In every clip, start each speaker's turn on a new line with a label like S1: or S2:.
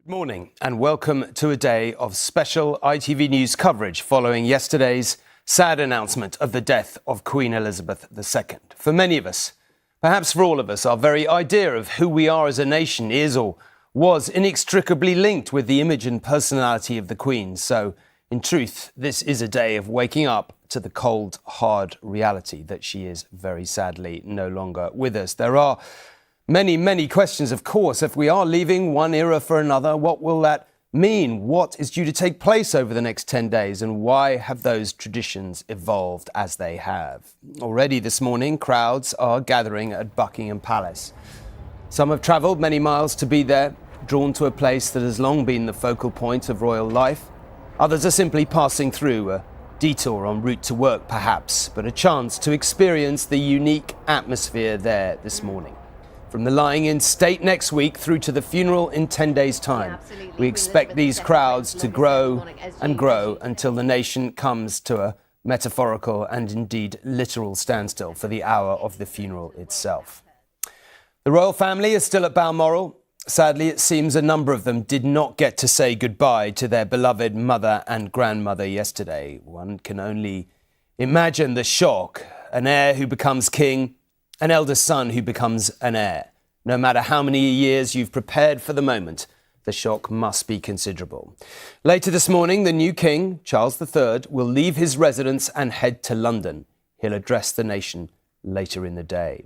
S1: Good morning and welcome to a day of special ITV News coverage following yesterday's sad announcement of the death of Queen Elizabeth II. For many of us, perhaps for all of us, our very idea of who we are as a nation is or was inextricably linked with the image and personality of the Queen. So, in truth, this is a day of waking up to the cold, hard reality that she is very sadly no longer with us. There are many questions, of course. If we are leaving one era for another, what will that mean? What is due to take place over the next 10 days? And why have those traditions evolved as they have? Already this morning, crowds are gathering at Buckingham Palace. Some have travelled many miles to be there, drawn to a place that has long been the focal point of royal life. Others are simply passing through, a detour en route to work perhaps, but a chance to experience the unique atmosphere there this morning. From the lying in state next week through to the funeral in 10 days' time, we expect these crowds to grow and grow until the nation comes to a metaphorical and indeed literal standstill for the hour of the funeral itself. The royal family is still at Balmoral. Sadly, it seems a number of them did not get to say goodbye to their beloved mother and grandmother yesterday. One can only imagine the shock. An heir who becomes king, an eldest son who becomes an heir. No matter how many years you've prepared for the moment, the shock must be considerable. Later this morning, the new king, Charles III, will leave his residence and head to London. He'll address the nation later in the day.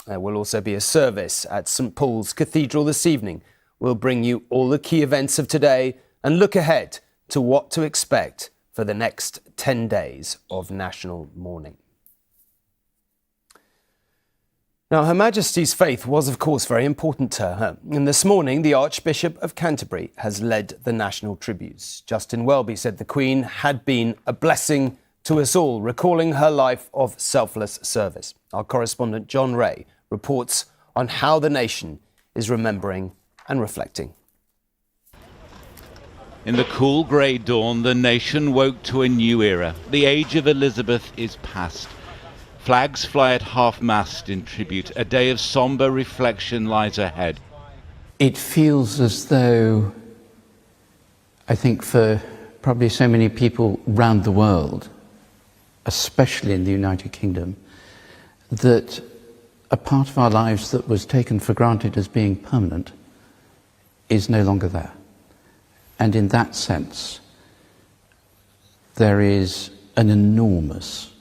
S1: There will also be a service at St Paul's Cathedral this evening. We'll bring you all the key events of today and look ahead to what to expect for the next 10 days of national mourning. Now, Her Majesty's faith was, of course, very important to her. And this morning, the Archbishop of Canterbury has led the national tributes. Justin Welby said the Queen had been a blessing to us all, recalling her life of selfless service. Our correspondent John Ray reports on how the nation is remembering and reflecting.
S2: In the cool grey dawn, the nation woke to a new era. The age of Elizabeth is past. Flags fly at half-mast in tribute. A day of sombre reflection lies ahead.
S3: It feels as though, I think for probably so many people around the world, especially in the United Kingdom, that a part of our lives that was taken for granted as being permanent is no longer there. And in that sense, there is an enormous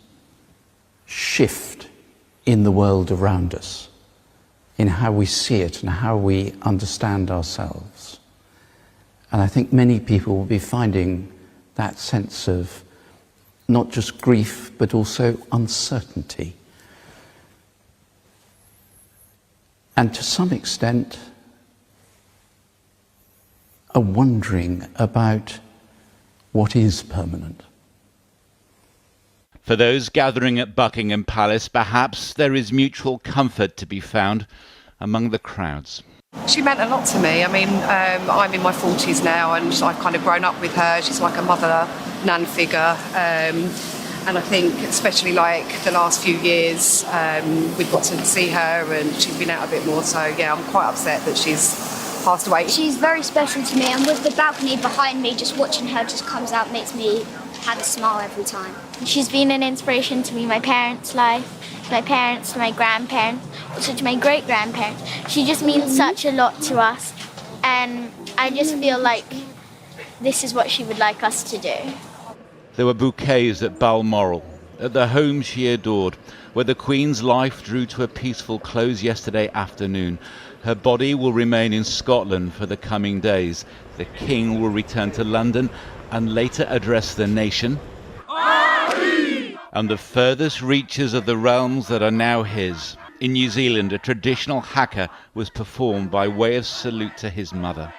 S3: shift in the world around us, in how we see it and how we understand ourselves. And I think many people will be finding that sense of not just grief, but also uncertainty. And to some extent, a wondering about what is permanent.
S2: For those gathering at Buckingham Palace, perhaps there is mutual comfort to be found among the crowds.
S4: She meant a lot to me. I mean, I'm in my 40s now and I've kind of grown up with her. She's like a mother, nan figure. And I think especially like the last few years, we've got to see her and she's been out a bit more. So yeah, I'm quite upset that she's passed away.
S5: She's very special to me, and with the balcony behind me, just watching her just comes out, makes me have a smile every time.
S6: She's been an inspiration to me, my parents' life, to my parents, to my grandparents, also to my great-grandparents. She just means such a lot to us, and I just feel like this is what she would like us to do.
S2: There were bouquets at Balmoral, at the home she adored, where the Queen's life drew to a peaceful close yesterday afternoon. Her body will remain in Scotland for the coming days. The King will return to London and later address the nation and the furthest reaches of the realms that are now his. In New Zealand, a traditional haka was performed by way of salute to his mother,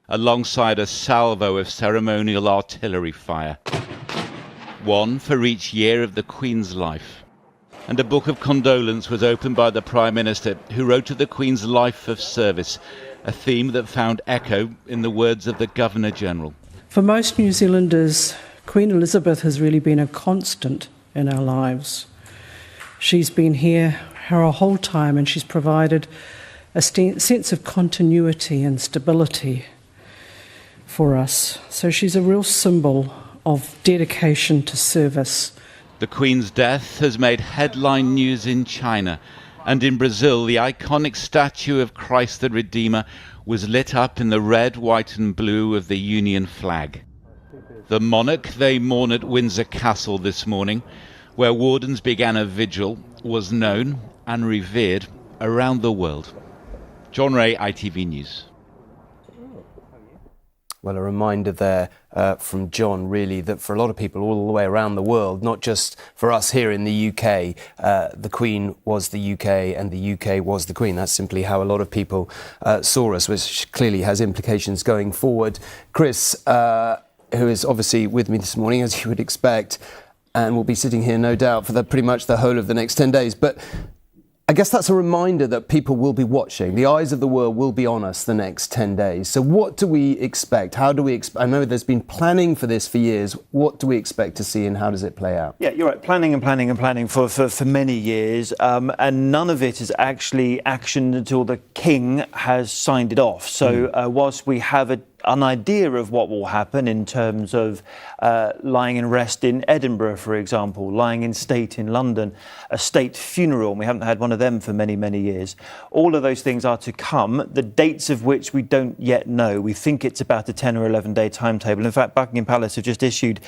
S2: alongside a salvo of ceremonial artillery fire. One for each year of the Queen's life. And a book of condolence was opened by the Prime Minister, who wrote of the Queen's life of service, a theme that found echo in the words of the Governor-General.
S7: For most New Zealanders, Queen Elizabeth has really been a constant in our lives. She's been here her whole time and she's provided a sense of continuity and stability for us. So she's a real symbol of dedication to service.
S2: The Queen's death has made headline news in China, and in Brazil the iconic statue of Christ the Redeemer was lit up in the red, white and blue of the Union flag. The monarch they mourn at Windsor Castle this morning, where wardens began a vigil, was known and revered around the world. John Ray, ITV News.
S1: Well, a reminder there from John, really, that for a lot of people all the way around the world, not just for us here in the UK, the Queen was the UK and the UK was the Queen. That's simply how a lot of people saw us, which clearly has implications going forward. Chris, who is obviously with me this morning, as you would expect, and will be sitting here, no doubt, for pretty much the whole of the next 10 days. But I guess that's a reminder that people will be watching. The eyes of the world will be on us the next 10 days. So what do we expect? How do we I know there's been planning for this for years. What do we expect to see and how does it play out?
S8: Yeah, you're right. Planning and planning and planning for many years. And none of it is actually actioned until the King has signed it off. So whilst we have an idea of what will happen in terms of lying in rest in Edinburgh, for example, lying in state in London, a state funeral, and we haven't had one of them for many, many years. All of those things are to come, the dates of which we don't yet know. We think it's about a 10 or 11-day timetable. In fact, Buckingham Palace have just issued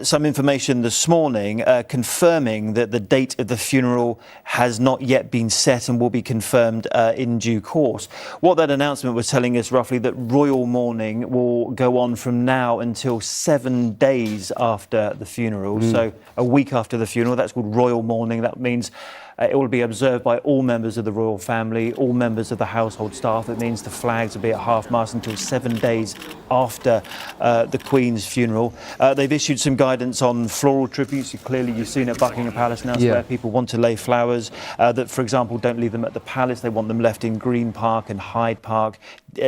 S8: some information this morning confirming that the date of the funeral has not yet been set and will be confirmed in due course. What that announcement was telling us roughly that royal mourning will go on from now until 7 days after the funeral. So a week after the funeral, that's called royal mourning. That means it will be observed by all members of the royal family, all members of the household staff. It means the flags will be at half-mast until 7 days after the Queen's funeral. They've issued some guidance on floral tributes. Clearly, you've seen at Buckingham Palace now, where people want to lay flowers, that, for example, don't leave them at the palace. They want them left in Green Park and Hyde Park.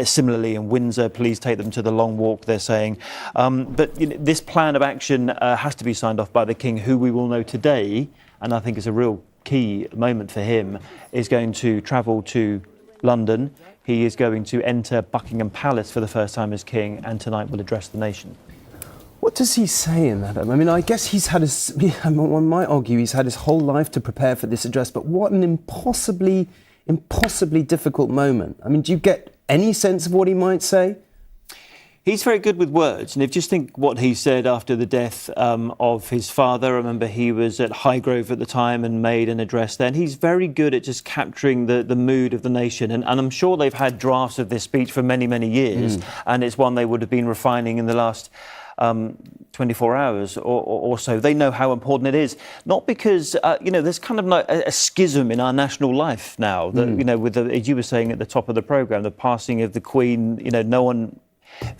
S8: Similarly, in Windsor, please take them to the Long Walk, they're saying. But this plan of action has to be signed off by the King, who we will know today, and I think it's a real key moment for him, is going to travel to London. He is going to enter Buckingham Palace for the first time as King, and tonight will address the nation.
S1: What does he say in that? I mean, I guess he's had one might argue he's had his whole life to prepare for this address, but what an impossibly difficult moment. I mean, do you get any sense of what he might say?
S8: He's very good with words, and if you just think what he said after the death of his father. Remember, he was at Highgrove at the time and made an address then. He's very good at just capturing the mood of the nation, and I'm sure they've had drafts of this speech for many, many years, and it's one they would have been refining in the last 24 hours or so. They know how important it is. Not because, there's kind of like a schism in our national life now, that, with as you were saying at the top of the programme, the passing of the Queen,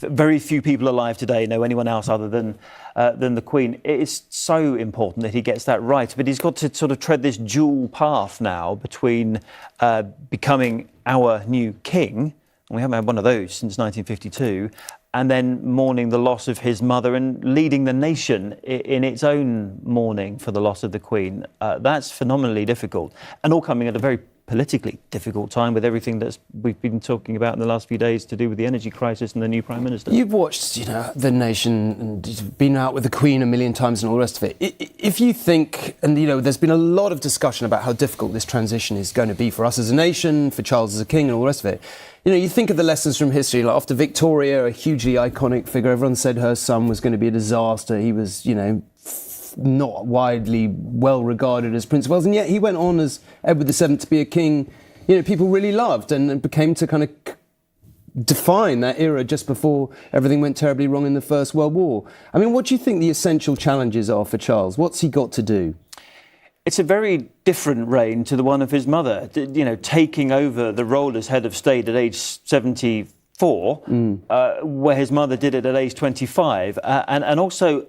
S8: very few people alive today know anyone else other than the Queen. It is so important that he gets that right, but he's got to sort of tread this dual path now between becoming our new king, and we haven't had one of those since 1952, and then mourning the loss of his mother and leading the nation in its own mourning for the loss of the Queen. That's phenomenally difficult, and all coming at a very politically difficult time with everything that we've been talking about in the last few days to do with the energy crisis and the new Prime Minister.
S1: You've watched, the nation and been out with the Queen a million times and all the rest of it. If you think, and there's been a lot of discussion about how difficult this transition is going to be for us as a nation, for Charles as a king and all the rest of it. You think of the lessons from history, like after Victoria, a hugely iconic figure, everyone said her son was going to be a disaster. He was, not widely well regarded as Prince of Wales, and yet he went on as Edward VII to be a king people really loved and became to kind of define that era just before everything went terribly wrong in the First World War. I mean, what do you think the essential challenges are for Charles? What's he got to do?
S8: It's a very different reign to the one of his mother, taking over the role as head of state at age 74, where his mother did it at age 25, and also,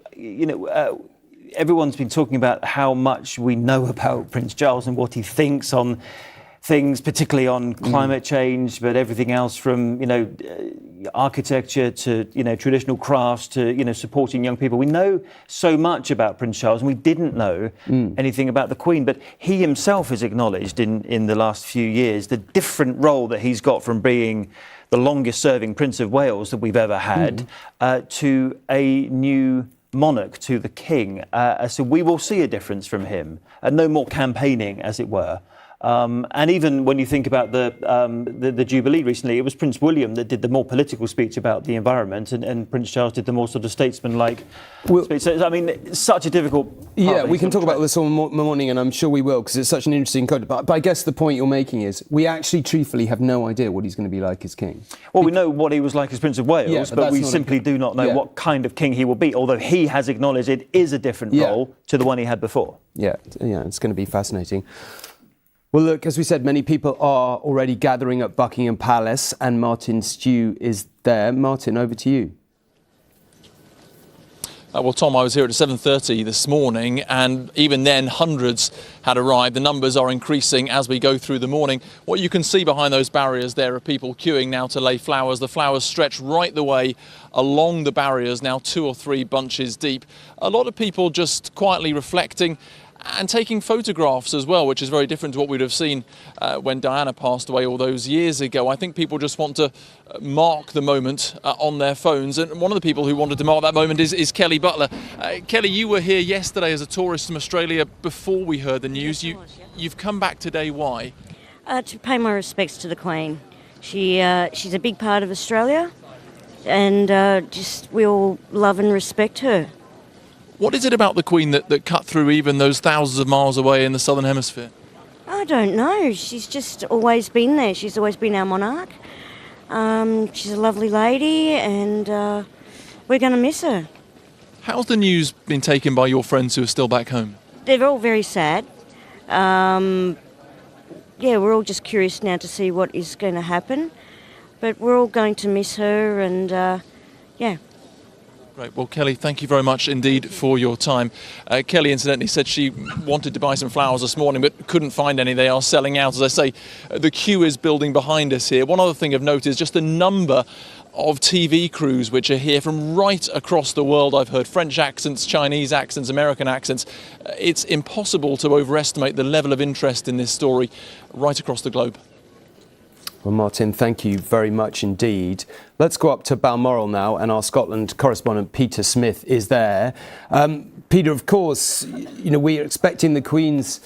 S8: everyone's been talking about how much we know about Prince Charles and what he thinks on things, particularly on climate change, but everything else from, architecture to traditional crafts to supporting young people. We know so much about Prince Charles, and we didn't know anything about the Queen. But he himself has acknowledged in the last few years the different role that he's got from being the longest-serving Prince of Wales that we've ever had to a new monarch, to the King. So we will see a difference from him, and no more campaigning, as it were. And even when you think about the Jubilee recently, it was Prince William that did the more political speech about the environment, and Prince Charles did the more sort of statesman-like speech. So, I mean, it's such a difficult part.
S1: Yeah, we can talk about this all morning, and I'm sure we will, because it's such an interesting code. But I guess the point you're making is we actually truthfully have no idea what he's going to be like as king.
S8: Well, we know what he was like as Prince of Wales, but we simply do not know what kind of king he will be, although he has acknowledged it is a different role to the one he had before.
S1: Yeah, it's going to be fascinating. Well, look, as we said, many people are already gathering at Buckingham Palace, and Martin Stew is there. Martin, over to you.
S9: Well, Tom, I was here at 7:30 this morning, and even then hundreds had arrived. The numbers are increasing as we go through the morning. What you can see behind those barriers there are people queuing now to lay flowers. The flowers stretch right the way along the barriers, now 2 or 3 bunches deep. A lot of people just quietly reflecting and taking photographs as well, which is very different to what we'd have seen when Diana passed away all those years ago. I think people just want to mark the moment on their phones, and one of the people who wanted to mark that moment is Kelly Butler. Kelly, you were here yesterday as a tourist from Australia before we heard the news. You've come back today, why?
S10: To pay my respects to the Queen. She's a big part of Australia, and we all love and respect her.
S9: What is it about the Queen that cut through even those thousands of miles away in the Southern Hemisphere?
S10: I don't know. She's just always been there. She's always been our monarch. She's a lovely lady, and we're going to miss her.
S9: How's the news been taken by your friends who are still back home?
S10: They're all very sad. We're all just curious now to see what is going to happen. But we're all going to miss her, and
S9: Great. Well, Kelly, thank you very much indeed for your time. Kelly, incidentally, said she wanted to buy some flowers this morning but couldn't find any. They are selling out. As I say, the queue is building behind us here. One other thing of note is just the number of TV crews which are here from right across the world. I've heard French accents, Chinese accents, American accents. It's impossible to overestimate the level of interest in this story right across the globe.
S1: Well, Martin, thank you very much indeed. Let's go up to Balmoral now, and our Scotland correspondent Peter Smith is there. Peter, of course, we're expecting the Queen's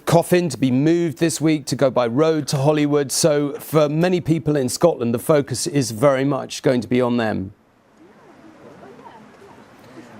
S1: coffin to be moved this week to go by road to Hollywood. So for many people in Scotland, the focus is very much going to be on them.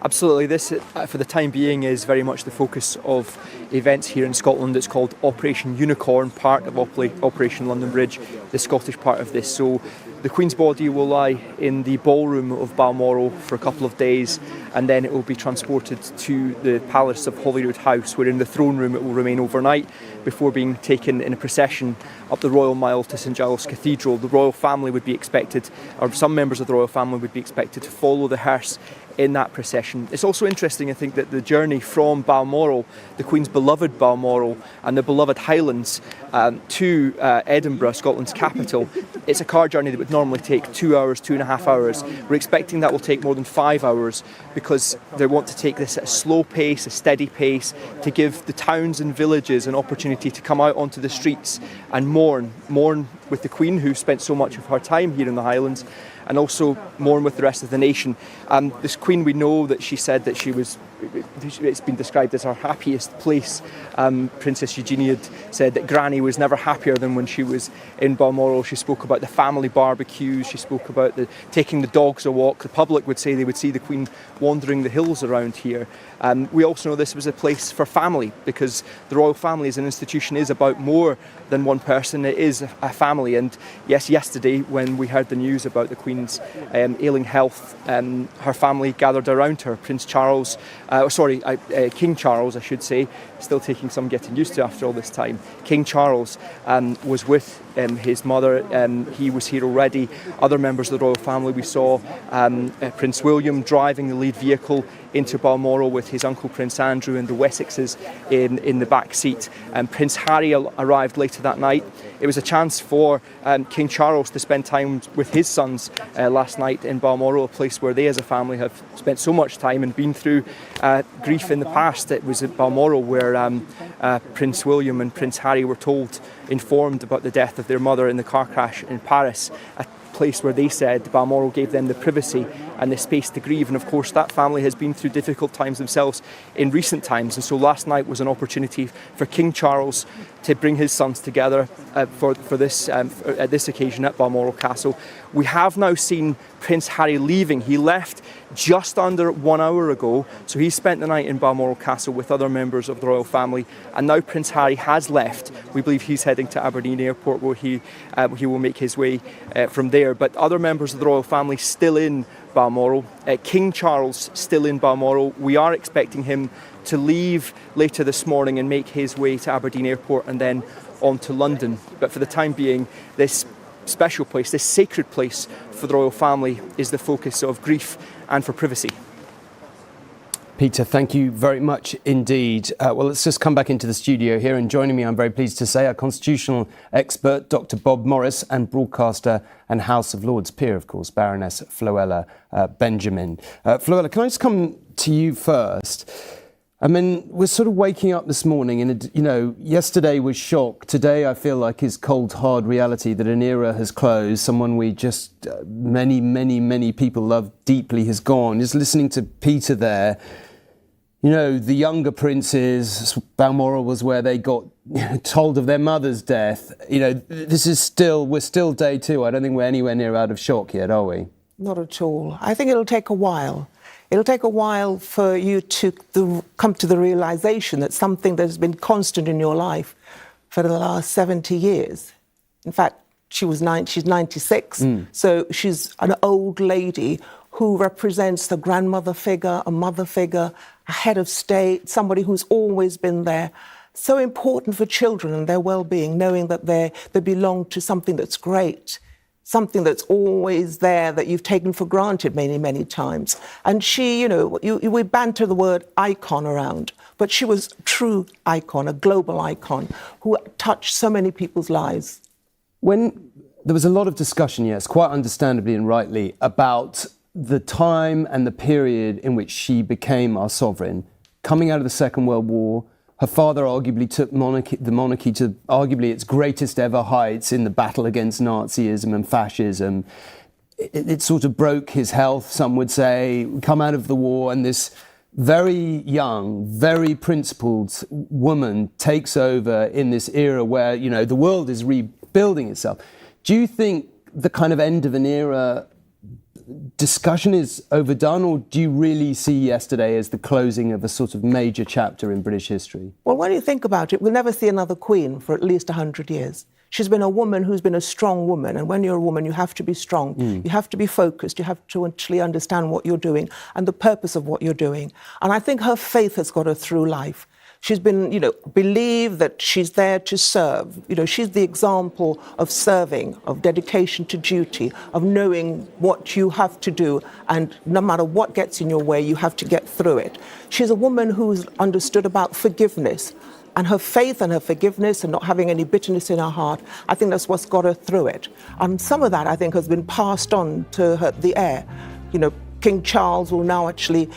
S11: Absolutely. This, for the time being, is very much the focus of events here in Scotland. It's called Operation Unicorn, part of Operation London Bridge, the Scottish part of this. So the Queen's body will lie in the ballroom of Balmoral for a couple of days, and then it will be transported to the Palace of Holyrood House, where in the throne room it will remain overnight before being taken in a procession up the Royal Mile to St Giles Cathedral. The royal family would be expected, or some members of the royal family would be expected to follow the hearse in that procession. It's also interesting, I think, that the journey from Balmoral, the Queen's beloved Balmoral and the beloved Highlands, to Edinburgh, Scotland's capital, it's a car journey that would normally take 2 hours, 2.5 hours. We're expecting that will take more than 5 hours because they want to take this at a slow pace, a steady pace, to give the towns and villages an opportunity to come out onto the streets and mourn with the Queen, who spent so much of her time here in the Highlands, and also mourn with the rest of the nation. This Queen, we know that she said that it's been described as her happiest place. Princess Eugenia said that Granny was never happier than when she was in Balmoral. She spoke about the family barbecues, she spoke about taking the dogs a walk. The public would say they would see the Queen wandering the hills around here. We also know this was a place for family, because the royal family as an institution is about more than one person. It is a family, and yes, yesterday when we heard the news about the Queen's ailing health, her family gathered around her. King Charles, I should say, still taking some getting used to after all this time. King Charles was with his mother. He was here already. Other members of the royal family we saw, Prince William driving the lead vehicle into Balmoral with his uncle Prince Andrew and the Wessexes in the back seat. Prince Harry arrived later that night. It was a chance for King Charles to spend time with his sons last night in Balmoral, a place where they as a family have spent so much time and been through grief in the past. It was at Balmoral where Prince William and Prince Harry were informed about the death of their mother in the car crash in Paris, a place where they said Balmoral gave them the privacy and the space to grieve. And of course that family has been through difficult times themselves in recent times, and so last night was an opportunity for King Charles to bring his sons together for this at this occasion at Balmoral Castle. We have now seen Prince Harry leaving. He left just under 1 hour ago, so he spent the night in Balmoral Castle with other members of the royal family, and now Prince Harry has left. We believe he's heading to Aberdeen Airport, where he will make his way from there. But other members of the royal family still in Balmoral. King Charles still in Balmoral. We are expecting him to leave later this morning and make his way to Aberdeen Airport and then on to London. But for the time being, this special place, this sacred place for the royal family, is the focus of grief and for privacy.
S1: Peter, thank you very much indeed. Well, let's just come back into the studio here, and joining me, I'm very pleased to say, our constitutional expert, Dr. Bob Morris, and broadcaster and House of Lords peer, of course, Baroness Floella Benjamin. Floella, can I just come to you first? I mean, we're sort of waking up this morning and, yesterday was shock. Today, I feel like is cold, hard reality that an era has closed. Someone we just, many people love deeply has gone. Just listening to Peter there, the younger princes, Balmoral was where they got told of their mother's death. We're still day two. I don't think we're anywhere near out of shock yet, are we?
S12: Not at all. I think it'll take a while. It'll take a while for you to come to the realization that something that has been constant in your life for the last 70 years. In fact, she's 96, so she's an old lady who represents the grandmother figure, a mother figure, a head of state, somebody who's always been there. So important for children and their well-being, knowing that they belong to something that's great, something that's always there that you've taken for granted many, many times. And she, we banter the word icon around, but she was a true icon, a global icon, who touched so many people's lives.
S1: When there was a lot of discussion, yes, quite understandably and rightly, about the time and the period in which she became our sovereign, coming out of the Second World War. Her father arguably took the monarchy to arguably its greatest ever heights in the battle against Nazism and fascism. It sort of broke his health, some would say, come out of the war, and this very young, very principled woman takes over in this era where, the world is rebuilding itself. Do you think the kind of end of an era discussion is overdone, or do you really see yesterday as the closing of a sort of major chapter in British history?
S12: Well, when you think about it, we'll never see another queen for at least 100 years. She's been a woman who's been a strong woman, and when you're a woman, you have to be strong. You have to be focused. You have to actually understand what you're doing and the purpose of what you're doing. And I think her faith has got her through life. She's been, believe that she's there to serve. She's the example of serving, of dedication to duty, of knowing what you have to do, and no matter what gets in your way, you have to get through it. She's a woman who's understood about forgiveness, and her faith and her forgiveness and not having any bitterness in her heart, I think that's what's got her through it. And some of that, I think, has been passed on to her, the heir. King Charles will now actually,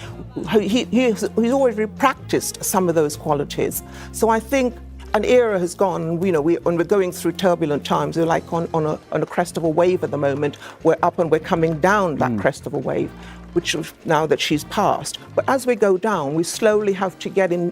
S12: he's already practiced some of those qualities. So I think an era has gone, when we're going through turbulent times, we're like on a crest of a wave at the moment. We're up and we're coming down that crest of a wave, which now that she's passed. But as we go down, we slowly have to get in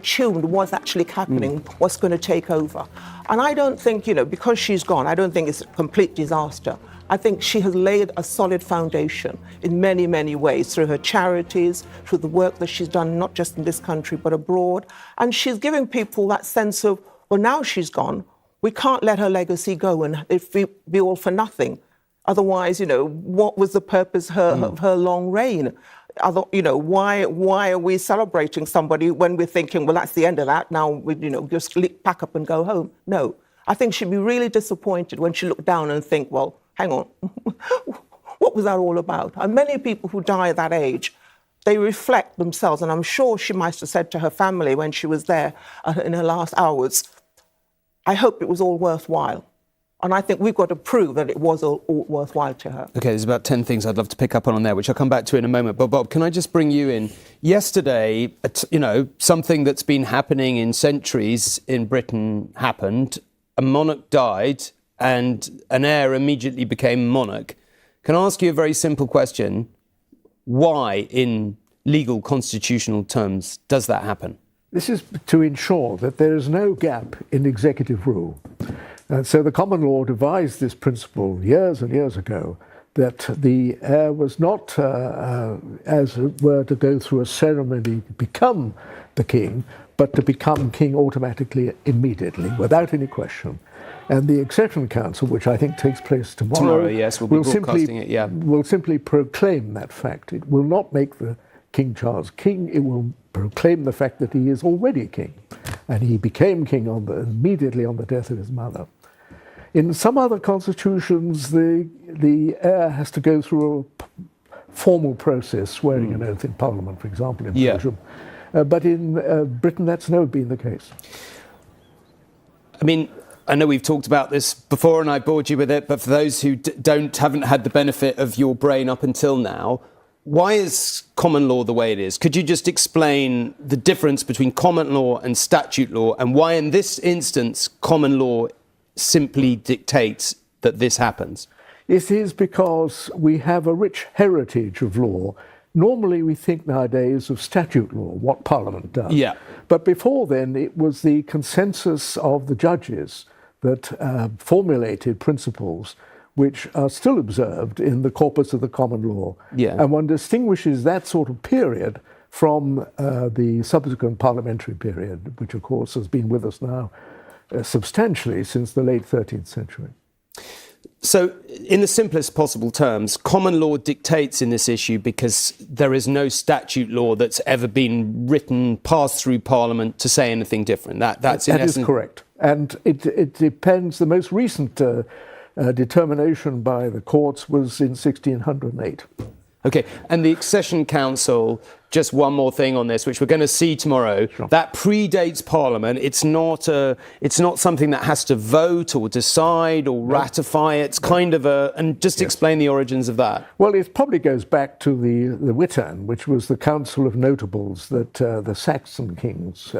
S12: tune with what's actually happening, what's going to take over. And I don't think, because she's gone, I don't think it's a complete disaster. I think she has laid a solid foundation in many, many ways, through her charities, through the work that she's done, not just in this country, but abroad. And she's giving people that sense of, well, now she's gone, we can't let her legacy go and it be all for nothing. Otherwise, what was the purpose of her long reign? Why are we celebrating somebody when we're thinking, well, that's the end of that, now we, just pack up and go home? No. I think she'd be really disappointed when she looked down and think, well, hang on, what was that all about? And many people who die at that age they reflect themselves. And I'm sure she must have said to her family when she was there in her last hours, I hope it was all worthwhile. And I think we've got to prove that it was all worthwhile to her.
S1: OK, there's about 10 things I'd love to pick up on there, which I'll come back to in a moment. But Bob, can I just bring you in? Yesterday, something that's been happening in centuries in Britain happened. A monarch died and an heir immediately became monarch. Can I ask you a very simple question? Why, in legal constitutional terms, does that happen?
S13: This is to ensure that there is no gap in executive rule. And so the common law devised this principle years and years ago, that the heir was not, as it were, to go through a ceremony to become the king, but to become king automatically, immediately, without any question. And the Accession Council, which I think takes place tomorrow,
S1: yes, we'll be broadcasting it, yeah.
S13: will simply proclaim that fact. It will not make the King Charles king, it will proclaim the fact that he is already king. And he became king immediately on the death of his mother. In some other constitutions, the heir has to go through a formal process, swearing an oath in Parliament, for example, in Belgium. But in Britain, that's never been the case.
S1: I mean, I know we've talked about this before and I bored you with it, but for those who haven't had the benefit of your brain up until now, why is common law the way it is? Could you just explain the difference between common law and statute law, and why in this instance common law simply dictates that this happens?
S13: It is because we have a rich heritage of law. Normally we think nowadays of statute law, what Parliament does.
S1: Yeah.
S13: But before then it was the consensus of the judges that formulated principles which are still observed in the corpus of the common law.
S1: Yeah.
S13: And one distinguishes that sort of period from the subsequent parliamentary period, which of course has been with us now substantially since the late 13th century.
S1: So, in the simplest possible terms, common law dictates in this issue because there is no statute law that's ever been written, passed through Parliament to say anything different. That
S13: is correct. And it depends, the most recent determination by the courts was in 1608.
S1: OK, and the Accession Council, just one more thing on this, which we're going to see tomorrow, sure. That predates Parliament. It's not something that has to vote or decide or ratify. It's kind of and just explain the origins of that.
S13: Well, it probably goes back to the Witan, which was the Council of Notables that the Saxon kings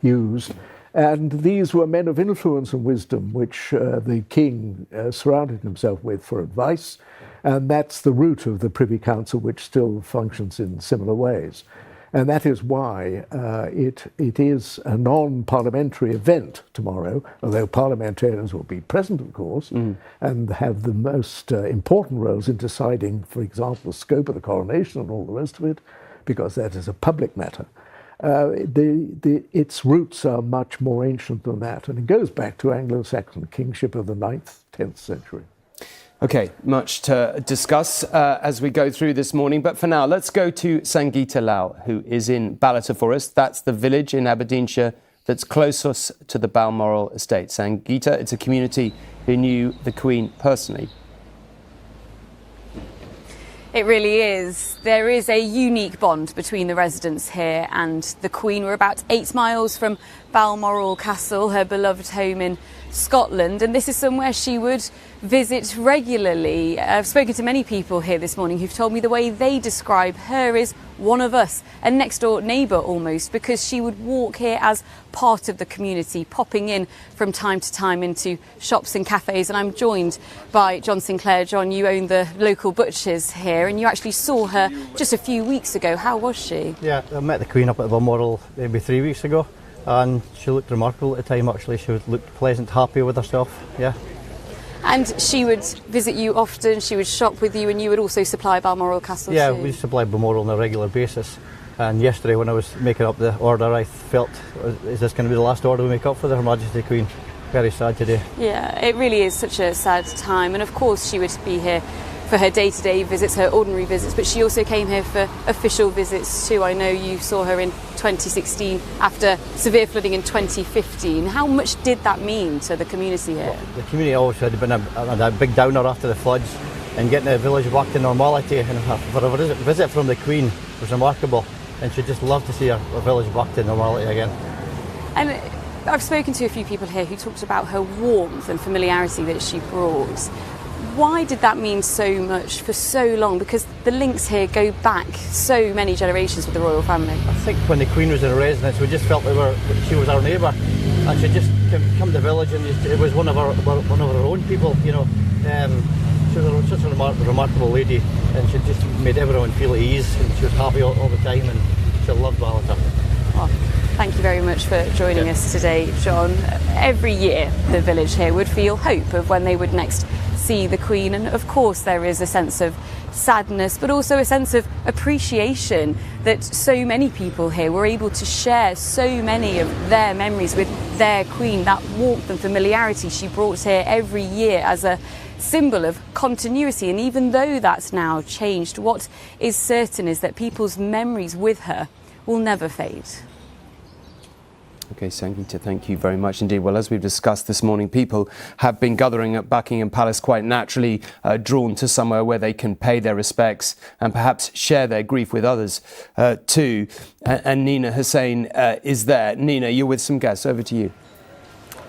S13: used. And these were men of influence and wisdom, which the king surrounded himself with for advice. And that's the root of the Privy Council, which still functions in similar ways. And that is why it is a non-parliamentary event tomorrow, although parliamentarians will be present, of course, and have the most important roles in deciding, for example, the scope of the coronation and all the rest of it, because that is a public matter. Its roots are much more ancient than that, and it goes back to Anglo-Saxon kingship of the 9th, 10th century.
S1: OK, much to discuss as we go through this morning. But for now, let's go to Sangeeta Lal, who is in Ballater for us. That's the village in Aberdeenshire that's closest to the Balmoral estate. Sangeeta, it's a community who knew the Queen personally.
S14: It really is. There is a unique bond between the residents here and the Queen. We're about 8 miles from Balmoral Castle, her beloved home in Scotland, and this is somewhere she would visit regularly. I've spoken to many people here this morning who've told me the way they describe her is one of us, a next door neighbour almost, because she would walk here as part of the community, popping in from time to time into shops and cafes. And I'm joined by John Sinclair. John, you own the local butchers here, and you actually saw her just a few weeks ago. How was she?
S15: Yeah, I met the Queen up at Balmoral maybe 3 weeks ago, and she looked remarkable at the time. Actually, she looked pleasant, happy with herself. Yeah.
S14: And she would visit you often, she would shop with you, and you would also supply Balmoral Castle
S15: Yeah,
S14: too?
S15: we supply Balmoral on a regular basis. And yesterday when I was making up the order, I felt, is this going to be the last order we make up for Her Majesty the Queen? Very sad today.
S14: Yeah, it really is such a sad time. And of course she would be here for her day-to-day visits, her ordinary visits, but she also came here for official visits too. I know you saw her in 2016 after severe flooding in 2015. How much did that mean to the community here?
S15: Well, the community always had been a big downer after the floods, and getting the village back to normality. And for a visit from the Queen was remarkable, and she'd just love to see our village back to normality again.
S14: And I've spoken to a few people here who talked about her warmth and familiarity that she brought. Why did that mean so much for so long? Because the links here go back so many generations with the royal family.
S15: I think when the Queen was in residence, we just felt she was our neighbour, and she'd just come to the village, and it was one of our own people, you know. She was such a remarkable lady, and she just made everyone feel at ease, and she was happy all the time, and she loved Ballater.
S14: Oh, thank you very much for joining us today, John. Every year the village here would feel hope of when they would next see the Queen, and of course there is a sense of sadness but also a sense of appreciation that so many people here were able to share so many of their memories with their Queen, that warmth and familiarity she brought here every year as a symbol of continuity. And even though that's now changed, what is certain is that people's memories with her will never fade.
S1: Okay, Sangeeta, thank you very much indeed. Well, as we've discussed this morning, people have been gathering at Buckingham Palace quite naturally, drawn to somewhere where they can pay their respects and perhaps share their grief with others too. And Nina Hussain is there. Nina, you're with some guests. Over to you.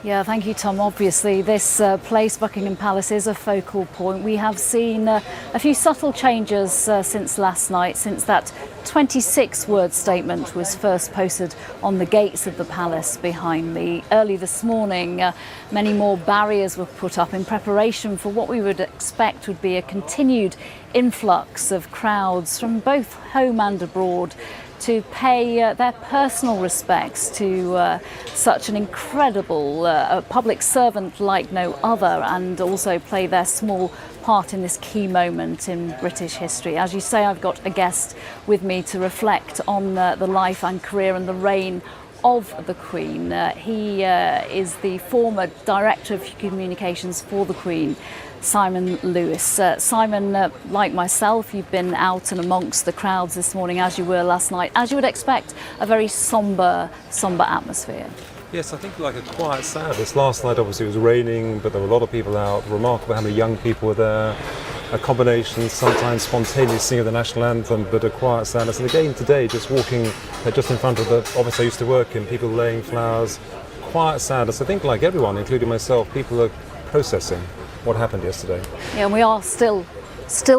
S16: Yeah, thank you, Tom. Obviously, this place, Buckingham Palace, is a focal point. We have seen a few subtle changes since last night, since that 26-word statement was first posted on the gates of the palace behind me. Early this morning, many more barriers were put up in preparation for what we would expect would be a continued influx of crowds from both home and abroad to pay their personal respects to such an incredible public servant like no other, and also play their small part in this key moment in British history. As you say, I've got a guest with me to reflect on the life and career and the reign of the Queen. He is the former Director of Communications for the Queen, Simon Lewis. Simon, like myself, you've been out and amongst the crowds this morning, as you were last night. As you would expect, a very sombre atmosphere.
S17: Yes, I think like a quiet sadness. Last night obviously it was raining, but there were a lot of people out. Remarkable how many young people were there. A combination, sometimes spontaneous singing of the national anthem, but a quiet sadness. And again today, just walking just in front of the office I used to work in, people laying flowers. Quiet sadness. I think like everyone, including myself, people are processing what happened yesterday.
S16: Yeah, and we are still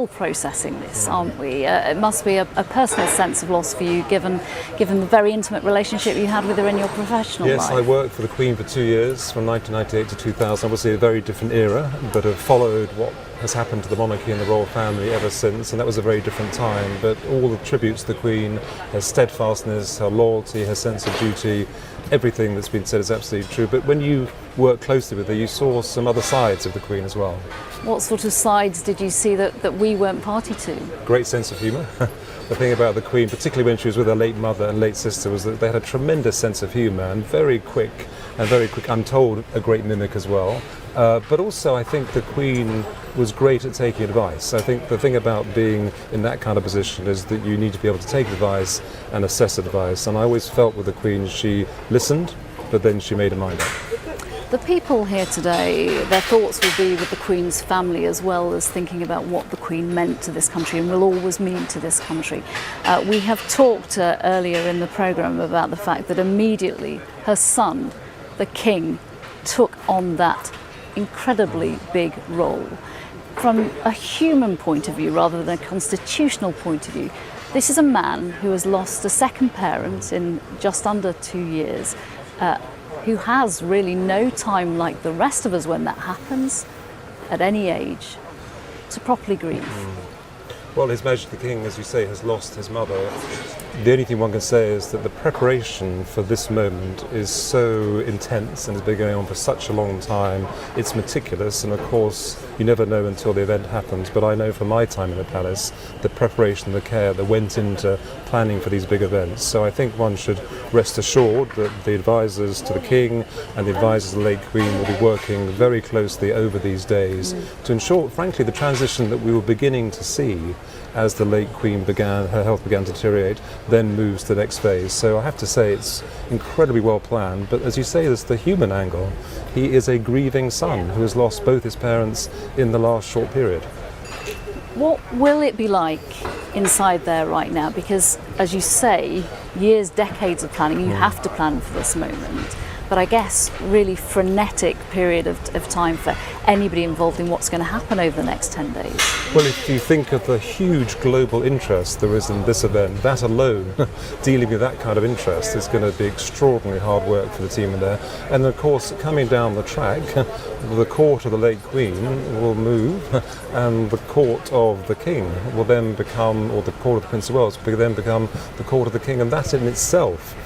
S16: processing this, aren't we? It must be a personal sense of loss for you, given the very intimate relationship you had with her in your professional life.
S17: Yes, I worked for the Queen for 2 years, from 1998 to 2000. Obviously a very different era, but have followed what has happened to the monarchy and the royal family ever since, and that was a very different time. But all the tributes to the Queen, her steadfastness, her loyalty, her sense of duty, everything that's been said is absolutely true. But when you work closely with her, you saw some other sides of the Queen as well.
S16: What sort of sides did you see that we weren't party to?
S17: Great sense of humour. The thing about the Queen, particularly when she was with her late mother and late sister, was that they had a tremendous sense of humour and very quick, I'm told, a great mimic as well. But also I think the Queen was great at taking advice. I think the thing about being in that kind of position is that you need to be able to take advice and assess advice. And I always felt with the Queen she listened, but then she made her mind up.
S16: The people here today, their thoughts will be with the Queen's family, as well as thinking about what the Queen meant to this country and will always mean to this country. We have talked earlier in the programme about the fact that immediately her son, the King, took on that incredibly big role. From a human point of view rather than a constitutional point of view, this is a man who has lost a second parent in just under 2 years, who has really no time, like the rest of us when that happens, at any age, to properly grieve.
S17: Well, His Majesty the King, as you say, has lost his mother. The only thing one can say is that the preparation for this moment is so intense and has been going on for such a long time. It's meticulous, and of course you never know until the event happens, but I know from my time in the palace the preparation, the care that went into planning for these big events. So I think one should rest assured that the advisors to the King and the advisors to the late Queen will be working very closely over these days to ensure, frankly, the transition that we were beginning to see as the late Queen her health began to deteriorate, then moves to the next phase. So I have to say it's incredibly well planned, but as you say, there's the human angle. He is a grieving son who has lost both his parents in the last short period.
S16: What will it be like inside there right now? Because, as you say, years, decades of planning, you have to plan for this moment. But I guess really frenetic period of time for anybody involved in what's going to happen over the next 10 days.
S17: Well, if you think of the huge global interest there is in this event, that alone, dealing with that kind of interest, is going to be extraordinarily hard work for the team in there. And of course, coming down the track, the court of the late Queen will move, and the court of the King will then become, or the court of the Prince of Wales will then become the court of the King, and that in itself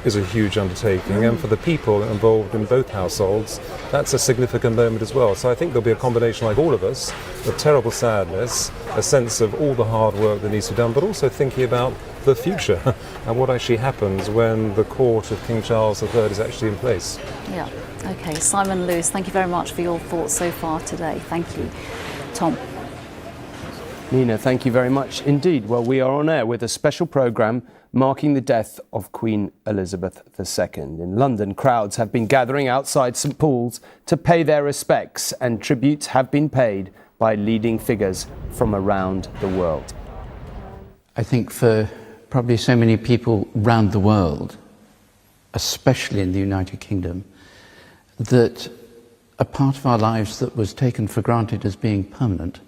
S17: is a huge undertaking, and for the people involved in both households, that's a significant moment as well. So I think there'll be a combination, like all of us, of terrible sadness, a sense of all the hard work that needs to be done, but also thinking about the future and what actually happens when the court of King Charles III is actually in place.
S16: Yeah, okay. Simon, Lewis, thank you very much for your thoughts so far today. Thank you. Tom.
S1: Nina, thank you very much indeed. Well, we are on air with a special programme marking the death of Queen Elizabeth II. In London, crowds have been gathering outside St Paul's to pay their respects, and tributes have been paid by leading figures from around the world.
S3: I think for probably so many people around the world, especially in the United Kingdom, that a part of our lives that was taken for granted as being permanent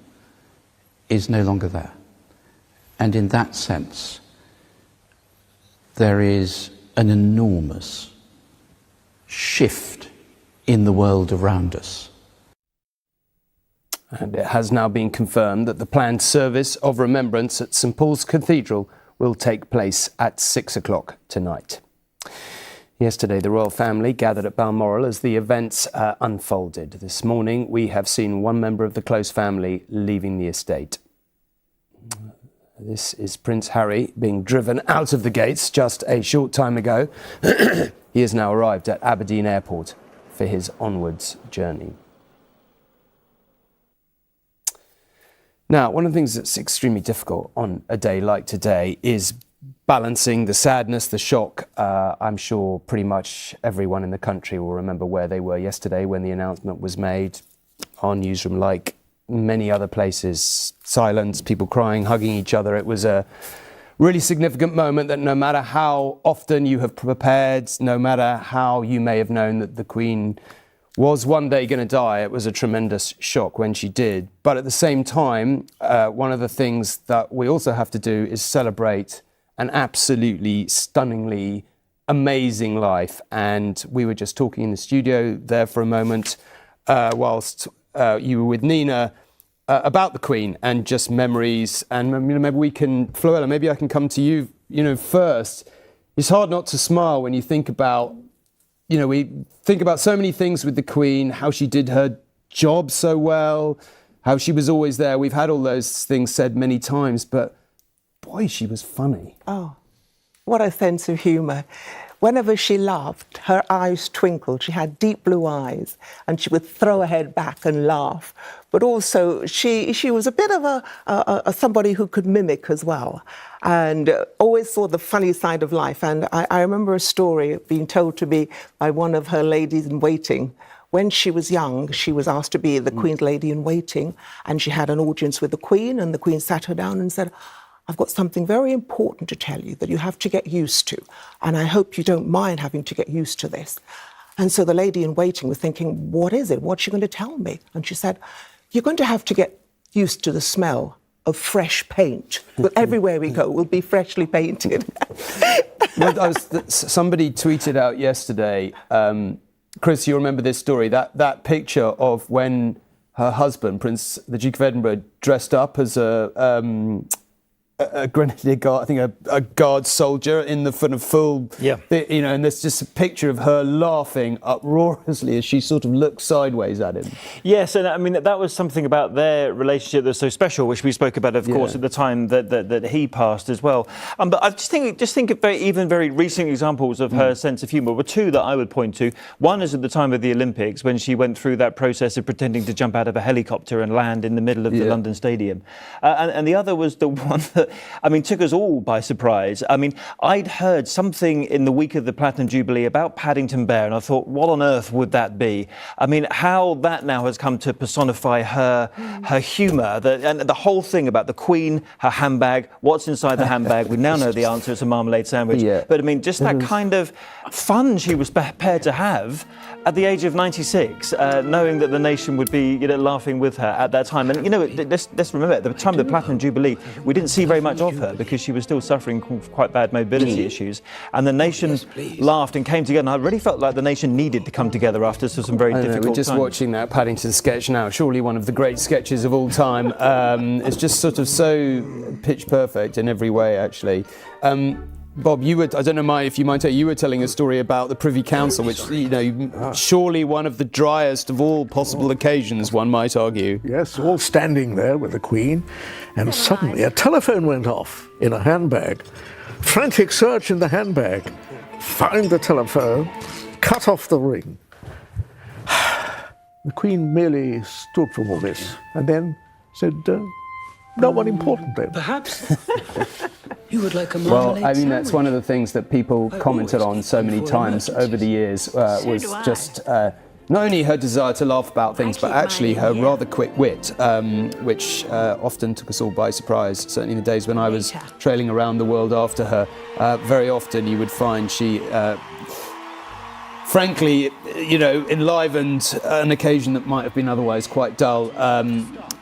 S3: is no longer there. And in that sense, there is an enormous shift in the world around us.
S1: And it has now been confirmed that the planned service of remembrance at St Paul's Cathedral will take place at 6 o'clock tonight. Yesterday, the royal family gathered at Balmoral as the events unfolded. This morning, we have seen one member of the close family leaving the estate. This is Prince Harry being driven out of the gates just a short time ago. He has now arrived at Aberdeen Airport for his onwards journey. Now, one of the things that's extremely difficult on a day like today is balancing the sadness, the shock. I'm sure pretty much everyone in the country will remember where they were yesterday when the announcement was made. Our newsroom, like many other places, silence, people crying, hugging each other. It was a really significant moment that no matter how often you have prepared, no matter how you may have known that the Queen was one day going to die, it was a tremendous shock when she did. But at the same time, one of the things that we also have to do is celebrate an absolutely stunningly amazing life. And we were just talking in the studio there for a moment whilst you were with Nina about the Queen and just memories. And maybe we can, Floella, maybe I can come to you, first. It's hard not to smile when you think about, we think about so many things with the Queen, how she did her job so well, how she was always there. We've had all those things said many times, but boy, she was funny.
S12: Oh, what a sense of humour. Whenever she laughed, her eyes twinkled. She had deep blue eyes, and she would throw her head back and laugh. But also, she was a bit of a somebody who could mimic as well, and always saw the funny side of life. And I remember a story being told to me by one of her ladies in waiting. When she was young, she was asked to be the Queen's lady in waiting, and she had an audience with the Queen, and the Queen sat her down and said, "I've got something very important to tell you that you have to get used to, and I hope you don't mind having to get used to this." And so the lady in waiting was thinking, what is it? What's she going to tell me? And she said, "You're going to have to get used to the smell of fresh paint. But everywhere we go, we'll be freshly painted."
S1: Well, somebody tweeted out yesterday, Chris, you remember this story, that picture of when her husband, the Duke of Edinburgh, dressed up as a grenadier guard, I think a guard soldier in the full, and there's just a picture of her laughing uproariously as she sort of looked sideways at him. Yes,
S8: and I mean, that was something about their relationship that's so special, which we spoke about, of course, at the time that he passed as well. But I just think of very recent examples of her sense of humour. Were two that I would point to. One is at the time of the Olympics, when she went through that process of pretending to jump out of a helicopter and land in the middle of the London Stadium. And the other was the one that that, I mean, took us all by surprise. I mean, I'd heard something in the week of the Platinum Jubilee about Paddington Bear, and I thought, what on earth would that be? I mean, how that now has come to personify her humour, and the whole thing about the Queen, her handbag, what's inside the handbag. We now know the answer, it's a marmalade sandwich.
S1: Yeah.
S8: But I mean, just that kind of fun she was prepared to have at the age of 96, knowing that the nation would be, laughing with her at that time. And, let's remember, at the time of the Platinum Jubilee, we didn't see very much of her because she was still suffering quite bad mobility issues. And the nation laughed and came together. And I really felt like the nation needed to come together after some very difficult times.
S1: We're just watching that Paddington sketch now, surely one of the great sketches of all time. It's just sort of so pitch perfect in every way, actually. Bob, I don't know if you might tell, you were telling a story about the Privy Council, which, surely one of the driest of all possible occasions, one might argue.
S13: Yes, all standing there with the Queen, and suddenly a telephone went off in a handbag. Frantic search in the handbag. Found the telephone, cut off the ring. The Queen merely stood for all this, and then said, no one important then.
S18: Perhaps you would like a marmalade
S1: Well, I mean, that's one of the things that people commented on so many times over the years, was just not only her desire to laugh about things, but actually her rather quick wit, which often took us all by surprise. Certainly in the days when I was trailing around the world after her, very often you would find she frankly, enlivened an occasion that might have been otherwise quite dull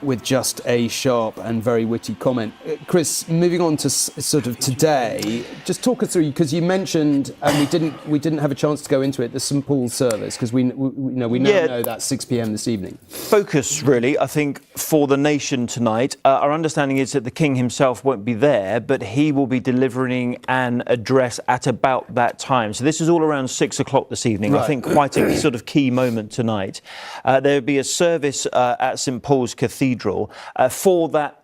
S1: with just a sharp and very witty comment. Chris, moving on to sort of today, just talk us through, because you mentioned, and we didn't have a chance to go into it, the St Paul's service, because we now know that's 6 p.m. this evening.
S8: Focus, really, I think, for the nation tonight. Our understanding is that the King himself won't be there, but he will be delivering an address at about that time. So this is all around 6 o'clock this evening. Right. I think quite a sort of key moment tonight. There will be a service at St Paul's Cathedral. For that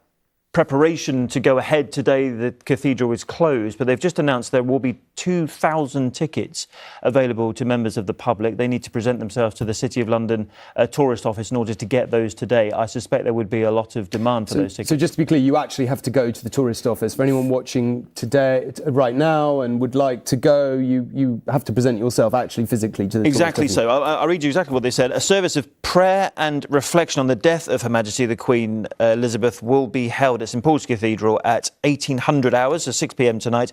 S8: preparation to go ahead today, the cathedral is closed, but they've just announced there will be 2,000 tickets available to members of the public. They need to present themselves to the City of London tourist office in order to get those today. I suspect there would be a lot of demand for those tickets.
S1: So just to be clear, you actually have to go to the tourist office. For anyone watching today, right now, and would like to go, you have to present yourself actually physically to the
S8: Exactly
S1: tourist office.
S8: so. I'll read you exactly what they said. A service of prayer and reflection on the death of Her Majesty the Queen Elizabeth will be held at St Paul's Cathedral at 1800 hours, so 6 p.m. tonight.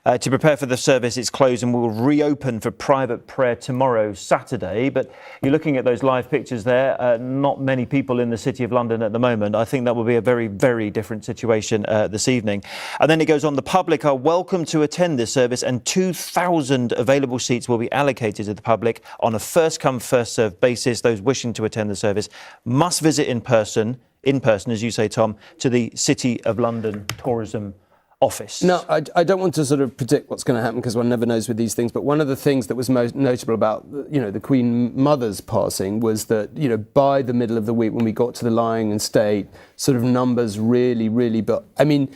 S8: To prepare for the service, it's closed and will reopen for private prayer tomorrow, Saturday. But you're looking at those live pictures there. Not many people in the City of London at the moment. I think that will be a very, very different situation this evening. And then it goes on, the public are welcome to attend this service, and 2,000 available seats will be allocated to the public on a first-come, first-served basis. Those wishing to attend the service must visit in person, as you say, Tom, to the City of London Tourism Office.
S1: No, I don't want to sort of predict what's going to happen, because one never knows with these things, but one of the things that was most notable about, the Queen Mother's passing was that, by the middle of the week when we got to the lying in state, sort of numbers really, but I mean,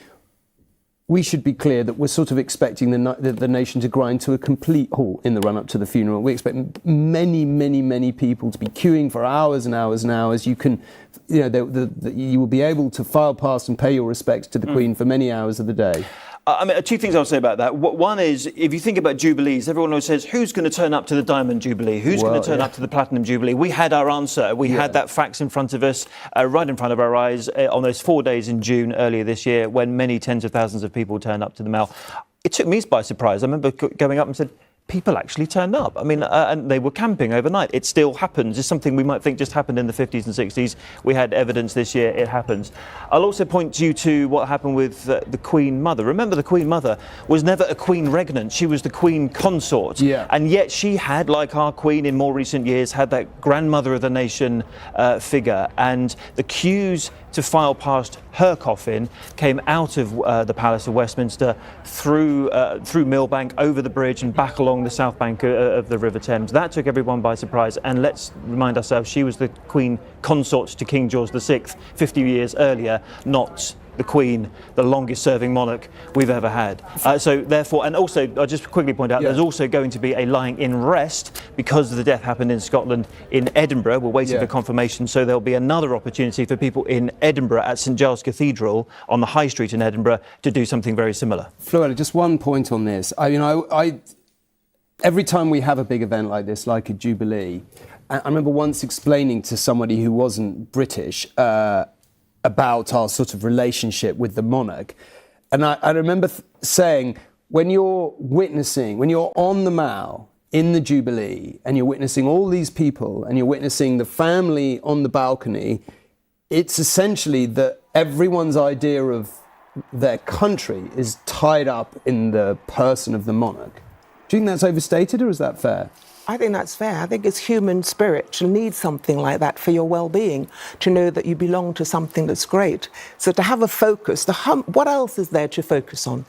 S1: we should be clear that we're sort of expecting the nation to grind to a complete halt in the run-up to the funeral. We expect many people to be queuing for hours and hours and hours. You can, you will be able to file past and pay your respects to the Queen for many hours of the day.
S8: I mean, two things I'll say about that. One is, if you think about Jubilees, everyone always says, who's going to turn up to the Diamond Jubilee? Who's going to turn up to the Platinum Jubilee? We had our answer. We had that facts in front of us, right in front of our eyes, on those 4 days in June earlier this year, when many tens of thousands of people turned up to the Mall. It took me by surprise. I remember going up and said, people actually turned up. I mean, and they were camping overnight. It still happens. It's something we might think just happened in the 50s and 60s. We had evidence this year. It happens. I'll also point you to what happened with the Queen Mother. Remember, the Queen Mother was never a Queen Regnant. She was the Queen Consort. Yeah. And yet she had, like our Queen in more recent years, had that grandmother of the nation figure. And the queues to file past her coffin came out of the Palace of Westminster, through Millbank, over the bridge and back along along the south bank of the River Thames. That took everyone by surprise, and let's remind ourselves she was the Queen consort to King George VI 50 years earlier, not the Queen, the longest serving monarch we've ever had. So therefore, and also I'll just quickly point out, there's also going to be a lying in rest because the death happened in Scotland in Edinburgh. We're waiting for confirmation, so there'll be another opportunity for people in Edinburgh at St Giles Cathedral on the High Street in Edinburgh to do something very similar.
S1: Fluella, just one point on this. Every time we have a big event like this, like a Jubilee, I remember once explaining to somebody who wasn't British about our sort of relationship with the monarch. And I remember saying, when you're on the Mall in the Jubilee and you're witnessing all these people and you're witnessing the family on the balcony, it's essentially that everyone's idea of their country is tied up in the person of the monarch. Do you think that's overstated, or is that fair?
S12: I think that's fair. I think it's human spirit to need something like that for your well-being, to know that you belong to something that's great. So to have a focus, what else is there to focus on?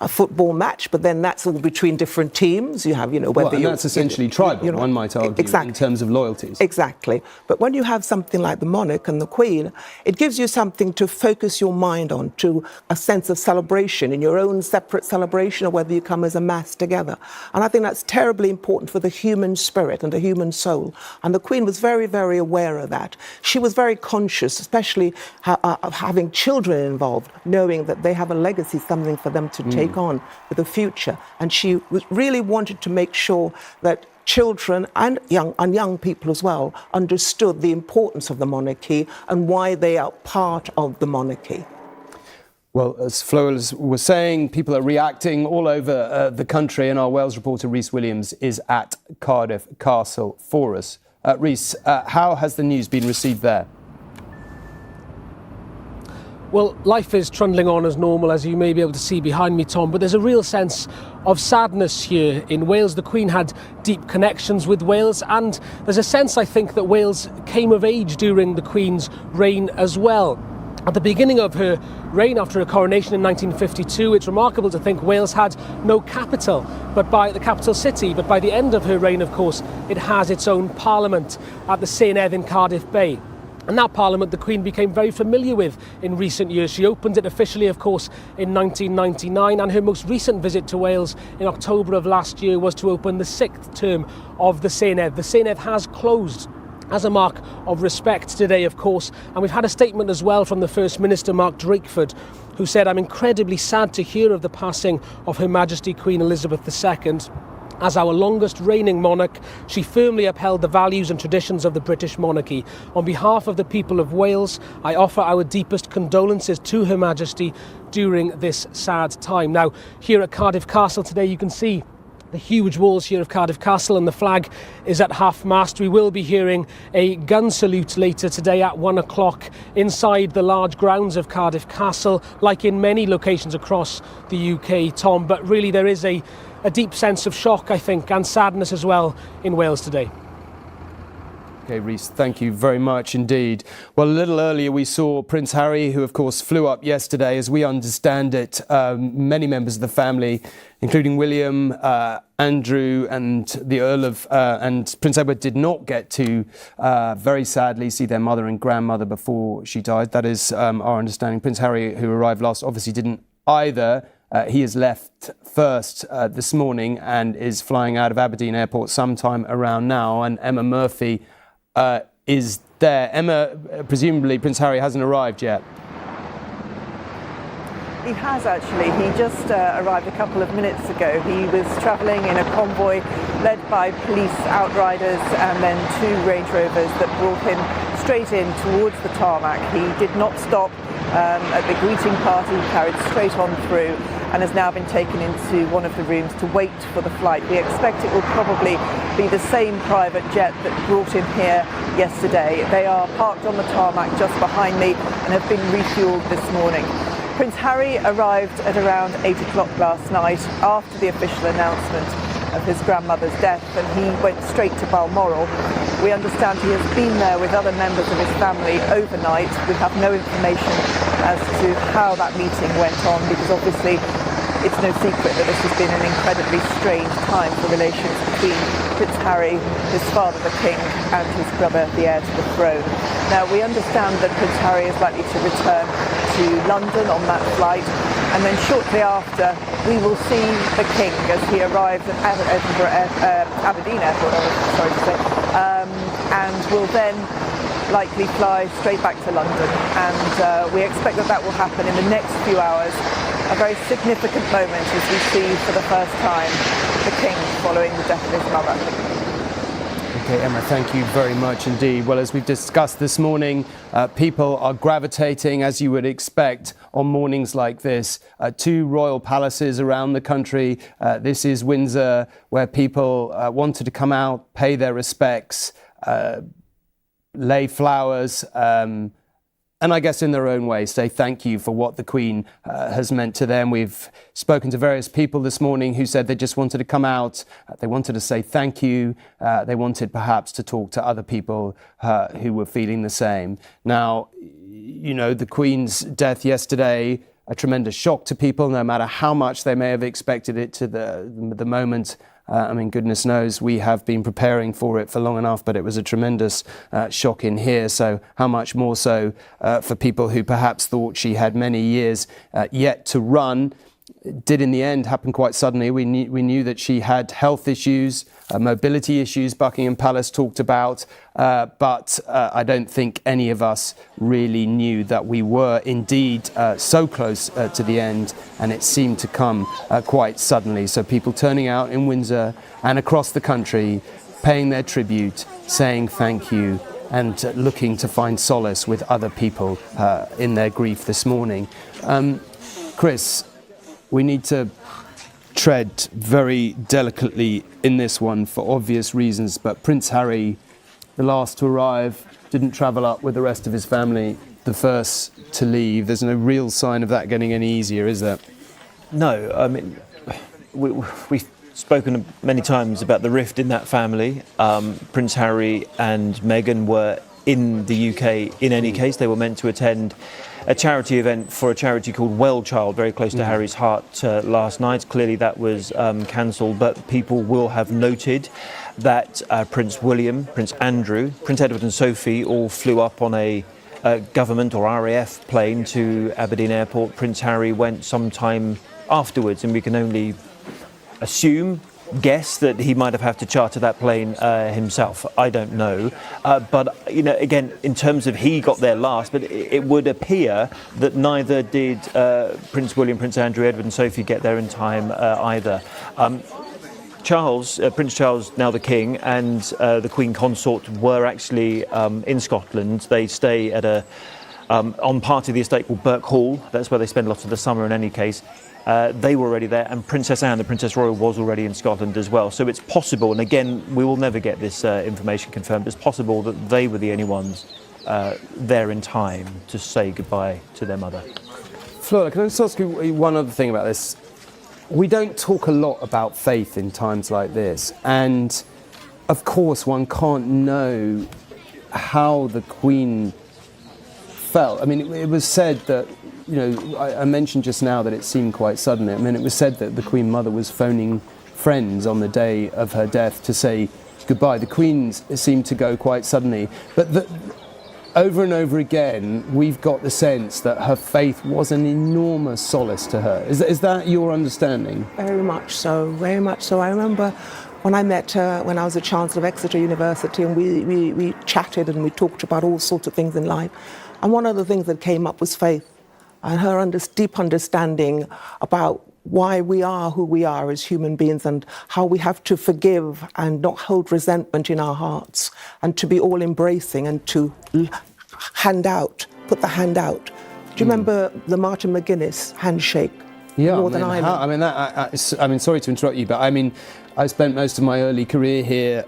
S12: A football match, but then that's all between different teams. You have, whether
S1: that's essentially tribal, one might argue, in terms of loyalties.
S12: Exactly. But when you have something like the monarch and the Queen, it gives you something to focus your mind on, to a sense of celebration in your own separate celebration, or whether you come as a mass together. And I think that's terribly important for the human spirit and the human soul. And the Queen was very, very aware of that. She was very conscious, especially of having children involved, knowing that they have a legacy, something for them to take on for the future, and she really wanted to make sure that children and young people as well understood the importance of the monarchy and why they are part of the monarchy.
S1: Well, as Flo was saying, people are reacting all over the country, and our Wales reporter Rhys Williams is at Cardiff Castle for us. Rhys, how has the news been received there?
S19: Well, life is trundling on as normal, as you may be able to see behind me, Tom, but there's a real sense of sadness here in Wales. The Queen had deep connections with Wales, and there's a sense, I think, that Wales came of age during the Queen's reign as well. At the beginning of her reign, after her coronation in 1952, it's remarkable to think Wales had no capital, but by the capital city. But by the end of her reign, of course, it has its own parliament at the Senedd in Cardiff Bay. And that parliament the Queen became very familiar with in recent years. She opened it officially, of course, in 1999, and her most recent visit to Wales in October of last year was to open the 6th term of the Senedd. The Senedd has closed as a mark of respect today, of course, and we've had a statement as well from the First Minister, Mark Drakeford, who said, "I'm incredibly sad to hear of the passing of Her Majesty Queen Elizabeth II. As our longest reigning monarch, she firmly upheld the values and traditions of the British monarchy. On behalf of the people of Wales, I offer our deepest condolences to Her Majesty during this sad time." Now, here at Cardiff Castle today, you can see the huge walls here of Cardiff Castle, and the flag is at half-mast. We will be hearing a gun salute later today at 1 o'clock inside the large grounds of Cardiff Castle, like in many locations across the UK, Tom. But really there is a deep sense of shock, I think, and sadness as well in Wales today.
S1: OK, Rhys, thank you very much indeed. Well, a little earlier we saw Prince Harry, who of course flew up yesterday. As we understand it, many members of the family, including William, Andrew and the Earl of and Prince Edward, did not get to, very sadly, see their mother and grandmother before she died. That is our understanding. Prince Harry, who arrived last, obviously didn't either. He has left first this morning and is flying out of Aberdeen Airport sometime around now. And Emma Murphy is there. Emma, presumably Prince Harry hasn't arrived yet.
S20: He has actually. He just arrived a couple of minutes ago. He was travelling in a convoy led by police outriders and then 2 Range Rovers that brought him straight in towards the tarmac. He did not stop at the greeting party. He carried straight on through and has now been taken into one of the rooms to wait for the flight. We expect it will probably be the same private jet that brought him here yesterday. They are parked on the tarmac just behind me and have been refuelled this morning. Prince Harry arrived at around 8 o'clock last night after the official announcement of his grandmother's death, and he went straight to Balmoral. We understand he has been there with other members of his family overnight. We have no information as to how that meeting went on, because obviously it's no secret that this has been an incredibly strange time for relations between Prince Harry, his father the King, and his brother the heir to the throne. Now we understand that Prince Harry is likely to return to London on that flight, and then shortly after we will see the King as he arrives at Aberdeen Airport, sorry to say, and will then likely fly straight back to London, and we expect that will happen in the next few hours. A very significant moment as we see for the first time the King following the death of his mother.
S1: Okay, Emma, thank you very much indeed. Well, as we've discussed this morning, people are gravitating, as you would expect, on mornings like this, to royal palaces around the country. This is Windsor, where people wanted to come out, pay their respects, lay flowers, and I guess in their own way say thank you for what the Queen has meant to them. We've spoken to various people this morning who said they just wanted to come out, they wanted to say thank you, they wanted perhaps to talk to other people who were feeling the same. Now, you know, the Queen's death yesterday, a tremendous shock to people, no matter how much they may have expected it to the moment. I mean, goodness knows we have been preparing for it for long enough, but it was a tremendous shock in here. So how much more so for people who perhaps thought she had many years yet to run. It did in the end happen quite suddenly. We knew that she had health issues, mobility issues Buckingham Palace talked about, but I don't think any of us really knew that we were indeed so close to the end, and it seemed to come quite suddenly. So people turning out in Windsor and across the country, paying their tribute, saying thank you, and looking to find solace with other people in their grief this morning. Chris, we need to tread very delicately in this one for obvious reasons, but Prince Harry, the last to arrive, didn't travel up with the rest of his family, the first to leave. There's no real sign of that getting any easier, is there?
S8: No, I mean, we've spoken many times about the rift in that family. Prince Harry and Meghan were in the UK in any case. They were meant to attend a charity event for a charity called Well Child, very close to Harry's heart, last night. Clearly that was cancelled, but people will have noted that Prince William, Prince Andrew, Prince Edward and Sophie all flew up on a government or RAF plane to Aberdeen Airport. Prince Harry went sometime afterwards, and we can only guess that he might have had to charter that plane himself. I don't know. But, you know, again, in terms of he got there last, but it would appear that neither did Prince William, Prince Andrew, Edward and Sophie get there in time either. Prince Charles, now the King, and the Queen Consort were actually in Scotland. They stay at on part of the estate called Birk Hall. That's where they spend lots of the summer in any case. They were already there, and Princess Anne, the Princess Royal, was already in Scotland as well. So it's possible, and again, we will never get this information confirmed, it's possible that they were the only ones there in time to say goodbye to their mother.
S1: Flora, can I just ask you one other thing about this? We don't talk a lot about faith in times like this, and of course one can't know how the Queen felt. I mean, it was said that, you know, I mentioned just now that it seemed quite sudden. I mean, it was said that the Queen Mother was phoning friends on the day of her death to say goodbye. The Queen seemed to go quite suddenly. But over and over again, we've got the sense that her faith was an enormous solace to her. Is that your understanding?
S12: Very much so, very much so. I remember when I met her when I was a Chancellor of Exeter University, and we chatted and we talked about all sorts of things in life. And one of the things that came up was faith, and her deep understanding about why we are who we are as human beings, and how we have to forgive and not hold resentment in our hearts, and to be all embracing and to put the hand out. Do you remember the Martin McGuinness handshake?
S1: Yeah,
S12: Northern Ireland.
S1: I mean, sorry to interrupt you, but I mean, I spent most of my early career here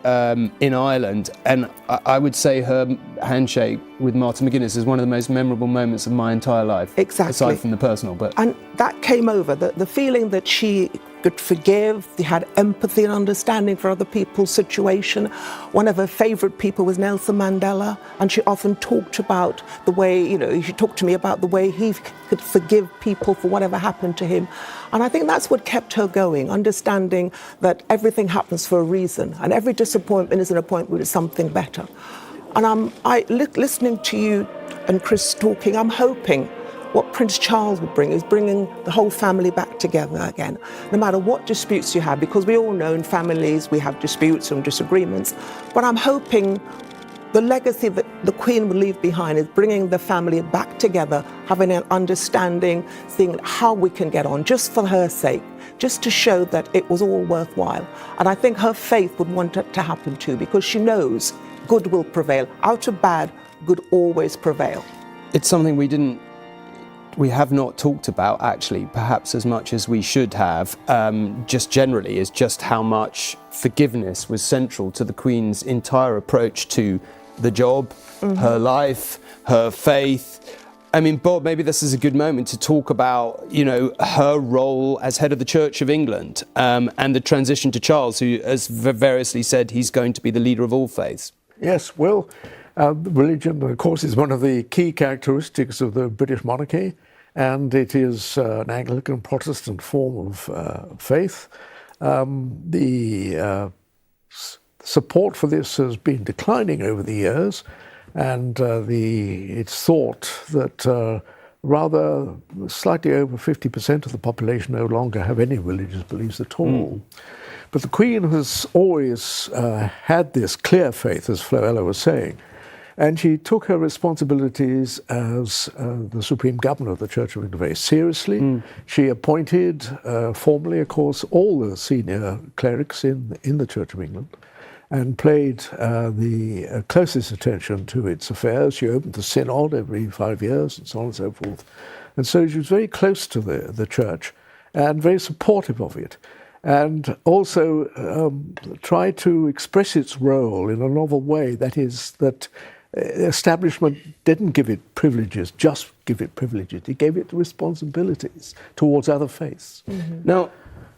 S1: in Ireland, and I would say her handshake with Martin McGuinness is one of the most memorable moments of my entire life.
S12: Exactly.
S1: Aside from the personal, but...
S12: And that came over, the feeling that she could forgive, she had empathy and understanding for other people's situation. One of her favourite people was Nelson Mandela, and she often talked about the way, she talked to me about the way he could forgive people for whatever happened to him. And I think that's what kept her going, understanding that everything happens for a reason, and every disappointment is an appointment with something better. And listening to you and Chris talking, I'm hoping what Prince Charles would bring is bringing the whole family back together again, no matter what disputes you have, because we all know in families we have disputes and disagreements. But I'm hoping the legacy that the Queen will leave behind is bringing the family back together, having an understanding, seeing how we can get on, just for her sake, just to show that it was all worthwhile. And I think her faith would want it to happen too, because she knows good will prevail. Out of bad, good always prevail.
S1: It's something we have not talked about, actually, perhaps as much as we should have, just generally, is just how much forgiveness was central to the Queen's entire approach to the job, her life, her faith. I mean, Bob, maybe this is a good moment to talk about, her role as head of the Church of England, and the transition to Charles, who has variously said he's going to be the leader of all faiths.
S13: Yes, well, religion, of course, is one of the key characteristics of the British monarchy, and it is an Anglican Protestant form of faith. The support for this has been declining over the years, and it's thought that rather slightly over 50% of the population no longer have any religious beliefs at all. But the Queen has always had this clear faith, as Floella was saying, and she took her responsibilities as the Supreme Governor of the Church of England very seriously. She appointed, formally, of course, all the senior clerics in the Church of England, and paid the closest attention to its affairs. She opened the synod every 5 years, and so on and so forth. And so she was very close to the church and very supportive of it, and also tried to express its role in a novel way. That is, that establishment didn't give it privileges, just give it privileges. It gave it responsibilities towards other faiths.
S1: Now,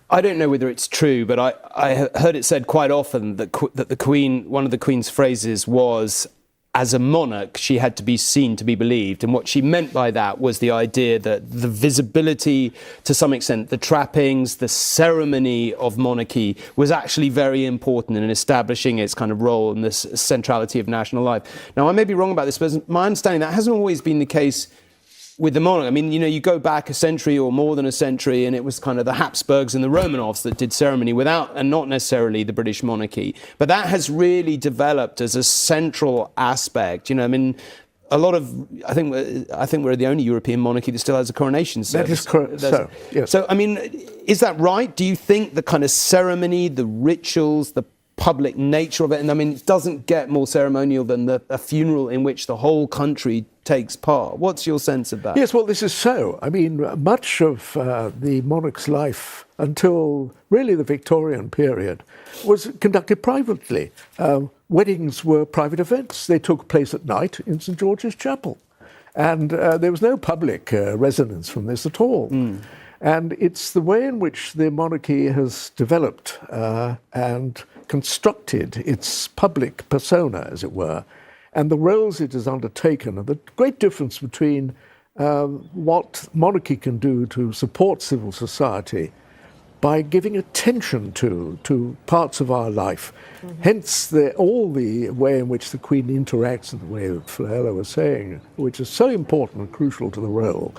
S1: I don't know whether it's true, but I heard it said quite often that the Queen, one of the Queen's phrases was, as a monarch, she had to be seen to be believed. And what she meant by that was the idea that the visibility, to some extent, the trappings, the ceremony of monarchy was actually very important in establishing its kind of role in this centrality of national life. Now, I may be wrong about this, but my understanding that hasn't always been the case with the monarch. I mean, you go back a century or more than a century, and it was kind of the Habsburgs and the Romanovs that did ceremony without, and not necessarily the British monarchy. But that has really developed as a central aspect. I mean, a lot of, I think we're the only European monarchy that still has a coronation service.
S13: That is correct. So, yes.
S1: So, I mean, is that right? Do you think the kind of ceremony, the rituals, the public nature of it, and I mean, it doesn't get more ceremonial than a funeral in which the whole country takes part? What's your sense of that?
S13: Yes, well, this is so. I mean, much of the monarch's life until really the Victorian period was conducted privately. Weddings were private events. They took place at night in St. George's Chapel. And there was no public resonance from this at all. And it's the way in which the monarchy has developed and constructed its public persona, as it were, and the roles it has undertaken, and the great difference between what monarchy can do to support civil society by giving attention to parts of our life. Hence, all the way in which the Queen interacts, and the way that Floella was saying, which is so important and crucial to the role,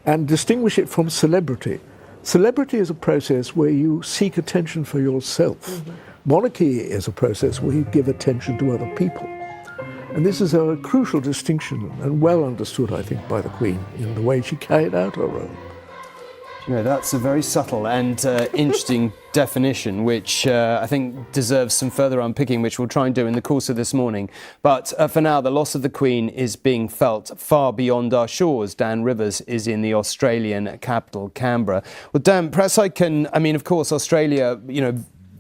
S13: and distinguish it from celebrity. Celebrity is a process where you seek attention for yourself. Monarchy is a process where you give attention to other people. And this is a crucial distinction, and well understood, I think, by the Queen in the way she carried out her role.
S1: That's a very subtle and interesting definition, which I think deserves some further unpicking, which we'll try and do in the course of this morning. But for now, the loss of the Queen is being felt far beyond our shores. Dan Rivers is in the Australian capital, Canberra. Well, Dan, perhaps I mean, of course, Australia,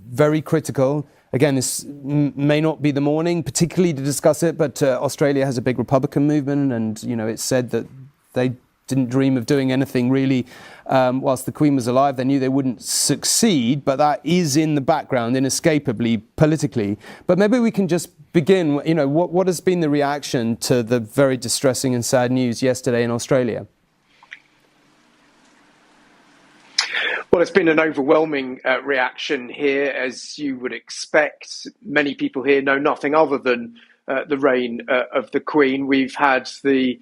S1: very critical. Again, this may not be the morning particularly to discuss it, but Australia has a big Republican movement, and, it's said that they didn't dream of doing anything really whilst the Queen was alive. They knew they wouldn't succeed, but that is in the background, inescapably, politically. But maybe we can just begin, what has been the reaction to the very distressing and sad news yesterday in Australia?
S21: Well, it's been an overwhelming reaction here, as you would expect. Many people here know nothing other than the reign of the Queen. We've had the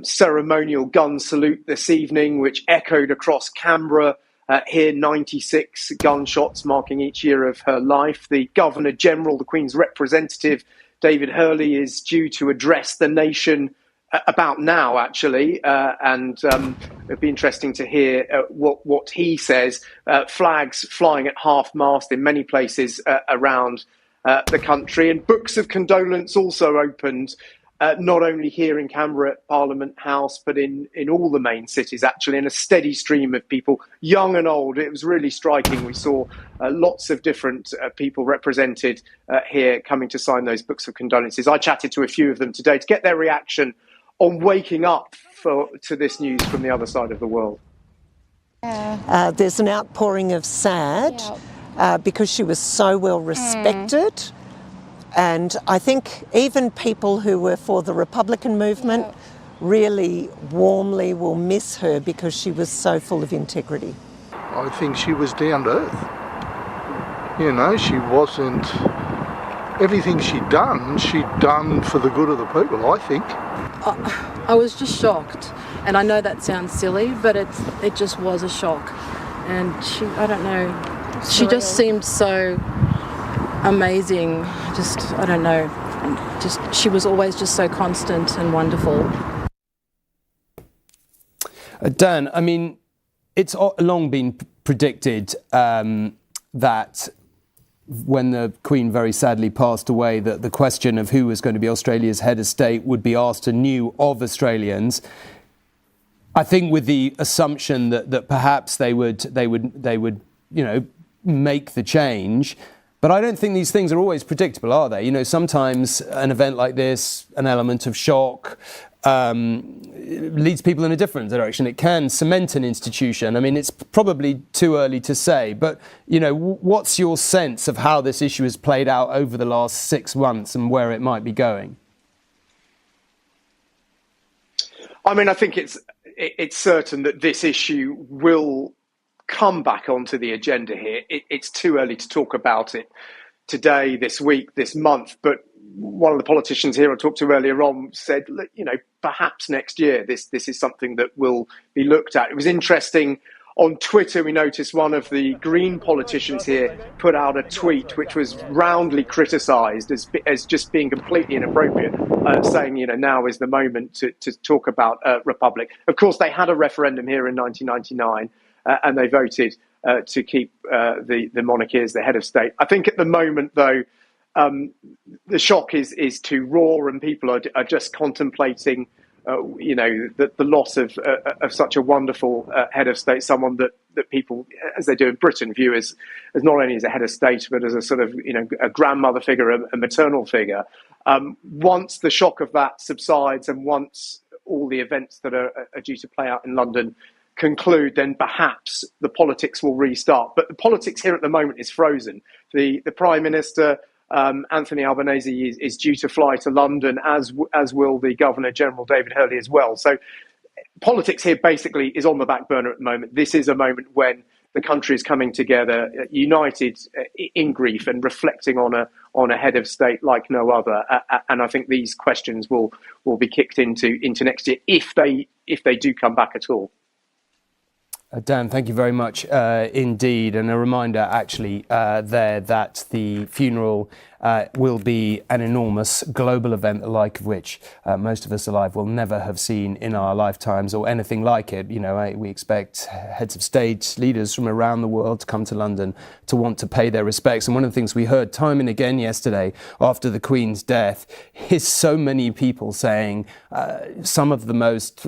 S21: ceremonial gun salute this evening, which echoed across Canberra. Here, 96 gunshots marking each year of her life. The Governor-General, the Queen's representative, David Hurley, is due to address the nation about now, actually, and it'd be interesting to hear what he says. Flags flying at half-mast in many places around the country, and books of condolence also opened, not only here in Canberra at Parliament House, but in all the main cities, actually, in a steady stream of people, young and old. It was really striking. We saw lots of different people represented here coming to sign those books of condolences. I chatted to a few of them today to get their reaction on waking up to this news from the other side of the world.
S22: There's an outpouring of sad because she was so well respected. And I think even people who were for the Republican movement really warmly will miss her because she was so full of integrity.
S23: I think she was down to earth. She wasn't... Everything she'd done for the good of the people, I think.
S24: I was just shocked, and I know that sounds silly, but it just was a shock. And I don't know, she just seemed so amazing. I don't know, she was always just so constant and wonderful.
S1: Dan, I mean, it's long been predicted that when the Queen very sadly passed away, that the question of who was going to be Australia's head of state would be asked anew of Australians. I think with the assumption that perhaps they would make the change. But I don't think these things are always predictable, are they? Sometimes an event like this, an element of shock, leads people in a different direction. It can cement an institution. I mean, it's probably too early to say, but, what's your sense of how this issue has played out over the last 6 months and where it might be going?
S21: I mean, I think it's certain that this issue will come back onto the agenda here. It's too early to talk about it today, this week, this month, but one of the politicians here I talked to earlier on said, perhaps next year this is something that will be looked at. It was interesting. On Twitter, we noticed one of the Green politicians here put out a tweet which was roundly criticised as just being completely inappropriate, saying, now is the moment to talk about Republic. Of course, they had a referendum here in 1999 and they voted to keep the monarchy as the head of state. I think at the moment, though, the shock is too raw, and people are just contemplating, the loss of such a wonderful head of state, someone that people, as they do in Britain, view as not only as a head of state, but as a sort of, a grandmother figure, a maternal figure. Once the shock of that subsides, and once all the events that are due to play out in London conclude, then perhaps the politics will restart. But the politics here at the moment is frozen. The Prime Minister, Anthony Albanese, is due to fly to London, as will the Governor-General, David Hurley, as well. So politics here basically is on the back burner at the moment. This is a moment when the country is coming together, united in grief and reflecting on a head of state like no other. And I think these questions will be kicked into next year if they do come back at all.
S1: Dan, thank you very much indeed. And a reminder, actually, there that the funeral will be an enormous global event, the like of which most of us alive will never have seen in our lifetimes or anything like it. We expect heads of state, leaders from around the world to come to London to want to pay their respects. And one of the things we heard time and again yesterday after the Queen's death is so many people saying some of the most,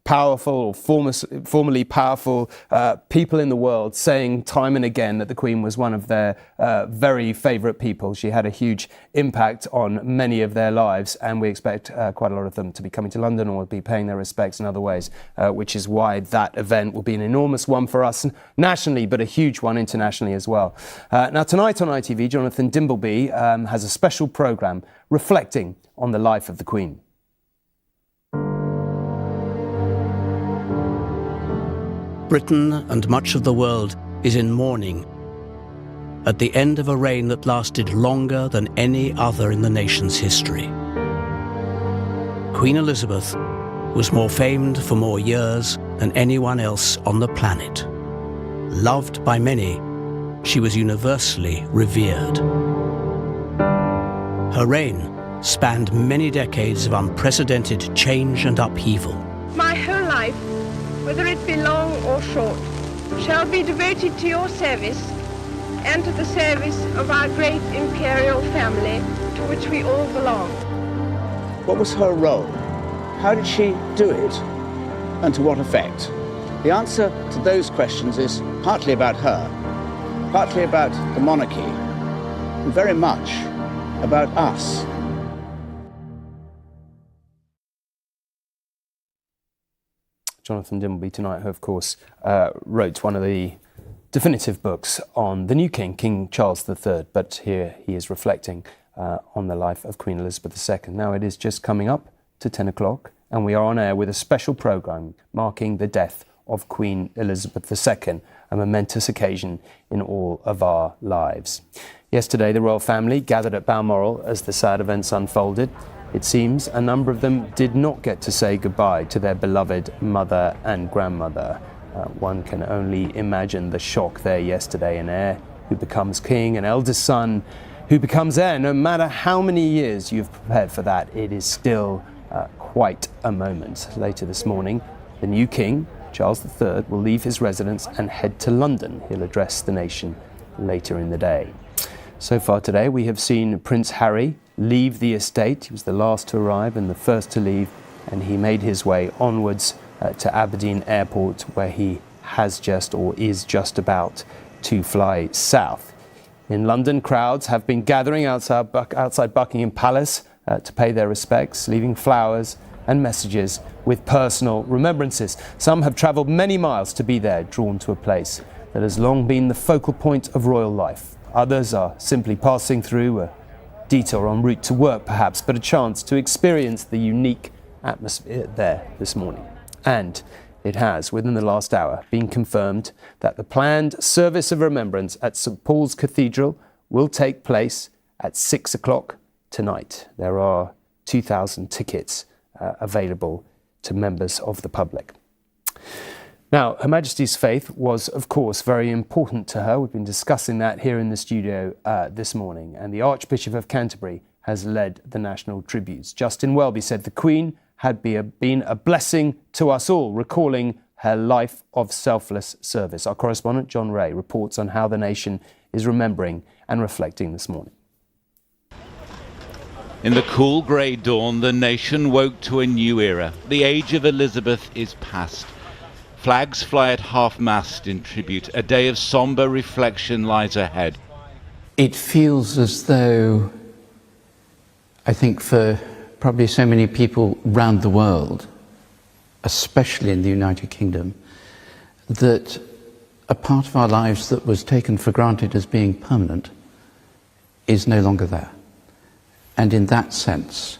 S1: powerful or formerly powerful people in the world saying time and again that the Queen was one of their very favourite people. She had a huge impact on many of their lives, and we expect quite a lot of them to be coming to London or be paying their respects in other ways, which is why that event will be an enormous one for us nationally, but a huge one internationally as well. Now tonight on ITV, Jonathan Dimbleby has a special programme reflecting on the life of the Queen.
S4: Britain and much of the world is in mourning at the end of a reign that lasted longer than any other in the nation's history. Queen Elizabeth was more famed for more years than anyone else on the planet. Loved by many, she was universally revered. Her reign spanned many decades of unprecedented change and upheaval.
S5: My whole life, whether it be long or short, shall be devoted to your service and to the service of our great imperial family to which we all belong.
S6: What was her role? How did she do it? And to what effect? The answer to those questions is partly about her, partly about the monarchy, and very much about us.
S1: Jonathan Dimbleby tonight, who of course wrote one of the definitive books on the new king, King Charles III, but here he is reflecting on the life of Queen Elizabeth II. Now it is just coming up to 10 o'clock and we are on air with a special programme marking the death of Queen Elizabeth II, a momentous occasion in all of our lives. Yesterday, the royal family gathered at Balmoral as the sad events unfolded. It seems a number of them did not get to say goodbye to their beloved mother and grandmother. One can only imagine the shock there yesterday. An heir who becomes king, an eldest son who becomes heir. No matter how many years you've prepared for that, it is still quite a moment. Later this morning, the new king, Charles III, will leave his residence and head to London. He'll address the nation later in the day. So far today, we have seen Prince Harry leave the estate. He was the last to arrive and the first to leave, and he made his way onwards to Aberdeen Airport, where he has just or is just about to fly south. In London, crowds have been gathering outside Buckingham Palace to pay their respects, leaving flowers and messages with personal remembrances. Some have travelled many miles to be there, drawn to a place that has long been the focal point of royal life. Others are simply passing through, a detour en route to work perhaps, but a chance to experience the unique atmosphere there this morning. And it has, within the last hour, been confirmed that the planned service of remembrance at St Paul's Cathedral will take place at 6 o'clock tonight. There are 2,000 tickets available to members of the public. Now, Her Majesty's faith was, of course, very important to her. We've been discussing that here in the studio this morning, and the Archbishop of Canterbury has led the national tributes. Justin Welby said the Queen had been a blessing to us all, recalling her life of selfless service. Our correspondent, John Ray, reports on how the nation is remembering and reflecting this morning.
S2: In the cool grey dawn, the nation woke to a new era. The age of Elizabeth is past. Flags fly at half-mast in tribute. A day of sombre reflection lies ahead.
S3: It feels as though, I think for probably so many people around the world, especially in the United Kingdom, that a part of our lives that was taken for granted as being permanent is no longer there. And in that sense,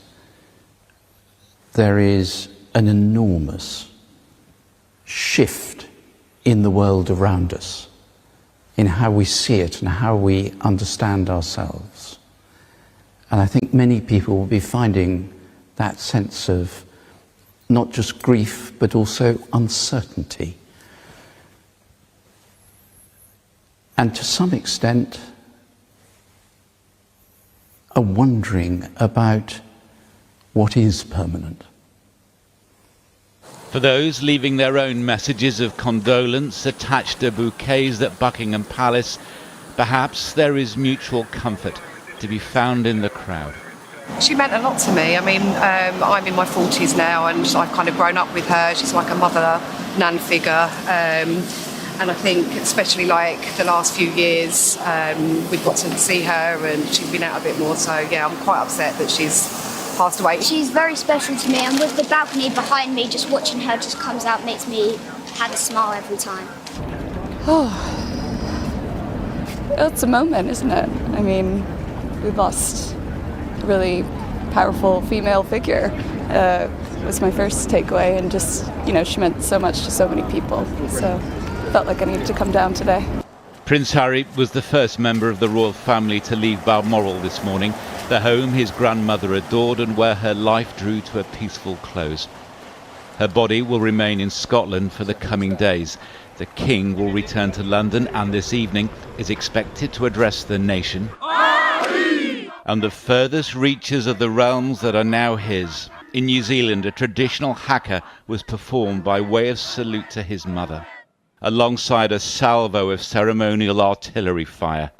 S3: there is an enormous shift in the world around us, in how we see it and how we understand ourselves. And I think many people will be finding that sense of not just grief, but also uncertainty. And to some extent, a wondering about what is permanent.
S2: For those leaving their own messages of condolence attached to bouquets at Buckingham Palace, perhaps there is mutual comfort to be found in the crowd.
S7: She meant a lot to me. I mean, I'm in my 40s now and I've kind of grown up with her. She's like a mother, nan figure. And I think especially like the last few years, we've got to see her and she's been out a bit more. So yeah, I'm quite upset that she's passed away.
S9: She's very special to me, and with the balcony behind me, just watching her just comes out, makes me have a smile every time.
S10: Oh, it's a moment, isn't it? I mean, we've lost a really powerful female figure. Was my first takeaway, and just, you know, she meant so much to so many people. So I felt like I needed to come down today.
S2: Prince Harry was the first member of the royal family to leave Balmoral this morning, the home his grandmother adored and where her life drew to a peaceful close. Her body will remain in Scotland for the coming days. The King will return to London and this evening is expected to address the nation. And the furthest reaches of the realms that are now his. In New Zealand, a traditional haka was performed by way of salute to his mother, alongside a salvo of ceremonial artillery fire.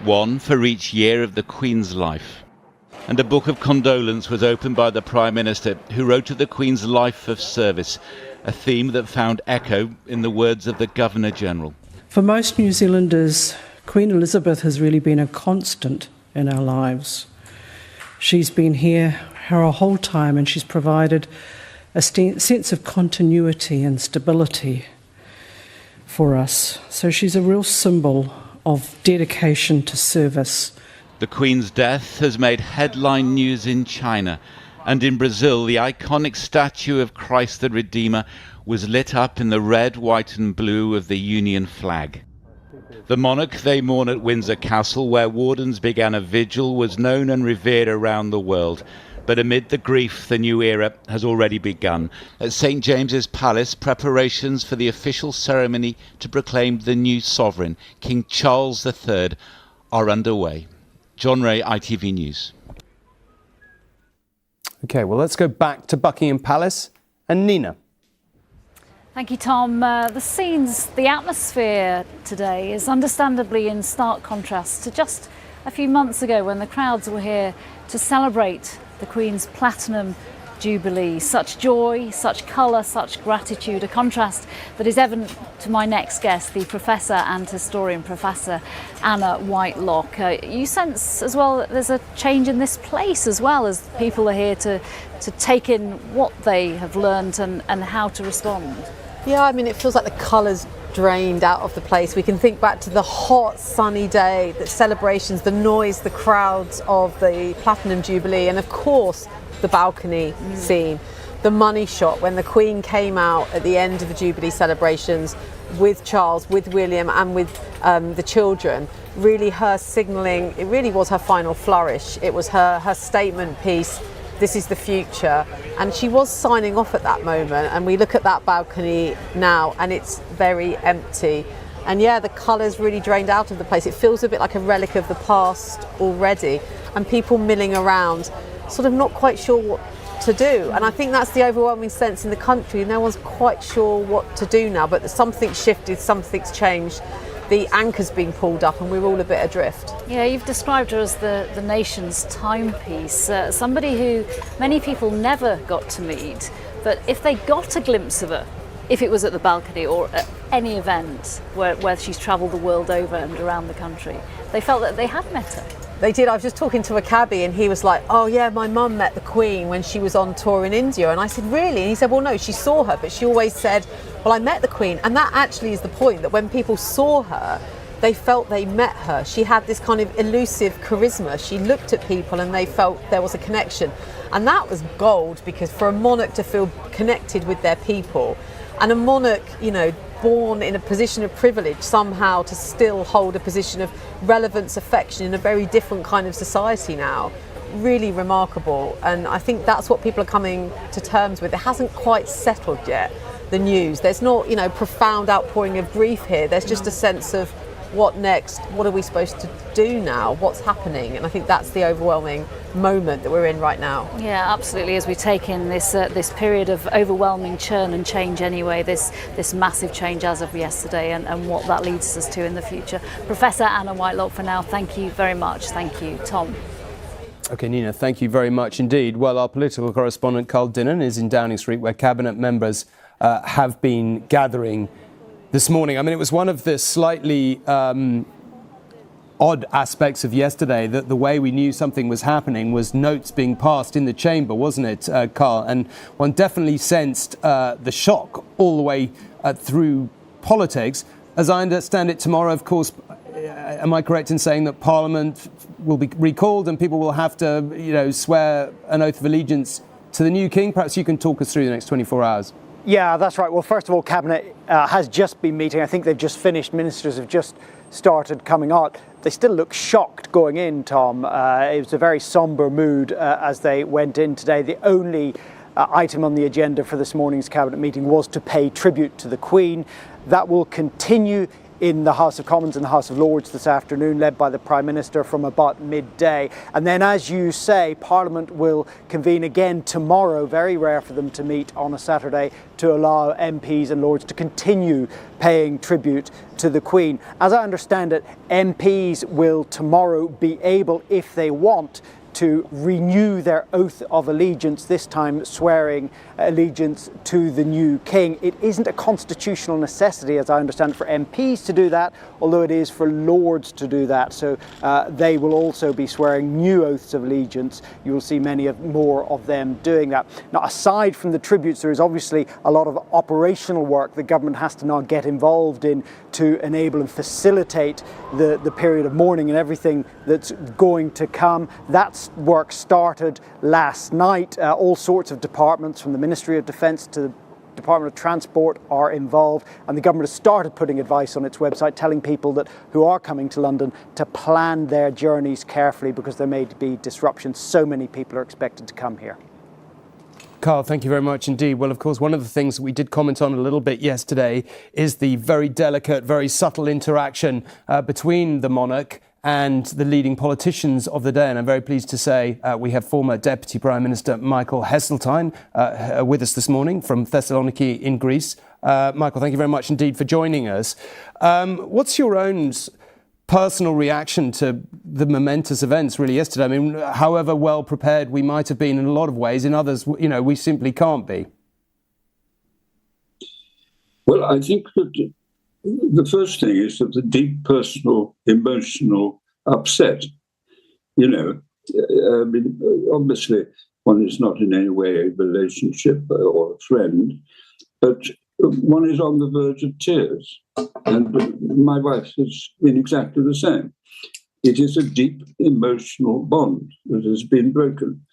S2: One for each year of the Queen's life. And a book of condolence was opened by the Prime Minister, who wrote of the Queen's life of service, a theme that found echo in the words of the Governor-General.
S11: For most New Zealanders, Queen Elizabeth has really been a constant in our lives. She's been here her whole time, and she's provided a sense of continuity and stability for us. So she's a real symbol of dedication to service.
S2: The Queen's death has made headline news in China, and in Brazil the iconic statue of Christ the Redeemer was lit up in the red, white and blue of the Union flag. The monarch they mourn at Windsor Castle, where wardens began a vigil, was known and revered around the world. But amid the grief, the new era has already begun. At St James's Palace, preparations for the official ceremony to proclaim the new sovereign, King Charles III, are underway. John Ray, ITV News.
S1: OK, well, let's go back to Buckingham Palace and Nina.
S16: Thank you, Tom. The scenes, the atmosphere today is understandably in stark contrast to just a few months ago when the crowds were here to celebrate the Queen's Platinum Jubilee. Such joy, such colour, such gratitude, a contrast that is evident to my next guest, the professor and historian, Professor Anna Whitelock. You sense as well that there's a change in this place as well, as people are here to take in what they have learned and how to respond.
S25: Yeah, I mean, it feels like the colour's drained out of the place. We can think back to the hot, sunny day, the celebrations, the noise, the crowds of the Platinum Jubilee, and of course, the balcony scene. The money shot when the Queen came out at the end of the Jubilee celebrations with Charles, with William and with the children. Really her signalling, it really was her final flourish. It was her statement piece. This is the future, and she was signing off at that moment, and we look at that balcony now and it's very empty, and yeah, the colour's really drained out of the place. It feels a bit like a relic of the past already, and people milling around sort of not quite sure what to do, and I think that's the overwhelming sense in the country. No one's quite sure what to do now, but something's shifted, something's changed. The anchor's being pulled up and we're all a bit adrift.
S16: Yeah, you've described her as the nation's timepiece, somebody who many people never got to meet, but if they got a glimpse of her, if it was at the balcony or at any event where she's travelled the world over and around the country, they felt that they had met her.
S25: They did. I was just talking to a cabbie and he was like, oh yeah, my mum met the Queen when she was on tour in India. And I said, really? And he said, well, no, she saw her, but she always said, well, I met the Queen. And that actually is the point, that when people saw her, they felt they met her. She had this kind of elusive charisma. She looked at people and they felt there was a connection. And that was gold, because for a monarch to feel connected with their people, and a monarch, you know, born in a position of privilege, somehow to still hold a position of relevance, affection in a very different kind of society now. Really remarkable, and I think that's what people are coming to terms with. It hasn't quite settled yet, the news. There's not, you know, profound outpouring of grief here. There's just a sense of what next? What are we supposed to do now? What's happening? And I think that's the overwhelming moment that we're in right now.
S16: Yeah, absolutely. As we take in this period of overwhelming churn and change anyway, this massive change as of yesterday, and what that leads us to in the future. Professor Anna Whitelock, for now, thank you very much. Thank you, Tom.
S1: OK, Nina, thank you very much indeed. Well, our political correspondent, Carl Dinnan, is in Downing Street, where cabinet members have been gathering this morning. I mean, it was one of the slightly odd aspects of yesterday, that the way we knew something was happening was notes being passed in the chamber, wasn't it, Carl? And one definitely sensed the shock all the way through politics. As I understand it, tomorrow, of course, am I correct in saying that Parliament will be recalled and people will have to, swear an oath of allegiance to the new king? Perhaps you can talk us through the next 24 hours.
S14: Yeah, that's right. Well, first of all, Cabinet has just been meeting. I think they've just finished. Ministers have just started coming out. They still look shocked going in, Tom. It was a very sombre mood as they went in today. The only item on the agenda for this morning's Cabinet meeting was to pay tribute to the Queen. That will continue in the House of Commons and the House of Lords this afternoon, led by the Prime Minister from about midday. And then, as you say, Parliament will convene again tomorrow, very rare for them to meet on a Saturday, to allow MPs and Lords to continue paying tribute to the Queen. As I understand it, MPs will tomorrow be able, if they want, to renew their oath of allegiance, this time swearing allegiance to the new king. It isn't a constitutional necessity, as I understand it, for MPs to do that, although it is for Lords to do that. So they will also be swearing new oaths of allegiance. You will see more of them doing that. Now, aside from the tributes, there is obviously a lot of operational work the government has to now get involved in to enable and facilitate the period of mourning and everything that's going to come. That's work started last night. All sorts of departments, from the Ministry of Defence to the Department of Transport, are involved, and the government has started putting advice on its website telling people who are coming to London to plan their journeys carefully, because there may be disruptions. So many people are expected to come here.
S1: Carl, thank you very much indeed. Well, of course, one of the things that we did comment on a little bit yesterday is the very delicate, very subtle interaction between the monarch and the leading politicians of the day. And I'm very pleased to say we have former Deputy Prime Minister Michael Heseltine with us this morning from Thessaloniki in Greece. Michael, thank you very much indeed for joining us. What's your own personal reaction to the momentous events really yesterday? I mean, however well prepared we might have been in a lot of ways, in others, we simply can't be.
S15: Well, I think that the first thing is that the deep personal, emotional upset. Obviously, one is not in any way a relationship or a friend, but one is on the verge of tears. And my wife has been exactly the same. It is a deep emotional bond that has been broken.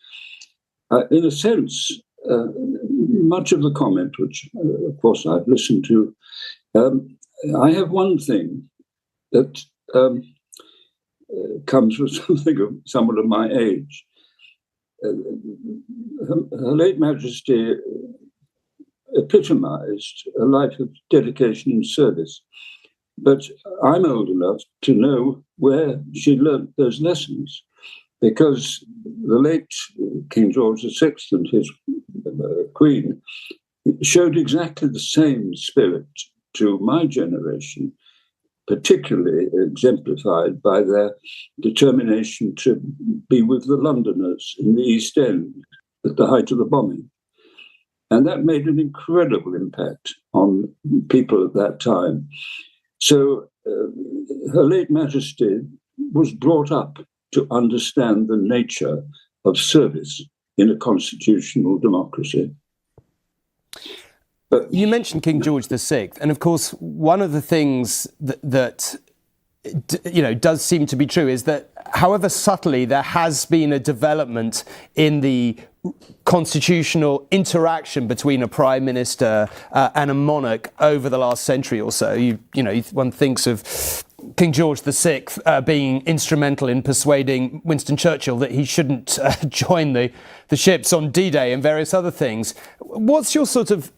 S15: In a sense, much of the comment, which of course I've listened to, I have one thing that comes with someone of my age. Her late Majesty epitomised a life of dedication and service. But I'm old enough to know where she learnt those lessons, because the late King George VI and his Queen showed exactly the same spirit to my generation, particularly exemplified by their determination to be with the Londoners in the East End at the height of the bombing. And that made an incredible impact on people at that time. So Her late Majesty was brought up to understand the nature of service in a constitutional democracy.
S1: You mentioned King George VI, and of course, one of the things that does seem to be true is that, however subtly, there has been a development in the constitutional interaction between a prime minister and a monarch over the last century or so. One thinks of King George VI being instrumental in persuading Winston Churchill that he shouldn't join the ships on D-Day and various other things. What's your sort of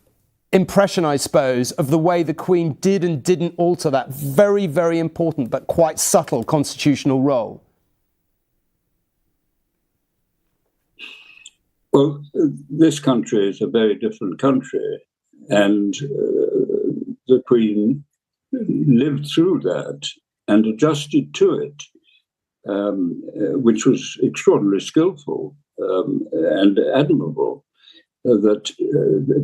S1: impression, I suppose, of the way the Queen did and didn't alter that very, very important but quite subtle constitutional role?
S15: Well, this country is a very different country, and the Queen lived through that and adjusted to it which was extraordinarily skillful and admirable, that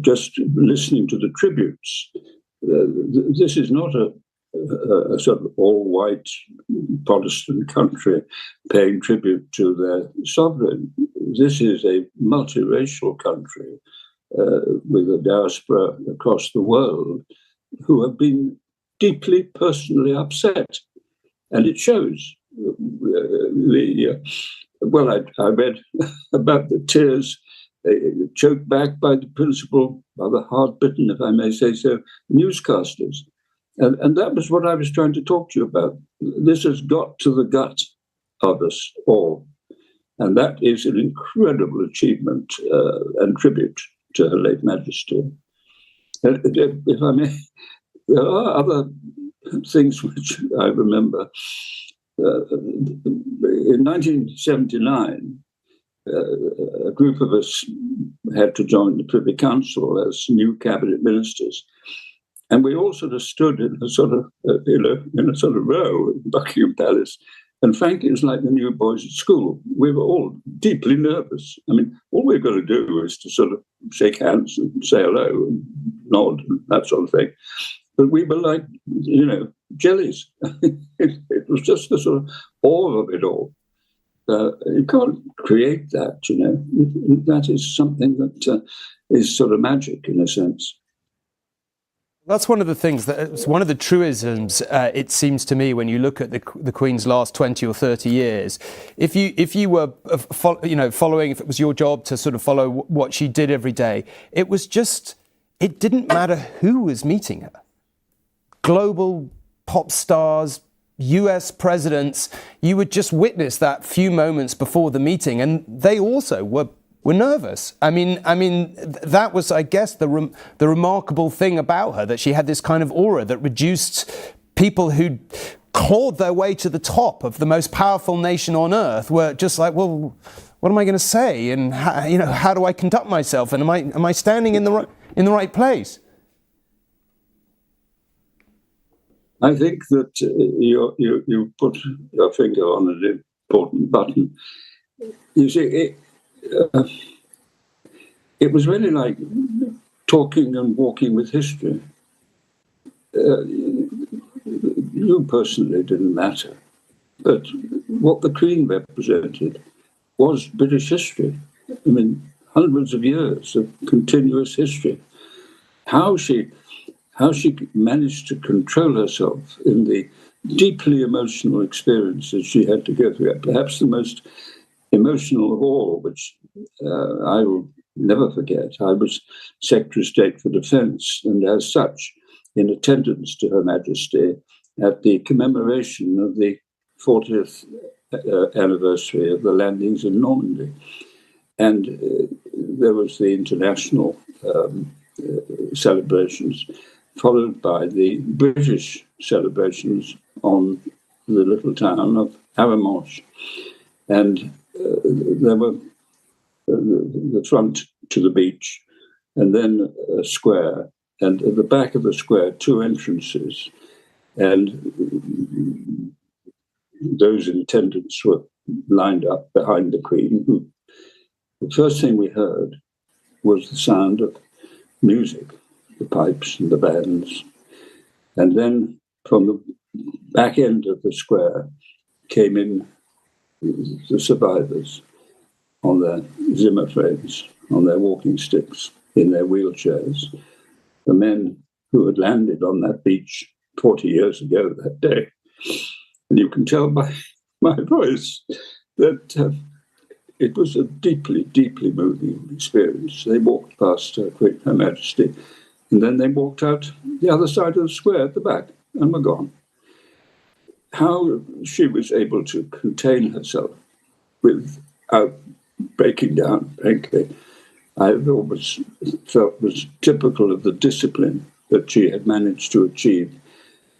S15: just listening to the tributes, this is not a sort of all-white Protestant country paying tribute to their sovereign. This is a multiracial country with a diaspora across the world who have been deeply personally upset. And it shows. I read about the tears choked back by the principal, rather hard-bitten, if I may say so, newscasters. And that was what I was trying to talk to you about. This has got to the gut of us all. And that is an incredible achievement and tribute to Her late Majesty. If I may, there are other things which I remember. In 1979, a group of us had to join the Privy Council as new cabinet ministers. And we all sort of stood in a sort of, in a sort of row in Buckingham Palace. And frankly, it was like the new boys at school. We were all deeply nervous. I mean, all we've got to do is to sort of shake hands and say hello and nod and that sort of thing. But we were like, jellies. It was just the sort of awe of it all. You can't create that, That is something that is sort of magic in a sense.
S1: That's one of the things it's one of the truisms. It seems to me when you look at the Queen's last 20 or 30 years, if you were following, if it was your job to sort of follow what she did every day, it didn't matter who was meeting her. Global pop stars, US presidents, you would just witness that few moments before the meeting, and they also were nervous. I mean, that was, I guess, the remarkable thing about her, that she had this kind of aura that reduced people who clawed their way to the top of the most powerful nation on earth were just like, well, what am I going to say? And how do I conduct myself? And am I standing in the right place?
S15: I think that you put your finger on an important button. You see, it was really like talking and walking with history. You personally didn't matter, but what the Queen represented was British history. I mean, hundreds of years of continuous history. How she managed to control herself in the deeply emotional experiences she had to go through, perhaps the most emotional of all, which I will never forget. I was Secretary of State for Defence, and as such, in attendance to Her Majesty at the commemoration of the 40th anniversary of the landings in Normandy. And there was the international celebrations, followed by the British celebrations on the little town of Arromanches. And there were the front to the beach, and then a square, and at the back of the square, two entrances. And those in attendance were lined up behind the Queen, who, the first thing we heard was the sound of music, the pipes and the bands. And then from the back end of the square came in the survivors on their Zimmer frames, on their walking sticks, in their wheelchairs, the men who had landed on that beach 40 years ago that day. And you can tell by my voice that it was a deeply, deeply moving experience. They walked past Her Majesty, and then they walked out the other side of the square at the back and were gone. How she was able to contain herself without breaking down, frankly, I've always felt was typical of the discipline that she had managed to achieve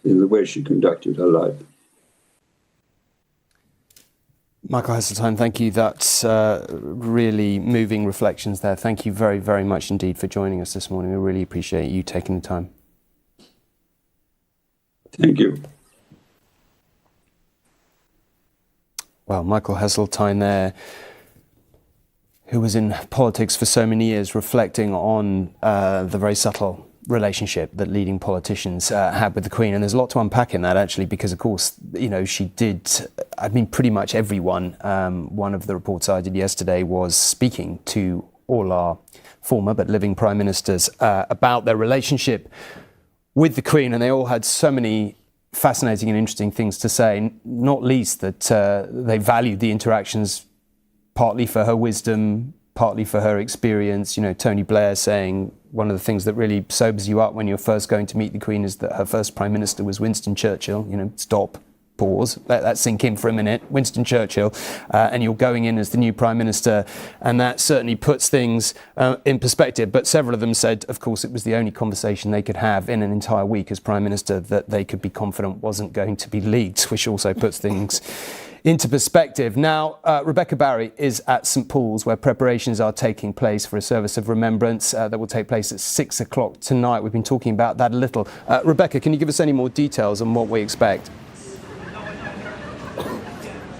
S15: in the way she conducted her life.
S1: Michael Heseltine, thank you. That's really moving reflections there. Thank you very, very much indeed for joining us this morning. We really appreciate you taking the time.
S15: Thank you.
S1: Well, Michael Heseltine there, who was in politics for so many years, reflecting on the very subtle relationship that leading politicians had with the Queen. And there's a lot to unpack in that, actually, because, of course, she did, pretty much everyone. One of the reports I did yesterday was speaking to all our former but living prime ministers about their relationship with the Queen, and they all had so many fascinating and interesting things to say, not least that they valued the interactions partly for her wisdom, partly for her experience. Tony Blair saying one of the things that really sobers you up when you're first going to meet the Queen is that her first Prime Minister was Winston Churchill. Stop, pause, let that sink in for a minute. Winston Churchill, and you're going in as the new Prime Minister, and that certainly puts things in perspective. But several of them said, of course, it was the only conversation they could have in an entire week as Prime Minister that they could be confident wasn't going to be leaked, which also puts things into perspective. Now, Rebecca Barry is at St Paul's, where preparations are taking place for a service of remembrance that will take place at 6 o'clock tonight. We've been talking about that a little. Rebecca, can you give us any more details on what we expect?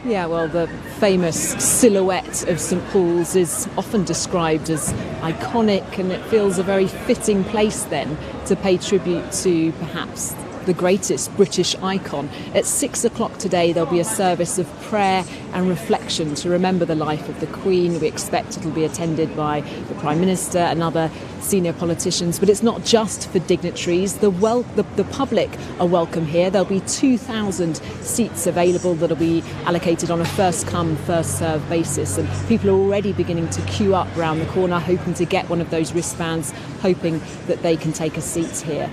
S8: Yeah, well, the famous silhouette of St Paul's is often described as iconic, and it feels a very fitting place then to pay tribute to perhaps the greatest British icon. At 6 o'clock today, there'll be a service of prayer and reflection to remember the life of the Queen. We expect it'll be attended by the Prime Minister and other senior politicians, but it's not just for dignitaries. The public are welcome here. There'll be 2,000 seats available that'll be allocated on a first-come, first-served basis, and people are already beginning to queue up round the corner, hoping to get one of those wristbands, hoping that they can take a seat here.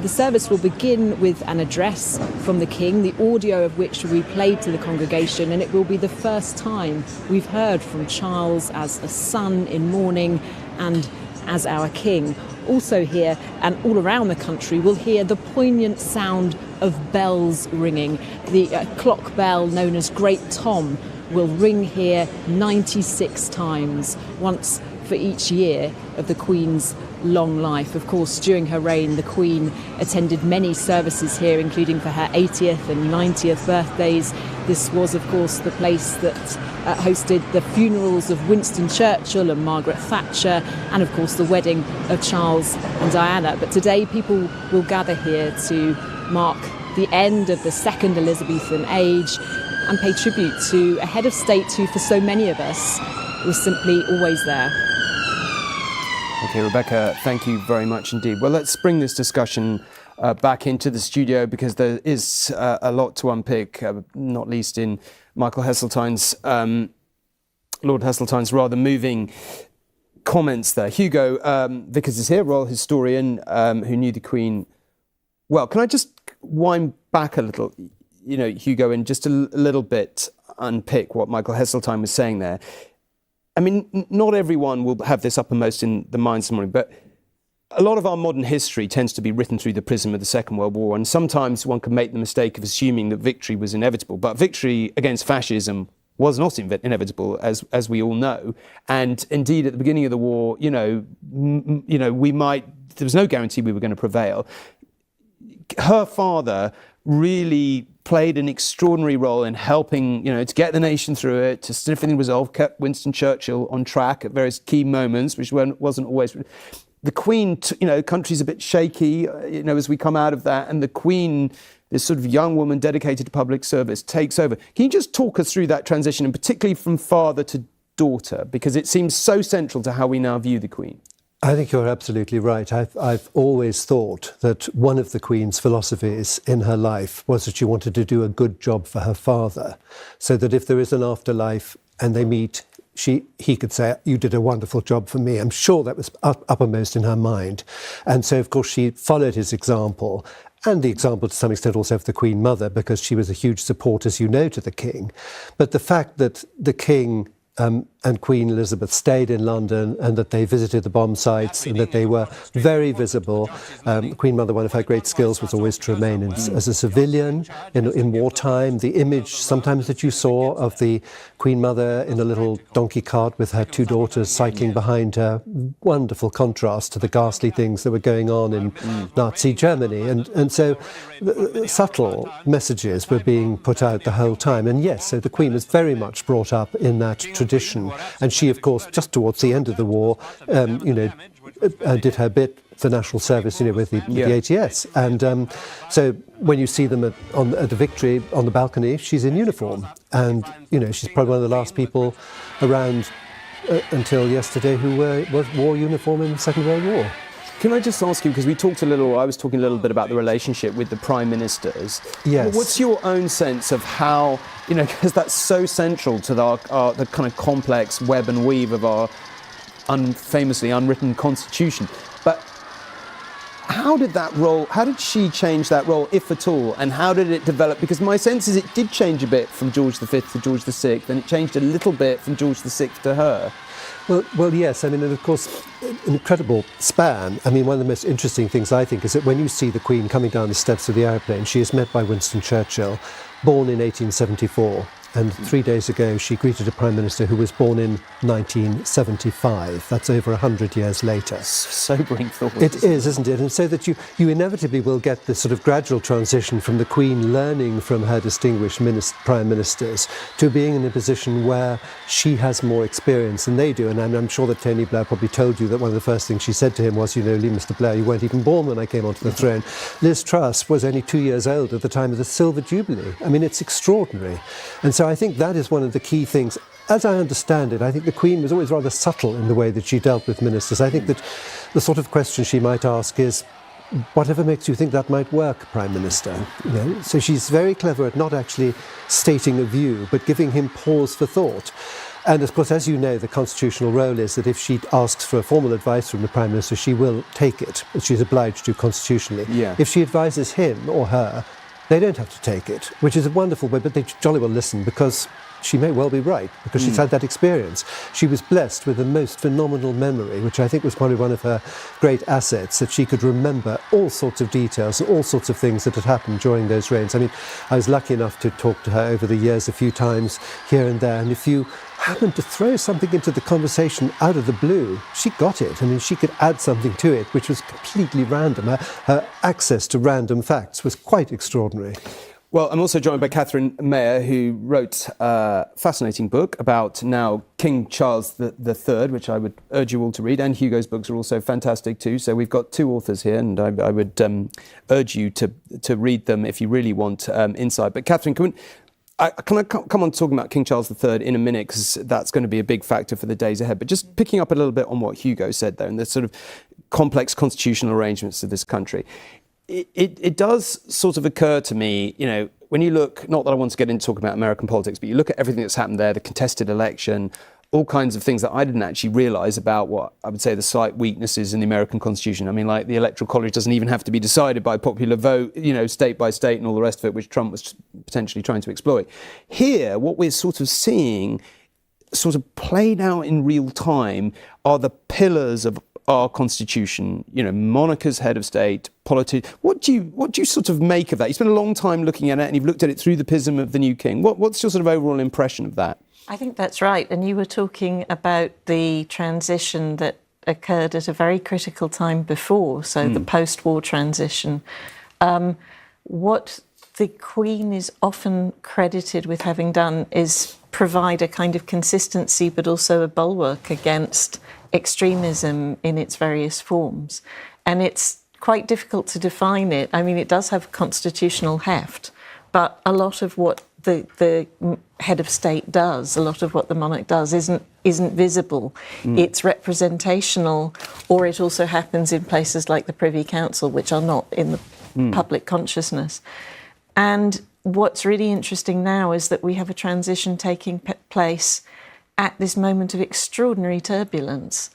S8: The service will begin with an address from the King, the audio of which will be played to the congregation, and it will be the first time we've heard from Charles as a son in mourning and as our King. Also here and all around the country, we'll hear the poignant sound of bells ringing. The clock bell known as Great Tom will ring here 96 times, once for each year of the Queen's long life. Of course, during her reign, the Queen attended many services here, including for her 80th and 90th birthdays. This was, of course, the place that hosted the funerals of Winston Churchill and Margaret Thatcher, and, of course, the wedding of Charles and Diana. But today, people will gather here to mark the end of the second Elizabethan age and pay tribute to a head of state who, for so many of us, was simply always there.
S1: OK, Rebecca, thank you very much indeed. Well, let's bring this discussion back into the studio, because there is a lot to unpick, not least in Michael Heseltine's, Lord Heseltine's rather moving comments there. Hugo Vickers is here, royal historian who knew the Queen well. Can I just wind back a little, Hugo, and just a little bit unpick what Michael Heseltine was saying there? I mean, not everyone will have this uppermost in the minds this morning, but a lot of our modern history tends to be written through the prism of the Second World War, and sometimes one can make the mistake of assuming that victory was inevitable. But victory against fascism was not inevitable, as we all know. And indeed, at the beginning of the war, there was no guarantee we were going to prevail. Her father really played an extraordinary role in helping, to get the nation through it, to see everything resolved, kept Winston Churchill on track at various key moments, which wasn't always. The Queen, the country's a bit shaky, as we come out of that, and the Queen, this sort of young woman dedicated to public service, takes over. Can you just talk us through that transition, and particularly from father to daughter, because it seems so central to how we now view the Queen?
S17: I think you're absolutely right. I've always thought that one of the Queen's philosophies in her life was that she wanted to do a good job for her father, so that if there is an afterlife and they meet, he could say, "You did a wonderful job for me." I'm sure that was uppermost in her mind. And so, of course, she followed his example, and the example to some extent also of the Queen Mother, because she was a huge support, as you know, to the King. But the fact that the King and Queen Elizabeth stayed in London, and that they visited the bomb sites, and that they were very visible. Queen Mother, one of her great skills was always to remain as a civilian in wartime. The image sometimes that you saw of the Queen Mother in a little donkey cart with her two daughters cycling behind her, wonderful contrast to the ghastly things that were going on in Nazi Germany. And so subtle messages were being put out the whole time. And yes, so the Queen was very much brought up in that tradition. And she, of course, just towards the end of the war, did her bit for national service, with the ATS. And so when you see them at the Victory on the balcony, she's in uniform. And, she's probably one of the last people around until yesterday who wore uniform in the Second World War.
S1: Can I just ask you, because I was talking a little bit about the relationship with the prime ministers.
S17: Yes.
S1: What's your own sense of how, because that's so central to the kind of complex web and weave of our famously unwritten constitution. But how did she change that role, if at all, and how did it develop? Because my sense is it did change a bit from George V to George VI, and it changed a little bit from George VI to her.
S17: Well, yes. And of course, an incredible span. One of the most interesting things, I think, is that when you see the Queen coming down the steps of the aeroplane, she is met by Winston Churchill, born in 1874. And 3 days ago, she greeted a Prime Minister who was born in 1975. That's over 100 years later.
S1: Sobering thought.
S17: It is, isn't it? And so that you inevitably will get this sort of gradual transition from the Queen learning from her distinguished Prime Ministers to being in a position where she has more experience than they do. And I'm sure that Tony Blair probably told you that one of the first things she said to him was, Lee, Mr. Blair, you weren't even born when I came onto the throne. Liz Truss was only 2 years old at the time of the Silver Jubilee. It's extraordinary. And so I think that is one of the key things. As I understand it, I think the Queen was always rather subtle in the way that she dealt with ministers. I think that the sort of question she might ask is, whatever makes you think that might work, Prime Minister? So she's very clever at not actually stating a view, but giving him pause for thought. And of course, as you know, the constitutional role is that if she asks for formal advice from the Prime Minister, she will take it. She's obliged to constitutionally.
S1: Yeah.
S17: If she advises him or her, they don't have to take it, which is a wonderful way, but they jolly well listen, because she may well be right, because she's had that experience. She was blessed with a most phenomenal memory, which I think was probably one of her great assets, that she could remember all sorts of details and all sorts of things that had happened during those reigns. I was lucky enough to talk to her over the years a few times here and there, and if you happened to throw something into the conversation out of the blue, she got it. She could add something to it, which was completely random. Her access to random facts was quite extraordinary.
S1: Well, I'm also joined by Catherine Mayer, who wrote a fascinating book about now King Charles III, which I would urge you all to read, and Hugo's books are also fantastic too. So we've got two authors here, and I would urge you to read them if you really want insight. But Catherine, can I come on talking about King Charles III in a minute, because that's going to be a big factor for the days ahead. But just picking up a little bit on what Hugo said there, and the sort of complex constitutional arrangements of this country. It does sort of occur to me, when you look, not that I want to get into talking about American politics, but you look at everything that's happened there, the contested election, all kinds of things that I didn't actually realise about what I would say the slight weaknesses in the American Constitution. Like the Electoral College doesn't even have to be decided by popular vote, state by state and all the rest of it, which Trump was potentially trying to exploit. Here, what we're sort of seeing sort of played out in real time are the pillars of our constitution, monarch as head of state, politics. What do you sort of make of that? You spent a long time looking at it, and you've looked at it through the prism of the new king. What's your sort of overall impression of that?
S12: I think that's right. And you were talking about the transition that occurred at a very critical time before, so the post-war transition. What the Queen is often credited with having done is provide a kind of consistency, but also a bulwark against extremism in its various forms. And it's quite difficult to define it. It does have constitutional heft, but a lot of what the head of state does, a lot of what the monarch does isn't visible. It's representational, or it also happens in places like the Privy Council, which are not in the public consciousness. And what's really interesting now is that we have a transition taking place at this moment of extraordinary turbulence.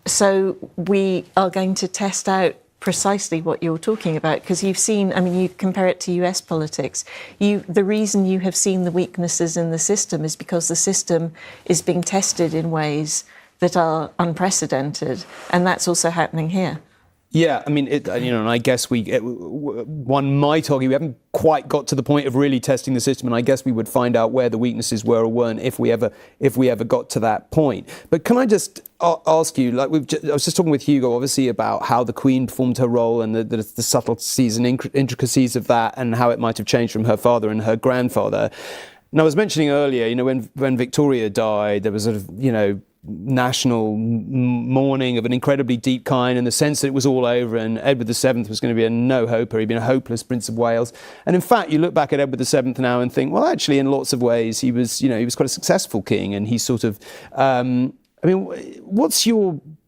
S12: So we are going to test out precisely what you're talking about, because you've seen, I mean, you compare it to US politics. The reason you have seen the weaknesses in the system is because the system is being tested in ways that are unprecedented, and that's also happening here.
S1: Yeah, I mean, and I guess one might argue we haven't quite got to the point of really testing the system, and I guess we would find out where the weaknesses were or weren't if we ever got to that point. But can I just ask you, I was just talking with Hugo, obviously, about how the Queen performed her role and the subtleties and intricacies of that, and how it might have changed from her father and her grandfather. And I was mentioning earlier, when Victoria died, there was sort of, national mourning of an incredibly deep kind, in the sense that it was all over and Edward VII was going to be a no-hoper. He'd been a hopeless Prince of Wales. And in fact, you look back at Edward VII now and think, well, actually, in lots of ways, he was quite a successful king, and he sort of,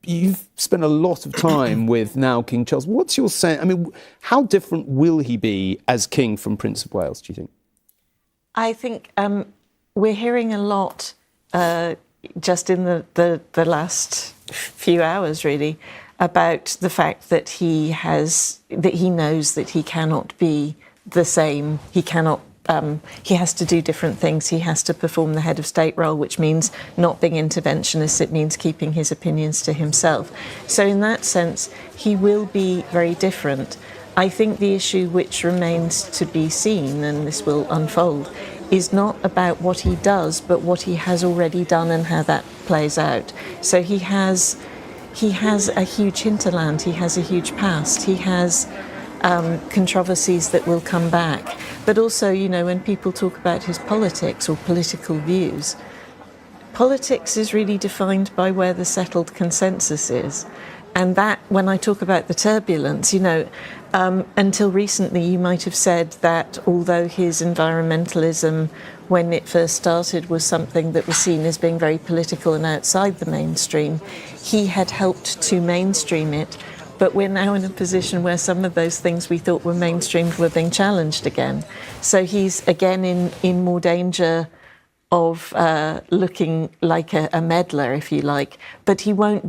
S1: you've spent a lot of time with now King Charles. What's your sense? I mean, how different will he be as king from Prince of Wales, do you think?
S12: I think we're hearing a lot just in the last few hours, really, about the fact that he knows that he cannot be the same. He cannot. He has to do different things. He has to perform the head of state role, which means not being interventionist. It means keeping his opinions to himself. So in that sense, he will be very different. I think the issue which remains to be seen, and this will unfold, is not about what he does, but what he has already done and how that plays out. So he has a huge hinterland, he has a huge past, he has controversies that will come back. But also, when people talk about his politics or political views, politics is really defined by where the settled consensus is. And that, when I talk about the turbulence, until recently you might have said that although his environmentalism, when it first started, was something that was seen as being very political and outside the mainstream, he had helped to mainstream it. But we're now in a position where some of those things we thought were mainstreamed were being challenged again. So he's again in more danger of looking like a meddler, if you like. But he will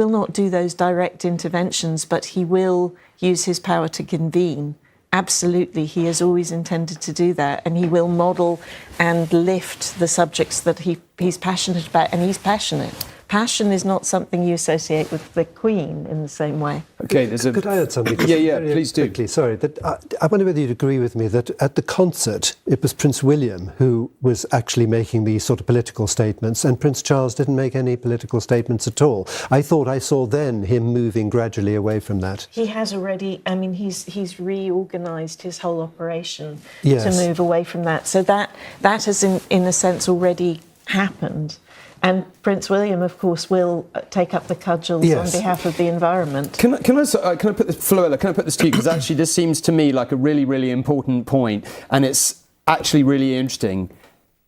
S12: not do those direct interventions, but he will use his power to convene. Absolutely, he has always intended to do that, and he will model and lift the subjects that he's passionate about, and he's passionate. Passion is not something you associate with the Queen in the same way.
S17: Okay, could I add something?
S1: Yeah, please do.
S17: Quickly, sorry. I wonder whether you'd agree with me that at the concert, it was Prince William who was actually making these sort of political statements, and Prince Charles didn't make any political statements at all. I thought I saw then him moving gradually away from that.
S12: He has already, he's reorganised his whole operation
S17: Yes.
S12: to move away from that. So that has, in a sense, already happened. And Prince William, of course, will take up the cudgels on behalf of the environment.
S1: Can I put this, Floella, can I put this to you? Because actually this seems to me like a really, really important point, and it's actually really interesting.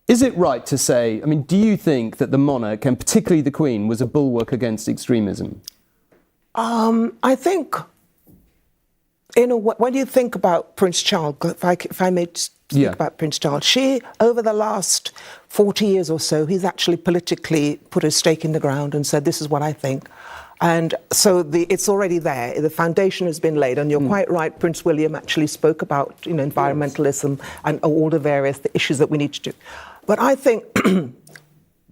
S1: Is it right to say, do you think that the monarch, and particularly the Queen, was a bulwark against extremism?
S13: I think, when you think about Prince Charles, if I may speak about Prince Charles, she, over the last 40 years or so, he's actually politically put a stake in the ground and said, this is what I think. And so it's already there. The foundation has been laid. And you're quite right, Prince William actually spoke about environmentalism and all the various issues that we need to do. But I think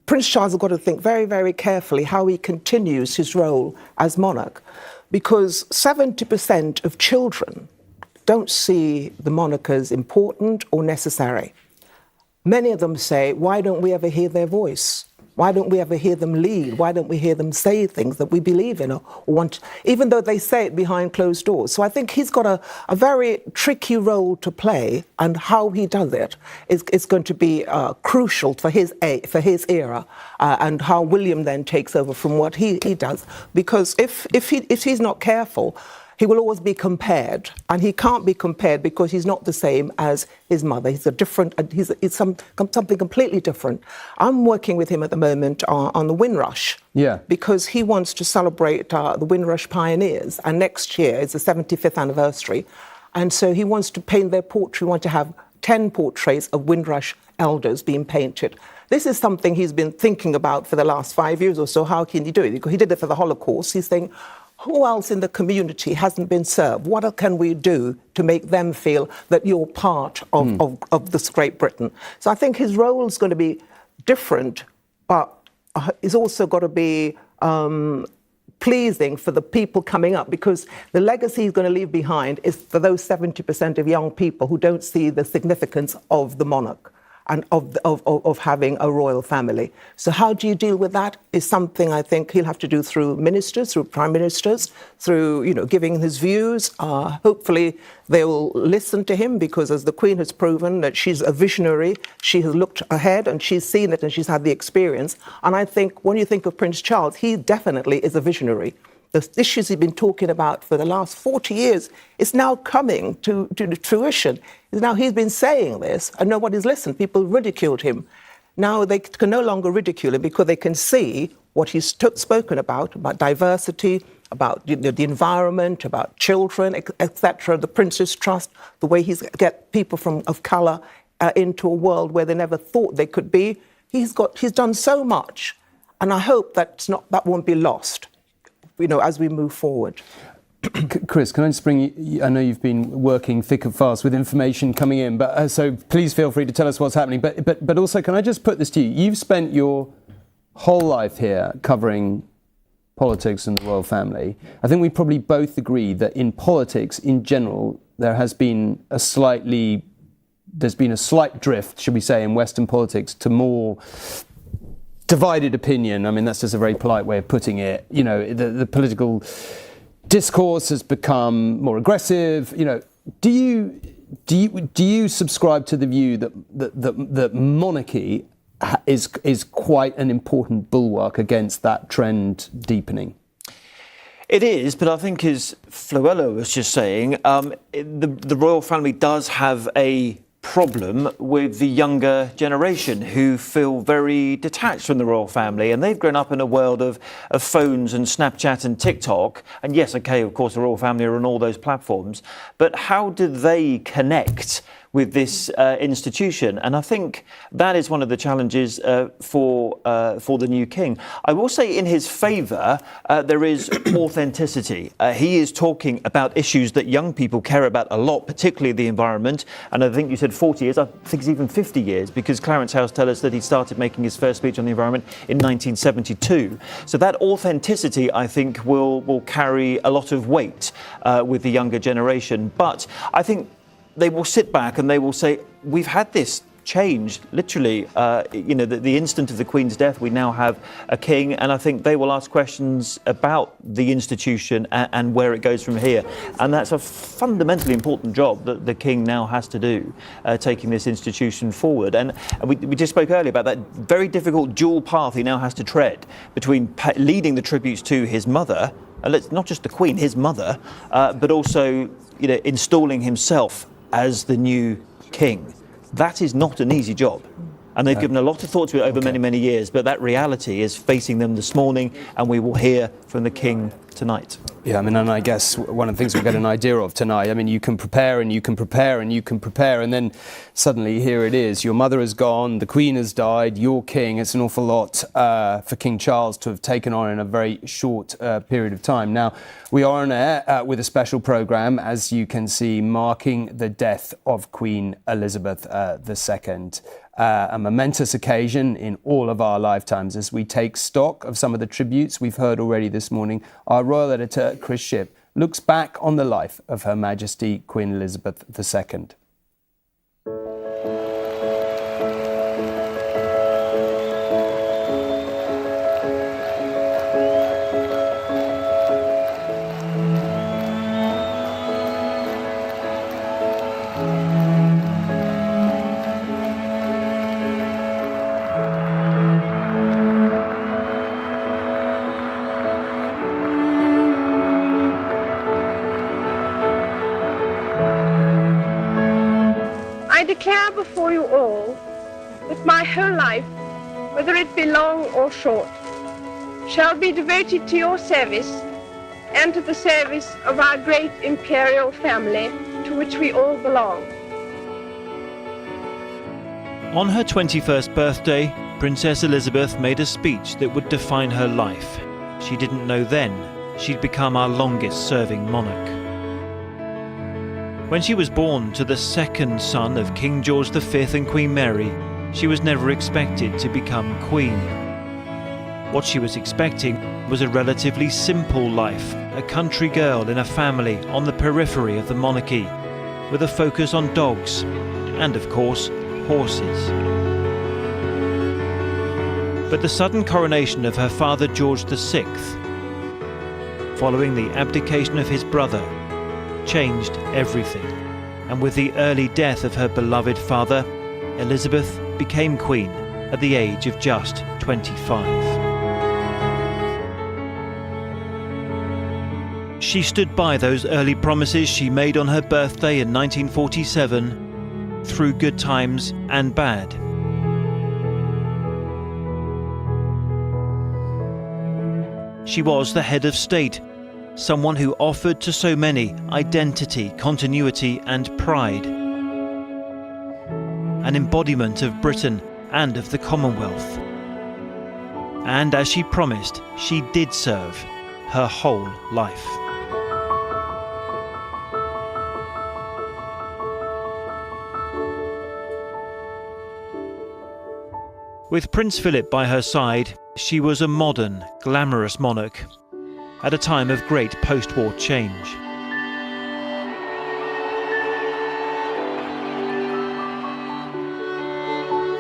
S13: Prince Charles has got to think very, very carefully how he continues his role as monarch, because 70% of children don't see the monarch as important or necessary. Many of them say, why don't we ever hear their voice? Why don't we ever hear them lead? Why don't we hear them say things that we believe in or want, even though they say it behind closed doors? So I think he's got a very tricky role to play, and how he does it is going to be crucial for his era, and how William then takes over from what he does. Because if he's not careful, he will always be compared, and he can't be compared because he's not the same as his mother. He's he's something completely different. I'm working with him at the moment on the Windrush, because he wants to celebrate the Windrush pioneers, and next year is the 75th anniversary, and so he wants to paint their portrait. We want to have 10 portraits of Windrush elders being painted. This is something he's been thinking about for the last 5 years or so. How can he do it? Because he did it for the Holocaust. He's saying, who else in the community hasn't been served? What can we do to make them feel that you're part of this Great Britain? So I think his role is going to be different, but it's also got to be pleasing for the people coming up, because the legacy he's going to leave behind is for those 70% of young people who don't see the significance of the monarch and of having a royal family. So how do you deal with that is something I think he'll have to do through ministers, through prime ministers, through, you know, giving his views. Hopefully they will listen to him, because as the Queen has proven that she's a visionary, she has looked ahead and she's seen it and she's had the experience. And I think when you think of Prince Charles, he definitely is a visionary. The issues he's been talking about for the last 40 years is now coming to fruition. Now he's been saying this and nobody's listened. People ridiculed him. Now they can no longer ridicule him because they can see what he's spoken about diversity, about the environment, about children, etc., the Prince's Trust, the way he's get people of colour into a world where they never thought they could be. He's done so much, and I hope that won't be lost, you know, as we move forward.
S1: Chris, can I just bring you, I know you've been working thick and fast with information coming in, but so please feel free to tell us what's happening. But also, can I just put this to you? You've spent your whole life here covering politics and the royal family. I think we probably both agree that in politics in general, there's been a slight drift, should we say, in Western politics to more divided opinion. I mean, that's just a very polite way of putting it. You know, the political discourse has become more aggressive. You know, do you subscribe to the view that monarchy is quite an important bulwark against that trend deepening?
S18: It is, but I think, as Floella was just saying, the royal family does have a problem with the younger generation who feel very detached from the royal family, and they've grown up in a world of phones and Snapchat and TikTok. And yes, okay, of course, the royal family are on all those platforms, but how do they connect with this institution? And I think that is one of the challenges for the new king. I will say in his favour, there is authenticity. He is talking about issues that young people care about a lot, particularly the environment. And I think you said 40 years, I think it's even 50 years, because Clarence House tell us that he started making his first speech on the environment in 1972. So that authenticity, I think, will carry a lot of weight with the younger generation. But I think they will sit back and they will say, we've had this change, literally, you know, the instant of the Queen's death, we now have a king, and I think they will ask questions about the institution and where it goes from here. And that's a fundamentally important job that the king now has to do, taking this institution forward. And we just spoke earlier about that very difficult dual path he now has to tread between leading the tributes to his mother, not just the Queen, his mother, but also, you know, installing himself as the new king. That is not an easy job. And they've given a lot of thought to it over many, many years, but that reality is facing them this morning, and we will hear from the king tonight.
S1: Yeah, I mean, and I guess one of the things we'll get an idea of tonight, I mean, you can prepare and you can prepare and you can prepare, and then suddenly here it is. Your mother has gone, the Queen has died, you're king. It's an awful lot for King Charles to have taken on in a very short period of time. Now, we are on air with a special programme, as you can see, marking the death of Queen Elizabeth II. A momentous occasion in all of our lifetimes as we take stock of some of the tributes we've heard already this morning. Our royal editor, Chris Shipp, looks back on the life of Her Majesty Queen Elizabeth II.
S5: I declare before you all that my whole life, whether it be long or short, shall be devoted to your service and to the service of our great imperial family to which we all belong.
S19: On her 21st birthday, Princess Elizabeth made a speech that would define her life. She didn't know then she'd become our longest-serving monarch. When she was born to the second son of King George V and Queen Mary, she was never expected to become queen. What she was expecting was a relatively simple life, a country girl in a family on the periphery of the monarchy, with a focus on dogs and, of course, horses. But the sudden coronation of her father George VI, following the abdication of his brother, changed everything. And with the early death of her beloved father, Elizabeth became queen at the age of just 25. She stood by those early promises she made on her birthday in 1947, through good times and bad. She was the head of state, someone who offered to so many identity, continuity and pride. An embodiment of Britain and of the Commonwealth. And as she promised, she did serve her whole life. With Prince Philip by her side, she was a modern, glamorous monarch at a time of great post-war change.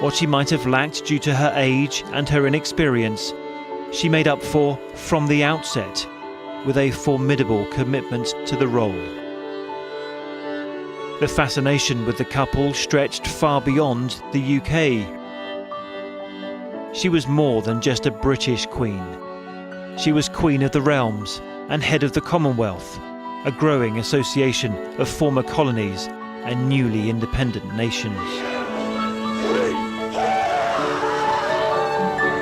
S19: What she might have lacked due to her age and her inexperience, she made up for from the outset with a formidable commitment to the role. The fascination with the couple stretched far beyond the UK. She was more than just a British queen. She was Queen of the Realms and head of the Commonwealth, a growing association of former colonies and newly independent nations.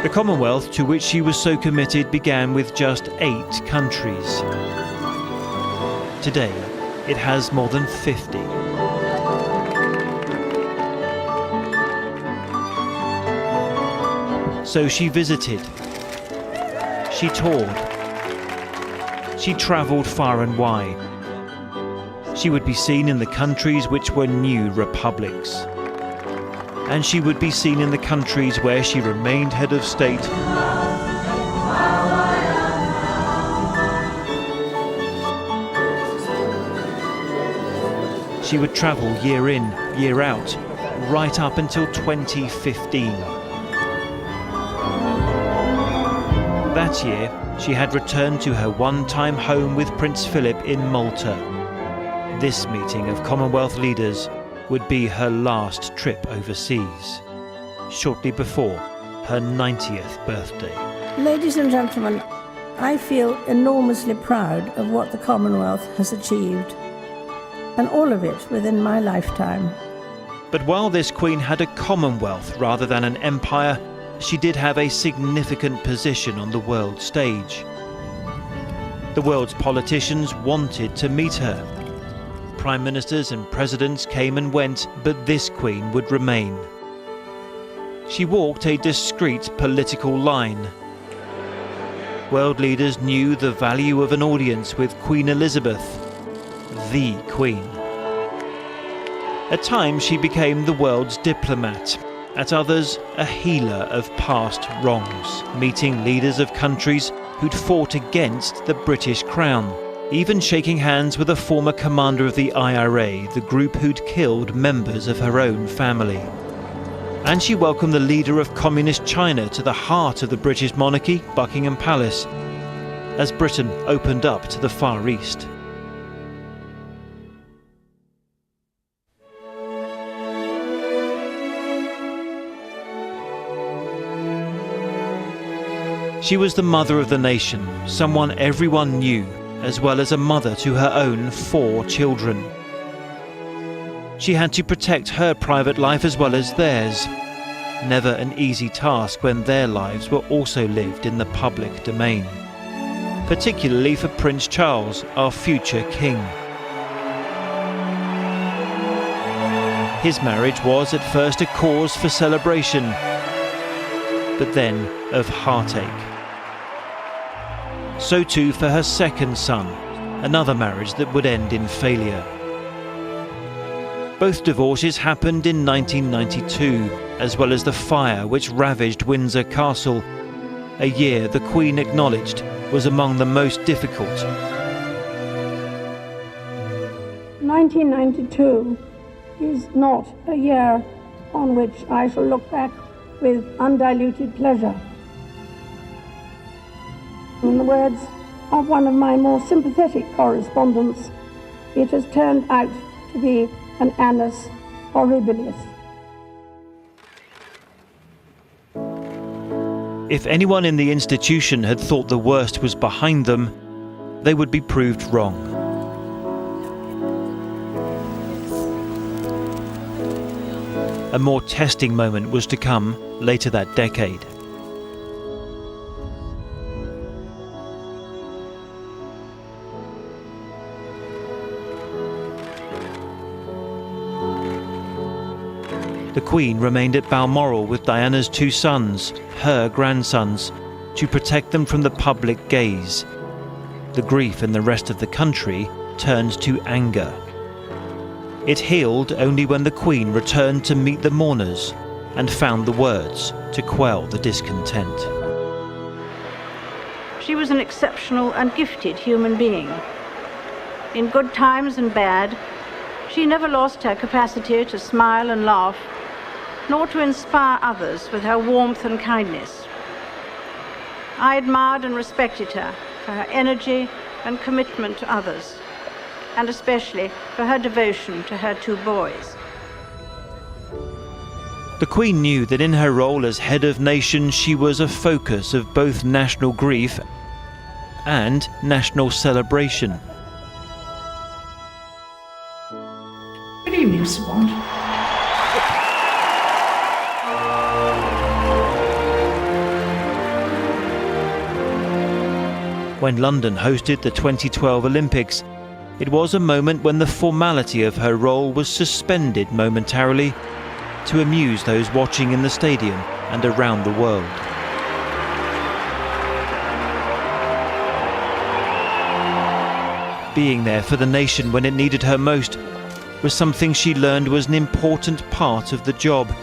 S19: The Commonwealth, to which she was so committed, began with just 8 countries. Today, it has more than 50. So she visited, she toured, she travelled far and wide. She would be seen in the countries which were new republics. And she would be seen in the countries where she remained head of state. She would travel year in, year out, right up until 2015. That year, she had returned to her one-time home with Prince Philip in Malta. This meeting of Commonwealth leaders would be her last trip overseas, shortly before her 90th birthday.
S20: Ladies and gentlemen, I feel enormously proud of what the Commonwealth has achieved, and all of it within my lifetime.
S19: But while this queen had a Commonwealth rather than an empire, she did have a significant position on the world stage. The world's politicians wanted to meet her. Prime ministers and presidents came and went, but this queen would remain. She walked a discreet political line. World leaders knew the value of an audience with Queen Elizabeth, the Queen. At times she became the world's diplomat, at others a healer of past wrongs, meeting leaders of countries who'd fought against the British Crown, even shaking hands with a former commander of the IRA, the group who'd killed members of her own family. And she welcomed the leader of communist China to the heart of the British monarchy, Buckingham Palace, as Britain opened up to the Far East. She was the mother of the nation, someone everyone knew, as well as a mother to her own 4 children. She had to protect her private life as well as theirs. Never an easy task when their lives were also lived in the public domain. Particularly for Prince Charles, our future king. His marriage was at first a cause for celebration, but then of heartache. So too for her second son, another marriage that would end in failure. Both divorces happened in 1992, as well as the fire which ravaged Windsor Castle, a year the Queen acknowledged was among the most difficult.
S20: 1992 is not a year on which I shall look back with undiluted pleasure. In the words of one of my more sympathetic correspondents, it has turned out to be an annus horribilis.
S19: If anyone in the institution had thought the worst was behind them, they would be proved wrong. A more testing moment was to come later that decade. The Queen remained at Balmoral with Diana's two sons, her grandsons, to protect them from the public gaze. The grief in the rest of the country turned to anger. It healed only when the Queen returned to meet the mourners and found the words to quell the discontent.
S4: She was an exceptional and gifted human being. In good times and bad, she never lost her capacity to smile and laugh, nor to inspire others with her warmth and kindness. I admired and respected her for her energy and commitment to others, and especially for her devotion to her two boys.
S19: The Queen knew that in her role as head of nation she was a focus of both national grief and national celebration.
S4: Good evening, Sir Bond.
S19: When London hosted the 2012 Olympics, it was a moment when the formality of her role was suspended momentarily to amuse those watching in the stadium and around the world. Being there for the nation when it needed her most was something she learned was an important part of the job,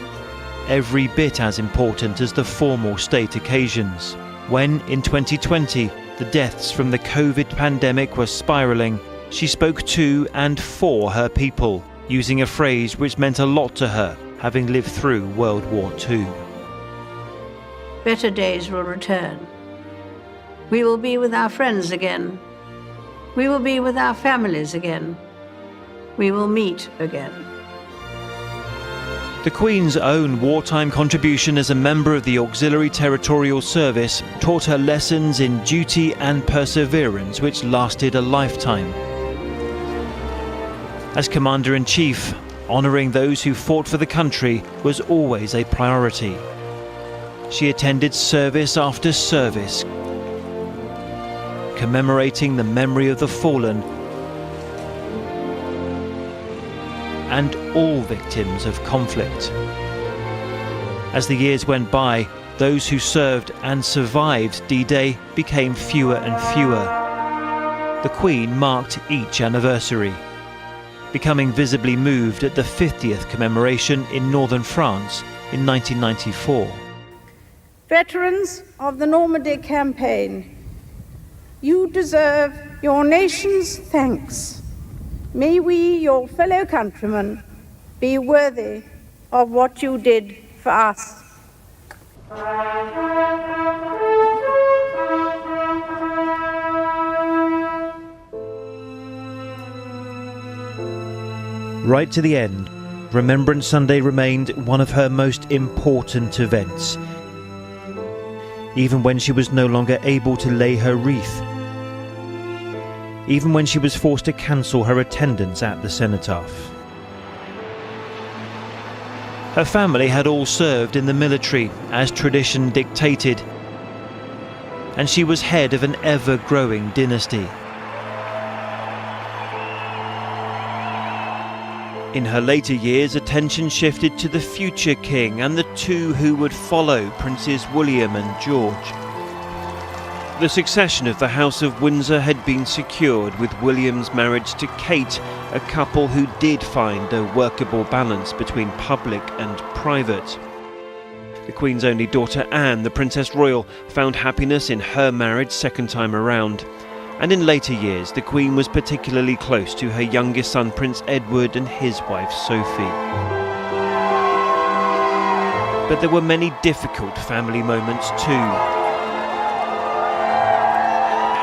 S19: every bit as important as the formal state occasions. When, in 2020, the deaths from the COVID pandemic were spiralling, she spoke to and for her people, using a phrase which meant a lot to her, having lived through World War II.
S4: Better days will return. We will be with our friends again. We will be with our families again. We will meet again.
S19: The Queen's own wartime contribution as a member of the Auxiliary Territorial Service taught her lessons in duty and perseverance which lasted a lifetime. As Commander-in-Chief, honouring those who fought for the country was always a priority. She attended service after service, commemorating the memory of the fallen and all victims of conflict. As the years went by, those who served and survived D-Day became fewer and fewer. The Queen marked each anniversary, becoming visibly moved at the 50th commemoration in northern France in 1994.
S20: Veterans of the Normandy campaign, you deserve your nation's thanks. May we, your fellow countrymen, be worthy of what you did for us.
S19: Right to the end, Remembrance Sunday remained one of her most important events, even when she was no longer able to lay her wreath, even when she was forced to cancel her attendance at the cenotaph. Her family had all served in the military, as tradition dictated, and she was head of an ever-growing dynasty. In her later years, attention shifted to the future king and the two who would follow, Princes William and George. The succession of the House of Windsor had been secured with William's marriage to Kate, a couple who did find a workable balance between public and private. The Queen's only daughter Anne, the Princess Royal, found happiness in her marriage second time around. And in later years, the Queen was particularly close to her youngest son Prince Edward and his wife Sophie. But there were many difficult family moments too.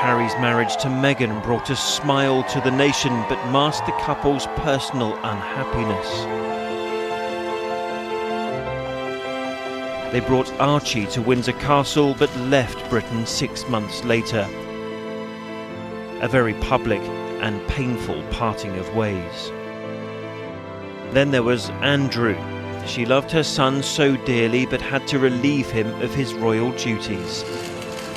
S19: Harry's marriage to Meghan brought a smile to the nation but masked the couple's personal unhappiness. They brought Archie to Windsor Castle but left Britain 6 months later. A very public and painful parting of ways. Then there was Andrew. She loved her son so dearly but had to relieve him of his royal duties.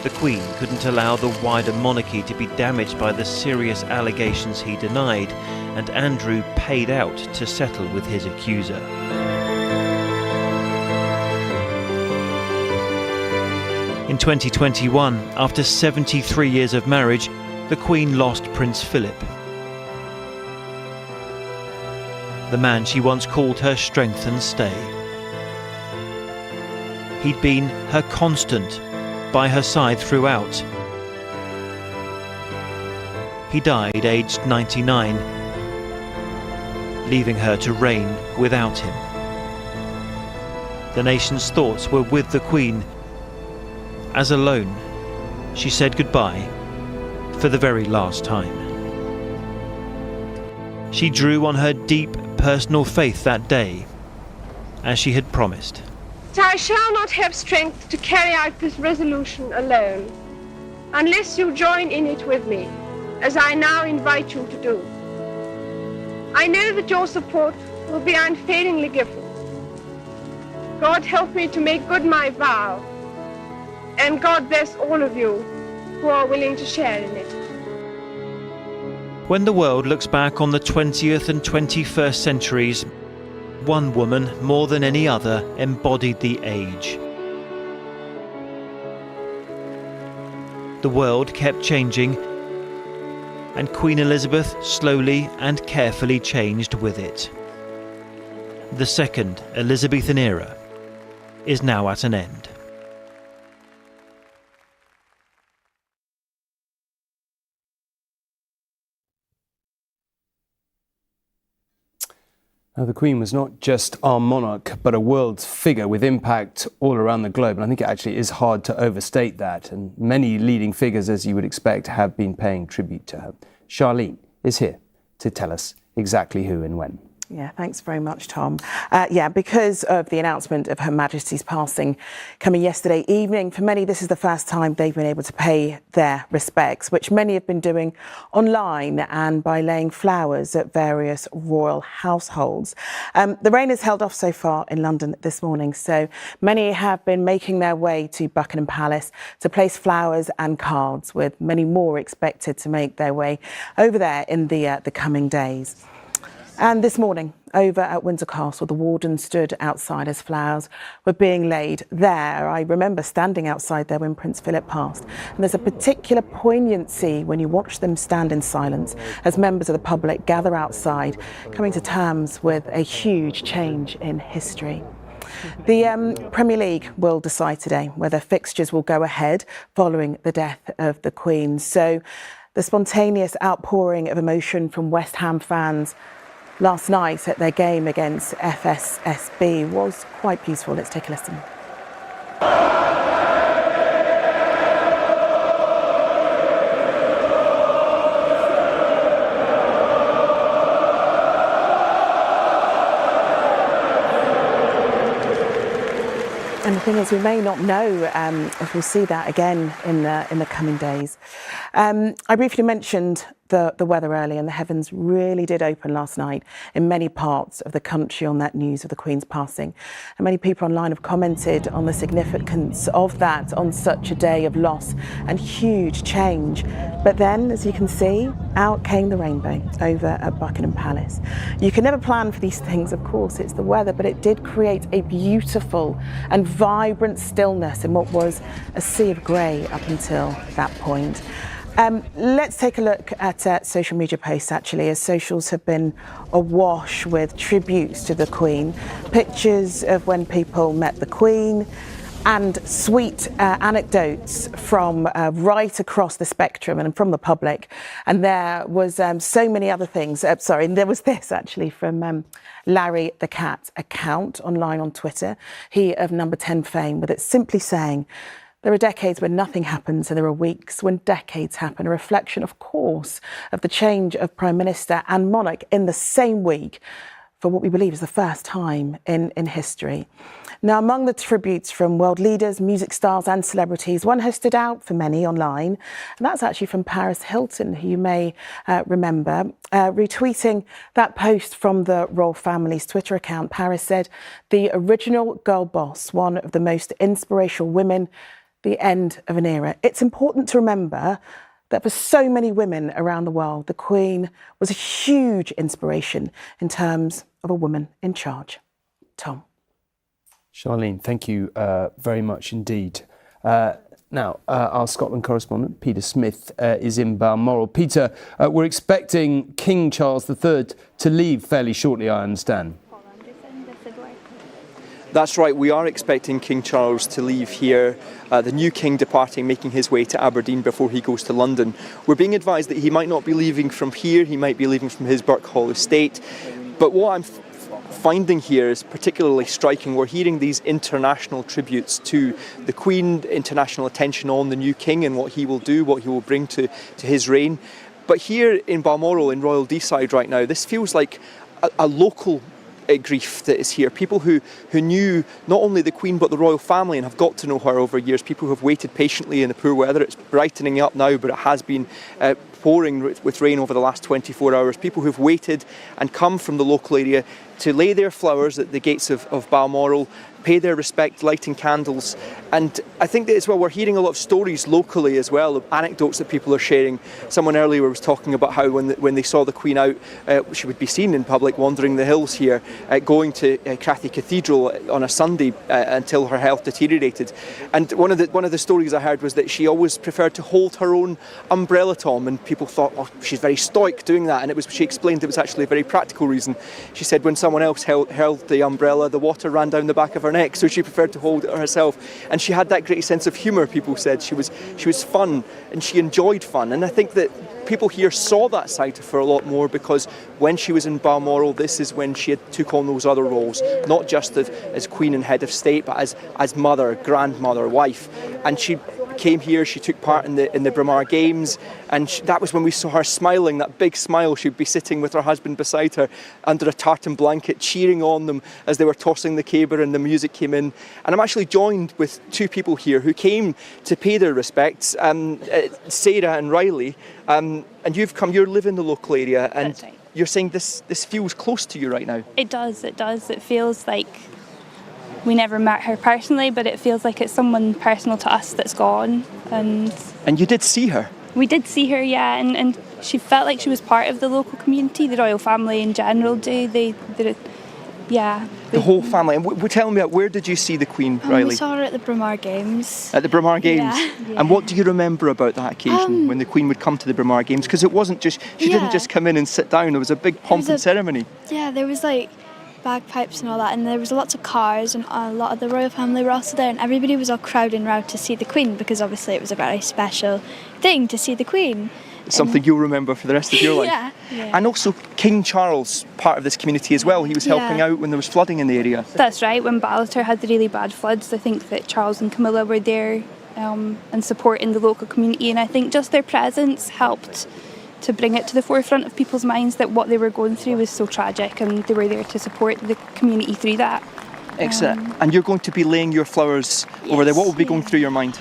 S19: The Queen couldn't allow the wider monarchy to be damaged by the serious allegations he denied, and Andrew paid out to settle with his accuser. In 2021, after 73 years of marriage, the Queen lost Prince Philip, the man she once called her strength and stay. He'd been her constant, by her side throughout. He died aged 99, leaving her to reign without him. The nation's thoughts were with the Queen, as alone she said goodbye for the very last time. She drew on her deep personal faith that day, as she had promised.
S5: I shall not have strength to carry out this resolution alone, unless you join in it with me, as I now invite you to do. I know that your support will be unfailingly given. God help me to make good my vow, and God bless all of you who are willing to share in it.
S19: When the world looks back on the 20th and 21st centuries, one woman, more than any other, embodied the age. The world kept changing, and Queen Elizabeth slowly and carefully changed with it. The second Elizabethan era is now at an end.
S1: Now, the Queen was not just our monarch, but a world figure with impact all around the globe. And I think it actually is hard to overstate that. And many leading figures, as you would expect, have been paying tribute to her. Charlene is here to tell us exactly who and when.
S6: Yeah, thanks very much, Tom. Because of the announcement of Her Majesty's passing coming yesterday evening, for many this is the first time they've been able to pay their respects, which many have been doing online and by laying flowers at various royal households. The rain has held off so far in London this morning, so many have been making their way to Buckingham Palace to place flowers and cards, with many more expected to make their way over there in the coming days. And this morning, over at Windsor Castle, the warden stood outside as flowers were being laid there. I remember standing outside there when Prince Philip passed. And there's a particular poignancy when you watch them stand in silence as members of the public gather outside, coming to terms with a huge change in history. The Premier League will decide today whether fixtures will go ahead following the death of the Queen. So the spontaneous outpouring of emotion from West Ham fans last night at their game against FSSB was quite peaceful. Let's take a listen. And the thing is, we may not know if we'll see that again in the coming days. I briefly mentioned the weather early, and the heavens really did open last night in many parts of the country on that news of the Queen's passing. And many people online have commented on the significance of that on such a day of loss and huge change. But then, as you can see, out came the rainbow over at Buckingham Palace. You can never plan for these things, of course, it's the weather, but it did create a beautiful and vibrant stillness in what was a sea of grey up until that point. Let's take a look at social media posts, actually, as socials have been awash with tributes to the Queen, pictures of when people met the Queen, and sweet anecdotes from right across the spectrum and from the public. And there was so many other things. There was this actually from Larry the Cat account online on Twitter, he of Number 10 fame, with it simply saying, "There are decades when nothing happens and there are weeks when decades happen." A reflection, of course, of the change of Prime Minister and monarch in the same week for what we believe is the first time in history. Now, among the tributes from world leaders, music stars and celebrities, one has stood out for many online, and that's actually from Paris Hilton, who you may remember. Retweeting that post from the royal family's Twitter account, Paris said, "The original girl boss, one of the most inspirational women, the end of an era." It's important to remember that for so many women around the world, the Queen was a huge inspiration in terms of a woman in charge. Tom.
S1: Charlene, thank you very much indeed. Now, our Scotland correspondent, Peter Smith, is in Balmoral. Peter, we're expecting King Charles III to leave fairly shortly, I understand.
S3: That's right, we are expecting King Charles to leave here, the new king departing, making his way to Aberdeen before he goes to London. We're being advised that he might not be leaving from here, he might be leaving from his Birkhall estate. But what I'm finding here is particularly striking. We're hearing these international tributes to the Queen, international attention on the new king and what he will do, what he will bring to his reign. But here in Balmoral, in Royal Deeside right now, this feels like a local grief that is here. People who knew not only the Queen but the royal family and have got to know her over years. People who have waited patiently in the poor weather. It's brightening up now, but it has been pouring with rain over the last 24 hours. People who've waited and come from the local area to lay their flowers at the gates of Balmoral, pay their respect, lighting candles. And I think that as well, we're hearing a lot of stories locally as well, of anecdotes that people are sharing. Someone earlier was talking about how when they saw the Queen out, she would be seen in public wandering the hills here, going to Cathedral on a Sunday until her health deteriorated. And one of the stories I heard was that she always preferred to hold her own umbrella, Tom, and people thought, oh, she's very stoic doing that. And she explained it was actually a very practical reason. She said when someone else held the umbrella, the water ran down the back of her neck, so she preferred to hold it herself. And she had that great sense of humour, people said. She was fun and she enjoyed fun. And I think that people here saw that side of her a lot more, because when she was in Balmoral, this is when she took on those other roles, not just as Queen and Head of State, but as mother, grandmother, wife. And she came here, she took part in the Braemar Games, and that was when we saw her smiling, that big smile. She'd be sitting with her husband beside her under a tartan blanket, cheering on them as they were tossing the caber and the music came in. And I'm actually joined with two people here who came to pay their respects, Sarah and Riley, and you live in the local area, and right. You're saying this feels close to you right now.
S21: It does. It feels like we never met her personally, but it feels like it's someone personal to us that's gone. And you did see her? We did see her, yeah, and she felt like she was part of the local community, the royal family in general do. The whole family. And tell me, where did you see the Queen, Riley?
S22: We saw her at the Braemar Games.
S3: At the Braemar Games?
S22: Yeah.
S3: And what do you remember about that occasion when the Queen would come to the Braemar Games? Because it wasn't just, she didn't just come in and sit down, there was a big pomp and ceremony.
S22: Yeah, there was like bagpipes and all that, and there was lots of cars, and a lot of the royal family were also there, and everybody was all crowding round to see the Queen, because obviously it was a very special thing to see the Queen.
S3: It's something you'll remember for the rest of your life.
S22: Yeah.
S3: And also King Charles, part of this community as well. He was helping out when there was flooding in the area.
S21: That's right, when Ballater had the really bad floods, I think that Charles and Camilla were there and supporting the local community, and I think just their presence helped to bring it to the forefront of people's minds that what they were going through was so tragic, and they were there to support the community through that.
S3: Excellent. And you're going to be laying your flowers over there. What will be going through your mind?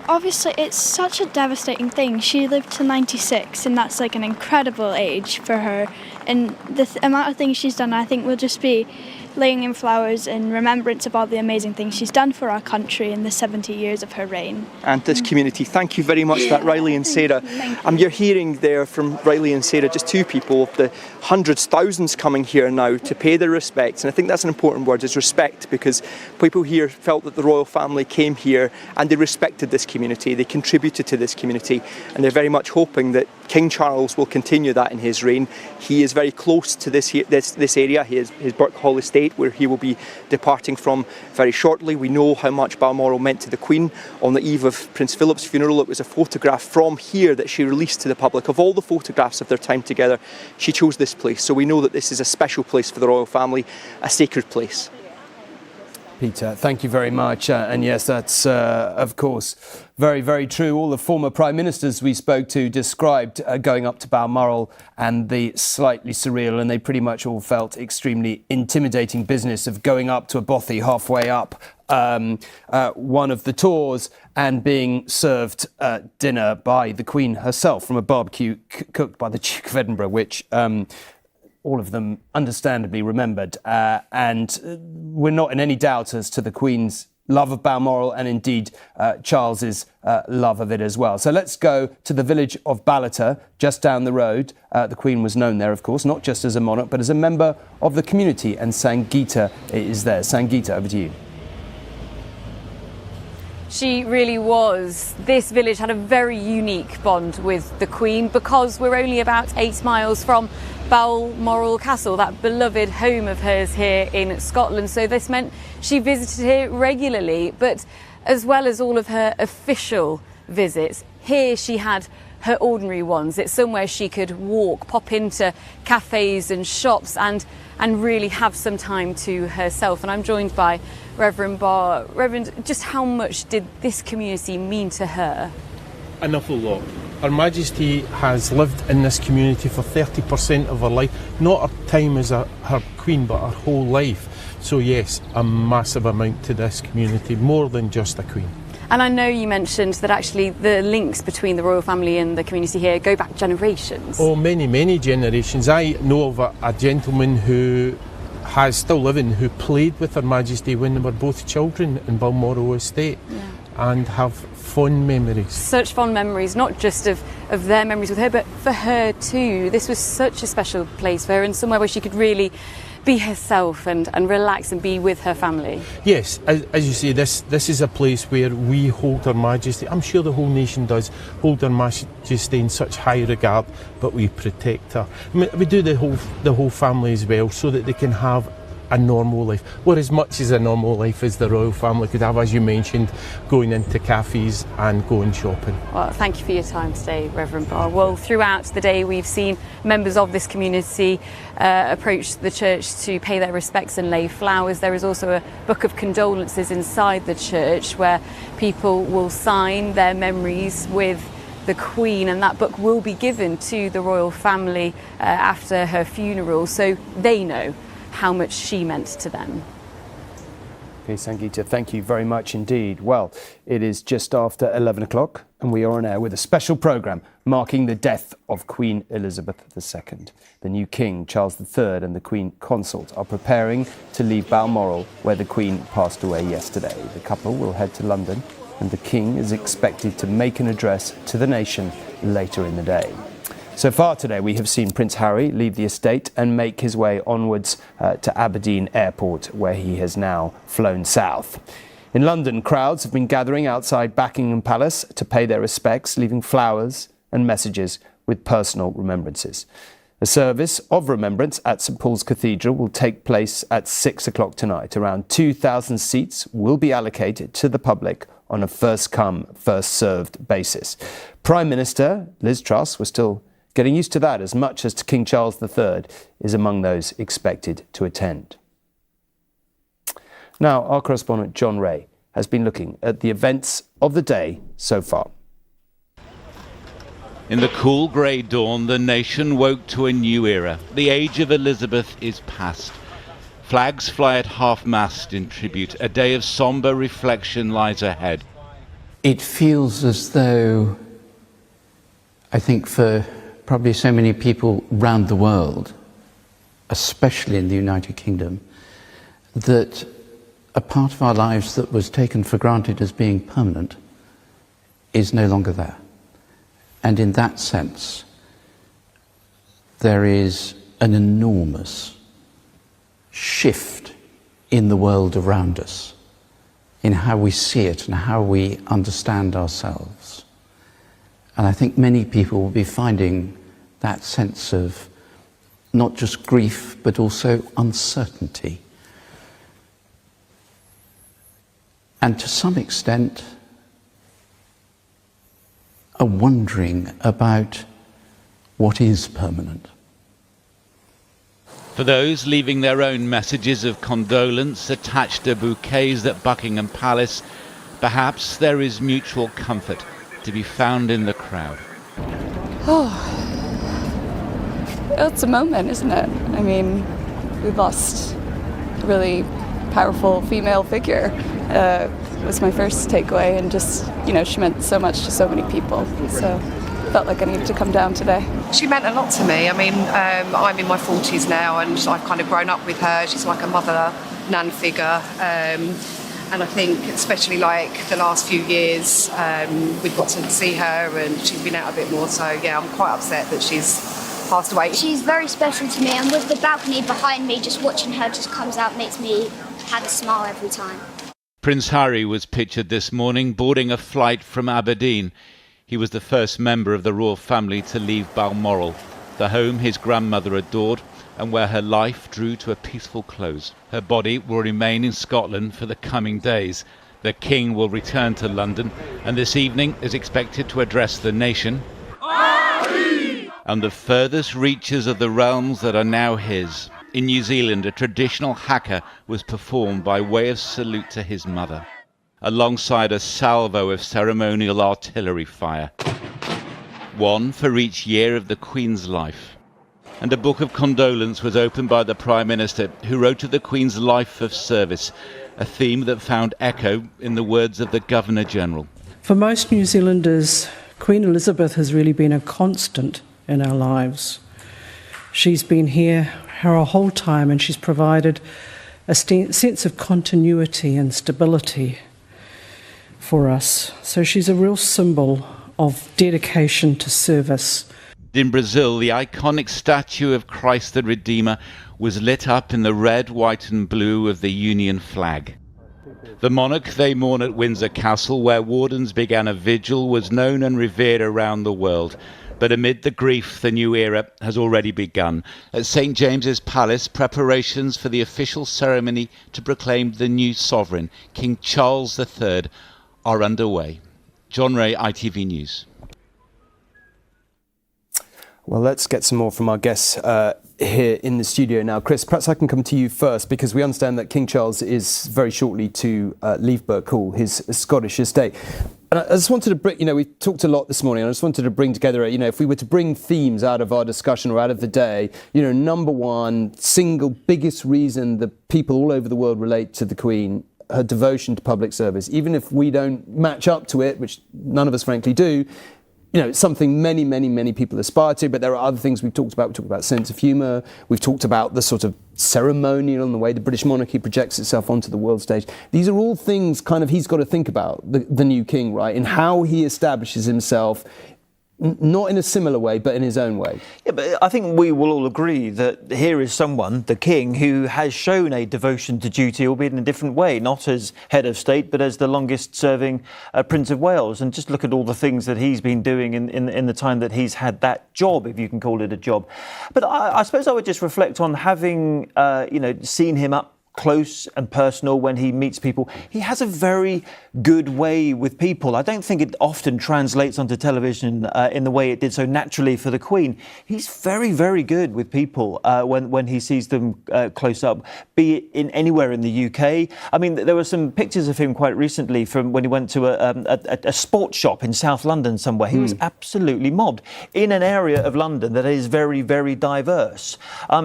S22: Obviously, it's such a devastating thing. She lived to 96, and that's like an incredible age for her. And the amount of things she's done, I think, will just be laying in flowers in remembrance of all the amazing things she's done for our country in the 70 years of her reign.
S3: And this community, thank you very much for that, Riley and Sarah. You're hearing there from Riley and Sarah, just two people, of the hundreds, thousands coming here now to pay their respects. And I think that's an important word, is respect, because people here felt that the royal family came here and they respected this community, they contributed to this community, and they're very much hoping that King Charles will continue that in his reign. He is very close to this area, his Birkhall estate, where he will be departing from very shortly. We know how much Balmoral meant to the Queen. On the eve of Prince Philip's funeral, it was a photograph from here that she released to the public. Of all the photographs of their time together, she chose this place. So we know that this is a special place for the royal family, a sacred place.
S1: Peter, thank you very much. And yes, that's, of course, very, very true. All the former prime ministers we spoke to described going up to Balmoral and the slightly surreal, and they pretty much all felt extremely intimidating business of going up to a bothy halfway up one of the tours and being served dinner by the Queen herself from a barbecue cooked by the Duke of Edinburgh, which all of them understandably remembered. And we're not in any doubt as to the Queen's love of Balmoral and indeed Charles's love of it as well. So let's go to the village of Ballater, just down the road. The Queen was known there, of course, not just as a monarch, but as a member of the community. And Sangeeta is there. Sangeeta, over to you.
S7: She really was. This village had a very unique bond with the Queen because we're only about 8 miles from Balmoral Castle, that beloved home of hers here in Scotland. So this meant she visited here regularly, but as well as all of her official visits, here she had her ordinary ones. It's somewhere she could walk, pop into cafes and shops and really have some time to herself. And I'm joined by Reverend Barr. Reverend, just how much did this community mean to her?
S9: An awful lot. Her Majesty has lived in this community for 30% of her life, not her time as her Queen, but her whole life. So yes, a massive amount to this community, more than just a Queen.
S7: And I know you mentioned that actually the links between the royal family and the community here go back generations.
S9: Oh, many, many generations. I know of a gentleman who has still living, who played with Her Majesty when they were both children in Balmoral Estate, and have fond memories.
S7: Such fond memories, not just of their memories with her, but for her too. This was such a special place for her and somewhere where she could really be herself and relax and be with her family.
S9: Yes, as you say, this is a place where we hold Her Majesty. I'm sure the whole nation does hold Her Majesty in such high regard, but we protect her. I mean, we do the whole family as well, so that they can have a normal life, or as much as a normal life as the royal family could have, as you mentioned, going into cafes and going shopping.
S7: Well, thank you for your time today, Reverend Barr. Well, throughout the day we've seen members of this community approach the church to pay their respects and lay flowers. There is also a book of condolences inside the church where people will sign their memories with the Queen, and that book will be given to the royal family after her funeral, so they know how much she meant to them.
S1: Okay, Sangeeta, thank you very much indeed. Well, it is just after 11 o'clock and we are on air with a special programme marking the death of Queen Elizabeth II. The new King, Charles III, and the Queen Consort are preparing to leave Balmoral, where the Queen passed away yesterday. The couple will head to London and the King is expected to make an address to the nation later in the day. So far today, we have seen Prince Harry leave the estate and make his way onwards to Aberdeen Airport, where he has now flown south. In London, crowds have been gathering outside Buckingham Palace to pay their respects, leaving flowers and messages with personal remembrances. A service of remembrance at St Paul's Cathedral will take place at 6 o'clock tonight. Around 2,000 seats will be allocated to the public on a first-come, first-served basis. Prime Minister Liz Truss was still getting used to that as much as King Charles III is among those expected to attend. Now, our correspondent John Ray has been looking at the events of the day so far.
S2: In the cool grey dawn, the nation woke to a new era. The age of Elizabeth is past. Flags fly at half-mast in tribute. A day of sombre reflection lies ahead.
S10: It feels as though, I think for probably so many people around the world, especially in the United Kingdom, that a part of our lives that was taken for granted as being permanent is no longer there. And in that sense, there is an enormous shift in the world around us, in how we see it and how we understand ourselves. And I think many people will be finding that sense of not just grief, but also uncertainty. And to some extent, a wondering about what is permanent.
S2: For those leaving their own messages of condolence attached to bouquets at Buckingham Palace, perhaps there is mutual comfort to be found in the crowd.
S11: Oh, it's a moment, isn't it? I mean, we've lost a really powerful female figure. Was my first takeaway, and just, you know, she meant so much to so many people. So felt like I needed to come down today.
S23: She meant a lot to me. I mean, I'm in my 40s now, and I've kind of grown up with her. She's like a mother, nan figure. And I think especially like the last few years, we've got to see her and she's been out a bit more. So yeah, I'm quite upset that she's passed away.
S24: She's very special to me, and with the balcony behind me, just watching her just comes out, makes me have a smile every time.
S2: Prince Harry was pictured this morning boarding a flight from Aberdeen. He was the first member of the royal family to leave Balmoral, the home his grandmother adored and where her life drew to a peaceful close. Her body will remain in Scotland for the coming days. The King will return to London and this evening is expected to address the nation and the furthest reaches of the realms that are now his. In New Zealand, a traditional haka was performed by way of salute to his mother, alongside a salvo of ceremonial artillery fire. One for each year of the Queen's life. And a book of condolence was opened by the Prime Minister, who wrote of the Queen's life of service, a theme that found echo in the words of the Governor-General.
S25: For most New Zealanders, Queen Elizabeth has really been a constant in our lives. She's been here her whole time, and she's provided a sense of continuity and stability for us. So she's a real symbol of dedication to service.
S2: In Brazil, the iconic statue of Christ the Redeemer was lit up in the red, white and blue of the Union flag. The monarch they mourn at Windsor Castle, where wardens began a vigil, was known and revered around the world. But amid the grief, the new era has already begun. At St James's Palace, preparations for the official ceremony to proclaim the new sovereign, King Charles III, are underway. John Ray, ITV News.
S1: Well, let's get some more from our guests here in the studio now. Chris, perhaps I can come to you first, because we understand that King Charles is very shortly to leave Birk Hall, his Scottish estate. And I just wanted to bring, we've talked a lot this morning, and I just wanted to bring together, if we were to bring themes out of our discussion or out of the day, number one, single biggest reason that people all over the world relate to the Queen, her devotion to public service, even if we don't match up to it, which none of us frankly do. It's something many, many, many people aspire to, but there are other things we've talked about. We talked about sense of humour. We've talked about the sort of ceremonial and the way the British monarchy projects itself onto the world stage. These are all things kind of he's got to think about, the new king, right? And how he establishes himself, not in a similar way, but in his own way.
S18: Yeah, but I think we will all agree that here is someone, the king, who has shown a devotion to duty, albeit in a different way, not as head of state, but as the longest-serving Prince of Wales. And just look at all the things that he's been doing in the time that he's had that job, if you can call it a job. But I suppose I would just reflect on having, seen him up close and personal when he meets people. He has a very good way with people. I don't think it often translates onto television in the way it did so naturally for the Queen. He's very, very good with people when he sees them close up, be it anywhere in the UK. I mean, there were some pictures of him quite recently from when he went to a sports shop in South London somewhere. He was absolutely mobbed in an area of London that is very, very diverse.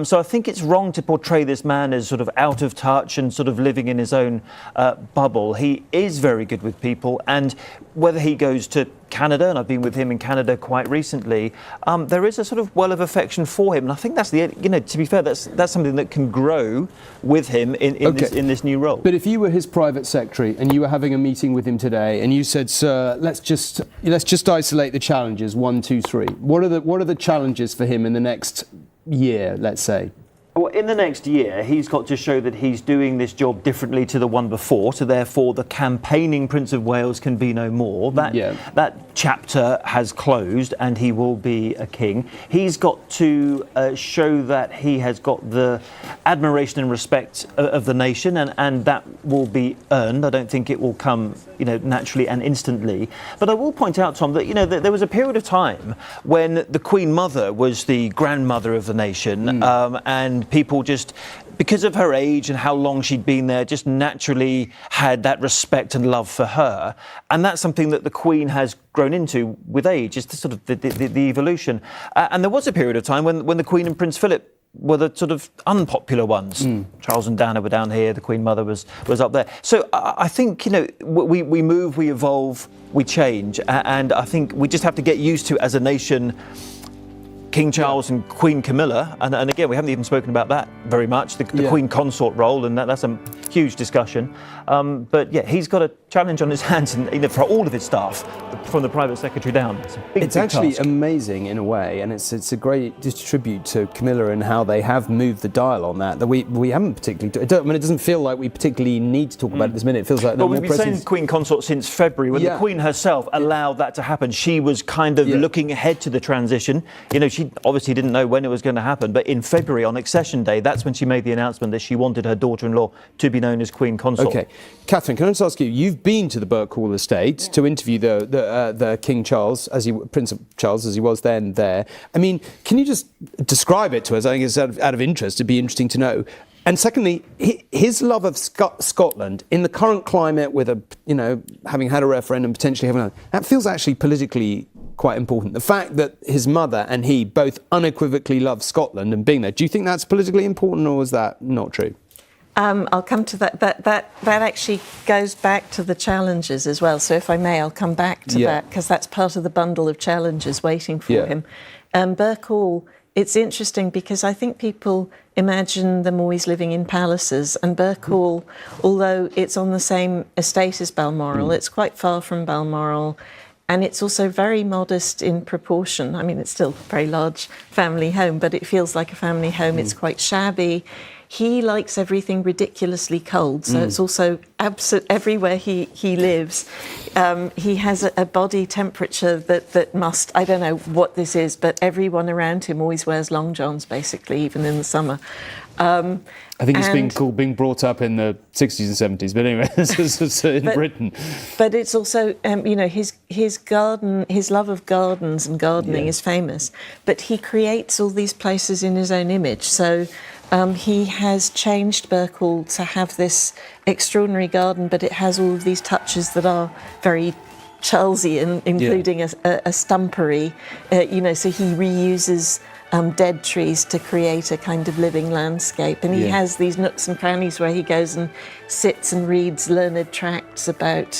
S18: So I think it's wrong to portray this man as sort of out of touch and sort of living in his own bubble. He is very good with people, and whether he goes to Canada, and I've been with him in Canada quite recently, there is a sort of well of affection for him, and I think that's to be fair, that's something that can grow with him in this new role.
S1: But if you were his private secretary and you were having a meeting with him today, and you said, "Sir, let's just isolate the challenges 1, 2, 3." What are the challenges for him in the next year, let's say?
S18: Well, in the next year, he's got to show that he's doing this job differently to the one before, so therefore the campaigning Prince of Wales can be no more. That chapter has closed and he will be a king. He's got to show that he has got the admiration and respect of the nation, and that will be earned. I don't think it will come naturally and instantly. But I will point out, Tom, that there was a period of time when the Queen Mother was the grandmother of the nation, and people just, because of her age and how long she'd been there, just naturally had that respect and love for her. And that's something that the Queen has grown into with age, is the sort of the evolution. And there was a period of time when the Queen and Prince Philip were the sort of unpopular ones. Charles and Diana were down here, the Queen Mother was up there. So I think, we move, we evolve, we change. And I think we just have to get used to, as a nation, King Charles and Queen Camilla, and again, we haven't even spoken about that very much, the Queen Consort role, and that's a huge discussion. But yeah, he's got a challenge on his hands, and for all of his staff, from the private secretary down. It's
S1: actually
S18: task.
S1: Amazing in a way, and it's a great tribute to Camilla and how they have moved the dial on that we haven't particularly. It doesn't feel like we particularly need to talk about it this minute. It feels like.
S18: But we've been saying Queen Consort since February, when the Queen herself allowed that to happen. She was kind of looking ahead to the transition. She obviously didn't know when it was going to happen, but in February, on Accession Day, that's when she made the announcement that she wanted her daughter-in-law to be known as Queen Consort.
S1: Okay, Catherine, can I just ask you? You've been to the Burke Hall estate to interview the King Charles, Prince of Charles, as he was then there. I mean, can you just describe it to us? I think it's out of interest. It'd be interesting to know. And secondly, his love of Scotland in the current climate, with having had a referendum, potentially that feels actually politically quite important. The fact that his mother and he both unequivocally love Scotland and being there. Do you think that's politically important, or is that not true?
S12: I'll come to that. That actually goes back to the challenges as well. So if I may, I'll come back to that, because that's part of the bundle of challenges waiting for him. Burke Hall, it's interesting because I think people imagine them always living in palaces, and Burke Hall, although it's on the same estate as Balmoral, it's quite far from Balmoral. And it's also very modest in proportion. I mean, it's still a very large family home, but it feels like a family home. It's quite shabby. He likes everything ridiculously cold, so it's also everywhere he lives. He has a body temperature that must, I don't know what this is, but everyone around him always wears long johns, basically, even in the summer.
S1: I think it's being brought up in the 60s and 70s, but anyway, this is in Britain.
S12: But it's also, his garden, his love of gardens and gardening is famous, but he creates all these places in his own image. So he has changed Burke Hall to have this extraordinary garden, but it has all of these touches that are very Charlesian, including a stumpery, so he reuses dead trees to create a kind of living landscape. And he has these nooks and crannies where he goes and sits and reads learned tracts about,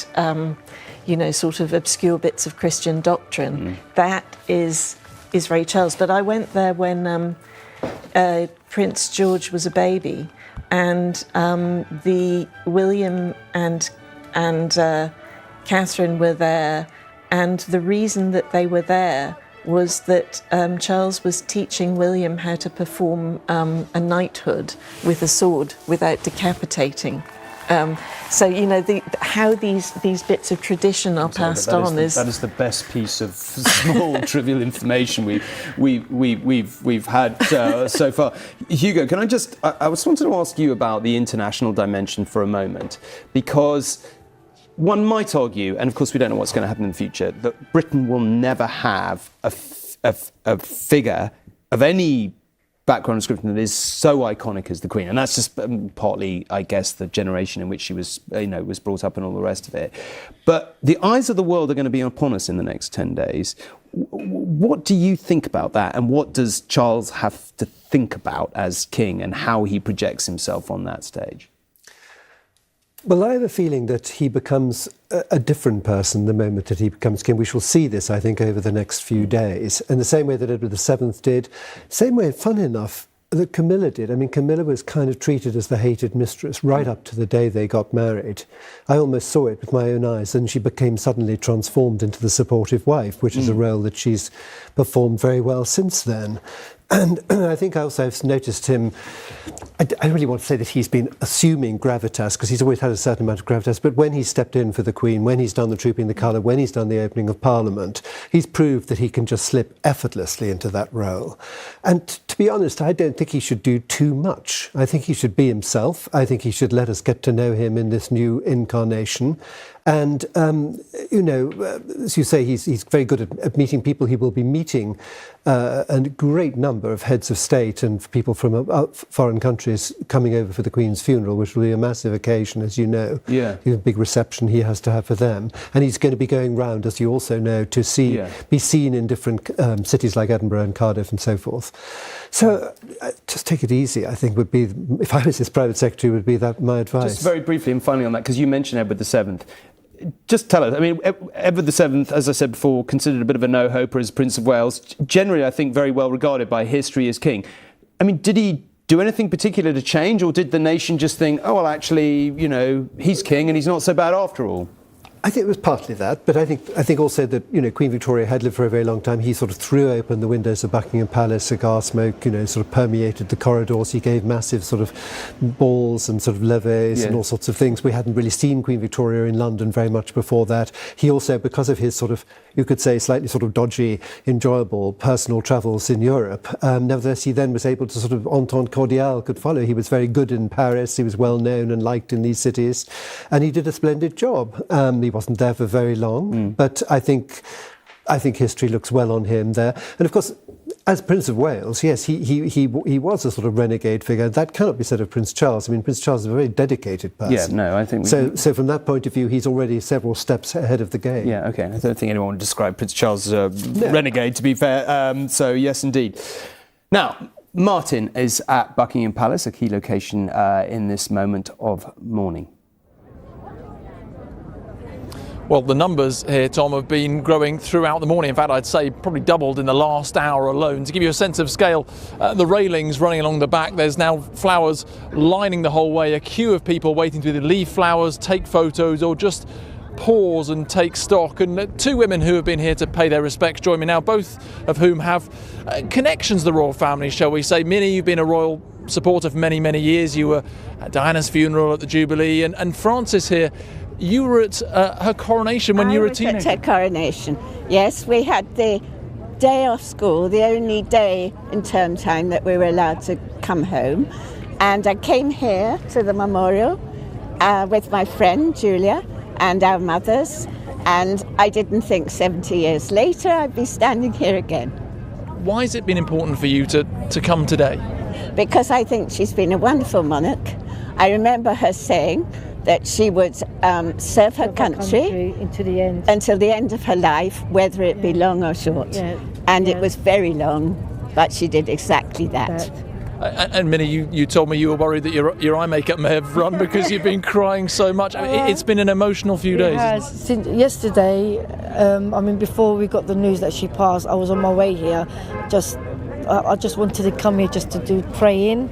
S12: sort of obscure bits of Christian doctrine. That is very Charles. But I went there when Prince George was a baby, and the William and Catherine were there, and the reason that they were there was that Charles was teaching William how to perform a knighthood with a sword without decapitating. How these bits of tradition are passed on is
S1: that is the best piece of small trivial information we've had so far. Hugo, can I just wanted to ask you about the international dimension for a moment, because one might argue, and of course we don't know what's going to happen in the future, that Britain will never have a figure of any background description that is so iconic as the Queen, and that's just partly, I guess, the generation in which she was brought up and all the rest of it. But the eyes of the world are going to be upon us in the next 10 days. What do you think about that? And what does Charles have to think about as king and how he projects himself on that stage?
S8: Well, I have a feeling that he becomes a different person the moment that he becomes king. We shall see this, I think, over the next few days. In the same way that Edward VII did, same way, fun enough, that Camilla did. I mean, Camilla was kind of treated as the hated mistress right up to the day they got married. I almost saw it with my own eyes, and she became suddenly transformed into the supportive wife, which is a role that she's performed very well since then. And I think I also have noticed him, I don't really want to say that he's been assuming gravitas, because he's always had a certain amount of gravitas, but when he stepped in for the Queen, when he's done the Trooping the Colour, when he's done the opening of Parliament, he's proved that he can just slip effortlessly into that role. And to be honest, I don't think he should do too much. I think he should be himself. I think he should let us get to know him in this new incarnation. And, as you say, he's very good at meeting people. He will be meeting a great number of heads of state and people from foreign countries coming over for the Queen's funeral, which will be a massive occasion, as you know. Yeah. A big reception he has to have for them. And he's going to be going round, as you also know, to be seen in different cities like Edinburgh and Cardiff and so forth. So just take it easy, I think, would be, if I was his private secretary, would be that my advice.
S1: Just very briefly and finally on that, because you mentioned Edward VII. Just tell us, I mean, Edward VII, as I said before, considered a bit of a no-hoper as Prince of Wales, generally, I think, very well regarded by history as king. I mean, did he do anything particular to change, or did the nation just think, oh, well, actually, he's king and he's not so bad after all?
S8: I think it was partly that, but I think also that, Queen Victoria had lived for a very long time. He sort of threw open the windows of Buckingham Palace, cigar smoke, sort of permeated the corridors. He gave massive sort of balls and sort of levees and all sorts of things. We hadn't really seen Queen Victoria in London very much before that. He also, because of his sort of, you could say, slightly sort of dodgy, enjoyable personal travels in Europe, nevertheless, he then was able to sort of entente cordiale could follow. He was very good in Paris. He was well known and liked in these cities, and he did a splendid job. He wasn't there for very long, but I think history looks well on him there. And of course, as Prince of Wales, yes, he was a sort of renegade figure. That cannot be said of Prince Charles. I mean, Prince Charles is a very dedicated person.
S1: Yeah, no, I think...
S8: So from that point of view, he's already several steps ahead of the game.
S1: Yeah, OK. I don't think anyone would describe Prince Charles as a renegade, to be fair. So, yes, indeed. Now, Martin is at Buckingham Palace, a key location in this moment of mourning.
S14: Well, the numbers here, Tom, have been growing throughout the morning. In fact, I'd say probably doubled in the last hour alone. To give you a sense of scale, the railings running along the back, there's now flowers lining the whole way, a queue of people waiting to either leave flowers, take photos, or just pause and take stock. And two women who have been here to pay their respects join me now, both of whom have connections to the royal family, shall we say. Minnie, you've been a royal supporter for many, many years. You were at Diana's funeral at the Jubilee, and Frances here, you were at her coronation when you were a teenager.
S15: I was at her coronation. Yes, we had the day off school, the only day in term time that we were allowed to come home. And I came here to the memorial with my friend Julia and our mothers. And I didn't think 70 years later I'd be standing here again.
S14: Why has it been important for you to come today?
S15: Because I think she's been a wonderful monarch. I remember her saying that she would serve her country until the end of her life, whether it be long or short. And it was very long, but she did exactly that.
S14: And Minnie, you told me you were worried that your eye makeup may have run because you've been crying so much. I mean, it's been an emotional few days.
S16: It has. Since yesterday, before we got the news that she passed, I was on my way here. I just wanted to come here just to do praying.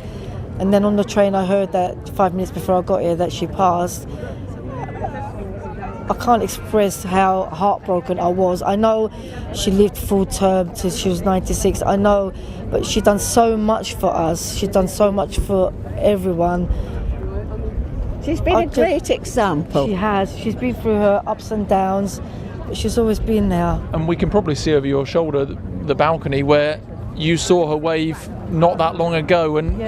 S16: And then on the train, I heard that 5 minutes before I got here that she passed. I can't express how heartbroken I was. I know she lived full term till she was 96. I know, but she's done so much for us. She's done so much for everyone.
S15: She's been a great example.
S16: She has. She's been through her ups and downs, but she's always been there.
S14: And we can probably see over your shoulder the balcony where you saw her wave not that long ago, and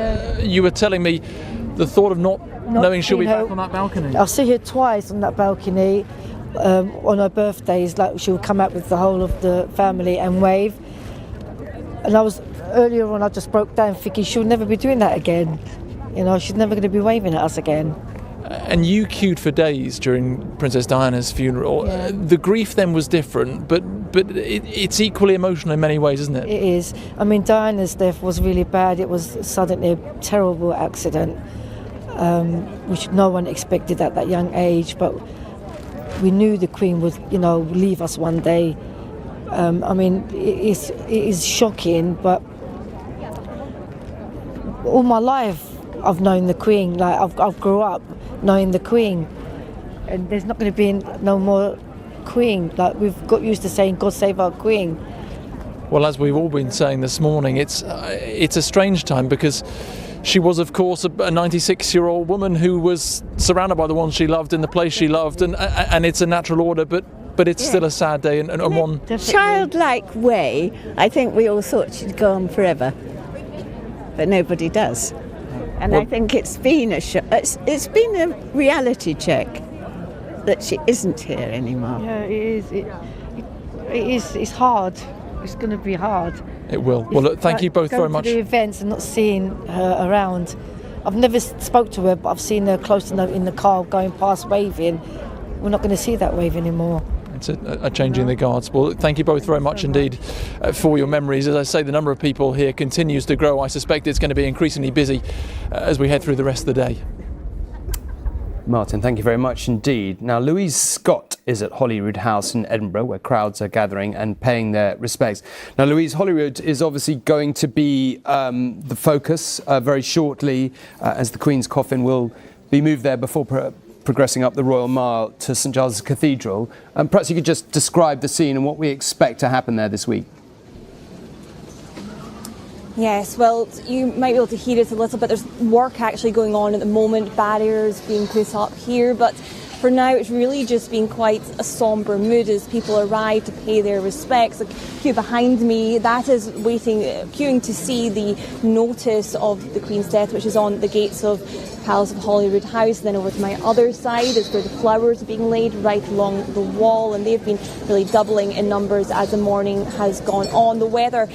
S14: you were telling me the thought of not knowing she'll be back on that balcony.
S16: I'll see her twice on that balcony on her birthdays. Like, she'll come out with the whole of the family and wave. And earlier on, I just broke down thinking she'll never be doing that again. She's never going to be waving at us again.
S14: and you queued for days during Princess Diana's funeral.
S16: Yeah.
S14: The grief then was different, but it's equally emotional in many ways, isn't it?
S16: It is. I mean, Diana's death was really bad. It was suddenly a terrible accident, which no one expected at that young age, but we knew the Queen would, leave us one day. I mean, it is shocking, but all my life I've known the Queen. Like I've grew up knowing the Queen, and there's not going to be no more Queen. Like we've got used to saying, "God save our Queen."
S14: Well, as we've all been saying this morning, it's a strange time because she was, of course, a 96-year-old woman who was surrounded by the ones she loved in the place she loved, and it's a natural order, but it's still a sad day and one.
S15: Childlike way, I think we all thought she'd go on forever, but nobody does. And I think it's been it's been a reality check that she isn't here anymore.
S16: Yeah, it is. It is. It's hard. It's going to be hard.
S14: It will. Well, look, thank you both very much.
S16: Going to the events and not seeing her around. I've never spoke to her, but I've seen her close in the car going past waving. We're not going to see that wave anymore.
S14: It's a change in the guards. Well, thank you both very much indeed for your memories. As I say, the number of people here continues to grow. I suspect it's going to be increasingly busy as we head through the rest of the day.
S1: Martin, thank you very much indeed. Now, Louise Scott is at Holyrood House in Edinburgh, where crowds are gathering and paying their respects. Now, Louise, Holyrood is obviously going to be the focus very shortly, as the Queen's coffin will be moved there before progressing up the Royal Mile to St Giles Cathedral. Perhaps you could just describe the scene and what we expect to happen there this week.
S4: Yes, well, you might be able to hear it a little bit. There's work actually going on at the moment, barriers being put up here, but for now it's really just been quite a sombre mood as people arrive to pay their respects. The queue behind me, that is queuing to see the notice of the Queen's death, which is on the gates of Palace of Holyrood House. Then over to my other side is where the flowers are being laid right along the wall, and they've been really doubling in numbers as the morning has gone on. The weather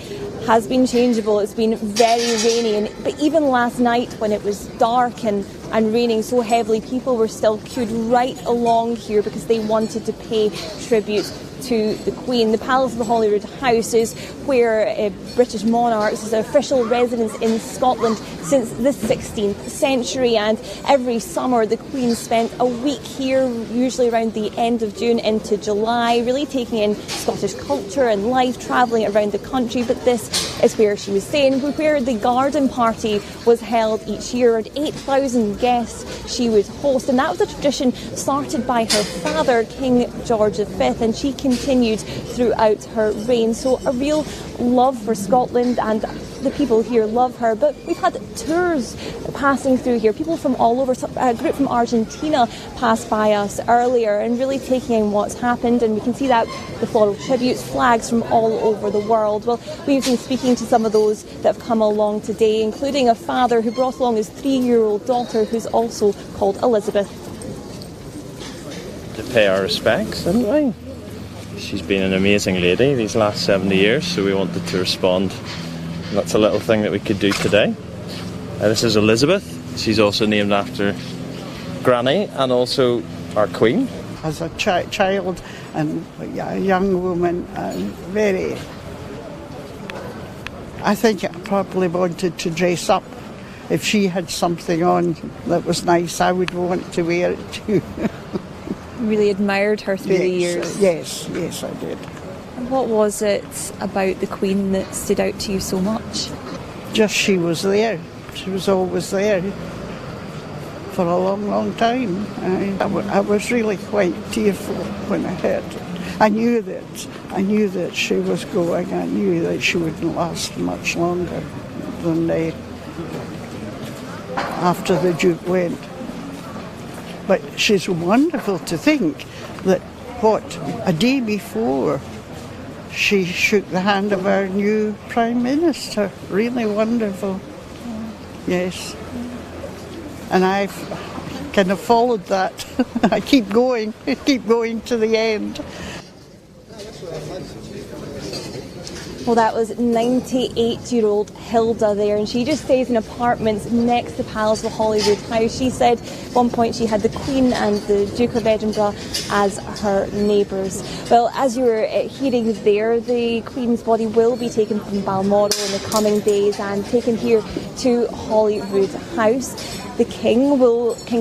S4: has been changeable. It's been very rainy, but even last night when it was dark and raining so heavily, people were still queued right along here because they wanted to pay tribute to the Queen. The Palace of the Holyrood House is where British monarchs is their official residence in Scotland since the 16th century, and every summer the Queen spent a week here, usually around the end of June into July, really taking in Scottish culture and life, travelling around the country. But this is where she was staying, where the garden party was held each year. At 8,000 guests she would host, and that was a tradition started by her father, King George V, and she continued throughout her reign. So a real love for Scotland, and the people here love her. But we've had tours passing through here. People from all over, a group from Argentina passed by us earlier and really taking in what's happened, and we can see that the floral tributes, flags from all over the world. Well, we've been speaking to some of those that have come along today, including a father who brought along his 3-year-old daughter, who's also called Elizabeth.
S5: To pay our respects, didn't we? She's been an amazing lady these last 70 years, so we wanted to respond. And that's a little thing that we could do today. This is Elizabeth. She's also named after Granny and also our Queen.
S13: As a child and a young woman, I think I probably wanted to dress up. If she had something on that was nice, I would want to wear it too.
S4: Really admired her through the years.
S13: Yes, I did.
S4: And what was it about the Queen that stood out to you so much?
S13: Just she was there. She was always there for a long, long time. I was really quite tearful when I heard it. I knew that she was going. I knew that she wouldn't last much longer than after the Duke went. But she's wonderful to think that, a day before she shook the hand of our new Prime Minister. Really wonderful. Yes. And I've kind of followed that. I keep going to the end.
S4: Well, that was 98-year-old Hilda there, and she just stays in apartments next to Palace of Holyrood House. She said at one point she had the Queen and the Duke of Edinburgh as her neighbours. Well, as you were hearing there, the Queen's body will be taken from Balmoral in the coming days and taken here to Holyrood House. The King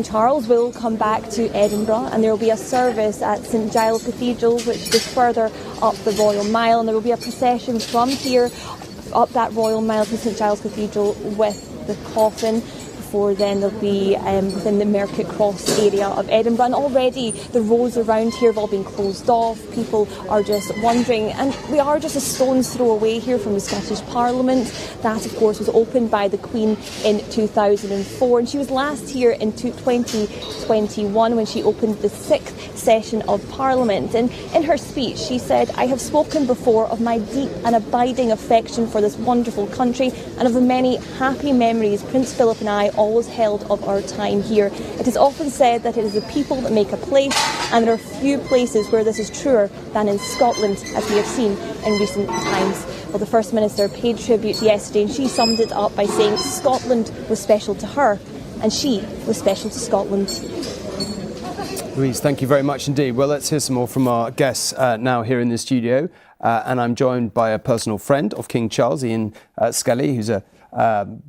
S4: Charles will come back to Edinburgh, and there will be a service at St Giles Cathedral, which is further up the Royal Mile, and there will be a procession from here up that Royal Mile to St Giles Cathedral with the coffin. Before then they'll be within the Market Cross area of Edinburgh, and already the roads around here have all been closed off. People are just wandering, and we are just a stone's throw away here from the Scottish Parliament. That, of course, was opened by the Queen in 2004, and she was last here in 2021 when she opened the 6th session of Parliament. And in her speech she said, "I have spoken before of my deep and abiding affection for this wonderful country and of the many happy memories Prince Philip and I always held of our time here. It is often said that it is the people that make a place, and there are few places where this is truer than in Scotland, as we have seen in recent times." Well, the First Minister paid tribute yesterday, and she summed it up by saying Scotland was special to her and she was special to Scotland.
S1: Louise, thank you very much indeed. Well, let's hear some more from our guests now here in the studio. And I'm joined by a personal friend of King Charles, Ian Scully, who's a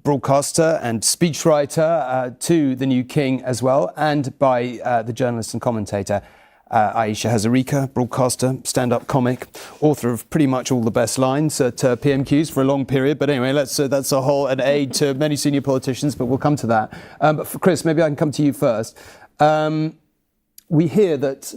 S1: broadcaster and speechwriter to the new king as well, and by the journalist and commentator Aisha Hazarika, broadcaster, stand-up comic, author of pretty much all the best lines at PMQs for a long period. But anyway, that's an aid to many senior politicians, but we'll come to that. But for Chris, maybe I can come to you first. We hear that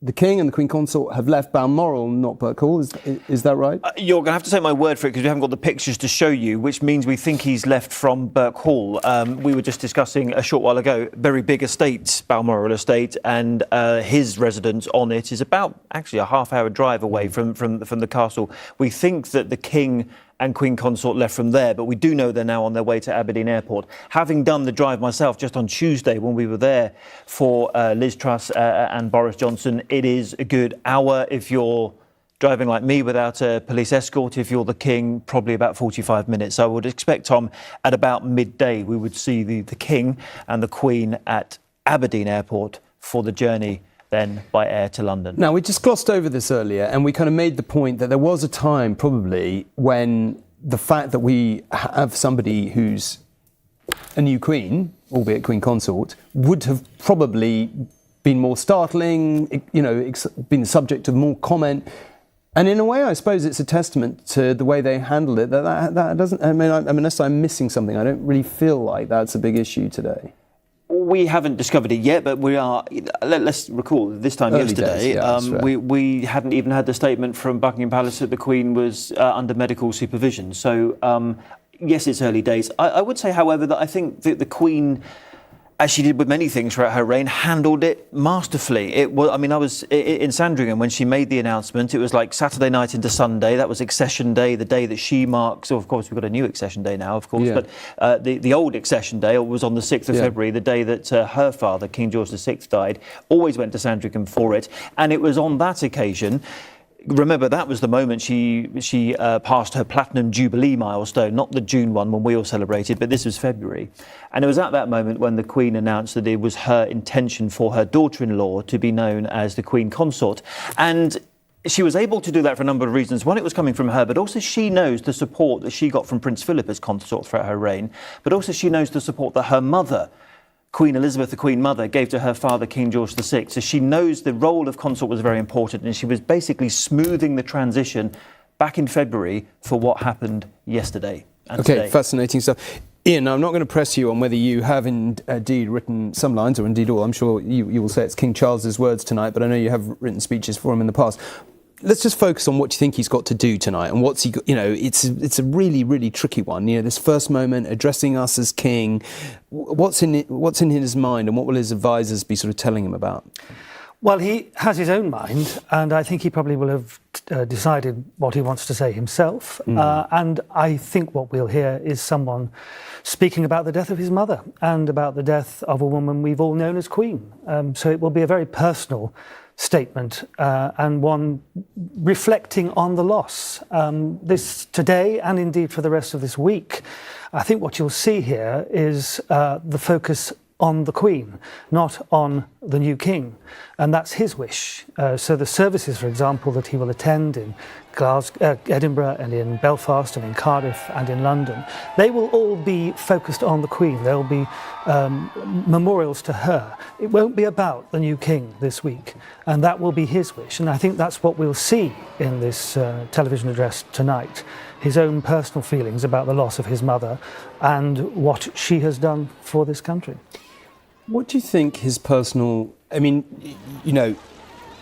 S1: the King and the Queen Consort have left Balmoral, not Birkhall. Is that right?
S18: You're going to have to take my word for it because we haven't got the pictures to show you, which means we think he's left from Birkhall. We were just discussing a short while ago, very big estate, Balmoral estate, and his residence on it is about actually a half-hour drive away from the castle. We think that the King and Queen Consort left from there, but we do know they're now on their way to Aberdeen Airport. Having done the drive myself just on Tuesday when we were there for Liz Truss and Boris Johnson, it is a good hour if you're driving like me without a police escort. If you're the King, probably about 45 minutes. So I would expect, Tom, at about midday we would see the King and the Queen at Aberdeen Airport for the journey then by air to London.
S1: Now, we just glossed over this earlier, and we kind of made the point that there was a time probably when the fact that we have somebody who's a new queen, albeit Queen Consort, would have probably been more startling, been the subject of more comment. And in a way, I suppose it's a testament to the way they handled it. That doesn't, unless I'm missing something, I don't really feel like that's a big issue today.
S18: We haven't discovered it yet, but we are. Let's recall this time
S1: Early
S18: yesterday,
S1: days, yeah, right.
S18: we hadn't even had the statement from Buckingham Palace that the Queen was under medical supervision. So, yes, it's early days. I would say, however, that I think that the Queen, as she did with many things throughout her reign, handled it masterfully. I was in Sandringham when she made the announcement. It was like Saturday night into Sunday. That was Accession Day, the day that she marks. So, of course, we've got a new Accession Day now, of course. Yeah. But the old Accession Day was on the 6th of February, the day that her father, King George VI, died. Always went to Sandringham for it. And it was on that occasion. Remember, that was the moment she passed her Platinum Jubilee milestone, not the June one when we all celebrated, but this was February. And it was at that moment when the Queen announced that it was her intention for her daughter-in-law to be known as the Queen Consort. And she was able to do that for a number of reasons. One, it was coming from her, but also she knows the support that she got from Prince Philip as consort throughout her reign, but also she knows the support that her mother, Queen Elizabeth, the Queen Mother, gave to her father, King George VI. So she knows the role of consort was very important, and she was basically smoothing the transition back in February for what happened yesterday and today.
S1: Fascinating stuff. Ian, I'm not going to press you on whether you have indeed written some lines, or indeed all. I'm sure you will say it's King Charles's words tonight, but I know you have written speeches for him in the past. Let's just focus on what you think he's got to do tonight, and what's he got, it's a really, really tricky one. This first moment, addressing us as king, what's in his mind, and what will his advisors be sort of telling him about?
S6: Well, he has his own mind, and I think he probably will have decided what he wants to say himself. And I think what we'll hear is someone speaking about the death of his mother and about the death of a woman we've all known as Queen. So it will be a very personal statement and one reflecting on the loss. This today, and indeed for the rest of this week, I think what you'll see here is the focus on the Queen, not on the new King. And that's his wish. So the services, for example, that he will attend in Edinburgh and in Belfast and in Cardiff and in London, they will all be focused on the Queen. There will be memorials to her. It won't be about the new King this week, and that will be his wish. And I think that's what we'll see in this television address tonight, his own personal feelings about the loss of his mother and what she has done for this country.
S1: What do you think his personal... I mean, you know,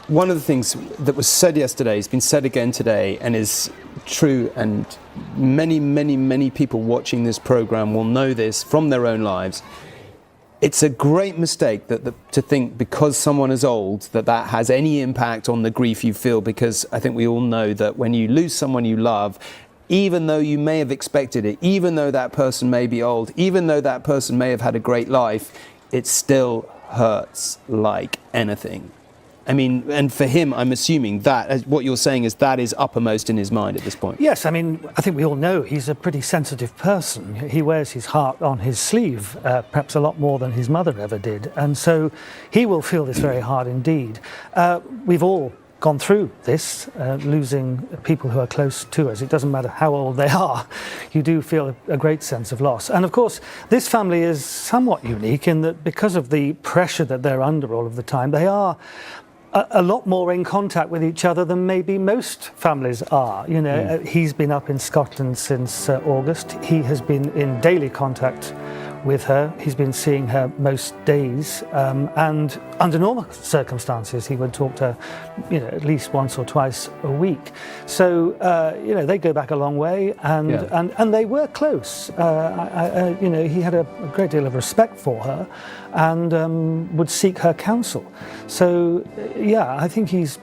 S1: one of the things that was said yesterday has been said again today and is true, and many people watching this programme will know this from their own lives. It's a great mistake to think because someone is old that has any impact on the grief you feel, because I think we all know that when you lose someone you love, even though you may have expected it, even though that person may be old, even though that person may have had a great life, it still hurts like anything. I mean, and for him, I'm assuming that, as what you're saying, is that is uppermost in his mind at this point.
S6: Yes, I mean, I think we all know he's a pretty sensitive person. He wears his heart on his sleeve, perhaps a lot more than his mother ever did. And so he will feel this very hard indeed. We've all gone through this, losing people who are close to us. It doesn't matter how old they are. You do feel a great sense of loss. And of course, this family is somewhat unique in that because of the pressure that they're under all of the time, they are a lot more in contact with each other than maybe most families are. You know, he's been up in Scotland since August. He has been in daily contact with her. He's been seeing her most days, and under normal circumstances he would talk to her, you know, at least once or twice a week. So you know, they go back a long way, and they were close. You know, he had a great deal of respect for her and would seek her counsel. So yeah, I think he's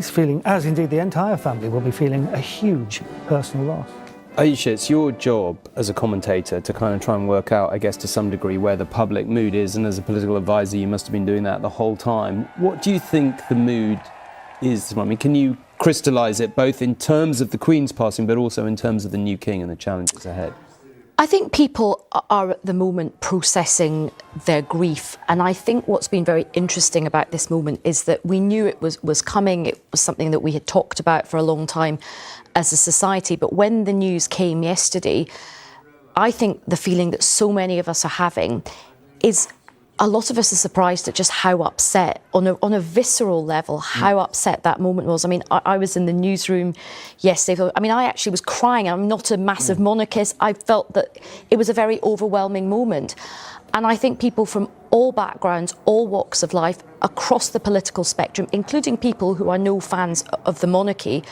S6: feeling, as indeed the entire family will be feeling, a huge personal loss.
S1: Aisha, it's your job as a commentator to kind of try and work out, I guess, to some degree, where the public mood is, and as a political advisor, you must have been doing that the whole time. What do you think the mood is? I mean, can you crystallise it both in terms of the Queen's passing, but also in terms of the new King and the challenges ahead?
S17: I think people are at the moment processing their grief, and I think what's been very interesting about this moment is that we knew it was coming. It was something that we had talked about for a long time as a society, but when the news came yesterday, I think the feeling that so many of us are having is a lot of us are surprised at just how upset, on a visceral level, how upset that moment was. I mean, I was in the newsroom yesterday. I mean, I actually was crying. I'm not a massive monarchist. I felt that it was a very overwhelming moment. And I think people from all backgrounds, all walks of life, across the political spectrum, including people who are no fans of the monarchy,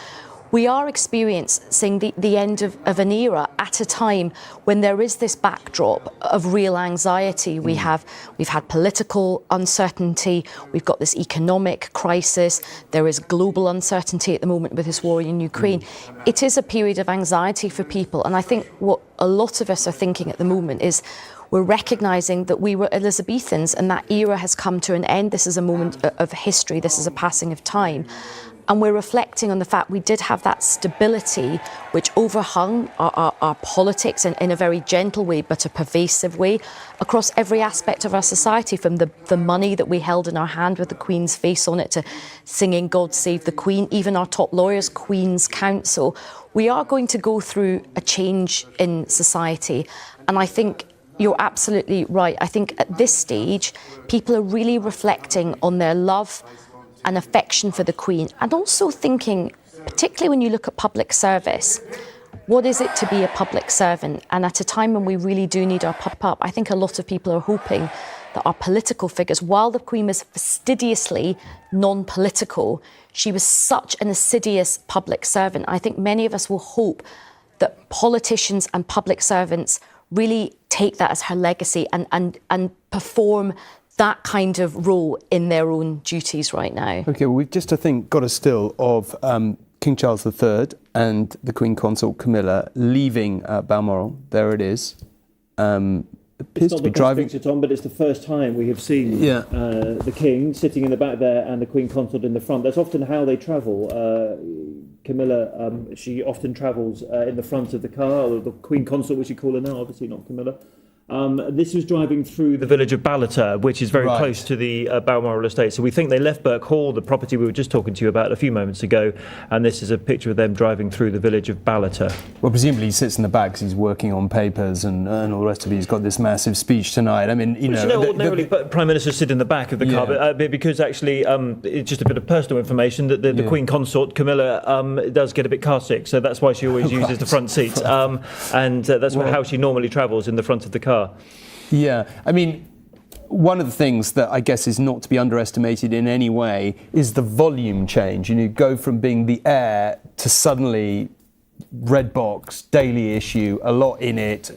S17: we are experiencing the end of an era at a time when there is this backdrop of real anxiety. We've had political uncertainty, we've got this economic crisis, there is global uncertainty at the moment with this war in Ukraine. It is a period of anxiety for people, and I think what a lot of us are thinking at the moment is we're recognising that we were Elizabethans and that era has come to an end. This is a moment of history, this is a passing of time. And we're reflecting on the fact we did have that stability which overhung our politics in a very gentle way, but a pervasive way, across every aspect of our society, from the money that we held in our hand with the Queen's face on it to singing God Save the Queen, even our top lawyers, Queen's Counsel. We are going to go through a change in society, and I think you're absolutely right. I think at this stage, people are really reflecting on their love and affection for the Queen, and also thinking, particularly when you look at public service, what is it to be a public servant? And at a time when we really do need our pop up, I think a lot of people are hoping that our political figures, while the Queen was fastidiously non-political, she was such an assiduous public servant. I think many of us will hope that politicians and public servants really take that as her legacy and perform that kind of role in their own duties right now.
S1: OK, well, we've just, I think, got a still of King Charles III and the Queen Consort Camilla leaving Balmoral. There it is. appears to be driving.
S3: Picture, Tom, but it's the first time we have seen the King sitting in the back there and the Queen Consort in the front. That's often how they travel. Camilla, she often travels in the front of the car, or the Queen Consort, which we call her now, obviously not Camilla. This was driving through the village of Ballater, which is very close to the Balmoral estate. So we think they left Burke Hall, the property we were just talking to you about a few moments ago, and this is a picture of them driving through the village of Ballater.
S1: Well, presumably he sits in the back because he's working on papers and all the rest of it. He's got this massive speech tonight. I mean,
S3: ordinarily Prime Ministers sit in the back of the car, but because actually, it's just a bit of personal information that the Queen Consort, Camilla, does get a bit car sick, so that's why she always uses the front seat, and that's how she normally travels, in the front of the car.
S1: Yeah, I mean, one of the things that I guess is not to be underestimated in any way is the volume change. You go from being the heir to suddenly red box, daily issue, a lot in it,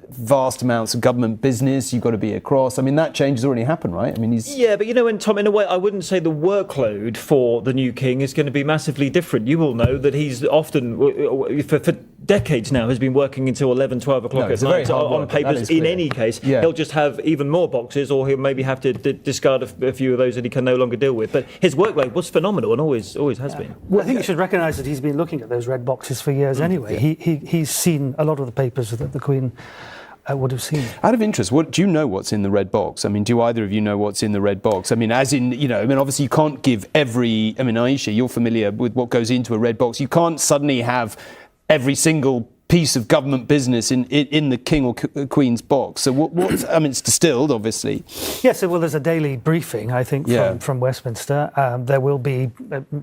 S1: vast amounts of government business you've got to be across. I mean, that change has already happened, right? I mean,
S3: Yeah, but and Tom, in a way, I wouldn't say the workload for the new king is going to be massively different. You will know that he's often, for decades now, has been working until 11, 12 o'clock at night on papers. In any case, he'll just have even more boxes, or he'll maybe have to discard a few of those that he can no longer deal with. But his workload was phenomenal and always has been.
S6: Well, I think you should recognise that he's been looking at those red boxes for years anyway. He's seen a lot of the papers that the Queen would have seen.
S1: Out of interest, do you know what's in the red box? I mean, do either of you know what's in the red box? I mean, obviously you can't give Aisha, you're familiar with what goes into a red box. You can't suddenly have every single piece of government business in the King or Queen's box. So what's, I mean, it's distilled, obviously.
S6: Yes, well, there's a daily briefing, I think, from Westminster. There will be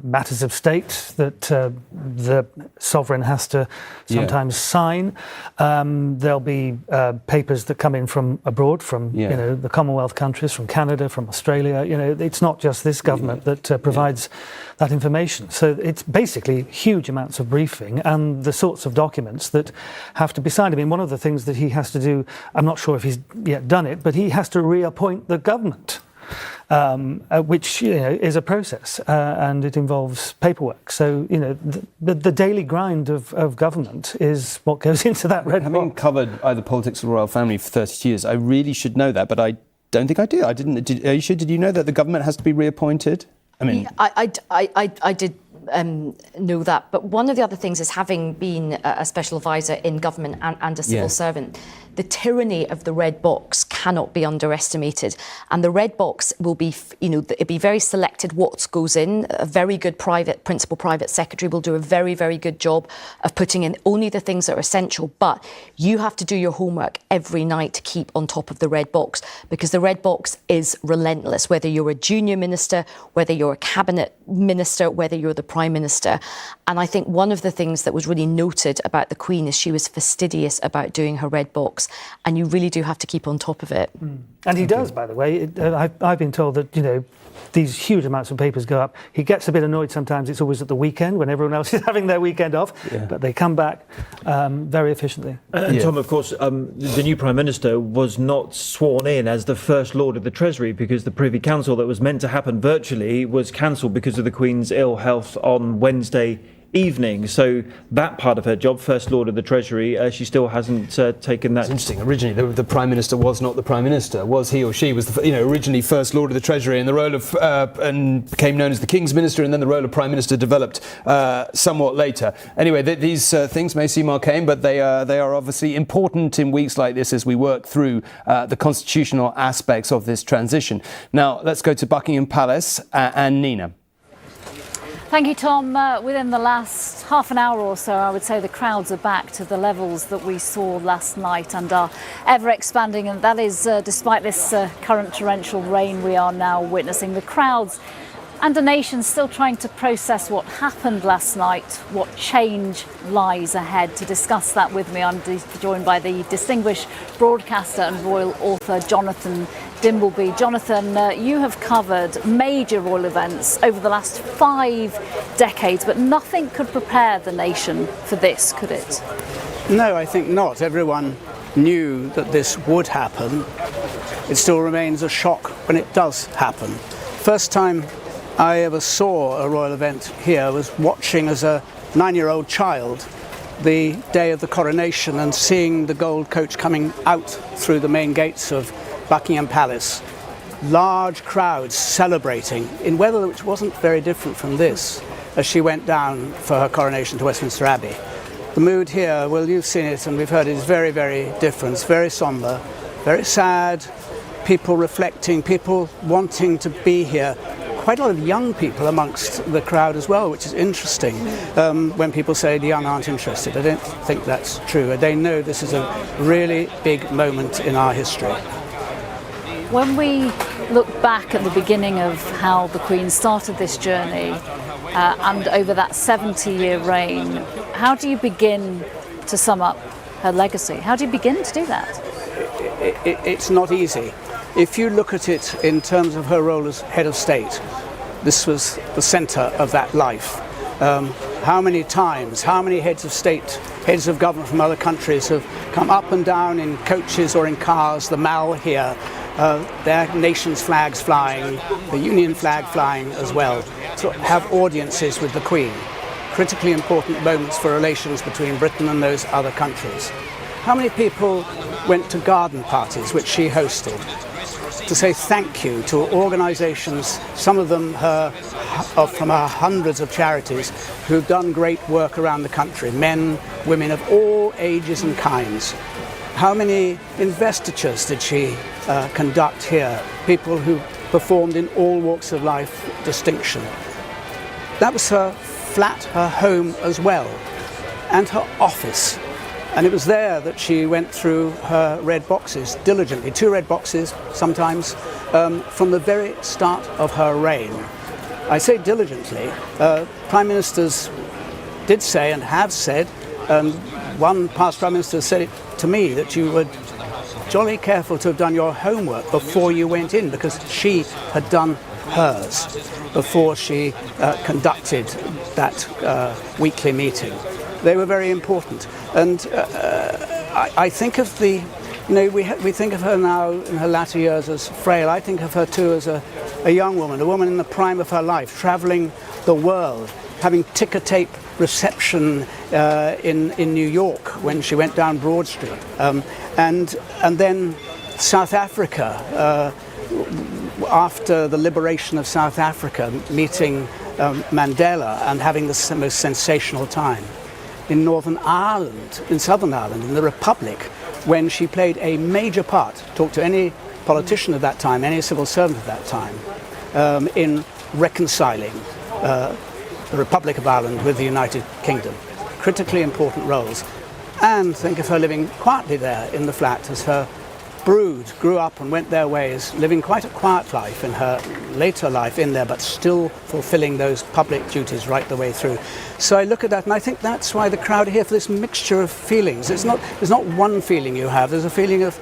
S6: matters of state that the sovereign has to sometimes sign. There'll be papers that come in from abroad, from the Commonwealth countries, from Canada, from Australia. It's not just this government that provides that information. So it's basically huge amounts of briefing and the sorts of documents that have to be signed. I mean, one of the things that he has to do, I'm not sure if he's yet done it, but he has to reappoint the government, which is a process, and it involves paperwork. So the daily grind of government is what goes into that red box.
S1: Having covered either politics or the royal family for 30 years, I really should know that, but I don't think I do. I didn't. Did you know that the government has to be reappointed? I mean,
S17: I did know that, but one of the other things is, having been a special advisor in government and a civil servant, the tyranny of the red box cannot be underestimated. And the red box will be, it'll be very selected what goes in. A very good principal private secretary will do a very, very good job of putting in only the things that are essential. But you have to do your homework every night to keep on top of the red box, because the red box is relentless, whether you're a junior minister, whether you're a cabinet minister, whether you're the Prime Minister. And I think one of the things that was really noted about the Queen is she was fastidious about doing her red box, and you really do have to keep on top of it.
S6: And he does, by the way. I've been told that, these huge amounts of papers go up. He gets a bit annoyed sometimes. It's always at the weekend when everyone else is having their weekend off, but they come back very efficiently.
S3: And Tom, of course, the new Prime Minister was not sworn in as the First Lord of the Treasury, because the Privy Council that was meant to happen virtually was cancelled because of the Queen's ill health on Wednesday evening. So that part of her job, First Lord of the Treasury, she still hasn't taken that.
S1: It's interesting. Originally, the Prime Minister was not the Prime Minister. Was he or she was originally First Lord of the Treasury, and the role of and became known as the King's Minister, and then the role of Prime Minister developed somewhat later. Anyway, these things may seem arcane, but they are obviously important in weeks like this as we work through the constitutional aspects of this transition. Now, let's go to Buckingham Palace and Nina.
S19: Thank you, Tom. Within the last half an hour or so, I would say the crowds are back to the levels that we saw last night and are ever expanding. And that is despite this current torrential rain we are now witnessing. The crowds and the nation still trying to process what happened last night, what change lies ahead. To discuss that with me, I'm joined by the distinguished broadcaster and royal author Jonathan Dimbleby. Jonathan, you have covered major royal events over the last 5 decades, but nothing could prepare the nation for this, could it?
S20: No, I think not. Everyone knew that this would happen. It still remains a shock when it does happen. First time I ever saw a royal event here was watching as a 9-year-old child the day of the coronation and seeing the gold coach coming out through the main gates of Buckingham Palace. Large crowds celebrating in weather which wasn't very different from this as she went down for her coronation to Westminster Abbey. The mood here, well, you've seen it and we've heard it, is very, very different. It's very sombre, very sad, people reflecting, people wanting to be here. Quite a lot of young people amongst the crowd as well, which is interesting. When people say the young aren't interested, I don't think that's true. They know this is a really big moment in our history.
S19: When we look back at the beginning of how the Queen started this journey and over that 70-year reign, how do you begin to sum up her legacy? How do you begin to do that?
S20: It's not easy. If you look at it in terms of her role as head of state, this was the centre of that life. How many times, how many heads of state, heads of government from other countries have come up and down in coaches or in cars, the Mall here, their nation's flags flying, the Union flag flying as well, to have audiences with the Queen. Critically important moments for relations between Britain and those other countries. How many people went to garden parties which she hosted to say thank you to organisations, some of them from her hundreds of charities who've done great work around the country, men, women of all ages and kinds. How many investitures did she conduct here? People who performed in all walks of life distinction. That was her flat, her home as well, and her office. And it was there that she went through her red boxes diligently, 2 red boxes sometimes, from the very start of her reign. I say diligently. Prime Ministers did say and have said, one past Prime Minister said it to me, that you were jolly careful to have done your homework before you went in, because she had done hers before she conducted that weekly meeting. They were very important. And I think of we think of her now in her latter years as frail. I think of her too as a young woman, a woman in the prime of her life, travelling the world, having ticker tape reception in New York when she went down Broad Street. And then South Africa, after the liberation of South Africa, meeting Mandela and having the most sensational time. In Northern Ireland, in Southern Ireland, in the Republic, when she played a major part, talk to any politician of that time, any civil servant of that time, in reconciling the Republic of Ireland with the United Kingdom. Critically important roles. And think of her living quietly there in the flat as her brood grew up and went their ways, living quite a quiet life in her later life in there, but still fulfilling those public duties right the way through. So I look at that and I think that's why the crowd are here, for this mixture of feelings. There's not one feeling you have, there's a feeling of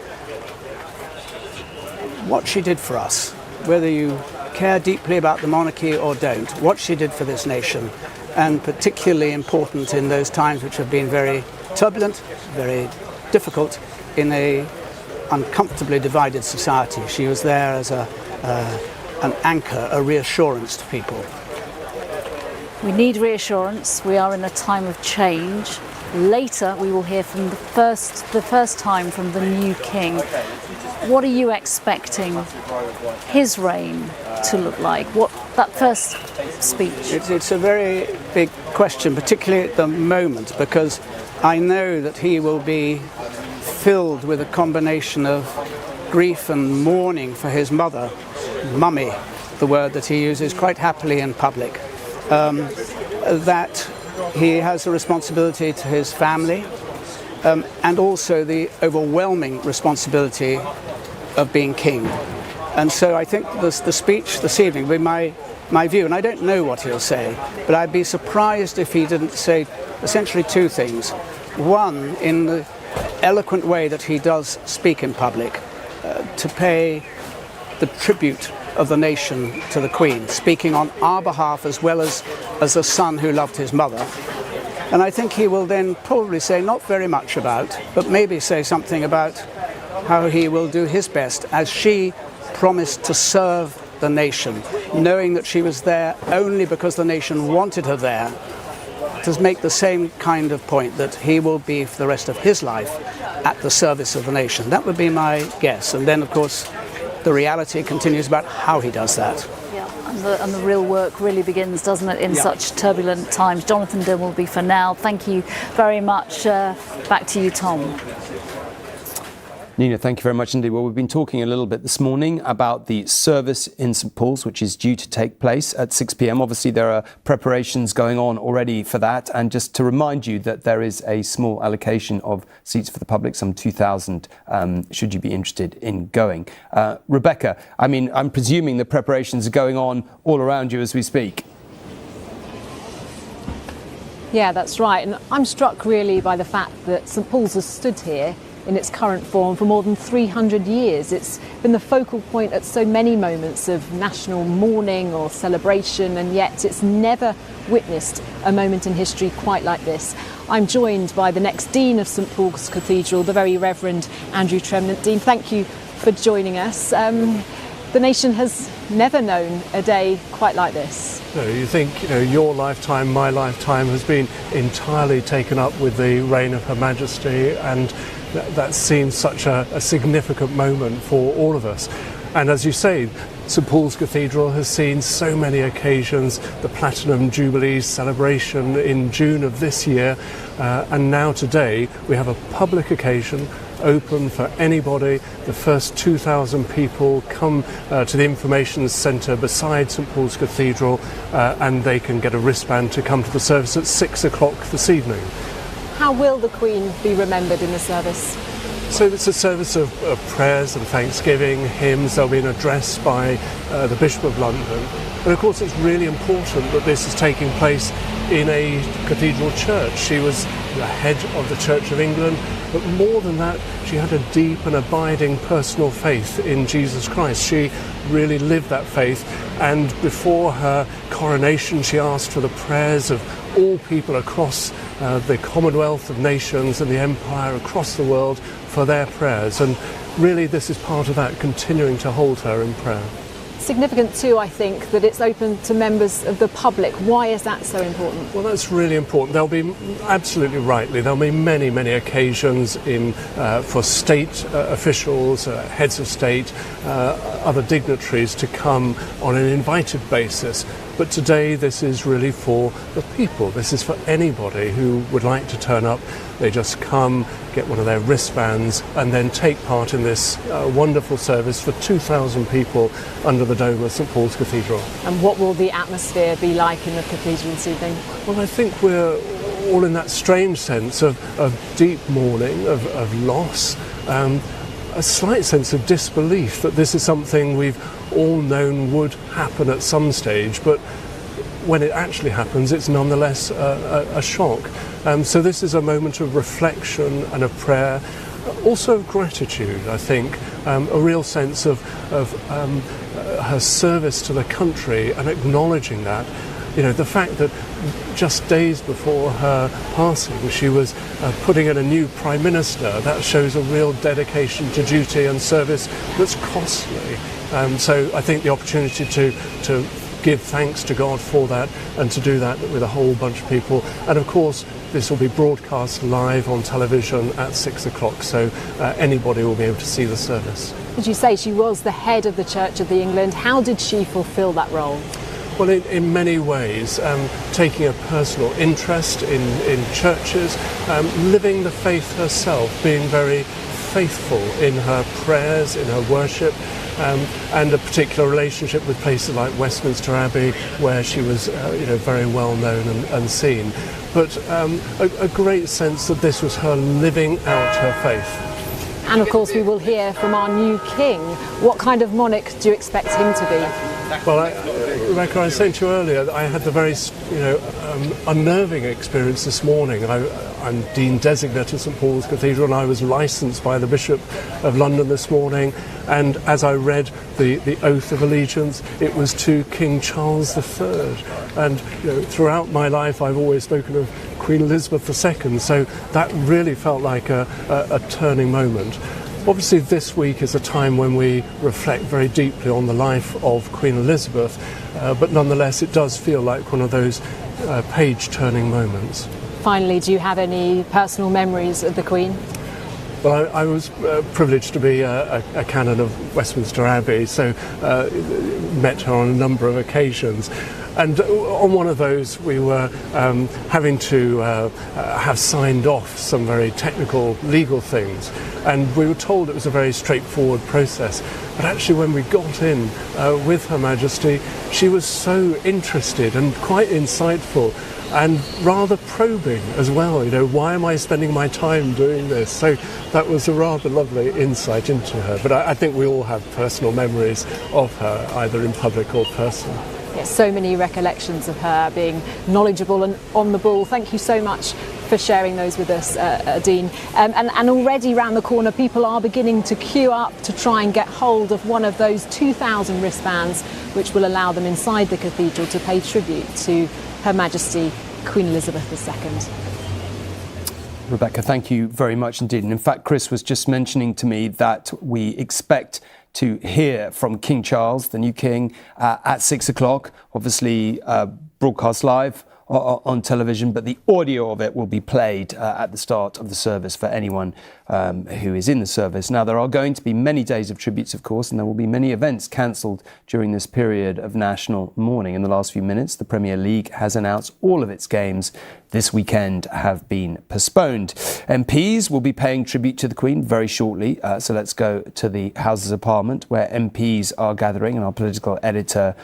S20: what she did for us, whether you care deeply about the monarchy or don't, what she did for this nation, and particularly important in those times which have been very turbulent, very difficult in a uncomfortably divided society. She was there as an anchor, a reassurance to people.
S19: We need reassurance. We are in a time of change. Later we will hear from the first time from the new king. What are you expecting his reign to look like? What that first speech?
S20: It's a very big question, particularly at the moment, because I know that he will be filled with a combination of grief and mourning for his mother, mummy, the word that he uses quite happily in public, that he has a responsibility to his family, and also the overwhelming responsibility of being king. And so I think the speech this evening will be my view, and I don't know what he'll say, but I'd be surprised if he didn't say essentially 2 things. One, in the eloquent way that he does speak in public, to pay the tribute of the nation to the Queen, speaking on our behalf as well as a son who loved his mother. And I think he will then probably say not very much about, but maybe say something about how he will do his best as she promised to serve the nation, knowing that she was there only because the nation wanted her there, to make the same kind of point, that he will be for the rest of his life at the service of the nation. That would be my guess. And then, of course, the reality continues about how he does that.
S19: Yeah, and the real work really begins, doesn't it, in such turbulent times. Jonathan Dimbleby for now. Thank you very much. Back to you, Tom.
S1: Nina, thank you very much indeed. Well, we've been talking a little bit this morning about the service in St Paul's, which is due to take place at 6 p.m. Obviously, there are preparations going on already for that. And just to remind you that there is a small allocation of seats for the public, some 2,000, should you be interested in going. Rebecca, I mean, I'm presuming the preparations are going on all around you as we speak.
S7: Yeah, that's right. And I'm struck really by the fact that St Paul's has stood here in its current form for more than 300 years. It's been the focal point at so many moments of national mourning or celebration, and yet it's never witnessed a moment in history quite like this. I'm joined by the next Dean of St Paul's Cathedral, the very Reverend Andrew Tremnant. Dean, thank you for joining us. The nation has never known a day quite like this.
S9: No, you think, your lifetime, my lifetime has been entirely taken up with the reign of Her Majesty, and that seems such a significant moment for all of us. And as you say, St Paul's Cathedral has seen so many occasions, the Platinum Jubilee celebration in June of this year, and now today we have a public occasion open for anybody. The first 2,000 people come to the information centre beside St Paul's Cathedral, and they can get a wristband to come to the service at 6 o'clock this evening.
S7: How will the Queen be remembered in the service?
S9: So it's a service of prayers and thanksgiving, hymns. There'll be an address by the Bishop of London. And of course it's really important that this is taking place in a cathedral church. She was the head of the Church of England, but more than that, she had a deep and abiding personal faith in Jesus Christ. She really lived that faith, and before her coronation she asked for the prayers of all people across the Commonwealth of Nations and the Empire across the world for their prayers, and really this is part of that, continuing to hold her in prayer.
S7: Significant too, I think, that it's open to members of the public. Why is that so important?
S9: Well, that's really important. There'll be, absolutely rightly, there'll be many, many occasions for state officials, heads of state, other dignitaries to come on an invited basis. But today this is really for the people. This is for anybody who would like to turn up. They just come, get one of their wristbands, and then take part in this wonderful service for 2,000 people under the dome of St Paul's Cathedral.
S7: And what will the atmosphere be like in the cathedral this evening?
S9: Well, I think we're all in that strange sense of deep mourning, of loss, a slight sense of disbelief that this is something we've all known would happen at some stage, but when it actually happens, it's nonetheless a shock. So this is a moment of reflection and of prayer, also of gratitude, I think, a real sense of her service to the country and acknowledging that. The fact that just days before her passing she was putting in a new Prime Minister, that shows a real dedication to duty and service that's costly. So I think the opportunity to give thanks to God for that, and to do that with a whole bunch of people. And of course this will be broadcast live on television at 6 o'clock, so anybody will be able to see the service.
S7: As you say, she was the head of the Church of England. How did she fulfil that role?
S9: Well, in many ways, taking a personal interest in churches, living the faith herself, being very faithful in her prayers, in her worship, and a particular relationship with places like Westminster Abbey, where she was very well known and seen. But a great sense that this was her living out her faith.
S7: And of course we will hear from our new king. What kind of monarch do you expect him to be?
S9: Well, Rebecca, I was saying to you earlier that I had the very unnerving experience this morning. I'm Dean Designate at St Paul's Cathedral, and I was licensed by the Bishop of London this morning, and as I read the Oath of Allegiance, it was to King Charles III. And throughout my life I've always spoken of Queen Elizabeth II, so that really felt like a turning moment. Obviously this week is a time when we reflect very deeply on the life of Queen Elizabeth, but nonetheless it does feel like one of those page-turning moments.
S7: Finally, do you have any personal memories of the Queen?
S9: Well, I was privileged to be a canon of Westminster Abbey, so met her on a number of occasions. And on one of those, we were having to have signed off some very technical legal things. And we were told it was a very straightforward process. But actually, when we got in with Her Majesty, she was so interested and quite insightful and rather probing as well. You know, why am I spending my time doing this? So that was a rather lovely insight into her. But I think we all have personal memories of her, either in public or personal.
S7: Yes, so many recollections of her being knowledgeable and on the ball. Thank you so much for sharing those with us, Dean. And already round the corner, people are beginning to queue up to try and get hold of one of those 2,000 wristbands, which will allow them inside the cathedral to pay tribute to Her Majesty Queen Elizabeth II.
S1: Rebecca, thank you very much indeed. And in fact, Chris was just mentioning to me that we expect to hear from King Charles, the new king, at 6 o'clock, obviously broadcast live on television, but the audio of it will be played at the start of the service for anyone who is in the service. Now, there are going to be many days of tributes, of course, and there will be many events cancelled during this period of national mourning. In the last few minutes, the Premier League has announced all of its games this weekend have been postponed. MPs will be paying tribute to the Queen very shortly, so let's go to the Houses of Parliament, where MPs are gathering, and our political editor,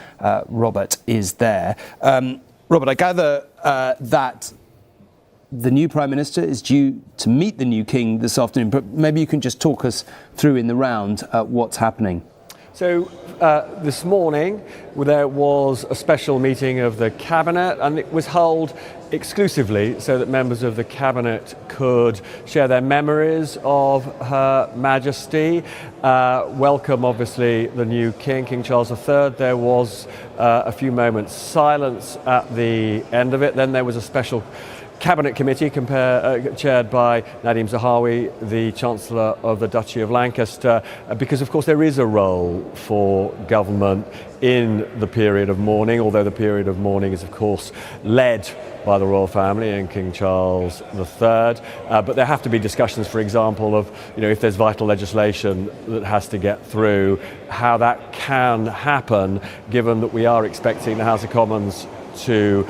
S1: Robert, is there. Robert, I gather that the new Prime Minister is due to meet the new King this afternoon, but maybe you can just talk us through in the round what's happening.
S10: So this morning there was a special meeting of the Cabinet, and it was held exclusively so that members of the Cabinet could share their memories of Her Majesty, welcome obviously the new King, King Charles III. There was a few moments silence at the end of it. Then there was a special Cabinet Committee chaired by Nadim Zahawi, the Chancellor of the Duchy of Lancaster, because of course there is a role for government in the period of mourning, although the period of mourning is of course led by the royal family and King Charles III. But there have to be discussions, for example, of if there's vital legislation that has to get through, how that can happen, given that we are expecting the House of Commons to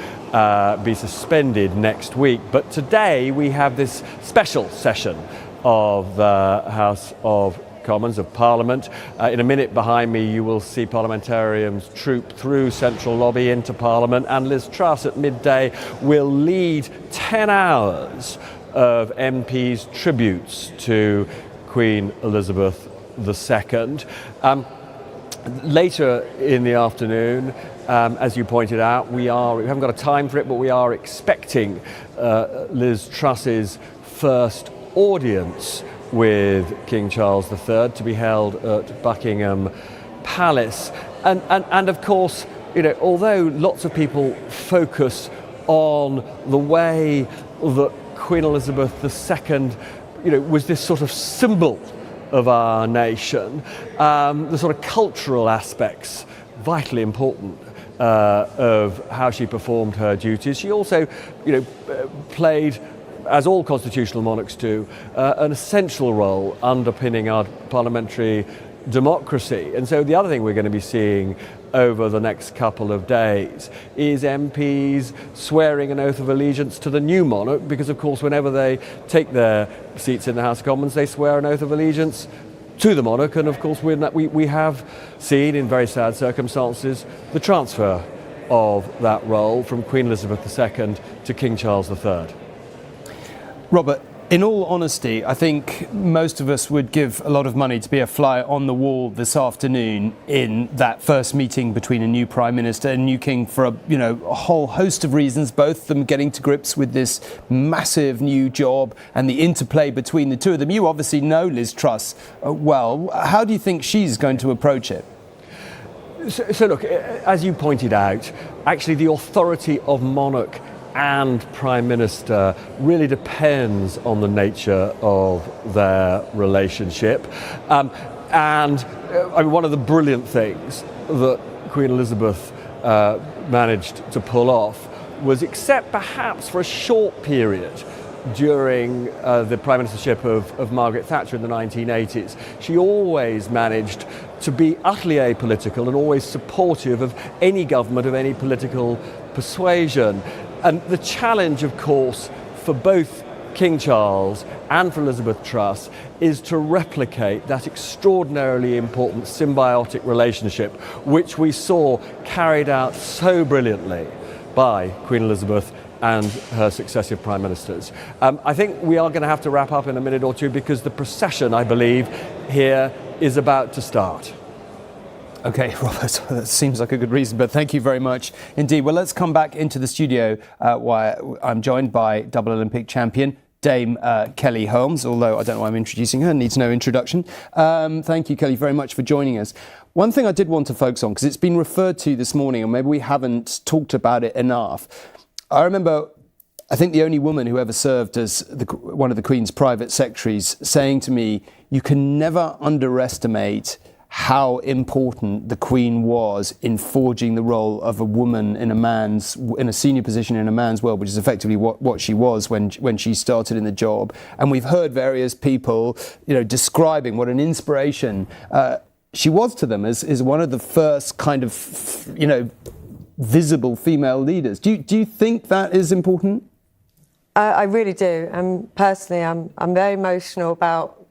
S10: be suspended next week. But today we have this special session of the House of Commons, of Parliament. In a minute behind me you will see parliamentarians troop through Central Lobby into Parliament, and Liz Truss at midday will lead 10 hours of MPs' tributes to Queen Elizabeth II. Later in the afternoon, as you pointed out, we haven't got a time for it, but we are expecting Liz Truss's first audience with King Charles III to be held at Buckingham Palace. And of course, although lots of people focus on the way that Queen Elizabeth II, was this sort of symbol of our nation, the sort of cultural aspects, vitally important, of how she performed her duties. She also, played, as all constitutional monarchs do, an essential role underpinning our parliamentary democracy. And so the other thing we're going to be seeing over the next couple of days is MPs swearing an oath of allegiance to the new monarch, because of course whenever they take their seats in the House of Commons they swear an oath of allegiance to the monarch, and of course we have seen in very sad circumstances the transfer of that role from Queen Elizabeth II to King Charles III.
S1: Robert, in all honesty, I think most of us would give a lot of money to be a fly on the wall this afternoon in that first meeting between a new Prime Minister and new King for a whole host of reasons, both of them getting to grips with this massive new job and the interplay between the two of them. You obviously know Liz Truss well. How do you think she's going to approach it?
S10: So look, as you pointed out, actually the authority of monarch and Prime Minister really depends on the nature of their relationship. One of the brilliant things that Queen Elizabeth managed to pull off was, except perhaps for a short period during the prime ministership of Margaret Thatcher in the 1980s, she always managed to be utterly apolitical and always supportive of any government of any political persuasion. And the challenge, of course, for both King Charles and for Elizabeth Truss is to replicate that extraordinarily important symbiotic relationship which we saw carried out so brilliantly by Queen Elizabeth and her successive prime ministers. I think we are going to have to wrap up in a minute or two because the procession, I believe, here is about to start.
S1: OK, Robert, that seems like a good reason, but thank you very much indeed. Well, let's come back into the studio where I'm joined by double Olympic champion Dame Kelly Holmes, although I don't know why I'm introducing her, needs no introduction. Thank you, Kelly, very much for joining us. One thing I did want to focus on, because it's been referred to this morning, and maybe we haven't talked about it enough. I remember, I think the only woman who ever served as one of the Queen's private secretaries saying to me, you can never underestimate how important the Queen was in forging the role of a woman in a senior position in a man's world, which is effectively what she was when she started in the job. And we've heard various people, describing what an inspiration she was to them as one of the first kind of, visible female leaders. Do you think that is important?
S11: I really do. And personally, I'm very emotional about,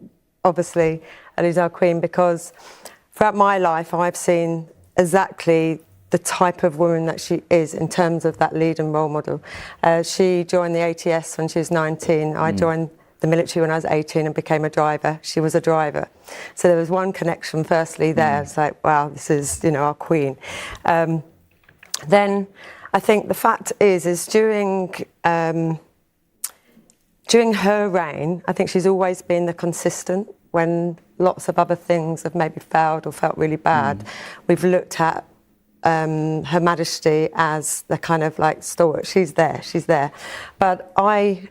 S11: obviously, Elizabeth Queen, because throughout my life, I've seen exactly the type of woman that she is in terms of that lead and role model. She joined the ATS when she was 19. I joined the military when I was 18 and became a driver. She was a driver. So there was one connection firstly there. It's like, wow, this is, our Queen. Then I think the fact is during her reign, I think she's always been the consistent. When lots of other things have maybe failed or felt really bad, we've looked at Her Majesty as the kind of like stalwart. She's there. But I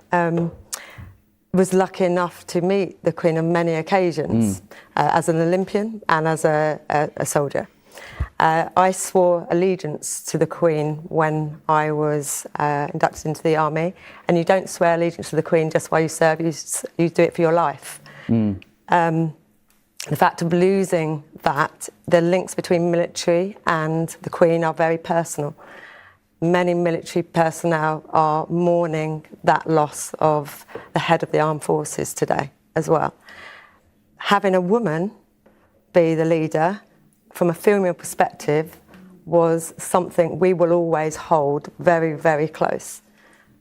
S11: was lucky enough to meet the Queen on many occasions as an Olympian and as a soldier. I swore allegiance to the Queen when I was inducted into the army, and you don't swear allegiance to the Queen just while you serve, you do it for your life. The fact of losing that, the links between military and the Queen are very personal. Many military personnel are mourning that loss of the head of the armed forces today as well. Having a woman be the leader from a female perspective was something we will always hold very, very close,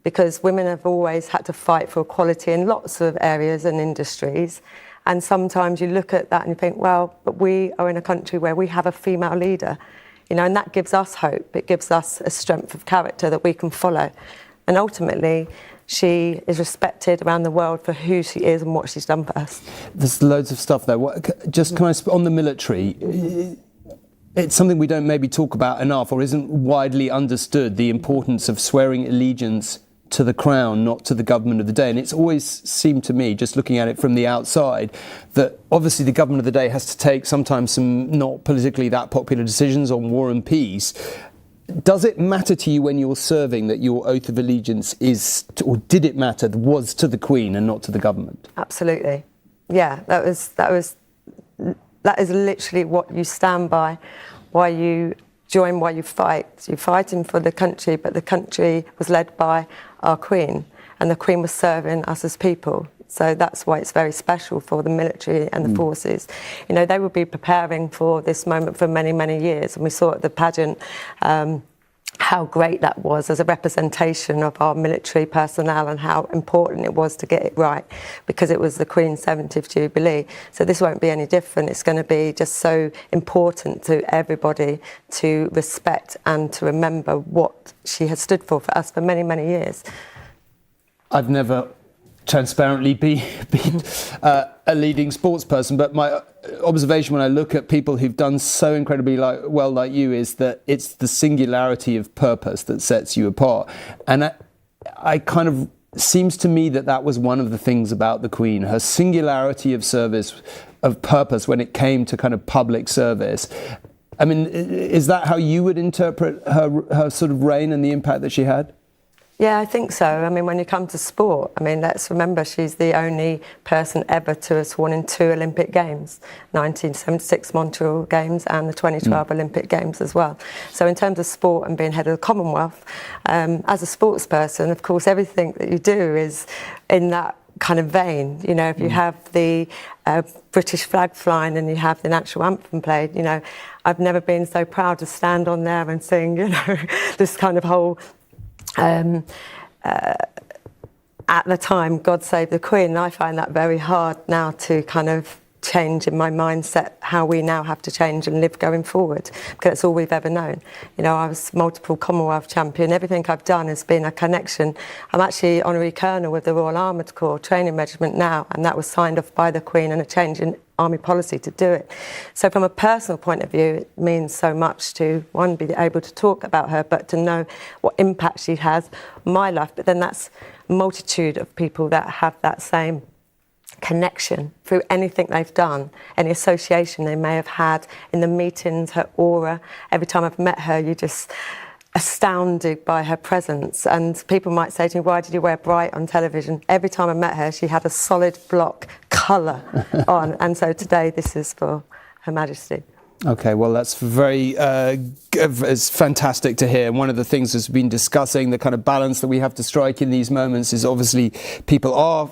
S11: because women have always had to fight for equality in lots of areas and industries. And sometimes you look at that and you think, well, but we are in a country where we have a female leader, and that gives us hope. It gives us a strength of character that we can follow. And ultimately, she is respected around the world for who she is and what she's done for us.
S1: There's loads of stuff there. On the military, it's something we don't maybe talk about enough, or isn't widely understood, the importance of swearing allegiance to the crown, not to the government of the day. And it's always seemed to me, just looking at it from the outside, that obviously the government of the day has to take sometimes some not politically that popular decisions on war and peace. Does it matter to you when you're serving that your oath of allegiance or did it matter, was to the Queen and not to the government?
S11: Absolutely. Yeah, that is literally what you stand by, why you join, why you fight. You're fighting for the country, but the country was led by our Queen, and the Queen was serving us as people. So that's why it's very special for the military and the forces. They will be preparing for this moment for many, many years. And we saw at the pageant how great that was as a representation of our military personnel and how important it was to get it right, because it was the Queen's 70th Jubilee. So this won't be any different. It's going to be just so important to everybody to respect and to remember what she has stood for us for many, many years.
S1: I've never transparently been a leading sports person, but my observation when I look at people who've done so incredibly well like you is that it's the singularity of purpose that sets you apart. And I kind of seems to me that was one of the things about the Queen, her singularity of service, of purpose when it came to kind of public service. I mean, is that how you would interpret her sort of reign and the impact that she had?
S11: Yeah, I think so. I mean, when you come to sport, I mean, let's remember she's the only person ever to have sworn in 2 Olympic Games, 1976 Montreal Games and the 2012 Olympic Games as well. So in terms of sport and being head of the Commonwealth, as a sports person, of course, everything that you do is in that kind of vein. You know, if you have the British flag flying and you have the national anthem played, you know, I've never been so proud to stand on there and sing, you know, this kind of whole at the time, God Save the Queen. I find that very hard now to kind of change in my mindset how we now have to change and live going forward, because it's all we've ever known. You know, I was multiple Commonwealth champion. Everything I've done has been a connection. I'm actually honorary colonel with the Royal Armoured Corps training regiment now, and that was signed off by the Queen and a change in army policy to do it. So from a personal point of view, it means so much to, one, be able to talk about her, but to know what impact she has on my life. But then that's a multitude of people that have that same connection through anything they've done, any association they may have had in the meetings, her aura. Every time I've met her, you're just astounded by her presence. And people might say to me, why did you wear bright on television? Every time I met her, she had a solid block colour on. And so today, this is for Her Majesty.
S1: Okay, well, that's very it's fantastic to hear. And one of the things that's been discussing, the kind of balance that we have to strike in these moments, is obviously people are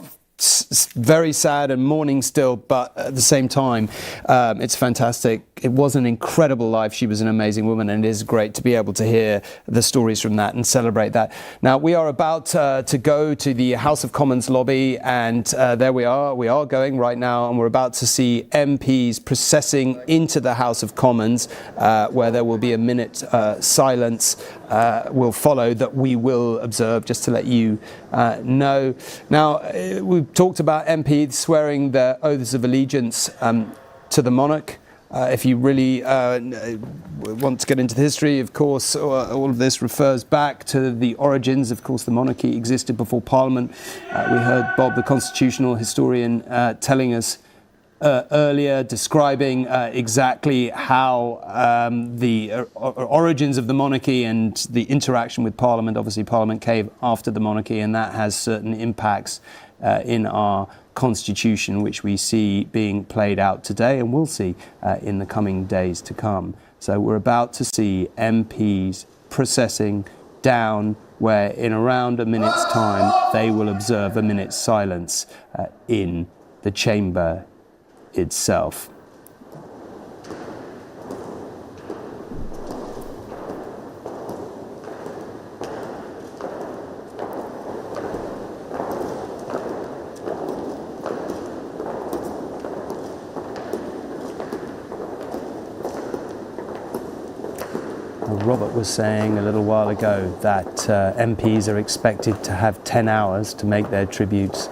S1: very sad and mourning still, but at the same time, it's fantastic. It was an incredible life. She was an amazing woman, and it is great to be able to hear the stories from that and celebrate that. Now, we are about to go to the House of Commons lobby, and there we are. We are going right now, and we're about to see MPs processing into the House of Commons, where there will be a minute silence will follow that we will observe, just to let you know. Now, we've talked about MPs swearing their oaths of allegiance to the monarch. If you really want to get into the history, of course, all of this refers back to the origins. Of course, the monarchy existed before Parliament. We heard Bob, the constitutional historian, telling us earlier, describing exactly how the origins of the monarchy and the interaction with Parliament. Obviously, Parliament came after the monarchy, and that has certain impacts in our constitution, which we see being played out today and will see in the coming days to come. So we're about to see MPs processing down, where in around a minute's time they will observe a minute's silence in the chamber itself. Robert was saying a little while ago that MPs are expected to have 10 hours to make their tributes.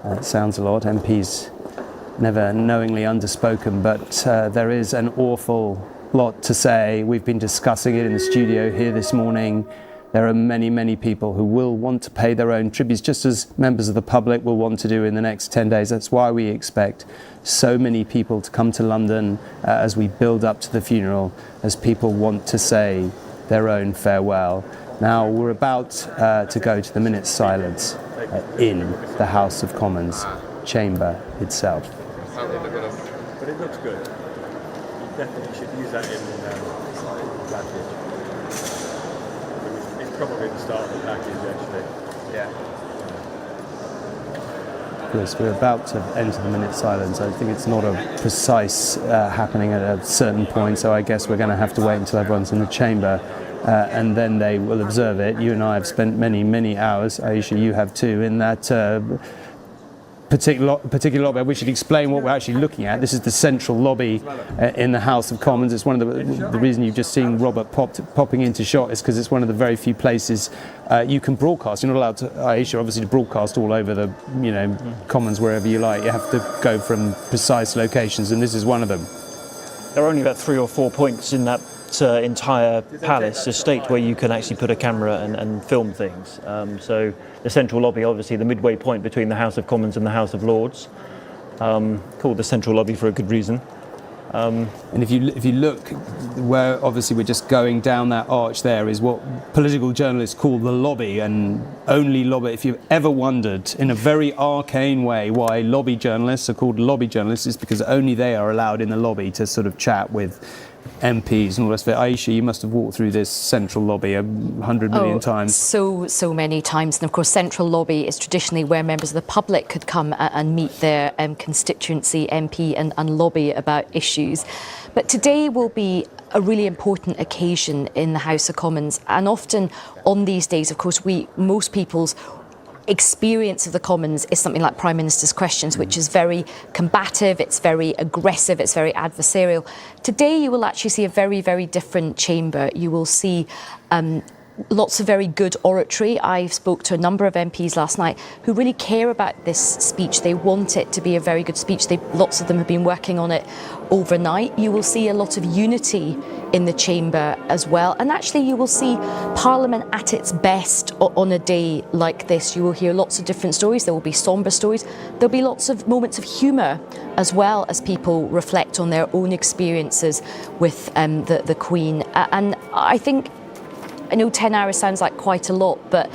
S1: It sounds a lot. MPs never knowingly underspoken, but there is an awful lot to say. We've been discussing it in the studio here this morning. There are many, many people who will want to pay their own tributes, just as members of the public will want to do in the next 10 days. That's why we expect so many people to come to London as we build up to the funeral, as people want to say their own farewell. Now, we're about to go to the minute's silence in the House of Commons chamber itself.
S5: But it looks good. You definitely should use that in package. It's probably the start of the package, actually. Yeah.
S1: Chris, we're about to enter the minute's silence. I think it's not a precise happening at a certain point, so I guess we're going to have to wait until everyone's in the chamber. And then they will observe it. You and I have spent many, many hours, Aisha, you have too, in that particular lobby. We should explain what we're actually looking at. This is the central lobby in the House of Commons. It's one of the reason you've just seen Robert popping into shot is because it's one of the very few places you can broadcast. You're not allowed to, Aisha, obviously, to broadcast all over the Commons wherever you like. You have to go from precise locations, and this is one of them.
S18: There are only about 3 or 4 points in that entire palace estate where you can actually put a camera and film things. So the central lobby, obviously the midway point between the House of Commons and the House of Lords, called the central lobby for a good reason.
S1: And if you look where obviously we're just going down that arch there is what political journalists call the lobby, and only lobby. If you've ever wondered in a very arcane way why lobby journalists are called lobby journalists, it's because only they are allowed in the lobby to sort of chat with MPs and all the rest of it. Aisha, you must have walked through this central lobby 100 million times.
S17: So many times. And of course, central lobby is traditionally where members of the public could come and meet their constituency MP and lobby about issues. But today will be a really important occasion in the House of Commons. And often on these days, of course, most people's experience of the Commons is something like Prime Minister's Questions, which is very combative, it's very aggressive, it's very adversarial. Today you will actually see a very, very different chamber. You will see lots of very good oratory. I spoke to a number of MPs last night who really care about this speech. They want it to be a very good speech. Lots of them have been working on it overnight. You will see a lot of unity in the chamber as well. And actually you will see Parliament at its best on a day like this. You will hear lots of different stories. There will be sombre stories. There'll be lots of moments of humour as well as people reflect on their own experiences with the Queen. And I know 10 hours sounds like quite a lot, but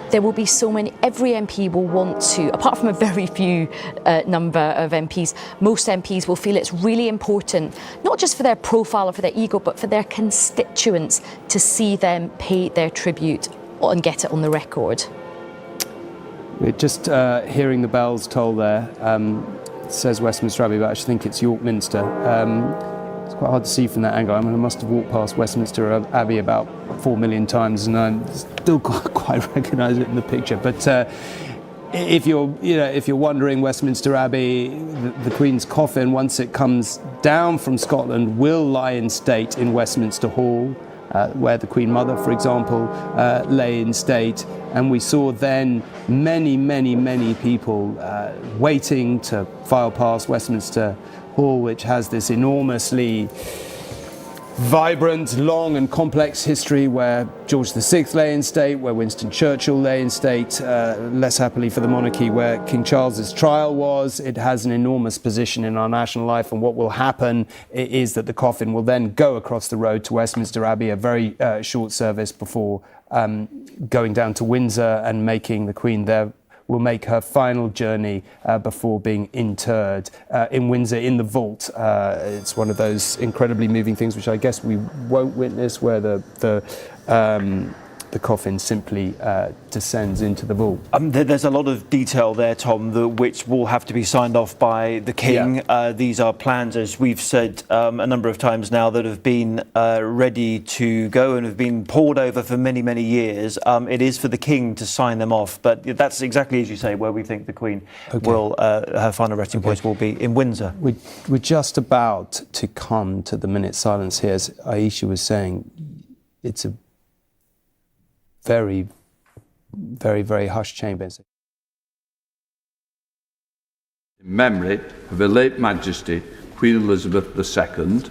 S17: there will be so many. Every MP will want to, apart from a very few number of MPs, most MPs will feel it's really important, not just for their profile or for their ego, but for their constituents to see them pay their tribute and get it on the record.
S1: We're just hearing the bells toll there. It says Westminster Abbey, but I actually think it's York Minster. It's quite hard to see from that angle. I mean, I must have walked past Westminster Abbey about 4 million times, and I still can't quite recognise it in the picture. But if you're wondering, Westminster Abbey, the Queen's coffin, once it comes down from Scotland, will lie in state in Westminster Hall, where the Queen Mother, for example, lay in state. And we saw then many people waiting to file past Westminster Hall, which has this enormously vibrant, long and complex history, where George VI lay in state, where Winston Churchill lay in state, less happily for the monarchy, where King Charles's trial was. It has an enormous position in our national life, and what will happen is that the coffin will then go across the road to Westminster Abbey, a very short service before going down to Windsor and making the Queen there. Will make her final journey before being interred in Windsor in the vault. It's one of those incredibly moving things which I guess we won't witness, where the coffin simply descends into the vault.
S18: There's a lot of detail there, Tom, which will have to be signed off by the King. Yeah. These are plans, as we've said a number of times now, that have been ready to go and have been pored over for many years. It is for the King to sign them off, but that's exactly as you say, where we think the Queen will, her final resting place will be in Windsor.
S1: We're just about to come to the minute silence here. As Aisha was saying, it's a very hushed chamber.
S21: In memory of Her late Majesty Queen Elizabeth II,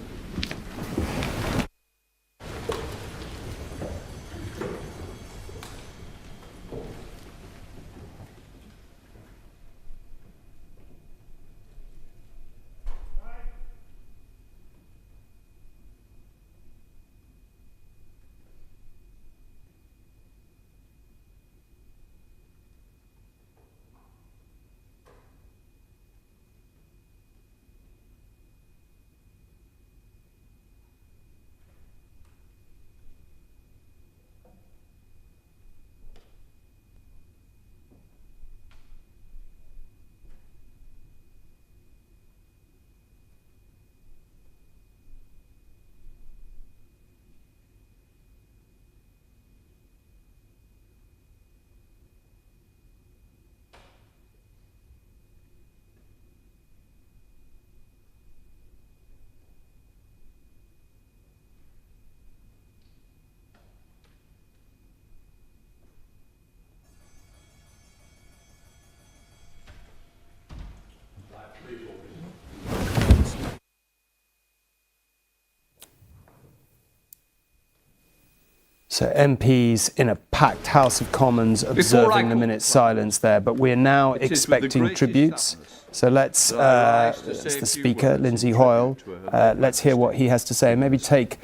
S1: So MPs in a packed House of Commons observing the minute's silence there, but we're now expecting tributes. So let's, it's the Speaker, Lindsay Hoyle, let's hear what he has to say, and maybe take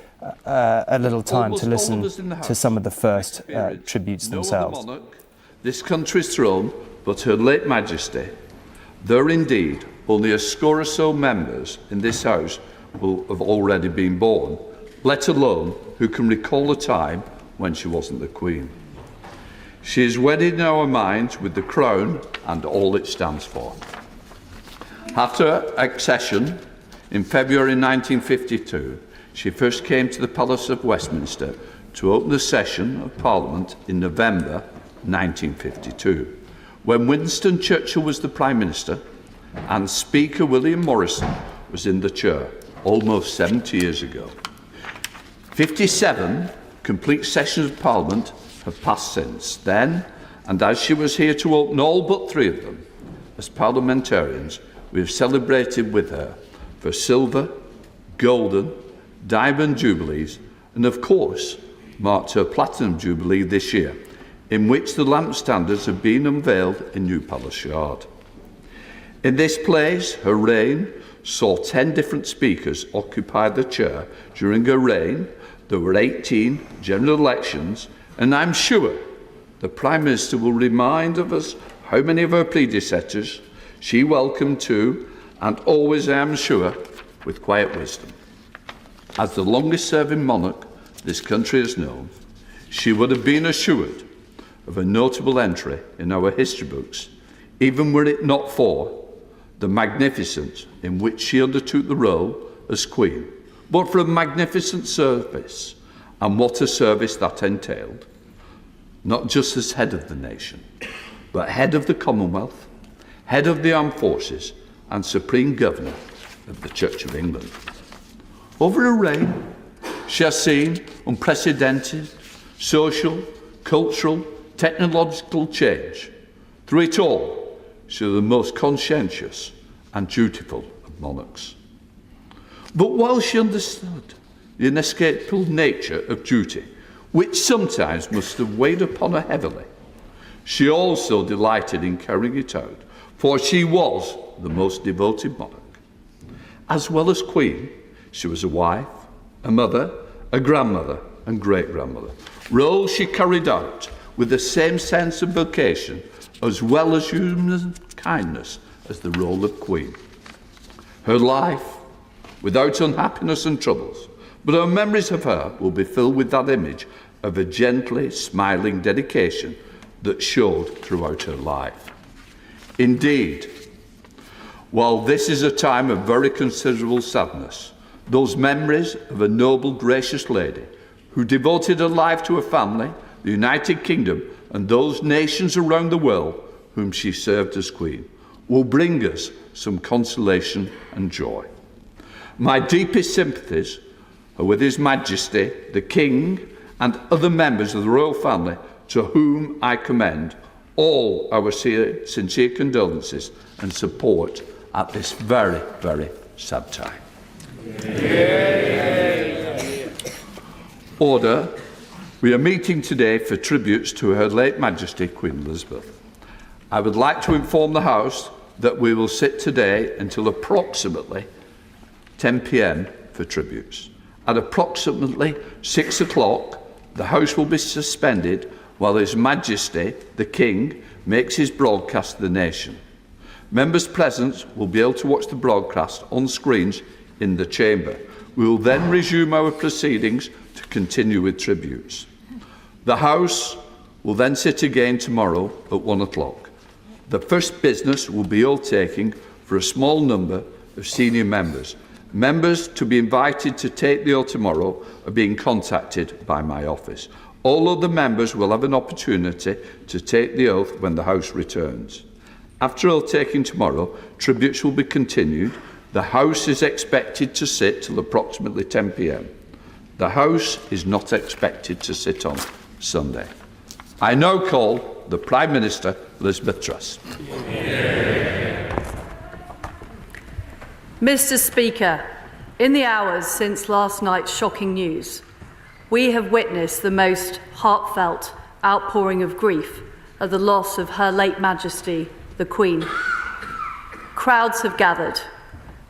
S1: a little time to listen to some of the first tributes themselves.
S21: No other monarch, this country's throne, but Her late Majesty. There indeed only a score or so members in this House will have already been born, let alone who can recall a time when she wasn't the Queen. She is wedded in our minds with the crown and all it stands for. After accession in February 1952, she first came to the Palace of Westminster to open the session of Parliament in November 1952, when Winston Churchill was the Prime Minister and Speaker William Morrison was in the chair, almost 70 years ago. 57 complete sessions of Parliament have passed since then, and as she was here to open all but 3 of them, as parliamentarians, we have celebrated with her for silver, golden, diamond jubilees, and of course, marked her platinum jubilee this year, in which the lamp standards have been unveiled in New Palace Yard. In this place, her reign saw 10 different speakers occupy the chair. During her reign, there were 18 general elections, and I'm sure the Prime Minister will remind of us how many of her predecessors she welcomed to, and always, I am sure, with quiet wisdom. As the longest-serving monarch this country has known, she would have been assured of a notable entry in our history books, even were it not for the magnificence in which she undertook the role as Queen, but for a magnificent service, and what a service that entailed, not just as head of the nation, but head of the Commonwealth, head of the armed forces, and Supreme Governor of the Church of England. Over her reign, she has seen unprecedented social, cultural, technological change. Through it all, she was the most conscientious and dutiful of monarchs. But while she understood the inescapable nature of duty, which sometimes must have weighed upon her heavily, she also delighted in carrying it out, for she was the most devoted monarch. As well as Queen, she was a wife, a mother, a grandmother, and great-grandmother, roles she carried out with the same sense of vocation as well as human kindness as the role of Queen. Her life, without unhappiness and troubles, but our memories of her will be filled with that image of a gently smiling dedication that showed throughout her life. Indeed, while this is a time of very considerable sadness, those memories of a noble, gracious lady who devoted her life to her family, the United Kingdom, and those nations around the world whom she served as Queen, will bring us some consolation and joy. My deepest sympathies are with His Majesty, the King, and other members of the royal family, to whom I commend all our sincere condolences and support at this very, very sad time. Order. We are meeting today for tributes to Her late Majesty Queen Elizabeth. I would like to inform the House that we will sit today until approximately 10 p.m. for tributes. At approximately 6 o'clock, the House will be suspended while His Majesty, the King, makes his broadcast to the nation. Members present will be able to watch the broadcast on screens in the chamber. We will then resume our proceedings to continue with tributes. The House will then sit again tomorrow at 1 o'clock. The first business will be oath-taking for a small number of senior members. Members to be invited to take the oath tomorrow are being contacted by my office. All other members will have an opportunity to take the oath when the House returns. After oath-taking tomorrow, tributes will be continued. The House is expected to sit till approximately 10 p.m. The House is not expected to sit on Sunday. I now call the Prime Minister, Elizabeth Truss.
S2: Mr. Speaker, in the hours since last night's shocking news, we have witnessed the most heartfelt outpouring of grief at the loss of Her late Majesty, the Queen. Crowds have gathered,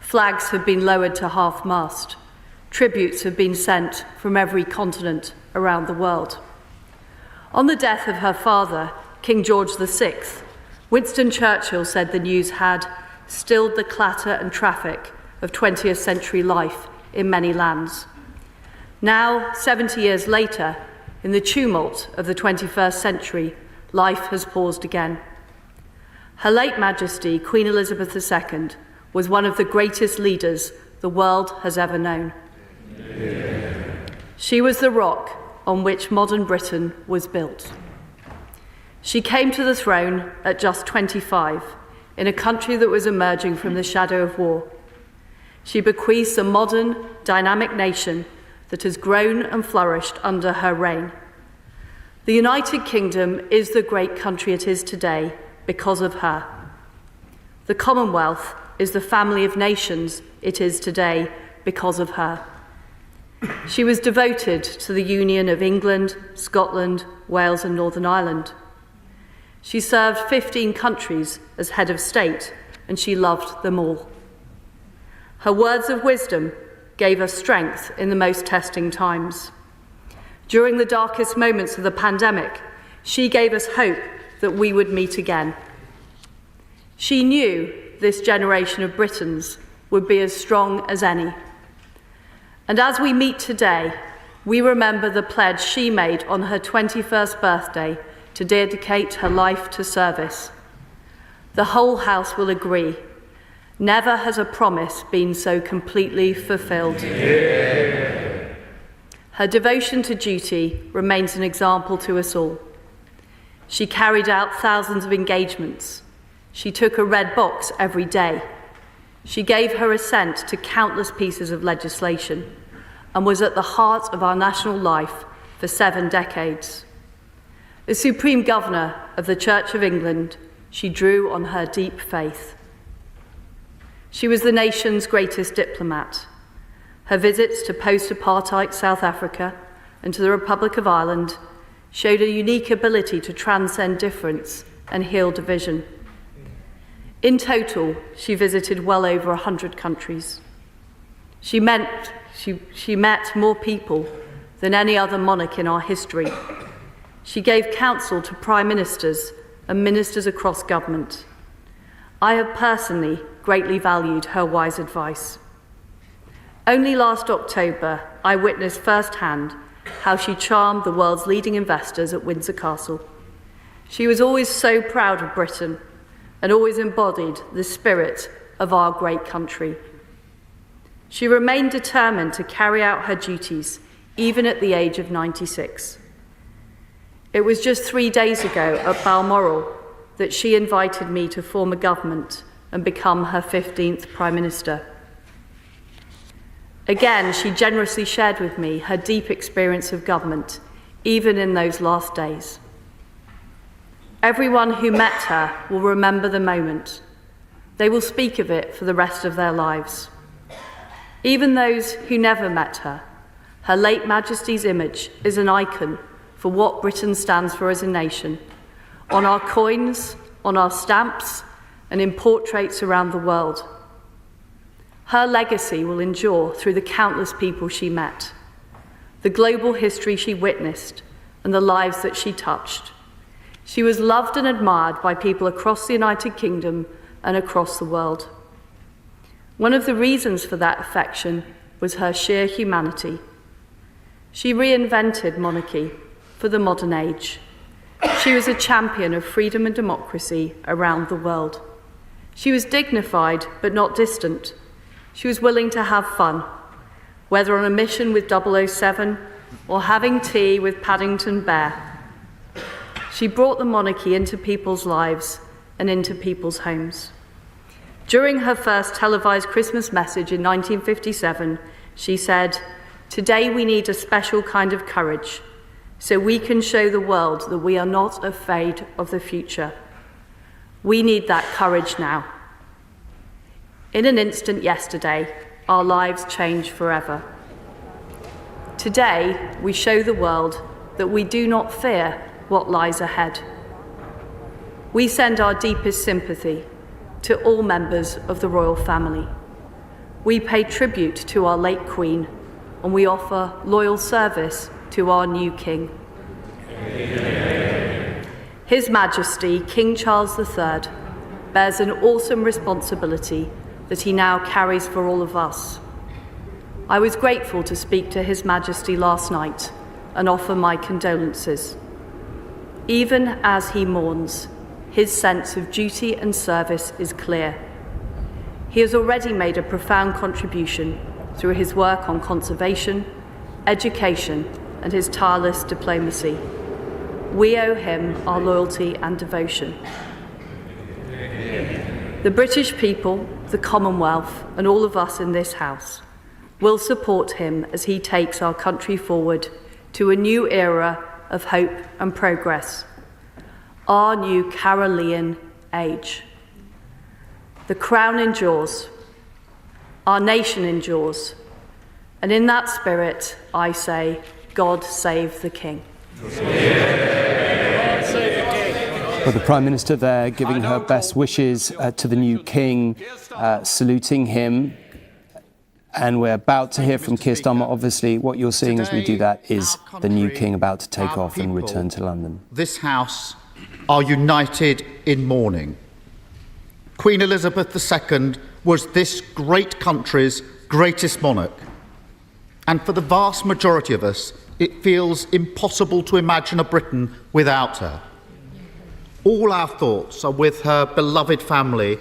S2: flags have been lowered to half-mast, tributes have been sent from every continent around the world. On the death of her father, King George VI, Winston Churchill said the news had stilled the clatter and traffic of 20th century life in many lands. Now, 70 years later, in the tumult of the 21st century, life has paused again. Her late Majesty, Queen Elizabeth II, was one of the greatest leaders the world has ever known. Yeah. She was the rock on which modern Britain was built. She came to the throne at just 25, in a country that was emerging from the shadow of war. She bequeaths a modern, dynamic nation that has grown and flourished under her reign. The United Kingdom is the great country it is today because of her. The Commonwealth is the family of nations it is today because of her. She was devoted to the union of England, Scotland, Wales and Northern Ireland. She served 15 countries as head of state, and she loved them all. Her words of wisdom gave us strength in the most testing times. During the darkest moments of the pandemic, she gave us hope that we would meet again. She knew this generation of Britons would be as strong as any. And as we meet today, we remember the pledge she made on her 21st birthday to dedicate her life to service. The whole House will agree. Never has a promise been so completely fulfilled. Yeah. Her devotion to duty remains an example to us all. She carried out thousands of engagements. She took a red box every day. She gave her assent to countless pieces of legislation and was at the heart of our national life for 7 decades. As Supreme Governor of the Church of England, she drew on her deep faith. She was the nation's greatest diplomat. Her visits to post-apartheid South Africa and to the Republic of Ireland showed a unique ability to transcend difference and heal division. In total, she visited well over 100 countries. She met more people than any other monarch in our history. She gave counsel to prime ministers and ministers across government. I have personally greatly valued her wise advice. Only last October, I witnessed firsthand how she charmed the world's leading investors at Windsor Castle. She was always so proud of Britain and always embodied the spirit of our great country. She remained determined to carry out her duties, even at the age of 96. It was just 3 days ago at Balmoral that she invited me to form a government and become her 15th Prime Minister. Again, she generously shared with me her deep experience of government, even in those last days. Everyone who met her will remember the moment. They will speak of it for the rest of their lives. Even those who never met her, Her late Majesty's image is an icon for what Britain stands for as a nation, on our coins, on our stamps, and in portraits around the world. Her legacy will endure through the countless people she met, the global history she witnessed, and the lives that she touched. She was loved and admired by people across the United Kingdom and across the world. One of the reasons for that affection was her sheer humanity. She reinvented monarchy for the modern age. She was a champion of freedom and democracy around the world. She was dignified but not distant. She was willing to have fun, whether on a mission with 007 or having tea with Paddington Bear. She brought the monarchy into people's lives and into people's homes. During her first televised Christmas message in 1957, she said, "Today we need a special kind of courage, so we can show the world that we are not afraid of the future. We need that courage now." In an instant yesterday, our lives changed forever. Today, we show the world that we do not fear what lies ahead. We send our deepest sympathy to all members of the royal family. We pay tribute to our late Queen, and we offer loyal service to our new King. His Majesty, King Charles III, bears an awesome responsibility that he now carries for all of us. I was grateful to speak to His Majesty last night and offer my condolences. Even as he mourns, his sense of duty and service is clear. He has already made a profound contribution through his work on conservation, education, and his tireless diplomacy. We owe him our loyalty and devotion. The British people, the Commonwealth, and all of us in this House will support him as he takes our country forward to a new era of hope and progress, our new Carolean age. The crown endures, our nation endures, and in that spirit, I say, God save the King.
S1: Well, the Prime Minister there giving her best wishes to the new King, saluting him. And we're about to hear from Keir Starmer. Obviously, what you're seeing as we do that is the new King about to take off and return to London.
S12: This House are united in mourning. Queen Elizabeth II was this great country's greatest monarch. And for the vast majority of us, it feels impossible to imagine a Britain without her. All our thoughts are with her beloved family,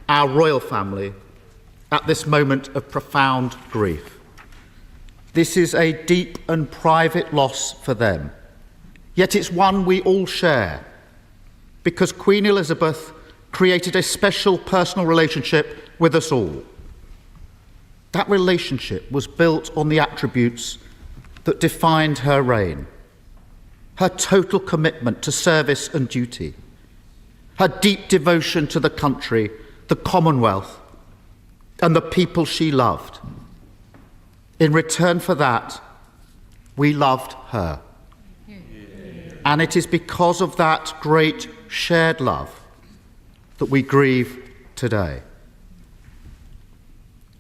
S12: our royal family, at this moment of profound grief. This is a deep and private loss for them, yet it's one we all share, because Queen Elizabeth created a special personal relationship with us all. That relationship was built on the attributes that defined her reign: her total commitment to service and duty, her deep devotion to the country, the Commonwealth, and the people she loved. In return for that, we loved her. And it is because of that great shared love that we grieve today.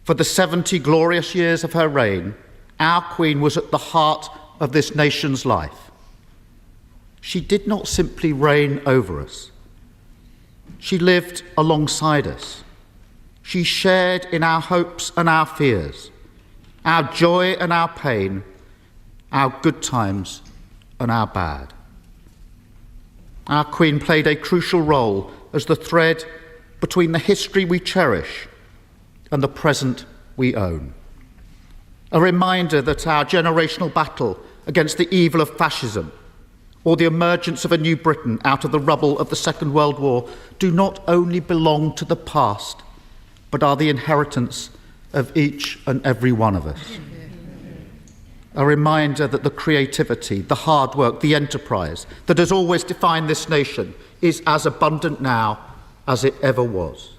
S12: For the 70 glorious years of her reign, our Queen was at the heart of this nation's life. She did not simply reign over us. She lived alongside us. She shared in our hopes and our fears, our joy and our pain, our good times and our bad. Our Queen played a crucial role as the thread between the history we cherish and the present we own. A reminder that our generational battle against the evil of fascism or the emergence of a new Britain out of the rubble of the Second World War do not only belong to the past, but are the inheritance of each and every one of us. A reminder that the creativity, the hard work, the enterprise that has always defined this nation is as abundant now as it ever was.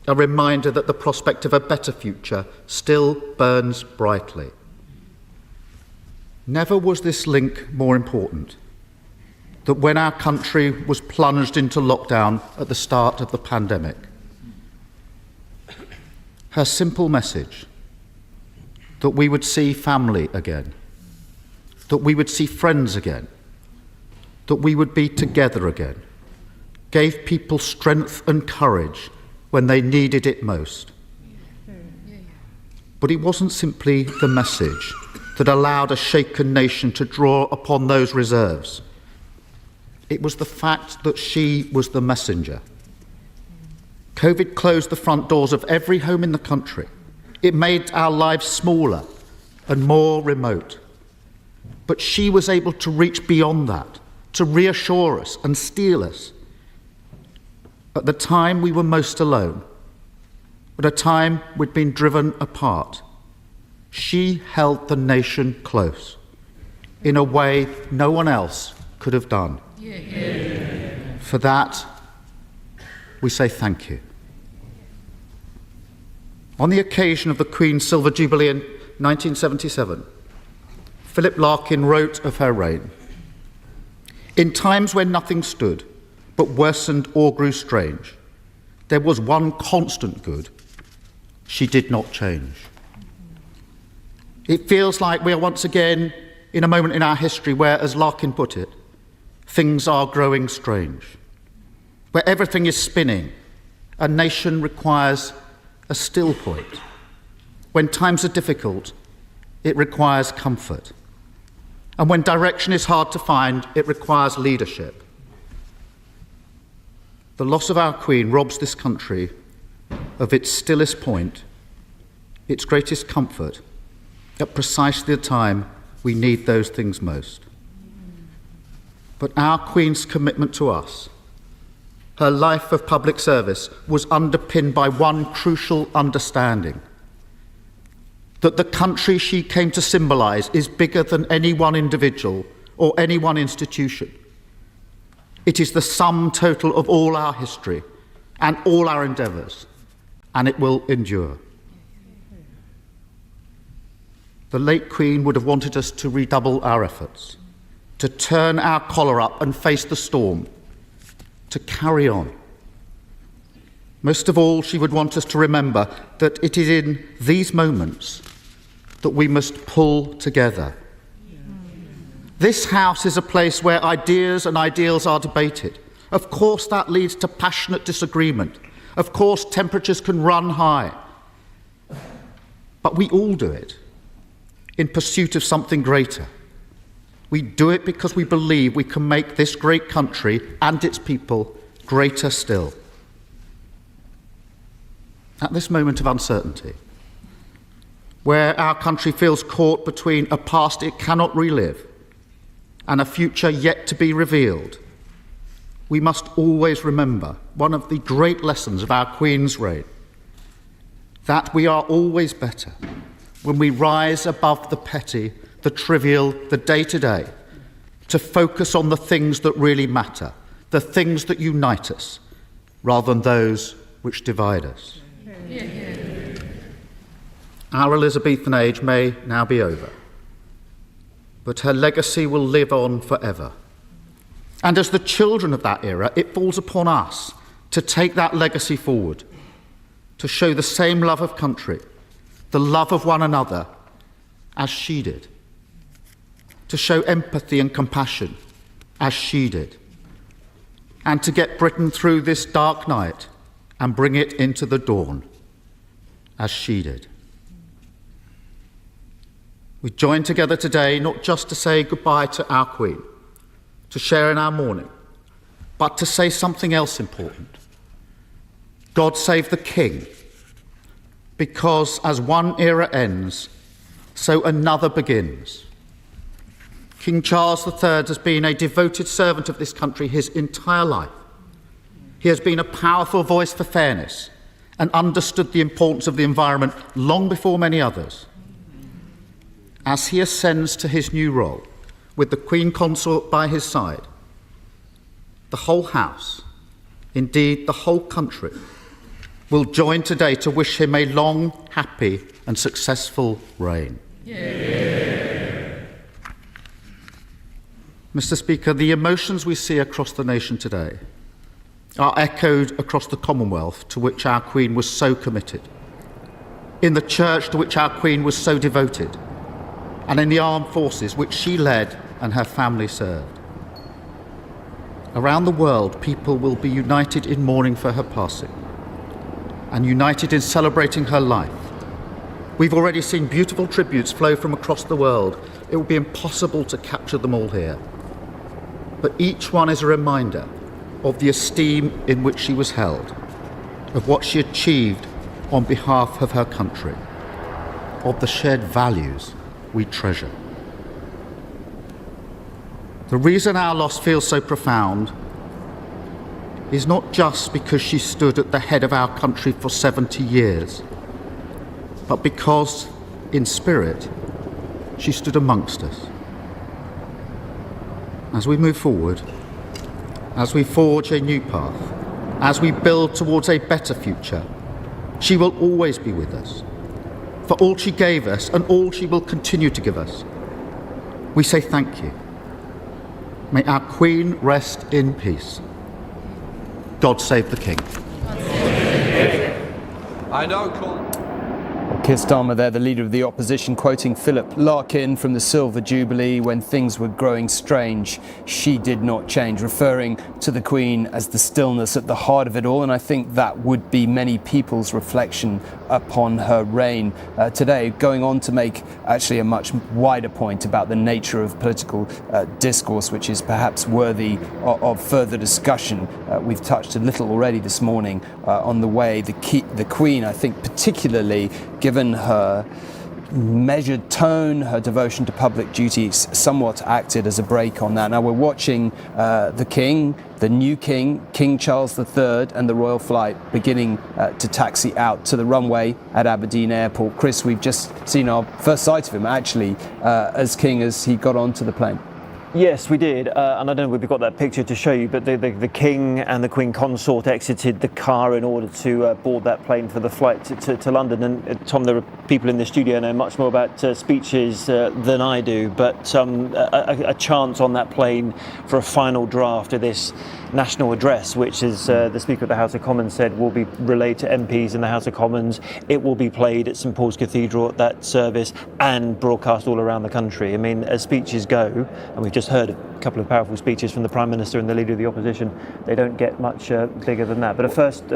S12: A reminder that the prospect of a better future still burns brightly. Never was this link more important, that when our country was plunged into lockdown at the start of the pandemic, her simple message that we would see family again, that we would see friends again, that we would be together again, gave people strength and courage when they needed it most. But it wasn't simply the message that allowed a shaken nation to draw upon those reserves. It was the fact that she was the messenger. COVID closed the front doors of every home in the country. It made our lives smaller and more remote. But she was able to reach beyond that, to reassure us and steel us. At the time we were most alone, at a time we'd been driven apart, she held the nation close in a way no one else could have done. For that, we say thank you. On the occasion of the Queen's Silver Jubilee in 1977, Philip Larkin wrote of her reign: "In times when nothing stood, but worsened or grew strange, there was one constant good: she did not change." It feels like we are once again in a moment in our history where, as Larkin put it, things are growing strange, where everything is spinning. A nation requires a still point. When times are difficult, it requires comfort. And when direction is hard to find, it requires leadership. The loss of our Queen robs this country of its stillest point, its greatest comfort, at precisely the time we need those things most. But our Queen's commitment to us, her life of public service, was underpinned by one crucial understanding: that the country she came to symbolise is bigger than any one individual or any one institution. It is the sum total of all our history and all our endeavours, and it will endure. The late Queen would have wanted us to redouble our efforts, to turn our collar up and face the storm, to carry on. Most of all, she would want us to remember that it is in these moments that we must pull together. This house is a place where ideas and ideals are debated. Of course, that leads to passionate disagreement. Of course, temperatures can run high. But we all do it in pursuit of something greater. We do it because we believe we can make this great country and its people greater still. At this moment of uncertainty, where our country feels caught between a past it cannot relive and a future yet to be revealed, we must always remember one of the great lessons of our Queen's reign: that we are always better when we rise above the petty, the trivial, the day-to-day, to focus on the things that really matter, the things that unite us, rather than those which divide us. Our Elizabethan age may now be over, but her legacy will live on forever. And as the children of that era, it falls upon us to take that legacy forward, to show the same love of country, the love of one another, as she did, to show empathy and compassion as she did, and to get Britain through this dark night and bring it into the dawn as she did. We join together today not just to say goodbye to our Queen, to share in our mourning, but to say something else important. God save the King, because as one era ends, so another begins. King Charles III has been a devoted servant of this country his entire life. He has been a powerful voice for fairness and understood the importance of the environment long before many others. As he ascends to his new role, with the Queen Consort by his side, the whole House, indeed the whole country, will join today to wish him a long, happy and successful reign. Yeah. Mr. Speaker, the emotions we see across the nation today are echoed across the Commonwealth to which our Queen was so committed, in the Church to which our Queen was so devoted, and in the armed forces which she led and her family served. Around the world, people will be united in mourning for her passing and united in celebrating her life. We've already seen beautiful tributes flow from across the world. It would be impossible to capture them all here. But each one is a reminder of the esteem in which she was held, of what she achieved on behalf of her country, of the shared values we treasure. The reason our loss feels so profound is not just because she stood at the head of our country for 70 years, but because, in spirit, she stood amongst us. As we move forward, as we forge a new path, as we build towards a better future, she will always be with us, for all she gave us and all she will continue to give us. we say thank you. May our Queen rest in peace. God save the King.
S21: I now call...
S1: Keir Starmer there, the leader of the opposition, quoting Philip Larkin from the Silver Jubilee: "When things were growing strange, she did not change," referring to the Queen as the stillness at the heart of it all. And I think that would be many people's reflection upon her reign today, going on to make actually a much wider point about the nature of political discourse, which is perhaps worthy of further discussion. We've touched a little already this morning on the way the Queen, I think particularly given her measured tone, her devotion to public duties, somewhat acted as a brake on that. Now we're watching the King, the new King, King Charles III, and the royal flight beginning to taxi out to the runway at Aberdeen Airport. Chris, we've just seen our first sight of him actually as King as he got onto the plane.
S18: Yes, we did, and I don't know if we've got that picture to show you, but the King and the Queen Consort exited the car in order to board that plane for the flight to London. And Tom, there are people in the studio know much more about speeches than I do, but a chance on that plane for a final draft of this national address, which, as the Speaker of the House of Commons said, will be relayed to MPs in the House of Commons. It will be played at St Paul's Cathedral at that service and broadcast all around the country. I mean, as speeches go, and we've just heard a couple of powerful speeches from the Prime Minister and the Leader of the Opposition, they don't get much bigger than that. But a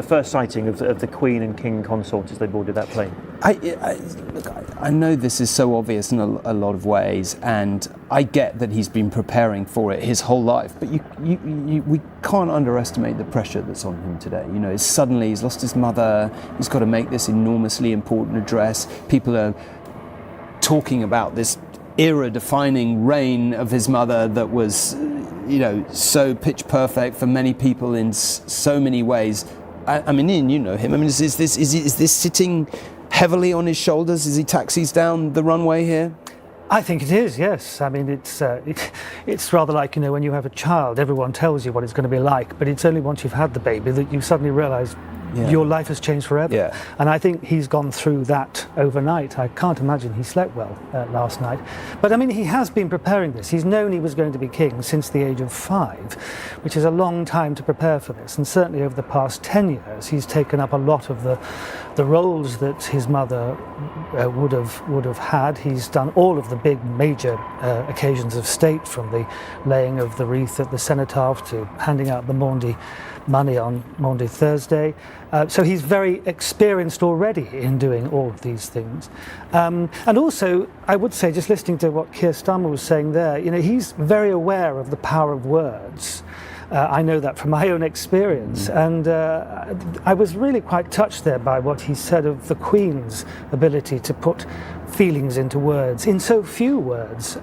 S18: first sighting of the Queen and King Consort as they boarded that plane.
S1: I know this is so obvious in a lot of ways, and I get that he's been preparing for it his whole life, but we can't underestimate the pressure that's on him today. You know, suddenly he's lost his mother, he's got to make this enormously important address. People are talking about this era-defining reign of his mother that was, you know, so pitch perfect for many people in so many ways. I mean, Ian, you know him. I mean, is this sitting heavily on his shoulders as he taxis down the runway here?
S6: I think it is, yes. I mean, it's rather like, you know, when you have a child, everyone tells you what it's going to be like, but it's only once you've had the baby that you suddenly realise your life has changed forever.
S1: Yeah.
S6: And I think he's gone through that overnight. I can't imagine he slept well last night. But I mean, he has been preparing this. He's known he was going to be king since the age of 5, which is a long time to prepare for this. And certainly over the past 10 years, he's taken up a lot of the roles that his mother would have had. He's done all of the big major occasions of state, from the laying of the wreath at the cenotaph to handing out the Maundy money on Maundy Thursday. So he's very experienced already in doing all of these things. And also, I would say, just listening to what Keir Starmer was saying there, you know, he's very aware of the power of words. I know that from my own experience, and I was really quite touched there by what he said of the Queen's ability to put feelings into words in so few words.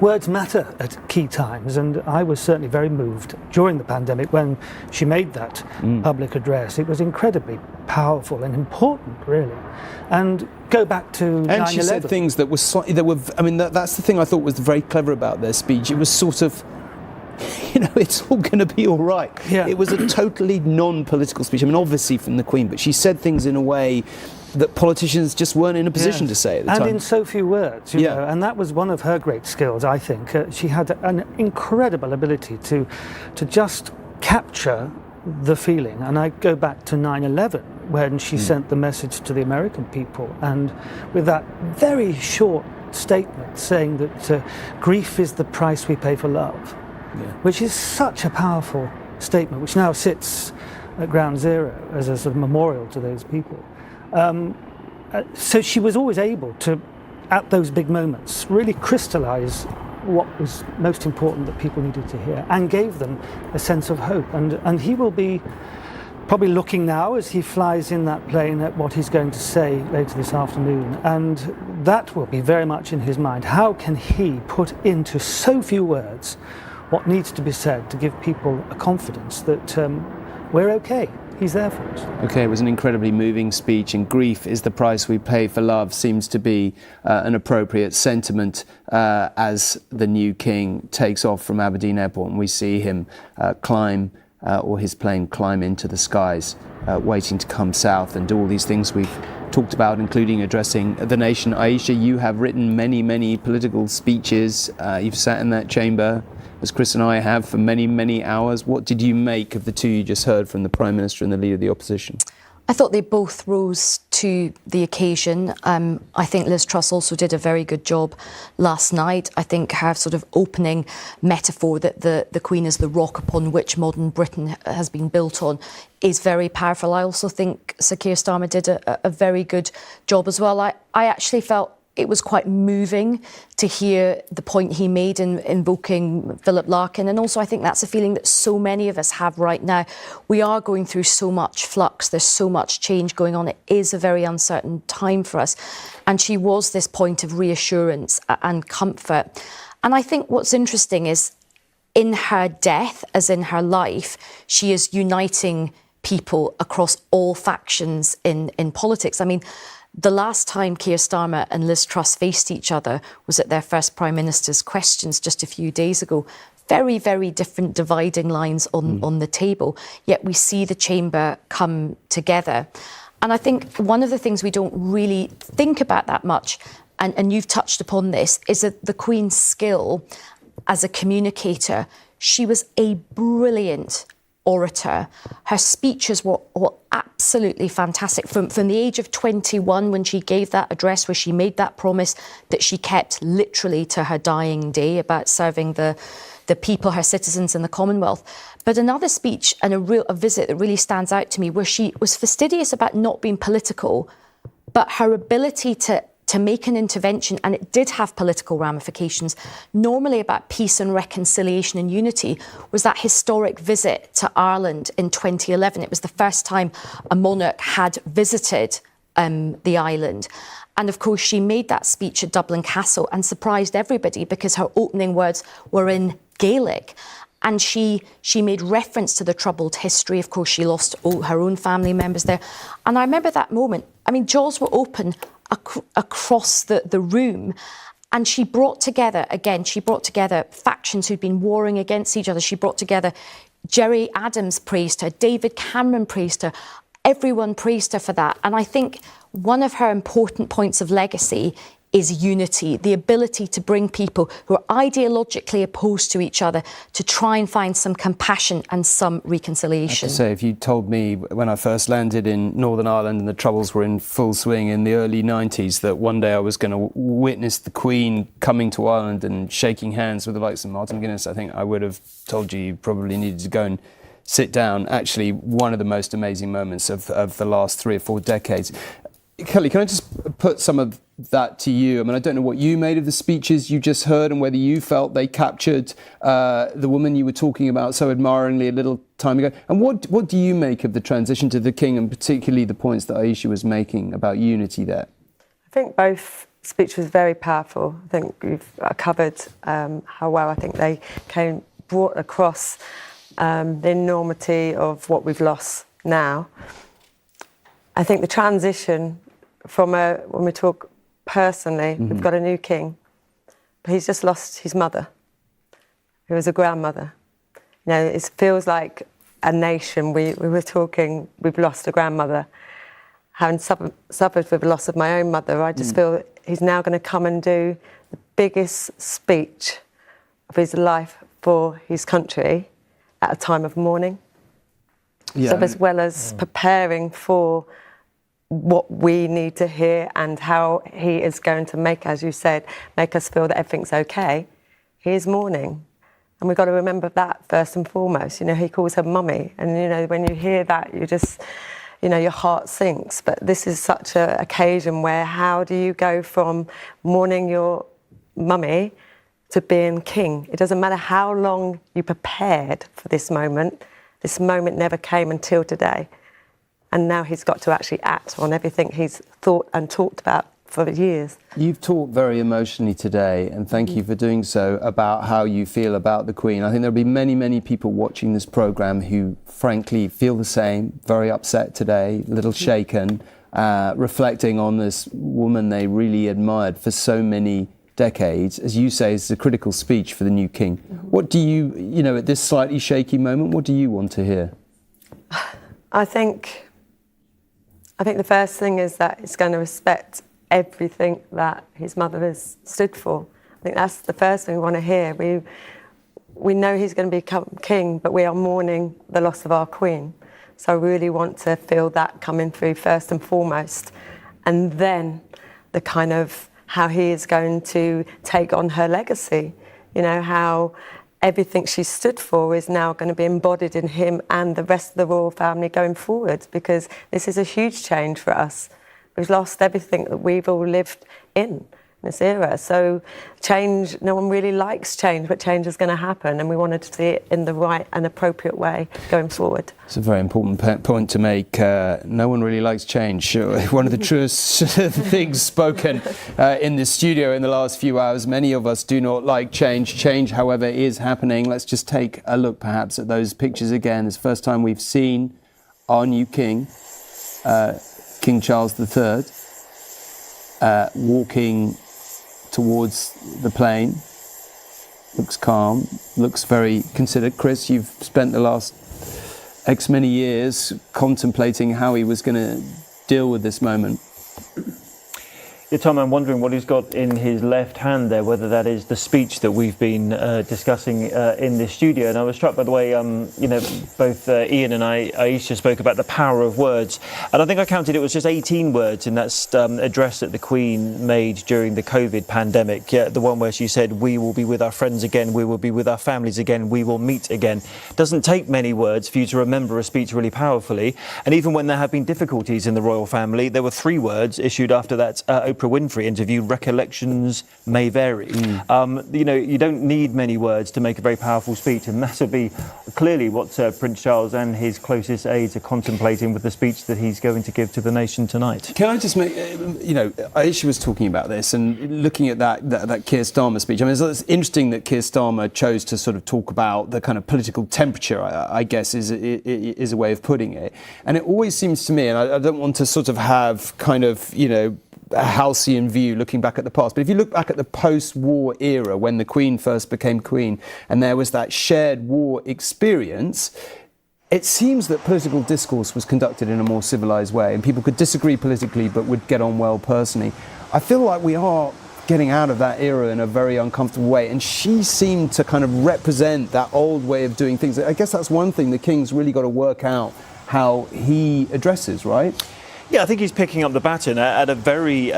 S6: Words matter at key times, and I was certainly very moved during the pandemic when she made that public address. It was incredibly powerful and important, really. And go back to 9/11.
S1: And she said things that were I mean, that's the thing I thought was very clever about their speech. It was sort of, you know, it's all going to be all right.
S6: Yeah.
S1: It was a totally non-political speech. I mean, obviously from the Queen, but she said things in a way that politicians just weren't in a position to say at the time.
S6: And in so few words, you know, and that was one of her great skills, I think. She had an incredible ability to just capture the feeling. And I go back to 9/11, when she sent the message to the American people, and with that very short statement saying that grief is the price we pay for love, which is such a powerful statement, which now sits at ground zero as a sort of memorial to those people. So she was always able to, at those big moments, really crystallise what was most important that people needed to hear, and gave them a sense of hope. And he will be probably looking now as he flies in that plane at what he's going to say later this afternoon, and that will be very much in his mind. How can he put into so few words what needs to be said to give people a confidence that we're okay? He's there for us.
S1: Okay, it was an incredibly moving speech, and grief is the price we pay for love seems to be an appropriate sentiment as the new king takes off from Aberdeen Airport, and we see him or his plane climb into the skies, waiting to come south and do all these things we've talked about, including addressing the nation. Aisha, you have written many political speeches. You've sat in that chamber, as Chris and I have, for many hours. What did you make of the two you just heard from the Prime Minister and the Leader of the Opposition?
S17: I thought they both rose to the occasion. I think Liz Truss also did a very good job last night. I think her sort of opening metaphor that the Queen is the rock upon which modern Britain has been built on is very powerful. I also think Sir Keir Starmer did a very good job as well. I actually felt it was quite moving to hear the point he made in invoking Philip Larkin. And also I think that's a feeling that so many of us have right now. We are going through so much flux. There's so much change going on. It is a very uncertain time for us. And she was this point of reassurance and comfort. And I think what's interesting is in her death, as in her life, she is uniting people across all factions in politics. I mean, the last time Keir Starmer and Liz Truss faced each other was at their first Prime Minister's questions just a few days ago. Very different dividing lines on the table, yet we see the chamber come together. And I think one of the things we don't really think about that much, and you've touched upon this, is that the Queen's skill as a communicator. She was a brilliant orator. Her speeches were absolutely fantastic. From the age of 21, when she gave that address where she made that promise that she kept literally to her dying day about serving the people, her citizens in the Commonwealth. But another speech and a visit that really stands out to me, where she was fastidious about not being political, but her ability to make an intervention, and it did have political ramifications, normally about peace and reconciliation and unity, was that historic visit to Ireland in 2011. It was the first time a monarch had visited the island. And of course, she made that speech at Dublin Castle and surprised everybody because her opening words were in Gaelic. And she made reference to the troubled history. Of course, she lost all her own family members there. And I remember that moment. I mean, jaws were open across the room. And she brought together factions who'd been warring against each other. She brought together, Gerry Adams praised her, David Cameron praised her, everyone praised her for that. And I think one of her important points of legacy is unity, the ability to bring people who are ideologically opposed to each other to try and find some compassion and some reconciliation.
S1: I have to say, if you told me when I first landed in Northern Ireland and the Troubles were in full swing in the early 90s that one day I was going to witness the Queen coming to Ireland and shaking hands with the likes of Martin Guinness, I think I would have told you probably needed to go and sit down. Actually, one of the most amazing moments of the last 3 or 4 decades. Kelly, can I just put some of that to you? I mean, I don't know what you made of the speeches you just heard and whether you felt they captured the woman you were talking about so admiringly a little time ago. And what do you make of the transition to the King and particularly the points that Aisha was making about unity there?
S11: I think both speeches were very powerful. I think we've covered how well I think they brought across the enormity of what we've lost now. I think the transition from when we talk personally, we've got a new king, but he's just lost his mother, who was a grandmother. You know, it feels like a nation. We were talking, we've lost a grandmother. Having suffered with the loss of my own mother, I just feel he's now going to come and do the biggest speech of his life for his country at a time of mourning. Yeah. So as well as preparing for what we need to hear and how he is going to make, as you said, make us feel that everything's okay, he is mourning. And we've got to remember that first and foremost. You know, he calls her mummy. And, you know, when you hear that, you just, you know, your heart sinks. But this is such an occasion where how do you go from mourning your mummy to being king? It doesn't matter how long you prepared for this moment. This moment never came until today. And now he's got to actually act on everything he's thought and talked about for years.
S1: You've talked very emotionally today, and thank you for doing so, about how you feel about the Queen. I think there'll be many people watching this programme who frankly feel the same, very upset today, a little shaken, reflecting on this woman they really admired for so many decades. As you say, it's a critical speech for the new king. What do you know, at this slightly shaky moment, what do you want to hear?
S11: I think I think the first thing is that he's going to respect everything that his mother has stood for. I think that's the first thing we want to hear. We know he's going to become king, but we are mourning the loss of our queen. So I really want to feel that coming through first and foremost. And then the kind of how he is going to take on her legacy. You know, how everything she stood for is now going to be embodied in him and the rest of the royal family going forward, because this is a huge change for us. We've lost everything that we've all lived in this era. So change, no one really likes change, but change is going to happen, and we wanted to see it in the right and appropriate way going forward.
S1: It's a very important point to make. No one really likes change. One of the truest things spoken in this studio in the last few hours. Many of us do not like change. Change, however, is happening. Let's just take a look perhaps at those pictures again. It's the first time we've seen our new king, King Charles III, walking towards the plane. Looks calm, looks very considered. Chris, you've spent the last X many years contemplating how he was going to deal with this moment.
S3: Yeah, Tom, I'm wondering what he's got in his left hand there, whether that is the speech that we've been discussing in this studio. And I was struck by the way, you know, both Ian and Aisha spoke about the power of words. And I think I counted it was just 18 words in that address that the Queen made during the COVID pandemic. Yeah, the one where she said, "We will be with our friends again, we will be with our families again, we will meet again." Doesn't take many words for you to remember a speech really powerfully. And even when there have been difficulties in the royal family, there were 3 words issued after that Oprah Winfrey interview: recollections may vary. You know, you don't need many words to make a very powerful speech, and that'll be clearly what Prince Charles and his closest aides are contemplating with the speech that he's going to give to the nation tonight.
S1: Can I just make, you know, Aisha was talking about this and looking at that Keir Starmer speech. I mean, it's interesting that Keir Starmer chose to sort of talk about the kind of political temperature, I guess is a way of putting it. And it always seems to me, and I don't want to sort of have kind of, you know, a halcyon view looking back at the past, but if you look back at the post-war era when the Queen first became Queen and there was that shared war experience, it seems that political discourse was conducted in a more civilised way and people could disagree politically but would get on well personally. I feel like we are getting out of that era in a very uncomfortable way, and she seemed to kind of represent that old way of doing things. I guess that's one thing the King's really got to work out how he addresses, right?
S3: Yeah, I think he's picking up the baton at a very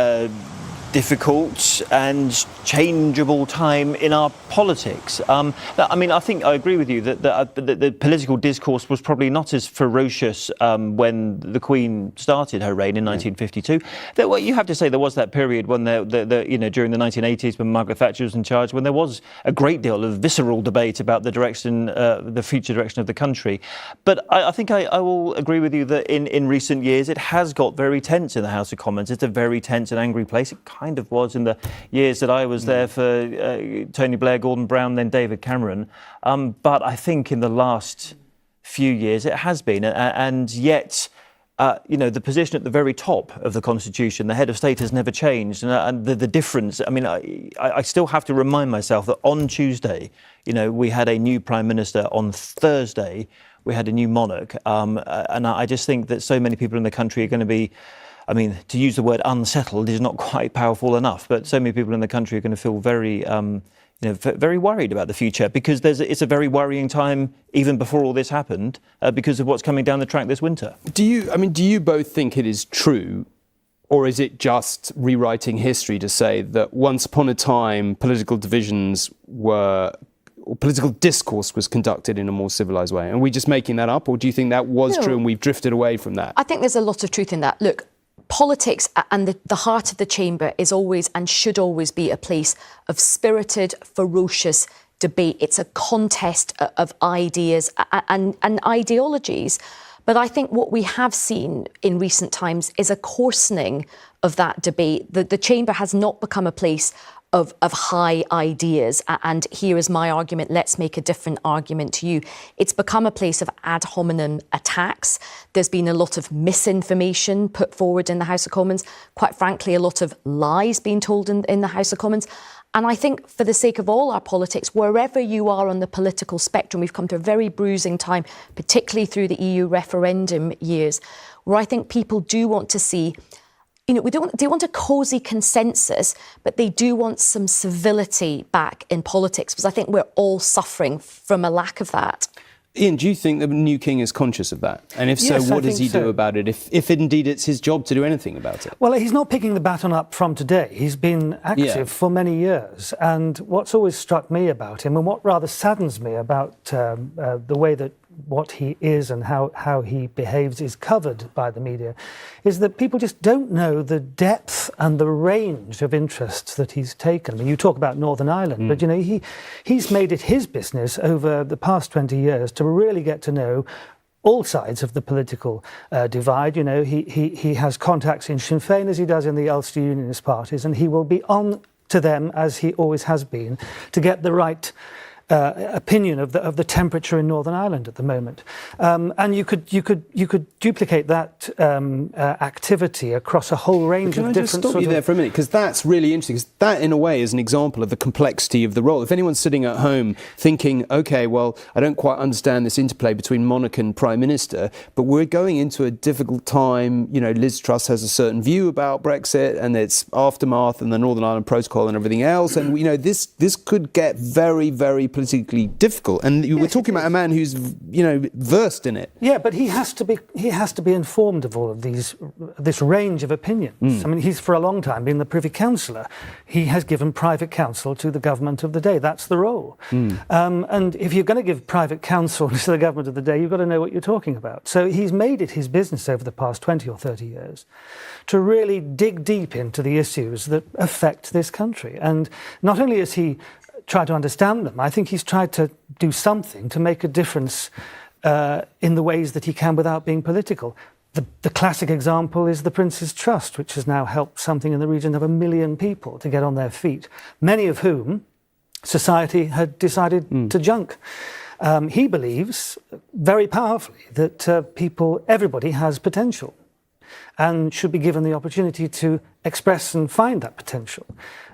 S3: difficult and changeable time in our politics. I mean, I think I agree with you that the political discourse was probably not as ferocious when the Queen started her reign in 1952. Well, you have to say there was that period when you know, during the 1980s when Margaret Thatcher was in charge, when there was a great deal of visceral debate about the direction, the future direction of the country. But I think I will agree with you that in recent years it has got very tense in the House of Commons. It's a very tense and angry place. It kind of was in the years that I was there for Tony Blair, Gordon Brown, then David Cameron. But I think in the last few years it has been. And yet, you know, the position at the very top of the Constitution, the head of state, has never changed. And the difference, I mean, I still have to remind myself that on Tuesday, you know, we had a new Prime Minister. On Thursday, we had a new monarch. And I just think that so many people in the country are going to be, I mean, to use the word unsettled is not quite powerful enough, but so many people in the country are going to feel very, you know, very worried about the future, because it's a very worrying time even before all this happened, because of what's coming down the track this winter.
S1: Do you both think it is true, or is it just rewriting history to say that once upon a time political divisions were, or political discourse was conducted in a more civilised way? Are we just making that up, or do you think that was true and we've drifted away from that?
S17: I think there's a lot of truth in that. Look, politics and the heart of the chamber is always and should always be a place of spirited, ferocious debate. It's a contest of ideas and ideologies. But I think what we have seen in recent times is a coarsening of that debate. The chamber has not become a place of high ideas, and here is my argument, let's make a different argument to you. It's become a place of ad hominem attacks. There's been a lot of misinformation put forward in the House of Commons, quite frankly, a lot of lies being told in the House of Commons. And I think for the sake of all our politics, wherever you are on the political spectrum, we've come to a very bruising time, particularly through the EU referendum years. where I think people do want to see, they want a cosy consensus, but they do want some civility back in politics, because I think we're all suffering from a lack of that.
S1: Ian, do you think the new king is conscious of that? And if so,
S6: Yes,
S1: what does he do about it, if indeed it's his job to do anything about it?
S6: Well, he's not picking the baton up from today. He's been active for many years. And what's always struck me about him, and what rather saddens me about the way that what he is and how he behaves is covered by the media, is that people just don't know the depth and the range of interests that he's taken. I mean, you talk about Northern Ireland, but he's made it his business over the past 20 years to really get to know all sides of the political divide. He has contacts in Sinn Féin, as he does in the Ulster Unionist parties, and he will be on to them, as he always has been, to get the right opinion of the temperature in Northern Ireland at the moment, and you could duplicate that activity across a whole range of different. Can I just stop you
S1: there for a minute, because that's really interesting. Because that, in a way, is an example of the complexity of the role. If anyone's sitting at home thinking, "Okay, well, I don't quite understand this interplay between monarch and prime minister," but we're going into a difficult time. Liz Truss has a certain view about Brexit and its aftermath and the Northern Ireland Protocol and everything else, and this could get very, very politically difficult, and we're talking about a man who's versed in it.
S6: Yeah, but he has to be informed of all of this range of opinions. I mean, he's for a long time been the Privy Councillor. He has given private counsel to the government of the day. That's the role. And if you're going to give private counsel to the government of the day, you've got to know what you're talking about. So he's made it his business over the past 20 or 30 years to really dig deep into the issues that affect this country. And not only is he try to understand them, I think he's tried to do something to make a difference in the ways that he can without being political. The classic example is the Prince's Trust, which has now helped something in the region of 1 million people to get on their feet, many of whom society had decided to junk. He believes very powerfully that everybody has potential and should be given the opportunity to express and find that potential.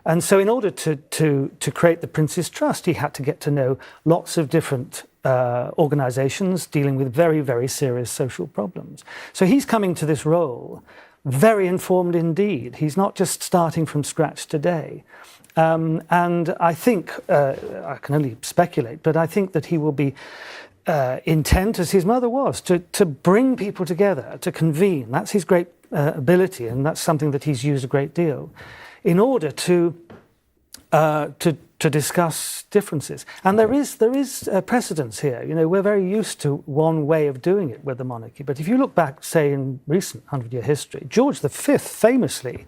S6: And so in order to create the Prince's Trust, he had to get to know lots of different organisations dealing with very, very serious social problems. So he's coming to this role very informed indeed. He's not just starting from scratch today. And I think, I can only speculate, but I think that he will be intent, as his mother was, to bring people together, to convene. That's his great ability, and that's something that he's used a great deal, in order to discuss differences. And there is precedence here. We're very used to one way of doing it with the monarchy. But if you look back, say, in recent 100-year history, George V famously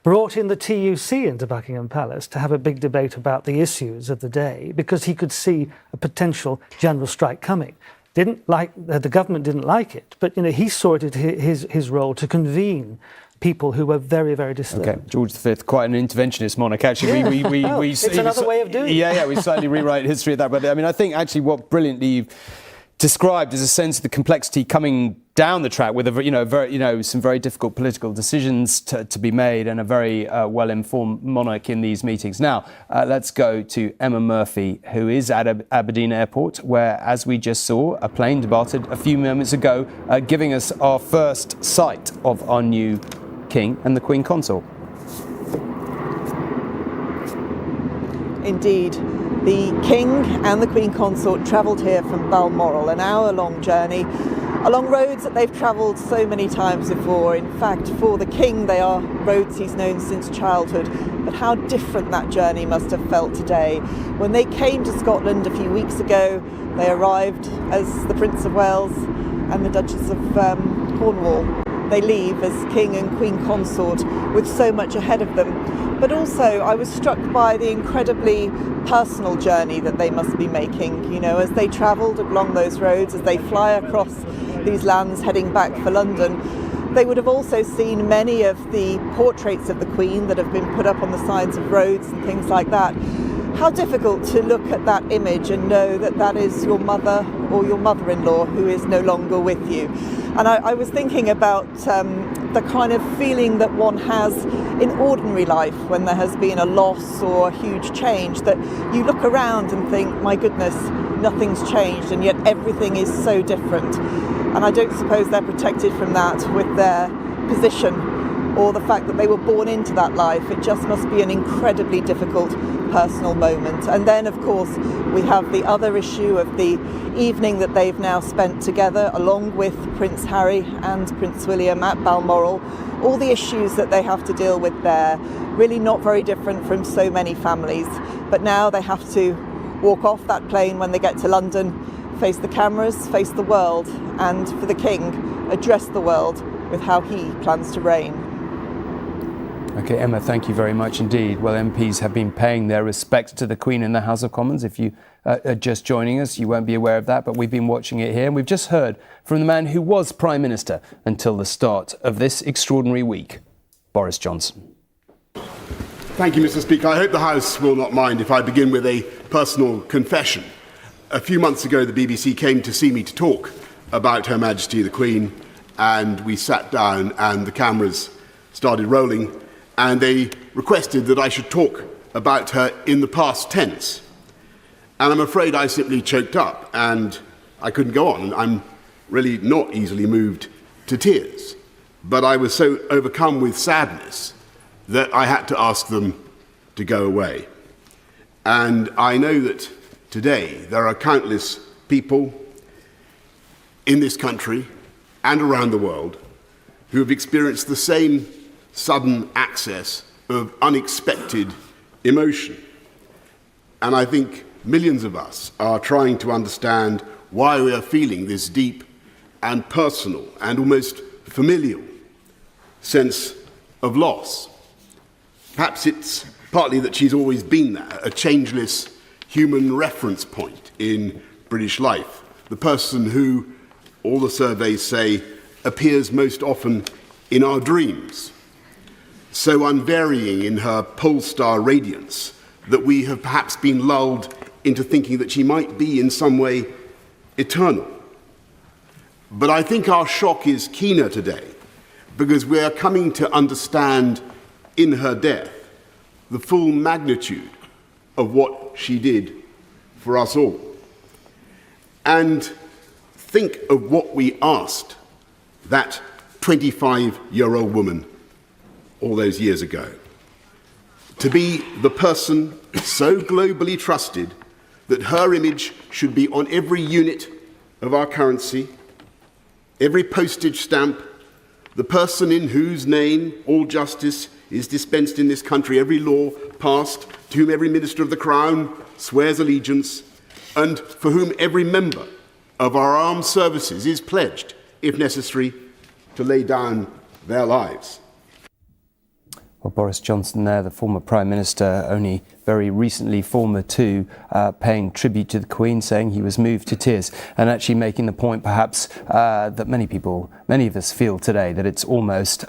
S6: brought in the TUC into Buckingham Palace to have a big debate about the issues of the day, because he could see a potential general strike coming. The government didn't like it, but he saw it as his role to convene people who were very, very disturbed.
S1: Okay, George V, quite an interventionist monarch. Actually,
S6: it's another way of doing it.
S1: Yeah, we slightly rewrite history of that. But I mean, I think actually what brilliantly you've described is a sense of the complexity coming down the track with some very difficult political decisions to be made, and a very well-informed monarch in these meetings. Now, let's go to Emma Murphy, who is at Aberdeen Airport, where, as we just saw, a plane departed a few moments ago, giving us our first sight of our new King and the Queen Consort.
S8: Indeed, the King and the Queen Consort travelled here from Balmoral, an hour-long journey along roads that they've travelled so many times before. In fact, for the King, they are roads he's known since childhood. But how different that journey must have felt today. When they came to Scotland a few weeks ago, they arrived as the Prince of Wales and the Duchess of Cornwall. They leave as King and Queen Consort with so much ahead of them. But also I was struck by the incredibly personal journey that they must be making, as they travelled along those roads, as they fly across these lands heading back for London. They would have also seen many of the portraits of the Queen that have been put up on the sides of roads and things like that. How difficult to look at that image and know that that is your mother or your mother-in-law who is no longer with you. And I was thinking about the kind of feeling that one has in ordinary life when there has been a loss or a huge change, that you look around and think, my goodness, nothing's changed, and yet everything is so different. And I don't suppose they're protected from that with their position or the fact that they were born into that life. It just must be an incredibly difficult personal moment. And then, of course, we have the other issue of the evening that they've now spent together, along with Prince Harry and Prince William at Balmoral. All the issues that they have to deal with there, really not very different from so many families. But now they have to walk off that plane when they get to London, face the cameras, face the world, and for the King, address the world with how he plans to reign.
S1: OK, Emma, thank you very much indeed. Well, MPs have been paying their respects to the Queen in the House of Commons. If you are just joining us, you won't be aware of that, but we've been watching it here. And we've just heard from the man who was Prime Minister until the start of this extraordinary week, Boris Johnson.
S15: Thank you, Mr. Speaker. I hope the House will not mind if I begin with a personal confession. A few months ago, the BBC came to see me to talk about Her Majesty the Queen, and we sat down and the cameras started rolling, and they requested that I should talk about her in the past tense. And I'm afraid I simply choked up and I couldn't go on. I'm really not easily moved to tears, but I was so overcome with sadness that I had to ask them to go away. And I know that today there are countless people in this country and around the world who have experienced the same sudden access of unexpected emotion. And I think millions of us are trying to understand why we are feeling this deep and personal and almost familial sense of loss. Perhaps it's partly that she's always been there, a changeless human reference point in British life, the person who, all the surveys say, appears most often in our dreams, so unvarying in her pole star radiance that we have perhaps been lulled into thinking that she might be in some way eternal. But I think our shock is keener today because we are coming to understand in her death the full magnitude of what she did for us all. And think of what we asked that 25-year-old woman all those years ago. To be the person so globally trusted that her image should be on every unit of our currency, every postage stamp, the person in whose name all justice is dispensed in this country, every law passed, to whom every minister of the Crown swears allegiance, and for whom every member of our armed services is pledged, if necessary, to lay down their lives.
S1: Well, Boris Johnson there, the former Prime Minister, only very recently former too, paying tribute to the Queen, saying he was moved to tears, and actually making the point perhaps that many of us feel today, that it's almost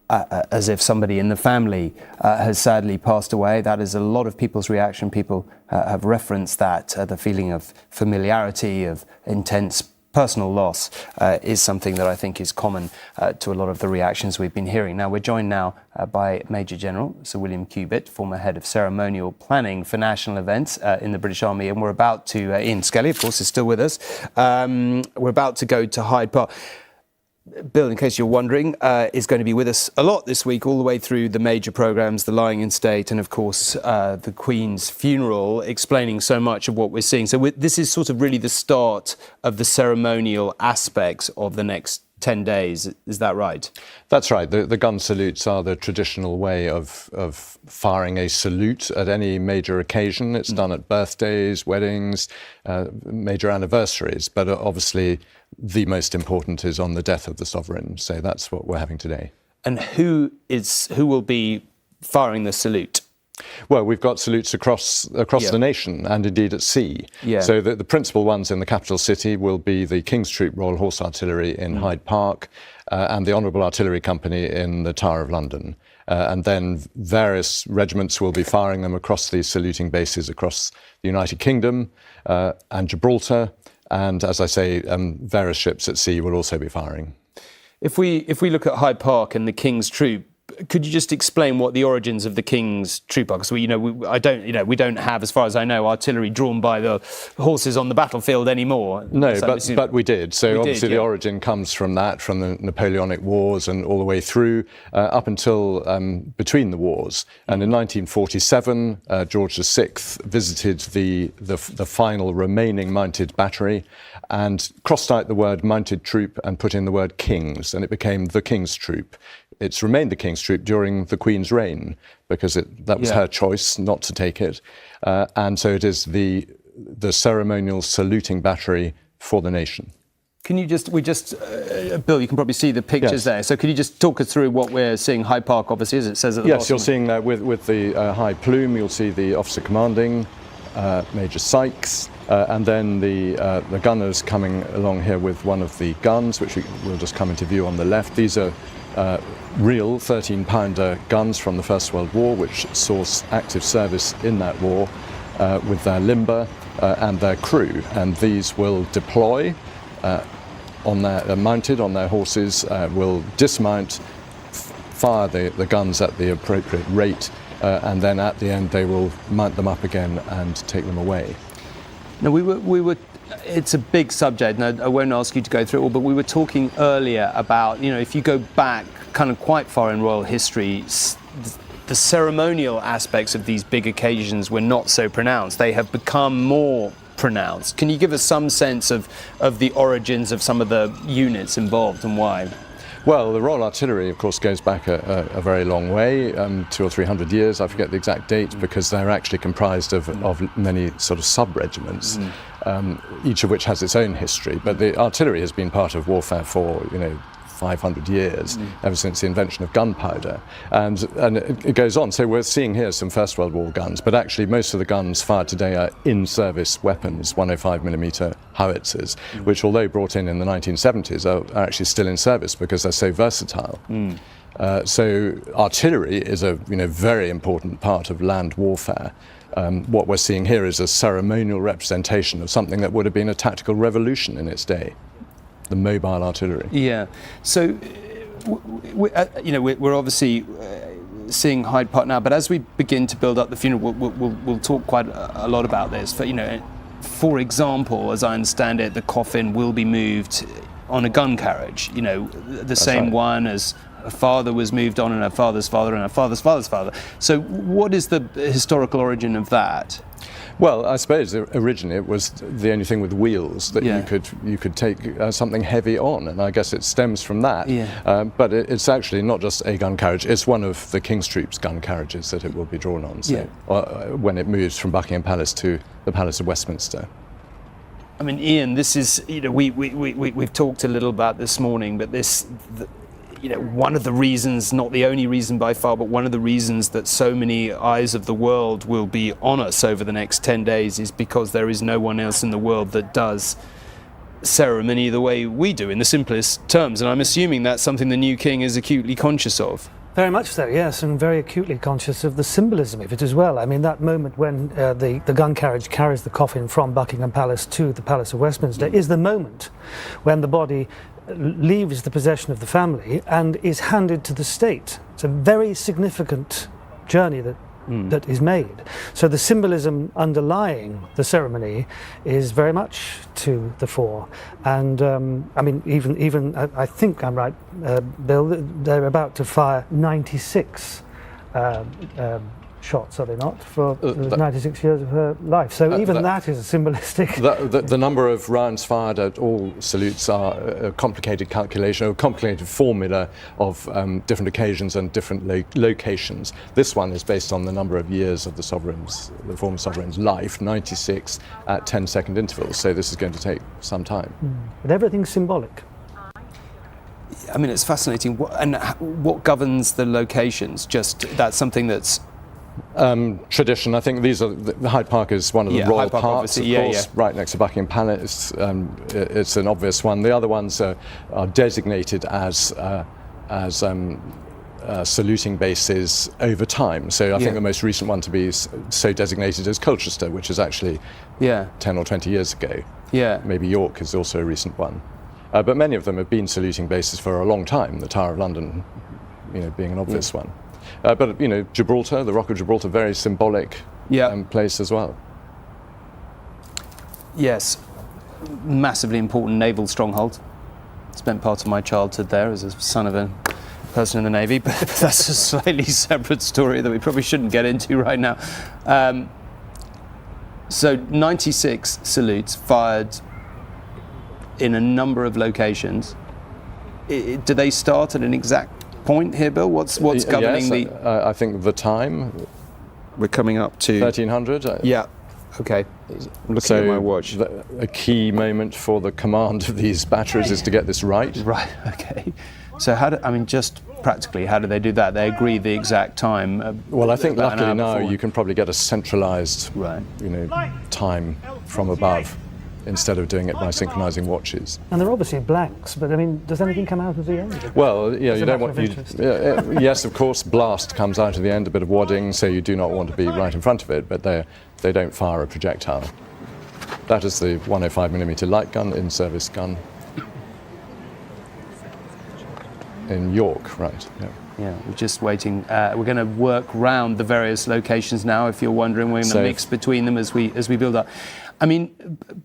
S1: as if somebody in the family has sadly passed away. That is a lot of people's reaction. People have referenced that, the feeling of familiarity, of intense personal loss is something that I think is common to a lot of the reactions we've been hearing. Now, we're joined now by Major General Sir William Cubitt, former Head of Ceremonial Planning for National Events in the British Army, and we're about to, Ian Skelly, of course, is still with us. We're about to go to Hyde Park. Bill, in case you're wondering, is going to be with us a lot this week, all the way through the major programmes, the lying in state, and of course the Queen's funeral, explaining so much of what we're seeing. So this is sort of really the start of the ceremonial aspects of the next 10 days. Is that right?
S22: That's right. The gun salutes are the traditional way of firing a salute at any major occasion. It's done at birthdays, weddings, major anniversaries, but obviously the most important is on the death of the sovereign. So that's what we're having today.
S1: And who will be firing the salute?
S22: Well, we've got salutes across the nation and indeed at sea.
S1: Yeah.
S22: So the principal ones in the capital city will be the King's Troop Royal Horse Artillery in Hyde Park and the Honourable Artillery Company in the Tower of London. And then various regiments will be firing them across the saluting bases across the United Kingdom and Gibraltar. And as I say, various ships at sea will also be firing.
S1: If we look at Hyde Park and the King's Troop, could you just explain what the origins of the King's troop are? Because we don't have, as far as I know, artillery drawn by the horses on the battlefield anymore.
S22: No,
S1: So
S22: but we did. So obviously the origin comes from the Napoleonic Wars and all the way through up until between the wars. And in 1947, George VI visited the final remaining mounted battery and crossed out the word mounted troop and put in the word King's, and it became the King's Troop. It's remained the King's Troop during the Queen's reign because that was her choice not to take it. And so it is the ceremonial saluting battery for the nation.
S1: Can you Bill, you can probably see the pictures there. So can you just talk us through what we're seeing? Hyde Park, obviously, as it says at the bottom.
S22: Yes, you're seeing there with the high plume, you'll see the officer commanding, Major Sykes, and then the gunners coming along here with one of the guns, which will just come into view on the left. These are real 13-pounder guns from the First World War, which saw active service in that war with their limber and their crew. And these will deploy mounted on their horses, will dismount, fire the guns at the appropriate rate, and then at the end they will mount them up again and take them away.
S1: Now we were. It's a big subject, and I won't ask you to go through it all, but we were talking earlier about, if you go back kind of quite far in royal history, the ceremonial aspects of these big occasions were not so pronounced. They have become more pronounced. Can you give us some sense of the origins of some of the units involved and why?
S22: Well, the Royal Artillery, of course, goes back a very long way, 200 or 300 years. I forget the exact date because they're actually comprised of many sort of sub-regiments, each of which has its own history. But the artillery has been part of warfare for, 500 years, ever since the invention of gunpowder. And it goes on. So we're seeing here some First World War guns, but actually most of the guns fired today are in-service weapons, 105mm howitzers, which, although brought in the 1970s, are actually still in service because they're so versatile. So artillery is a very important part of land warfare. What we're seeing here is a ceremonial representation of something that would have been a tactical revolution in its day. The mobile artillery. Yeah. So, we're obviously seeing Hyde Park now, but as we begin to build up the funeral, we'll talk quite a lot about this. For example, as I understand it, the coffin will be moved on a gun carriage. The same one as her father was moved on, and her father's father, and her father's father's father. So, what is the historical origin of that? Well, I suppose originally it was the only thing with wheels that you could take something heavy on, and I guess it stems from that. But it's actually not just a gun carriage; it's one of the King's Troop's gun carriages that it will be drawn on. So, when it moves from Buckingham Palace to the Palace of Westminster.
S1: I mean, Ian, this is we've talked a little about this morning, but one of the reasons, not the only reason by far, but one of the reasons that so many eyes of the world will be on us over the next 10 days is because there is no one else in the world that does ceremony the way we do, in the simplest terms. And I'm assuming that's something the new king is acutely conscious of.
S6: Very much so, yes, and very acutely conscious of the symbolism of it as well. I mean, that moment when the gun carriage carries the coffin from Buckingham Palace to the Palace of Westminster is the moment when the body leaves the possession of the family and is handed to the state. It's a very significant journey that is made. So the symbolism underlying the ceremony is very much to the fore. And I mean, even I think I'm right, Bill, they're about to fire 96 shots, are they not, for 96 years of her life? So even that is a symbolistic...
S22: The number of rounds fired at all salutes are a complicated calculation, a complicated formula of different occasions and different locations. This one is based on the number of years of the former sovereign's life, 96 at 10-second intervals, so this is going to take some time.
S6: But everything's symbolic.
S1: I mean, it's fascinating. What governs the locations? That's something that's...
S22: tradition. I think the Hyde Park is one of the royal parks, of course, right next to Buckingham Palace. It's an obvious one. The other ones are designated as saluting bases over time. So I think the most recent one to be so designated is Colchester, which is actually 10 or 20 years ago. Maybe York is also a recent one. But many of them have been saluting bases for a long time. The Tower of London being an obvious one. But Gibraltar, the Rock of Gibraltar, very symbolic place as well.
S1: Yes, massively important naval stronghold. Spent part of my childhood there as a son of a person in the Navy, but that's a slightly separate story that we probably shouldn't get into right now. So 96 salutes fired in a number of locations. Do they start at an exact point here, Bill? What's governing the...
S22: I think the time...
S1: We're coming up to...
S22: 1300?
S1: Yeah. Okay. I'm looking at my watch.
S22: A key moment for the command of these batteries is to get this right.
S1: Right, okay. So just practically, how do they do that? They agree the exact time?
S22: Well, I think luckily now you can probably get a centralised, time from above, instead of doing it by synchronising watches.
S6: And they're obviously blanks, but does anything come out of the end?
S22: Well, you don't want... yes, of course, blast comes out of the end, a bit of wadding, so you do not want to be right in front of it, but they don't fire a projectile. That is the 105mm light gun, in-service gun. In York, right,
S1: Yeah, we're just waiting. We're going to work round the various locations now, if you're wondering. We're going to mix between them as we build up.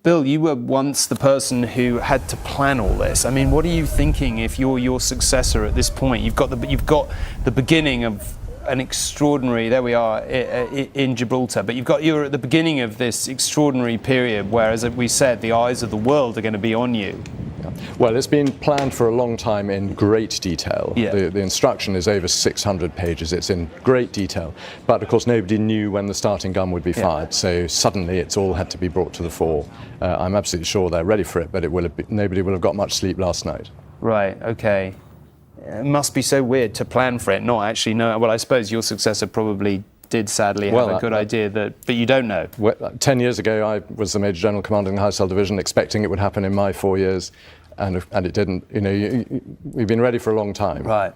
S1: Bill, you were once the person who had to plan all this. What are you thinking if you're your successor at this point? You've got the beginning of an extraordinary... There we are in Gibraltar, but you're at the beginning of this extraordinary period where, as we said, the eyes of the world are going to be on you.
S22: Well, it's been planned for a long time in great detail.
S1: Yeah.
S22: The instruction is over 600 pages. It's in great detail. But, of course, nobody knew when the starting gun would be fired, so suddenly it's all had to be brought to the fore. I'm absolutely sure they're ready for it, but nobody will have got much sleep last night.
S1: Right, OK. It must be so weird to plan for it, not actually know. Well, I suppose your successor probably did sadly have a good idea, but you don't know.
S22: 10 years ago, I was the Major General commanding the Household Division, expecting it would happen in my 4 years, and it didn't. We've been ready for a long time.
S1: Right.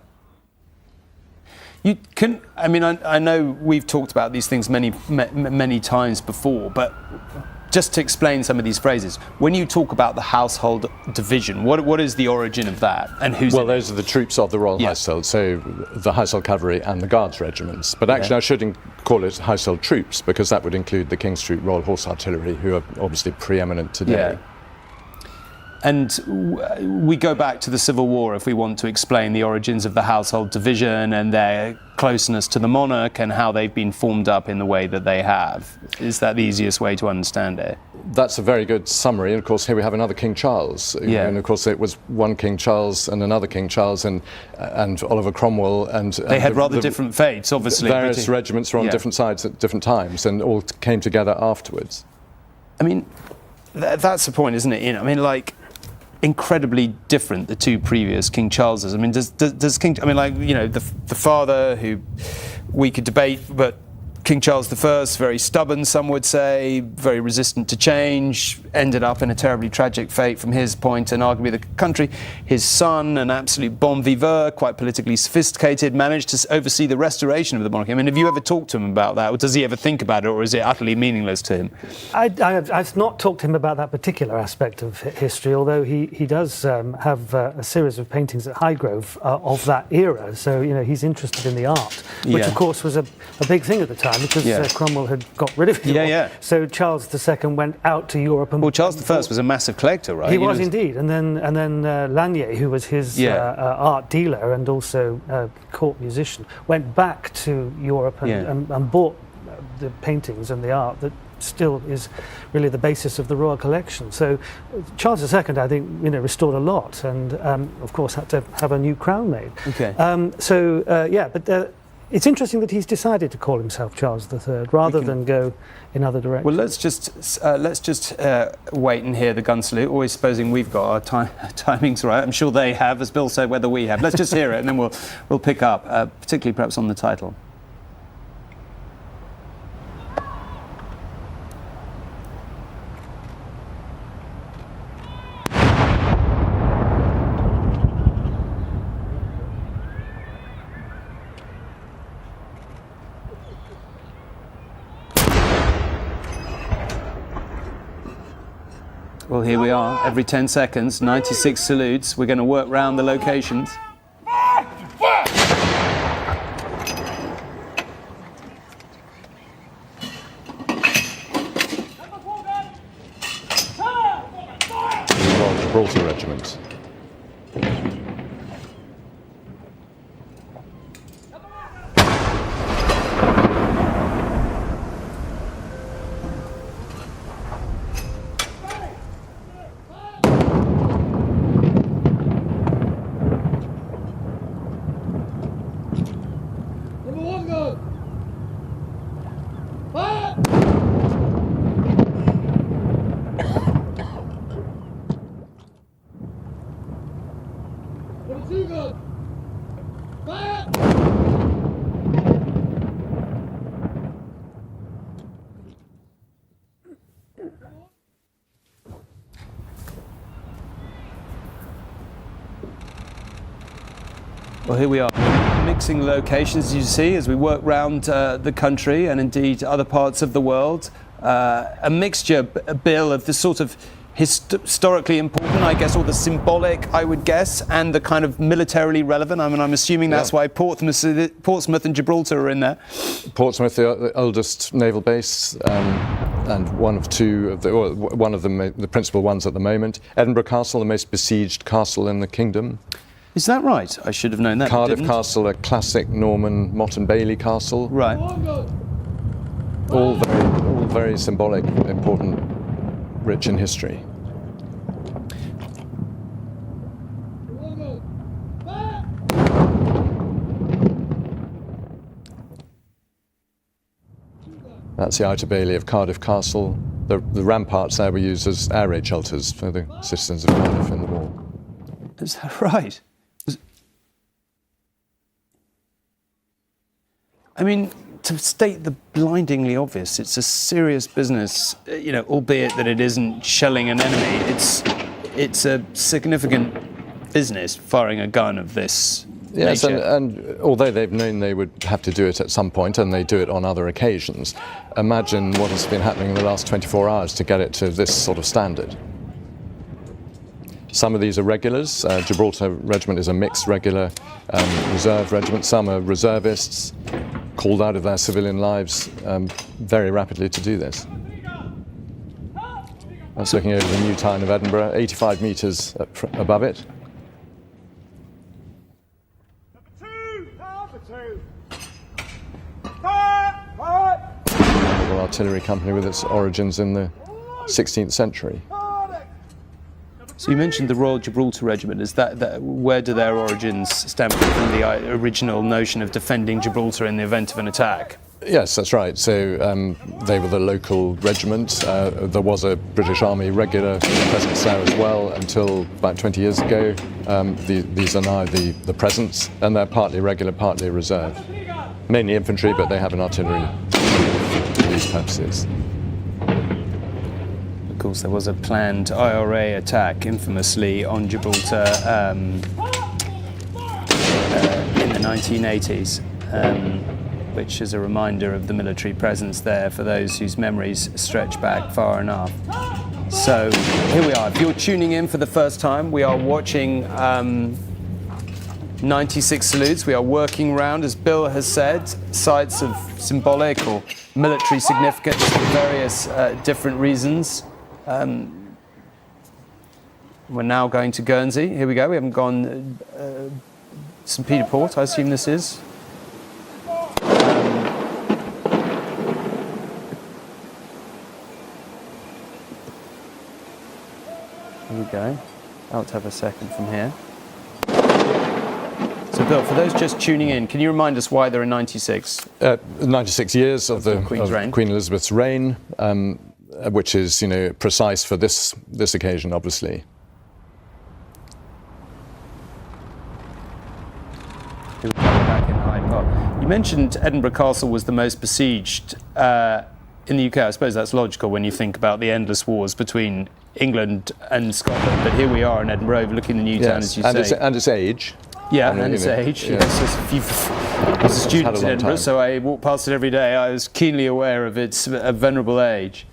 S1: I know we've talked about these things many times before, but just to explain some of these phrases, when you talk about the household division, what is the origin of that, and who's...
S22: Well, those are the troops of the Royal Household, so the Household Cavalry and the Guards regiments. But actually, I shouldn't call it household troops, because that would include the King Street Royal Horse Artillery, who are obviously preeminent today.
S1: And we go back to the Civil War if we want to explain the origins of the household division and their closeness to the monarch and how they've been formed up in the way that they have. Is that the easiest way to understand it?
S22: That's a very good summary. And of course, here we have another King Charles. And of course, it was one King Charles and another King Charles and Oliver Cromwell. And
S1: they had rather different fates, obviously.
S22: Various regiments were on different sides at different times and all came together afterwards.
S1: That's the point, isn't it? Incredibly different, the two previous King Charleses. Does King... the father, who we could debate, but King Charles I, very stubborn, some would say, very resistant to change, ended up in a terribly tragic fate from his point and arguably the country. His son, an absolute bon vivant, quite politically sophisticated, managed to oversee the restoration of the monarchy. Have you ever talked to him about that, or does he ever think about it, or is it utterly meaningless to him?
S6: I've not talked to him about that particular aspect of history, although he does have a series of paintings at Highgrove of that era, so he's interested in the art, which of course was a big thing at the time, because Cromwell had got rid of it. So Charles II went out to Europe.
S1: Well, Charles I was a massive collector, right?
S6: He was indeed, and then Lanier, who was his art dealer and also court musician, went back to Europe and bought the paintings and the art that still is really the basis of the royal collection. So Charles II, I think, restored a lot, and of course had to have a new crown made. It's interesting that he's decided to call himself Charles III rather than go in other directions.
S1: Well, let's just wait and hear the gun salute. Always supposing we've got our timings right. I'm sure they have, as Bill said, whether we have. Let's just hear it, and then we'll pick up, particularly perhaps on the title. Well, here we are, every 10 seconds, 96 salutes. We're going to work round the locations.
S22: Gibraltar Regiment.
S1: Well, here we are, mixing locations, as you see, as we work round the country and indeed other parts of the world. A mixture, Bill, of the sort of historically important, I guess, or the symbolic, I would guess, and the kind of militarily relevant. I mean, I'm assuming that's why Portsmouth and Gibraltar are in there.
S22: Portsmouth, the oldest naval base, and one of the principal ones at the moment. Edinburgh Castle, the most besieged castle in the kingdom.
S1: Is that right? I should have known that.
S22: Cardiff Castle, a classic Norman Motte and Bailey castle.
S1: Right.
S22: All very symbolic, important, rich in history. That's the outer bailey of Cardiff Castle. The ramparts there were used as air raid shelters for the citizens of Cardiff in the war.
S1: Is that right? I mean, to state the blindingly obvious, it's a serious business, albeit that it isn't shelling an enemy. It's a significant business, firing a gun of this
S22: Yes,
S1: nature.
S22: and although they've known they would have to do it at some point, and they do it on other occasions, imagine what has been happening in the last 24 hours to get it to this sort of standard. Some of these are regulars. Gibraltar Regiment is a mixed regular reserve regiment. Some are reservists, called out of their civilian lives very rapidly to do this. That's looking over the new town of Edinburgh, 85 metres above it. Naval Artillery Company with its origins in the 16th century.
S1: So you mentioned the Royal Gibraltar Regiment. Is that where do their origins stem from, the original notion of defending Gibraltar in the event of an attack?
S22: Yes, that's right. So they were the local regiment. There was a British Army regular presence there as well until about 20 years ago. These are now the presence, and they're partly regular, partly reserve. Mainly infantry, but they have an artillery for these purposes.
S1: Of course, there was a planned IRA attack, infamously, on Gibraltar in the 1980s, which is a reminder of the military presence there for those whose memories stretch back far enough. So here we are. If you're tuning in for the first time, we are watching 96 salutes. We are working round, as Bill has said, sites of symbolic or military significance for various different reasons. We're now going to Guernsey. Here we go. We haven't gone St. Peter Port, I assume this is. Here we go. I'll have a second from here. So, Bill, for those just tuning in, can you remind us why there are 96?
S22: 96 years of Queen Elizabeth's reign, which is, precise for this occasion, obviously.
S1: Here we go, back in Hyde Park. You mentioned Edinburgh Castle was the most besieged in the UK. I suppose that's logical when you think about the endless wars between England and Scotland. But here we are in Edinburgh, overlooking the new town, as you say.
S22: And its age.
S1: Yeah, and its age.
S22: Yeah.
S1: Yes, I was a student in Edinburgh, so I walked past it every day. I was keenly aware of its venerable age.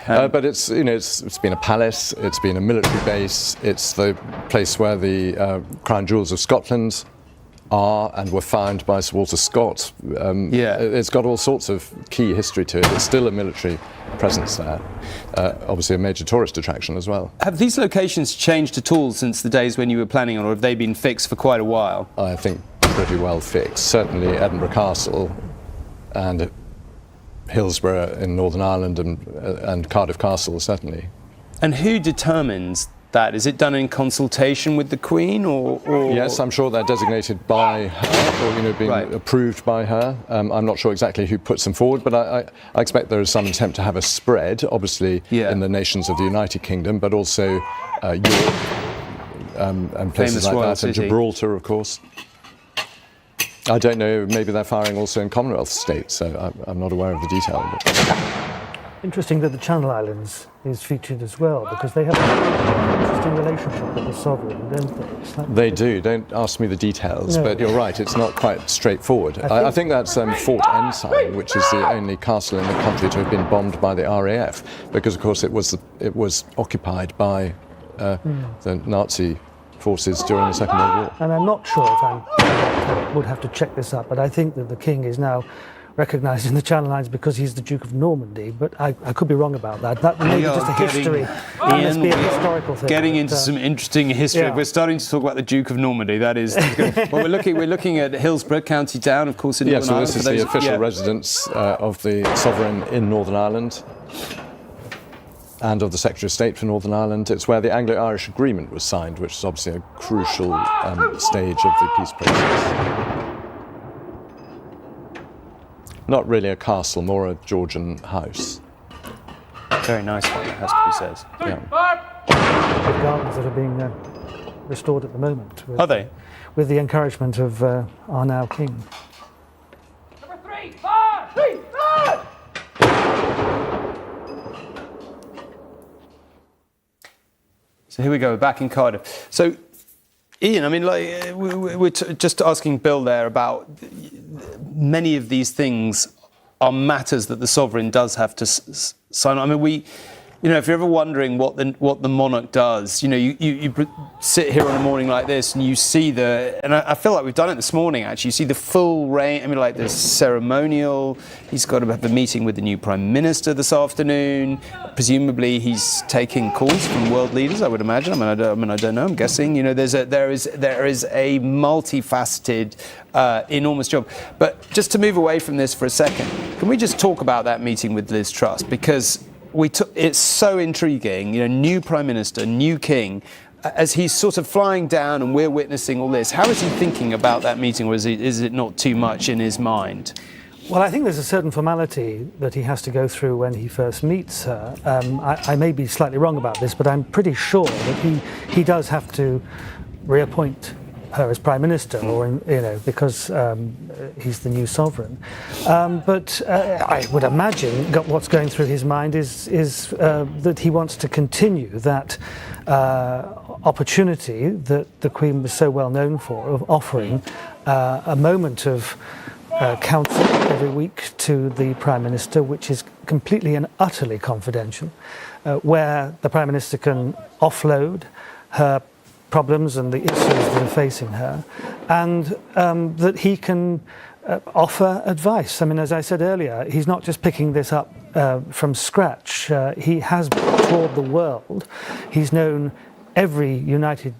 S22: But it's been a palace, it's been a military base, it's the place where the crown jewels of Scotland are and were found by Sir Walter Scott. It's got all sorts of key history to it. It's still a military presence there. Obviously a major tourist attraction as well.
S1: Have these locations changed at all since the days when you were planning on, or have they been fixed for quite a while?
S22: I think pretty well fixed. Certainly Edinburgh Castle and Hillsborough in Northern Ireland and Cardiff Castle, certainly.
S1: And who determines that? Is it done in consultation with the Queen, or?
S22: Yes, I'm sure they're designated by her, or being approved by her. I'm not sure exactly who puts them forward, but I expect there is some attempt to have a spread, obviously in the nations of the United Kingdom, but also York and places like that, and Gibraltar, of course. I don't know, maybe they're firing also in Commonwealth states, so I'm not aware of the detail.
S6: Interesting that the Channel Islands is featured as well, because they have an interesting relationship with the sovereign, don't they?
S22: They do. Don't ask me the details, but you're right, it's not quite straightforward. I think that's Fort Ensign, which is the only castle in the country to have been bombed by the RAF, because of course it was occupied by the Nazi forces during the Second World War.
S6: And I'm not sure if I would have to check this up, but I think that the King is now recognised in the Channel Islands because he's the Duke of Normandy, but I could be wrong about that. That may be just a history. It must be a historical thing.
S1: Getting into some interesting history.
S6: Yeah.
S1: We're starting to talk about the Duke of Normandy. That is good. Well, we're looking at Hillsborough, County Down, of course, in Northern Ireland.
S22: Yes, so this is the official residence of the sovereign in Northern Ireland and of the Secretary of State for Northern Ireland. It's where the Anglo-Irish Agreement was signed, which is obviously a crucial stage of the peace process. Not really a castle, more a Georgian house.
S1: Very nice one, it has to be said.
S6: The gardens that are being restored at the moment.
S1: Are they?
S6: With the encouragement of our now King.
S1: So here we go, back in Cardiff. So, Ian, I mean, like, we're just asking Bill there about many of these things are matters that the sovereign does have to sign on. I mean, if you're ever wondering what the monarch does, you sit here on a morning like this and you see and I feel like we've done it this morning actually, you see the full range. I mean, like there's ceremonial, he's got to have a meeting with the new Prime Minister this afternoon, presumably he's taking calls from world leaders, I would imagine. I don't know, I'm guessing, there is a multifaceted, enormous job. But just to move away from this for a second, can we just talk about that meeting with Liz Truss? Because it's so intriguing, new Prime Minister, new King, as he's sort of flying down and we're witnessing all this. How is he thinking about that meeting, or is it not too much in his mind?
S6: Well, I think there's a certain formality that he has to go through when he first meets her. I may be slightly wrong about this, but I'm pretty sure that he does have to reappoint her as Prime Minister, or because he's the new sovereign. But I would imagine what's going through his mind is that he wants to continue that opportunity that the Queen was so well known for, of offering a moment of counsel every week to the Prime Minister, which is completely and utterly confidential, where the Prime Minister can offload her problems and the issues that are facing her, and that he can offer advice. I mean, as I said earlier, he's not just picking this up from scratch. He has toured the world. He's known every United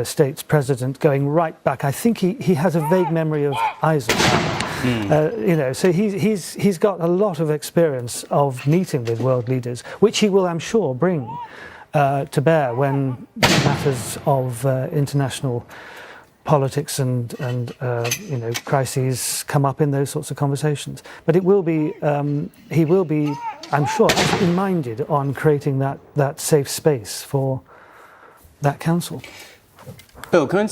S6: States president going right back. I think he has a vague memory of Eisenhower. So he's got a lot of experience of meeting with world leaders, which he will, I'm sure, bring to bear when matters of international politics and crises come up in those sorts of conversations. But he will be, I'm sure, minded on creating that safe space for that council.
S1: Bill, can I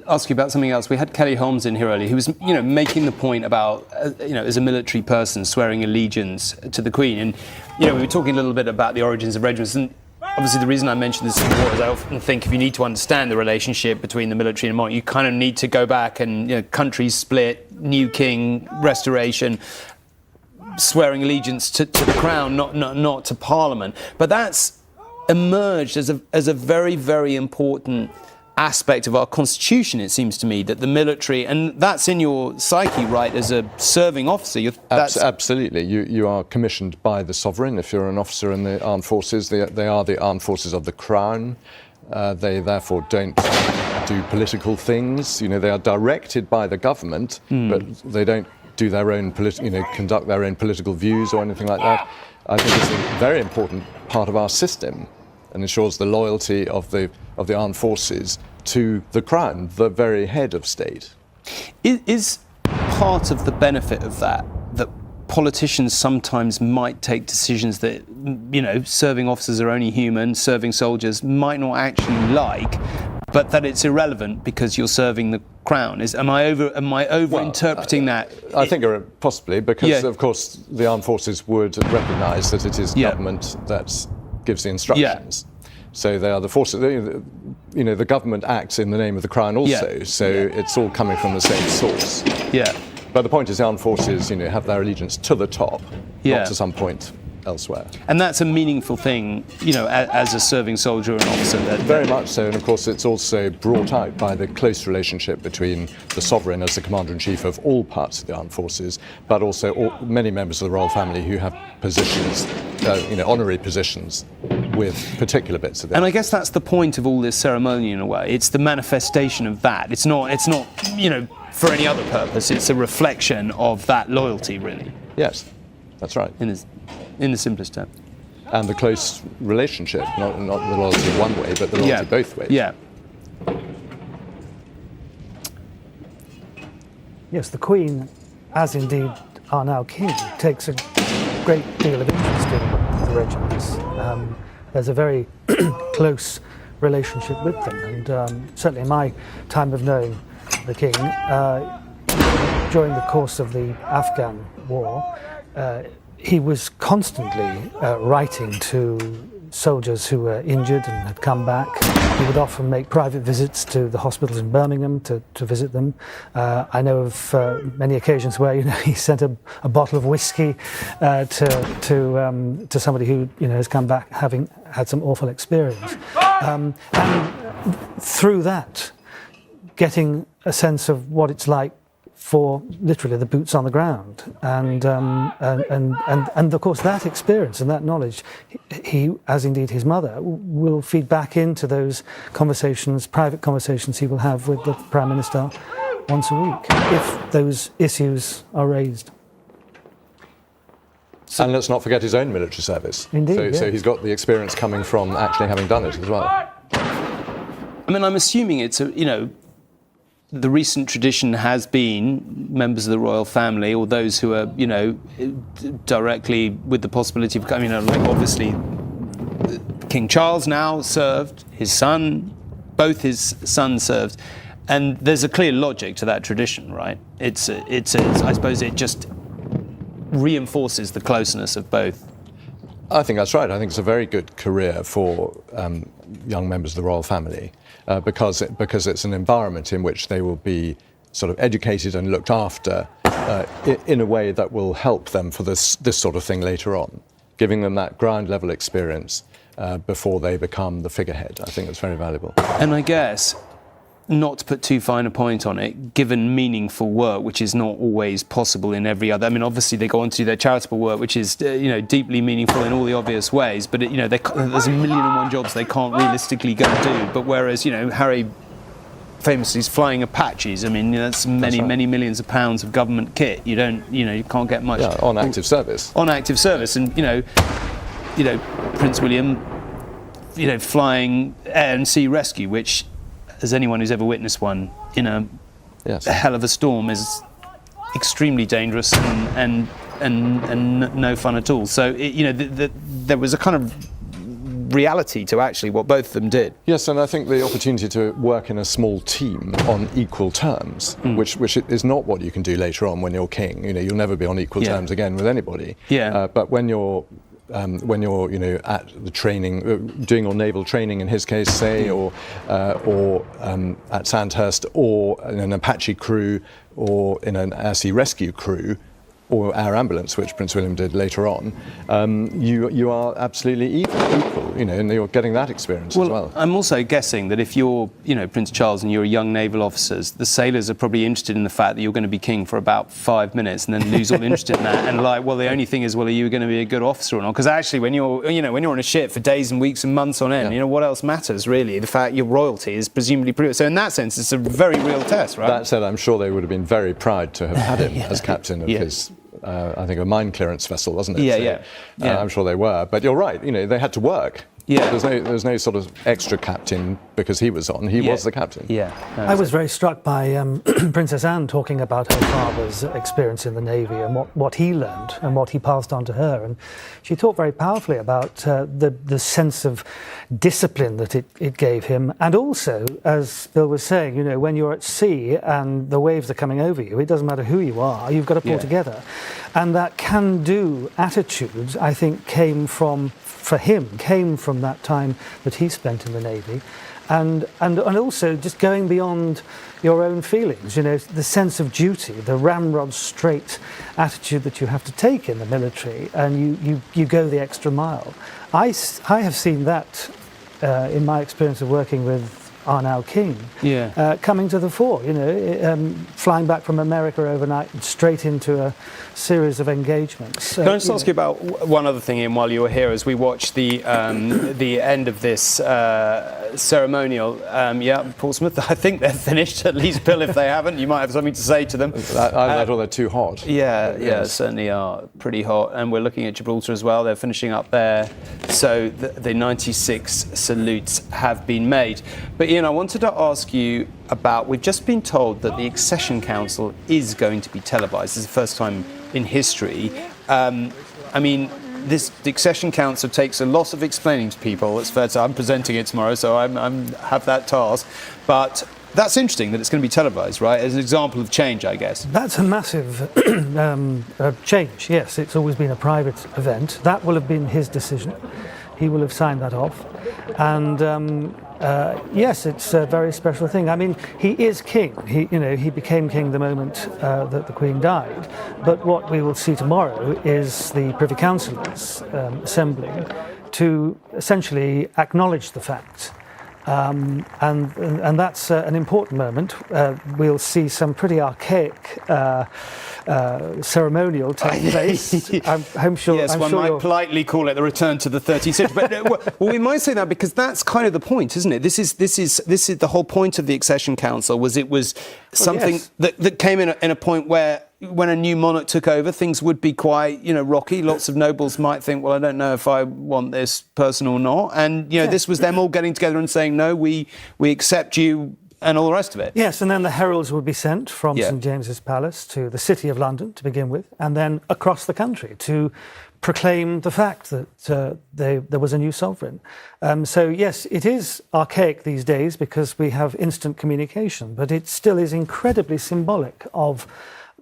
S1: ask you about something else? We had Kelly Holmes in here earlier, who was, making the point about, as a military person, swearing allegiance to the Queen. And, we were talking a little bit about the origins of regiments. And obviously, the reason I mentioned this before is I often think if you need to understand the relationship between the military and monarchy, you kind of need to go back and, countries split, new king, restoration, swearing allegiance to the crown, not to Parliament. But that's emerged as a very, very important aspect of our constitution, it seems to me, that the military, and that's in your psyche, right, as a serving officer.
S22: Absolutely. You are commissioned by the sovereign. If you're an officer in the armed forces, they are the armed forces of the crown. They therefore don't do political things. They are directed by the government, but they don't do their own conduct their own political views or anything like that. I think it's a very important part of our system and ensures the loyalty of the armed forces to the crown, the very head of state.
S1: Is part of the benefit of that politicians sometimes might take decisions that, serving officers are only human, serving soldiers might not actually like, but that it's irrelevant because you're serving the crown? Am I over-interpreting that?
S22: I think possibly, because of course the armed forces would recognise that it is government that gives the instructions. So they are the forces. The government acts in the name of the crown also. So it's all coming from the same source. But the point is, the armed forces, have their allegiance to the top, not to some point elsewhere.
S1: And that's a meaningful thing, as a serving soldier or an officer.
S22: Very much so, and of course it's also brought out by the close relationship between the sovereign as the commander-in-chief of all parts of the armed forces, but also many members of the royal family who have positions, honorary positions with particular bits of it.
S1: And I guess that's the point of all this ceremony in a way. It's the manifestation of that. It's not, for any other purpose. It's a reflection of that loyalty, really.
S22: Yes, that's right.
S1: In the simplest term.
S22: And the close relationship, not the loyalty one way, but the loyalty both ways.
S1: Yeah.
S6: Yes, the Queen, as indeed our now King, takes a great deal of interest in the regiments. There's a very close relationship with them, and certainly in my time of knowing the King, during the course of the Afghan war, he was constantly writing to soldiers who were injured and had come back. He would often make private visits to the hospitals in Birmingham to visit them. I know of many occasions where he sent a bottle of whiskey to somebody who has come back having had some awful experience, and through that, getting a sense of what it's like for literally the boots on the ground, and of course that experience and that knowledge, he, as indeed his mother, will feed back into those conversations, private conversations he will have with the Prime Minister once a week, if those issues are raised.
S22: And let's not forget his own military service.
S6: Indeed,
S22: so he's got the experience coming from actually having done it as well.
S1: I mean, I'm assuming it's the recent tradition has been members of the royal family or those who are, directly with the possibility of coming, obviously King Charles now served, both his sons served, and there's a clear logic to that tradition, right? I suppose it just reinforces the closeness of both.
S22: I think that's right. I think it's a very good career for young members of the royal family because it's an environment in which they will be sort of educated and looked after in a way that will help them for this sort of thing later on, giving them that ground level experience before they become the figurehead. I think it's very valuable.
S1: And I guess, not to put too fine a point on it, given meaningful work, which is not always possible in every other. I mean, obviously they go on to do their charitable work, which is deeply meaningful in all the obvious ways. But there's a million and one jobs they can't realistically go and do. But whereas Harry famously is flying Apaches. I mean, that's many millions of pounds of government kit. You can't get much
S22: on active service.
S1: On active service, and Prince William, flying air and sea rescue, which, as anyone who's ever witnessed one in a hell of a storm, is extremely dangerous and no fun at all. So there was a kind of reality to actually what both of them did.
S22: Yes, and I think the opportunity to work in a small team on equal terms, which is not what you can do later on when you're king. You'll never be on equal terms again with anybody. But when you're at the training, doing your naval training in his case, say, or at Sandhurst, or in an Apache crew, or in an air sea rescue crew, or our ambulance, which Prince William did later on, you are absolutely equal, and you're getting that experience as well.
S1: I'm also guessing that if you're, Prince Charles and you're young naval officers, the sailors are probably interested in the fact that you're going to be king for about 5 minutes and then lose all interest in that. And the only thing is, are you going to be a good officer or not? Because actually, when you're on a ship for days and weeks and months on end, what else matters really? The fact your royalty is presumably pretty. So in that sense, it's a very real test, right?
S22: That said, I'm sure they would have been very proud to have had him as captain of his. I think a mine clearance vessel, wasn't it? I'm sure they were. But you're right. They had to work. Yeah. There's no sort of extra captain because he was on. He was the captain.
S1: Yeah.
S6: I was very struck by Princess Anne talking about her father's experience in the Navy and what he learned and what he passed on to her. And she talked very powerfully about the sense of discipline that it gave him. And also, as Bill was saying, when you're at sea and the waves are coming over you, it doesn't matter who you are, you've got to pull together. And that can-do attitude, I think, came from that time that he spent in the Navy, and also just going beyond your own feelings, the sense of duty, the ramrod straight attitude that you have to take in the military, and you go the extra mile. I have seen that in my experience of working with our now king, coming to the fore, flying back from America overnight and straight into a series of engagements.
S1: Can I just ask you about one other thing, Ian, while you were here, as we watched the end of this ceremonial? Portsmouth, I think they're finished, at least, Bill, if they haven't. You might have something to say to them.
S22: Either or they're too hot.
S1: Yeah, certainly are pretty hot. And we're looking at Gibraltar as well. They're finishing up there. So the 96 salutes have been made. But Ian, I wanted to ask you about, we've just been told that the Accession Council is going to be televised. This is the first time in history. The Accession Council takes a lot of explaining to people. It's fair to say. I'm presenting it tomorrow, so I have that task. But that's interesting that it's going to be televised, right? As an example of change, I guess.
S6: That's a massive change, yes. It's always been a private event. That will have been his decision. He will have signed that off. And yes, it's a very special thing. He is king. He became king the moment that the Queen died. But what we will see tomorrow is the Privy Councillors assembling to essentially acknowledge the fact. And that's an important moment. We'll see some pretty archaic ceremonial take place. I'm sure.
S1: Yes, one might politely call it the return to the 13th century. But we might say that because that's kind of the point, isn't it? This is the whole point of the Accession Council. It was something that came in a point where, when a new monarch took over, things would be quite, rocky. Lots of nobles might think, well, I don't know if I want this person or not. And, this was them all getting together and saying, no, we accept you, and all the rest of it.
S6: Yes, and then the heralds would be sent from St James's Palace to the City of London to begin with, and then across the country to proclaim the fact that there was a new sovereign. So yes, it is archaic these days because we have instant communication, but it still is incredibly symbolic of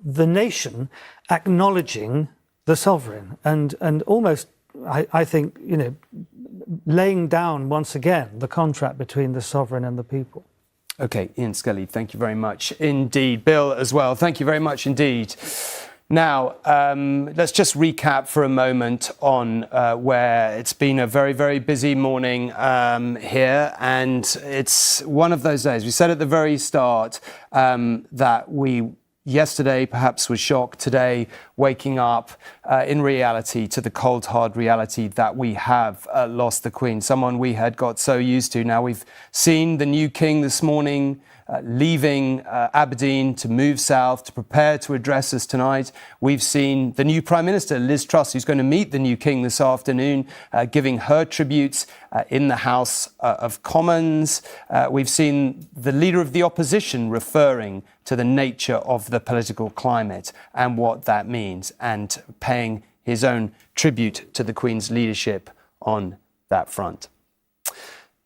S6: the nation acknowledging the sovereign and almost, I think, laying down once again the contract between the sovereign and the people.
S1: OK, Ian Skelly, thank you very much indeed. Bill as well, thank you very much indeed. Now, let's just recap for a moment on where it's been a very, very busy morning here. And it's one of those days. We said at the very start that we yesterday perhaps was shocked, today waking up in reality to the cold, hard reality that we have lost the Queen, someone we had got so used to. Now we've seen the new king this morning leaving Aberdeen to move south to prepare to address us tonight. We've seen the new Prime Minister, Liz Truss, who's going to meet the new king this afternoon, giving her tributes in the House of Commons. We've seen the leader of the opposition referring to the nature of the political climate and what that means, and paying his own tribute to the Queen's leadership on that front.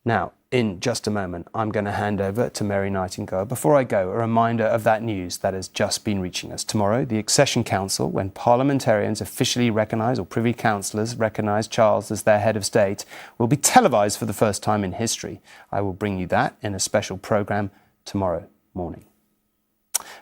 S1: Now, in just a moment, I'm going to hand over to Mary Nightingale. Before I go, a reminder of that news that has just been reaching us. Tomorrow, the Accession Council, when parliamentarians officially recognise, or Privy Councillors recognise Charles as their head of state, will be televised for the first time in history. I will bring you that in a special programme tomorrow morning.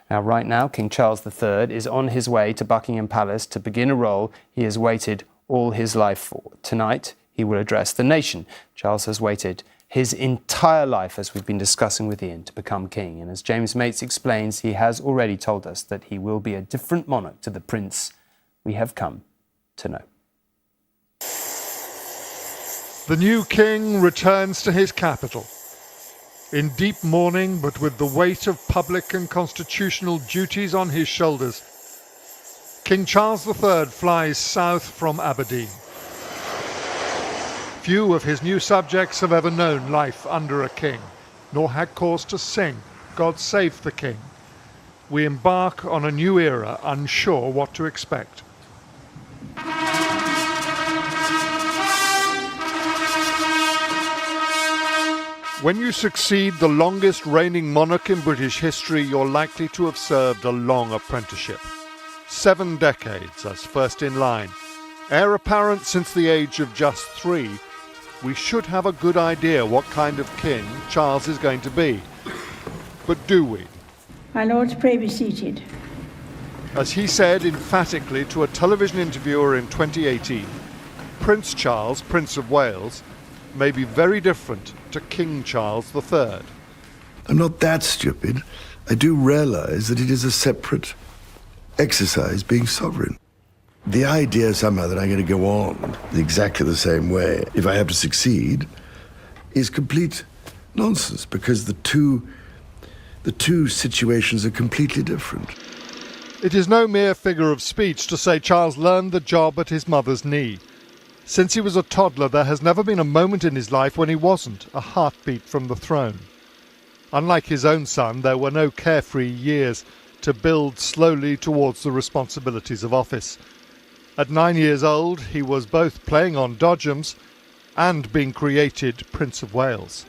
S1: Now, right now, King Charles III is on his way to Buckingham Palace to begin a role he has waited all his life for. Tonight, he will address the nation. Charles has waited his entire life, as we've been discussing with Ian, to become king. And as James Mates explains, he has already told us that he will be a different monarch to the prince we have come to know.
S14: The new king returns to his capital. In deep mourning, but with the weight of public and constitutional duties on his shoulders, King Charles III flies south from Aberdeen. Few of his new subjects have ever known life under a king, nor had cause to sing, God Save the King. We embark on a new era, unsure what to expect. When you succeed the longest reigning monarch in British history, you're likely to have served a long apprenticeship. 7 decades as first in line. Heir apparent since the age of just 3, we should have a good idea what kind of king Charles is going to be. But do we?
S16: My lords, pray be seated.
S14: As he said emphatically to a television interviewer in 2018, Prince Charles, Prince of Wales, may be very different to King Charles III.
S23: I'm not that stupid. I do realise that it is a separate exercise being sovereign. The idea somehow that I'm going to go on exactly the same way if I have to succeed is complete nonsense, because the two situations are completely different.
S14: It is no mere figure of speech to say Charles learned the job at his mother's knee. Since he was a toddler, there has never been a moment in his life when he wasn't a heartbeat from the throne. Unlike his own son, there were no carefree years to build slowly towards the responsibilities of office. At 9 years old, he was both playing on dodgems and being created Prince of Wales.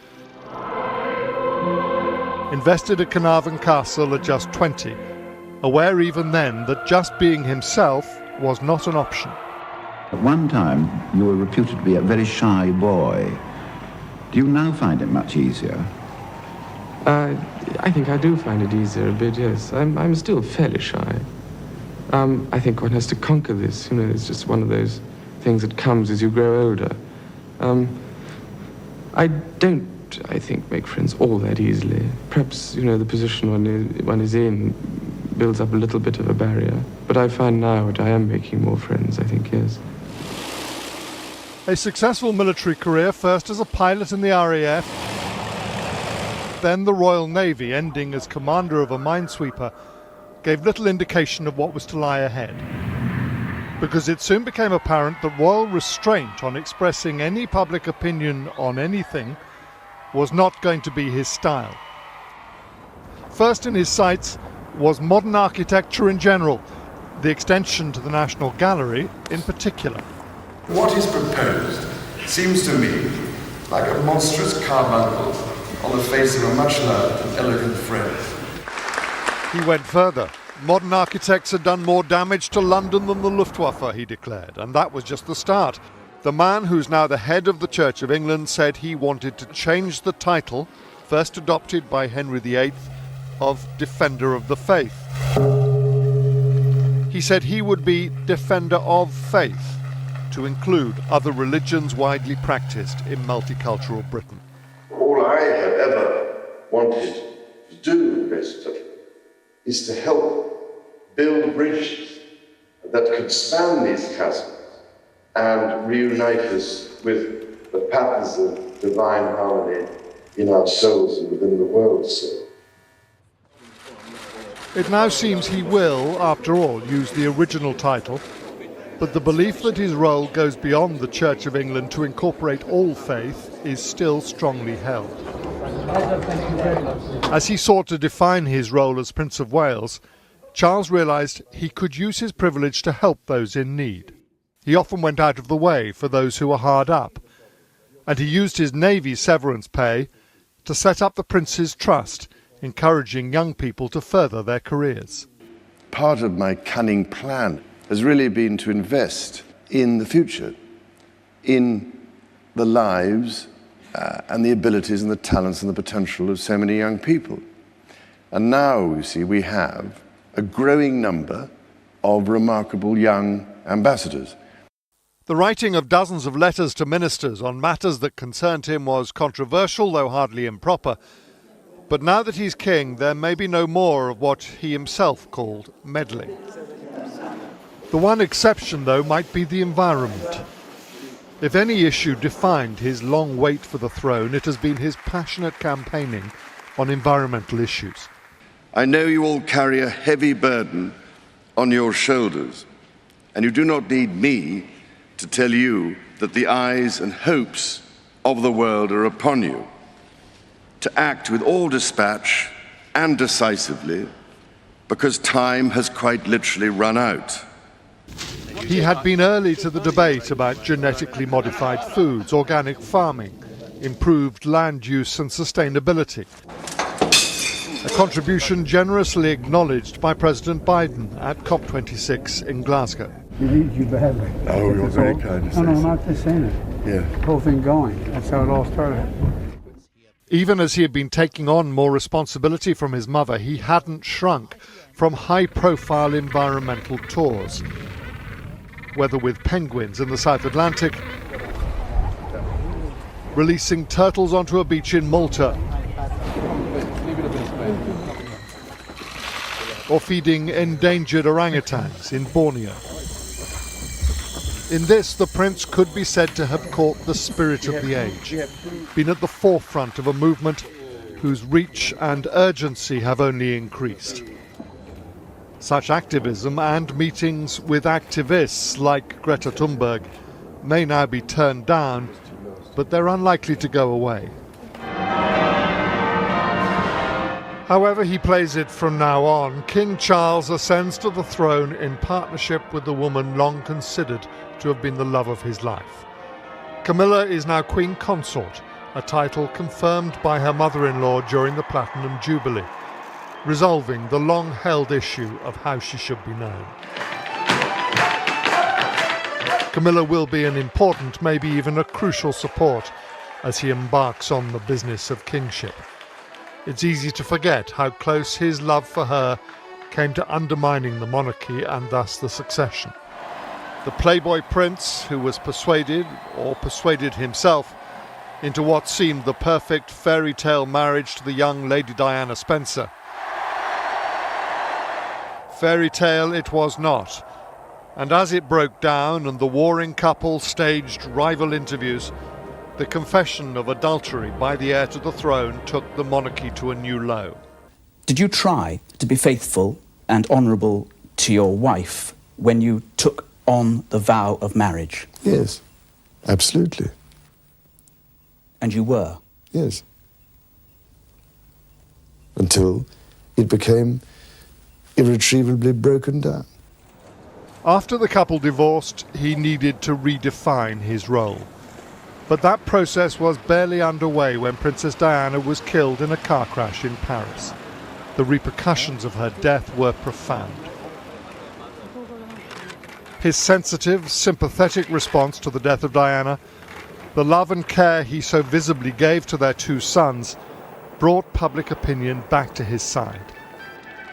S14: Invested at Carnarvon Castle at just 20, aware even then that just being himself was not an option.
S24: At one time, you were reputed to be a very shy boy. Do you now find it much easier?
S25: I think I do find it easier a bit, yes. I'm still fairly shy. I think one has to conquer this, it's just one of those things that comes as you grow older. I don't, I think, make friends all that easily. Perhaps, the position one is in builds up a little bit of a barrier. But I find now that I am making more friends, I think, yes.
S14: A successful military career, first as a pilot in the RAF, then the Royal Navy, ending as commander of a minesweeper, gave little indication of what was to lie ahead. Because it soon became apparent that royal restraint on expressing any public opinion on anything was not going to be his style. First in his sights was modern architecture in general, the extension to the National Gallery in particular.
S26: What is proposed seems to me like a monstrous carbuncle on the face of a much-loved and elegant friend.
S14: He went further. Modern architects had done more damage to London than the Luftwaffe, he declared, and that was just the start. The man who's now the head of the Church of England said he wanted to change the title, first adopted by Henry VIII, of Defender of the Faith. He said he would be Defender of Faith, to include other religions widely practiced in multicultural Britain.
S26: All I have ever wanted to do, basically, is to help build bridges that could span these chasms and reunite us with the patterns of divine harmony in our souls and within the world soul.
S14: It now seems he will, after all, use the original title, but the belief that his role goes beyond the Church of England to incorporate all faith is still strongly held. As he sought to define his role as Prince of Wales, Charles realised he could use his privilege to help those in need. He often went out of the way for those who were hard up, and he used his Navy severance pay to set up the Prince's Trust, encouraging young people to further their careers.
S23: Part of my cunning plan has really been to invest in the future, in the lives and the abilities and the talents and the potential of so many young people. And now, you see, we have a growing number of remarkable young ambassadors.
S14: The writing of dozens of letters to ministers on matters that concerned him was controversial, though hardly improper. But now that he's king, there may be no more of what he himself called meddling. The one exception, though, might be the environment. If any issue defined his long wait for the throne, it has been his passionate campaigning on environmental issues.
S23: I know you all carry a heavy burden on your shoulders, and you do not need me to tell you that the eyes and hopes of the world are upon you, to act with all dispatch and decisively, because time has quite literally run out.
S14: He had been early to the debate about genetically modified foods, organic farming, improved land use and sustainability. A contribution generously acknowledged by President Biden at COP26 in Glasgow.
S4: We need you badly.
S23: Oh, you're very kind to say.
S4: No, not just saying it.
S23: Yeah.
S4: The whole thing going. That's how it all started.
S14: Even as he had been taking on more responsibility from his mother, he hadn't shrunk from high-profile environmental tours, whether with penguins in the South Atlantic, releasing turtles onto a beach in Malta, or feeding endangered orangutans in Borneo. In this, the prince could be said to have caught the spirit of the age, been at the forefront of a movement whose reach and urgency have only increased. Such activism and meetings with activists like Greta Thunberg may now be turned down, but they're unlikely to go away. However he plays it from now on, King Charles ascends to the throne in partnership with the woman long considered to have been the love of his life. Camilla is now Queen Consort, a title confirmed by her mother-in-law during the Platinum Jubilee, resolving the long-held issue of how she should be known. Camilla will be an important, maybe even a crucial support as he embarks on the business of kingship. It's easy to forget how close his love for her came to undermining the monarchy and thus the succession. The playboy prince who was persuaded, or persuaded himself, into what seemed the perfect fairy tale marriage to the young Lady Diana Spencer. Fairy tale it was not, and as it broke down and the warring couple staged rival interviews, the confession of adultery by the heir to the throne took the monarchy to a new low.
S7: Did you try to be faithful and honourable to your wife when you took on the vow of marriage?
S23: Yes, absolutely.
S7: And you were?
S23: Yes. Until it became irretrievably broken down.
S14: After the couple divorced, he needed to redefine his role. But that process was barely underway when Princess Diana was killed in a car crash in Paris. The repercussions of her death were profound. His sensitive, sympathetic response to the death of Diana, the love and care he so visibly gave to their two sons, brought public opinion back to his side.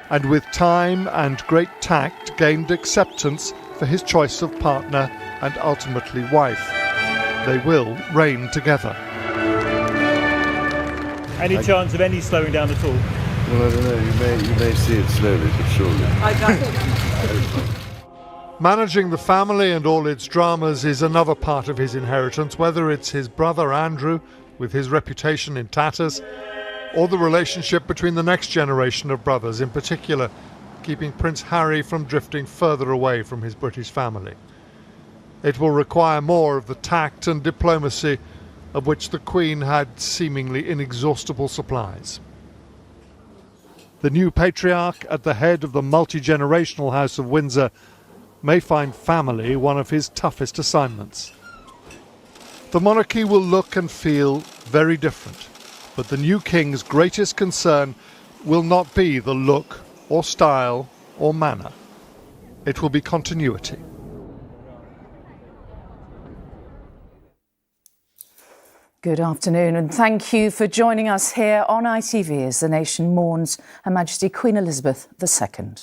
S14: And with time and great tact gained acceptance for his choice of partner and ultimately wife. They will reign together.
S9: Any chance of any slowing down at all?
S23: Well, I don't know. You may see it slowly, but surely.
S14: Managing the family and all its dramas is another part of his inheritance, whether it's his brother Andrew, with his reputation in tatters, or the relationship between the next generation of brothers, in particular, keeping Prince Harry from drifting further away from his British family. It will require more of the tact and diplomacy of which the Queen had seemingly inexhaustible supplies. The new patriarch at the head of the multi-generational House of Windsor may find family one of his toughest assignments. The monarchy will look and feel very different, but the new king's greatest concern will not be the look or style or manner. It will be continuity.
S2: Good afternoon and thank you for joining us here on ITV as the nation mourns Her Majesty Queen Elizabeth II.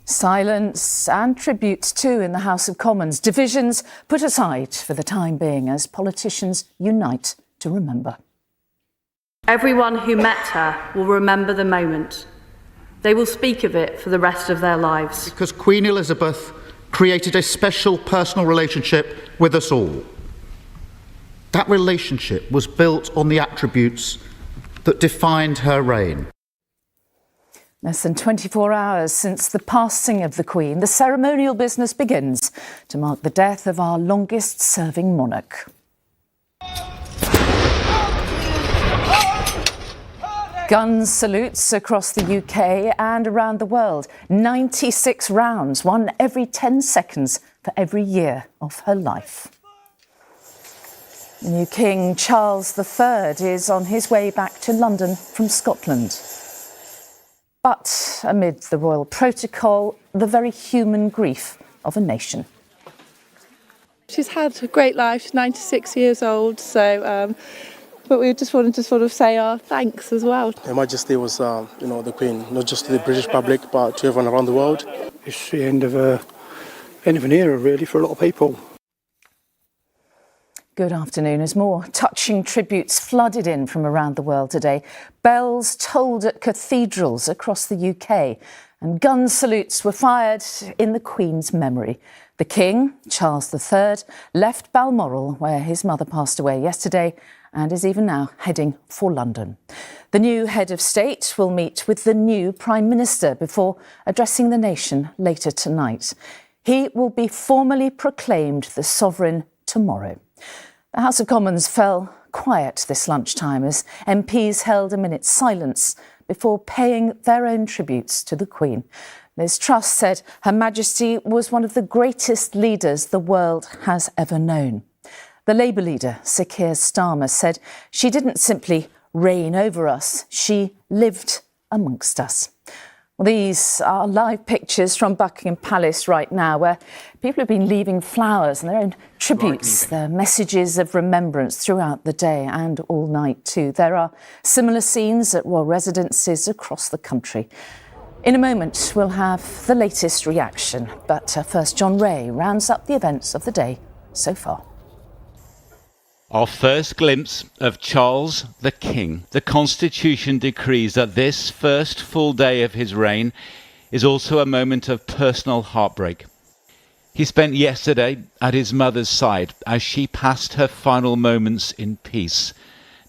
S2: Silence and tributes too in the House of Commons. Divisions put aside for the time being as politicians unite to remember.
S5: Everyone who met her will remember the moment. They will speak of it for the rest of their lives.
S12: Because Queen Elizabeth created a special personal relationship with us all. That relationship was built on the attributes that defined her reign.
S2: Less than 24 hours since the passing of the Queen, the ceremonial business begins to mark the death of our longest-serving monarch. Gun salutes across the UK and around the world. 96 rounds, one every 10 seconds for every year of her life. The new King Charles III is on his way back to London from Scotland. But amid the royal protocol, the very human grief of a nation.
S10: She's had a great life. She's 96 years old, but we just wanted to sort of say our thanks as well.
S13: Her Majesty was, the Queen, not just to the British public, but to everyone around the world.
S4: It's the end of an era, really, for a lot of people.
S2: Good afternoon. As more touching tributes flooded in from around the world today, bells tolled at cathedrals across the UK and gun salutes were fired in the Queen's memory. The King, Charles III, left Balmoral, where his mother passed away yesterday, and is even now heading for London. The new head of state will meet with the new Prime Minister before addressing the nation later tonight. He will be formally proclaimed the sovereign tomorrow. The House of Commons fell quiet this lunchtime as MPs held a minute's silence before paying their own tributes to the Queen. Liz Truss said Her Majesty was one of the greatest leaders the world has ever known. The Labour leader, Sir Keir Starmer, said she didn't simply reign over us, she lived amongst us. Well, these are live pictures from Buckingham Palace right now, where people have been leaving flowers and their own tributes, their messages of remembrance throughout the day and all night too. There are similar scenes at royal residences across the country. In a moment, we'll have the latest reaction, but first John Ray rounds up the events of the day so far.
S19: Our first glimpse of Charles the King. The Constitution decrees that this first full day of his reign is also a moment of personal heartbreak. He spent yesterday at his mother's side as she passed her final moments in peace.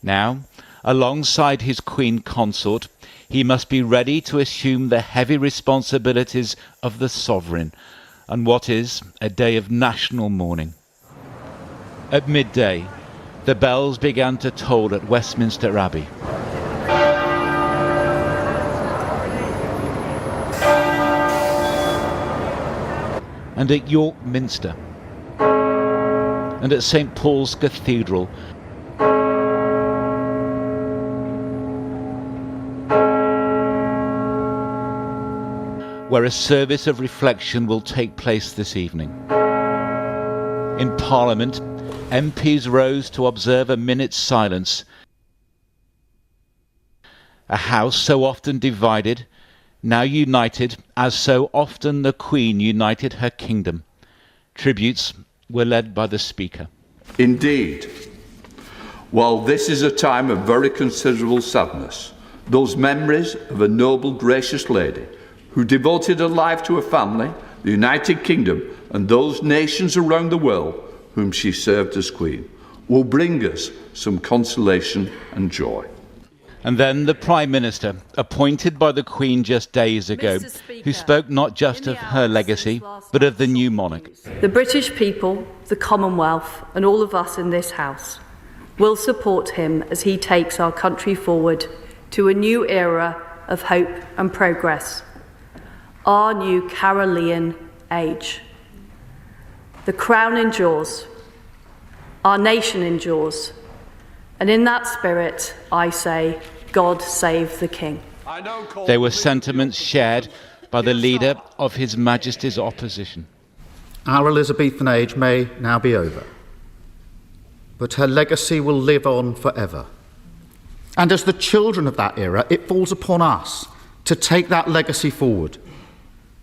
S19: Now, alongside his Queen Consort, he must be ready to assume the heavy responsibilities of the sovereign on what is a day of national mourning. At midday, the bells began to toll at Westminster Abbey. And at York Minster. And at St. Paul's Cathedral. Where a service of reflection will take place this evening. In Parliament, MPs rose to observe a minute's silence. A house so often divided, now united, as so often the Queen united her kingdom. Tributes were led by the Speaker.
S21: Indeed, while this is a time of very considerable sadness, those memories of a noble, gracious lady who devoted her life to her family, the United Kingdom, and those nations around the world whom she served as Queen, will bring us some consolation and joy.
S19: And then the Prime Minister, appointed by the Queen just days ago, who spoke not just of her legacy, but of the new monarch.
S5: The British people, the Commonwealth, and all of us in this House will support him as he takes our country forward to a new era of hope and progress, our new Carolean age. The crown endures, our nation endures, and in that spirit, I say, God save the King.
S19: They were sentiments shared by the leader of His Majesty's opposition.
S12: Our Elizabethan age may now be over, but her legacy will live on forever. And as the children of that era, it falls upon us to take that legacy forward,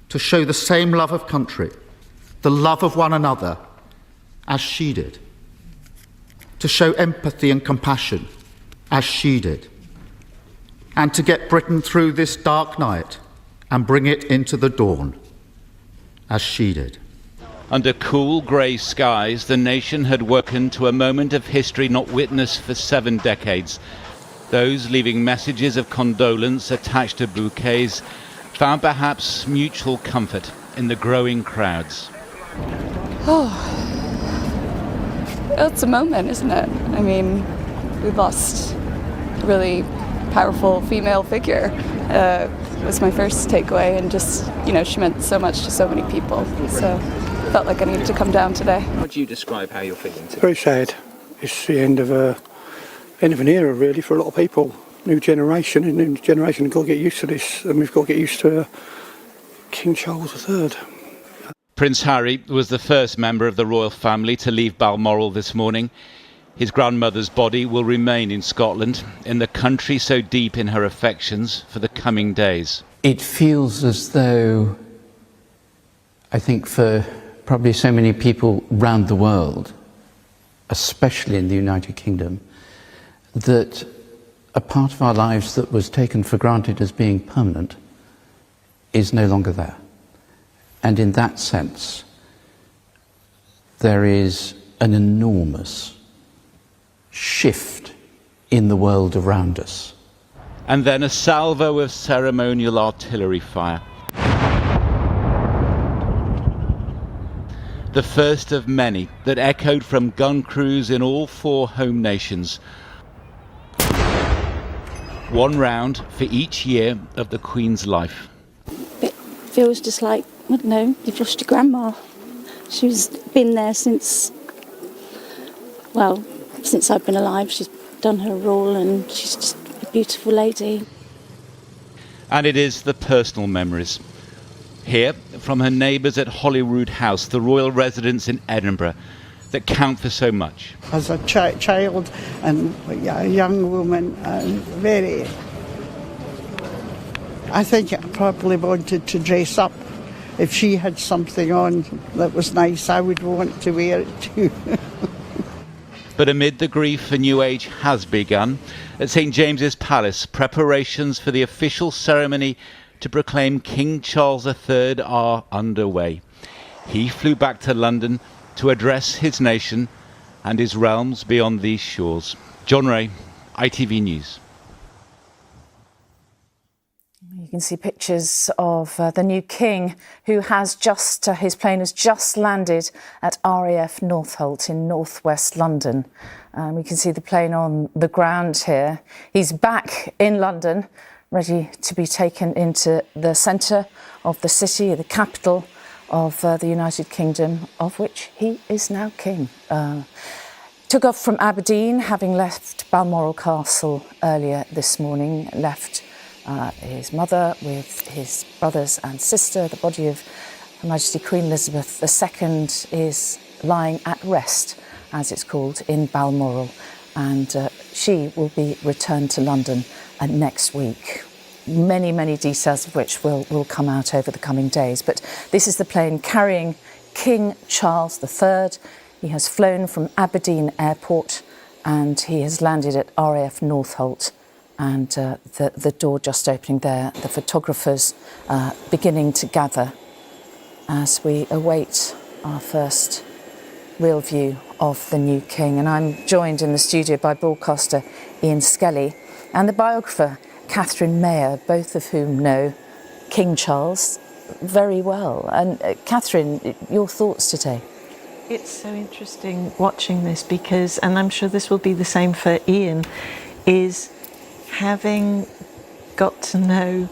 S12: to show the same love of country, the love of one another, as she did, to show empathy and compassion, as she did, and to get Britain through this dark night and bring it into the dawn, as she did.
S19: Under cool grey skies, the nation had woken to a moment of history not witnessed for 7 decades. Those leaving messages of condolence attached to bouquets found perhaps mutual comfort in the growing crowds.
S3: Oh, it's a moment, isn't it? I mean, we've lost a really powerful female figure. Was my first takeaway, and just, you know, she meant so much to so many people. So I felt like I needed to come down today.
S8: How do you describe how you're feeling today?
S4: Very sad. It's the end of an era, really, for a lot of people. New generation have got to get used to this, and we've got to get used to King Charles III.
S19: Prince Harry was the first member of the royal family to leave Balmoral this morning. His grandmother's body will remain in Scotland, in the country so deep in her affections, for the coming days.
S11: It feels as though, I think for probably so many people around the world, especially in the United Kingdom, that a part of our lives that was taken for granted as being permanent is no longer there. And in that sense, there is an enormous shift in the world around us.
S19: And then a salvo of ceremonial artillery fire. The first of many that echoed from gun crews in all 4 home nations. 1 round for each year of the Queen's life.
S16: It feels just like, I don't know, you've lost your grandma. She's been there since I've been alive. She's done her role, and she's just a beautiful lady.
S19: And it is the personal memories. Here, from her neighbours at Holyrood House, the royal residence in Edinburgh, that count for so much.
S17: As a child and a young woman, I think I probably wanted to dress up. If she had something on that was nice, I would want to wear it too.
S19: But amid the grief, a new age has begun. At St James's Palace, preparations for the official ceremony to proclaim King Charles III are underway. He flew back to London to address his nation and his realms beyond these shores. John Ray, ITV News.
S2: You can see pictures of the new king, who has his plane has just landed at RAF Northolt in northwest London. We can see the plane on the ground here. He's back in London, ready to be taken into the centre of the city, the capital of the United Kingdom, of which he is now king. Took off from Aberdeen, having left Balmoral Castle earlier this morning, left his mother with his brothers and sister. The body of Her Majesty Queen Elizabeth II is lying at rest, as it's called, in Balmoral, and she will be returned to London next week. Many, many details of which will come out over the coming days. But this is the plane carrying King Charles III. He has flown from Aberdeen Airport and he has landed at RAF Northolt. And the door just opening there, the photographers beginning to gather as we await our first real view of the new king. And I'm joined in the studio by broadcaster Ian Skelly and the biographer Catherine Mayer, both of whom know King Charles very well. And Catherine, your thoughts today?
S18: It's so interesting watching this because, and I'm sure this will be the same for Ian, is having got to know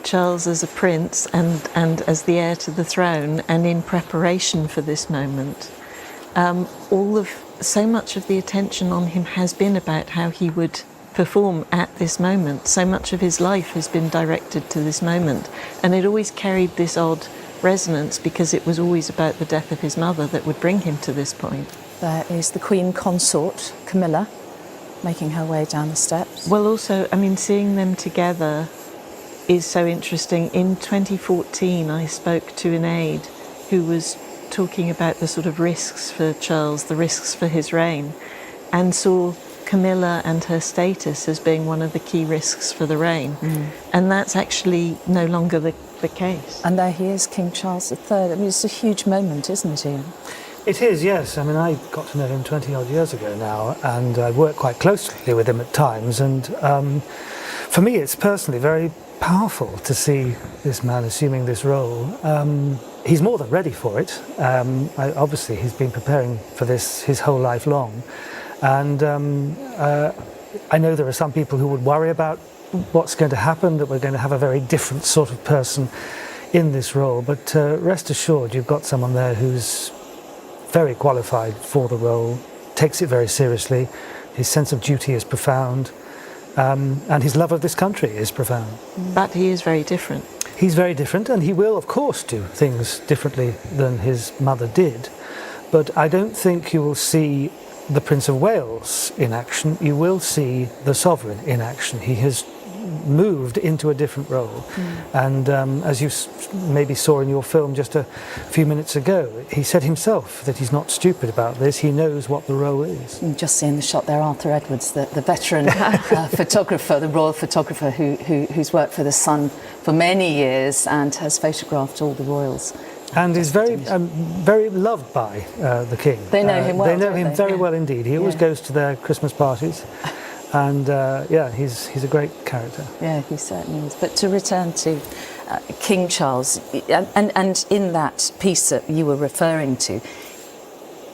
S18: Charles as a prince and as the heir to the throne, and in preparation for this moment, so much of the attention on him has been about how he would perform at this moment. So much of his life has been directed to this moment, and it always carried this odd resonance because it was always about the death of his mother that would bring him to this point.
S2: There is the Queen Consort, Camilla, making her way down the steps.
S18: Well, also, I mean, seeing them together is so interesting. In 2014, I spoke to an aide who was talking about the sort of risks for Charles, the risks for his reign, and saw Camilla and her status as being one of the key risks for the reign. And that's actually no longer the case.
S2: And there he is, King Charles III. I mean, it's a huge moment, isn't it, Ian?
S1: It is, yes. I mean, I got to know him 20-odd years ago now, and I worked quite closely with him at times. And for me, it's personally very powerful to see this man assuming this role. He's more than ready for it. Obviously, he's been preparing for this his whole life long. And I know there are some people who would worry about what's going to happen, that we're going to have a very different sort of person in this role. But rest assured, you've got someone there who's very qualified for the role, takes it very seriously. His sense of duty is profound, and his love of this country is profound.
S18: But he is very different.
S1: He's very different, and he will, of course, do things differently than his mother did. But I don't think you will see the Prince of Wales in action. You will see the sovereign in action. He has moved into a different role. And as you maybe saw in your film just a few minutes ago, he said himself that he's not stupid about this. He knows what the role is.
S2: Just seeing the shot there, Arthur Edwards, the veteran photographer, the royal photographer who's worked for The Sun for many years and has photographed all the royals.
S1: And is very loved by the king.
S2: They know him well.
S1: They know him very well indeed. He always goes to their Christmas parties. And he's a great character.
S2: Yeah, he certainly is. But to return to King Charles, and in that piece that you were referring to,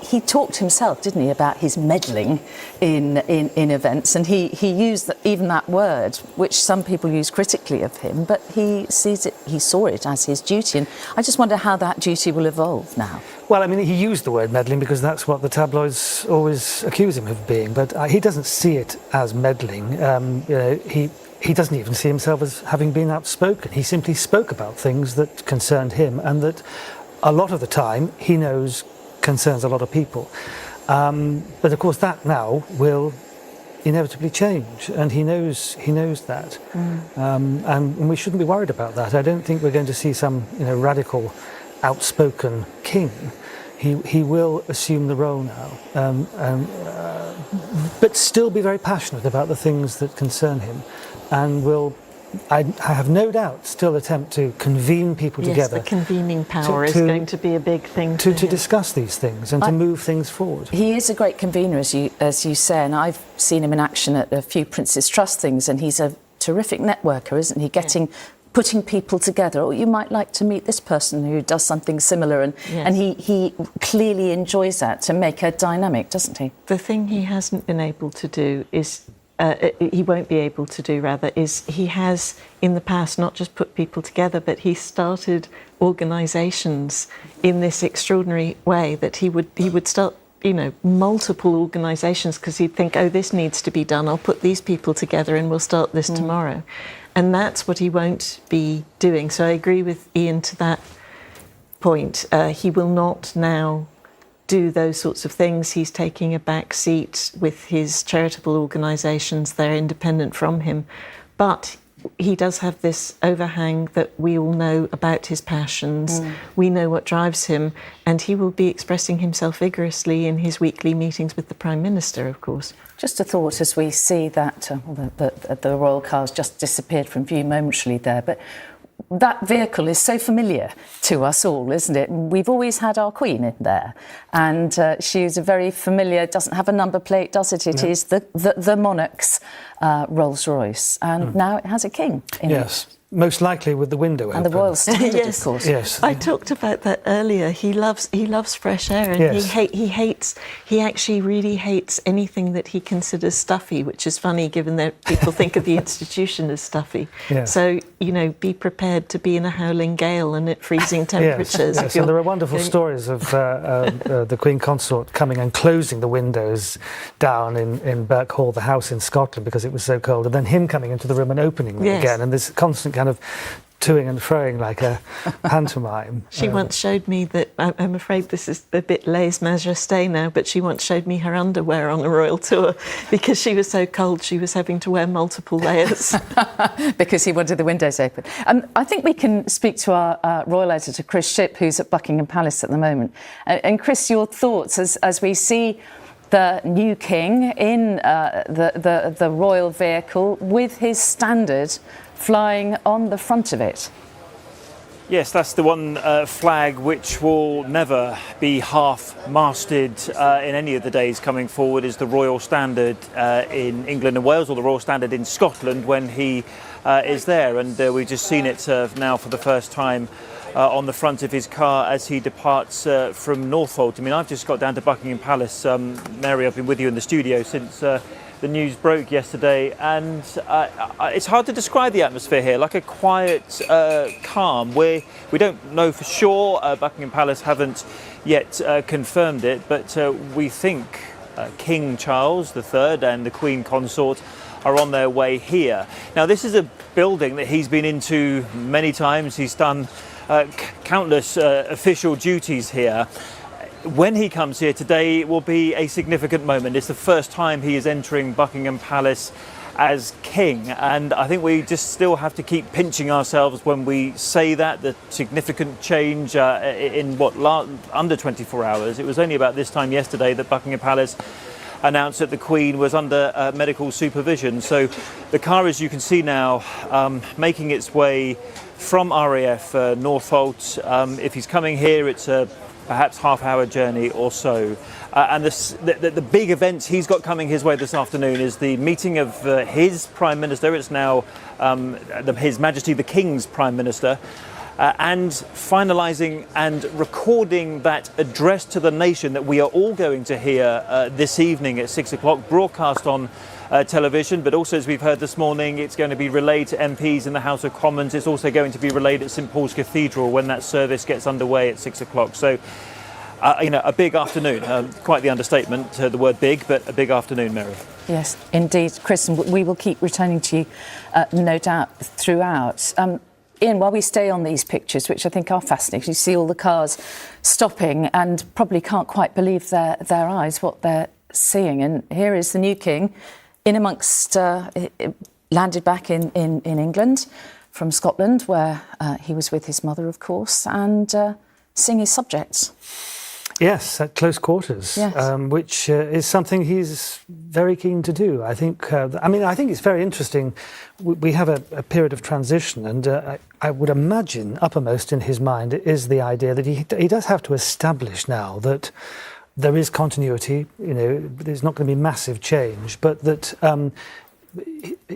S2: he talked himself, didn't he, about his meddling in events, and he used even that word, which some people use critically of him, but he saw it as his duty, and I just wonder how that duty will evolve now.
S1: Well, I mean, he used the word meddling because that's what the tabloids always accuse him of being, but he doesn't see it as meddling. He doesn't even see himself as having been outspoken. He simply spoke about things that concerned him and that a lot of the time he knows concerns a lot of people. But of course that now will inevitably change, and he knows that. And we shouldn't be worried about that. I don't think we're going to see some radical, outspoken king. He will assume the role now, but still be very passionate about the things that concern him, and will, I have no doubt, still attempt to convene people together.
S18: Yes, the convening power is going to be a big thing
S1: to discuss these things and to move things forward.
S2: He is a great convener, as you say, and I've seen him in action at a few Prince's Trust things, and he's a terrific networker, isn't he? Putting people together. Or you might like to meet this person who does something similar, and he clearly enjoys that, to make a dynamic, doesn't he?
S18: The thing he hasn't been able to do is he won't be able to do, rather, is he has in the past not just put people together, but he started organisations in this extraordinary way that he would start, multiple organisations, because he'd think, oh, this needs to be done, I'll put these people together and we'll start this tomorrow. And that's what he won't be doing. So I agree with Ian to that point. He will not now do those sorts of things. He's taking a back seat with his charitable organisations. They're independent from him. But he does have this overhang that we all know about his passions. We know what drives him. And he will be expressing himself vigorously in his weekly meetings with the Prime Minister, of course.
S2: Just a thought as we see that the royal car's just disappeared from view momentarily there, but that vehicle is so familiar to us all, isn't it? We've always had our Queen in there, and she's a very familiar, doesn't have a number plate, does it? It is the monarch's Rolls-Royce, and now it has a king in it.
S1: most likely with the window open.
S2: And the royal standard,
S18: Yes.
S2: of course.
S1: Yes.
S18: I talked about that earlier. He loves fresh air, and
S1: Yes.
S18: he actually really hates anything that he considers stuffy, which is funny given that people think of the institution as stuffy.
S1: Yes.
S18: So, be prepared to be in a howling gale and at freezing temperatures.
S1: Yes. And there are wonderful stories of the Queen Consort coming and closing the windows down in Birk Hall, the house in Scotland, because it was so cold, and then him coming into the room and opening them again, and this constant kind of toing and froing like a pantomime.
S18: She once showed me that, I'm afraid this is a bit lèse majesté now, but she once showed me her underwear on a royal tour because she was so cold she was having to wear multiple layers.
S2: Because he wanted the windows open. I think we can speak to our royal editor, Chris Shipp, who's at Buckingham Palace at the moment. And Chris, your thoughts as we see the new king in the royal vehicle with his standard flying on the front of it.
S9: Yes, that's the one flag which will never be half-masted in any of the days coming forward, is the Royal Standard in England and Wales, or the Royal Standard in Scotland when he is there. And we've just seen it now for the first time on the front of his car as he departs from Northolt. I mean, I've just got down to Buckingham Palace. Mary, I've been with you in the studio since the news broke yesterday, and it's hard to describe the atmosphere here, like a quiet calm where we don't know for sure. Buckingham Palace haven't yet confirmed it, but we think King Charles III and the Queen Consort are on their way here. Now, this is a building that he's been into many times. He's done countless official duties here. When he comes here today, it will be a significant moment. It's the first time he is entering Buckingham Palace as king, and I think we just still have to keep pinching ourselves when we say that. The significant change in under 24 hours. It was only about this time yesterday that Buckingham Palace announced that the Queen was under medical supervision. So the car, as you can see now, making its way from RAF Northolt. If he's coming here, it's a perhaps half-hour journey or so. And the big event he's got coming his way this afternoon is the meeting of his Prime Minister. It's now His Majesty the King's Prime Minister, and finalising and recording that address to the nation that we are all going to hear this evening at 6 o'clock, broadcast on television, but also, as we've heard this morning, it's going to be relayed to MPs in the House of Commons. It's also going to be relayed at St Paul's Cathedral when that service gets underway at 6 o'clock. So, a big afternoon. Quite the understatement, the word big, but a big afternoon, Mary.
S2: Yes, indeed, Chris, and we will keep returning to you, no doubt, throughout. Ian, while we stay on these pictures, which I think are fascinating, you see all the cars stopping and probably can't quite believe their eyes, what they're seeing. And here is the new king in amongst, landed back in England from Scotland, where he was with his mother, of course, and seeing his subjects.
S1: Yes, at close quarters,
S2: yes.
S1: Which is something he's very keen to do. I think. I think it's very interesting. We have a period of transition, and I would imagine uppermost in his mind is the idea that he does have to establish now that there is continuity. There's not going to be massive change, but that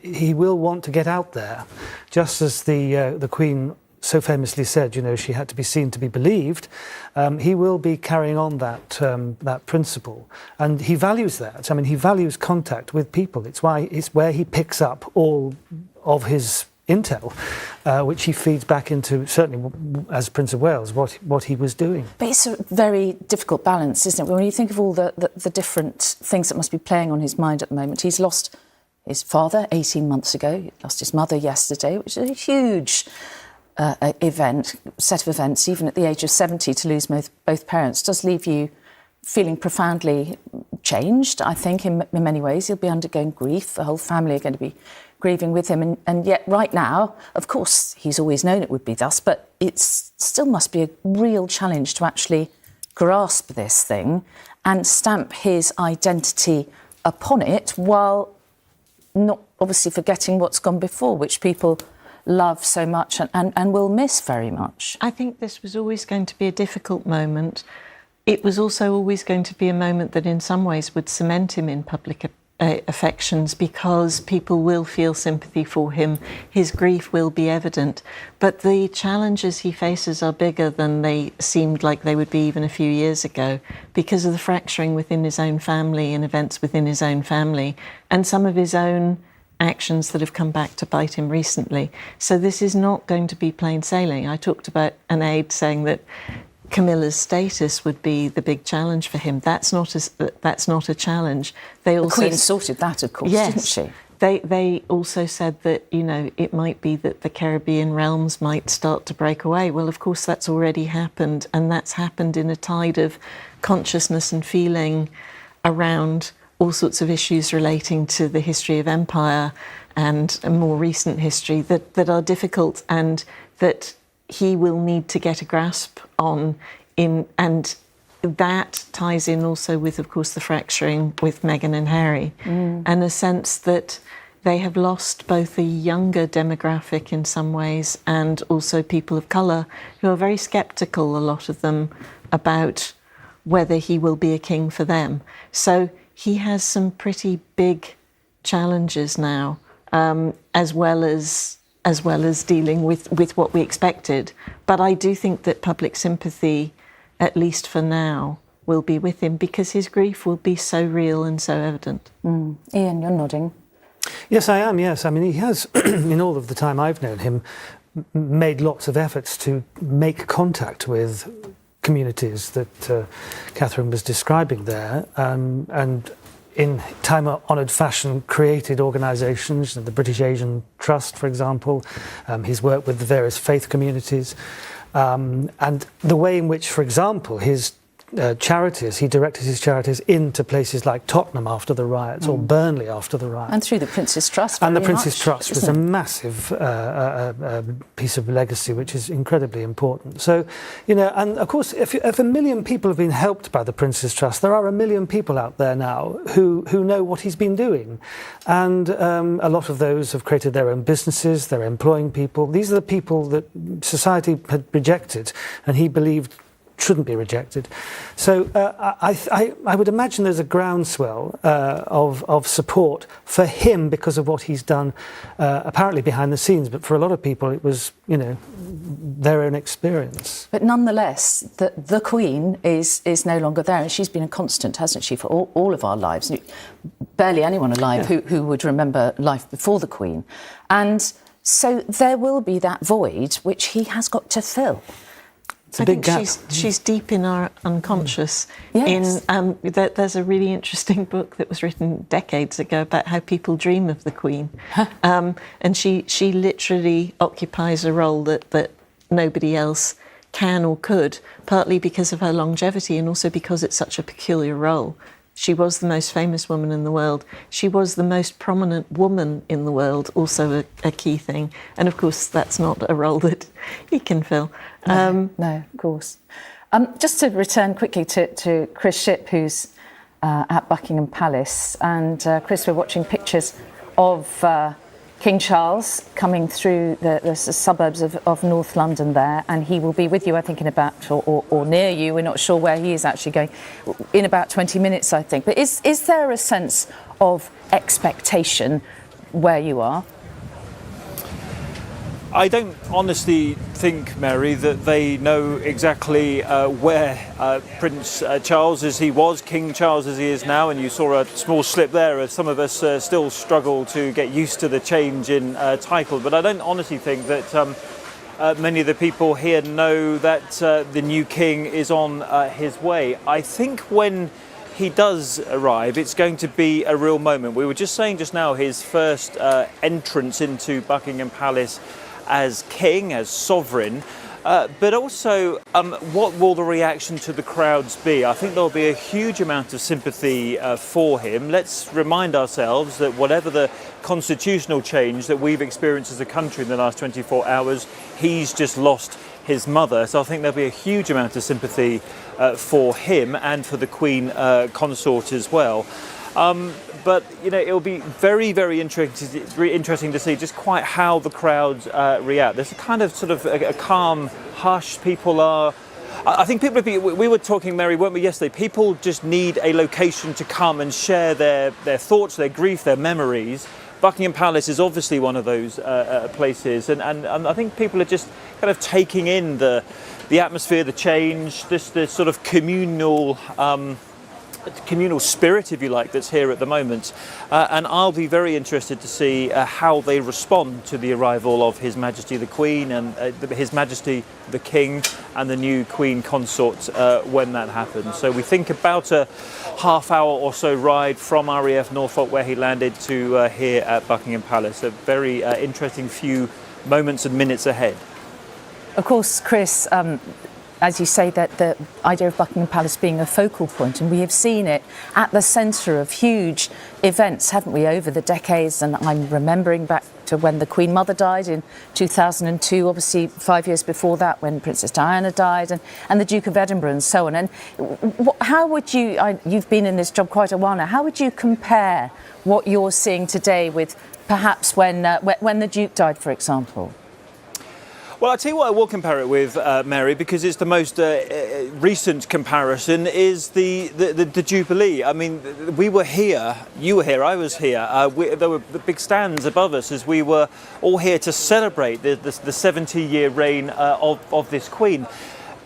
S1: he will want to get out there, just as the Queen so famously said, she had to be seen to be believed. He will be carrying on that principle, and he values that. I mean, he values contact with people. It's where he picks up all of his intel, which he feeds back into, certainly as Prince of Wales, what he was doing.
S2: But it's a very difficult balance, isn't it? When you think of all the different things that must be playing on his mind at the moment. He's lost his father 18 months ago, he lost his mother yesterday, which is a huge set of events. Even at the age of 70, to lose both parents does leave you feeling profoundly changed, I think, in many ways. He'll be undergoing grief. The whole family are going to be grieving with him. And yet right now, of course, he's always known it would be thus, but it still must be a real challenge to actually grasp this thing and stamp his identity upon it, while not obviously forgetting what's gone before, which people love so much and will miss very much.
S18: I think this was always going to be a difficult moment. It was also always going to be a moment that in some ways would cement him in public affections, because people will feel sympathy for him. His grief will be evident, but the challenges he faces are bigger than they seemed like they would be even a few years ago, because of the fracturing within his own family and events within his own family, and some of his own actions that have come back to bite him recently. So this is not going to be plain sailing. I talked about an aide saying that Camilla's status would be the big challenge for him. That's not a challenge. They also,
S2: the Queen sorted that, of course,
S18: yes,
S2: didn't she?
S18: They also said that, you know, it might be that the Caribbean realms might start to break away. Well, of course, that's already happened, and that's happened in a tide of consciousness and feeling around all sorts of issues relating to the history of empire and a more recent history that are difficult, and that he will need to get a grasp on, and that ties in also with, of course, the fracturing with Meghan and Harry, and a sense that they have lost both a younger demographic in some ways and also people of colour who are very sceptical, a lot of them, about whether he will be a king for them. So he has some pretty big challenges now, as well as dealing with what we expected. But I do think that public sympathy, at least for now, will be with him, because his grief will be so real and so evident.
S2: Ian, you're nodding.
S1: Yes, I am, yes. I mean, he has, in all of the time I've known him, made lots of efforts to make contact with communities that Catherine was describing there, and in time-honoured fashion created organisations, the British Asian Trust, for example. He's worked with the various faith communities. And the way in which, for example, his charities, he directed his charities into places like Tottenham after the riots, or Burnley after the riots.
S2: And through the Prince's Trust.
S1: And the Prince's Trust was a massive piece of legacy, which is incredibly important. So, you know, and of course, if 1 million people have been helped by the Prince's Trust, there are 1 million people out there now who know what he's been doing. And a lot of those have created their own businesses, they're employing people. These are the people that society had rejected, and he believed shouldn't be rejected. So I would imagine there's a groundswell of support for him because of what he's done, apparently behind the scenes. But for a lot of people, it was, you know, their own experience.
S2: But nonetheless, the Queen is no longer there, and she's been a constant, hasn't she, for all of our lives. Barely anyone alive who would remember life before the Queen. And so there will be that void which he has got to fill.
S18: I think she's deep in our unconscious.
S2: Yes.
S18: There's a really interesting book that was written decades ago about how people dream of the Queen. And she literally occupies a role that nobody else can or could, partly because of her longevity and also because it's such a peculiar role. She was the most famous woman in the world. She was the most prominent woman in the world, also a key thing. And of course, that's not a role that he can fill.
S2: No, of course. Just to return quickly to Chris Shipp, who's at Buckingham Palace. And Chris, we're watching pictures of King Charles coming through the suburbs of North London there, and he will be with you, I think, in about, or near you, we're not sure where he is actually going, in about 20 minutes, I think. But is there a sense of expectation where you are?
S9: I don't honestly think, Mary, that they know exactly where Prince Charles as he was, King Charles as he is now, and you saw a small slip there as some of us still struggle to get used to the change in title. But I don't honestly think that many of the people here know that the new king is on his way. I think when he does arrive, it's going to be a real moment. We were just saying just now his first entrance into Buckingham Palace as king, as sovereign, but also what will the reaction to the crowds be? I think there'll be a huge amount of sympathy for him. Let's remind ourselves that whatever the constitutional change that we've experienced as a country in the last 24 hours, he's just lost his mother. So I think there'll be a huge amount of sympathy for him and for the Queen consort as well. But you know, it'll be very, very interesting to see just quite how the crowds react. There's a kind of sort of a calm hush. People are I think we were talking, Mary, weren't we, yesterday? People just need a location to come and share their thoughts, their grief, their memories. Buckingham Palace is obviously one of those places, and I think people are just kind of taking in the atmosphere, the change, this sort of communal spirit, if you like, that's here at the moment. And I'll be very interested to see how they respond to the arrival of His Majesty the Queen and His Majesty the King and the new Queen consort when that happens. So we think about a half-hour or so ride from RAF Norfolk, where he landed, to here at Buckingham Palace. A very interesting few moments and minutes ahead.
S2: Of course, Chris, as you say, that the idea of Buckingham Palace being a focal point, and we have seen it at the centre of huge events, haven't we, over the decades? And I'm remembering back to when the Queen Mother died in 2002, obviously 5 years before that when Princess Diana died, and the Duke of Edinburgh and so on. And how would you, you've been in this job quite a while now, how would you compare what you're seeing today with perhaps when the Duke died, for example?
S9: Well, I'll tell you what I will compare it with, Mary, because it's the most recent comparison, is the Jubilee. I mean, we were here, you were here, I was here. There were the big stands above us as we were all here to celebrate the 70-year reign of this Queen.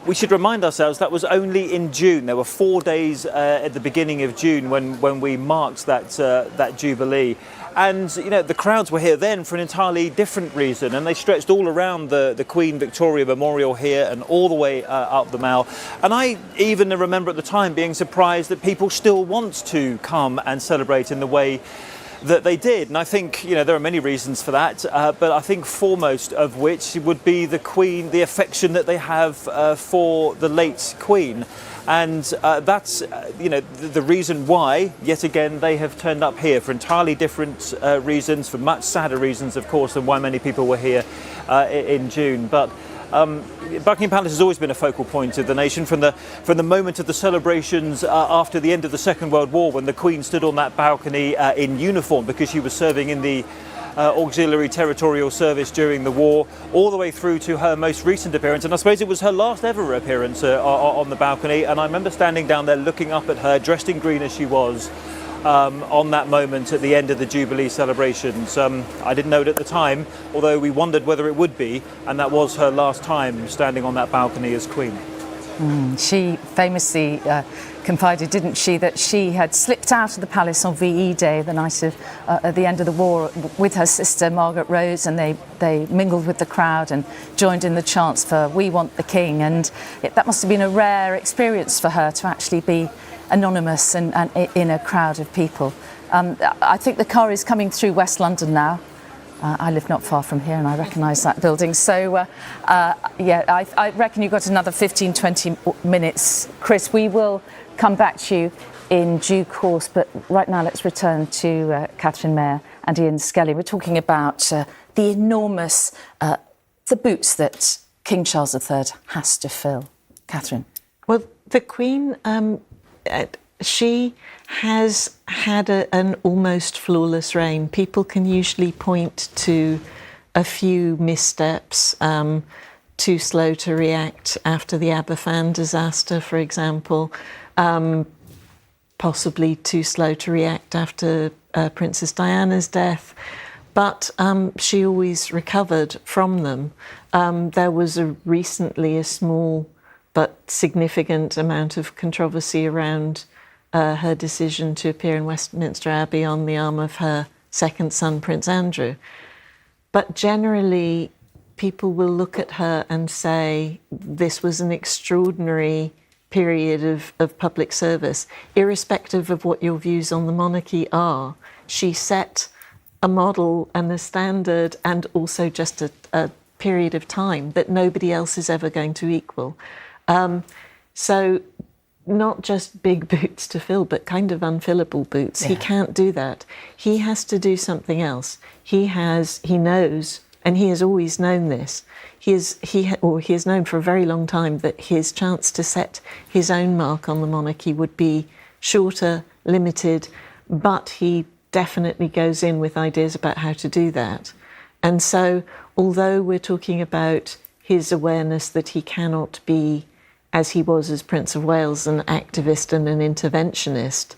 S9: We should remind ourselves that was only in June. There were 4 days at the beginning of June when we marked that Jubilee. And, you know, the crowds were here then for an entirely different reason, and they stretched all around the Queen Victoria Memorial here and all the way up the Mall. And I even remember at the time being surprised that people still want to come and celebrate in the way that they did. And I think, you know, there are many reasons for that, but I think foremost of which would be the Queen, the affection that they have for the late Queen. And that's, you know, the reason why, yet again, they have turned up here for entirely different reasons, for much sadder reasons, of course, than why many people were here in June. But Buckingham Palace has always been a focal point of the nation from the moment of the celebrations after the end of the Second World War, when the Queen stood on that balcony in uniform because she was serving in the auxiliary territorial service during the war, all the way through to her most recent appearance, and I suppose it was her last ever appearance on the balcony. And I remember standing down there looking up at her, dressed in green as she was, on that moment at the end of the Jubilee celebrations. I didn't know it at the time, although we wondered whether it would be, and that was her last time standing on that balcony as Queen.
S2: She famously confided, didn't she, that she had slipped out of the palace on VE Day, the night of at the end of the war, with her sister Margaret Rose, and they mingled with the crowd and joined in the chants for "We Want the King." And that must have been a rare experience for her to actually be anonymous and in a crowd of people. I think the car is coming through West London now. I live not far from here and I recognise that building. So, yeah, I reckon you've got another 15, 20 minutes. Chris, we will come back to you in due course, but right now let's return to Catherine Mayer and Ian Skelly. We're talking about the enormous, the boots that King Charles III has to fill. Catherine.
S18: Well, the Queen, she has had an almost flawless reign. People can usually point to a few missteps, too slow to react after the Aberfan disaster, for example, possibly too slow to react after Princess Diana's death, but she always recovered from them. There was recently a small but significant amount of controversy around her decision to appear in Westminster Abbey on the arm of her second son, Prince Andrew. But generally, people will look at her and say this was an extraordinary period of public service. Irrespective of what your views on the monarchy are, she set a model and a standard and also just a period of time that nobody else is ever going to equal. So not just big boots to fill, but kind of unfillable boots. Yeah. He can't do that. He has to do something else. He knows, and he has always known this. He has known for a very long time that his chance to set his own mark on the monarchy would be shorter, limited, but he definitely goes in with ideas about how to do that. And so, although we're talking about his awareness that he cannot be as he was as Prince of Wales, an activist and an interventionist,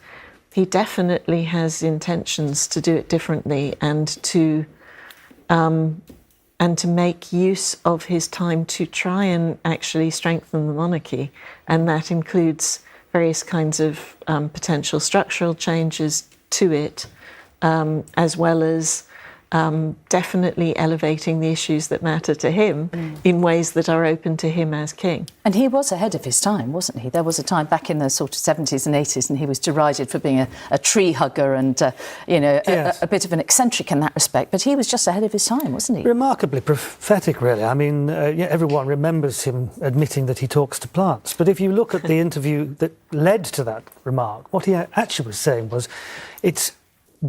S18: he definitely has intentions to do it differently and to make use of his time to try and actually strengthen the monarchy. And that includes various kinds of potential structural changes to it, as well as definitely elevating the issues that matter to him in ways that are open to him as king.
S2: And he was ahead of his time, wasn't he? There was a time back in the sort of 70s and 80s, and he was derided for being a tree hugger and, a bit of an eccentric in that respect. But he was just ahead of his time, wasn't he?
S1: Remarkably prophetic, really. I mean, everyone remembers him admitting that he talks to plants. But if you look at the interview that led to that remark, what he actually was saying was, it's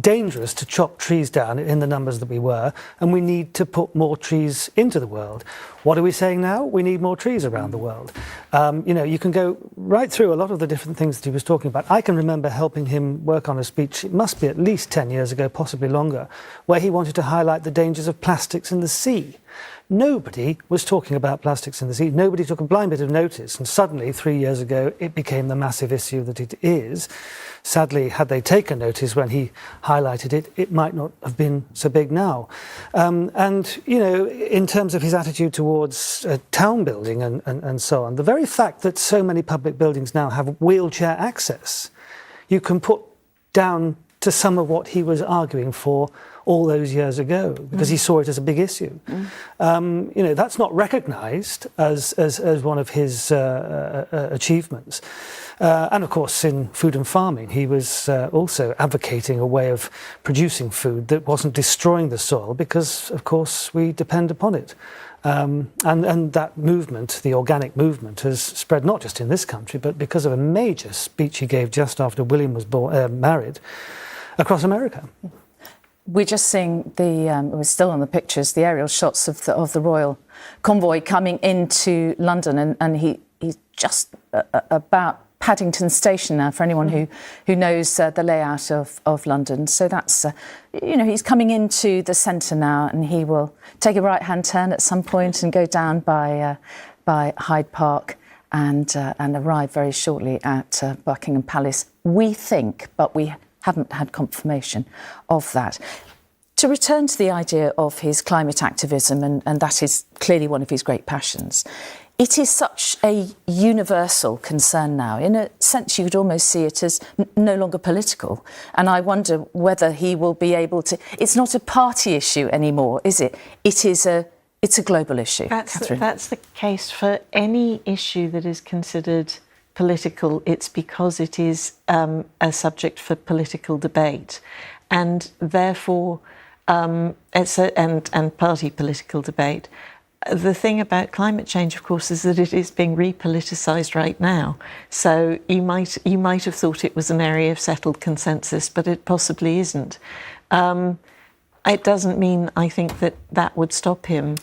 S1: dangerous to chop trees down in the numbers that we were, and we need to put more trees into the world. What are we saying now? We need more trees around the world. You can go right through a lot of the different things that he was talking about. I can remember helping him work on a speech, it must be at least 10 years ago, possibly longer, where he wanted to highlight the dangers of plastics in the sea. Nobody was talking about plastics in the sea. Nobody took a blind bit of notice. And suddenly, 3 years ago, it became the massive issue that it is. Sadly, had they taken notice when he highlighted it, it might not have been so big now. In terms of his attitude towards town building and so on, the very fact that so many public buildings now have wheelchair access, you can put down to some of what he was arguing for all those years ago, because he saw it as a big issue. That's not recognised as one of his achievements. And of course, in food and farming, he was also advocating a way of producing food that wasn't destroying the soil, because, of course, we depend upon it. And that movement, the organic movement, has spread not just in this country, but because of a major speech he gave just after William was married, across America.
S2: We're just seeing we're still on the pictures, the aerial shots of the royal convoy coming into London, and he's just about Paddington Station now, for anyone who knows the layout of London. So that's, he's coming into the centre now, and he will take a right-hand turn at some point and go down by Hyde Park and arrive very shortly at Buckingham Palace. We think, but we haven't had confirmation of that. To return to the idea of his climate activism, and that is clearly one of his great passions, it is such a universal concern now. In a sense, you could almost see it as no longer political. And I wonder whether he will be able to... It's not a party issue anymore, is it? It's a global issue.
S18: That's the case for any issue that is considered political. It's because it is a subject for political debate, and therefore and party political debate. The thing about climate change, of course, is that it is being repoliticised right now. So you might have thought it was an area of settled consensus, but it possibly isn't. It doesn't mean, I think, that would stop him.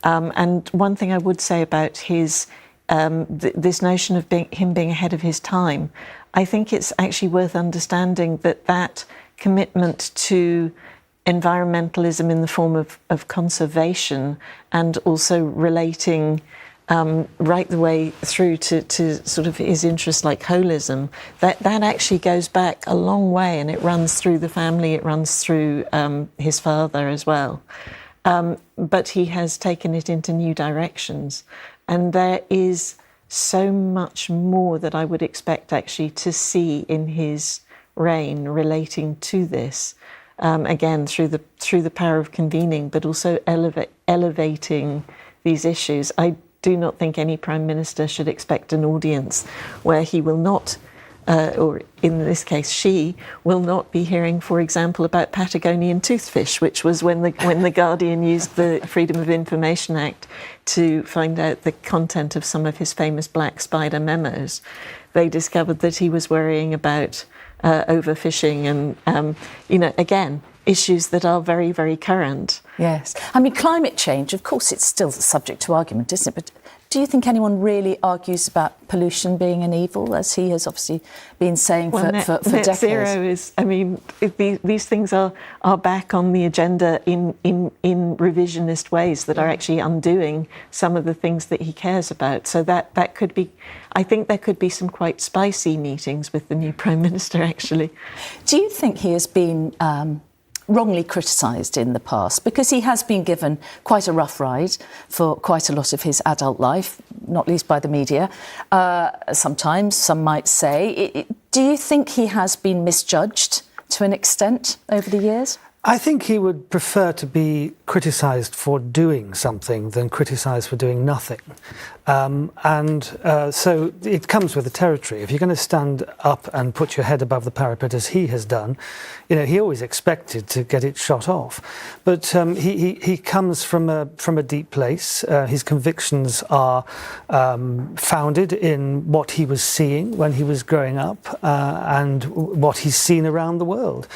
S18: And one thing I would say about his this notion of him being ahead of his time, I think it's actually worth understanding that commitment to environmentalism in the form of conservation, and also relating right the way through to sort of his interests like holism, that actually goes back a long way, and it runs through the family, it runs through his father as well. But he has taken it into new directions, and there is so much more that I would expect actually to see in his reign relating to this. Again, through the power of convening, but also elevating these issues. I do not think any Prime Minister should expect an audience where he will not, or in this case she, will not be hearing, for example, about Patagonian toothfish, which was when the Guardian used the Freedom of Information Act to find out the content of some of his famous black spider memos. They discovered that he was worrying about overfishing and, again, issues that are very, very current.
S2: Yes. I mean, climate change, of course, it's still subject to argument, isn't it? But Do you think anyone really argues about pollution being an evil, as he has obviously been saying for
S18: net
S2: decades?
S18: Zero is, I mean, these things are back on the agenda in revisionist ways that are actually undoing some of the things that he cares about. So that could be, I think there could be some quite spicy meetings with the new Prime Minister, actually.
S2: Do you think he has been wrongly criticised in the past, because he has been given quite a rough ride for quite a lot of his adult life, not least by the media, sometimes, some might say. Do you think he has been misjudged to an extent over the years?
S1: I think he would prefer to be criticised for doing something than criticised for doing nothing. So it comes with the territory. If you're going to stand up and put your head above the parapet as he has done, he always expected to get it shot off. But he comes from a deep place. His convictions are founded in what he was seeing when he was growing up and what he's seen around the world.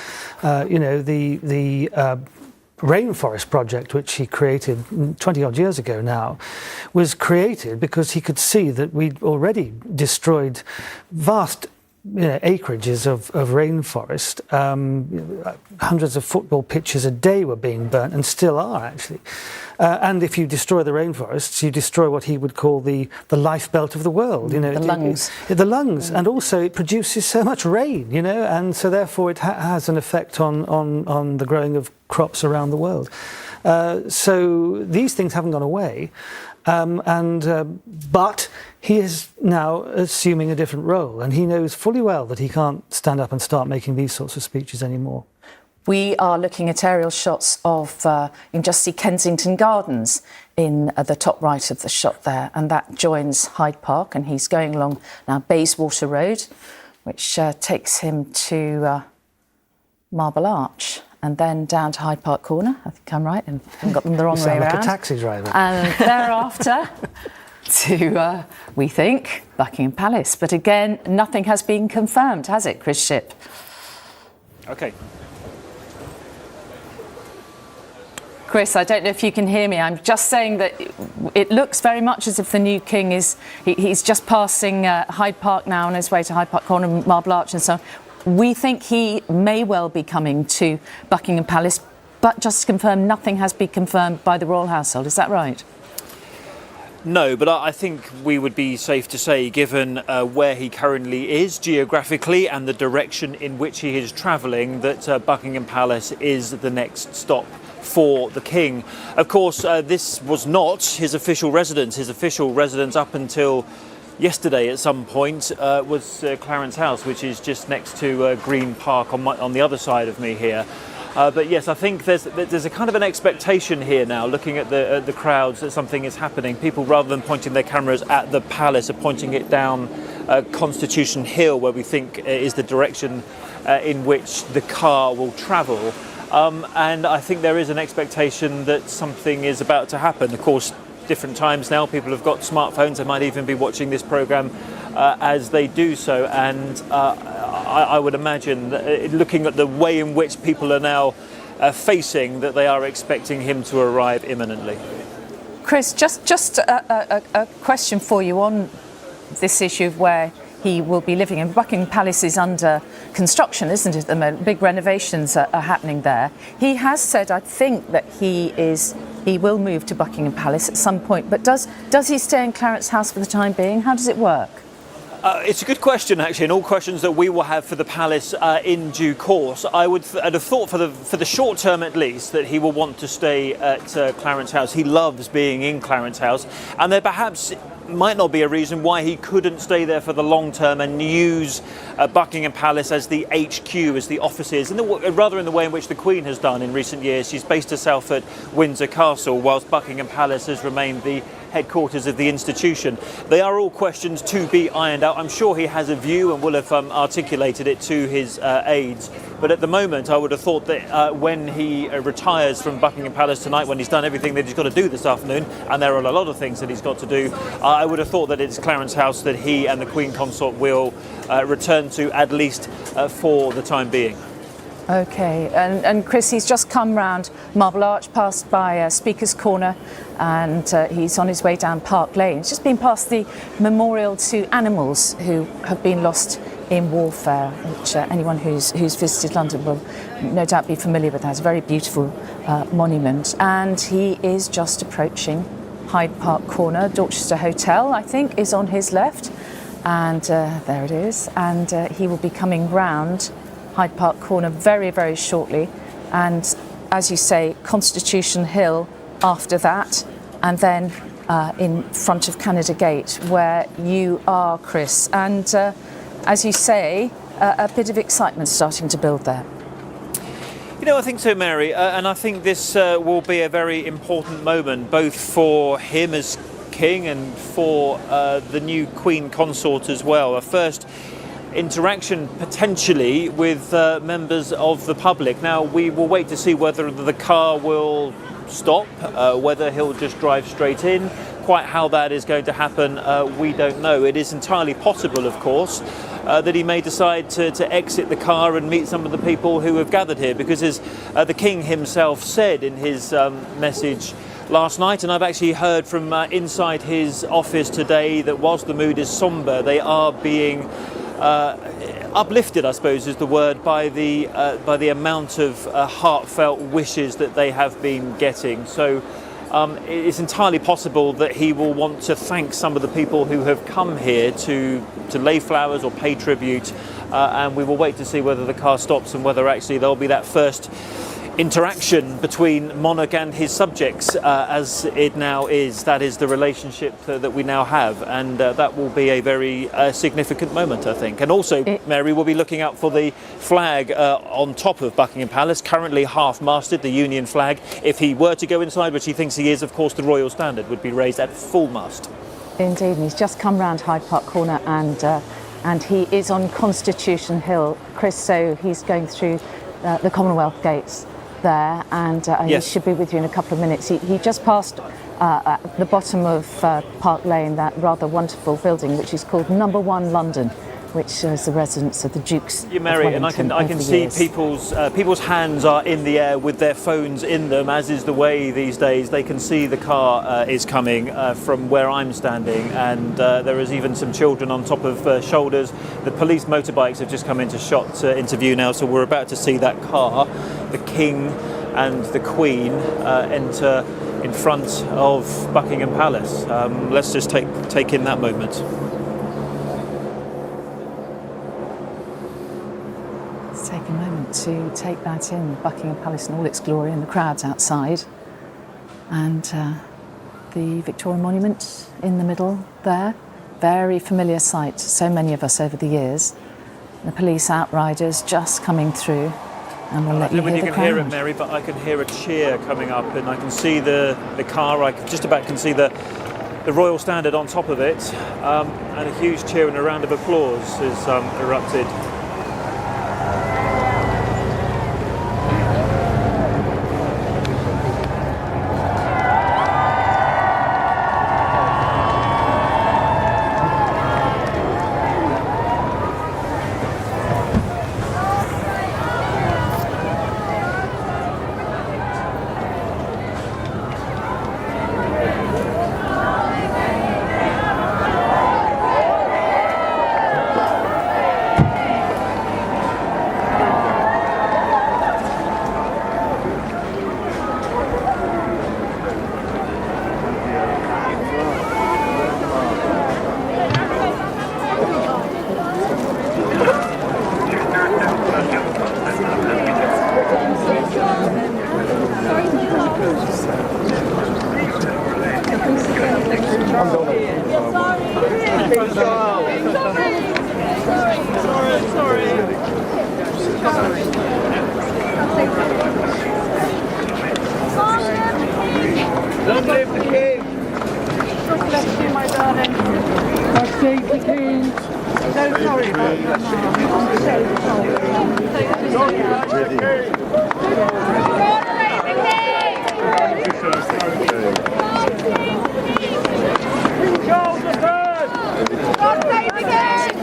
S1: The rainforest project, which he created 20 odd years ago now, was created because he could see that we'd already destroyed vast acreages of rainforest. Hundreds of football pitches a day were being burnt, and still are, actually. And if you destroy the rainforests, you destroy what he would call the life belt of the world.
S2: The lungs.
S1: The lungs. And also it produces so much rain, and so therefore it has an effect on the growing of crops around the world. So these things haven't gone away. But he is now assuming a different role, and he knows fully well that he can't stand up and start making these sorts of speeches anymore.
S2: We are looking at aerial shots of, you can just see Kensington Gardens in the top right of the shot there, and that joins Hyde Park, and he's going along now Bayswater Road, which takes him to Marble Arch, and then down to Hyde Park Corner. I think I'm right, and I haven't got them the wrong way around.
S1: Like a taxi driver.
S2: And thereafter to, we think, Buckingham Palace. But again, nothing has been confirmed, has it, Chris Shipp?
S9: OK.
S2: Chris, I don't know if you can hear me. I'm just saying that it looks very much as if the new king he's just passing Hyde Park now on his way to Hyde Park Corner, Marble Arch and so on. We think he may well be coming to Buckingham Palace, but just to confirm, nothing has been confirmed by the royal household. Is that right?
S9: No, but I think we would be safe to say, given where he currently is geographically and the direction in which he is travelling, that Buckingham Palace is the next stop for the king. Of course, this was not his official residence. His official residence up until yesterday at some point was Clarence House, which is just next to Green Park on the other side of me here. But yes, I think there's a kind of an expectation here now, looking at the crowds, that something is happening. People, rather than pointing their cameras at the palace, are pointing it down Constitution Hill, where we think is the direction in which the car will travel. And I think there is an expectation that something is about to happen. Of course, different times now, people have got smartphones. They might even be watching this programme as they do so. And I would imagine, that, looking at the way in which people are now facing, that they are expecting him to arrive imminently.
S2: Chris, just a question for you on this issue of where he will be living. And Buckingham Palace is under construction, isn't it, at the moment? Big renovations are happening there. He has said, I think, that he will move to Buckingham Palace at some point. But does he stay in Clarence House for the time being? How does it work?
S9: It's a good question, actually, and all questions that we will have for the palace in due course. I'd have thought for the short term, at least, that he will want to stay at Clarence House. He loves being in Clarence House, and there perhaps might not be a reason why he couldn't stay there for the long term and use Buckingham Palace as the HQ, as the offices, rather in the way in which the Queen has done in recent years. She's based herself at Windsor Castle, whilst Buckingham Palace has remained the headquarters of the institution. They are all questions to be ironed out. I'm sure he has a view and will have articulated it to his aides. But at the moment, I would have thought that when he retires from Buckingham Palace tonight, when he's done everything that he's got to do this afternoon, and there are a lot of things that he's got to do, I would have thought that it's Clarence House that he and the Queen Consort will return to, at least for the time being.
S2: Okay, and Chris, he's just come round Marble Arch, passed by Speaker's Corner, and he's on his way down Park Lane. He's just been past the memorial to animals who have been lost in warfare, which anyone who's visited London will no doubt be familiar with. That's a very beautiful monument. And he is just approaching Hyde Park Corner. Dorchester Hotel, I think, is on his left. And there it is. And he will be coming round Hyde Park Corner very, very shortly. And as you say, Constitution Hill after that. And then in front of Canada Gate, where you are, Chris. And as you say, a bit of excitement starting to build there.
S9: You know, I think so, Mary, and I think this will be a very important moment, both for him as king and for the new Queen Consort as well. A first interaction potentially with members of the public. Now, we will wait to see whether the car will stop, whether he'll just drive straight in. Quite how that is going to happen, we don't know. It is entirely possible, of course, that he may decide to exit the car and meet some of the people who have gathered here, because as the King himself said in his message last night, and I've actually heard from inside his office today that whilst the mood is sombre, they are being uplifted, I suppose is the word, by the amount of heartfelt wishes that they have been getting. So it's entirely possible that he will want to thank some of the people who have come here to lay flowers or pay tribute, and we will wait to see whether the car stops and whether actually there'll be that first interaction between monarch and his subjects, as it now is. That is the relationship that we now have, and that will be a very significant moment, I think. And also, Mary, will be looking out for the flag on top of Buckingham Palace, currently half-masted, the Union flag. If he were to go inside, which he thinks he is, of course, the Royal Standard would be raised at full mast.
S2: Indeed, and he's just come round Hyde Park Corner, and he is on Constitution Hill, Chris, so he's going through the Commonwealth gates there, and yes, he should be with you in a couple of minutes. He just passed at the bottom of Park Lane, that rather wonderful building which is called Number 1 London, which is the residence of the Dukes.
S9: Yeah, Mary, and I can see people's hands are in the air with their phones in them, as is the way these days. They can see the car is coming from where I'm standing, and there is even some children on top of shoulders. The police motorbikes have just come into view now, so we're about to see that car, the King and the Queen, enter in front of Buckingham Palace. Let's just take in that moment.
S2: Take a moment to take that in, Buckingham Palace in all its glory, and the crowds outside, and the Victoria Monument in the middle there. Very familiar sight to so many of us over the years. The police outriders just coming through, and we'll let you hear the crowd. I don't know whether you can hear it, Mary, but I can hear a cheer coming up, and I can see the car. I just about can see the Royal Standard on top of it, and a huge cheer and a round of applause has erupted.
S6: Long live the King! God bless you, my darling. God save the King. So sorry about that, Mum. I'm so sorry. God save the King! King Charles III! God save the King!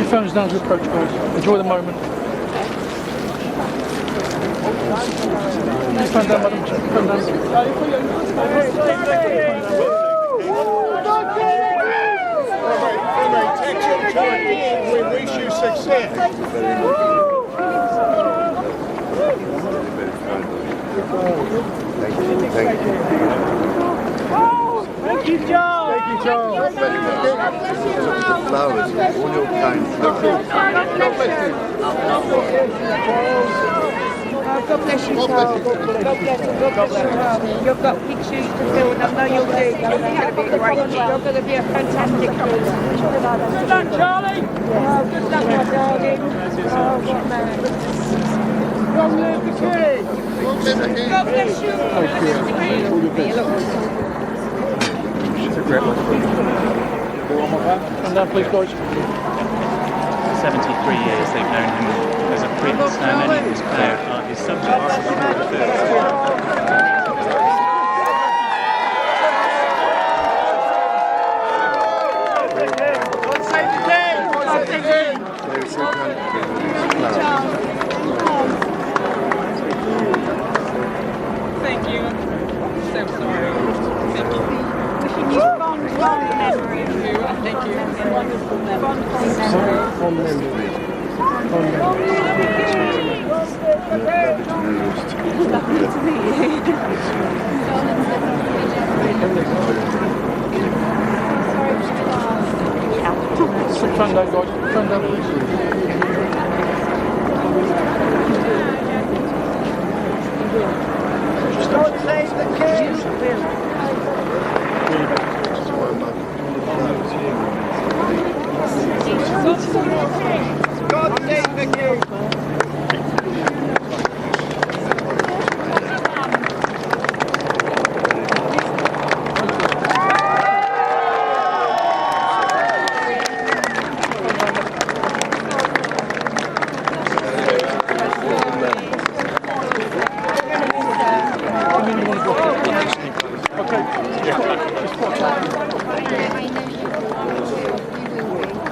S6: your phones down as we approach, guys. Enjoy the moment. Phone down, madam. Phone down.
S15: We wish you success.
S6: Thank you, Charles. Thank you, Charles.
S23: Flowers, all your kind flowers.
S15: God bless you, Charles. God bless you. You've got pictures to do, and I know you'll do. You're going to be great. You're going to be a fantastic couple. Good luck, Charlie. Good luck, my darling. Long live the king. God bless you.
S6: It's a great one. And now, please, guys.
S20: 73 years they've known him as a prince. Now many of his subjects.
S15: God save the king! God save the king! Thank you. I'm so sorry. Thank you. Wishing you fond memory. Thank you. Wonderful memory.
S23: Fond memory.
S15: Lovely to meet you.
S6: Phone down, guys. Phone down, please.
S15: God save the king! God save the king!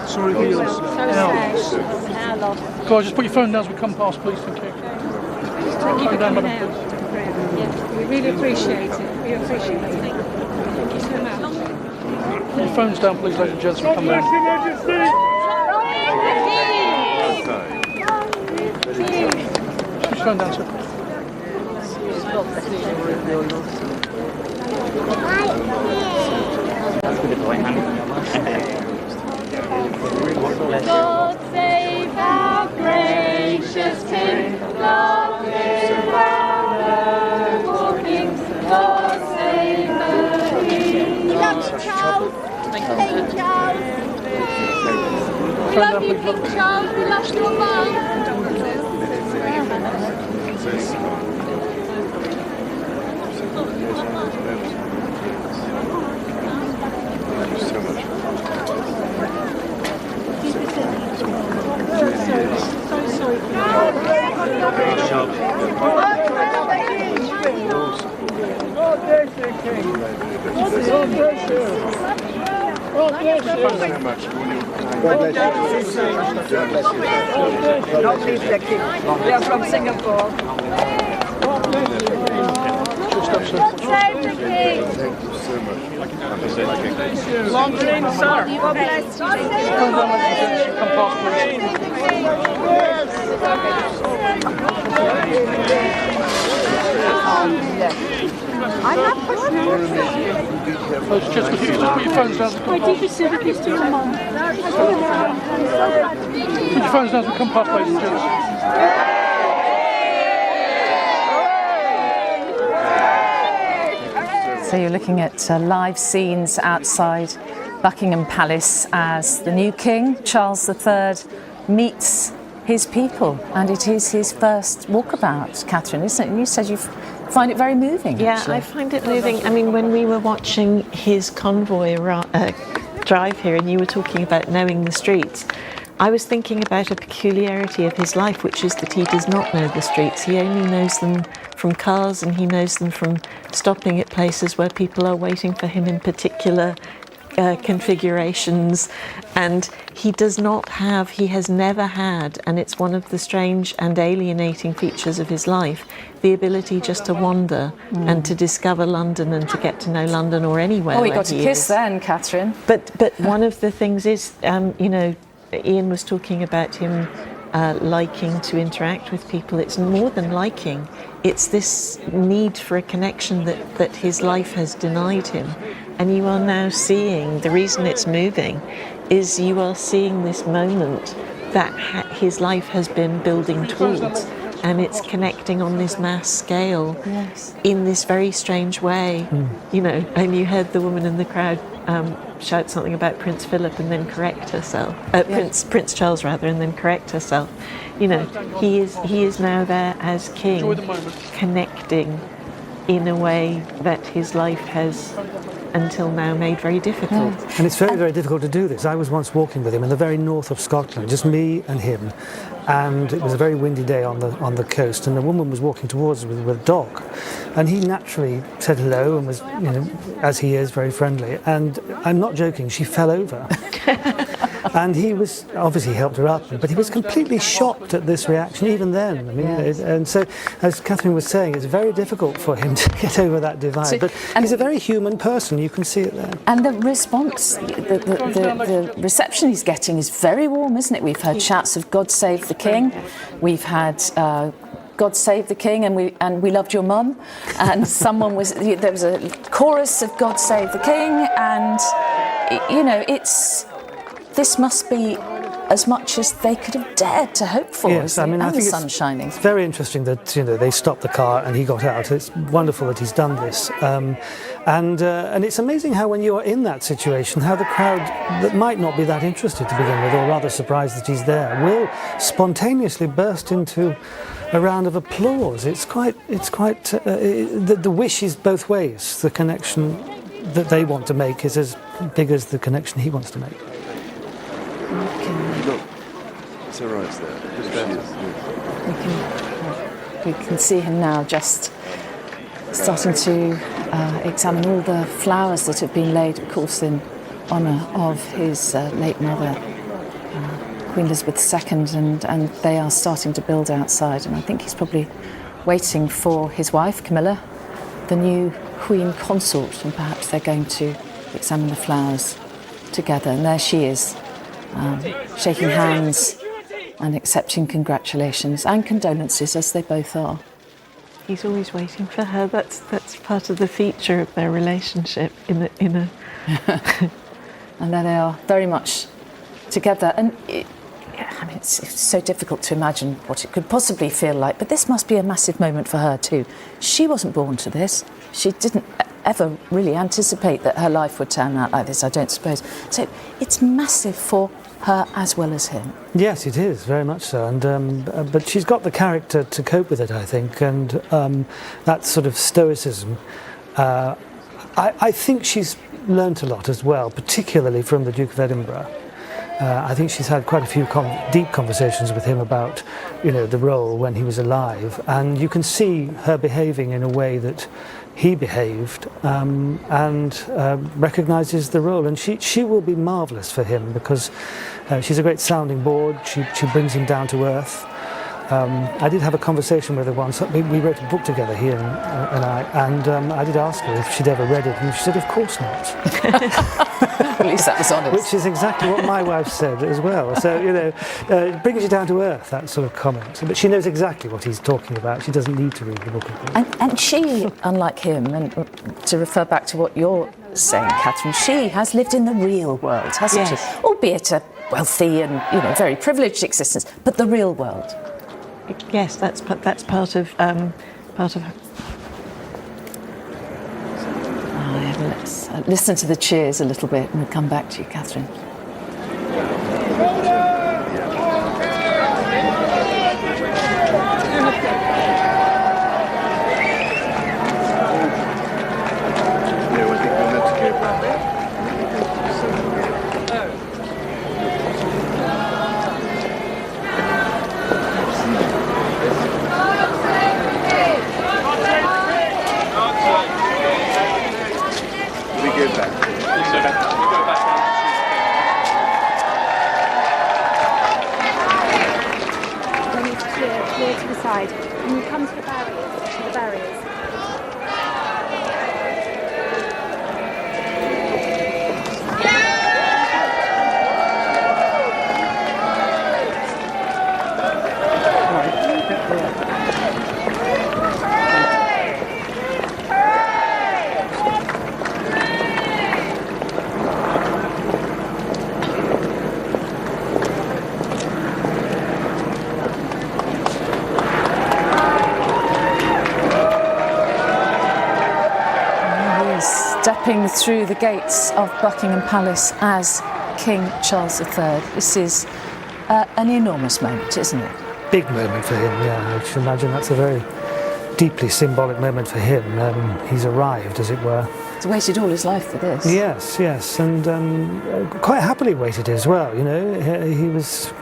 S6: Sorry for yours. Guys, just put your phone down as we come past, please. Thank you.
S15: Thank you for
S6: down,
S15: coming
S6: madam,
S15: out. Yes, we really appreciate it. We appreciate it. Thank you so much.
S6: Put your phones down, please, ladies and gents, as we come down. Put your phone down, sir.
S15: God save our gracious King, long live our noble King. God save the King. We love you, Charles. Thank you, Charles. We love you, King Charles. We love your mum. So sorry. God bless you, King. God bless you. God bless you.
S23: God bless you.
S15: Long live the king. We are from Singapore. God bless you. God save the king.
S23: Thank you so much.
S15: Long live, sir. God bless you.
S6: Come past, please.
S15: I'm not pushing.
S6: Just put your phones down.
S15: My deepest sympathies to your mum.
S6: Put your phones down as we come past, ladies and gents.
S2: So you're looking at live scenes outside Buckingham Palace as the new king, Charles III, meets his people. And it is his first walkabout, Catherine, isn't it? And you said you find it very moving.
S18: Yeah,
S2: actually.
S18: I find it moving. I mean, when we were watching his convoy drive here and you were talking about knowing the streets, I was thinking about a peculiarity of his life, which is that he does not know the streets. He only knows them from cars, and he knows them from stopping at places where people are waiting for him in particular configurations, and he has never had, and it's one of the strange and alienating features of his life, the ability just to wander and to discover London and to get to know London or anywhere.
S2: Oh, he got a kiss then, Catherine.
S18: But one of the things is, Ian was talking about him liking to interact with people. It's more than liking. It's this need for a connection that his life has denied him. And you are now seeing, the reason it's moving is you are seeing this moment that his life has been building towards, and it's connecting on this mass scale in this very strange way. And you heard the woman in the crowd shout something about Prince Philip and then correct herself, Prince Charles rather, and then correct herself. He is now there as king, connecting in a way that his life has until now made very difficult.
S1: And it's very, very difficult to do this. I was once walking with him in the very north of Scotland, just me and him, and it was a very windy day on the coast, and a woman was walking towards us with a dog, and he naturally said hello and was, as he is, very friendly, and I'm not joking, she fell over. And he was, obviously helped her up, but he was completely shocked at this reaction even then. And so, as Catherine was saying, it's very difficult for him to get over that divide. But he's a very human person, you can see it there.
S2: And the response, the reception he's getting is very warm, isn't it? We've heard shouts of God Save the King. We've had God Save the King, and we loved your mum. And there was a chorus of God Save the King, and this must be as much as they could have dared to hope for.
S1: Yes, I think
S2: the sun's shining.
S1: It's very interesting that they stopped the car and he got out. It's wonderful that he's done this, and it's amazing how when you are in that situation, how the crowd that might not be that interested to begin with, or rather surprised that he's there, will spontaneously burst into a round of applause. It's quite. The wish is both ways. The connection that they want to make is as big as the connection he wants to make.
S7: Look, it's her eyes there.
S2: We can see him now just starting to examine all the flowers that have been laid, of course, in honour of his late mother, Queen Elizabeth II, and they are starting to build outside. And I think he's probably waiting for his wife, Camilla, the new Queen Consort, and perhaps they're going to examine the flowers together. And there she is, shaking hands and accepting congratulations and condolences, as they both are.
S18: He's always waiting for her. That's part of the feature of their relationship. And
S2: there they are, very much together. And it's so difficult to imagine what it could possibly feel like. But this must be a massive moment for her too. She wasn't born to this. She didn't ever really anticipate that her life would turn out like this, I don't suppose. So it's massive for her as well as him.
S1: Yes, it is, very much so. And but she's got the character to cope with it, I think, and that sort of stoicism. I think she's learnt a lot as well, particularly from the Duke of Edinburgh. I think she's had quite a few deep conversations with him about, the role when he was alive, and you can see her behaving in a way that he behaved, and recognises the role. And she will be marvellous for him, because she's a great sounding board. She brings him down to earth. I did have a conversation with her once. We wrote a book together, he and I, and I did ask her if she'd ever read it, and she said, of course not.
S2: At least that was honest.
S1: Which is exactly what my wife said as well. So, it brings you down to earth, that sort of comment. But she knows exactly what he's talking about. She doesn't need to read the book.
S2: And she, unlike him, and to refer back to what you're saying, Catherine, she has lived in the real world, hasn't she? Albeit a wealthy and, very privileged existence, but the real world.
S18: Yes, that's part of her.
S2: Let's listen to the cheers a little bit, and we'll come back to you, Catherine.
S20: So we go back
S10: side. Can you come to the barriers? To the barriers.
S2: Stepping through the gates of Buckingham Palace as King Charles III. This is an enormous moment, isn't it?
S1: Big moment for him, yeah. I should imagine that's a very deeply symbolic moment for him. He's arrived, as it were.
S2: He's waited all his life for this.
S1: Yes, yes, and quite happily waited as well. You know, he was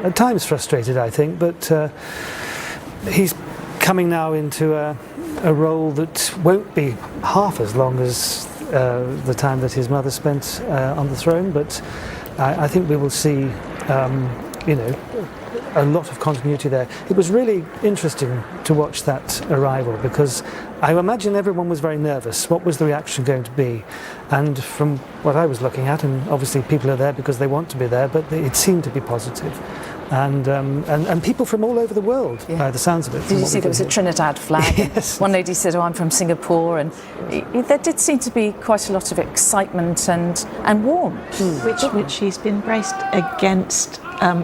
S1: at times frustrated, I think, but he's coming now into a role that won't be half as long as the time that his mother spent on the throne, but I think we will see, you know, a lot of continuity there. It was really interesting to watch that arrival because I imagine everyone was very nervous. What was the reaction going to be? And from what I was looking at, and obviously people are there because they want to be there, but it seemed to be positive. And people from all over the world, by the sounds of it.
S2: Did you see there was a Trinidad flag?
S1: Yes.
S2: One lady said, "Oh, I'm from Singapore," and there did seem to be quite a lot of excitement and warmth,
S18: which he's been braced against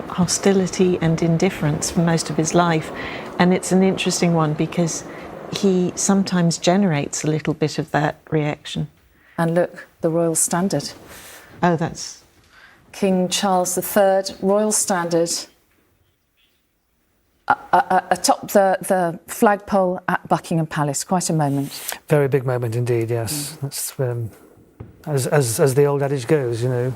S18: hostility and indifference for most of his life, and it's an interesting one because he sometimes generates a little bit of that reaction.
S2: And look, the royal standard.
S18: Oh, that's
S2: King Charles III, royal standard. Atop the flagpole at Buckingham Palace, quite a moment.
S1: Very big moment indeed, yes. That's as the old adage goes, you know,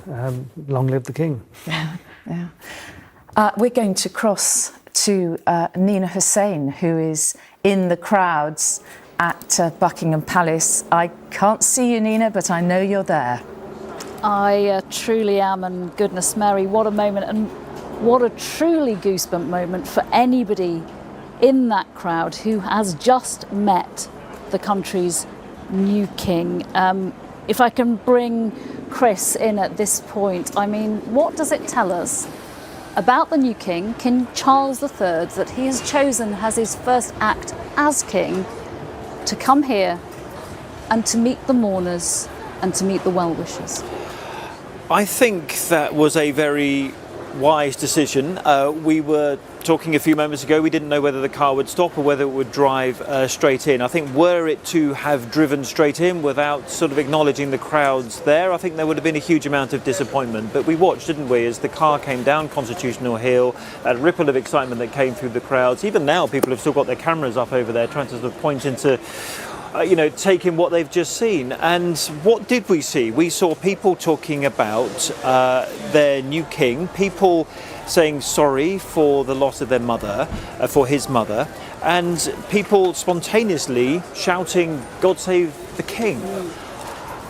S1: long live the king.
S2: Yeah, yeah. We're going to cross to Nina Hussain, who is in the crowds at Buckingham Palace. I can't see you, Nina, but I know you're there.
S14: I truly am, and goodness Mary, what a moment, and what a truly goosebump moment for anybody in that crowd who has just met the country's new king. If I can bring Chris in at this point, I mean, what does it tell us about the new king, King Charles III, that he has chosen as his first act as king to come here and to meet the mourners and to meet the well-wishers?
S9: I think that was a very wise decision. We were talking a few moments ago, we didn't know whether the car would stop or whether it would drive straight in. I think were it to have driven straight in without sort of acknowledging the crowds there, I think there would have been a huge amount of disappointment. But we watched, didn't we, as the car came down Constitutional Hill, a ripple of excitement that came through the crowds. Even now people have still got their cameras up over there trying to sort of point into you know, taking what they've just seen. And what did we see? We saw people talking about their new king, people saying sorry for the loss of their mother, for his mother, and people spontaneously shouting, "God save the king."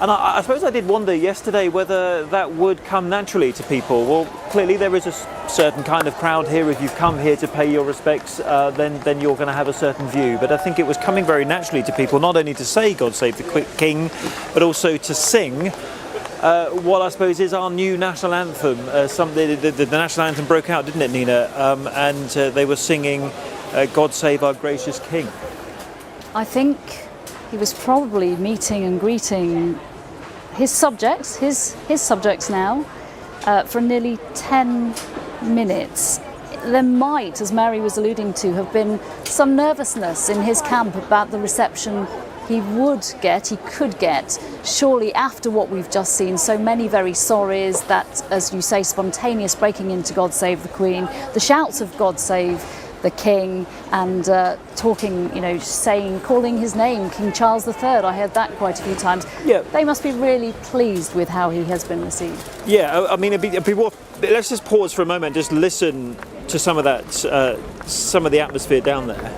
S9: And I suppose I did wonder yesterday whether that would come naturally to people. Well, clearly there is a certain kind of crowd here. If you've come here to pay your respects, then you're going to have a certain view. But I think it was coming very naturally to people, not only to say "God save the king," but also to sing what I suppose is our new national anthem. The national anthem broke out, didn't it, Nina? And they were singing "God save our gracious king."
S14: I think he was probably meeting and greeting his subjects, his subjects now, for nearly 10 minutes. There might, as Mary was alluding to, have been some nervousness in his camp about the reception he could get, surely after what we've just seen. So many very sorries, that, as you say, spontaneous breaking into "God save the Queen," the shouts of "God save the king," and talking, you know, calling his name, King Charles III. I heard that quite a few times.
S9: Yeah.
S14: They must be really pleased with how he has been received.
S9: Yeah, I mean, it'd be worth, let's just pause for a moment and just listen to some of that, some of the atmosphere down there.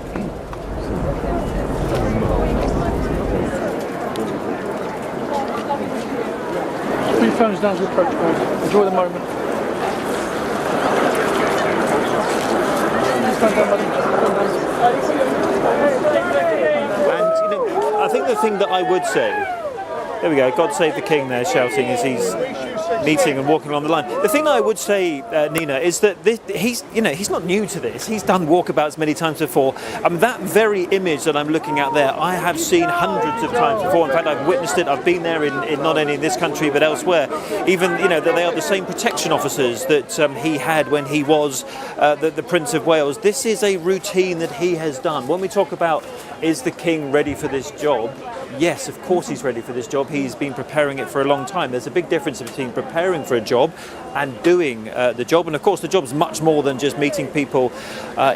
S6: Put your phones down to the protocol. Enjoy the moment.
S9: I think the thing that I would say, there we go, God Save the King there shouting as he's meeting and walking along the line. The thing that I would say, Nina, is that he's not new to this. He's done walkabouts many times before. That very image that I'm looking at there, I have seen hundreds of times before. In fact, I've witnessed it. I've been there in not only in this country but elsewhere. Even, that they are the same protection officers that he had when he was the Prince of Wales. This is a routine that he has done. When we talk about, is the King ready for this job? Yes, of course he's ready for this job. He's been preparing it for a long time. There's a big difference between preparing for a job and doing the job. And of course the job's much more than just meeting people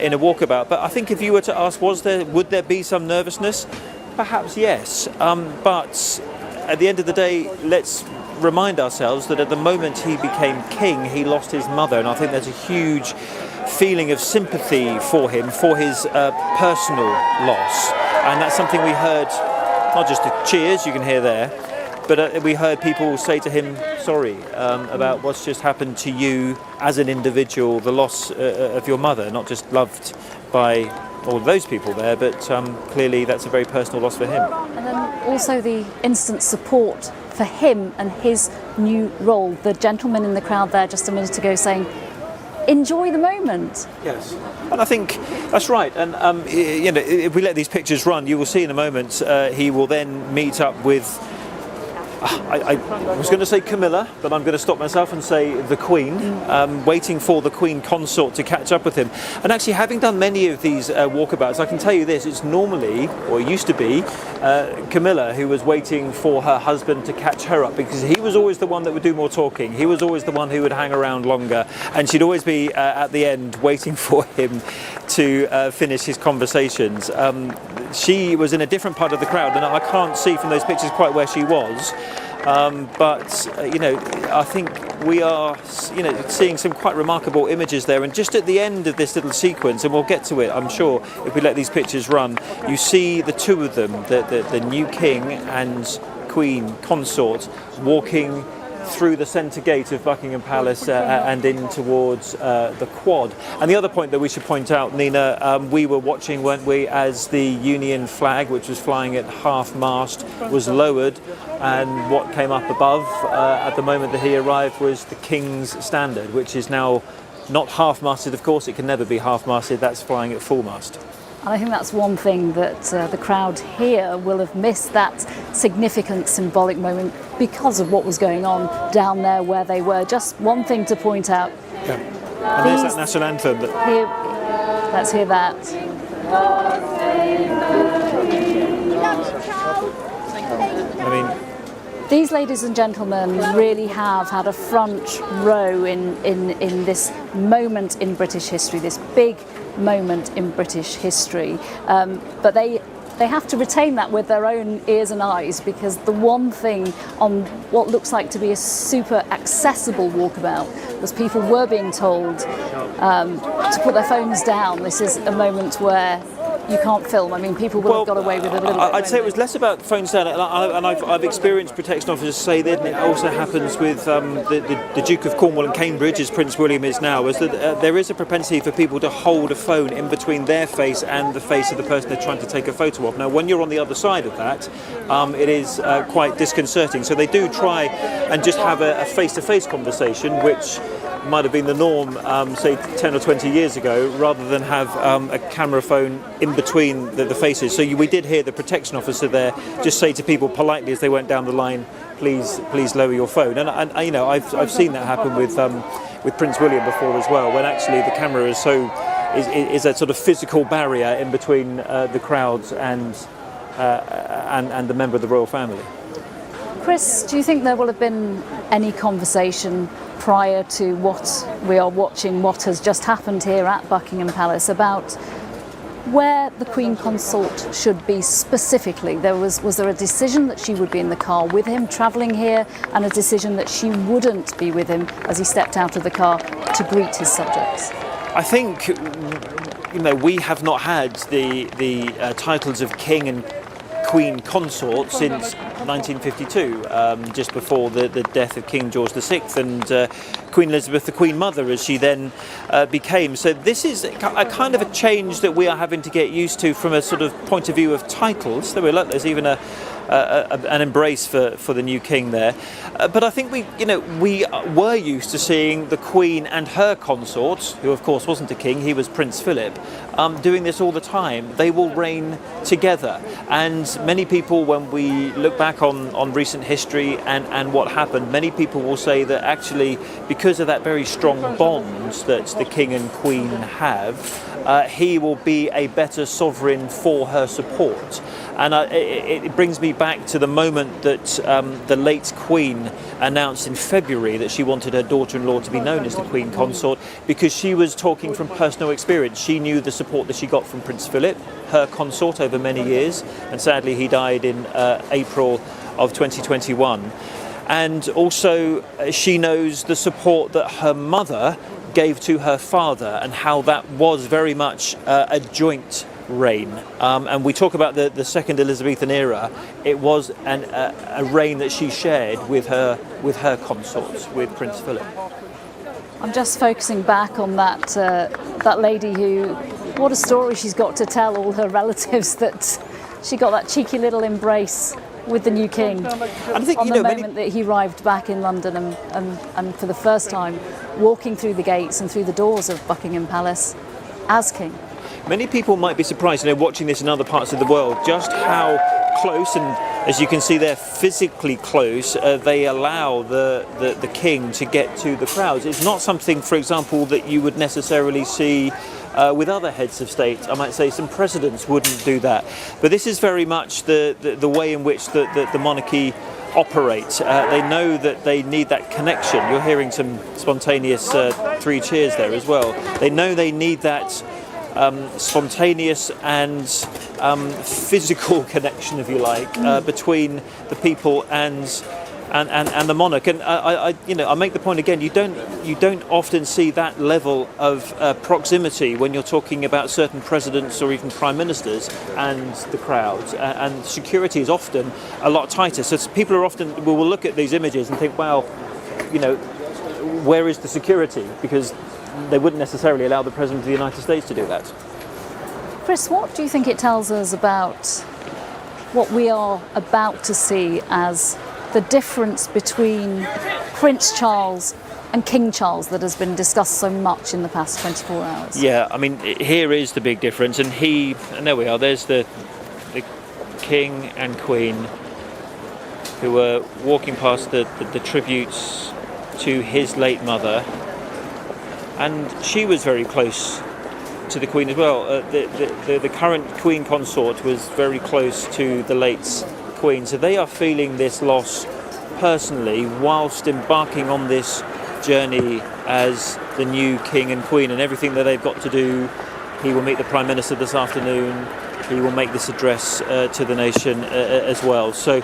S9: in a walkabout. But I think if you were to ask, would there be some nervousness? Perhaps yes. But at the end of the day, let's remind ourselves that at the moment he became king, he lost his mother. And I think there's a huge feeling of sympathy for him, for his personal loss. And that's something we heard. Not just the cheers you can hear there, but we heard people say to him, sorry, about what's just happened to you as an individual, the loss of your mother, not just loved by all those people there, but clearly that's a very personal loss for him.
S14: And then also the instant support for him and his new role. The gentleman in the crowd there just a minute ago saying, enjoy the moment.
S9: Yes, and I think that's right. And if we let these pictures run, you will see in a moment he will then meet up with. I was going to say Camilla, but I'm going to stop myself and say the Queen, waiting for the Queen consort to catch up with him. And actually, having done many of these walkabouts, I can tell you this, it's normally, or used to be, Camilla who was waiting for her husband to catch her up, because he was always the one that would do more talking. He was always the one who would hang around longer, and she'd always be at the end waiting for him to finish his conversations. She was in a different part of the crowd, and I can't see from those pictures quite where she was. But I think we are, seeing some quite remarkable images there. And just at the end of this little sequence, and we'll get to it, I'm sure, if we let these pictures run, you see the two of them, the new king and Queen consort, walking through the centre gate of Buckingham Palace and in towards the quad. And the other point that we should point out, Nina, we were watching, weren't we, as the Union flag, which was flying at half-mast, was lowered, and what came up above at the moment that he arrived was the King's Standard, which is now not half-masted, of course. It can never be half-masted. That's flying at full-mast.
S14: And I think that's one thing that the crowd here will have missed, that significant symbolic moment because of what was going on down there where they were. Just one thing to point out.
S9: Yeah. And there's that national anthem.
S14: Let's hear that.
S9: I mean,
S14: these ladies and gentlemen really have had a front row in this moment in British history, this big moment in British history. But they have to retain that with their own ears and eyes, because the one thing on what looks like to be a super accessible walkabout was people were being told to put their phones down. This is a moment where you can't film. I mean, people would have got away with it a little bit.
S9: I'd say it was less about phones down, and I've experienced protection officers say that, and it also happens with the Duke of Cornwall and Cambridge, as Prince William is now, is that there is a propensity for people to hold a phone in between their face and the face of the person they're trying to take a photo of. Now, when you're on the other side of that, it is quite disconcerting. So they do try and just have a face-to-face conversation, which might have been the norm, say 10 or 20 years ago, rather than have a camera phone in between the faces. So we did hear the protection officer there just say to people politely as they went down the line, please lower your phone. And I've seen that happen with Prince William before as well, when actually the camera is a sort of physical barrier in between the crowds and the member of the royal family.
S14: Chris, do you think there will have been any conversation prior to what we are watching, what has just happened here at Buckingham Palace, about where the Queen Consort should be specifically? Was there a decision that she would be in the car with him travelling here, and a decision that she wouldn't be with him as he stepped out of the car to greet his subjects?
S9: I think, we have not had the titles of King and Queen Consort since 1952, just before the death of King George VI and Queen Elizabeth, the Queen Mother, as she then became. So this is a kind of a change that we are having to get used to from a sort of point of view of titles. There's even an embrace for the new king there, but I think we were used to seeing the Queen and her consort, who of course wasn't a king, he was Prince Philip, doing this all the time. They will reign together, and many people, when we look back on recent history and what happened, many people will say that actually, because of that very strong bond that the king and queen have, he will be a better sovereign for her support. And it brings me back to the moment that the late Queen announced in February that she wanted her daughter-in-law to be known as the Queen Consort, because she was talking from personal experience. She knew the support that she got from Prince Philip, her consort, over many years, and sadly he died in April of 2021. And also she knows the support that her mother gave to her father, and how that was very much a joint reign. And we talk about the second Elizabethan era. It was a reign that she shared with her consorts, with Prince Philip.
S14: I'm just focusing back on that lady who, what a story she's got to tell all her relatives, that she got that cheeky little embrace with the new king
S9: I think,
S14: on the moment that he arrived back in London and for the first time walking through the gates and through the doors of Buckingham Palace as king.
S9: Many people might be surprised, watching this in other parts of the world, just how close, and as you can see they're physically close, they allow the king to get to the crowds. It's not something, for example, that you would necessarily see with other heads of state. I might say some presidents wouldn't do that. But this is very much the way in which the monarchy operate. They know that they need that connection. You're hearing some spontaneous three cheers there as well. They know they need that spontaneous and physical connection, if you like, between the people and the monarch. And I make the point again. You don't often see that level of proximity when you're talking about certain presidents or even prime ministers and the crowds. And security is often a lot tighter. So people are often will look at these images and think, well, where is the security? Because they wouldn't necessarily allow the President of the United States to do that.
S14: Chris, what do you think it tells us about what we are about to see as the difference between Prince Charles and King Charles that has been discussed so much in the past 24 hours?
S9: Yeah, I mean, here is the big difference, and there we are, there's the King and Queen who were walking past the tributes to his late mother. And she was very close to the Queen as well. The current Queen consort was very close to the late Queen. So they are feeling this loss personally whilst embarking on this journey as the new King and Queen, and everything that they've got to do. He will meet the Prime Minister this afternoon. He will make this address to the nation as well. So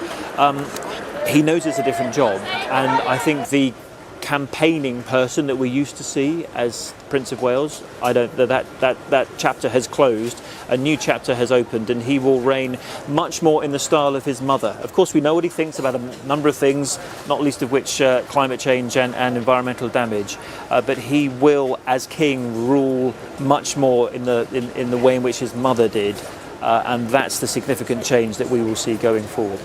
S9: he knows it's a different job, and I think the campaigning person that we used to see as Prince of Wales, that chapter has closed. A new chapter has opened, and he will reign much more in the style of his mother. Of course, we know what he thinks about a number of things, not least of which climate change and environmental damage. But he will, as king, rule much more in the way in which his mother did. And that's the significant change that we will see going forward.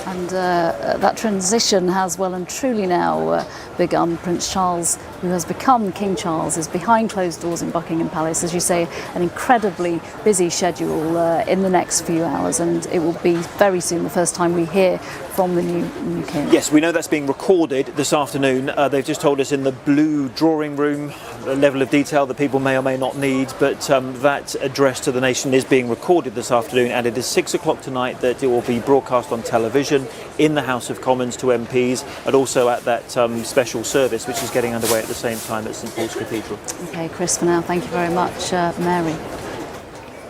S14: And that transition has well and truly now begun. Prince Charles, who has become King Charles, is behind closed doors in Buckingham Palace. As you say, an incredibly busy schedule in the next few hours, and it will be very soon the first time we hear from the new king.
S9: Yes, we know that's being recorded this afternoon. They've just told us in the blue drawing room, a level of detail that people may or may not need, but that address to the nation is being recorded this afternoon, and it is 6 o'clock tonight that it will be broadcast on television in the House of Commons to MPs, and also at that special service which is getting underway at the same time at St Paul's Cathedral.
S14: Okay, Chris, for now, thank you very much. Mary.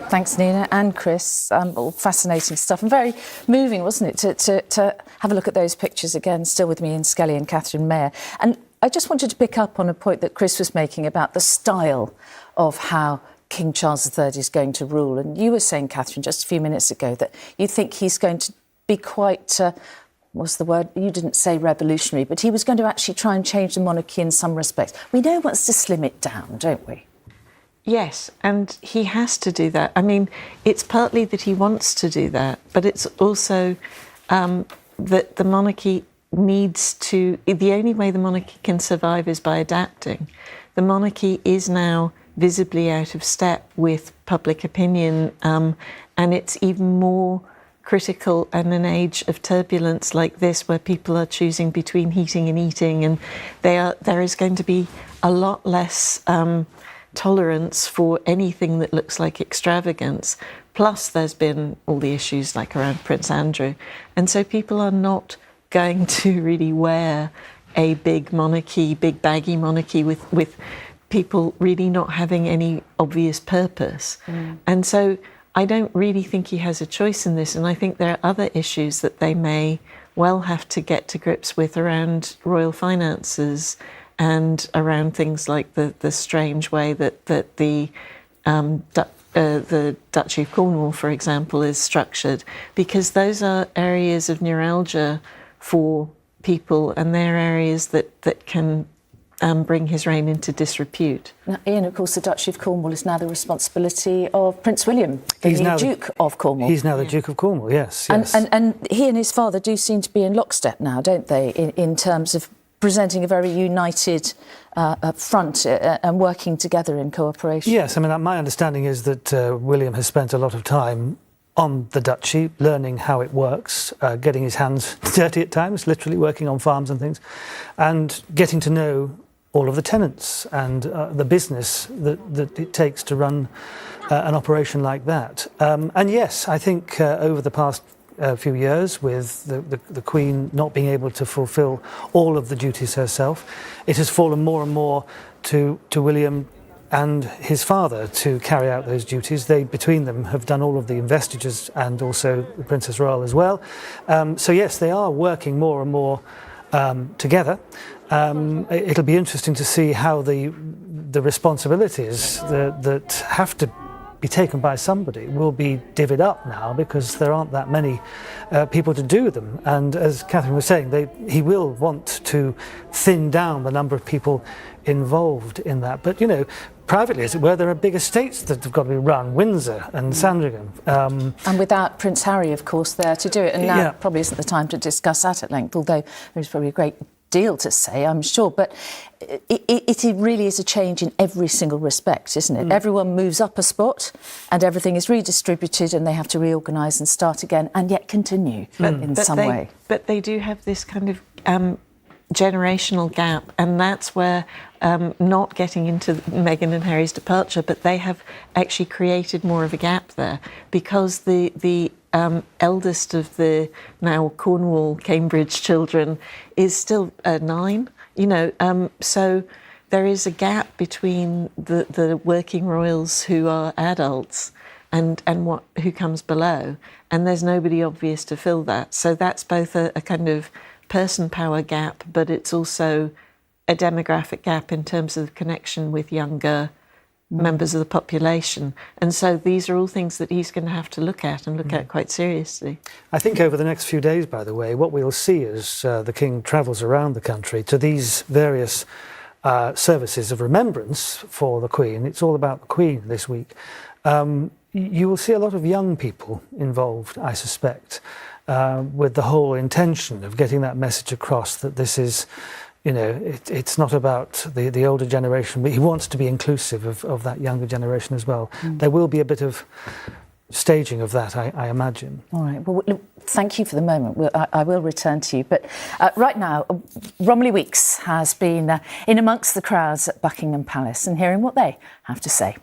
S2: Thanks, Nina and Chris. All fascinating stuff, and very moving, wasn't it, to have a look at those pictures again. Still with me, Ian Skelly and Catherine Mayer. And I just wanted to pick up on a point that Chris was making about the style of how King Charles III is going to rule. And you were saying, Catherine, just a few minutes ago, that you think he's going to be quite was the word, you didn't say revolutionary, but he was going to actually try and change the monarchy in some respects. We know he wants to slim it down, don't we?
S18: Yes, and he has to do that. I mean, it's partly that he wants to do that, but it's also that the monarchy needs to... The only way the monarchy can survive is by adapting. The monarchy is now visibly out of step with public opinion, and it's even more critical in an age of turbulence like this, where people are choosing between heating and eating, and there is going to be a lot less tolerance for anything that looks like extravagance. Plus, there's been all the issues like around Prince Andrew, and so people are not going to really wear a big monarchy, big baggy monarchy with people really not having any obvious purpose. And so I don't really think he has a choice in this, and I think there are other issues that they may well have to get to grips with around royal finances and around things like the strange way that the Duchy of Cornwall, for example, is structured, because those are areas of neuralgia for people, and they're areas that can bring his reign into disrepute.
S2: Now, Ian, of course, the Duchy of Cornwall is now the responsibility of Prince William, the Duke of Cornwall.
S1: He's now the Duke of Cornwall, yes.
S2: And he and his father do seem to be in lockstep now, don't they, in terms of presenting a very united front and working together in cooperation?
S1: Yes, I mean, my understanding is that William has spent a lot of time on the duchy, learning how it works, getting his hands dirty at times, literally working on farms and things, and getting to know all of the tenants and the business that it takes to run an operation like that. And yes, I think over the past few years, with the Queen not being able to fulfil all of the duties herself, it has fallen more and more to William and his father to carry out those duties. They, between them, have done all of the investitures, and also the Princess Royal as well. So yes, they are working more and more together. It'll be interesting to see how the responsibilities that have to be taken by somebody will be divvied up now, because there aren't that many people to do them. And as Catherine was saying, he will want to thin down the number of people involved in that. But, you know, privately, as it were, there are big estates that have got to be run, Windsor and Sandringham.
S2: And without Prince Harry, of course, there to do it. And now probably isn't the time to discuss that at length, although there's probably a great deal to say, I'm sure. But it really is a change in every single respect, isn't it? Everyone moves up a spot and everything is redistributed, and they have to reorganise and start again and yet continue in some way.
S18: But they do have this kind of generational gap, and that's where, not getting into Meghan and Harry's departure, but they have actually created more of a gap there, because the eldest of the now Cornwall, Cambridge children is still 9, you know, so there is a gap between the working royals who are adults and who comes below, and there's nobody obvious to fill that. So that's both a kind of person power gap, but it's also a demographic gap in terms of the connection with younger members of the population. And so these are all things that he's going to have to look at, and look at quite seriously.
S1: I think over the next few days, by the way, what we'll see as the King travels around the country to these various services of remembrance for the Queen. It's all about the Queen this week. You will see a lot of young people involved, I suspect, with the whole intention of getting that message across that this is, you know, it's not about the older generation, but he wants to be inclusive of that younger generation as well. There will be a bit of staging of that, I imagine.
S2: All right. Well, look, thank you for the moment. I will return to you. But right now, Romilly Weeks has been in amongst the crowds at Buckingham Palace and hearing what they have to say.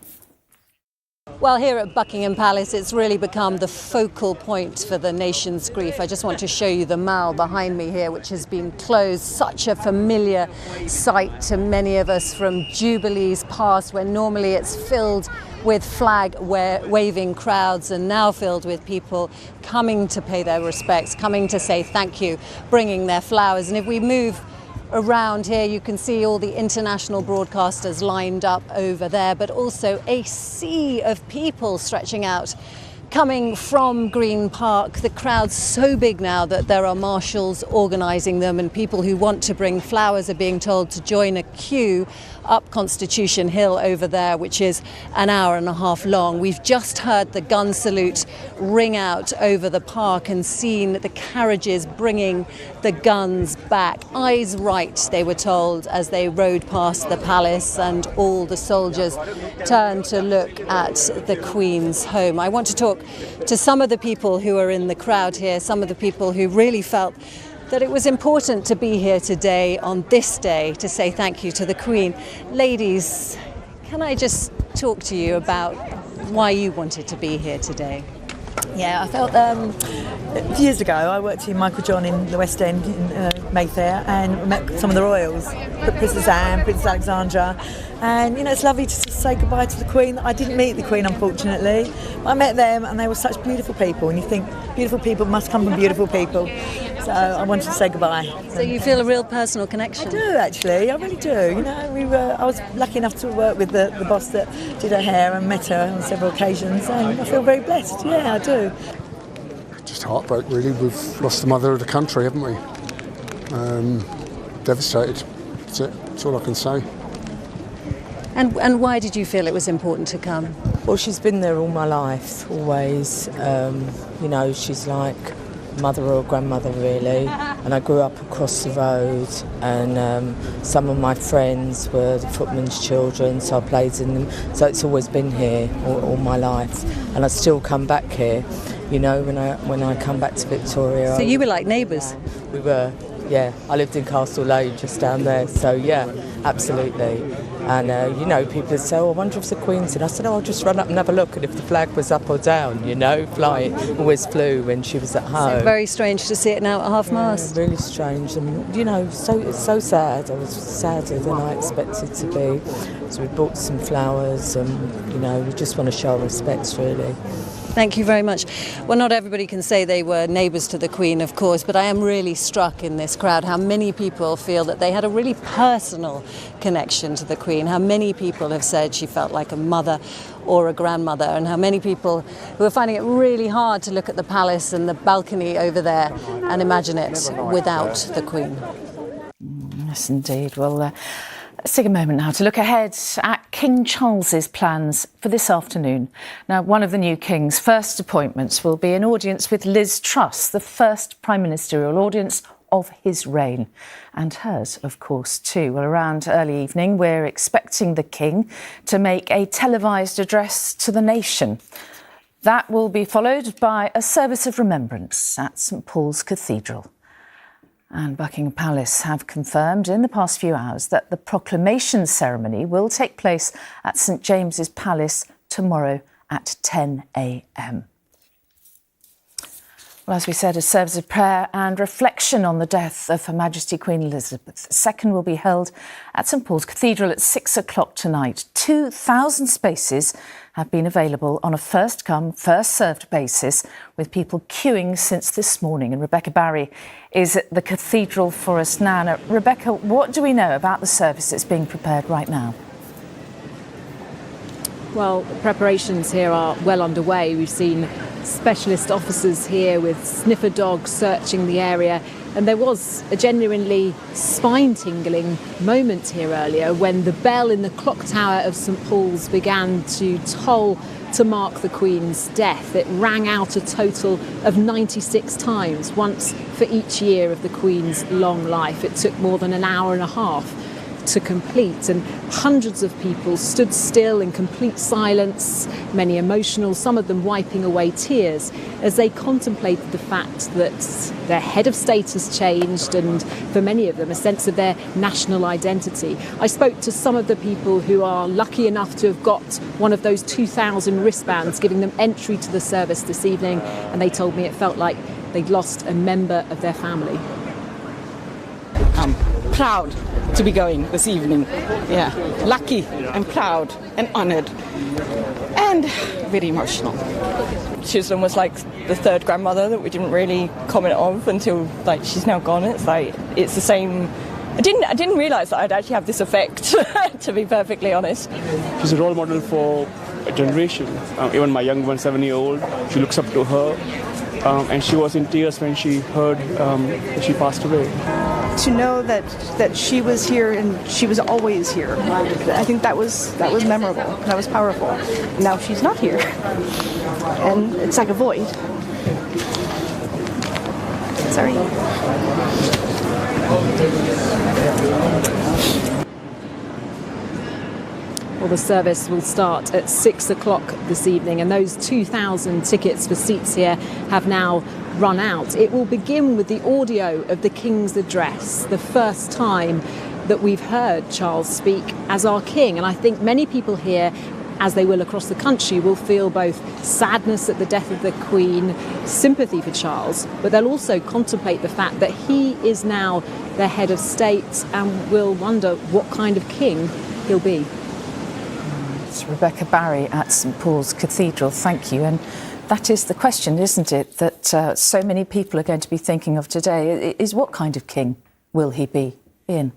S13: Well, here at Buckingham Palace, it's really become the focal point for the nation's grief. I just want to show you the Mall behind me here, which has been closed. Such a familiar sight to many of us from Jubilees past, where normally it's filled with flag-waving crowds, and now filled with people coming to pay their respects, coming to say thank you, bringing their flowers. And if we move around here, you can see all the international broadcasters lined up over there, but also a sea of people stretching out coming from Green Park. The crowd's so big now that there are marshals organising them, and people who want to bring flowers are being told to join a queue up Constitution Hill over there, which is an hour and a half long. We've just heard the gun salute ring out over the park and seen the carriages bringing the guns back. Eyes right, they were told, as they rode past the palace, and all the soldiers turned to look at the Queen's home. I want to talk to some of the people who are in the crowd here, some of the people who really felt that it was important to be here today, on this day, to say thank you to the Queen. Ladies, can I just talk to you about why you wanted to be here today?
S5: Yeah, I felt years ago I worked in Michael John in the West End in Mayfair, and met some of the royals, Princess Anne, Princess Alexandra, and it's lovely to say goodbye to the Queen. I didn't meet the Queen, unfortunately, but I met them, and they were such beautiful people, and you think beautiful people must come from beautiful people. So I wanted to say goodbye.
S13: So you feel a real personal connection?
S5: I do, actually. I really do. I was lucky enough to work with the boss that did her hair, and met her on several occasions, and I feel very blessed. Yeah, I do.
S21: Just heartbreak, really. We've lost the mother of the country, haven't we? Devastated. That's it. That's all I can say.
S13: And why did you feel it was important to come?
S22: Well, she's been there all my life, always. She's like mother or grandmother, really. And I grew up across the road, and some of my friends were the footmen's children, so I played in them. So it's always been here all my life, and I still come back here. When I come back to Victoria.
S13: So you were like neighbours?
S22: We were, yeah. I lived in Castle Lane, just down there. So yeah, absolutely. And people say, "Oh, I wonder if the Queen's in." I said, "Oh, I'll just run up and have a look." And if the flag was up or down, flying, always flew when she was at home.
S13: So very strange to see it now at half-mast.
S22: Yeah, really strange, and it's so sad. I was sadder than I expected to be. So we bought some flowers, and we just want to show our respects, really.
S13: Thank you very much. Well, not everybody can say they were neighbours to the Queen, of course, but I am really struck in this crowd how many people feel that they had a really personal connection to the Queen, how many people have said she felt like a mother or a grandmother, and how many people who are finding it really hard to look at the palace and the balcony over there and imagine it without the Queen.
S2: Yes, indeed. Well, let's take a moment now to look ahead at King Charles's plans for this afternoon. Now, one of the new King's first appointments will be an audience with Liz Truss, the first prime ministerial audience of his reign, and hers, of course, too. Well, around early evening, we're expecting the King to make a televised address to the nation. That will be followed by a service of remembrance at St Paul's Cathedral. And Buckingham Palace have confirmed in the past few hours that the proclamation ceremony will take place at St James's Palace tomorrow at 10 a.m. Well, as we said, a service of prayer and reflection on the death of Her Majesty Queen Elizabeth II will be held at St Paul's Cathedral at 6 o'clock tonight. 2,000 spaces have been available on a first-come, first-served basis, with people queuing since this morning. And Rebecca Barry is at the cathedral for us now. Now, Rebecca, what do we know about the service that's being prepared right now?
S24: Well, preparations here are well underway. We've seen specialist officers here with sniffer dogs searching the area. And there was a genuinely spine-tingling moment here earlier when the bell in the clock tower of St Paul's began to toll to mark the Queen's death. It rang out a total of 96 times, once for each year of the Queen's long life. It took more than an hour and a half to complete, and hundreds of people stood still in complete silence, many emotional, some of them wiping away tears as they contemplated the fact that their head of state has changed, and for many of them a sense of their national identity. I spoke to some of the people who are lucky enough to have got one of those 2,000 wristbands giving them entry to the service this evening, and they told me it felt like they'd lost a member of their family.
S25: I'm proud to be going this evening. Yeah, lucky and proud and honoured and very emotional. She was almost like the third grandmother that we didn't really comment on until she's now gone. It's the same. I didn't realise that I'd actually have this effect, to be perfectly honest.
S26: She's a role model for
S3: generation. Even my young one, 7-year-old, she looks up to her. And she was in tears when she heard that she passed away.
S4: To know that she was here and she was always here, I think that was memorable. That was powerful. Now she's not here, and it's like a void. Sorry.
S24: Well, the service will start at 6 o'clock this evening, and those 2,000 tickets for seats here have now run out. It will begin with the audio of the King's address, the first time that we've heard Charles speak as our King. And I think many people here, as they will across the country, will feel both sadness at the death of the Queen, sympathy for Charles, but they'll also contemplate the fact that he is now the head of state and will wonder what kind of king he'll be.
S2: It's Rebecca Barry at St Paul's Cathedral. Thank you. And that is the question, isn't it, that so many people are going to be thinking of today, is what kind of king will he be, Ian?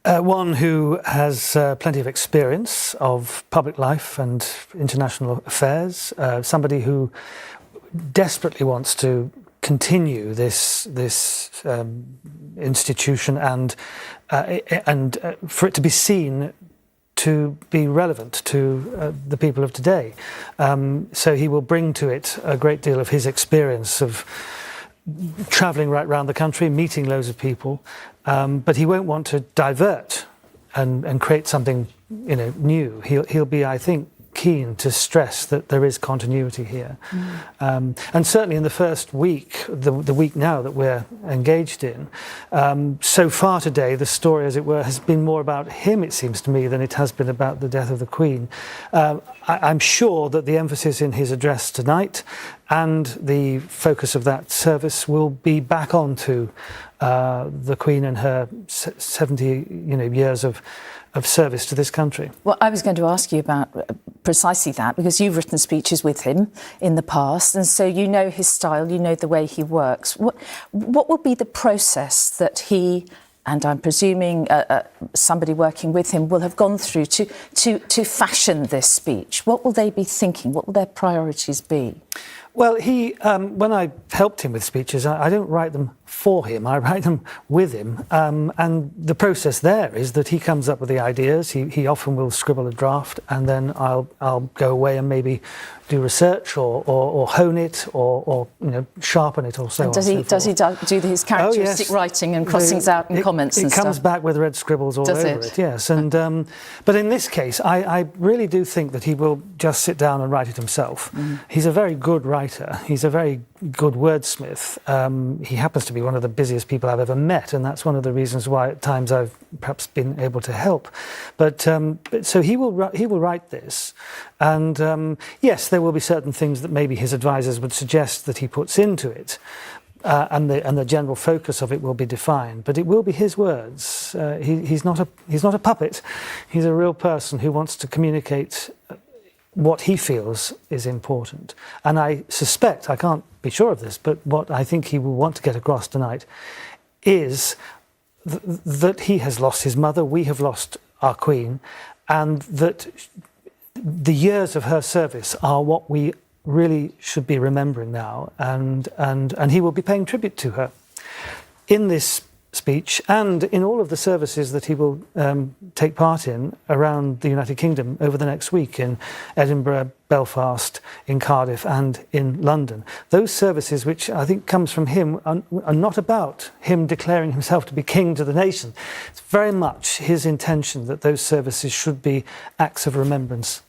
S1: One who has plenty of experience of public life and international affairs, somebody who desperately wants to continue this institution and for it to be seen to be relevant to the people of today. So he will bring to it a great deal of his experience of travelling right around the country, meeting loads of people, but he won't want to divert and create something new. He'll be, I think, keen to stress that there is continuity here. And certainly in the first week, the week now that we're engaged in, so far today, the story, as it were, has been more about him, it seems to me, than it has been about the death of the Queen. I'm sure that the emphasis in his address tonight and the focus of that service will be back onto the Queen and her 70 years of service to this country. Well,
S2: I was going to ask you about precisely that, because you've written speeches with him in the past, and so you know his style, you know the way he works. What will be the process that he, and I'm presuming somebody working with him, will have gone through to fashion this speech? What will they be thinking? What will their priorities be?
S1: Well, when I helped him with speeches, I don't write them for him, I write them with him. And the process there is that he comes up with the ideas, he often will scribble a draft, and then I'll go away and maybe do research or hone it or sharpen it or so on.
S2: Does he do his characteristic writing and crossings out and comments and stuff?
S1: It comes back with red scribbles all over it, yes. And but in this case, I really do think that he will just sit down and write it himself. He's a very good writer. He's a very good wordsmith. He happens to be one of the busiest people I've ever met, and that's one of the reasons why at times I've perhaps been able to help. But so he will write this, and yes, there will be certain things that maybe his advisors would suggest that he puts into it, and the general focus of it will be defined. But it will be his words. He's not a puppet. He's a real person who wants to communicate what he feels is important. And I suspect, I can't be sure of this, but what I think he will want to get across tonight is that he has lost his mother, we have lost our Queen, and that the years of her service are what we really should be remembering now, and he will be paying tribute to her in this speech and in all of the services that he will take part in around the United Kingdom over the next week, in Edinburgh, Belfast, in Cardiff and in London. Those services, which I think comes from him, are not about him declaring himself to be king to the nation. It's very much his intention that those services should be acts of remembrance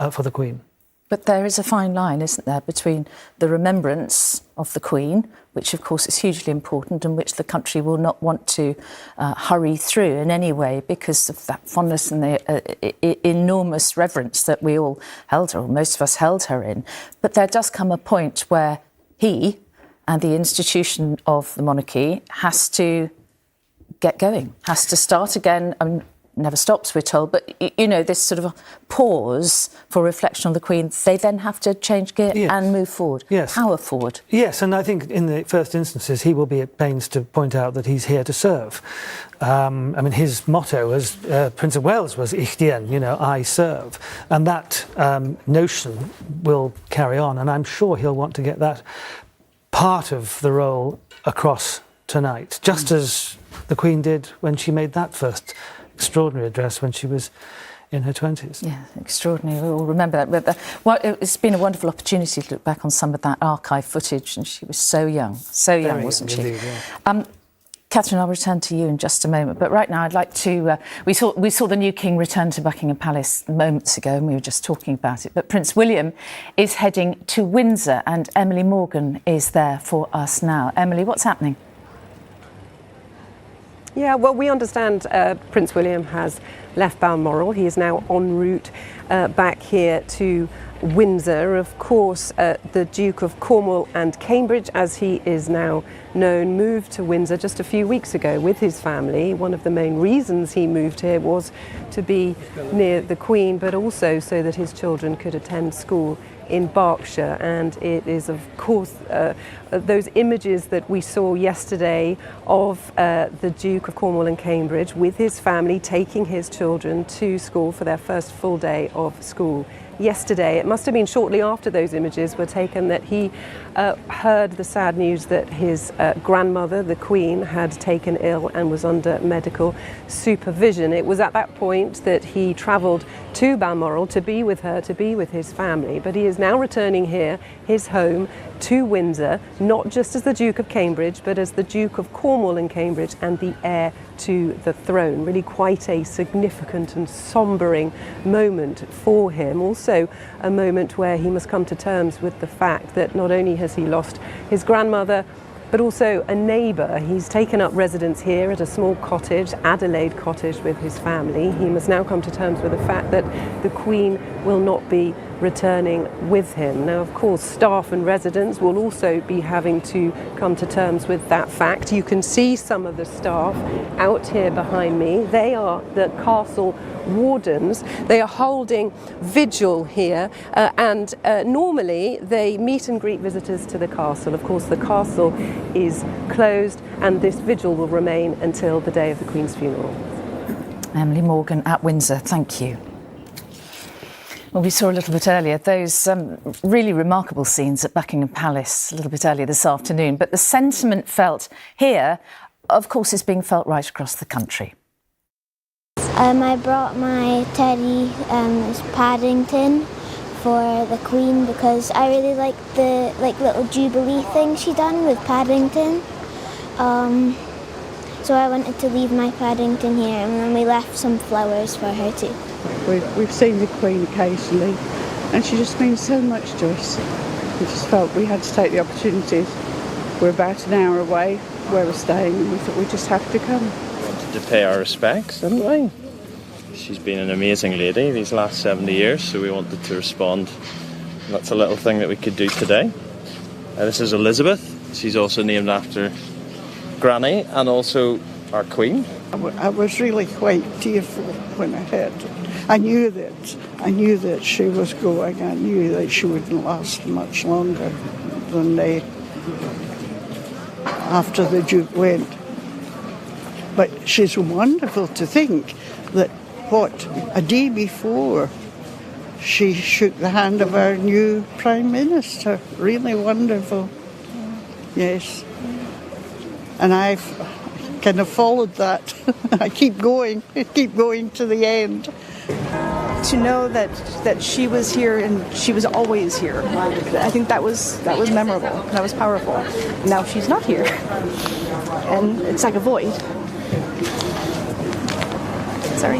S1: for the Queen.
S2: But there is a fine line, isn't there, between the remembrance of the Queen, which of course is hugely important and which the country will not want to hurry through in any way because of that fondness and the enormous reverence that we all held her, or most of us held her in. But there does come a point where he and the institution of the monarchy has to get going, has to start again. never stops, we're told, but, you know, this sort of pause for reflection on the Queen, they then have to change gear and move forward.
S1: Yes.
S2: Power forward.
S1: Yes, and I think in the first instances he will be at pains to point out that he's here to serve. I mean, his motto as Prince of Wales was Ich dien, you know, I serve. And that notion will carry on, and I'm sure he'll want to get that part of the role across tonight, just as the Queen did when she made that first extraordinary address when she was in her 20s.
S2: Yeah, extraordinary. We all remember that. But it's been a wonderful opportunity to look back on some of that archive footage, and she was so young, wasn't she?
S1: Indeed, yeah.
S2: Catherine, I'll return to you in just a moment. But right now, I'd like to... we saw the new King return to Buckingham Palace moments ago, and we were just talking about it. But Prince William is heading to Windsor, and Emily Morgan is there for us now. Emily, what's happening?
S8: Yeah, well, we understand Prince William has left Balmoral. He is now en route back here to Windsor. Of course, the Duke of Cornwall and Cambridge, as he is now known, moved to Windsor just a few weeks ago with his family. One of the main reasons he moved here was to be near the Queen, but also so that his children could attend school in Berkshire. And it is, of course, those images that we saw yesterday of the Duke of Cornwall and Cambridge with his family taking his children to school for their first full day of school yesterday. It must have been shortly after those images were taken that he heard the sad news that his grandmother, the Queen, had taken ill and was under medical supervision. It was at that point that he travelled to Balmoral to be with her, to be with his family. But he is now returning here, his home, to Windsor, not just as the Duke of Cambridge, but as the Duke of Cornwall and Cambridge and the heir to the throne. Really quite a significant and sombering moment for him. Also a moment where he must come to terms with the fact that not only has he lost his grandmother, but also a neighbour. He's taken up residence here at a small cottage, Adelaide Cottage, with his family. He must now come to terms with the fact that the Queen will not be returning with him. Now, of course, staff and residents will also be having to come to terms with that fact. You can see some of the staff out here behind me. They are the castle wardens. They are holding vigil here, and normally they meet and greet visitors to the castle. Of course, the castle is closed, and this vigil will remain until the day of the Queen's funeral.
S2: Emily Morgan at Windsor, thank you. Well, we saw a little bit earlier those really remarkable scenes at Buckingham Palace a little bit earlier this afternoon, but the sentiment felt here, of course, is being felt right across the country.
S11: I brought my teddy Paddington for the Queen because I really like the little Jubilee thing she done with Paddington. So I wanted to leave my Paddington here, and then we left some flowers for her too.
S6: We've seen the Queen occasionally, and she just means so much to us. We just felt we had to take the opportunities. We're about an hour away where we're staying, and we thought we'd just have to come.
S12: Wanted to pay our respects, didn't we? She's been an amazing lady these last 70 years, so we wanted to respond. And that's a little thing that we could do today. This is Elizabeth. She's also named after Granny and also our Queen.
S6: I was really quite tearful when I heard it. I knew that she was going. I knew that she wouldn't last much longer than after the Duke went. But she's wonderful to think that a day before she shook the hand of our new Prime Minister. Really wonderful. Yes. And I've kind of followed that. I keep going to the end.
S4: To know that she was here and she was always here, I think that was memorable. That was powerful. Now she's not here, and it's like a void. Sorry.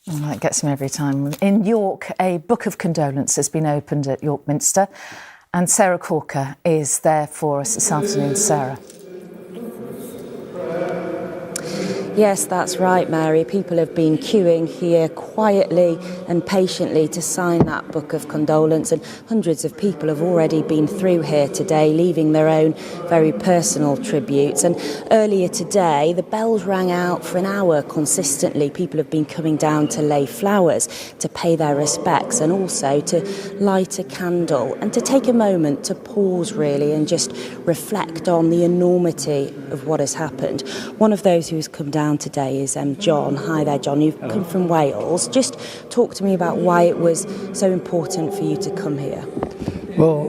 S2: Well, that gets me every time. In York, a book of condolence has been opened at York Minster, and Sarah Corker is there for us this afternoon. Sarah.
S15: Yes, that's right, Mary. People have been queuing here quietly and patiently to sign that book of condolence, and hundreds of people have already been through here today, leaving their own very personal tributes. And earlier today, the bells rang out for an hour consistently. People have been coming down to lay flowers, to pay their respects, and also to light a candle and to take a moment to pause, really, and just reflect on the enormity of what has happened. One of those who's come down today is John. Hi there, John. You've come from Wales. Just talk to me about why it was so important for you to come here.
S16: Well,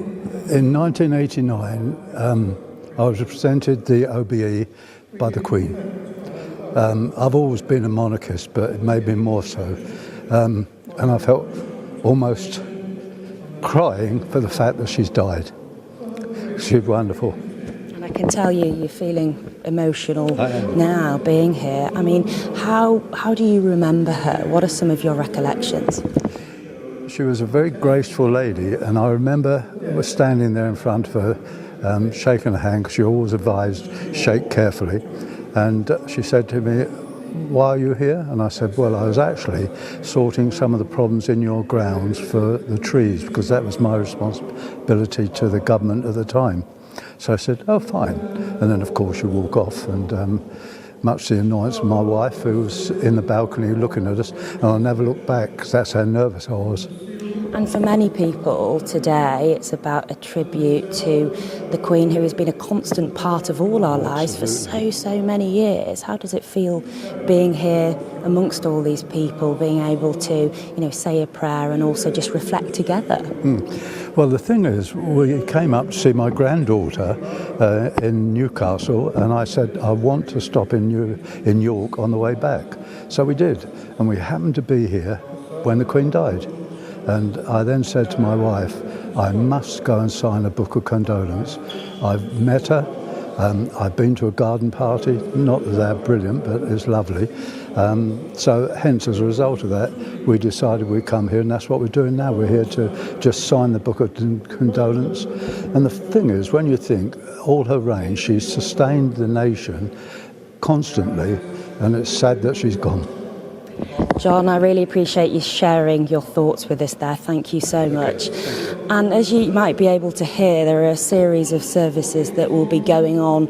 S16: in 1989, I was presented the OBE by the Queen. I've always been a monarchist, but it made me more so. And I felt almost crying for the fact that she's died. She's wonderful.
S15: And I can tell you're feeling emotional now being here. I mean, how do you remember her? What are some of your recollections?
S16: She was a very graceful lady, and I remember standing there in front of her, shaking her hand, because she always advised, shake carefully. And she said to me, "Why are you here?" And I said, "Well, I was actually sorting some of the problems in your grounds for the trees, because that was my responsibility to the government at the time." So I said, "Oh, fine." And then, of course, you walk off, and much to the annoyance of my wife, who was in the balcony looking at us, and I never looked back because that's how nervous I was.
S15: And for many people today, it's about a tribute to the Queen, who has been a constant part of all our lives for so many years. How does it feel being here amongst all these people, being able to, say a prayer and also just reflect together?
S16: Well, the thing is, we came up to see my granddaughter in Newcastle, and I said, I want to stop in York on the way back. So we did, and we happened to be here when the Queen died. And I then said to my wife, I must go and sign a book of condolence. I've met her, I've been to a garden party, not that they're brilliant, but it's lovely. So hence, as a result of that, we decided we'd come here, and that's what we're doing now. We're here to just sign the book of condolence. And the thing is, when you think all her reign, she's sustained the nation constantly, and it's sad that she's gone.
S15: John, I really appreciate you sharing your thoughts with us there. Thank you so much. And as you might be able to hear, there are a series of services that will be going on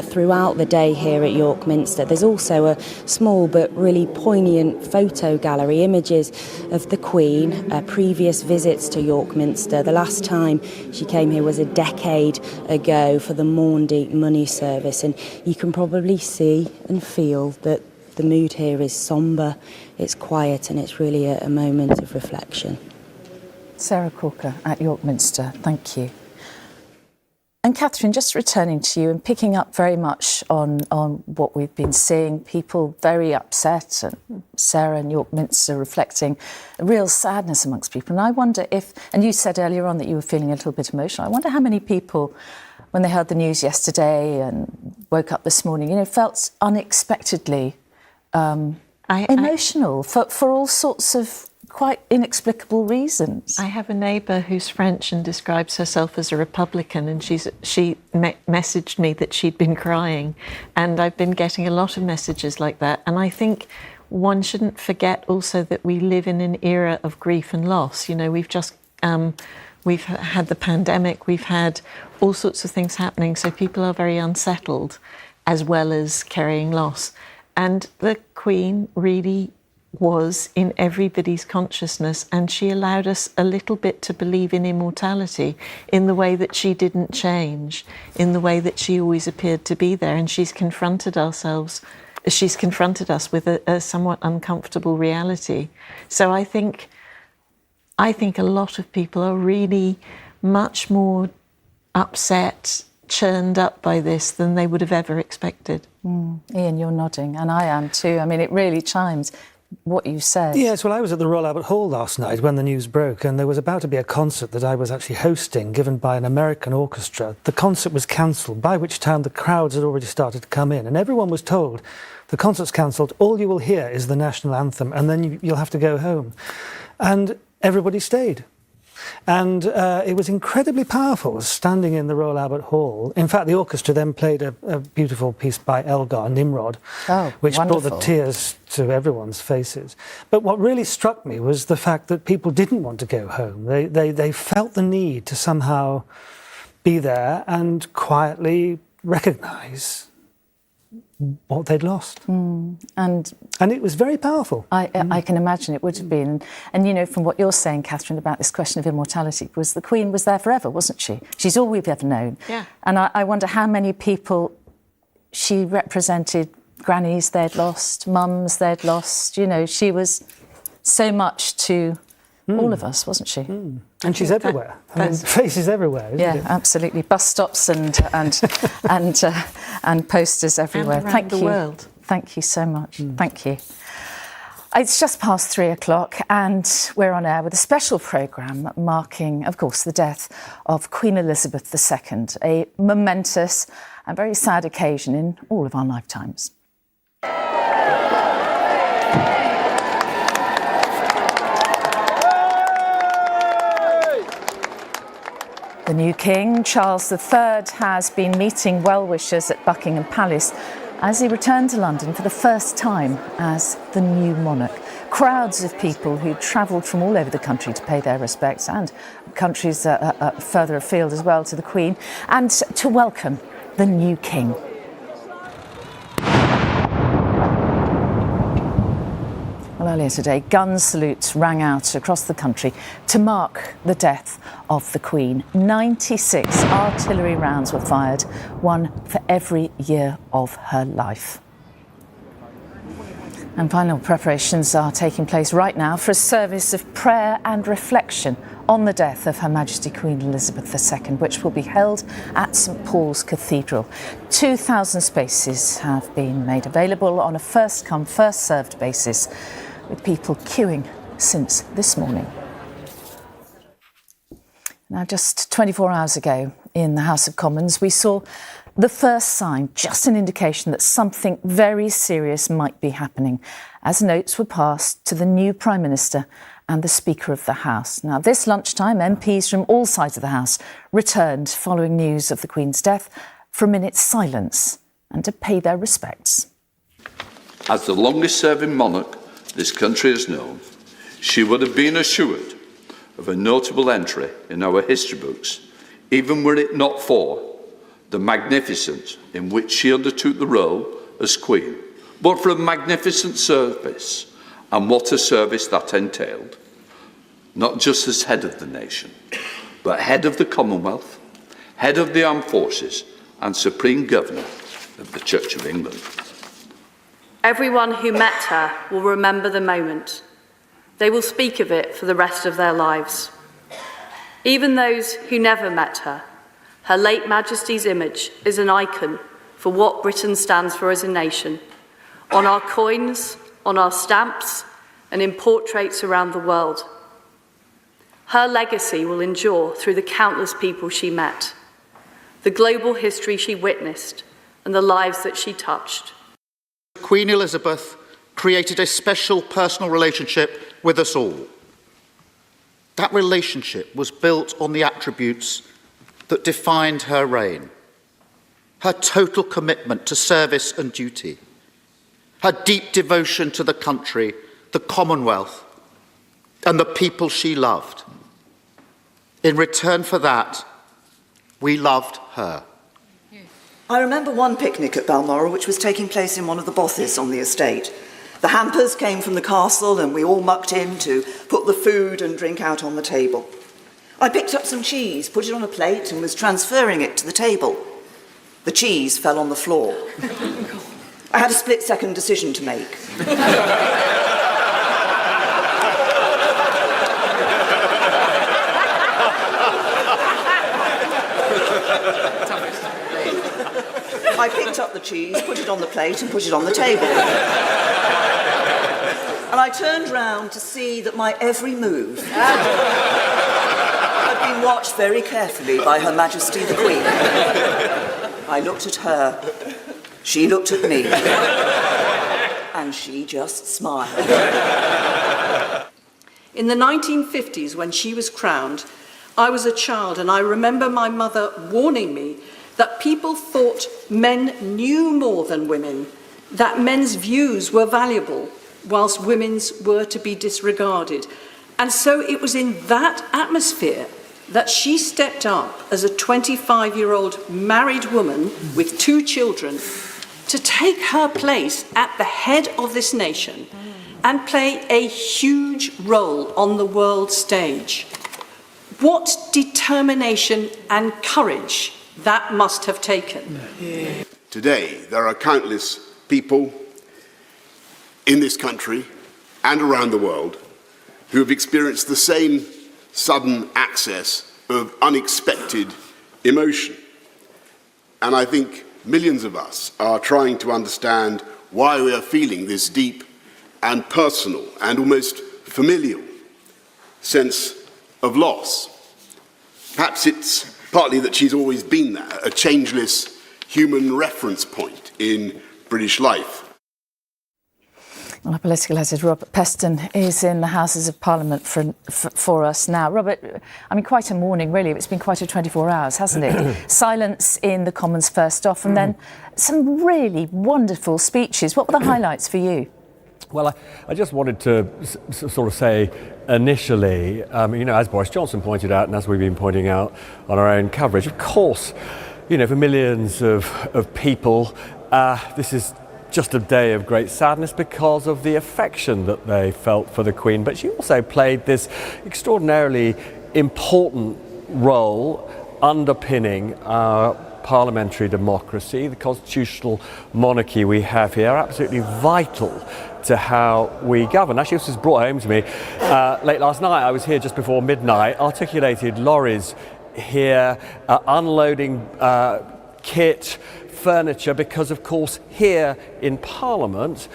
S15: throughout the day here at York Minster. There's also a small but really poignant photo gallery, images of the Queen, previous visits to York Minster. The last time she came here was a decade ago for the Maundy money service, and you can probably see and feel that the mood here is sombre, it's quiet, and it's really a moment of reflection.
S2: Sarah Corker at York Minster, thank you. And Catherine, just returning to you and picking up very much on what we've been seeing, people very upset, and Sarah and York Minster reflecting a real sadness amongst people. And I wonder if, and you said earlier on that you were feeling a little bit emotional, I wonder how many people, when they heard the news yesterday and woke up this morning, felt unexpectedly emotional for all sorts of quite inexplicable reasons.
S18: I have a neighbour who's French and describes herself as a Republican, and she messaged me that she'd been crying, and I've been getting a lot of messages like that. And I think one shouldn't forget also that we live in an era of grief and loss. We've just we've had the pandemic, we've had all sorts of things happening, so people are very unsettled as well as carrying loss. And the Queen really was in everybody's consciousness, and she allowed us a little bit to believe in immortality in the way that she didn't change, in the way that she always appeared to be there. And she's confronted us with a somewhat uncomfortable reality. So I think a lot of people are really much more upset, churned up by this than they would have ever expected.
S2: Ian, you're nodding, and I am too. I mean, it really chimes what you said.
S1: Yes, well, I was at the Royal Albert Hall last night when the news broke, and there was about to be a concert that I was actually hosting, given by an American orchestra. The concert was cancelled, by which time the crowds had already started to come in, and everyone was told, the concert's cancelled, all you will hear is the national anthem, and then you'll have to go home. And everybody stayed. And it was incredibly powerful, standing in the Royal Albert Hall. In fact, the orchestra then played a beautiful piece by Elgar, Nimrod, which brought the tears to everyone's faces. But what really struck me was the fact that people didn't want to go home. They felt the need to somehow be there and quietly recognise what they'd lost. And it was very powerful.
S2: I can imagine it would have been. And, you know, from what you're saying, Catherine, about this question of immortality, was the Queen was there forever, wasn't she? She's all we've ever known.
S18: Yeah.
S2: And I wonder how many people she represented, grannies they'd lost, mums they'd lost. You know, she was so much to all of us, wasn't she?
S1: And she's everywhere. I mean, faces everywhere, isn't it?
S2: Absolutely. Bus stops and posters everywhere.
S18: And around
S2: Thank
S18: the
S2: you.
S18: world.
S2: Thank you so much. Thank you. It's just past 3 o'clock and we're on air with a special programme marking, of course, the death of Queen Elizabeth II, a momentous and very sad occasion in all of our lifetimes. The new King, Charles III, has been meeting well-wishers at Buckingham Palace as he returned to London for the first time as the new monarch. Crowds of people who travelled from all over the country to pay their respects, and countries further afield as well, to the Queen, and to welcome the new King. Well, earlier today, gun salutes rang out across the country to mark the death of the Queen. 96 artillery rounds were fired, one for every year of her life. And final preparations are taking place right now for a service of prayer and reflection on the death of Her Majesty Queen Elizabeth II, which will be held at St Paul's Cathedral. 2,000 spaces have been made available on a first-come, first-served basis, with people queuing since this morning. Now, just 24 hours ago in the House of Commons, we saw the first sign, just an indication that something very serious might be happening, as notes were passed to the new Prime Minister and the Speaker of the House. Now, this lunchtime, MPs from all sides of the House returned following news of the Queen's death for a minute's silence and to pay their respects.
S7: As the longest-serving monarch this country has known, she would have been assured of a notable entry in our history books, even were it not for the magnificence in which she undertook the role as Queen, but for a magnificent service, and what a service that entailed, not just as head of the nation, but head of the Commonwealth, head of the Armed Forces, and Supreme Governor of the Church of England.
S17: Everyone who met her will remember the moment. They will speak of it for the rest of their lives. Even those who never met her, Her late Majesty's image is an icon for what Britain stands for as a nation, on our coins, on our stamps, and in portraits around the world. Her legacy will endure through the countless people she met, the global history she witnessed, and the lives that she touched.
S19: Queen Elizabeth created a special personal relationship with us all. That relationship was built on the attributes that defined her reign: her total commitment to service and duty, her deep devotion to the country, the Commonwealth, and the people she loved. In return for that, we loved her.
S20: I remember one picnic at Balmoral which was taking place in one of the bothes on the estate. The hampers came from the castle and we all mucked in to put the food and drink out on the table. I picked up some cheese, put it on a plate and was transferring it to the table. The cheese fell on the floor. I had a split-second decision to make. I picked up the cheese, put it on the plate and put it on the table. And I turned round to see that my every move had been watched very carefully by Her Majesty the Queen. I looked at her, she looked at me, and she just smiled.
S17: In the 1950s, when she was crowned,
S5: I was a child, and I remember my mother warning me that people thought men knew more than women, that men's views were valuable, whilst women's were to be disregarded. And so it was in that atmosphere that she stepped up as a 25-year-old married woman with 2 children to take her place at the head of this nation and play a huge role on the world stage. What determination and courage that must have taken.
S9: Today, there are countless people in this country and around the world who have experienced the same sudden access of unexpected emotion. And I think millions of us are trying to understand why we are feeling this deep and personal and almost familial sense of loss. Perhaps it's partly that she's always been there, a changeless human reference point in British life.
S2: Well, our political editor, Robert Peston, is in the Houses of Parliament for us now. Robert, I mean, quite a morning, really. It's been quite a 24 hours, hasn't it? Silence in the Commons first off, and then some really wonderful speeches. What were the highlights for you?
S10: Well, I just wanted to sort of say initially, as Boris Johnson pointed out, and as we've been pointing out on our own coverage, of course, for millions of people, this is just a day of great sadness because of the affection that they felt for the Queen. But she also played this extraordinarily important role underpinning our parliamentary democracy. The constitutional monarchy we have here are absolutely vital to how we govern. Actually, this was brought home to me late last night. I was here just before midnight, articulated lorries here, unloading kit, furniture, because of course here in Parliament,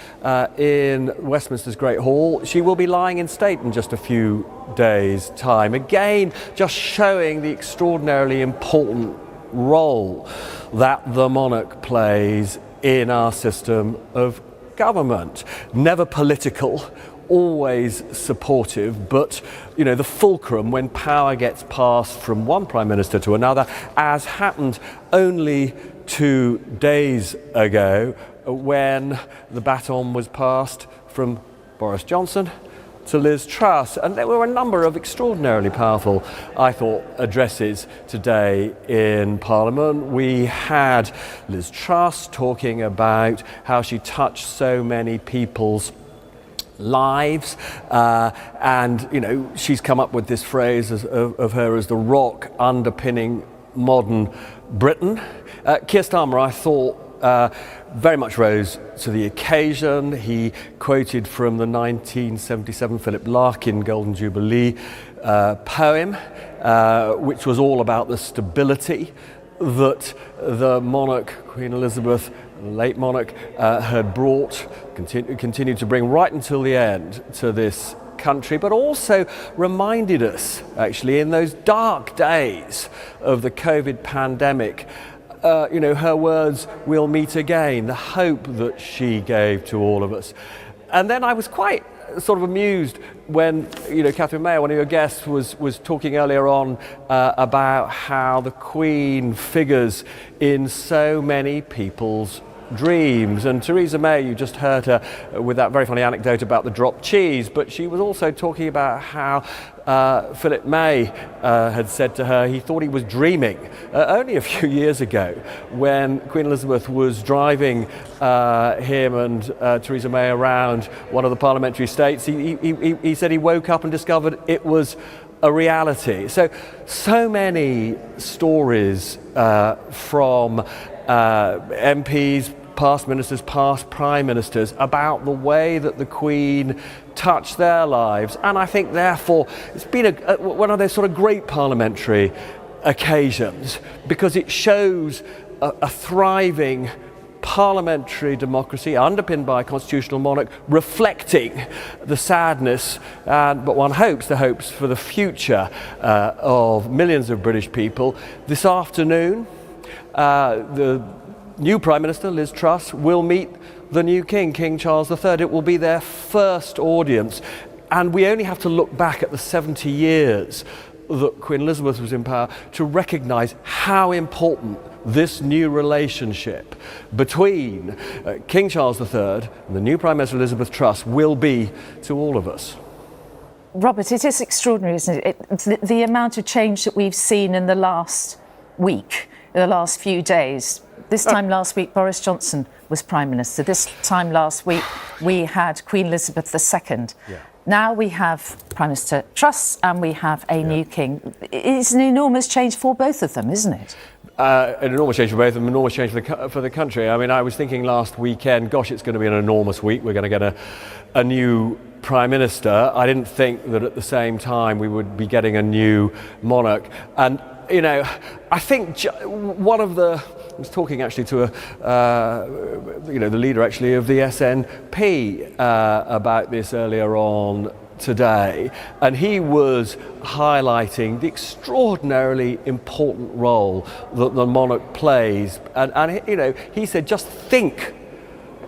S10: in Westminster's Great Hall, she will be lying in state in just a few days' time. Again, just showing the extraordinarily important role that the monarch plays in our system of government. Never political, always supportive, but the fulcrum when power gets passed from one Prime Minister to another, as happened only 2 days ago when the baton was passed from Boris Johnson to Liz Truss. And there were a number of extraordinarily powerful, I thought, addresses today in Parliament. We had Liz Truss talking about how she touched so many people's lives, and she's come up with this phrase of her as the rock underpinning modern Britain. Keir Starmer, I thought, very much rose to the occasion. He quoted from the 1977 Philip Larkin Golden Jubilee poem, which was all about the stability that the monarch, Queen Elizabeth, the late monarch, had brought, continued to bring right until the end to this country, but also reminded us, actually, in those dark days of the COVID pandemic, her words, "We'll meet again," the hope that she gave to all of us. And then I was quite sort of amused when, Catherine Mayer, one of your guests, was talking earlier on about how the Queen figures in so many people's dreams. And Theresa May, you just heard her with that very funny anecdote about the dropped cheese, but she was also talking about how Philip May had said to her he thought he was dreaming only a few years ago when Queen Elizabeth was driving him and Theresa May around one of the parliamentary estates. He said he woke up and discovered it was a reality. So many stories from MPs, past ministers, past prime ministers, about the way that the Queen touched their lives. And I think, therefore, it's been one of those sort of great parliamentary occasions because it shows a thriving parliamentary democracy underpinned by a constitutional monarch, reflecting the sadness, but one hopes the hopes for the future of millions of British people. This afternoon, the new Prime Minister, Liz Truss, will meet the new King, King Charles III. It will be their first audience, and we only have to look back at the 70 years that Queen Elizabeth was in power to recognise how important this new relationship between King Charles III and the new Prime Minister Elizabeth Truss will be to all of us.
S2: Robert, it is extraordinary, isn't it? The amount of change that we've seen in the last week, in the last few days. This time last week, Boris Johnson was Prime Minister. This time last week, we had Queen Elizabeth II.
S10: Yeah.
S2: Now we have Prime Minister Truss and we have a new king. It's an enormous change for both of them, isn't it?
S10: An enormous change for both of them, an enormous change for the country. I mean, I was thinking last weekend, gosh, it's going to be an enormous week. We're going to get a new Prime Minister. I didn't think that at the same time we would be getting a new monarch. And, you know, I think one of the... I was talking actually to the leader actually of the SNP about this earlier on today, and he was highlighting the extraordinarily important role that the monarch plays. And you know, he said, just think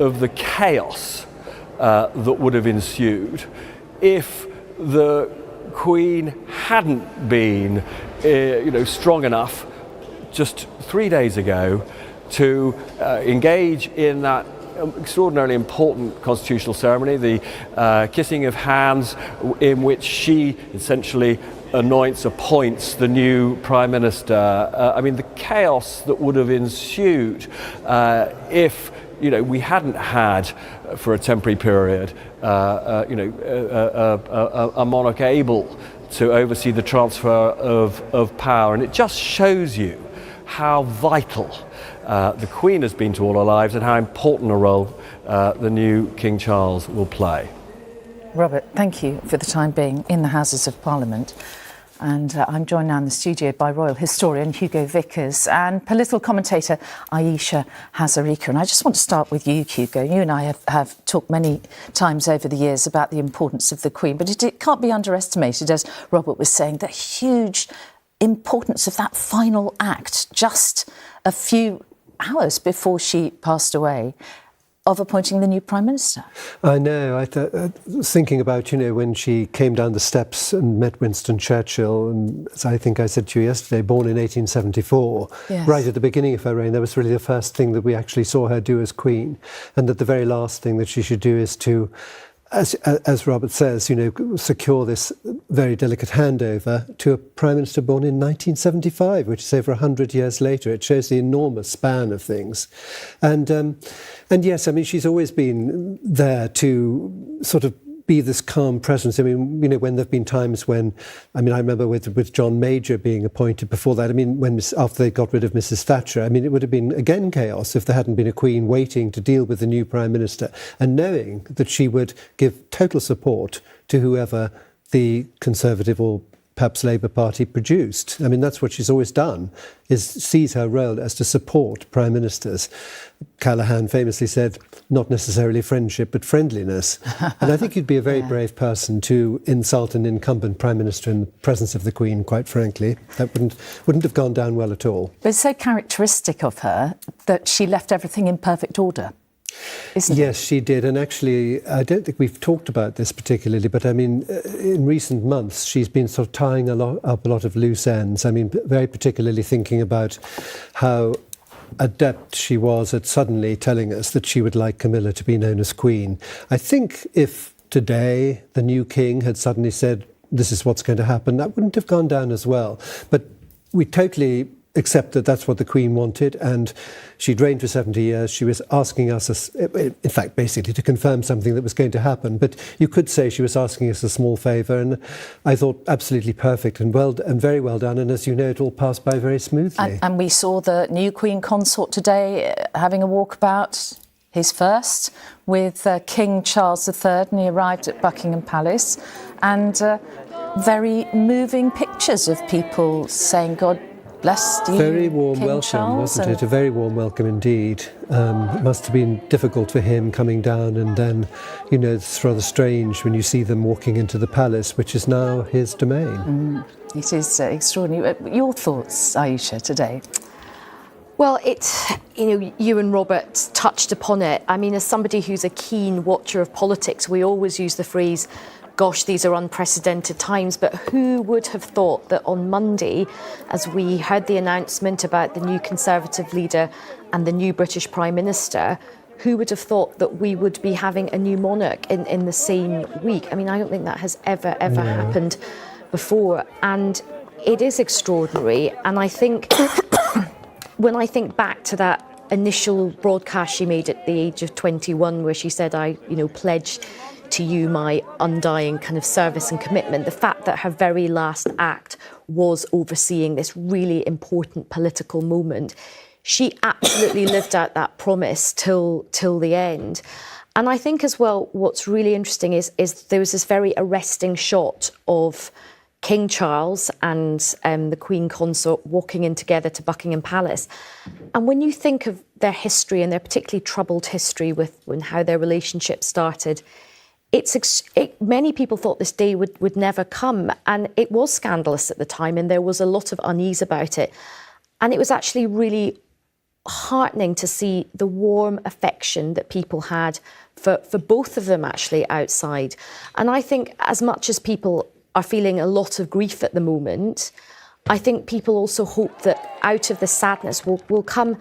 S10: of the chaos that would have ensued if the Queen hadn't been, strong enough just 3 days ago to engage in that extraordinarily important constitutional ceremony, the kissing of hands, in which she essentially appoints the new Prime Minister. I mean, the chaos that would have ensued if we hadn't had, for a temporary period, a monarch able to oversee the transfer of power. And it just shows you how vital the Queen has been to all our lives and how important a role the new King Charles will play.
S2: Robert, thank you for the time being in the Houses of Parliament. And I'm joined now in the studio by royal historian Hugo Vickers and political commentator Ayesha Hazarika. And I just want to start with you, Hugo. You and I have talked many times over the years about the importance of the Queen, but it can't be underestimated, as Robert was saying, the huge importance of that final act just a few hours before she passed away, of appointing the new Prime Minister.
S13: I know. I was thinking about, when she came down the steps and met Winston Churchill, and as I think I said to you yesterday, born in 1874,
S2: yes.
S13: Right at the beginning of her reign, that was really the first thing that we actually saw her do as Queen, and that the very last thing that she should do is to, as Robert says, secure this very delicate handover to a Prime Minister born in 1975, which is over 100 years later. It shows the enormous span of things. And yes, I mean, she's always been there to sort of be this calm presence. I mean, when there have been times when, I remember with John Major being appointed before that, after they got rid of Mrs. Thatcher, it would have been again chaos if there hadn't been a Queen waiting to deal with the new Prime Minister and knowing that she would give total support to whoever the Conservative or perhaps Labour Party produced. That's what she's always done, sees her role as to support Prime Ministers. Callaghan famously said, not necessarily friendship, but friendliness. And I think you'd be a very brave person to insult an incumbent Prime Minister in the presence of the Queen, quite frankly. That wouldn't have gone down well at all.
S2: But it's so characteristic of her that she left everything in perfect order.
S13: Yes, she did. And actually, I don't think we've talked about this particularly, but in recent months, she's been sort of tying up a lot of loose ends. Very particularly thinking about how adept she was at suddenly telling us that she would like Camilla to be known as Queen. I think if today the new king had suddenly said, this is what's going to happen, that wouldn't have gone down as well. But we totally accept that that's what the Queen wanted, and she'd reigned for 70 years. She was asking us, in fact, basically to confirm something that was going to happen. But you could say she was asking us a small favour, and I thought absolutely perfect and very well done. And as you know, it all passed by very smoothly.
S2: And we saw the new Queen consort today having a walkabout, his first, with King Charles III, and he arrived at Buckingham Palace, and very moving pictures of people saying, God bless you,
S13: very warm
S2: King
S13: welcome,
S2: Charles,
S13: wasn't it? A very warm welcome indeed. It must have been difficult for him coming down, and then, it's rather strange when you see them walking into the palace, which is now his domain.
S2: It is extraordinary. Your thoughts, Ayesha, today?
S14: Well, you and Robert touched upon it. As somebody who's a keen watcher of politics, we always use the phrase
S3: gosh, these are unprecedented times. But who would have thought that on Monday, as we heard the announcement about the new Conservative leader and the new British Prime Minister, who would have thought that we would be having a new monarch in the same week? I mean, I don't think that has ever happened before. And it is extraordinary. And I think when I think back to that initial broadcast she made at the age of 21, where she said, I pledge to you my undying kind of service and commitment, the fact that her very last act was overseeing this really important political moment, she absolutely lived out that promise till the end. And I think as well, what's really interesting is there was this very arresting shot of King Charles and the Queen Consort walking in together to Buckingham Palace. And when you think of their history and their particularly troubled history with how their relationship started, many people thought this day would never come. And it was scandalous at the time, and there was a lot of unease about it. And it was actually really heartening to see the warm affection that people had for both of them actually outside. And I think as much as people are feeling a lot of grief at the moment, I think people also hope that out of the sadness will come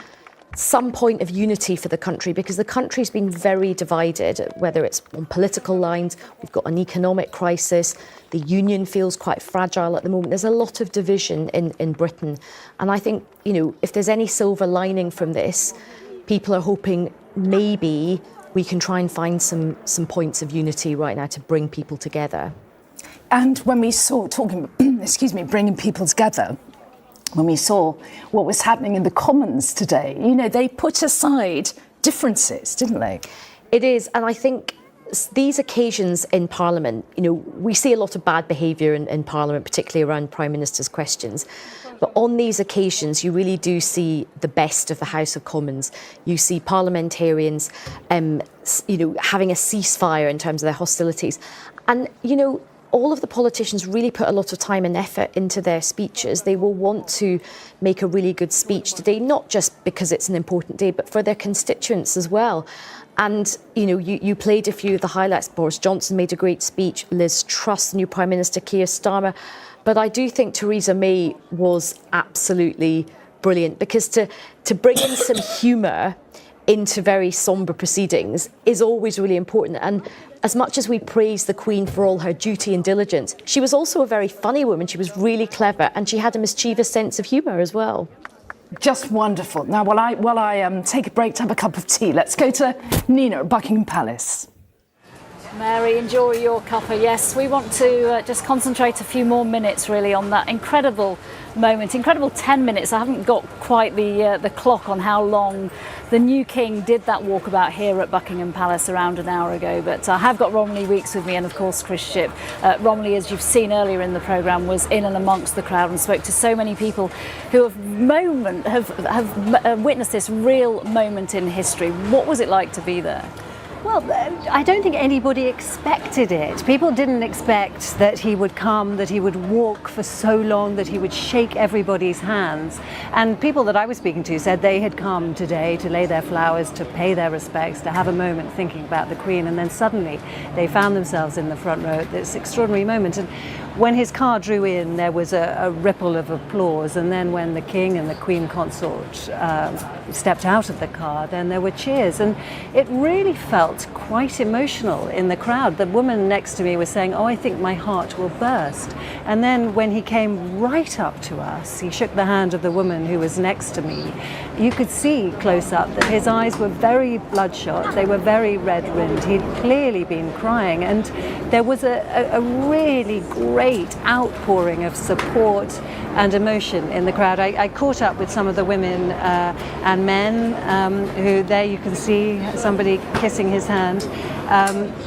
S3: some point of unity for the country, because the country's been very divided, whether it's on political lines, we've got an economic crisis, the union feels quite fragile at the moment. There's a lot of division in Britain. And I think, if there's any silver lining from this, people are hoping maybe we can try and find some points of unity right now to bring people together.
S2: And when we saw, bringing people together, when we saw what was happening in the Commons today, they put aside differences, didn't they?
S3: It is, and I think these occasions in Parliament, we see a lot of bad behaviour in Parliament, particularly around Prime Minister's questions. But on these occasions, you really do see the best of the House of Commons. You see parliamentarians, having a ceasefire in terms of their hostilities. And, all of the politicians really put a lot of time and effort into their speeches. They will want to make a really good speech today, not just because it's an important day, but for their constituents as well. And, you played a few of the highlights. Boris Johnson made a great speech, Liz Truss, new Prime Minister, Keir Starmer. But I do think Theresa May was absolutely brilliant, because to bring in some humour into very sombre proceedings is always really important. And as much as we praise the Queen for all her duty and diligence, she was also a very funny woman. She was really clever, and she had a mischievous sense of humour as well.
S2: Just wonderful. Now, while I take a break to have a cup of tea, let's go to Nina at Buckingham Palace.
S21: Mary, enjoy your cuppa. Yes, we want to just concentrate a few more minutes really on that incredible moment, incredible 10 minutes. I haven't got quite the clock on how long the new king did that walkabout here at Buckingham Palace around an hour ago, but I have got Romilly Weeks with me, and of course Chris Shipp. Romilly, as you've seen earlier in the programme, was in and amongst the crowd and spoke to so many people who have witnessed this real moment in history. What was it like to be there?
S22: Well, I don't think anybody expected it. People didn't expect that he would come, that he would walk for so long, that he would shake everybody's hands. And people that I was speaking to said they had come today to lay their flowers, to pay their respects, to have a moment thinking about the Queen, and then suddenly they found themselves in the front row at this extraordinary moment. And when his car drew in, there was a ripple of applause, and then when the King and the Queen Consort stepped out of the car, then there were cheers, and it really felt quite emotional in the crowd. The woman next to me was saying, "Oh, I think my heart will burst." And then when he came right up to us, he shook the hand of the woman who was next to me. You could see close up that his eyes were very bloodshot, they were very red-rimmed. He'd clearly been crying, and there was a really great outpouring of support and emotion in the crowd. I caught up with some of the women and men who, there you can see somebody kissing his hand,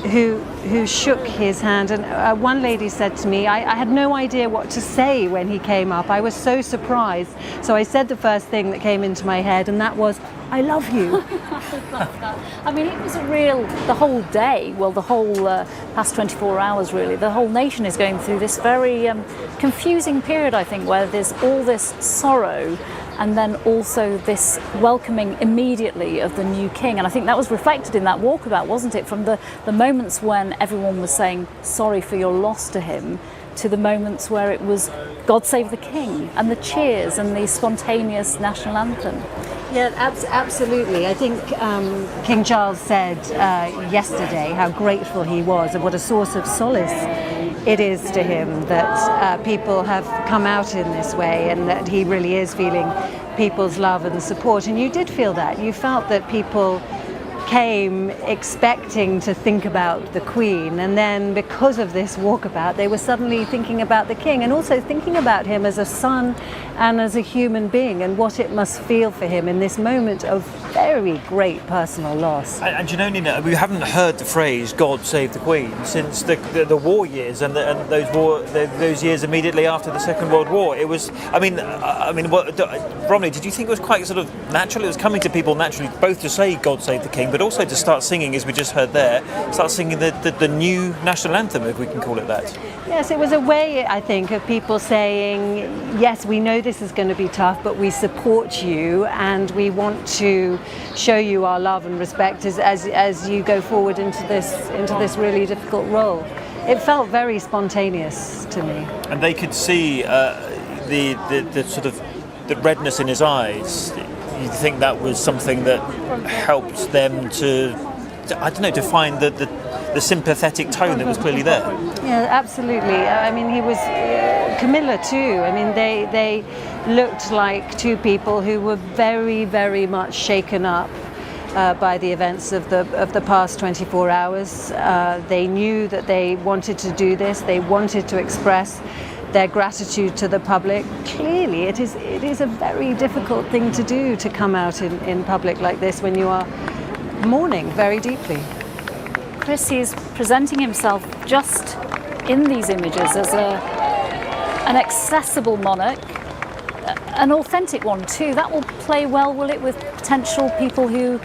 S22: who shook his hand. And one lady said to me, I had no idea what to say when he came up. I was so surprised. So I said the first thing that came into my head, and that was, "I love you."
S21: I love that. I mean, it was the whole day, well, the whole past 24 hours really, the whole nation is going through this very confusing period, I think, where there's all this sorrow and then also this welcoming immediately of the new king. And I think that was reflected in that walkabout, wasn't it? From the moments when everyone was saying sorry for your loss to him, to the moments where it was God Save the King, and the cheers and the spontaneous national anthem.
S22: Yeah, absolutely. I think King Charles said yesterday how grateful he was and what a source of solace it is to him that people have come out in this way, and that he really is feeling people's love and support. And you did feel that. You felt that people came expecting to think about the Queen, and then because of this walkabout they were suddenly thinking about the King, and also thinking about him as a son and as a human being, and what it must feel for him in this moment of very great personal loss.
S8: And you know, Nina, we haven't heard the phrase "God Save the Queen" since the war years and those years immediately after the Second World War. It was, Bromley, did you think it was quite sort of natural? It was coming to people naturally, both to say "God Save the King," but also to start singing, as we just heard there, start singing the new national anthem, if we can call it that.
S22: Yes, it was a way, I think, of people saying, yes, we know this is going to be tough, but we support you, and we want to show you our love and respect as you go forward into this really difficult role. It felt very spontaneous to me. And
S8: they could see the sort of the redness in his eyes. You think that was something that helped them to find the sympathetic tone that was clearly there?
S22: Yeah, absolutely. I mean, he was Camilla too. I mean, they looked like two people who were very, very much shaken up by the events of the past 24 hours. They knew that they wanted to do this. They wanted to express their gratitude to the public. Clearly, it is a very difficult thing to do, to come out in public like this when you are mourning very deeply.
S21: Chris, he's presenting himself just in these images as an accessible monarch, an authentic one too. That will play well, will it, with potential people who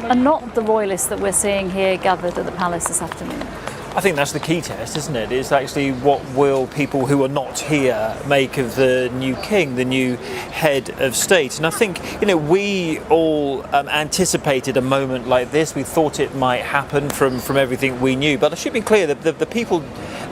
S21: are not the royalists that we're seeing here gathered at the palace this afternoon?
S8: I think that's the key test, isn't it? It's actually what will people who are not here make of the new king, the new head of state. And I think, we all anticipated a moment like this. We thought it might happen from everything we knew. But I should be clear that the people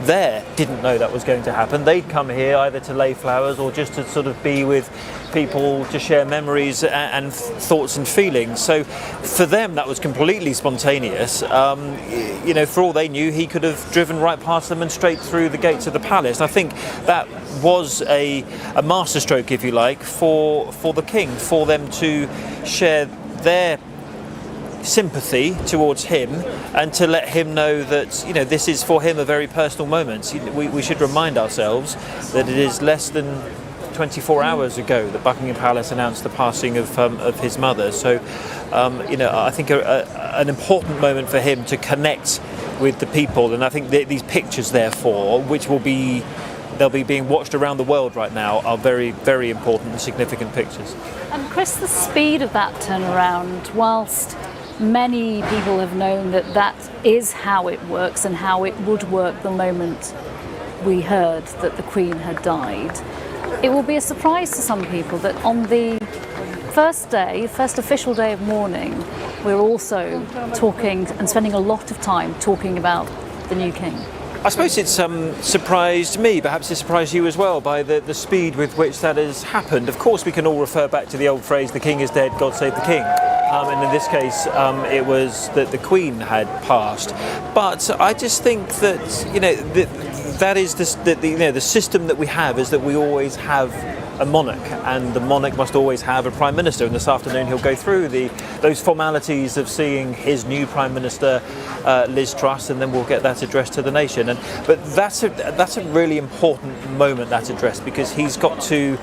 S8: there didn't know that was going to happen. They'd come here either to lay flowers or just to sort of be with people, to share memories and thoughts and feelings. So for them, that was completely spontaneous. For all they knew, he could have driven right past them and straight through the gates of the palace. I think that was a masterstroke, if you like, for the king, for them to share their sympathy towards him and to let him know that this is for him a very personal moment. We should remind ourselves that it is less than 24 hours ago that Buckingham Palace announced the passing of his mother. So I think an important moment for him to connect with the people, and I think these pictures therefore, which they'll be being watched around the world right now, are very, very important and significant pictures.
S21: And Chris, the speed of that turnaround, whilst many people have known that is how it works and how it would work the moment we heard that the Queen had died, it will be a surprise to some people that on the first official day of mourning, we're also talking and spending a lot of time talking about the new king.
S8: I suppose it's surprised me, perhaps it surprised you as well, by the speed with which that has happened. Of course, we can all refer back to the old phrase, "The king is dead, God save the king." And in this case, it was that the Queen had passed. But I just think that, that is the system that we have, is that we always have a monarch, and the monarch must always have a prime minister. And this afternoon he'll go through those formalities of seeing his new prime minister, Liz Truss, and then we'll get that address to the nation. But that's a really important moment, that address, because he's got to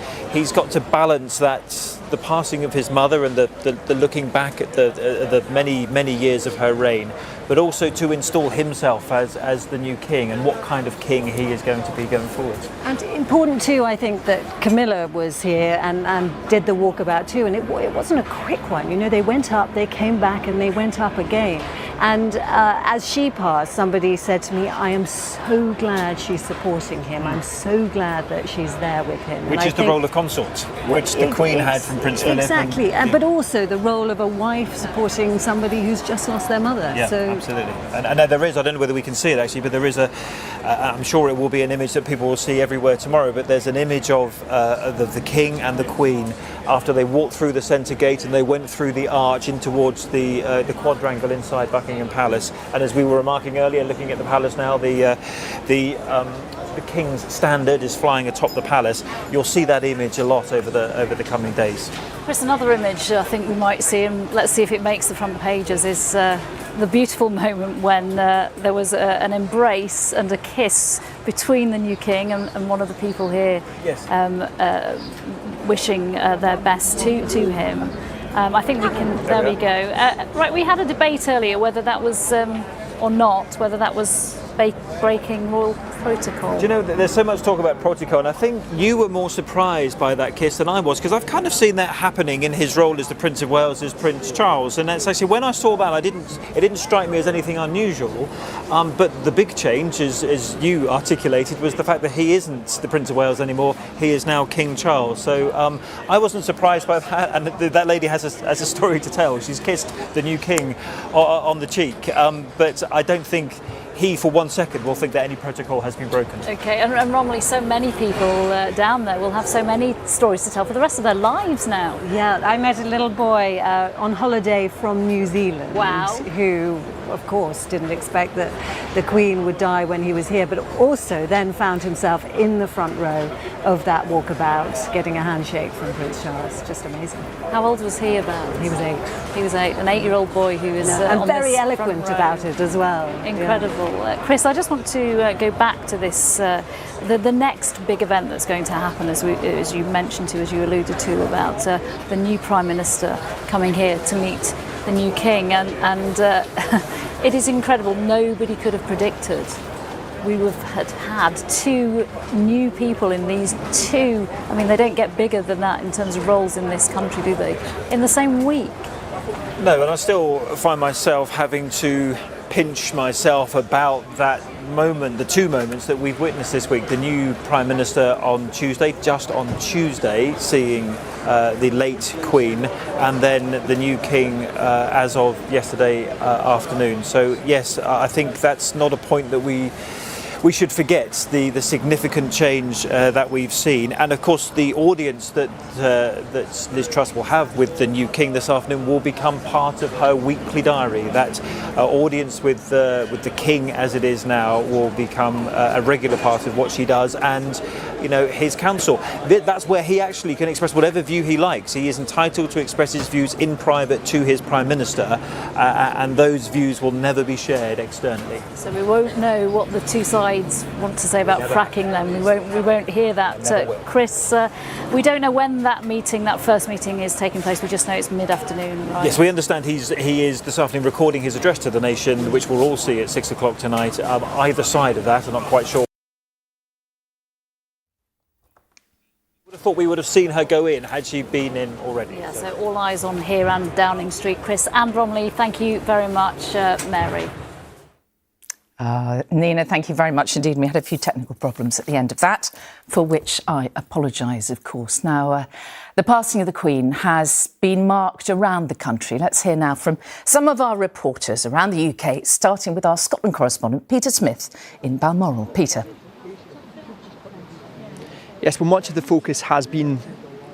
S8: balance the passing of his mother and the looking back at the many years of her reign, but also to install himself as the new king, and what kind of king he is going to be going forward.
S22: And important too, I think, that Camilla was here and did the walkabout too, and it wasn't a quick one. They went up, they came back, and they went up again. And as she passed, somebody said to me, I am so glad she's supporting him. I'm so glad that she's there with him.
S8: Which is the role of consort, which the Queen had from Prince Philip.
S22: Exactly, but also the role of a wife supporting somebody who's just lost their mother.
S8: Yeah,
S22: so,
S8: absolutely. And there is, I don't know whether we can see it actually, but there is I'm sure it will be an image that people will see everywhere tomorrow, but there's an image of the King and the Queen after they walked through the centre gate and they went through the arch in towards the quadrangle inside Buckingham Palace. And as we were remarking earlier, looking at the palace now, the King's standard is flying atop the palace. You'll see that image a lot over the coming days.
S21: Chris, another image I think we might see, and let's see if it makes the front pages, is the beautiful moment when there was an embrace and a kiss between the new King and one of the people here.
S8: Yes.
S21: Wishing their best to him. I think we can, there we go. Right, we had a debate earlier whether that was, or not, whether that was breaking royal protocol.
S8: Do you know, there's so much talk about protocol, and I think you were more surprised by that kiss than I was, because I've kind of seen that happening in his role as the Prince of Wales as Prince Charles, and that's actually, when I saw that, it didn't strike me as anything unusual, but the big change, as you articulated, was the fact that he isn't the Prince of Wales anymore, he is now King Charles. So I wasn't surprised by that, and that lady has a story to tell. She's kissed the new King on the cheek, but I don't think he for 1 second will think that any protocol has been broken.
S21: Okay, and Romilly, so many people down there will have so many stories to tell for the rest of their lives now.
S22: Yeah, I met a little boy on holiday from New Zealand.
S21: Wow.
S22: Who, of course, didn't expect that the Queen would die when he was here, but also then found himself in the front row of that walkabout, getting a handshake from Prince Charles. Just amazing.
S21: How old was he about?
S22: He was 8.
S21: He was 8, an 8-year-old boy who was
S22: and very eloquent about it as well.
S21: Incredible. Yeah. Chris, I just want to go back to this, the next big event that's going to happen, as you mentioned to, as you alluded to, about the new Prime Minister coming here to meet the new King, and it is incredible. Nobody could have predicted we would have had 2 new people in these 2, I mean, they don't get bigger than that in terms of roles in this country, do they, in the same week?
S8: No, and I still find myself having to pinch myself about that moment, the 2 moments that we've witnessed this week. The new Prime Minister on Tuesday, just on Tuesday, seeing the late Queen, and then the new King as of yesterday afternoon. So yes, I think that's not a point that we should forget, the significant change that we've seen, and of course the audience that Liz Truss will have with the new King this afternoon will become part of her weekly diary. That audience with the King as it is now will become a regular part of what she does, and his council. That's where he actually can express whatever view he likes. He is entitled to express his views in private to his Prime Minister, and those views will never be shared externally.
S21: So we won't know what the 2 sides want to say about fracking then. We won't hear that. Chris, we don't know when that first meeting is taking place. We just know it's mid-afternoon, right?
S8: Yes, we understand he is this afternoon recording his address to the nation, which we'll all see at 6 o'clock tonight. Either side of that, I'm not quite sure. I would have thought we would have seen her go in had she been in already.
S21: Yeah, so all eyes on here and Downing Street. Chris and Romilly, thank you very much. Mary.
S2: Nina, thank you very much indeed. We had a few technical problems at the end of that, for which I apologise, of course. Now, the passing of the Queen has been marked around the country. Let's hear now from some of our reporters around the UK, starting with our Scotland correspondent, Peter Smith, in Balmoral. Peter.
S11: Yes, well, much of the focus has been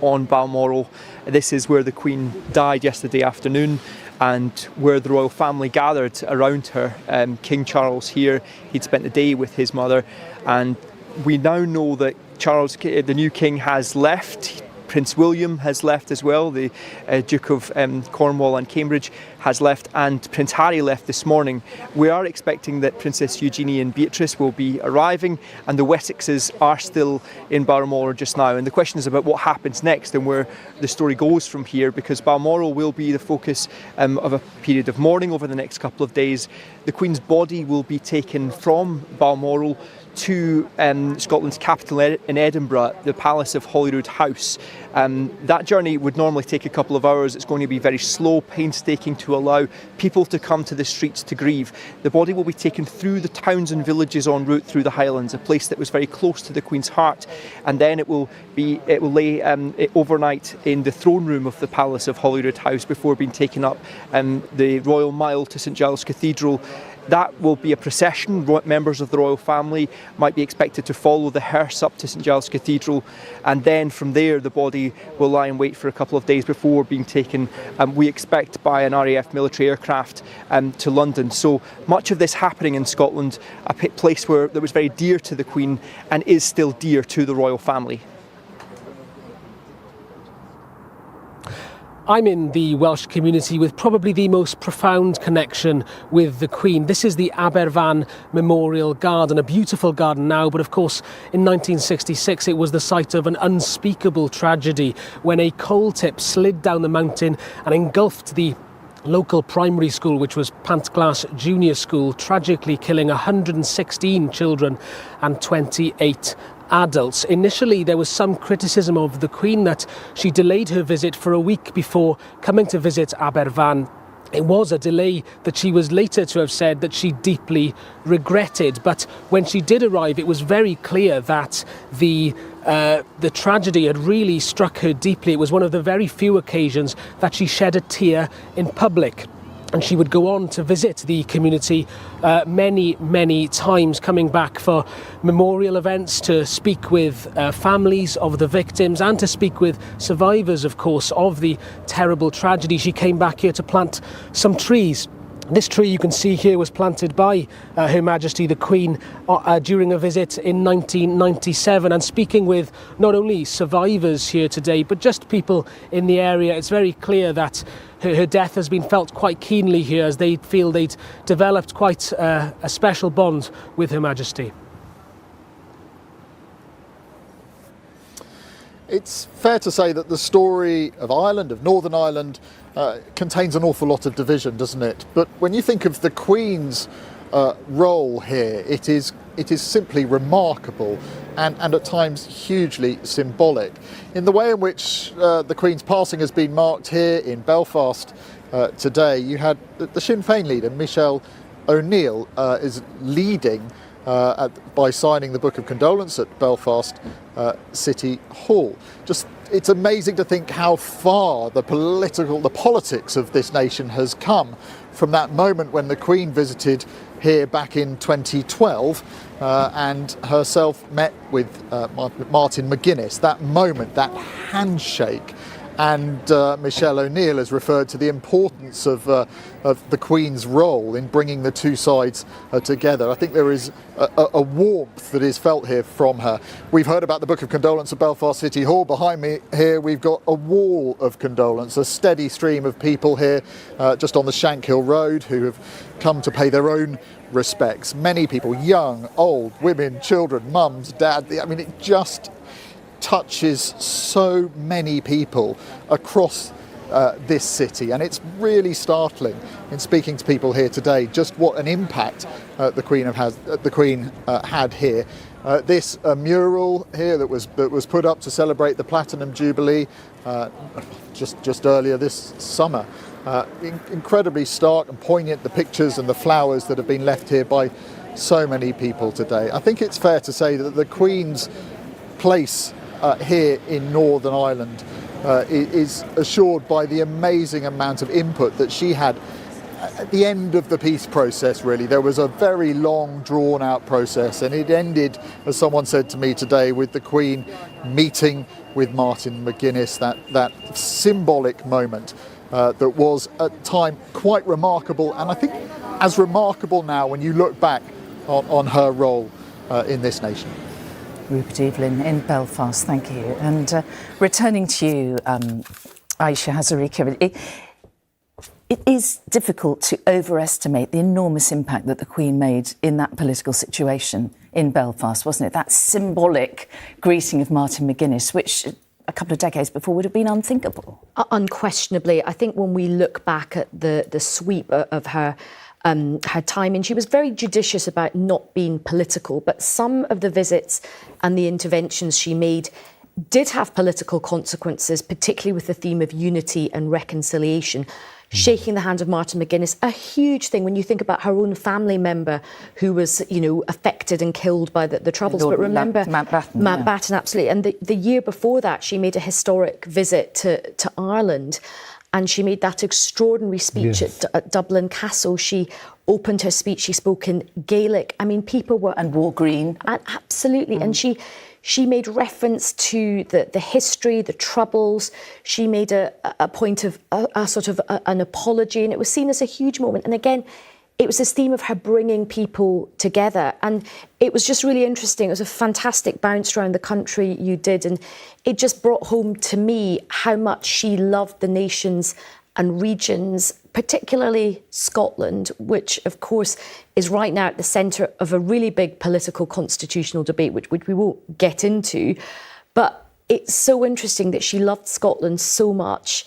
S11: on Balmoral. This is where the Queen died yesterday afternoon, and where the royal family gathered around her. King Charles here, he'd spent the day with his mother, and we now know that Charles, the new King, has left. Prince William has left as well, the Duke of Cornwall and Cambridge has left, and Prince Harry left this morning. We are expecting that Princess Eugenie and Beatrice will be arriving, and the Wessexes are still in Balmoral just now. And the question is about what happens next and where the story goes from here, because Balmoral will be the focus of a period of mourning over the next couple of days. The Queen's body will be taken from Balmoral to Scotland's capital in Edinburgh, the Palace of Holyrood House. That journey would normally take a couple of hours. It's going to be very slow, painstaking to allow people to come to the streets to grieve. The body will be taken through the towns and villages en route through the Highlands, a place that was very close to the Queen's heart, and then it will lay overnight in the throne room of the Palace of Holyrood House before being taken up the Royal Mile to St Giles Cathedral. That will be a procession. Members of the royal family might be expected to follow the hearse up to St Giles Cathedral, and then from there the body will lie in wait for a couple of days before being taken, we expect, by an RAF military aircraft to London. So much of this happening in Scotland, a place that was very dear to the Queen and is still dear to the royal family.
S6: I'm in the Welsh community with probably the most profound connection with the Queen. This is the Aberfan Memorial Garden, a beautiful garden now, but of course in 1966 it was the site of an unspeakable tragedy when a coal tip slid down the mountain and engulfed the local primary school, which was Pantglas Junior School, tragically killing 116 children and 28 adults. Initially, there was some criticism of the Queen that she delayed her visit for a week before coming to visit Aberfan. It was a delay that she was later to have said that she deeply regretted. But when she did arrive, it was very clear that the tragedy had really struck her deeply. It was one of the very few occasions that she shed a tear in public. And she would go on to visit the community many times, coming back for memorial events, to speak with families of the victims and to speak with survivors, of course, of the terrible tragedy. She came back here to plant some trees. This tree you can see here was planted by Her Majesty the Queen during a visit in 1997. And speaking with not only survivors here today, but just people in the area, it's very clear that her death has been felt quite keenly here, as they feel they'd developed quite a special bond with Her Majesty.
S12: It's fair to say that the story of Ireland, of Northern Ireland, contains an awful lot of division, doesn't it? But when you think of the Queen's role here, it is simply remarkable and at times hugely symbolic. In the way in which the Queen's passing has been marked here in Belfast today, you had the Sinn Féin leader, Michelle O'Neill, is leading by signing the Book of Condolence at Belfast City Hall. It's amazing to think how far the politics of this nation has come from that moment when the Queen visited here back in 2012 and herself met with Martin McGuinness. That moment, that handshake. And Michelle O'Neill has referred to the importance of the Queen's role in bringing the two sides together. I think there is a warmth that is felt here from her. We've heard about the Book of Condolence at Belfast City Hall. Behind me here we've got a wall of condolence, a steady stream of people here just on the Shankhill Road who have come to pay their own respects. Many people, young, old, women, children, mums, dad. I mean, it just touches so many people across this city, and it's really startling in speaking to people here today just what an impact the Queen had here. This mural here that was put up to celebrate the Platinum Jubilee just earlier this summer, incredibly stark and poignant, the pictures and the flowers that have been left here by so many people today. I think it's fair to say that the Queen's place here in Northern Ireland is assured by the amazing amount of input that she had at the end of the peace process. Really, there was a very long, drawn-out process, and it ended, as someone said to me today, with the Queen meeting with Martin McGuinness, that symbolic moment that was at time quite remarkable, and I think as remarkable now when you look back on her role in this nation.
S2: Rupert Evelyn in Belfast, thank you. And returning to you, Aisha Hazarika, it is difficult to overestimate the enormous impact that the Queen made in that political situation in Belfast, wasn't it? That symbolic greeting of Martin McGuinness, which a couple of decades before would have been unthinkable.
S3: Unquestionably. I think when we look back at the sweep of her her time. And she was very judicious about not being political. But some of the visits and the interventions she made did have political consequences, particularly with the theme of unity and reconciliation. Shaking the hand of Martin McGuinness, a huge thing when you think about her own family member who was, affected and killed by the Troubles. But remember, Mountbatten, absolutely. And the year before that, she made a historic visit to Ireland, and she made that extraordinary speech at Dublin Castle. She opened her speech, she spoke in Gaelic. I mean, people were...
S2: And wore green.
S3: Absolutely. And she made reference to the history, the Troubles. She made a point of a sort of an apology, and it was seen as a huge moment. And again, it was this theme of her bringing people together. And it was just really interesting. It was a fantastic bounce around the country you did. And it just brought home to me how much she loved the nations and regions, particularly Scotland, which, of course, is right now at the centre of a really big political constitutional debate, which we won't get into. But it's so interesting that she loved Scotland so much.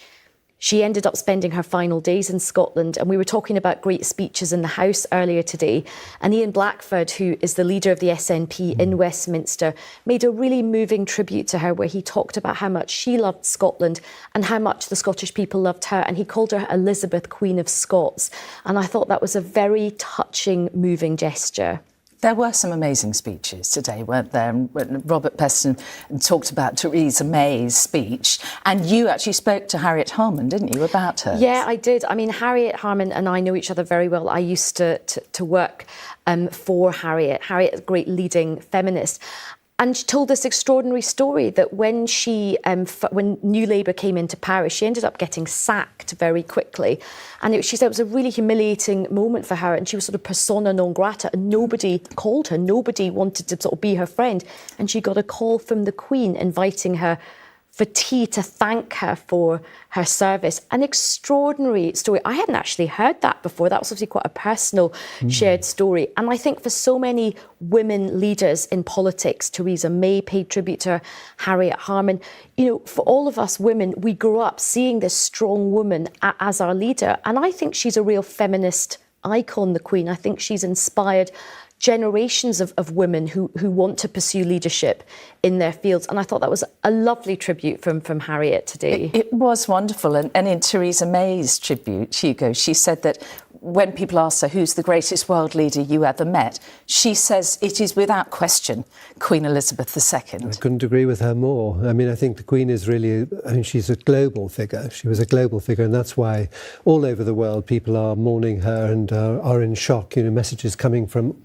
S3: She ended up spending her final days in Scotland, and we were talking about great speeches in the House earlier today, and Ian Blackford, who is the leader of the SNP in Westminster, made a really moving tribute to her where he talked about how much she loved Scotland and how much the Scottish people loved her, and he called her Elizabeth, Queen of Scots. And I thought that was a very touching, moving gesture.
S2: There were some amazing speeches today, weren't there? When Robert Peston talked about Theresa May's speech, and you actually spoke to Harriet Harman, didn't you, about her?
S3: Yeah, I did. I mean, Harriet Harman and I know each other very well. I used to work for Harriet. Harriet is a great leading feminist. And she told this extraordinary story that when when New Labour came into power, she ended up getting sacked very quickly. And she said it was a really humiliating moment for her, and she was sort of persona non grata, and nobody called her, nobody wanted to sort of be her friend. And she got a call from the Queen inviting her for tea to thank her for her service. An extraordinary story. I hadn't actually heard that before. That was obviously quite a personal shared story. And I think for so many women leaders in politics, Theresa May paid tribute to her, Harriet Harman, for all of us women, we grew up seeing this strong woman as our leader. And I think she's a real feminist icon, the Queen. I think she's inspired generations of women who want to pursue leadership in their fields. And I thought that was a lovely tribute from Harriet today.
S2: It was wonderful. And in Theresa May's tribute, Hugo, she said that when people ask her who's the greatest world leader you ever met, she says it is without question Queen Elizabeth II.
S13: I couldn't agree with her more. I mean, I think the Queen is really, she's a global figure. She was a global figure, and that's why all over the world people are mourning her and are in shock. Messages coming from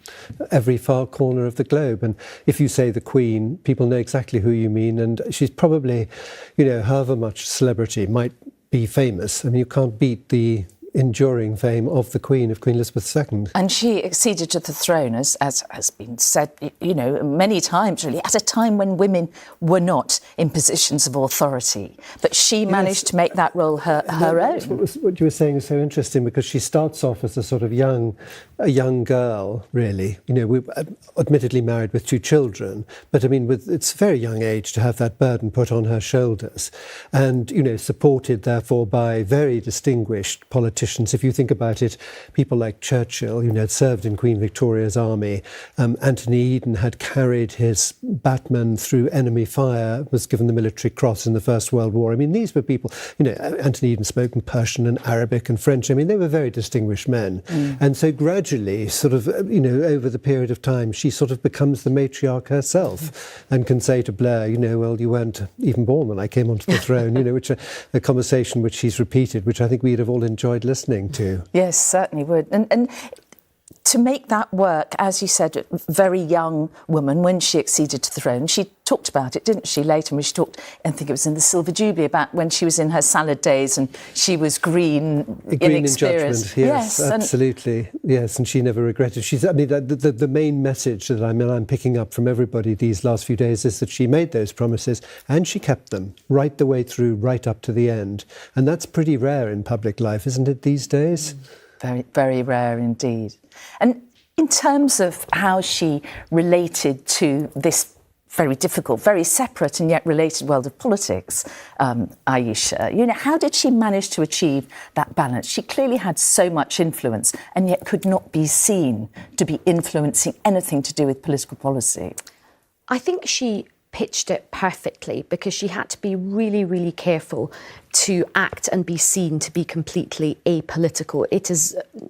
S13: every far corner of the globe. And if you say the Queen, people know exactly who you mean. And she's probably, however much celebrity might be famous, I mean, you can't beat the enduring fame of the Queen, of Queen Elizabeth II.
S2: And she acceded to the throne, as has been said, many times, really, at a time when women were not in positions of authority. But she managed to make that role her own.
S13: What you were saying is so interesting, because she starts off as a sort of young girl, really. We admittedly married with 2 children, but I mean, it's a very young age to have that burden put on her shoulders, and supported therefore by very distinguished politicians. If you think about it, people like Churchill, had served in Queen Victoria's army. Anthony Eden had carried his batman through enemy fire, was given the Military Cross in the First World War. I mean, these were people, Anthony Eden spoke in Persian and Arabic and French. I mean, they were very distinguished men. And so gradually, sort of, over the period of time, she sort of becomes the matriarch herself and can say to Blair, well, you weren't even born when I came onto the throne, which a conversation which she's repeated, which I think we'd have all enjoyed listening to.
S2: Yes, certainly would. And to make that work, as you said, a very young woman, when she acceded to the throne, she talked about it, didn't she, later, when she talked, I think it was in the Silver Jubilee, about when she was in her salad days and she was green
S13: in judgment. Yes, absolutely. Yes, and she never regretted. The main message that I'm picking up from everybody these last few days is that she made those promises and she kept them right the way through, right up to the end. And that's pretty rare in public life, isn't it, these days?
S2: Very, very rare indeed. And in terms of how she related to this very difficult, very separate and yet related world of politics, Aisha. You know, how did she manage to achieve that balance? She clearly had so much influence and yet could not be seen to be influencing anything to do with political policy.
S3: I think she pitched it perfectly because she had to be really, really careful to act and be seen to be completely apolitical.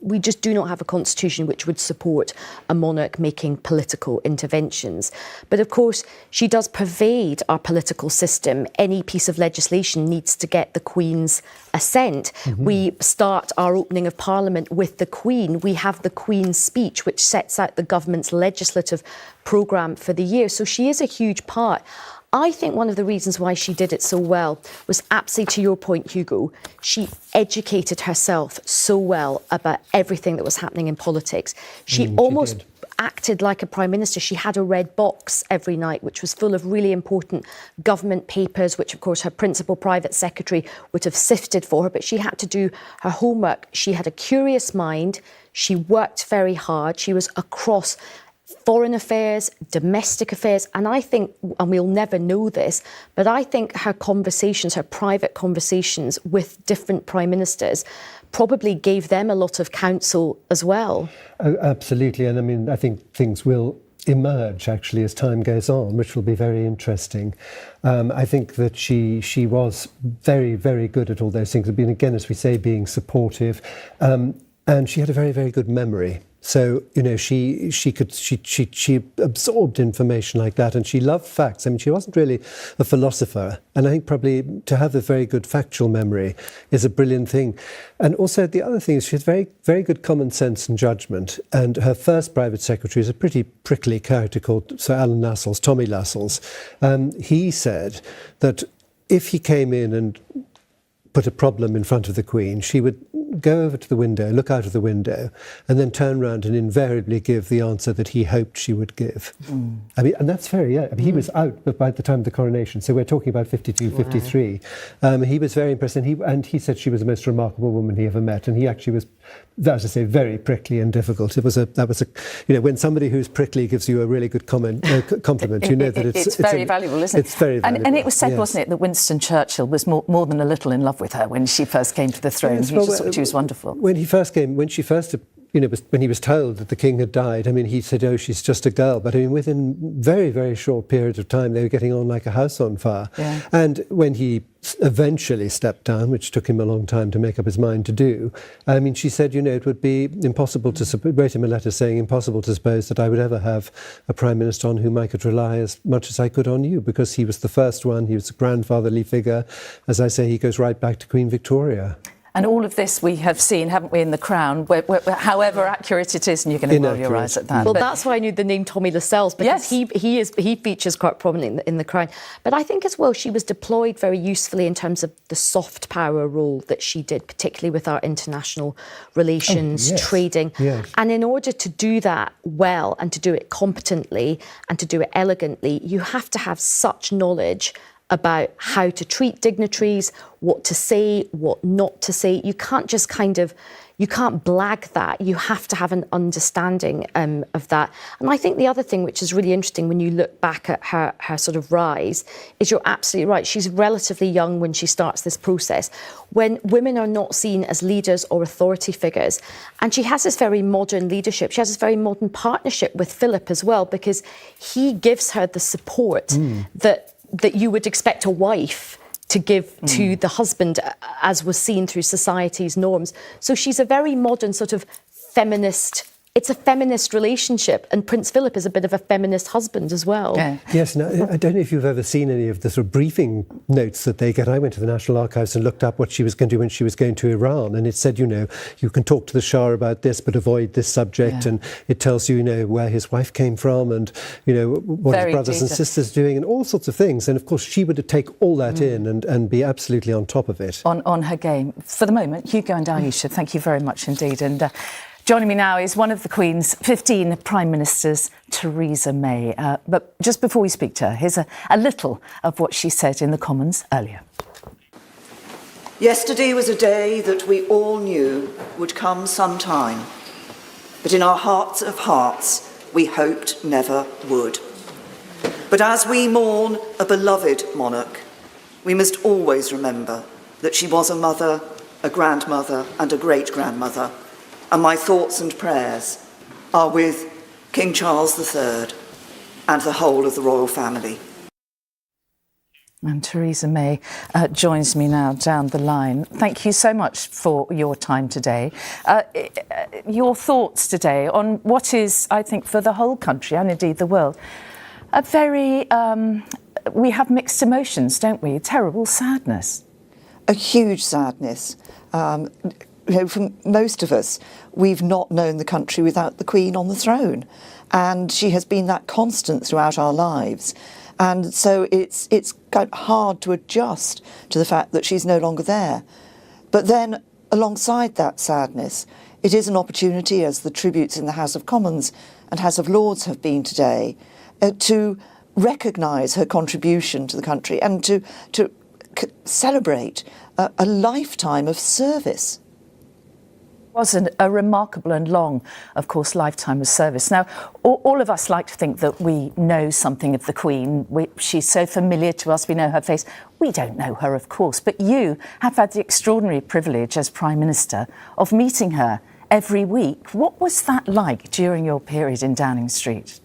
S3: We just do not have a constitution which would support a monarch making political interventions. But of course, she does pervade our political system. Any piece of legislation needs to get the Queen's assent. We start our opening of Parliament with the Queen. We have the Queen's speech, which sets out the government's legislative programme for the year. So she is a huge part. I think one of the reasons why she did it so well was absolutely to your point, Hugo. She educated herself so well about everything that was happening in politics. She almost acted like a prime minister. She had a red box every night, which was full of really important government papers, which, of course, her principal private secretary would have sifted for her. But she had to do her homework. She had a curious mind. She worked very hard. She was across foreign affairs, domestic affairs, and I think, and we'll never know this, but I think her conversations, her private conversations with different prime ministers probably gave them a lot of counsel as well.
S13: Oh, absolutely, and I mean, I think things will emerge actually as time goes on, which will be very interesting. I think that she was very, very good at all those things. Being, again, as we say, being supportive, and she had a very, very good memory. So, you know, she absorbed information like that, and she loved facts. I mean, she wasn't really a philosopher, and I think probably to have a very good factual memory is a brilliant thing. And also the other thing is she had very, very good common sense and judgment. And her first private secretary is a pretty prickly character called Sir Alan Lascelles, Tommy Lascelles. He said that if he came in and put a problem in front of the Queen, she would go over to the window, look out of the window, and then turn around and invariably give the answer that he hoped she would give. I mean, and that's very, I mean, he was out by the time of the coronation, so we're talking about 52, 53. He was very impressed, and he said she was the most remarkable woman he ever met, and he actually was, as I say, very prickly and difficult. That was a, you know, when somebody who's prickly gives you a really good compliment, you know that it's
S2: very valuable, isn't it?
S13: It's very valuable.
S2: And it was said,
S13: yes.
S2: wasn't it, that Winston Churchill was more than a little in love with her when she first came to the throne.
S13: Yes,
S2: He just thought she was wonderful.
S13: When he first came, when he was told that the king had died, I mean, he said, "Oh, she's just a girl." But I mean, within very, very short periods of time, they were getting on like a house on fire. Yeah. And when he eventually stepped down, which took him a long time to make up his mind to do, I mean, she said, you know, it would be impossible to wrote him a letter saying, impossible to suppose that I would ever have a prime minister on whom I could rely as much as I could on you, because he was the first one. He was a grandfatherly figure. As I say, he goes right back to Queen Victoria.
S2: And all of this we have seen, haven't we, in The Crown, where however accurate it is, and you're going to roll your eyes at that.
S3: Well, that's why I knew the name Tommy Lascelles, because he features quite prominently in The Crown. But I think as well she was deployed very usefully in terms of the soft power role that she did, particularly with our international relations, trading. Yes. And in order to do that well and to do it competently and to do it elegantly, you have to have such knowledge about how to treat dignitaries, what to say, what not to say. You can't just you can't blag that. You have to have an understanding of that. And I think the other thing which is really interesting when you look back at her sort of rise is you're absolutely right. She's relatively young when she starts this process, when women are not seen as leaders or authority figures. And she has this very modern leadership. She has this very modern partnership with Philip as well, because he gives her the support that you would expect a wife to give to the husband, as was seen through society's norms. So she's a very modern sort of feminist. It's a feminist relationship, and Prince Philip is a bit of a feminist husband as well. Yeah.
S13: Yes, now, I don't know if you've ever seen any of the sort of briefing notes that they get. I went to the National Archives and looked up what she was going to do when she was going to Iran, and it said, you know, you can talk to the Shah about this, but avoid this subject, and it tells you, you know, where his wife came from, and, you know, what his brothers and sisters doing, and all sorts of things. And of course, she would take all that in and be absolutely on top of it.
S2: On her game. For the moment, Hugo and Aisha, thank you very much indeed. And joining me now is one of the Queen's 15 Prime Ministers, Theresa May. But just before we speak to her, here's a little of what she said in the Commons earlier.
S20: Yesterday was a day that we all knew would come sometime, but in our hearts of hearts, we hoped never would. But as we mourn a beloved monarch, we must always remember that she was a mother, a grandmother, and a great-grandmother, and my thoughts and prayers are with King Charles III and the whole of the royal family.
S2: And Theresa May joins me now down the line. Thank you so much for your time today. Your thoughts today on what is, I think, for the whole country and indeed the world, a very, we have mixed emotions, don't we? Terrible sadness.
S20: A huge sadness. For most of us, we've not known the country without the Queen on the throne. And she has been that constant throughout our lives. And so it's quite hard to adjust to the fact that she's no longer there. But then, alongside that sadness, it is an opportunity, as the tributes in the House of Commons and House of Lords have been today, to recognise her contribution to the country and to celebrate a lifetime of service.
S2: Was a remarkable and long, of course, lifetime of service. Now, all of us like to think that we know something of the Queen. She's so familiar to us, we know her face. We don't know her, of course, but you have had the extraordinary privilege as Prime Minister of meeting her every week. What was that like during your period in Downing Street?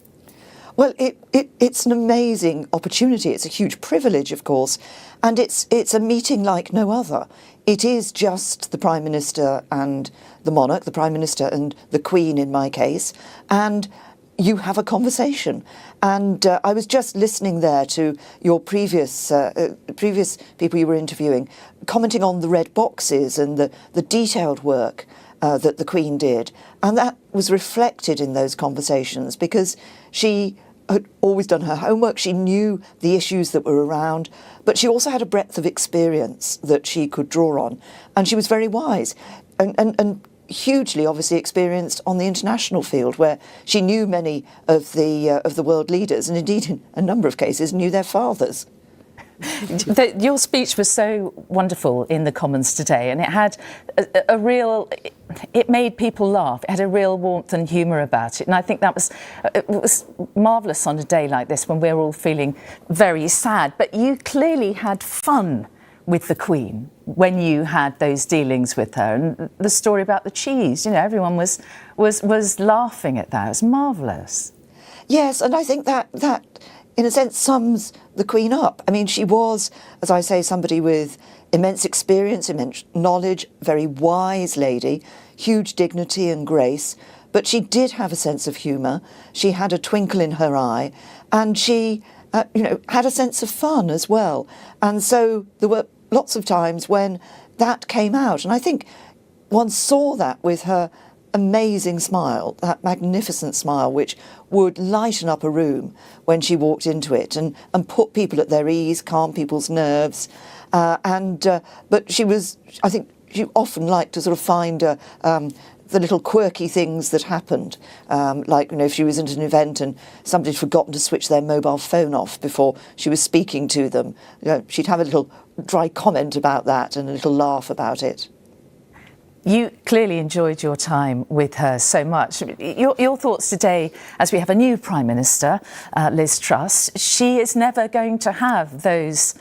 S20: Well, it's an amazing opportunity. It's a huge privilege, of course, and it's a meeting like no other. It is just the Prime Minister and the monarch, the Prime Minister and the Queen in my case, and you have a conversation. And I was just listening there to your previous people you were interviewing, commenting on the red boxes and the detailed work that the Queen did. And that was reflected in those conversations because she had always done her homework. She knew the issues that were around, but she also had a breadth of experience that she could draw on. And she was very wise and hugely obviously experienced on the international field, where she knew many of the world leaders, and indeed in a number of cases knew their fathers.
S2: Your speech was so wonderful in the Commons today, and it had a real, it made people laugh. It had a real warmth and humour about it, and I think it was marvellous on a day like this when we're all feeling very sad. But you clearly had fun with the Queen when you had those dealings with her, and the story about the cheese. You know, everyone was laughing at that. It was marvellous.
S20: Yes, and I think that in a sense sums the Queen up. I mean, she was, as I say, somebody with immense experience, immense knowledge, very wise lady, huge dignity and grace, but she did have a sense of humour. She had a twinkle in her eye, and she had a sense of fun as well. And so there were lots of times when that came out, and I think one saw that with her amazing smile, that magnificent smile which would lighten up a room when she walked into it and put people at their ease, calm people's nerves. But she was, I think, she often liked to sort of find the little quirky things that happened, like, if she was at an event and somebody had forgotten to switch their mobile phone off before she was speaking to them, she'd have a little dry comment about that and a little laugh about it.
S2: You clearly enjoyed your time with her so much. Your thoughts today, as we have a new Prime Minister, Liz Truss. She is never going to have those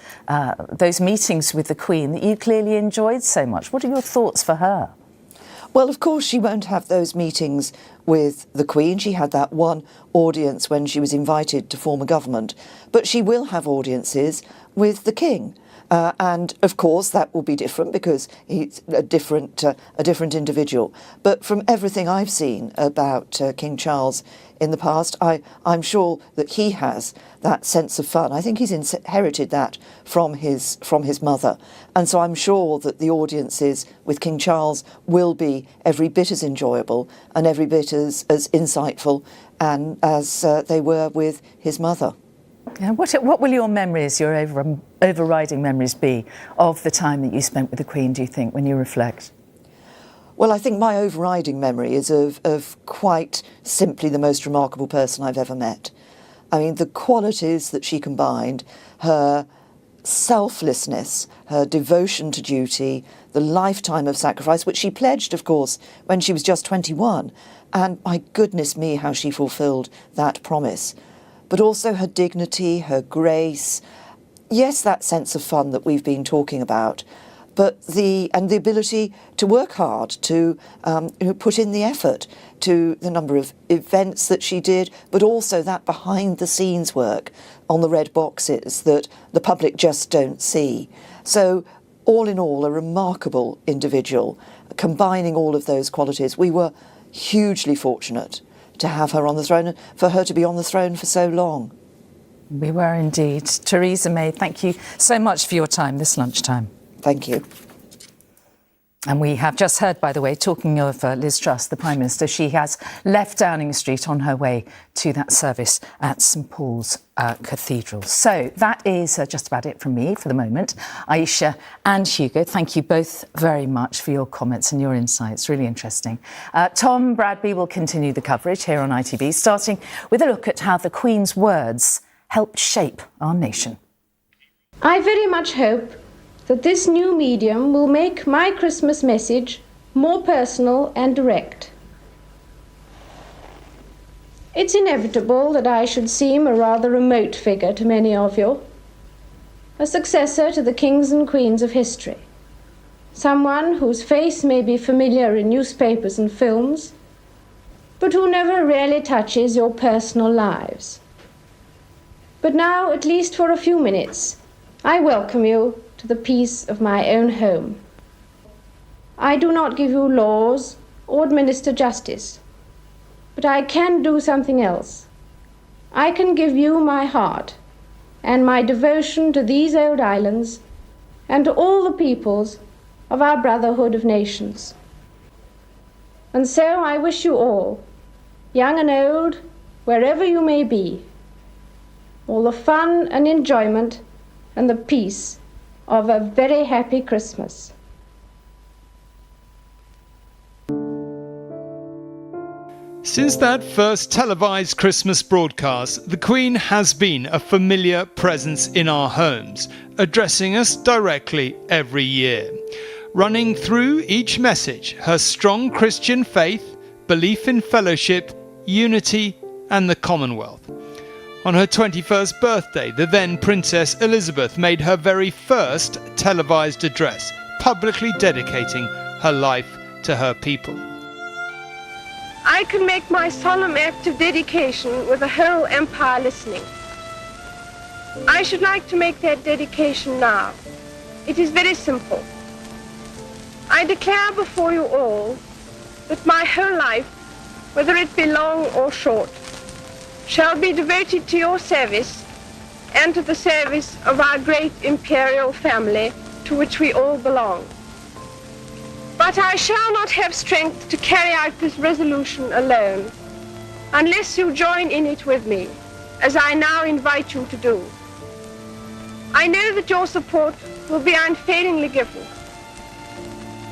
S2: meetings with the Queen that you clearly enjoyed so much. What are your thoughts for her?
S20: Well, of course, she won't have those meetings with the Queen. She had that one audience when she was invited to form a government. But she will have audiences with the King. And of course that will be different because he's a different individual. But from everything I've seen about King Charles in the past, I'm sure that he has that sense of fun. I think he's inherited that from his mother, and so I'm sure that the audiences with King Charles will be every bit as enjoyable and every bit as insightful and as they were with his mother.
S2: Yeah, what will your memories, your overriding memories be of the time that you spent with the Queen, do you think, when you reflect?
S20: Well, I think my overriding memory is of quite simply the most remarkable person I've ever met. I mean, the qualities that she combined, her selflessness, her devotion to duty, the lifetime of sacrifice, which she pledged, of course, when she was just 21. And my goodness me, how she fulfilled that promise. but also her dignity, her grace. Yes, that sense of fun that we've been talking about, but the ability to work hard, to put in the effort, to the number of events that she did, but also that behind-the-scenes work on the red boxes that the public just don't see. So, all in all, a remarkable individual, combining all of those qualities. We were hugely fortunate to have her on the throne and for her to be on the throne for so long.
S2: We were indeed. Theresa May, thank you so much for your time this lunchtime.
S20: Thank you.
S2: And we have just heard, by the way, talking of Liz Truss, the Prime Minister, she has left Downing Street on her way to that service at St Paul's Cathedral. So that is just about it from me for the moment. Aisha and Hugo, thank you both very much for your comments and your insights. Really interesting. Tom Bradby will continue the coverage here on ITV, starting with a look at how the Queen's words helped shape our nation.
S4: I very much hope that this new medium will make my Christmas message more personal and direct. It's inevitable that I should seem a rather remote figure to many of you, a successor to the kings and queens of history, someone whose face may be familiar in newspapers and films, but who never really touches your personal lives. But now, at least for a few minutes, I welcome you to the peace of my own home. I do not give you laws or administer justice, but I can do something else. I can give you my heart and my devotion to these old islands and to all the peoples of our brotherhood of nations. And so I wish you all, young and old, wherever you may be, all the fun and enjoyment and the peace of a very happy Christmas.
S16: Since that first televised Christmas broadcast, the Queen has been a familiar presence in our homes, addressing us directly every year. Running through each message, her strong Christian faith, belief in fellowship, unity, and the Commonwealth. On her 21st birthday, the then Princess Elizabeth made her very first televised address, publicly dedicating her life to her people.
S4: I can make my solemn act of dedication with the whole empire listening. I should like to make that dedication now. It is very simple. I declare before you all that my whole life, whether it be long or short, shall be devoted to your service and to the service of our great imperial family to which we all belong. But I shall not have strength to carry out this resolution alone, unless you join in it with me, as I now invite you to do. I know that your support will be unfailingly given.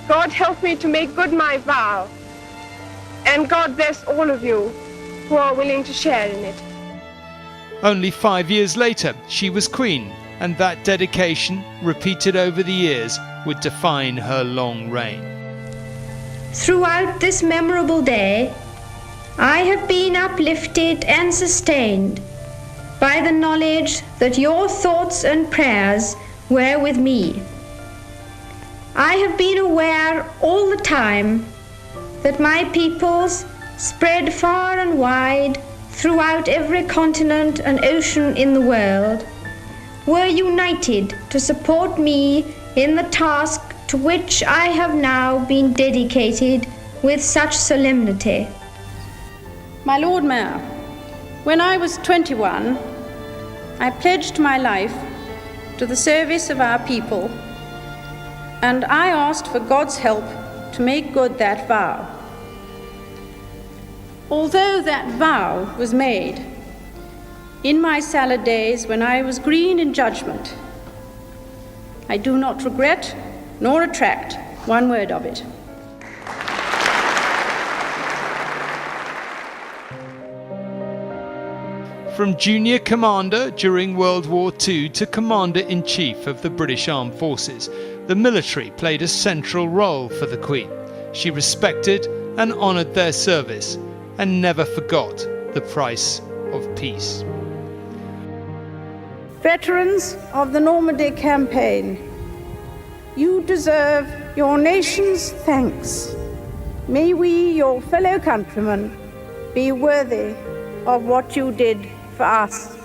S4: God help me to make good my vow, and God bless all of you who are willing to share in it.
S16: Only 5 years later, she was Queen, and that dedication, repeated over the years, would define her long reign.
S4: Throughout this memorable day, I have been uplifted and sustained by the knowledge that your thoughts and prayers were with me. I have been aware all the time that my peoples, spread far and wide throughout every continent and ocean in the world, were united to support me in the task to which I have now been dedicated with such solemnity. My Lord Mayor, when I was 21, I pledged my life to the service of our people, and I asked for God's help to make good that vow. Although that vow was made in my salad days when I was green in judgment, I do not regret nor retract one word of it.
S16: From junior commander during World War II to commander-in-chief of the British Armed Forces, the military played a central role for the Queen. She respected and honoured their service and never forgot the price of peace.
S4: Veterans of the Normandy campaign, you deserve your nation's thanks. May we, your fellow countrymen, be worthy of what you did for us.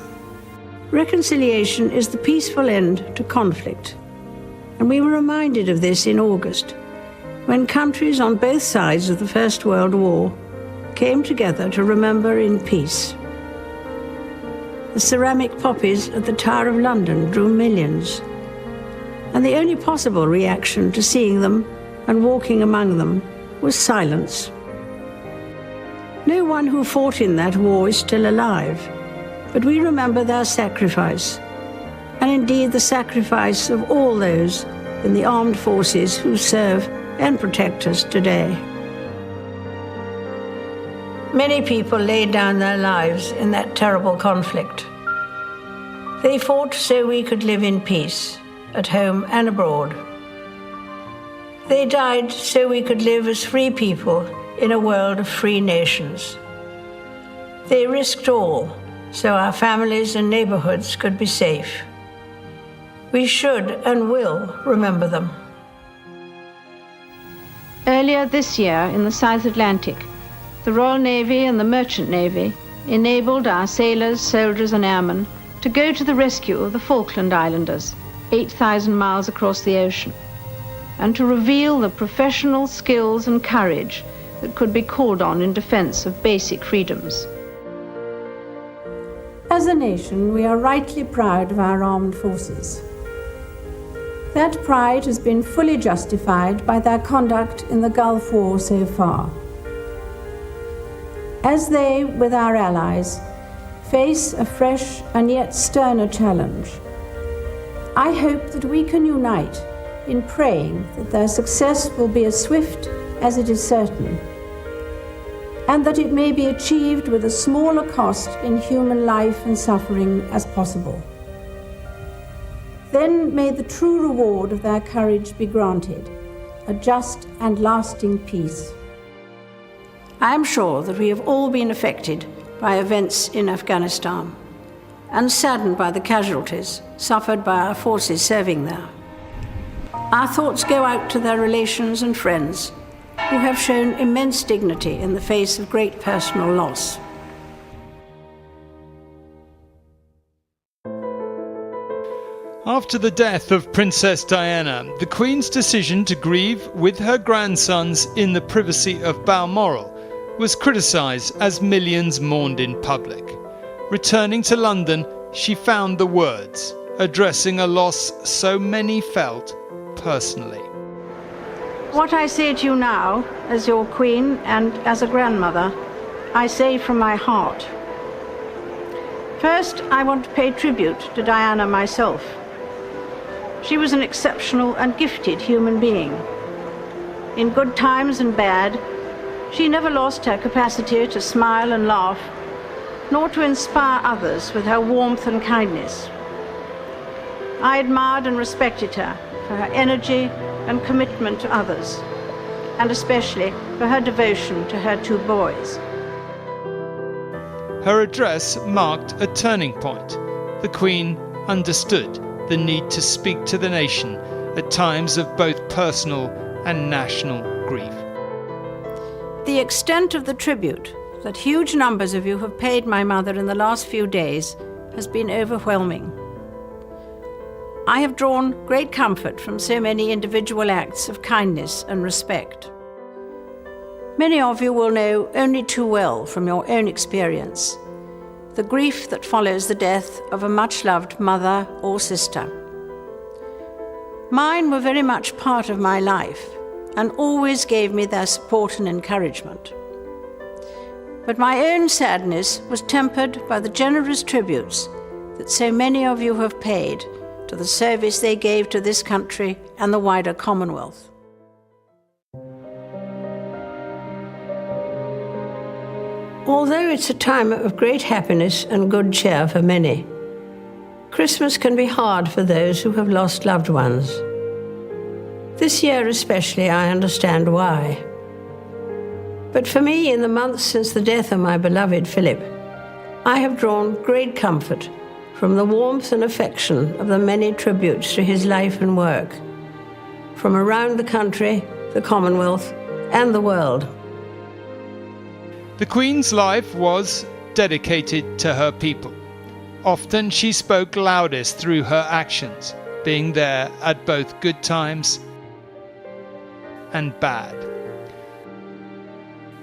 S1: Reconciliation is the peaceful end to conflict, and we were reminded of this in August, when countries on both sides of the First World War came together to remember in peace. The ceramic poppies at the Tower of London drew millions, and the only possible reaction to seeing them and walking among them was silence. No one who fought in that war is still alive, but we remember their sacrifice, and indeed the sacrifice of all those in the armed forces who serve and protect us today. Many people laid down their lives in that terrible conflict. They fought so we could live in peace, at home and abroad. They died so we could live as free people in a world of free nations. They risked all so our families and neighborhoods could be safe. We should and will remember them.
S4: Earlier this year in the South Atlantic, the Royal Navy and the Merchant Navy enabled our sailors, soldiers and airmen to go to the rescue of the Falkland Islanders, 8,000 miles across the ocean, and to reveal the professional skills and courage that could be called on in defense of basic freedoms.
S1: As a nation, we are rightly proud of our armed forces. That pride has been fully justified by their conduct in the Gulf War so far. As they, with our allies, face a fresh and yet sterner challenge, I hope that we can unite in praying that their success will be as swift as it is certain, and that it may be achieved with a smaller cost in human life and suffering as possible. Then may the true reward of their courage be granted, a just and lasting peace. I am sure that we have all been affected by events in Afghanistan and saddened by the casualties suffered by our forces serving there. Our thoughts go out to their relations and friends who have shown immense dignity in the face of great personal loss.
S16: After the death of Princess Diana, the Queen's decision to grieve with her grandsons in the privacy of Balmoral was criticised as millions mourned in public. Returning to London, she found the words, addressing a loss so many felt personally.
S4: What I say to you now, as your Queen and as a grandmother, I say from my heart. First, I want to pay tribute to Diana myself. She was an exceptional and gifted human being. In good times and bad, she never lost her capacity to smile and laugh, nor to inspire others with her warmth and kindness. I admired and respected her for her energy and commitment to others, and especially for her devotion to her two boys.
S16: Her address marked a turning point. The Queen understood the need to speak to the nation at times of both personal and national grief.
S1: The extent of the tribute that huge numbers of you have paid my mother in the last few days has been overwhelming. I have drawn great comfort from so many individual acts of kindness and respect. Many of you will know only too well from your own experience the grief that follows the death of a much-loved mother or sister. Mine were very much part of my life and always gave me their support and encouragement. But my own sadness was tempered by the generous tributes that so many of you have paid to the service they gave to this country and the wider Commonwealth. Although it's a time of great happiness and good cheer for many, Christmas can be hard for those who have lost loved ones. This year especially, I understand why. But for me, in the months since the death of my beloved Philip, I have drawn great comfort from the warmth and affection of the many tributes to his life and work, from around the country, the Commonwealth, and the world.
S16: The Queen's life was dedicated to her people. Often she spoke loudest through her actions, being there at both good times and bad.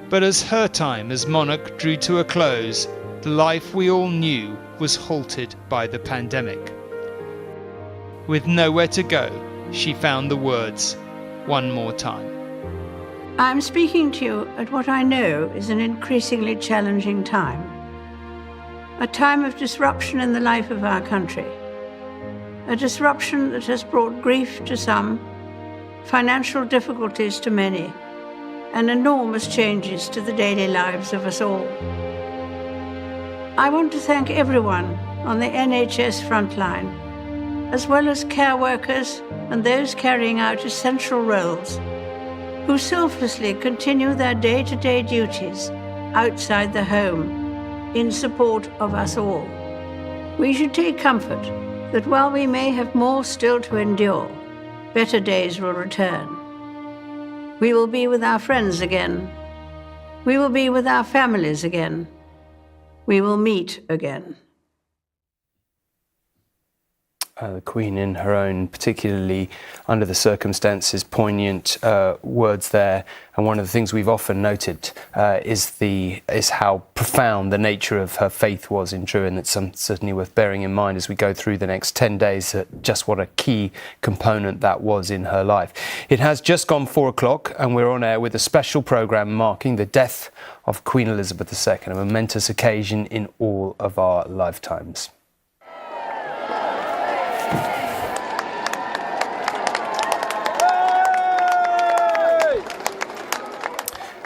S16: But as her time as monarch drew to a close, the life we all knew was halted by the pandemic. With nowhere to go, she found the words, "One more time."
S1: I'm speaking to you at what I know is an increasingly challenging time. A time of disruption in the life of our country. A disruption that has brought grief to some, financial difficulties to many, and enormous changes to the daily lives of us all. I want to thank everyone on the NHS frontline, as well as care workers and those carrying out essential roles, who selflessly continue their day-to-day duties outside the home in support of us all. We should take comfort that while we may have more still to endure, better days will return. We will be with our friends again. We will be with our families again. We will meet again.
S15: The Queen, in her own particularly under the circumstances poignant words there, and one of the things we've often noted is how profound the nature of her faith was in true, and it's certainly worth bearing in mind as we go through the next 10 days just what a key component that was in her life. It has just gone 4 o'clock and we're on air with a special programme marking the death of Queen Elizabeth II, a momentous occasion in all of our lifetimes.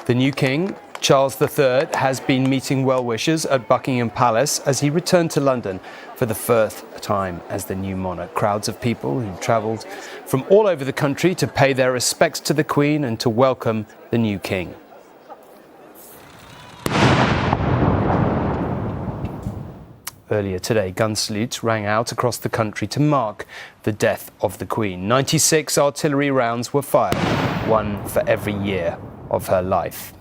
S15: The new King, Charles III, has been meeting well-wishers at Buckingham Palace as he returned to London for the first time as the new monarch. Crowds of people who travelled from all over the country to pay their respects to the Queen and to welcome the new King. Earlier today, gun salutes rang out across the country to mark the death of the Queen. 96 artillery rounds were fired, one for every year of her life.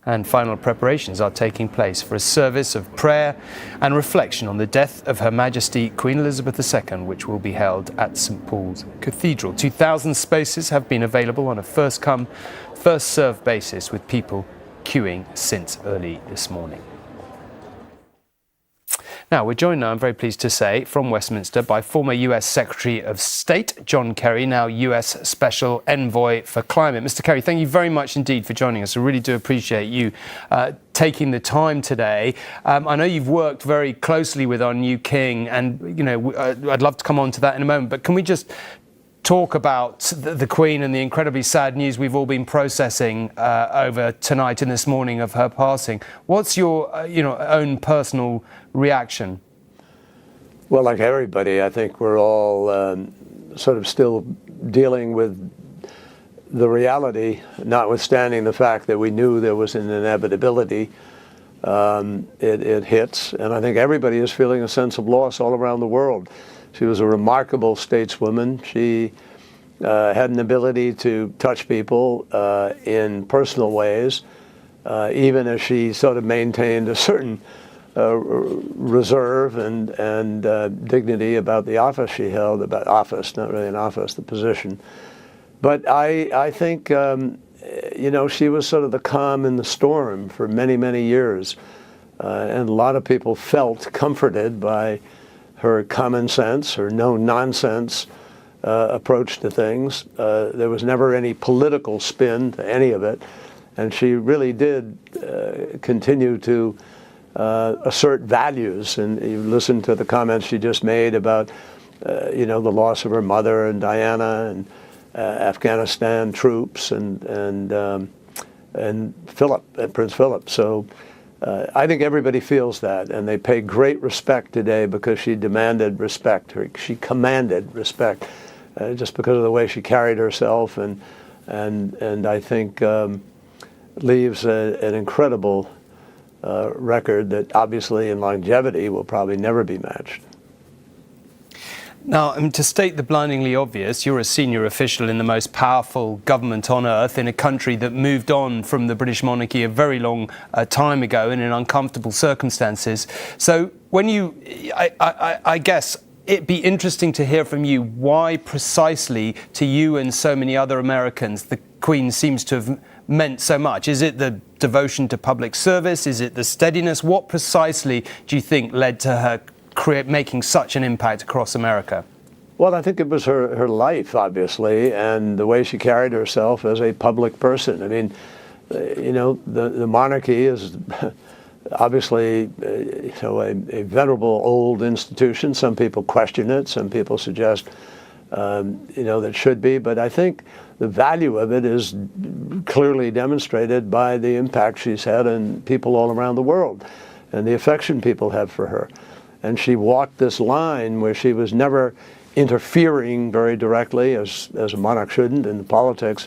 S15: And final preparations are taking place for a service of prayer and reflection on the death of Her Majesty Queen Elizabeth II, which will be held at St Paul's Cathedral. 2,000 spaces have been available on a first-come, first-served basis, with people queuing since early this morning. Now, we're joined now, I'm very pleased to say, from Westminster by former US Secretary of State John Kerry, now US Special Envoy for Climate. Mr. Kerry, thank you very much indeed for joining us. I really do appreciate you taking the time today. I know you've worked very closely with our new King, and I'd love to come on to that in a moment, but can we just talk about the Queen and the incredibly sad news we've all been processing over tonight and this morning of her passing? What's your own personal reaction?
S18: Well, like everybody, I think we're all sort of still dealing with the reality, notwithstanding the fact that we knew there was an inevitability. It hits, and I think everybody is feeling a sense of loss all around the world. She was a remarkable stateswoman. She had an ability to touch people in personal ways, even as she sort of maintained a certain reserve and dignity about the office she held, about office, not really an office, the position. But I think, she was sort of the calm in the storm for many, many years. And a lot of people felt comforted by her common sense, her no-nonsense approach to things. There was never any political spin to any of it. And she really did continue to assert values. And you listen to the comments she just made about, the loss of her mother and Diana and Afghanistan troops and Philip, Prince Philip. So I think everybody feels that, and they pay great respect today because she demanded respect. She commanded respect just because of the way she carried herself, and I think leaves an incredible record that obviously in longevity will probably never be matched.
S15: Now, to state the blindingly obvious, you're a senior official in the most powerful government on earth in a country that moved on from the British monarchy a very long time ago and in uncomfortable circumstances. So when I guess it'd be interesting to hear from you why precisely to you and so many other Americans the Queen seems to have meant so much. Is it the devotion to public service? Is it the steadiness? What precisely do you think led to her making such an impact across America?
S18: Well, I think it was her life, obviously, and the way she carried herself as a public person. I mean, you know, the monarchy is obviously a venerable old institution. Some people question it. Some people suggest, you know, that it should be. But I think the value of it is clearly demonstrated by the impact she's had on people all around the world and the affection people have for her. And she walked this line where she was never interfering very directly, as a monarch shouldn't, in politics.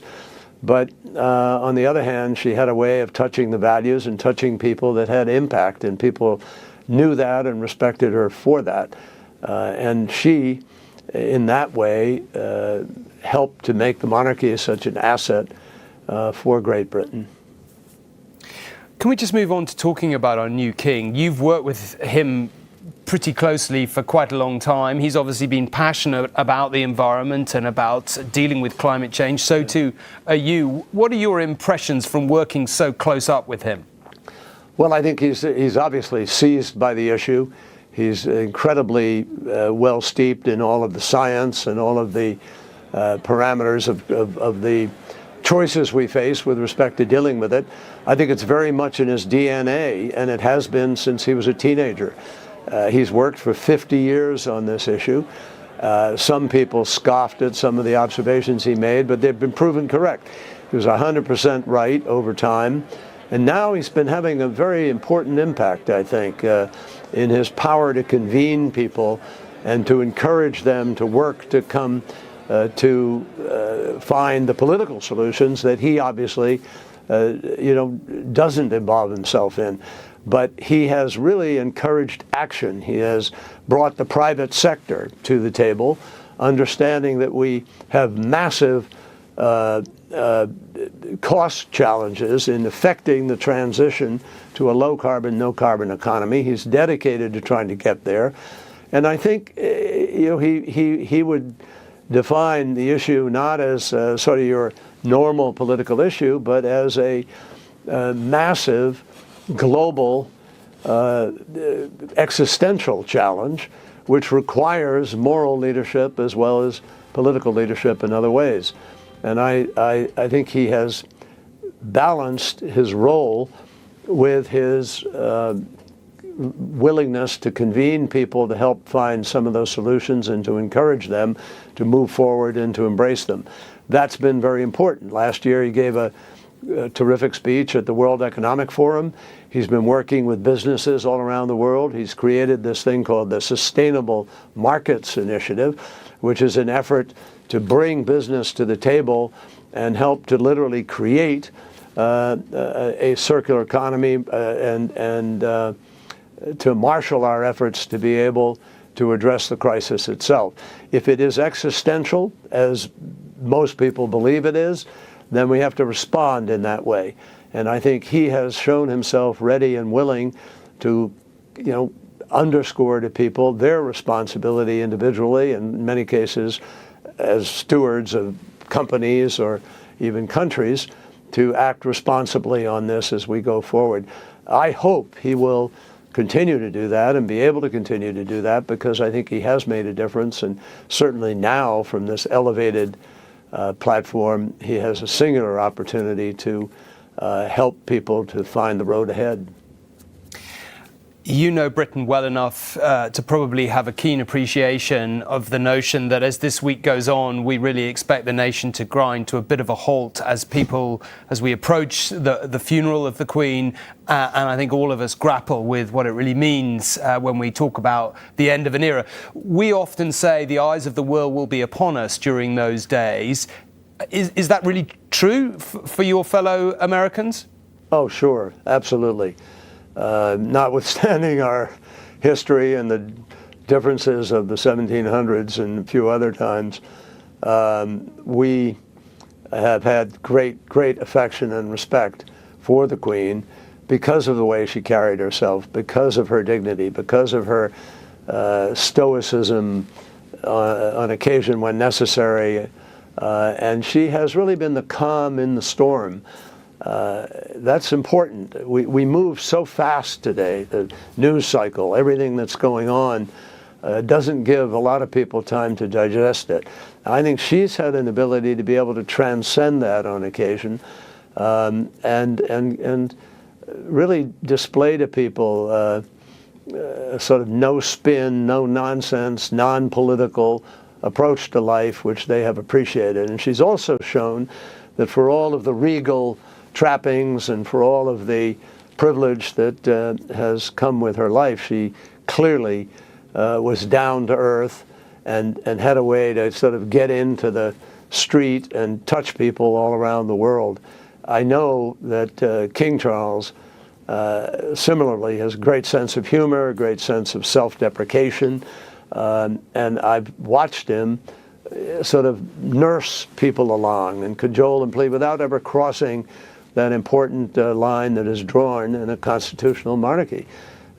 S18: But on the other hand, she had a way of touching the values and touching people that had impact, and people knew that and respected her for that. And she, in that way, helped to make the monarchy such an asset for Great Britain.
S15: Can we just move on to talking about our new king? You've worked with him pretty closely for quite a long time. He's obviously been passionate about the environment and about dealing with climate change. So too are you. What are your impressions from working so close up with him?
S18: Well, I think he's obviously seized by the issue. He's incredibly well steeped in all of the science and all of the parameters of the choices we face with respect to dealing with it. I think it's very much in his DNA, and it has been since he was a teenager. He's worked for 50 years on this issue. Some people scoffed at some of the observations he made, but they've been proven correct. He was 100% right over time. And now he's been having a very important impact, I think, in his power to convene people and to encourage them to work to come to find the political solutions that he obviously doesn't involve himself in. But he has really encouraged action. He has brought the private sector to the table, understanding that we have massive cost challenges in affecting the transition to a low-carbon, no-carbon economy. He's dedicated to trying to get there. And I think he would define the issue not as sort of your normal political issue, but as a massive global existential challenge, which requires moral leadership as well as political leadership in other ways. And I think he has balanced his role with his willingness to convene people to help find some of those solutions and to encourage them to move forward and to embrace them. That's been very important. Last year he gave a terrific speech at the World Economic Forum. He's been working with businesses all around the world. He's created this thing called the Sustainable Markets Initiative, which is an effort to bring business to the table and help to literally create a circular economy and to marshal our efforts to be able to address the crisis itself. If it is existential, as most people believe it is, then we have to respond in that way. And I think he has shown himself ready and willing to, underscore to people their responsibility individually, and in many cases as stewards of companies or even countries, to act responsibly on this as we go forward. I hope he will continue to do that and be able to continue to do that, because I think he has made a difference, and certainly now from this elevated platform, he has a singular opportunity to help people to find the road ahead.
S15: You know Britain well enough to probably have a keen appreciation of the notion that as this week goes on, we really expect the nation to grind to a bit of a halt as we approach the funeral of the Queen, and I think all of us grapple with what it really means when we talk about the end of an era. We often say the eyes of the world will be upon us during those days. Is that really true for your fellow Americans?
S18: Oh, sure, absolutely. notwithstanding our history and the differences of the 1700s and a few other times, we have had great affection and respect for the Queen because of the way she carried herself, because of her dignity, because of her stoicism on occasion when necessary. And she has really been the calm in the storm. That's important. We move so fast today, the news cycle, everything that's going on doesn't give a lot of people time to digest it. I think she's had an ability to be able to transcend that on occasion and really display to people a sort of no spin, no nonsense, non-political approach to life, which they have appreciated. And she's also shown that for all of the regal trappings and for all of the privilege that has come with her life, she clearly was down to earth and had a way to sort of get into the street and touch people all around the world. I know that King Charles similarly has a great sense of humor, a great sense of self-deprecation, and I've watched him sort of nurse people along and cajole and plead without ever crossing that important line that is drawn in a constitutional monarchy.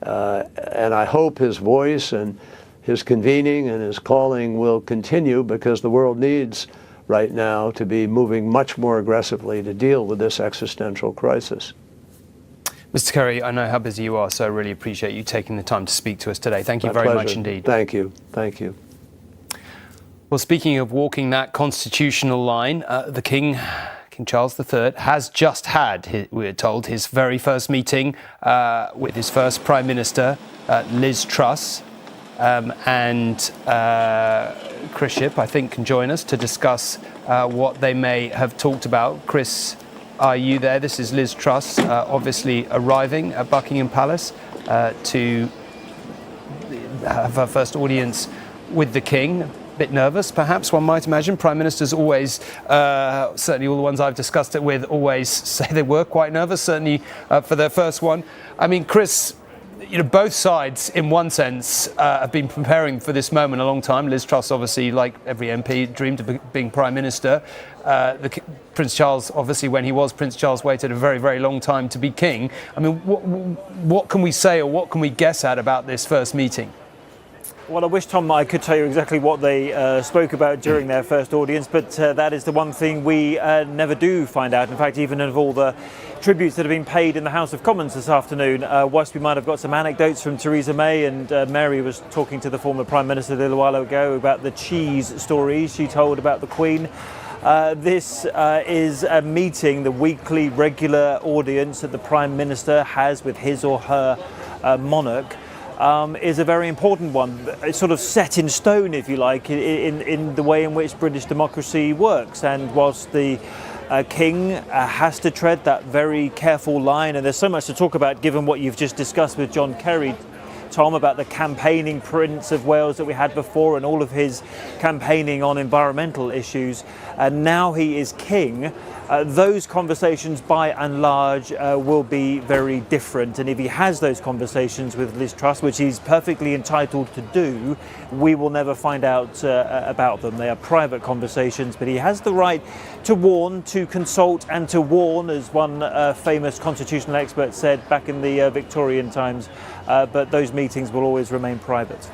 S18: And I hope his voice and his convening and his calling will continue, because the world needs right now to be moving much more aggressively to deal with this existential crisis.
S15: Mr. Kerry, I know how busy you are, so I really appreciate you taking the time to speak to us today. Thank you
S18: My
S15: very
S18: pleasure.
S15: much indeed.
S18: Thank you. Thank you.
S15: Well, speaking of walking that constitutional line, the King Charles III, has just had, we're told, his very first meeting with his first Prime Minister, Liz Truss. And Chris Shipp, I think, can join us to discuss what they may have talked about. Chris, are you there? This is Liz Truss, obviously arriving at Buckingham Palace to have her first audience with the King. A bit nervous, perhaps, one might imagine. Prime Ministers always, certainly all the ones I've discussed it with, always say they were quite nervous, certainly for their first one. I mean, Chris, you know, both sides, in one sense, have been preparing for this moment a long time. Liz Truss, obviously, like every MP, dreamed of being Prime Minister. Prince Charles, obviously, when he was Prince Charles, waited a very, very long time to be king. I mean, what can we say or what can we guess at about this first meeting?
S8: Well, I wish, Tom, I could tell you exactly what they spoke about during their first audience, but that is the one thing we never do find out. In fact, even of all the tributes that have been paid in the House of Commons this afternoon, whilst we might have got some anecdotes from Theresa May, and Mary was talking to the former Prime Minister a little while ago about the cheese stories she told about the Queen, this is a meeting, the weekly regular audience that the Prime Minister has with his or her monarch. Is a very important one. It's sort of set in stone, if you like, in the way in which British democracy works. And whilst the King has to tread that very careful line, and there's so much to talk about given what you've just discussed with John Kerry, Tom, about the campaigning Prince of Wales that we had before and all of his campaigning on environmental issues, and now he is king. Those conversations by and large will be very different, and if he has those conversations with Liz Truss, which he's perfectly entitled to do, we will never find out about them. They are private conversations, but he has the right to warn, to consult and to warn, as one famous constitutional expert said back in the Victorian times, but those meetings will always remain private.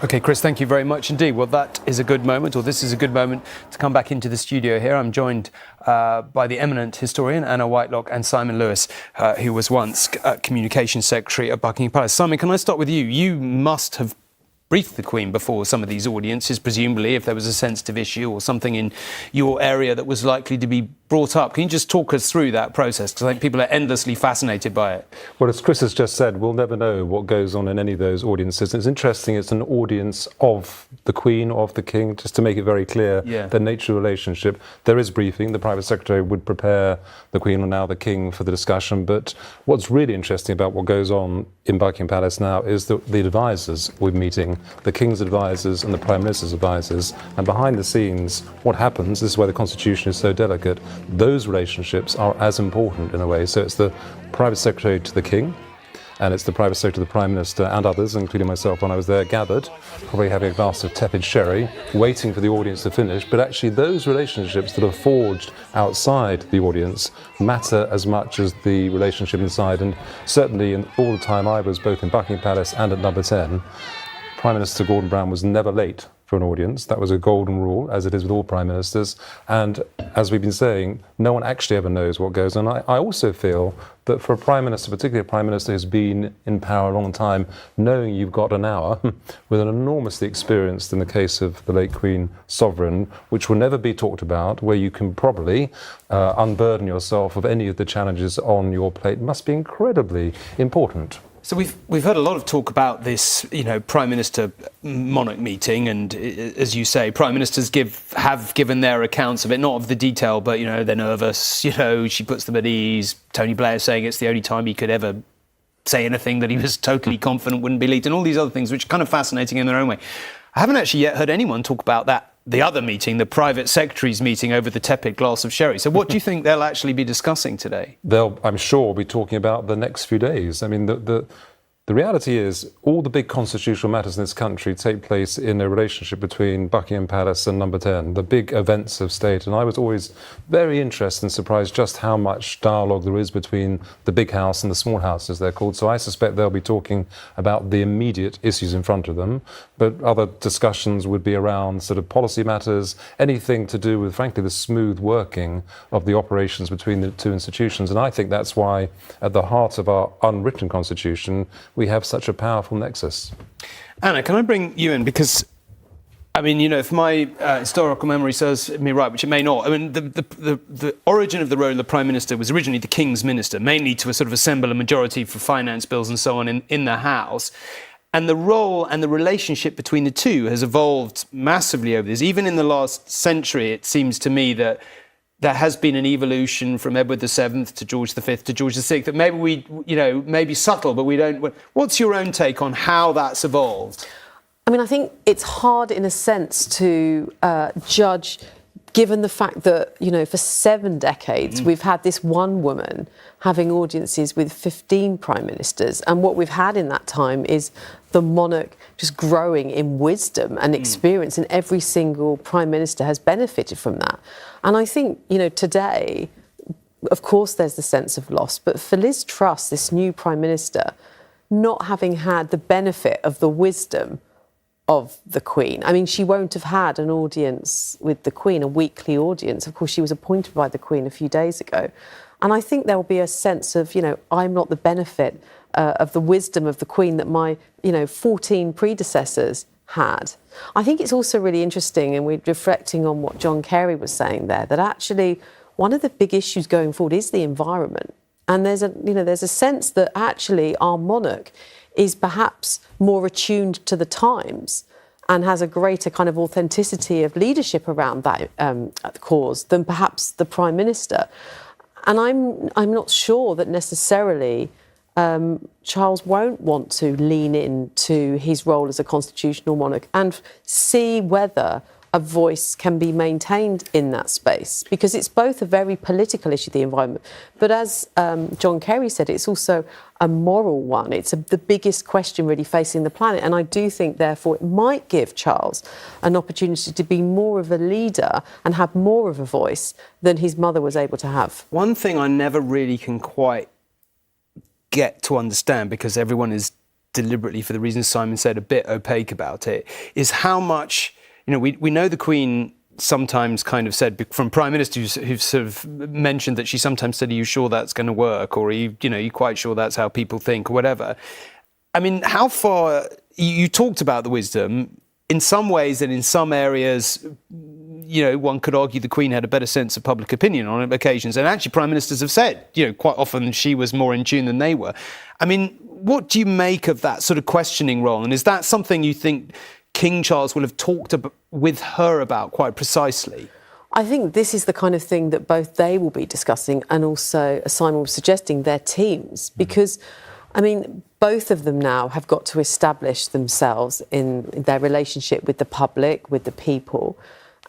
S15: Okay, Chris, thank you very much indeed. Well, that is a good moment, or this is a good moment to come back into the studio here. I'm joined by the eminent historian Anna Whitelock and Simon Lewis, who was once Communications Secretary at Buckingham Palace. Simon, can I start with you? You must have briefed the Queen before some of these audiences, presumably, if there was a sensitive issue or something in your area that was likely to be brought up. Can you just talk us through that process? Because I think people are endlessly fascinated by it.
S7: Well, as Chris has just said, we'll never know what goes on in any of those audiences. It's interesting, it's an audience of the Queen, of the King, just to make it very clear the nature of the relationship. There is briefing. The Private Secretary would prepare the Queen or now the King for the discussion. But what's really interesting about what goes on in Buckingham Palace now is that the advisors we're meeting, the King's advisors and the Prime Minister's advisors, and behind the scenes, what happens, this is why the Constitution is so delicate, those relationships are as important in a way. So it's the private secretary to the king, and it's the private secretary to the Prime Minister and others, including myself when I was there, gathered, probably having a glass of tepid sherry, waiting for the audience to finish. But actually those relationships that are forged outside the audience matter as much as the relationship inside. And certainly in all the time I was both in Buckingham Palace and at Number 10, Prime Minister Gordon Brown was never late for an audience. That was a golden rule, as it is with all Prime Ministers. And as we've been saying, no one actually ever knows what goes on. I also feel that for a Prime Minister, particularly a Prime Minister who's been in power a long time, knowing you've got an hour with an enormously experienced, in the case of the late Queen, sovereign, which will never be talked about, where you can probably unburden yourself of any of the challenges on your plate, must be incredibly important.
S15: So we've heard a lot of talk about this, Prime Minister monarch meeting, and as you say, Prime Ministers have given their accounts of it, not of the detail, but they're nervous. She puts them at ease. Tony Blair saying it's the only time he could ever say anything that he was totally confident wouldn't be leaked, and all these other things, which are kind of fascinating in their own way. I haven't actually yet heard anyone talk about that. The other meeting, the private secretary's meeting over the tepid glass of sherry. So what do you think they'll actually be discussing today?
S7: They'll, I'm sure, be talking about the next few days. I mean, the reality is all the big constitutional matters in this country take place in a relationship between Buckingham Palace and Number 10, the big events of state. And I was always very interested and surprised just how much dialogue there is between the big house and the small house, as they're called. So I suspect they'll be talking about the immediate issues in front of them. But other discussions would be around sort of policy matters, anything to do with, frankly, the smooth working of the operations between the two institutions. And I think that's why, at the heart of our unwritten constitution, we have such a powerful nexus.
S15: Anna, can I bring you in? Because, if my historical memory serves me right, which it may not, the origin of the role of the Prime Minister was originally the King's Minister, mainly to sort of assemble a majority for finance bills and so on in the House. And the role and the relationship between the two has evolved massively over this. Even in the last century, it seems to me that there has been an evolution from Edward VII to George V to George VI that maybe maybe subtle, but we don't. What's your own take on how that's evolved?
S17: I think it's hard in a sense to judge, given the fact that, for 7 decades, we've had this one woman having audiences with 15 prime ministers. And what we've had in that time is the monarch just growing in wisdom and experience, and every single prime minister has benefited from that. And I think, today, of course, there's the sense of loss. But for Liz Truss, this new prime minister, not having had the benefit of the wisdom of the Queen. She won't have had an audience with the Queen, a weekly audience. Of course, she was appointed by the Queen a few days ago. And I think there will be a sense of, I'm not the benefit of the wisdom of the Queen that my, 14 predecessors had. I think it's also really interesting, and we're reflecting on what John Kerry was saying there, that actually one of the big issues going forward is the environment. And there's a sense that actually our monarch is perhaps more attuned to the times and has a greater kind of authenticity of leadership around that cause than perhaps the Prime Minister. And I'm not sure that necessarily Charles won't want to lean into his role as a constitutional monarch and see whether a voice can be maintained in that space, because it's both a very political issue, the environment, but as John Kerry said, it's also a moral one. It's the biggest question really facing the planet, and I do think, therefore, it might give Charles an opportunity to be more of a leader and have more of a voice than his mother was able to have.
S15: One thing I never really can quite get to understand, because everyone is deliberately, for the reasons Simon said, a bit opaque about it, is how much... we know the Queen sometimes kind of said, from prime ministers who've sort of mentioned that she sometimes said, are you sure that's going to work? Or are you quite sure that's how people think, or whatever? How far... You talked about the wisdom. In some ways and in some areas, one could argue the Queen had a better sense of public opinion on occasions. And actually, prime ministers have said, quite often she was more in tune than they were. What do you make of that sort of questioning role? And is that something you think King Charles will have talked with her about quite precisely?
S17: I think this is the kind of thing that both they will be discussing, and also, as Simon was suggesting, their teams. Because, both of them now have got to establish themselves in their relationship with the public, with the people.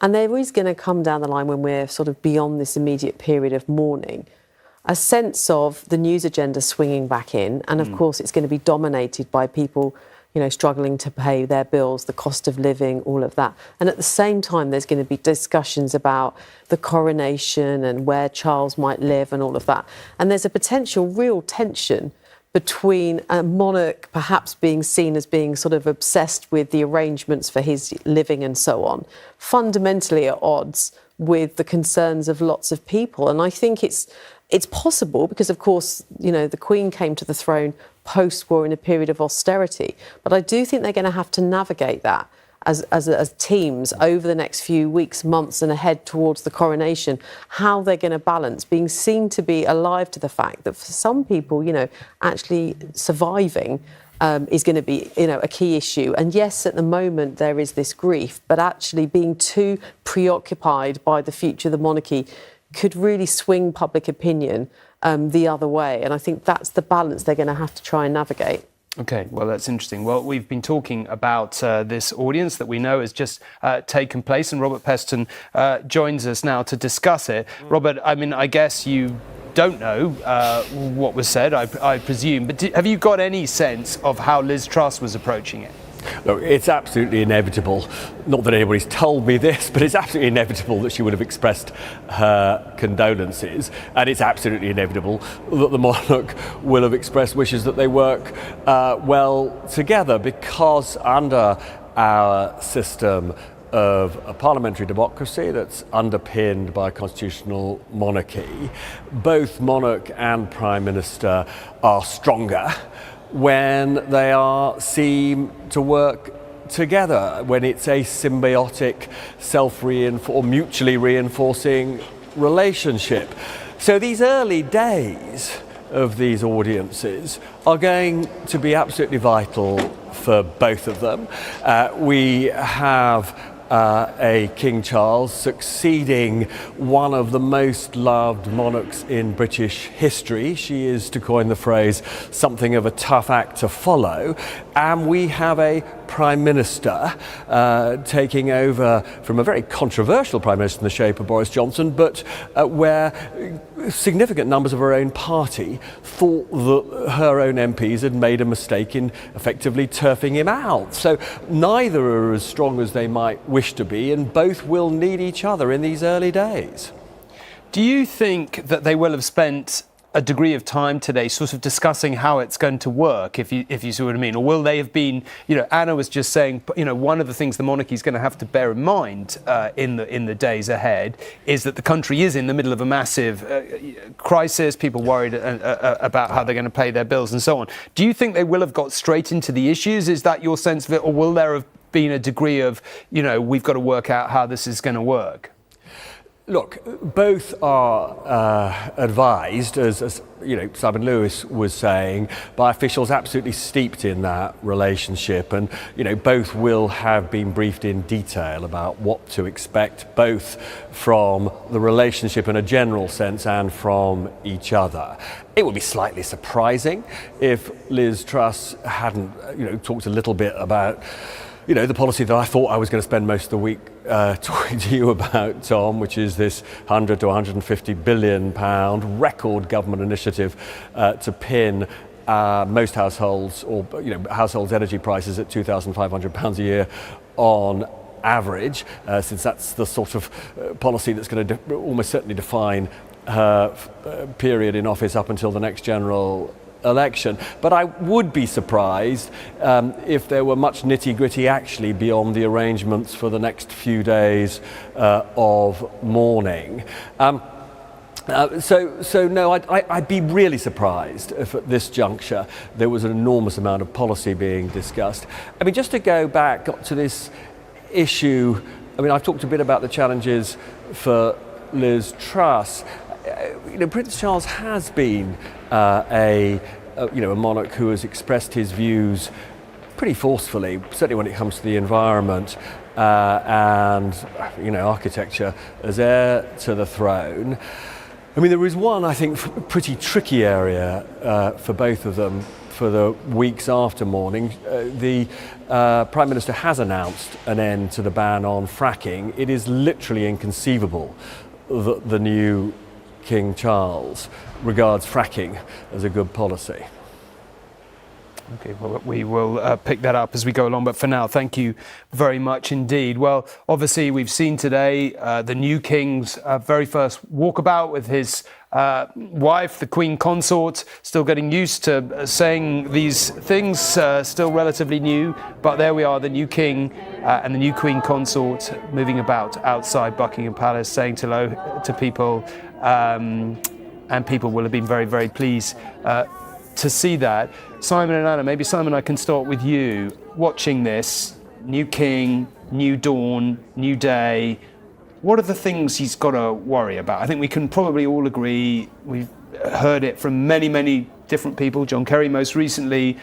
S17: And there is going to come down the line when we're sort of beyond this immediate period of mourning, a sense of the news agenda swinging back in. And of course, it's going to be dominated by people, you know, struggling to pay their bills, the cost of living, all of that. And at the same time, there's going to be discussions about the coronation and where Charles might live and all of that. And there's a potential real tension between a monarch perhaps being seen as being sort of obsessed with the arrangements for his living and so on, fundamentally at odds with the concerns of lots of people. And I think it's possible because, of course, you know, the Queen came to the throne post-war in a period of austerity. But I do think they're going to have to navigate that as teams over the next few weeks, months and ahead towards the coronation, how they're going to balance being seen to be alive to the fact that for some people, you know, actually surviving is going to be, you know, a key issue. And yes, at the moment there is this grief, but actually being too preoccupied by the future of the monarchy could really swing public opinion the other way. And I think that's the balance they're going to have to try and navigate.
S15: OK, well, that's interesting. Well, we've been talking about this audience that we know has just taken place, and Robert Peston joins us now to discuss it. Robert, I mean, I guess you don't know what was said, I presume, but have you got any sense of how Liz Truss was approaching it?
S10: Look, it's absolutely inevitable, not that anybody's told me this, but it's absolutely inevitable that she would have expressed her condolences, and it's absolutely inevitable that the monarch will have expressed wishes that they work well together, because under our system of a parliamentary democracy that's underpinned by constitutional monarchy, both monarch and prime minister are stronger when they seem to work together, when it's a symbiotic, or mutually reinforcing relationship. So these early days of these audiences are going to be absolutely vital for both of them. We have a King Charles succeeding one of the most loved monarchs in British history. She is, to coin the phrase, something of a tough act to follow. And we have a Prime Minister taking over from a very controversial Prime Minister in the shape of Boris Johnson, but where significant numbers of her own party thought that her own MPs had made a mistake in effectively turfing him out. So neither are as strong as they might wish to be, and both will need each other in these early days.
S15: Do you think that they will have spent a degree of time today sort of discussing how it's going to work, if you see what I mean? Or will they have been, you know, Anna was just saying, you know, one of the things the monarchy is going to have to bear in mind in the days ahead is that the country is in the middle of a massive crisis, people worried about how they're going to pay their bills and so on. Do you think they will have got straight into the issues? Is that your sense of it? Or will there have been a degree of, you know, we've got to work out how this is going to work?
S10: Look, both are advised, as you know, Simon Lewis was saying, by officials absolutely steeped in that relationship, and you know, both will have been briefed in detail about what to expect, both from the relationship in a general sense and from each other. It would be slightly surprising if Liz Truss hadn't, you know, talked a little bit about, you know, the policy that I thought I was going to spend most of the week talking to you about, Tom, which is this £100 to £150 billion record government initiative to pin most households, or you know, households' energy prices at £2,500 a year on average, since that's the sort of policy that's going to almost certainly define her period in office up until the next general election. But I would be surprised if there were much nitty-gritty actually beyond the arrangements for the next few days of mourning. So no, I'd be really surprised if at this juncture there was an enormous amount of policy being discussed. I mean, just to go back to this issue, I mean, I've talked a bit about the challenges for Liz Truss. You know, Prince Charles has been a monarch who has expressed his views pretty forcefully, certainly when it comes to the environment and, you know, architecture as heir to the throne. I mean, there is one, I think, pretty tricky area for both of them for the weeks after mourning. The Prime Minister has announced an end to the ban on fracking. It is literally inconceivable that the new King Charles regards fracking as a good policy.
S15: Okay, well, we will pick that up as we go along. But for now, thank you very much indeed. Well, obviously, we've seen today the new King's very first walkabout with his wife, the Queen Consort, still getting used to saying these things, still relatively new. But there we are, the new King and the new Queen Consort moving about outside Buckingham Palace, saying hello to people. And people will have been very, very pleased to see that. Simon and Anna, maybe Simon, I can start with you. Watching this, new King, new dawn, new day, what are the things he's got to worry about? I think we can probably all agree, we've heard it from many, many different people, John Kerry most recently.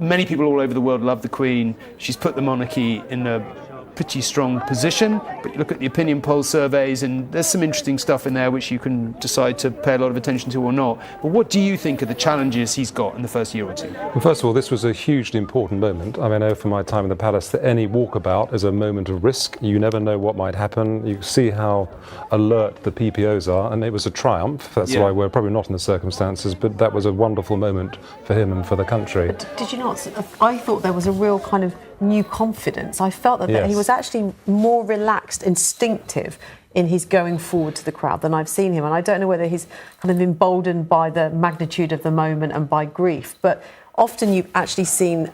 S15: Many people all over the world love the Queen. She's put the monarchy in a pretty strong position, but you look at the opinion poll surveys and there's some interesting stuff in there which you can decide to pay a lot of attention to or not. But what do you think are the challenges he's got in the first year or two?
S7: Well, first of all, this was a hugely important moment. I mean, I know from my time in the palace that any walkabout is a moment of risk. You never know what might happen. You see how alert the PPOs are, and it was a triumph. That's why we're probably not in the circumstances, but that was a wonderful moment for him and for the country.
S17: But did you not? I thought there was a real kind of new confidence. I felt that he was actually more relaxed, instinctive in his going forward to the crowd than I've seen him. And I don't know whether he's kind of emboldened by the magnitude of the moment and by grief, but often you've actually seen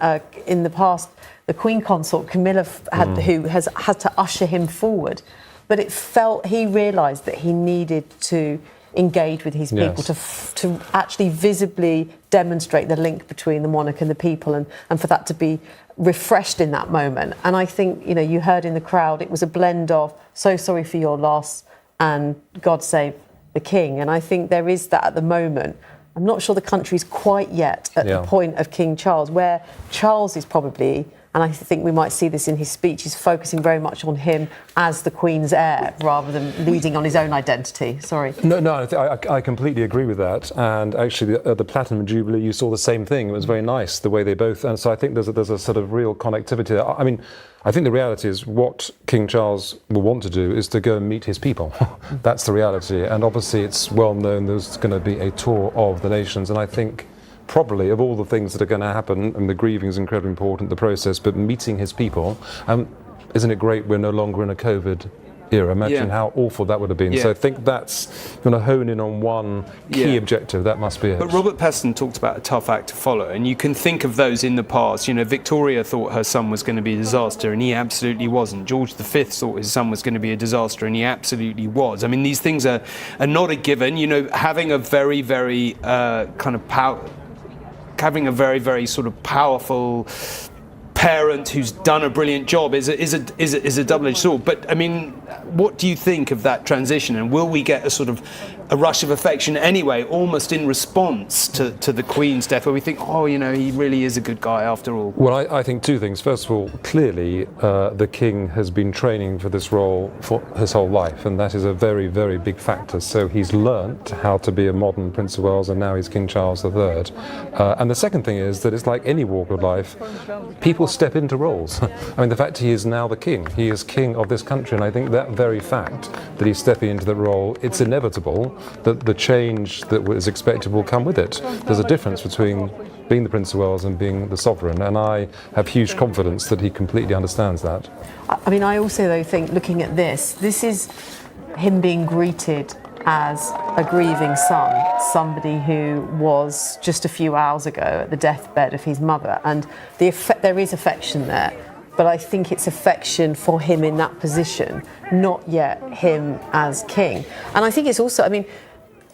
S17: in the past the Queen Consort, Camilla, who has had to usher him forward. But it felt he realised that he needed to engage with his people, to actually visibly demonstrate the link between the monarch and the people, and for that to be refreshed in that moment. And I think, you heard in the crowd, it was a blend of so sorry for your loss and God save the King. And I think there is that at the moment. I'm not sure the country's quite yet at the point of King Charles, where Charles is probably, and I think we might see this in his speech, he's focusing very much on him as the Queen's heir rather than leading on his own identity. Sorry.
S7: No, I completely agree with that. And actually, at the Platinum Jubilee, you saw the same thing. It was very nice, the way they both... And so I think there's a sort of real connectivity there. I mean, I think the reality is what King Charles will want to do is to go and meet his people. That's the reality. And obviously, it's well known there's going to be a tour of the nations. And I think... probably of all the things that are going to happen, and the grieving is incredibly important, the process, but meeting his people, isn't it great we're no longer in a COVID era? Imagine how awful that would have been. So I think that's going to hone in on one key objective. That must be it.
S15: But Robert Peston talked about a tough act to follow, and you can think of those in the past. Victoria thought her son was going to be a disaster, and he absolutely wasn't. George V thought his son was going to be a disaster, and he absolutely was. I mean, these things are not a given. Having a very, very having a very, very sort of powerful parent who's done a brilliant job is a double-edged sword. But I mean, what do you think of that transition? And will we get a sort of a rush of affection anyway, almost in response to the Queen's death, where we think, he really is a good guy after all?
S7: Well, I think two things. First of all, clearly the King has been training for this role for his whole life, and that is a very, very big factor. So he's learnt how to be a modern Prince of Wales, and now he's King Charles III. And the second thing is that it's like any walk of life, people step into roles. I mean, the fact he is now the King, he is King of this country, and I think that very fact that he's stepping into the role, it's inevitable that the change that was expected will come with it. There's a difference between being the Prince of Wales and being the sovereign, and I have huge confidence that he completely understands that.
S17: I mean, I also, though, think, looking at this is him being greeted as a grieving son, somebody who was just a few hours ago at the deathbed of his mother, and there is affection there. But I think it's affection for him in that position, not yet him as king. And I think it's also,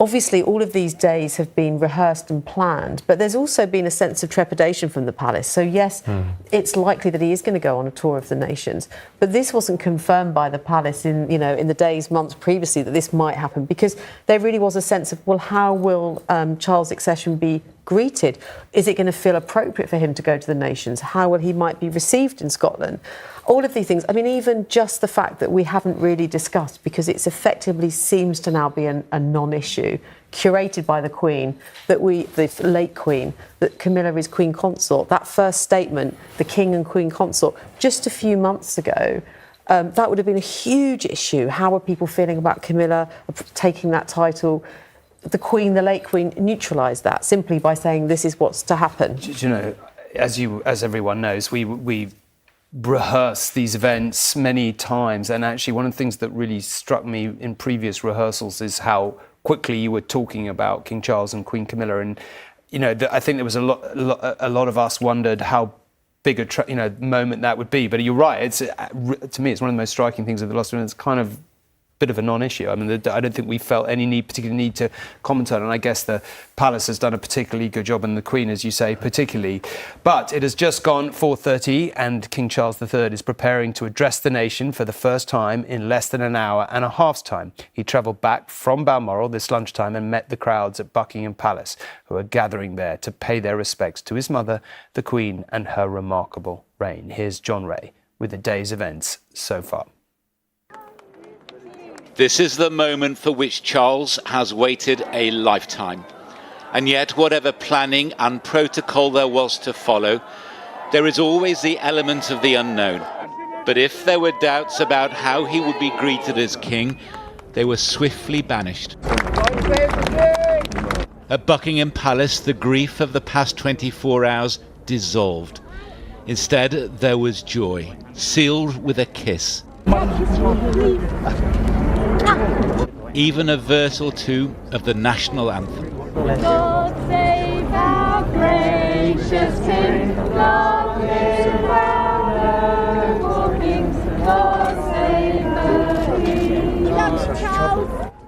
S17: obviously all of these days have been rehearsed and planned, but there's also been a sense of trepidation from the palace. So yes, it's likely that he is going to go on a tour of the nations, but this wasn't confirmed by the palace in the days, months previously that this might happen, because there really was a sense of, well, how will Charles' succession be greeted? Is it going to feel appropriate for him to go to the nations? How will he might be received in Scotland? All of these things. I mean, even just the fact that we haven't really discussed, because it's effectively seems to now be a non-issue, curated by the Queen, the late Queen, that Camilla is Queen Consort. That first statement, the King and Queen Consort, just a few months ago, that would have been a huge issue. How are people feeling about Camilla taking that title? The Queen, the late Queen, neutralised that simply by saying this is what's to happen.
S15: Do you know, as everyone knows, we rehearse these events many times, and actually one of the things that really struck me in previous rehearsals is how quickly you were talking about King Charles and Queen Camilla, and I think there was a lot of us wondered how big a moment that would be. But you're right, it's to me it's one of the most striking things of the last one. It's kind of bit of a non-issue. I mean, I don't think we felt any particular need to comment on it, and I guess the Palace has done a particularly good job, and the Queen, as you say, particularly. But it has just gone 4:30, and King Charles III is preparing to address the nation for the first time in less than an hour and a half's time. He travelled back from Balmoral this lunchtime and met the crowds at Buckingham Palace, who are gathering there to pay their respects to his mother, the Queen, and her remarkable reign. Here's John Ray with the day's events so far.
S5: This is the moment for which Charles has waited a lifetime. And yet, whatever planning and protocol there was to follow, there is always the element of the unknown. But if there were doubts about how he would be greeted as king, they were swiftly banished. At Buckingham Palace, the grief of the past 24 hours dissolved. Instead, there was joy, sealed with a kiss. Even a verse or two of the national anthem.
S19: God save our gracious King, God save our walking, God save the King.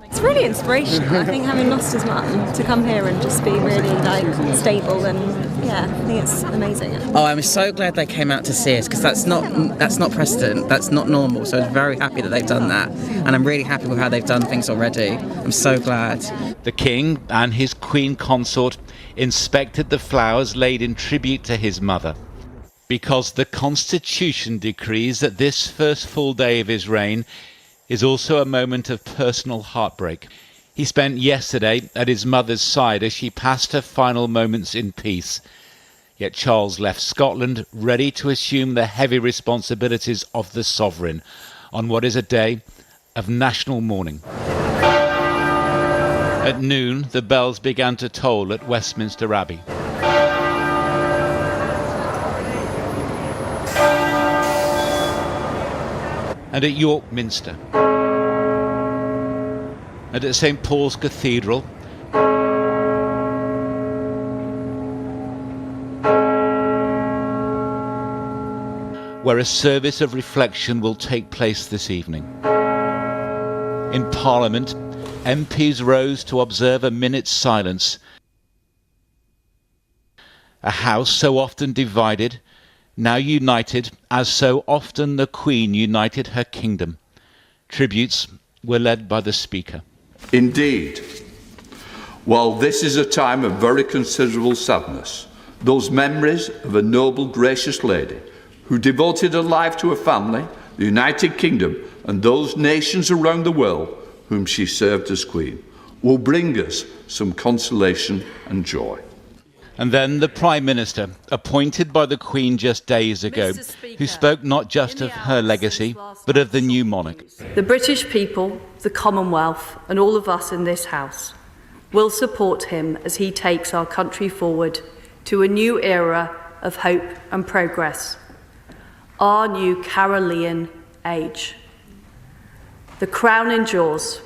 S23: It's really inspirational. I think having lost his mum, to come here and just be really stable, and I think it's amazing.
S24: Oh, I'm so glad they came out to see us, because that's not precedent, that's not normal. So I'm very happy that they've done that, and I'm really happy with how they've done things already. I'm so glad.
S5: The King and his Queen Consort inspected the flowers laid in tribute to his mother, because the Constitution decrees that this first full day of his reign is also a moment of personal heartbreak. He spent yesterday at his mother's side as she passed her final moments in peace. Yet Charles left Scotland ready to assume the heavy responsibilities of the sovereign on what is a day of national mourning. At noon, the bells began to toll at Westminster Abbey. And at York Minster, and at St Paul's Cathedral, where a service of reflection will take place this evening. In Parliament, MPs rose to observe a minute's silence. A House so often divided, now united, as so often the Queen united her kingdom. Tributes were led by the Speaker.
S25: Indeed, while this is a time of very considerable sadness, those memories of a noble, gracious lady who devoted her life to her family, the United Kingdom, and those nations around the world whom she served as Queen, will bring us some consolation and joy.
S5: And then the Prime Minister, appointed by the Queen just days ago, who spoke not just of her legacy, but of the new monarch.
S26: The British people, the Commonwealth, and all of us in this House will support him as he takes our country forward to a new era of hope and progress, our new Carolean age. The crown endures,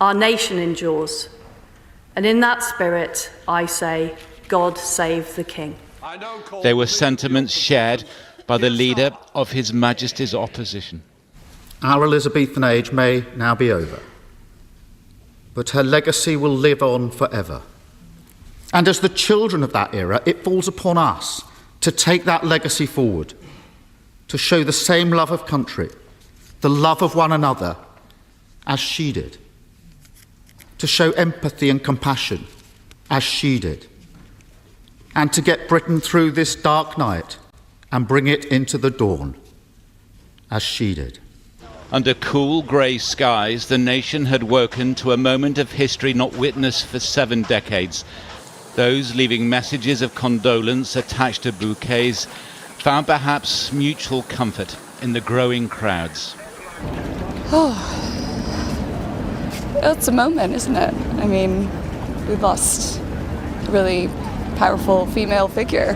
S26: our nation endures, and in that spirit, I say, God save the King.
S5: There were sentiments shared by the leader of His Majesty's opposition.
S27: Our Elizabethan age may now be over, but her legacy will live on forever. And as the children of that era, it falls upon us to take that legacy forward, to show the same love of country, the love of one another, as she did, to show empathy and compassion, as she did, and to get Britain through this dark night and bring it into the dawn, as she did.
S5: Under cool grey skies, the nation had woken to a moment of history not witnessed for 7 decades. Those leaving messages of condolence attached to bouquets found perhaps mutual comfort in the growing crowds.
S6: Oh, it's a moment, isn't it? I mean, we've lost a really powerful female figure.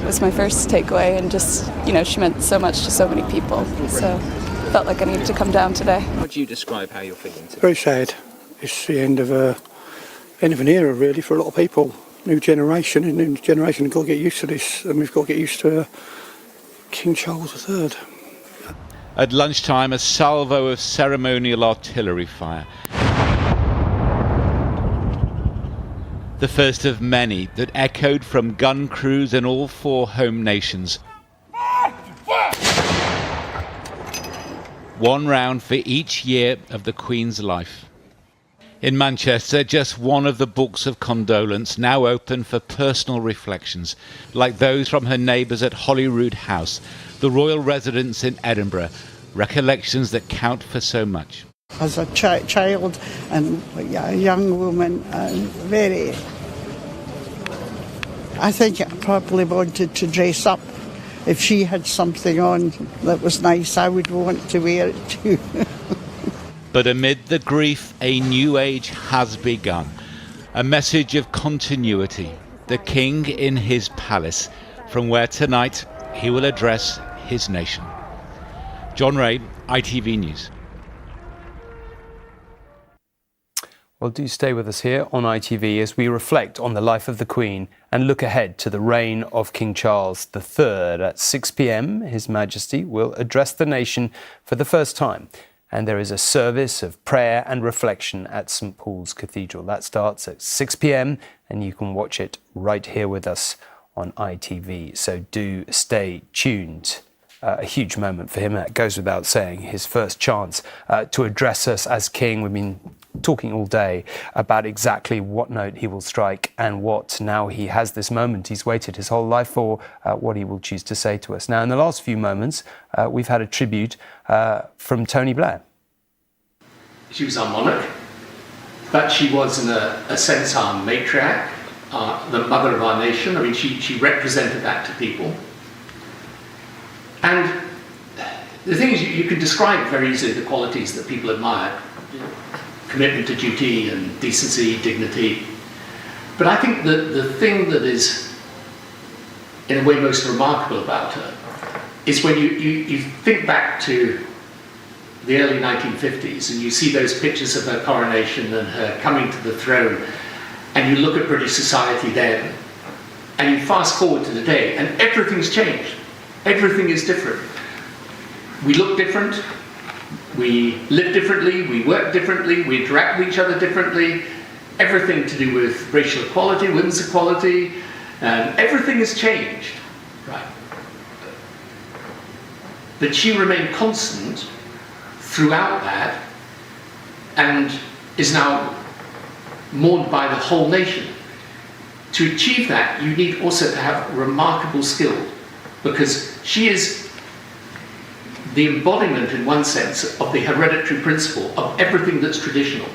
S6: Was my first takeaway, and just, you know, she meant so much to so many people. So felt like I needed to come down today.
S15: How would you describe how you're feeling today?
S9: Very sad. It's the end of an era, really, for a lot of people. New generation have got to get used to this, and we've got to get used to King Charles III.
S5: At lunchtime, a salvo of ceremonial artillery fire. The first of many that echoed from gun crews in all 4 home nations. 1 round for each year of the Queen's life. In Manchester, just one of the books of condolence now open for personal reflections, like those from her neighbours at Holyrood House, the royal residence in Edinburgh, recollections that count for so much.
S11: As a child and a young woman, I think I probably wanted to dress up. If she had something on that was nice, I would want to wear it too.
S5: But amid the grief, a new age has begun. A message of continuity. The King in his palace, from where tonight he will address his nation. John Ray, ITV News.
S15: Well, do stay with us here on ITV as we reflect on the life of the Queen and look ahead to the reign of King Charles III. At 6 p.m, His Majesty will address the nation for the first time. And there is a service of prayer and reflection at St Paul's Cathedral. That starts at 6 p.m, and you can watch it right here with us on ITV. So do stay tuned. A huge moment for him. That goes without saying. His first chance to address us as king. We've been talking all day about exactly what note he will strike and what now he has this moment he's waited his whole life for, what he will choose to say to us. Now, in the last few moments, we've had a tribute from Tony Blair.
S12: She was our monarch, but she was, in a sense, our matriarch, the mother of our nation. I mean, she represented that to people. And the thing is, you can describe very easily the qualities that people admire. Commitment to duty and decency, dignity. But I think that the thing that is, in a way, most remarkable about her is when you think back to the early 1950s and you see those pictures of her coronation and her coming to the throne, and you look at British society then, and you fast forward to today, and everything's changed. Everything is different. We look different. We live differently, we work differently, we interact with each other differently. Everything to do with racial equality, women's equality, everything has changed. Right. But she remained constant throughout that and is now mourned by the whole nation. To achieve that, you need also to have remarkable skill, because she is the embodiment, in one sense, of the hereditary principle of everything that's traditional.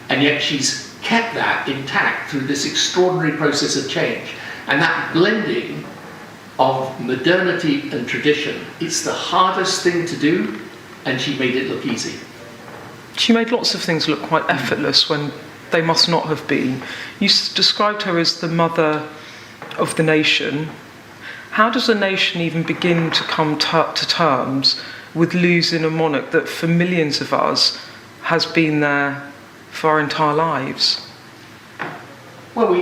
S12: And yet she's kept that intact through this extraordinary process of change. And that blending of modernity and tradition, it's the hardest thing to do, and she made it look easy.
S14: She made lots of things look quite effortless when they must not have been. You described her as the mother of the nation. How does a nation even begin to come to terms with losing a monarch that for millions of us has been there for our entire lives?
S12: Well,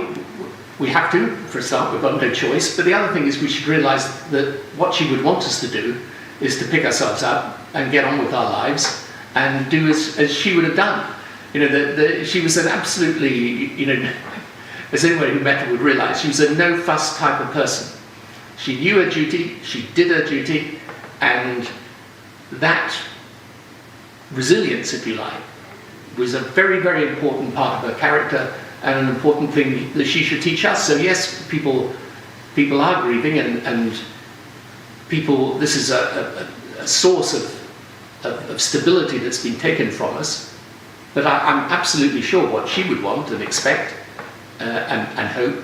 S12: we have to, for a start, we've got no choice. But the other thing is we should realise that what she would want us to do is to pick ourselves up and get on with our lives and do as she would have done. You know, she was an absolutely, you know, as anyone who met her would realise, she was a no-fuss type of person. She knew her duty, she did her duty, and that resilience, if you like, was a very, very important part of her character and an important thing that she should teach us. So yes, people are grieving, and people. This is a source of stability that's been taken from us. But I'm absolutely sure what she would want and expect and hope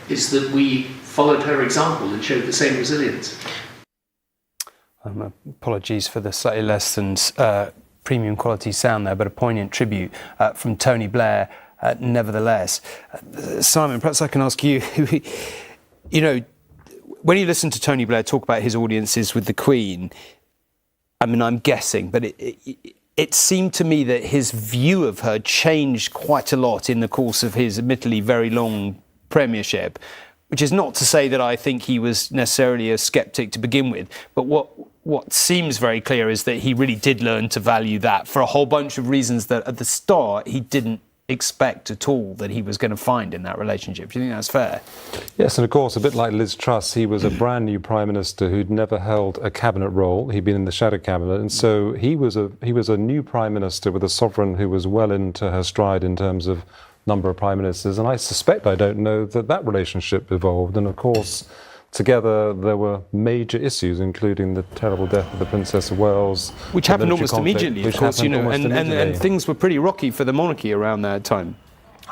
S12: is that we followed her example and showed the same resilience.
S15: Apologies for the slightly less than premium quality sound there, but a poignant tribute from Tony Blair nevertheless. Simon, perhaps I can ask you, when you listen to Tony Blair talk about his audiences with the Queen, I mean, I'm guessing, but it seemed to me that his view of her changed quite a lot in the course of his admittedly very long premiership, which is not to say that I think he was necessarily a sceptic to begin with, but what seems very clear is that he really did learn to value that for a whole bunch of reasons that at the start he didn't expect at all that he was going to find in that relationship. Do you think that's fair?
S7: Yes, and of course, a bit like Liz Truss, he was a brand new Prime Minister who'd never held a cabinet role. He'd been in the shadow cabinet, and so he was a new Prime Minister with a sovereign who was well into her stride in terms of number of Prime Ministers, and I suspect, I don't know, that relationship evolved, and of course, together there were major issues, including the terrible death of the Princess of Wales.
S15: Which happened almost immediately, of course, and things were pretty rocky for the monarchy around that time.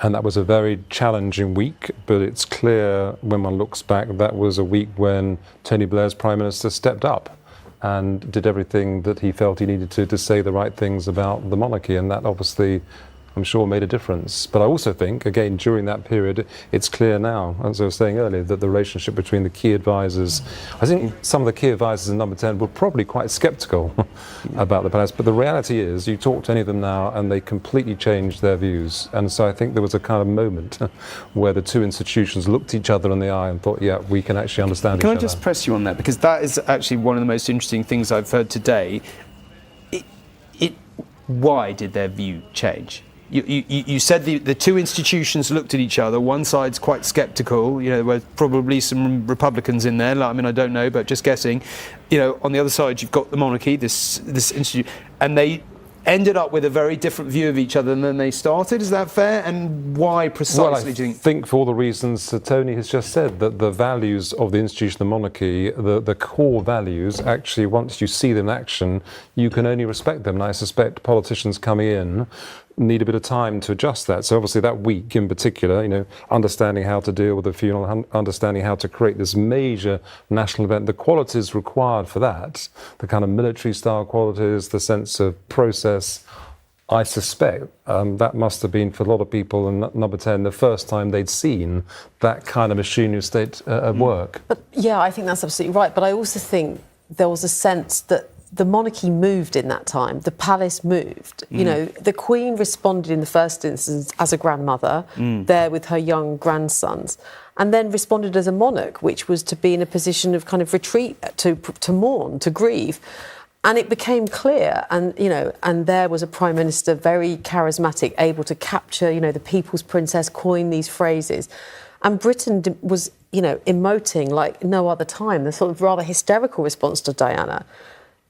S7: And that was a very challenging week, but it's clear when one looks back, that was a week when Tony Blair's Prime Minister stepped up and did everything that he felt he needed to say the right things about the monarchy, and that obviously, I'm sure, made a difference. But I also think, again, during that period, it's clear now, as I was saying earlier, that the relationship between the key advisors, I think some of the key advisors in Number 10 were probably quite sceptical about the palace, but the reality is, you talk to any of them now and they completely changed their views. And so I think there was a kind of moment where the two institutions looked each other in the eye and thought, yeah, we can actually understand each other.
S15: Can I just press you on that? Because that is actually one of the most interesting things I've heard today. Why did their view change? You said the two institutions looked at each other. One side's quite sceptical. There were probably some Republicans in there. I mean, I don't know, but just guessing. On the other side, you've got the monarchy, this institute, and they ended up with a very different view of each other than they started. Is that fair? And why precisely do you think?
S7: I think for all the reasons that Tony has just said, that the values of the institution of the monarchy, the core values, actually, once you see them in action, you can only respect them. And I suspect politicians coming in need a bit of time to adjust that. So obviously that week in particular, understanding how to deal with the funeral, understanding how to create this major national event, the qualities required for that, the kind of military style qualities, the sense of process, I suspect that must have been for a lot of people in Number 10 the first time they'd seen that kind of machinery of state at work.
S17: But yeah, I think that's absolutely right. But I also think there was a sense that the monarchy moved in that time. The palace moved. The Queen responded in the first instance as a grandmother, there with her young grandsons, and then responded as a monarch, which was to be in a position of kind of retreat, to mourn, to grieve. And it became clear, and there was a Prime Minister very charismatic, able to capture, the people's princess, coin these phrases. And Britain was, emoting like no other time, the sort of rather hysterical response to Diana.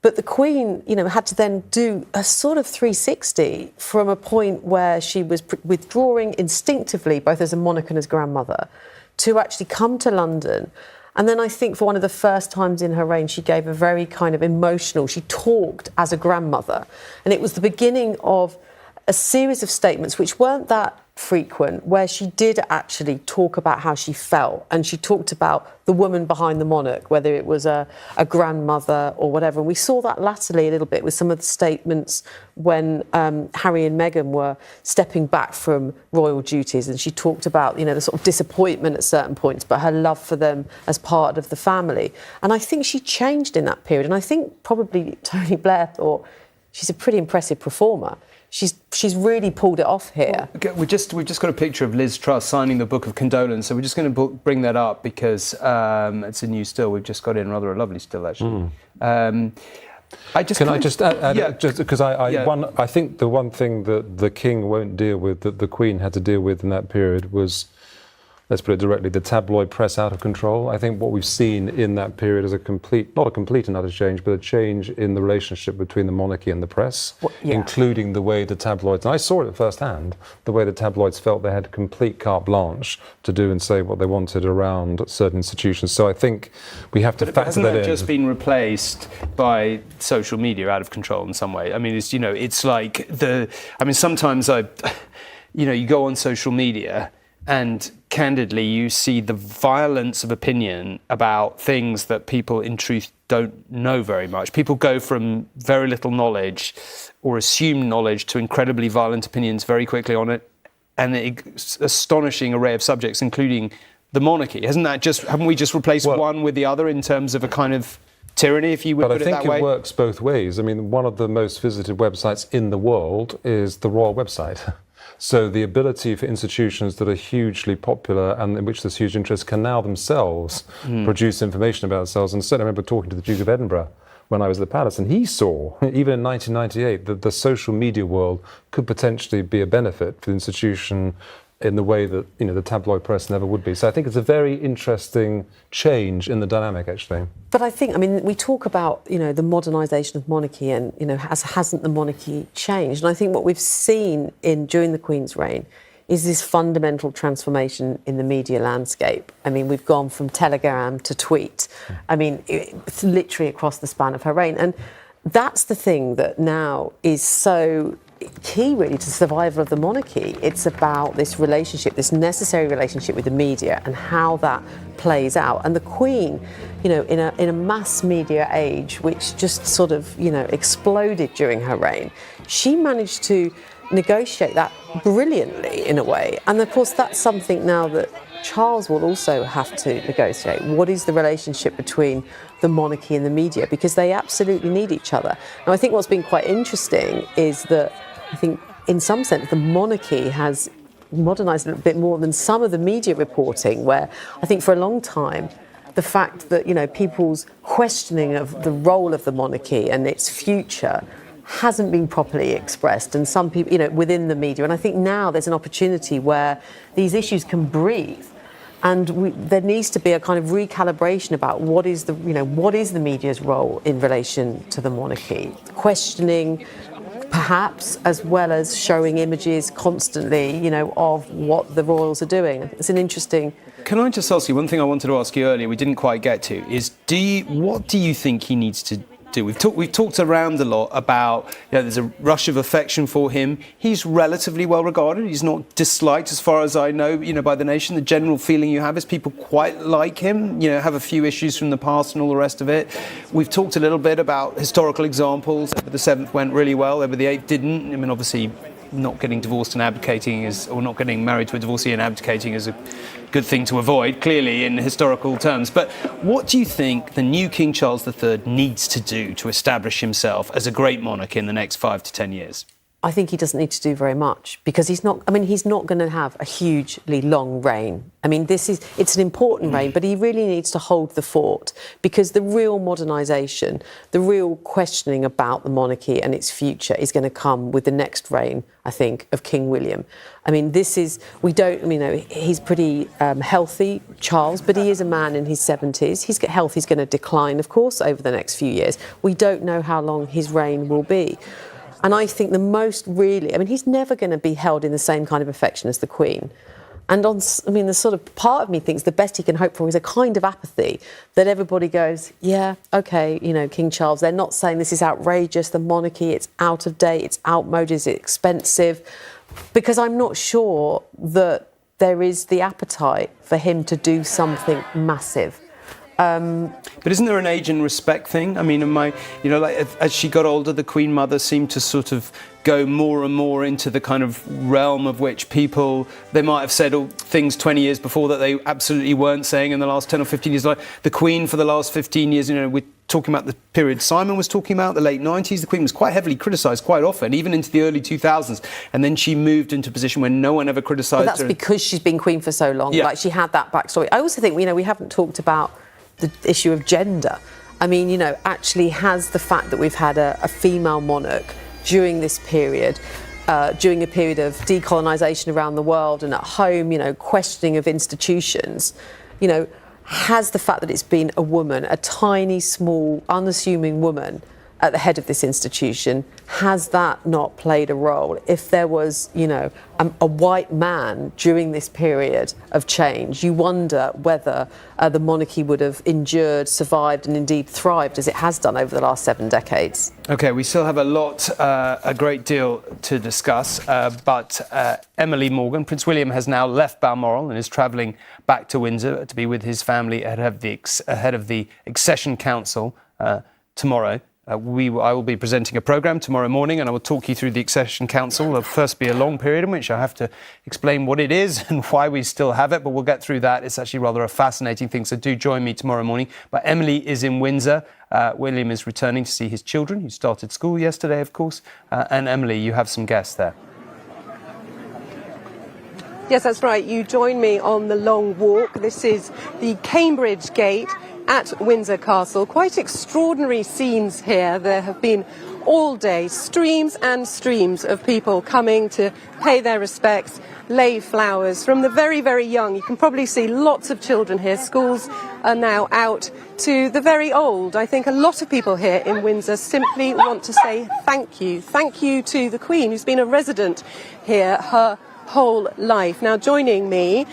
S17: But the Queen, had to then do a sort of 360 from a point where she was withdrawing instinctively, both as a monarch and as grandmother, to actually come to London. And then I think for one of the first times in her reign, she gave a very kind of emotional, she talked as a grandmother. And it was the beginning of a series of statements which weren't that frequent, where she did actually talk about how she felt, and she talked about the woman behind the monarch, whether it was a grandmother or whatever. And we saw that latterly a little bit with some of the statements when Harry and Meghan were stepping back from royal duties, and she talked about, the sort of disappointment at certain points, but her love for them as part of the family. And I think she changed in that period, and I think probably Tony Blair thought she's a pretty impressive performer. She's really pulled it off here.
S15: Well, we've just got a picture of Liz Truss signing the Book of Condolence, so we're just going to bring that up because it's a new still. We've just got in rather a lovely still, actually.
S7: Can I just add just because I think the one thing that the King won't deal with, that the Queen had to deal with in that period, was let's put it directly, the tabloid press out of control. I think what we've seen in that period is not a complete and utter change, but a change in the relationship between the monarchy and the press, including the way the tabloids, and I saw it firsthand, the way the tabloids felt they had complete carte blanche to do and say what they wanted around certain institutions. So I think we have to factor that in.
S15: Hasn't that just been replaced by social media out of control in some way? I mean, it's like sometimes you go on social media and candidly you see the violence of opinion about things that people in truth don't know very much. People go from very little knowledge or assumed knowledge to incredibly violent opinions very quickly on it, and an astonishing array of subjects, including the monarchy. Haven't we just replaced one with the other in terms of a kind of tyranny, if you would put it that way?
S7: But I think it works both ways. I mean, one of the most visited websites in the world is the royal website. So the ability for institutions that are hugely popular and in which there's huge interest can now themselves produce information about themselves. And certainly I remember talking to the Duke of Edinburgh when I was at the Palace, and he saw, even in 1998, that the social media world could potentially be a benefit for the institution in the way that the tabloid press never would be. So I think it's a very interesting change in the dynamic, actually.
S17: But I think, we talk about, the modernisation of monarchy and, hasn't the monarchy changed? And I think what we've seen during the Queen's reign is this fundamental transformation in the media landscape. We've gone from telegram to tweet. It's literally across the span of her reign. And that's the thing that now is so key really to the survival of the monarchy. It's about this relationship, this necessary relationship with the media and how that plays out. And the Queen, in a mass media age, which just sort of, exploded during her reign, she managed to negotiate that brilliantly in a way. And of course, that's something now that Charles will also have to negotiate. What is the relationship between the monarchy and the media? Because they absolutely need each other. Now, I think what's been quite interesting is that I think in some sense the monarchy has modernised a little bit more than some of the media reporting, where I think for a long time the fact that people's questioning of the role of the monarchy and its future hasn't been properly expressed, and some people within the media, and I think now there's an opportunity where these issues can breathe, and there needs to be a kind of recalibration about what is the media's role in relation to the monarchy, questioning perhaps, as well as showing images constantly, of what the royals are doing. It's an interesting...
S15: Can I just ask you, one thing I wanted to ask you earlier, we didn't quite get to, is what do you think he needs to do? We've talked around a lot about, there's a rush of affection for him. He's relatively well regarded. He's not disliked, as far as I know, by the nation. The general feeling you have is people quite like him, have a few issues from the past and all the rest of it. We've talked a little bit about historical examples. The 7th went really well, the 8th didn't. Obviously, not getting divorced and abdicating or not getting married to a divorcee and abdicating is a good thing to avoid, clearly, in historical terms. But what do you think the new King Charles III needs to do to establish himself as a great monarch in the next 5 to 10 years?
S17: I think he doesn't need to do very much, because he's not going to have a hugely long reign. It's an important reign, but he really needs to hold the fort, because the real modernisation, the real questioning about the monarchy and its future is going to come with the next reign, I think, of King William. He's pretty healthy, Charles, but he is a man in his 70s. His health is going to decline, of course, over the next few years. We don't know how long his reign will be. And I think he's never going to be held in the same kind of affection as the Queen. And the sort of part of me thinks the best he can hope for is a kind of apathy, that everybody goes, yeah, okay, King Charles, they're not saying this is outrageous, the monarchy, it's out of date, it's outmoded, it's expensive, because I'm not sure that there is the appetite for him to do something massive.
S15: But isn't there an age and respect thing? As she got older, the Queen Mother seemed to sort of go more and more into the kind of realm of which they might have said things 20 years before that they absolutely weren't saying in the last 10 or 15 years. Like the Queen for the last 15 years, we're talking about the period Simon was talking about, the late 90s. The Queen was quite heavily criticised quite often, even into the early 2000s. And then she moved into a position where no one ever criticised her.
S17: But that's because she's been Queen for so long.
S15: Yeah.
S17: She had that backstory. I also think, we haven't talked about the issue of gender. Actually has the fact that we've had a female monarch during this period during a period of decolonisation around the world and at home, questioning of institutions, has the fact that it's been a woman, a tiny, small, unassuming woman at the head of this institution, has that not played a role? If there was, a white man during this period of change, you wonder whether the monarchy would have endured, survived and indeed thrived as it has done over the last 7 decades.
S15: OK, we still have a great deal to discuss, but Emily Morgan, Prince William has now left Balmoral and is travelling back to Windsor to be with his family ahead of the Accession Council tomorrow. I will be presenting a programme tomorrow morning and I will talk you through the Accession Council. There'll first be a long period in which I have to explain what it is and why we still have it, but we'll get through that. It's actually rather a fascinating thing, so do join me tomorrow morning. But Emily is in Windsor. William is returning to see his children, who started school yesterday, of course. And Emily, you have some guests there.
S2: Yes, that's right. You join me on the long walk. This is the Cambridge Gate at Windsor Castle. Quite extraordinary scenes here. There have been all day streams and streams of people coming to pay their respects, lay flowers from the very, very young. You can probably see lots of children here. Schools are now out to the very old. I think a lot of people here in Windsor simply want to say thank you. Thank you to the Queen, who's been a resident here her whole life. Now, joining me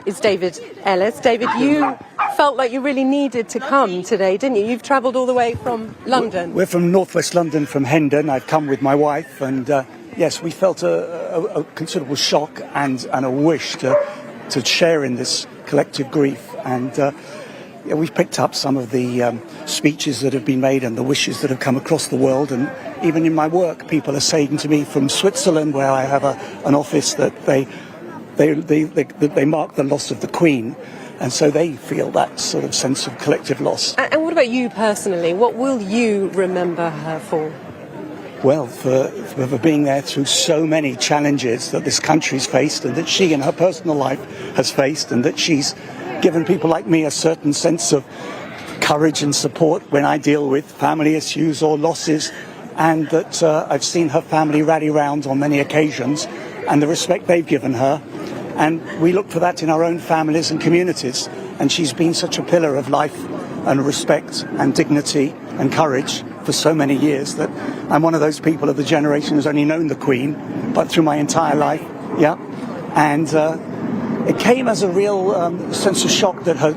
S2: is David Ellis. David, you felt like you really needed to come today, didn't you? You've travelled all the way from London.
S9: We're from northwest London, from Hendon. I've come with my wife, and yes, we felt a considerable shock and a wish to share in this collective grief. And we've picked up some of the speeches that have been made and the wishes that have come across the world. And even in my work, people are saying to me from Switzerland, where I have an office, that they mark the loss of the Queen. And so they feel that sort of sense of collective loss.
S2: And what about you personally? What will you remember her for?
S9: Well, for being there through so many challenges that this country's faced and that she in her personal life has faced, and that she's given people like me a certain sense of courage and support when I deal with family issues or losses, and that I've seen her family rally round on many occasions, and the respect they've given her. And we look for that in our own families and communities. And she's been such a pillar of life and respect and dignity and courage for so many years that I'm one of those people of the generation who's only known the Queen, but through my entire life, And it came as a real sense of shock that her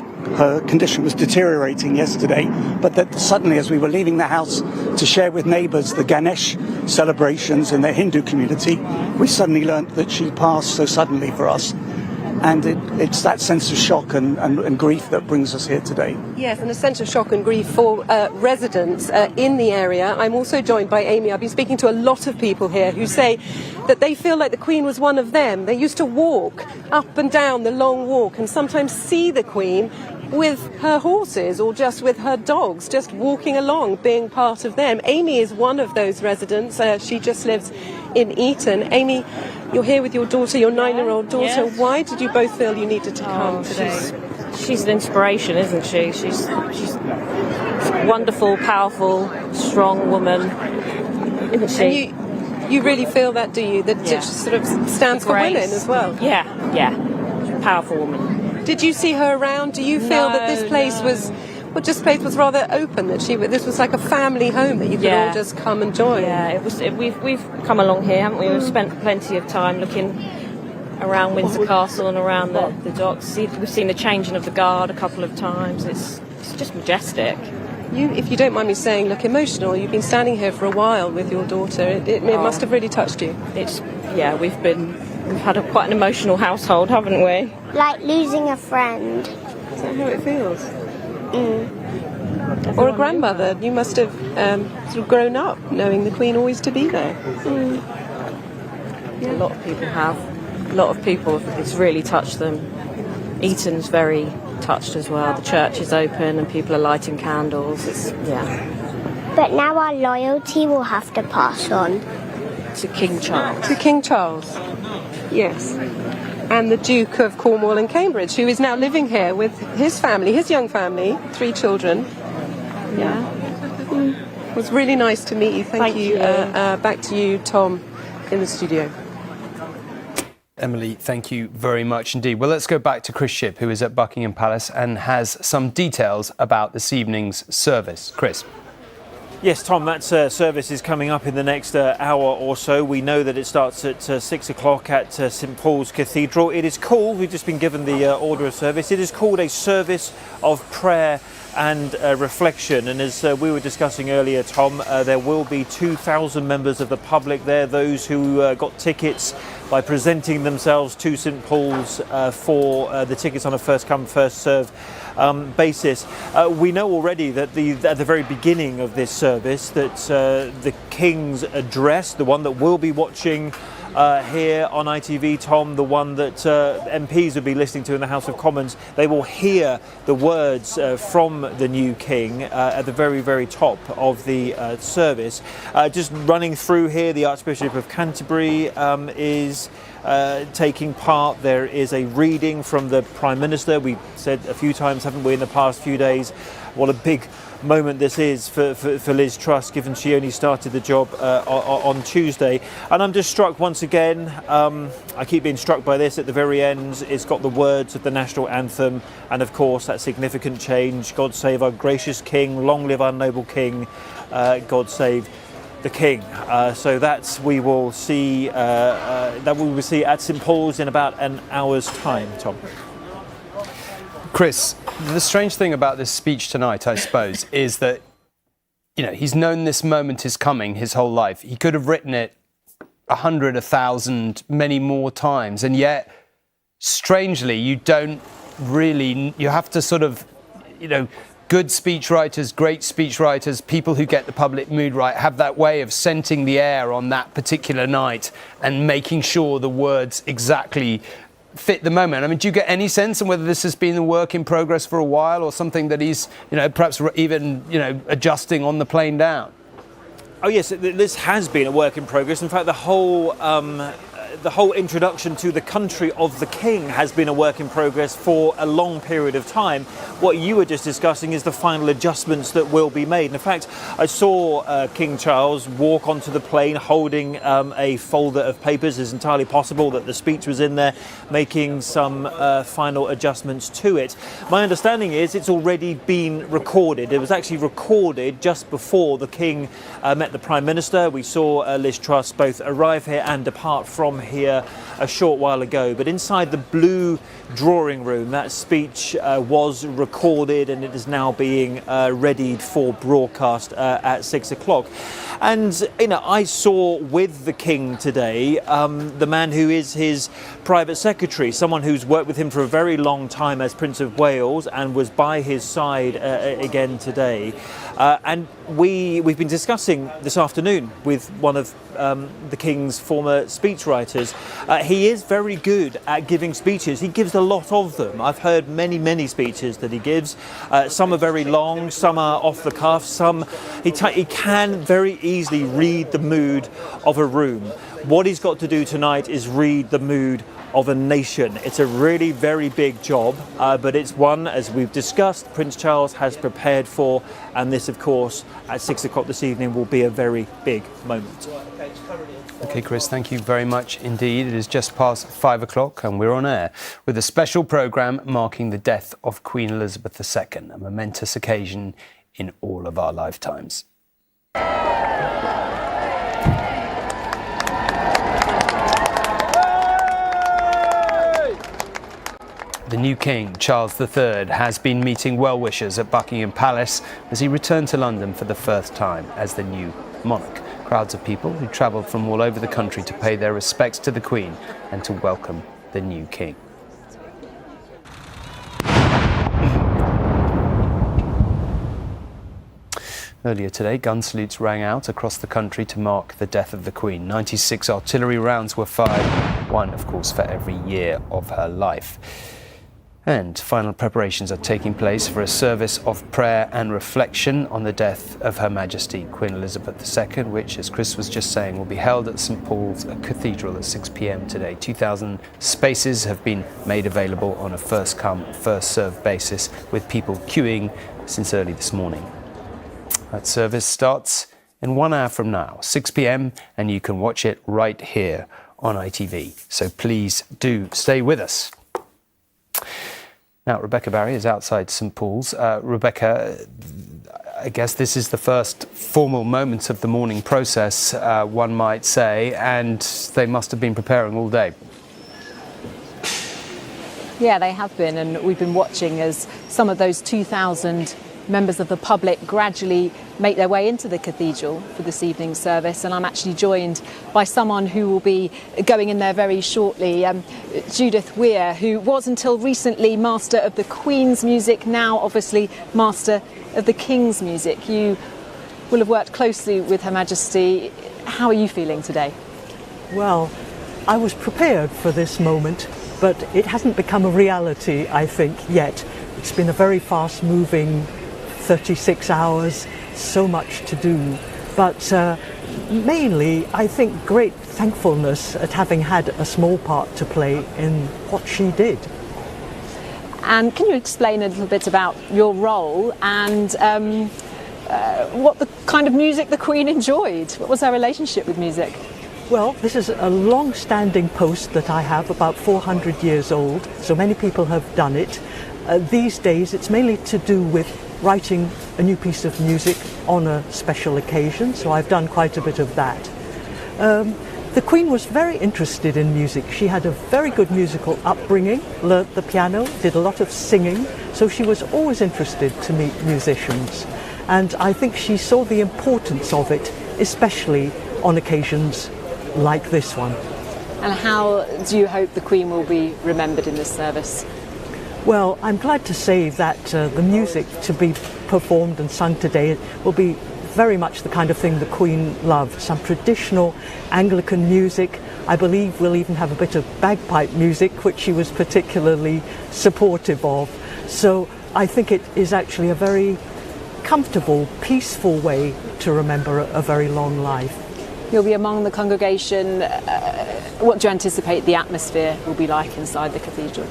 S9: condition was deteriorating yesterday, but that suddenly, as we were leaving the house to share with neighbours the Ganesh celebrations in their Hindu community, we suddenly learnt that she passed so suddenly for us. And it's that sense of shock and grief that brings us here today.
S2: Yes, and a sense of shock and grief for residents in the area. I'm also joined by Amy. I've been speaking to a lot of people here who say that they feel like the Queen was one of them. They used to walk up and down the long walk and sometimes see the Queen with her horses or just with her dogs, just walking along, being part of them. Amy is one of those residents. She just lives in Eton. Amy, you're here with your daughter, your 9-year-old daughter. Yes. Why did you both feel you needed to come today?
S3: She's an inspiration, isn't she? She's a wonderful, powerful, strong woman, isn't she?
S2: And you really feel that, do you? That it sort of stands for women as well?
S3: Yeah. She's a powerful woman.
S2: Did you see her around? Do you feel that this place was... Well, this place was rather open, that this was like a family home that you could all just come and join.
S3: Yeah, we've come along here, haven't we? We've spent plenty of time looking around Windsor Castle and around the docks. We've seen the changing of the guard a couple of times. It's just majestic.
S2: You, if you don't mind me saying, look emotional. You've been standing here for a while with your daughter. It must have really touched you.
S3: We've had quite an emotional household, haven't we?
S4: Like losing a friend.
S2: Is that how it feels? Or a grandmother. You must have sort of grown up knowing the Queen always to be there.
S3: A lot of people have. A lot of people, it's really touched them. Eton's very touched as well. The church is open and people are lighting candles.
S4: But now our loyalty will have to pass on.
S3: To King Charles.
S2: To King Charles. Yes. And the Duke of Cornwall and Cambridge, who is now living here with his family, his young family, 3 children. It was really nice to meet you. Thank you. Back to you, Tom. in the studio.
S15: Emily, thank you very much indeed. Well, let's go back to Chris Shipp, who is at Buckingham Palace and has some details about this evening's service. Chris.
S8: Yes, Tom, that service is coming up in the next hour or so. We know that it starts at 6 o'clock at St Paul's Cathedral. It is called, we've just been given the order of service, it is called a service of prayer and reflection. And as we were discussing earlier, Tom, there will be 2,000 members of the public there, those who got tickets by presenting themselves to St Paul's for the tickets on a first come, first serve basis. We know already that at the very beginning of this service that the King's address, the one that we'll be watching here on ITV, Tom, the one that MPs will be listening to in the House of Commons, they will hear the words from the new King at the very, very top of the service. Just running through here, the Archbishop of Canterbury is taking part. There is a reading from the Prime Minister. We said a few times, haven't we, in the past few days, what a big moment this is for Liz Truss, given she only started the job on Tuesday. And I'm just struck once again, I keep being struck by this, at the very end it's got the words of the national anthem, and of course that significant change, God save our gracious King, long live our noble King, God save the King. So that's we will see at St Paul's in about an hour's time, Tom.
S15: Chris, the strange thing about this speech tonight, I suppose, is that, you know, he's known this moment is coming his whole life. He could have written it 100, 1,000, many more times, and yet, strangely, you have to sort of, you know, good speechwriters, great speechwriters, people who get the public mood right, have that way of scenting the air on that particular night and making sure the words exactly fit the moment. I mean, do you get any sense on whether this has been a work in progress for a while, or something that he's, you know, perhaps even, you know, adjusting on the plane down?
S8: Oh yes, this has been a work in progress. In fact, the whole introduction to the country of the King has been a work in progress for a long period of time. What you were just discussing is the final adjustments that will be made. And in fact, I saw King Charles walk onto the plane holding a folder of papers. It's entirely possible that the speech was in there, making some final adjustments to it. My understanding is it's already been recorded. It was actually recorded just before the King met the Prime Minister. We saw Liz Truss both arrive here and depart from here a short while ago. But inside the blue drawing room, that speech was recorded, and it is now being readied for broadcast at 6 o'clock. And, you know, I saw with the King today the man who is his private secretary, someone who's worked with him for a very long time as Prince of Wales and was by his side again today. And we've been discussing this afternoon with one of the King's former speechwriters. He is very good at giving speeches. He gives a lot of them. I've heard many speeches that he gives. Some are very long, some are off the cuff, some he can very easily read the mood of a room. What he's got to do tonight is read the mood of a nation. It's a really very big job, but it's one, as we've discussed, Prince Charles has prepared for, and this, of course, at 6 o'clock this evening will be a very big moment.
S15: OK, Chris, thank you very much indeed. It is just past 5 o'clock and we're on air with a special programme marking the death of Queen Elizabeth II, a momentous occasion in all of our lifetimes. The new King, Charles III, has been meeting well-wishers at Buckingham Palace as he returned to London for the first time as the new monarch. Crowds of people who travelled from all over the country to pay their respects to the Queen and to welcome the new King. Earlier today, gun salutes rang out across the country to mark the death of the Queen. 96 artillery rounds were fired, one, of course, for every year of her life. And final preparations are taking place for a service of prayer and reflection on the death of Her Majesty Queen Elizabeth II, which, as Chris was just saying, will be held at St Paul's Cathedral at 6 p.m. today. 2,000 spaces have been made available on a first-come, first-served basis, with people queuing since early this morning. That service starts in 1 hour from now, 6 p.m, and you can watch it right here on ITV. So please do stay with us. Now, Rebecca Barry is outside St Paul's. Rebecca, I guess this is the first formal moment of the mourning process, one might say, and they must have been preparing all day.
S1: Yeah, they have been, and we've been watching as some of those 2,000 members of the public gradually make their way into the cathedral for this evening's service. And I'm actually joined by someone who will be going in there very shortly, Judith Weir, who was until recently Master of the Queen's Music, now obviously Master of the King's Music. You will have worked closely with Her Majesty. How are you feeling today?
S13: Well, I was prepared for this moment, but it hasn't become a reality, I think, yet. It's been a very fast-moving 36 hours, so much to do. But mainly, I think, great thankfulness at having had a small part to play in what she did.
S1: And can you explain a little bit about your role and what the kind of music the Queen enjoyed? What was her relationship with music?
S13: Well, this is a long-standing post that I have, about 400 years old, so many people have done it. These days, it's mainly to do with writing a new piece of music on a special occasion, so I've done quite a bit of that. The Queen was very interested in music. She had a very good musical upbringing, learnt the piano, did a lot of singing, so she was always interested to meet musicians. And I think she saw the importance of it, especially on occasions like this one.
S1: And how do you hope the Queen will be remembered in this service?
S13: Well, I'm glad to say that the music to be performed and sung today will be very much the kind of thing the Queen loved. Some traditional Anglican music. I believe we'll even have a bit of bagpipe music, which she was particularly supportive of. So I think it is actually a very comfortable, peaceful way to remember a very long life.
S1: You'll be among the congregation. What do you anticipate the atmosphere will be like inside the cathedral?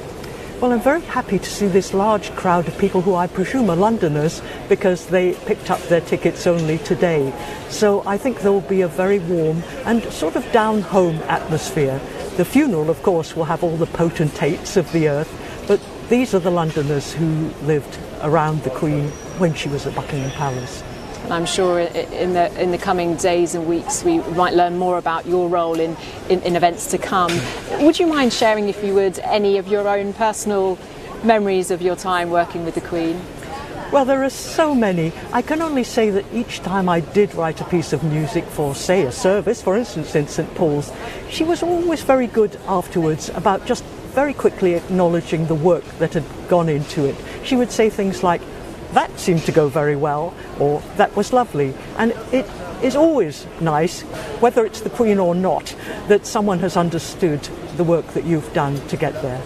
S13: Well, I'm very happy to see this large crowd of people who I presume are Londoners because they picked up their tickets only today. So I think there will be a very warm and sort of down-home atmosphere. The funeral, of course, will have all the potentates of the earth, but these are the Londoners who lived around the Queen when she was at Buckingham Palace.
S1: And I'm sure in the coming days and weeks we might learn more about your role in events to come. Would you mind sharing, if you would, any of your own personal memories of your time working with the Queen?
S13: Well, there are so many. I can only say that each time I did write a piece of music for, say, a service, for instance in St Paul's, she was always very good afterwards about just very quickly acknowledging the work that had gone into it. She would say things like, "That seemed to go very well," or "That was lovely." And it is always nice, whether it's the Queen or not, that someone has understood the work that you've done to get there.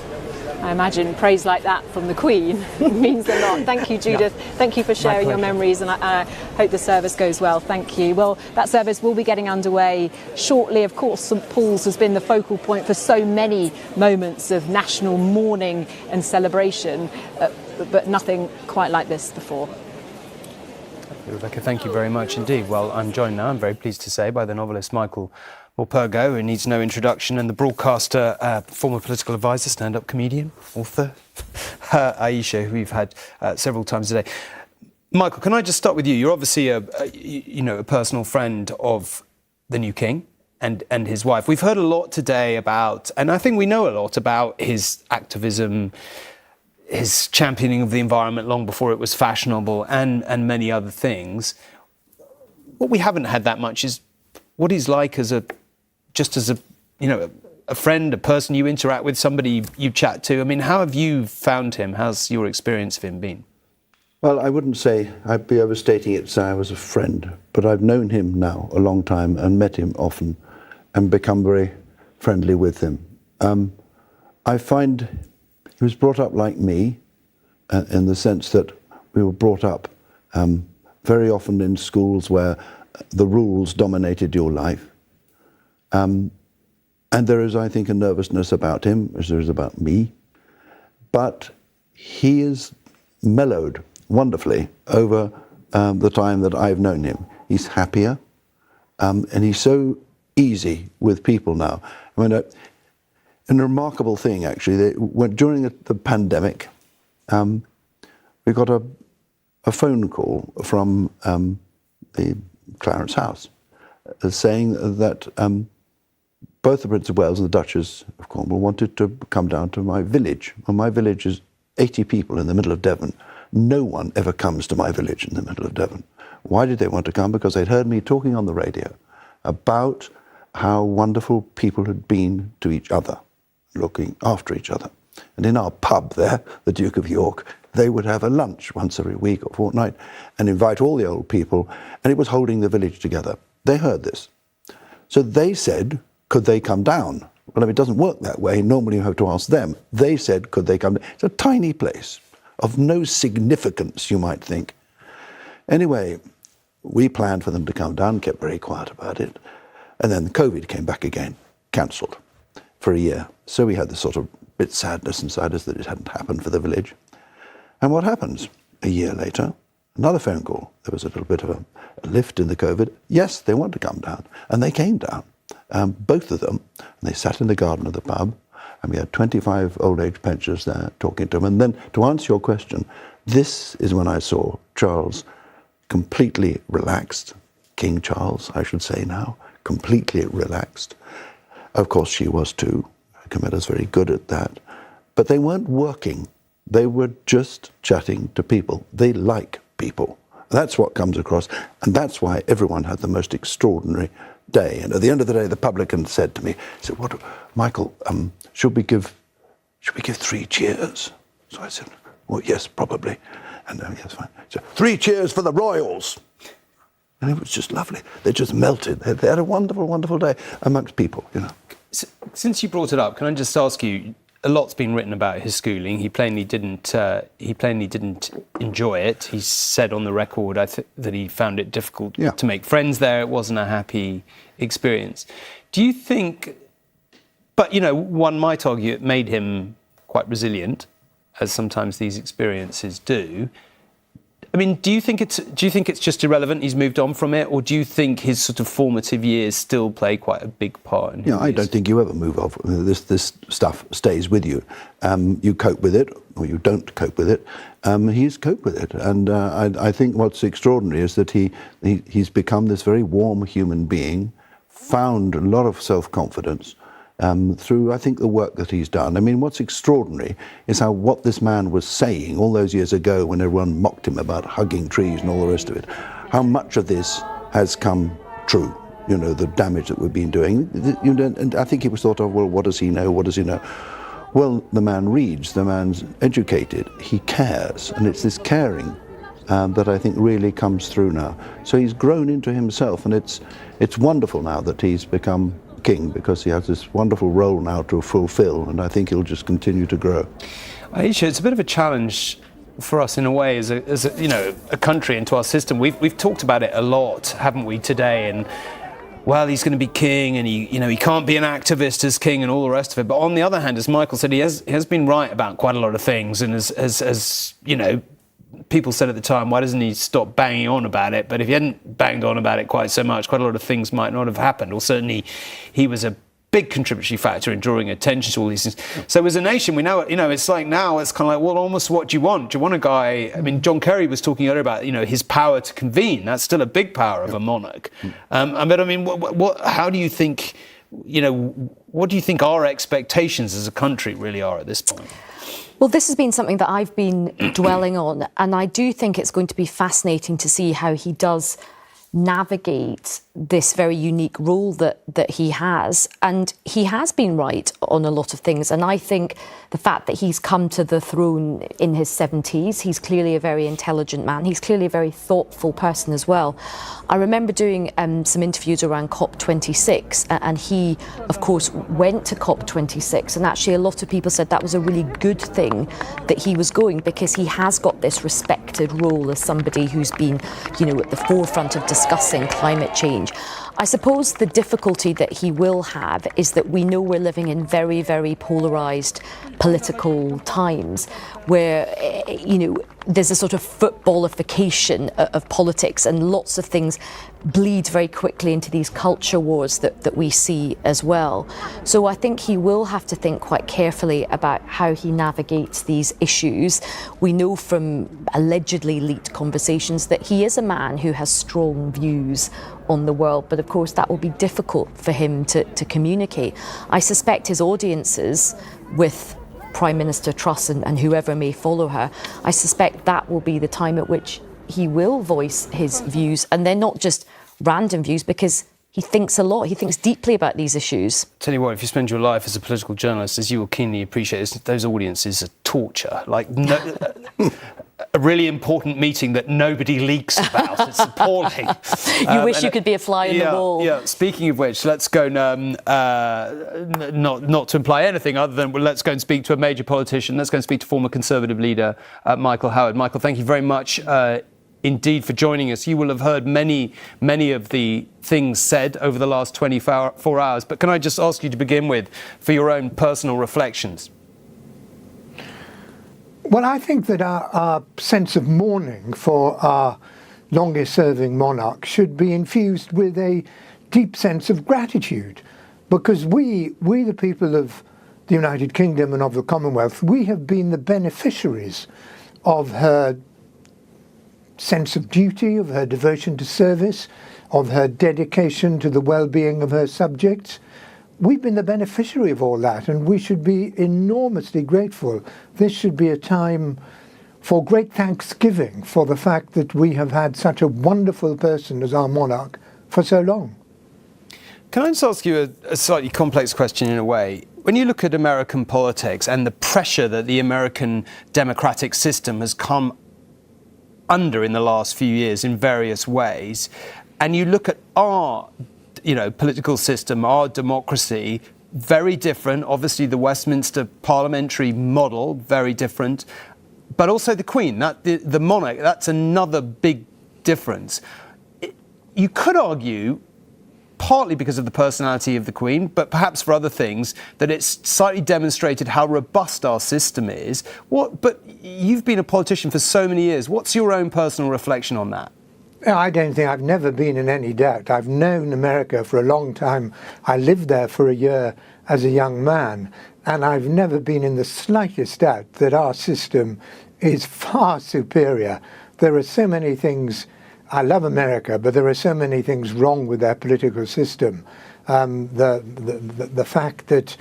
S1: I imagine praise like that from the Queen means a lot. Thank you, Judith. Yeah. Thank you for sharing your memories, and I hope the service goes well. Thank you. Well, that service will be getting underway shortly. Of course, St Paul's has been the focal point for so many moments of national mourning and celebration, but nothing quite like this before.
S15: Rebecca, thank you very much indeed. Well, I'm joined now, I'm very pleased to say, by the novelist Michael Walkabout, who needs no introduction, and the broadcaster, former political advisor, stand-up comedian, author, Aisha, who we've had several times today. Michael, can I just start with you? You're obviously a personal friend of the new king and his wife. We've heard a lot today about, and I think we know a lot about his activism, his championing of the environment long before it was fashionable, and many other things. What we haven't had that much is what he's like as a friend, a person you interact with, somebody you chat to. I mean, how have you found him? How's your experience of him been?
S16: Well, I wouldn't say, I'd be overstating it to say I was a friend, but I've known him now a long time and met him often and become very friendly with him. I find he was brought up like me, in the sense that we were brought up very often in schools where the rules dominated your life. And there is, I think, a nervousness about him, as there is about me. But he is mellowed wonderfully over the time that I've known him. He's happier, and he's so easy with people now. I mean, a remarkable thing, actually, during the pandemic, we got a phone call from the Clarence House saying that both the Prince of Wales and the Duchess of Cornwall wanted to come down to my village. Well, my village is 80 people in the middle of Devon. No one ever comes to my village in the middle of Devon. Why did they want to come? Because they'd heard me talking on the radio about how wonderful people had been to each other, looking after each other. And in our pub there, the Duke of York, they would have a lunch once every week or fortnight and invite all the old people, and it was holding the village together. They heard this. So they said, could they come down? Well, if it doesn't work that way, normally you have to ask them. They said, could they come down? It's a tiny place of no significance, you might think. Anyway, we planned for them to come down, kept very quiet about it. And then COVID came back again, cancelled for a year. So we had this sort of bit sadness inside us that it hadn't happened for the village. And what happens? A year later, another phone call. There was a little bit of a lift in the COVID. Yes, they want to come down. And they came down, both of them. And they sat in the garden of the pub. And we had 25 old age pensioners there talking to them. And then, to answer your question, this is when I saw Charles completely relaxed. King Charles, I should say now, completely relaxed. Of course, she was too. Camilla's very good at that. But they weren't working. They were just chatting to people. They like people. That's what comes across. And that's why everyone had the most extraordinary day. And at the end of the day, the publican said to me, he said, "What, Michael, should we give 3 cheers?" So I said, "Well, yes, probably." And yes, fine. So 3 cheers for the royals. And it was just lovely. They just melted. They had a wonderful, wonderful day amongst people, you know.
S15: Since you brought it up, can I just ask you, a lot's been written about his schooling. He plainly didn't enjoy it. He said on the record, that he found it difficult to make friends there. It wasn't a happy experience. Do you think, but, you know, one might argue it made him quite resilient, as sometimes these experiences do. I mean, do you think it's just irrelevant? He's moved on from it, or do you think his sort of formative years still play quite a big part in him?
S16: Yeah, I don't think you ever move off. This stuff stays with you. You cope with it, or you don't cope with it. He's coped with it, and I think what's extraordinary is that he's become this very warm human being, found a lot of self-confidence. Through, I think, the work that he's done. I mean, what's extraordinary is how what this man was saying all those years ago when everyone mocked him about hugging trees and all the rest of it, how much of this has come true, you know, the damage that we've been doing. And I think he was thought of, well, what does he know? What does he know? Well, the man reads, the man's educated, he cares, and it's this caring that I think really comes through now. So he's grown into himself, and it's wonderful now that he's become king, because he has this wonderful role now to fulfill, and I think he'll just continue to grow.
S15: Aisha, it's a bit of a challenge for us in a way as a you know, a country into our system. We've talked about it a lot, haven't we, today? And well, he's going to be king, and he can't be an activist as king and all the rest of it. But on the other hand, as Michael said, he has been right about quite a lot of things, and as you know, people said at the time, why doesn't he stop banging on about it? But if he hadn't banged on about it quite so much, quite a lot of things might not have happened. Or certainly he was a big contributory factor in drawing attention to all these things. So as a nation, we know, you know, it's like now it's kind of like, well, almost what do you want? Do you want a guy, I mean, John Kerry was talking earlier about, you know, his power to convene. That's still a big power of a monarch. But I mean, how do you think, you know, what do you think our expectations as a country really are at this point?
S10: Well, this has been something that I've been dwelling on, and I do think it's going to be fascinating to see how he does navigate this very unique role that he has. And he has been right on a lot of things. And I think the fact that he's come to the throne in his 70s, he's clearly a very intelligent man. He's clearly a very thoughtful person as well. I remember doing some interviews around COP26, and he, of course, went to COP26. And actually, a lot of people said that was a really good thing that he was going, because he has got this respected role as somebody who's been, you know, at the forefront of discussion discussing climate change. I suppose the difficulty that he will have is that we know we're living in very, very polarised political times where, there's a sort of footballification of politics, and lots of things bleed very quickly into these culture wars that we see as well. So I think he will have to think quite carefully about how he navigates these issues. We know from allegedly leaked conversations that he is a man who has strong views on the world, but of course that will be difficult for him to communicate. I suspect his audiences with Prime Minister Truss and whoever may follow her, I suspect that will be the time at which he will voice his views, and they're not just random views, because he thinks a lot, he thinks deeply about these issues.
S15: Tell you what, if you spend your life as a political journalist, as you will keenly appreciate, those audiences are torture. Like, a really important meeting that nobody leaks about. It's appalling.
S10: You wish you could be a fly in the wall.
S15: Yeah. Speaking of which, let's go not to imply anything other than, let's go and speak to a major politician. Let's go and speak to former Conservative leader Michael Howard. Michael, thank you very much indeed for joining us. You will have heard many of the things said over the last 24 hours. But can I just ask you to begin with, for your own personal reflections?
S18: Well, I think that our sense of mourning for our longest-serving monarch should be infused with a deep sense of gratitude, because we the people of the United Kingdom and of the Commonwealth, we have been the beneficiaries of her sense of duty, of her devotion to service, of her dedication to the well-being of her subjects. We've been the beneficiary of all that, and we should be enormously grateful. This should be a time for great thanksgiving for the fact that we have had such a wonderful person as our monarch for so long.
S15: Can I just ask you a slightly complex question in a way? When you look at American politics and the pressure that the American democratic system has come under in the last few years in various ways, and you look at our political system, our democracy, very different. Obviously, the Westminster parliamentary model, very different. But also the Queen, the monarch, that's another big difference. You could argue, partly because of the personality of the Queen, but perhaps for other things, that it's slightly demonstrated how robust our system is. But you've been a politician for so many years. What's your own personal reflection on that?
S18: I don't think I've never been in any doubt. I've known America for a long time. I lived there for a year as a young man, and I've never been in the slightest doubt that our system is far superior. There are so many things. I love America, but there are so many things wrong with their political system. The fact that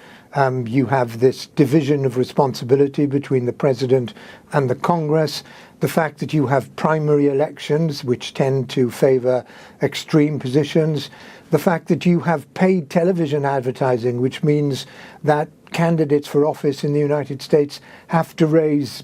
S18: you have this division of responsibility between the president and the Congress, the fact that you have primary elections which tend to favour extreme positions, the fact that you have paid television advertising, which means that candidates for office in the United States have to raise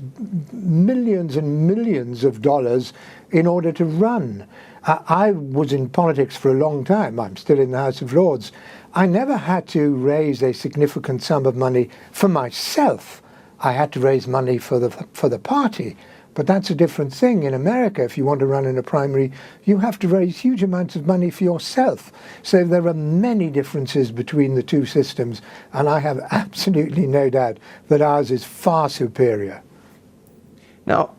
S18: millions and millions of dollars in order to run. I was in politics for a long time. I'm still in the House of Lords. I never had to raise a significant sum of money for myself. I had to raise money for the party. But that's a different thing. In America, if you want to run in a primary, you have to raise huge amounts of money for yourself. So there are many differences between the two systems, and I have absolutely no doubt that ours is far superior.
S15: Now,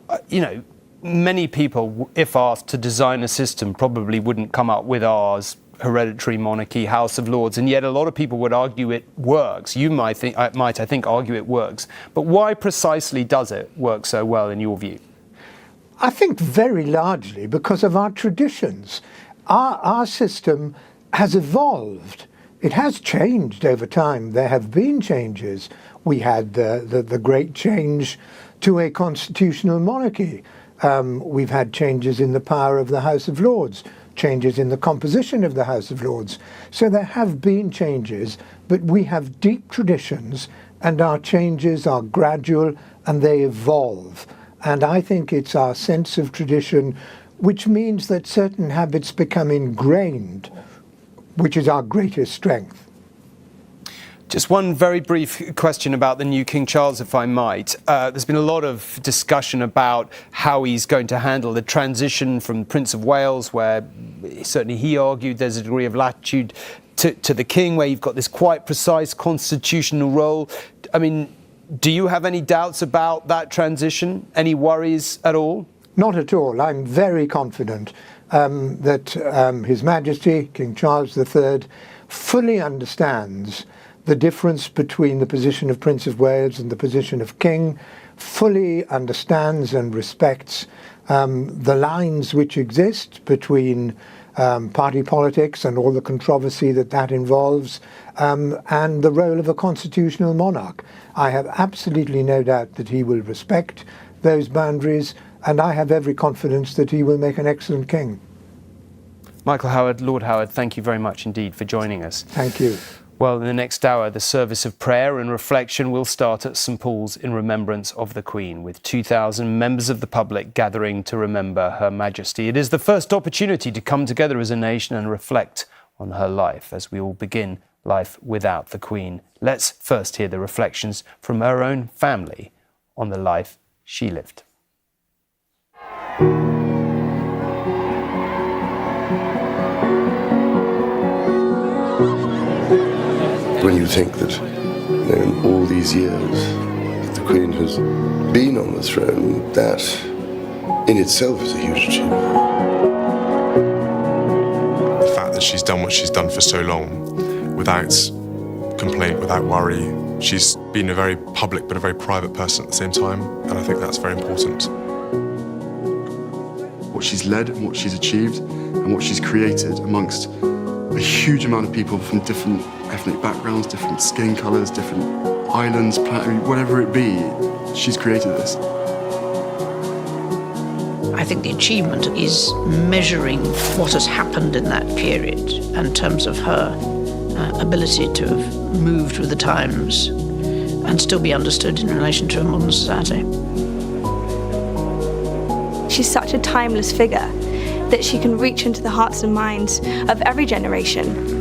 S15: many people, if asked to design a system, probably wouldn't come up with ours, hereditary monarchy, House of Lords, and yet a lot of people would argue it works. You might, I think, argue it works. But why precisely does it work so well in your view?
S18: I think very largely because of our traditions. Our system has evolved. It has changed over time. There have been changes. We had the great change to a constitutional monarchy. We've had changes in the power of the House of Lords, changes in the composition of the House of Lords. So there have been changes, but we have deep traditions, and our changes are gradual and they evolve. And I think it's our sense of tradition, which means that certain habits become ingrained, which is our greatest strength.
S15: Just one very brief question about the new King Charles, if I might. There's been a lot of discussion about how he's going to handle the transition from Prince of Wales, where certainly he argued there's a degree of latitude to the king, where you've got this quite precise constitutional role. I mean, do you have any doubts about that transition? Any worries at all?
S18: Not at all. I'm very confident that His Majesty, King Charles III, fully understands the difference between the position of Prince of Wales and the position of King, fully understands and respects the lines which exist between party politics and all the controversy that involves, and the role of a constitutional monarch. I have absolutely no doubt that he will respect those boundaries, and I have every confidence that he will make an excellent king.
S15: Michael Howard, Lord Howard, thank you very much indeed for joining us.
S18: Thank you.
S15: Well, in the next hour, the service of prayer and reflection will start at St Paul's in remembrance of the Queen, with 2,000 members of the public gathering to remember Her Majesty. It is the first opportunity to come together as a nation and reflect on her life as we all begin life without the Queen. Let's first hear the reflections from her own family on the life she lived.
S19: When you think that, in all these years, the Queen has been on the throne, that in itself is a huge achievement.
S20: The fact that she's done what she's done for so long, without complaint, without worry. She's been a very public but a very private person at the same time, and I think that's very important.
S21: What she's led and what she's achieved and what she's created amongst a huge amount of people from different ethnic backgrounds, different skin colours, different islands, whatever it be, she's created this.
S22: I think the achievement is measuring what has happened in that period in terms of her ability to have moved with the times and still be understood in relation to a modern society.
S23: She's such a timeless figure that she can reach into the hearts and minds of every generation.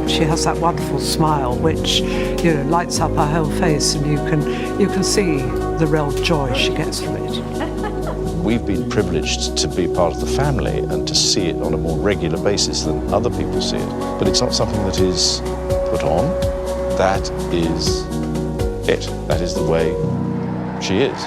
S24: She has that wonderful smile which, lights up her whole face, and you can see the real joy she gets from it.
S25: We've been privileged to be part of the family and to see it on a more regular basis than other people see it. But it's not something that is put on. That is it. That is the way she is.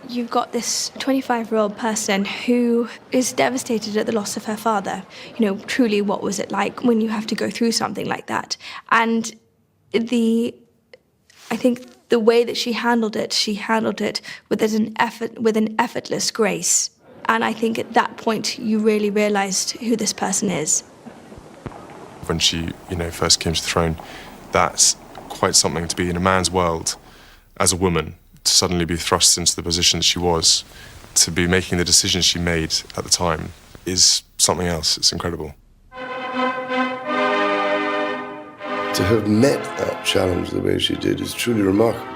S23: You've got this 25-year-old person who is devastated at the loss of her father. Truly, what was it like when you have to go through something like that? And I think the way that she handled it with an effortless grace. And I think at that point, you really realised who this person is.
S20: When she, first came to the throne, that's quite something to be in a man's world as a woman. To suddenly be thrust into the position she was, to be making the decisions she made at the time, is something else. It's incredible.
S19: To have met that challenge the way she did is truly remarkable.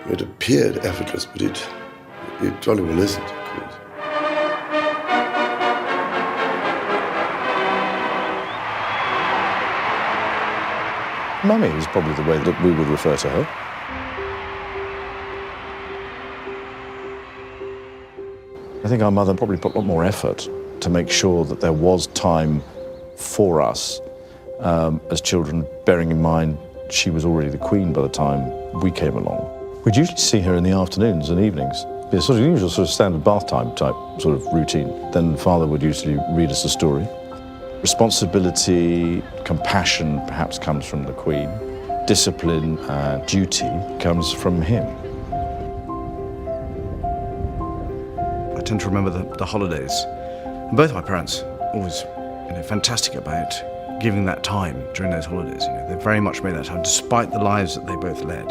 S19: It appeared effortless, but it jolly well isn't, of course.
S25: Mummy is probably the way that we would refer to her. I think our mother probably put a lot more effort to make sure that there was time for us as children, bearing in mind she was already the Queen by the time we came along. We'd usually see her in the afternoons and evenings. The sort of usual sort of standard bath time type sort of routine. Then Father would usually read us a story. Responsibility, compassion perhaps comes from the Queen. Discipline and duty comes from him.
S28: I tend to remember the holidays. And both my parents always, fantastic about giving that time during those holidays. They very much made that time, despite the lives that they both led.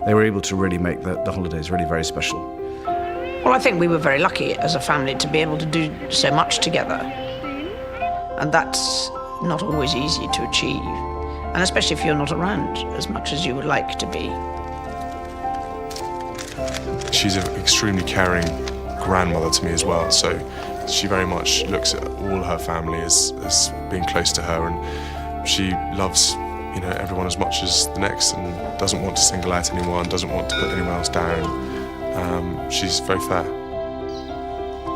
S28: They were able to really make the holidays really very special.
S22: Well, I think we were very lucky as a family to be able to do so much together. And that's not always easy to achieve. And especially if you're not around as much as you would like to be.
S20: She's an extremely caring grandmother to me as well, so she very much looks at all her family as being close to her, and she loves everyone as much as the next, and doesn't want to single out anyone, doesn't want to put anyone else down. She's very fair.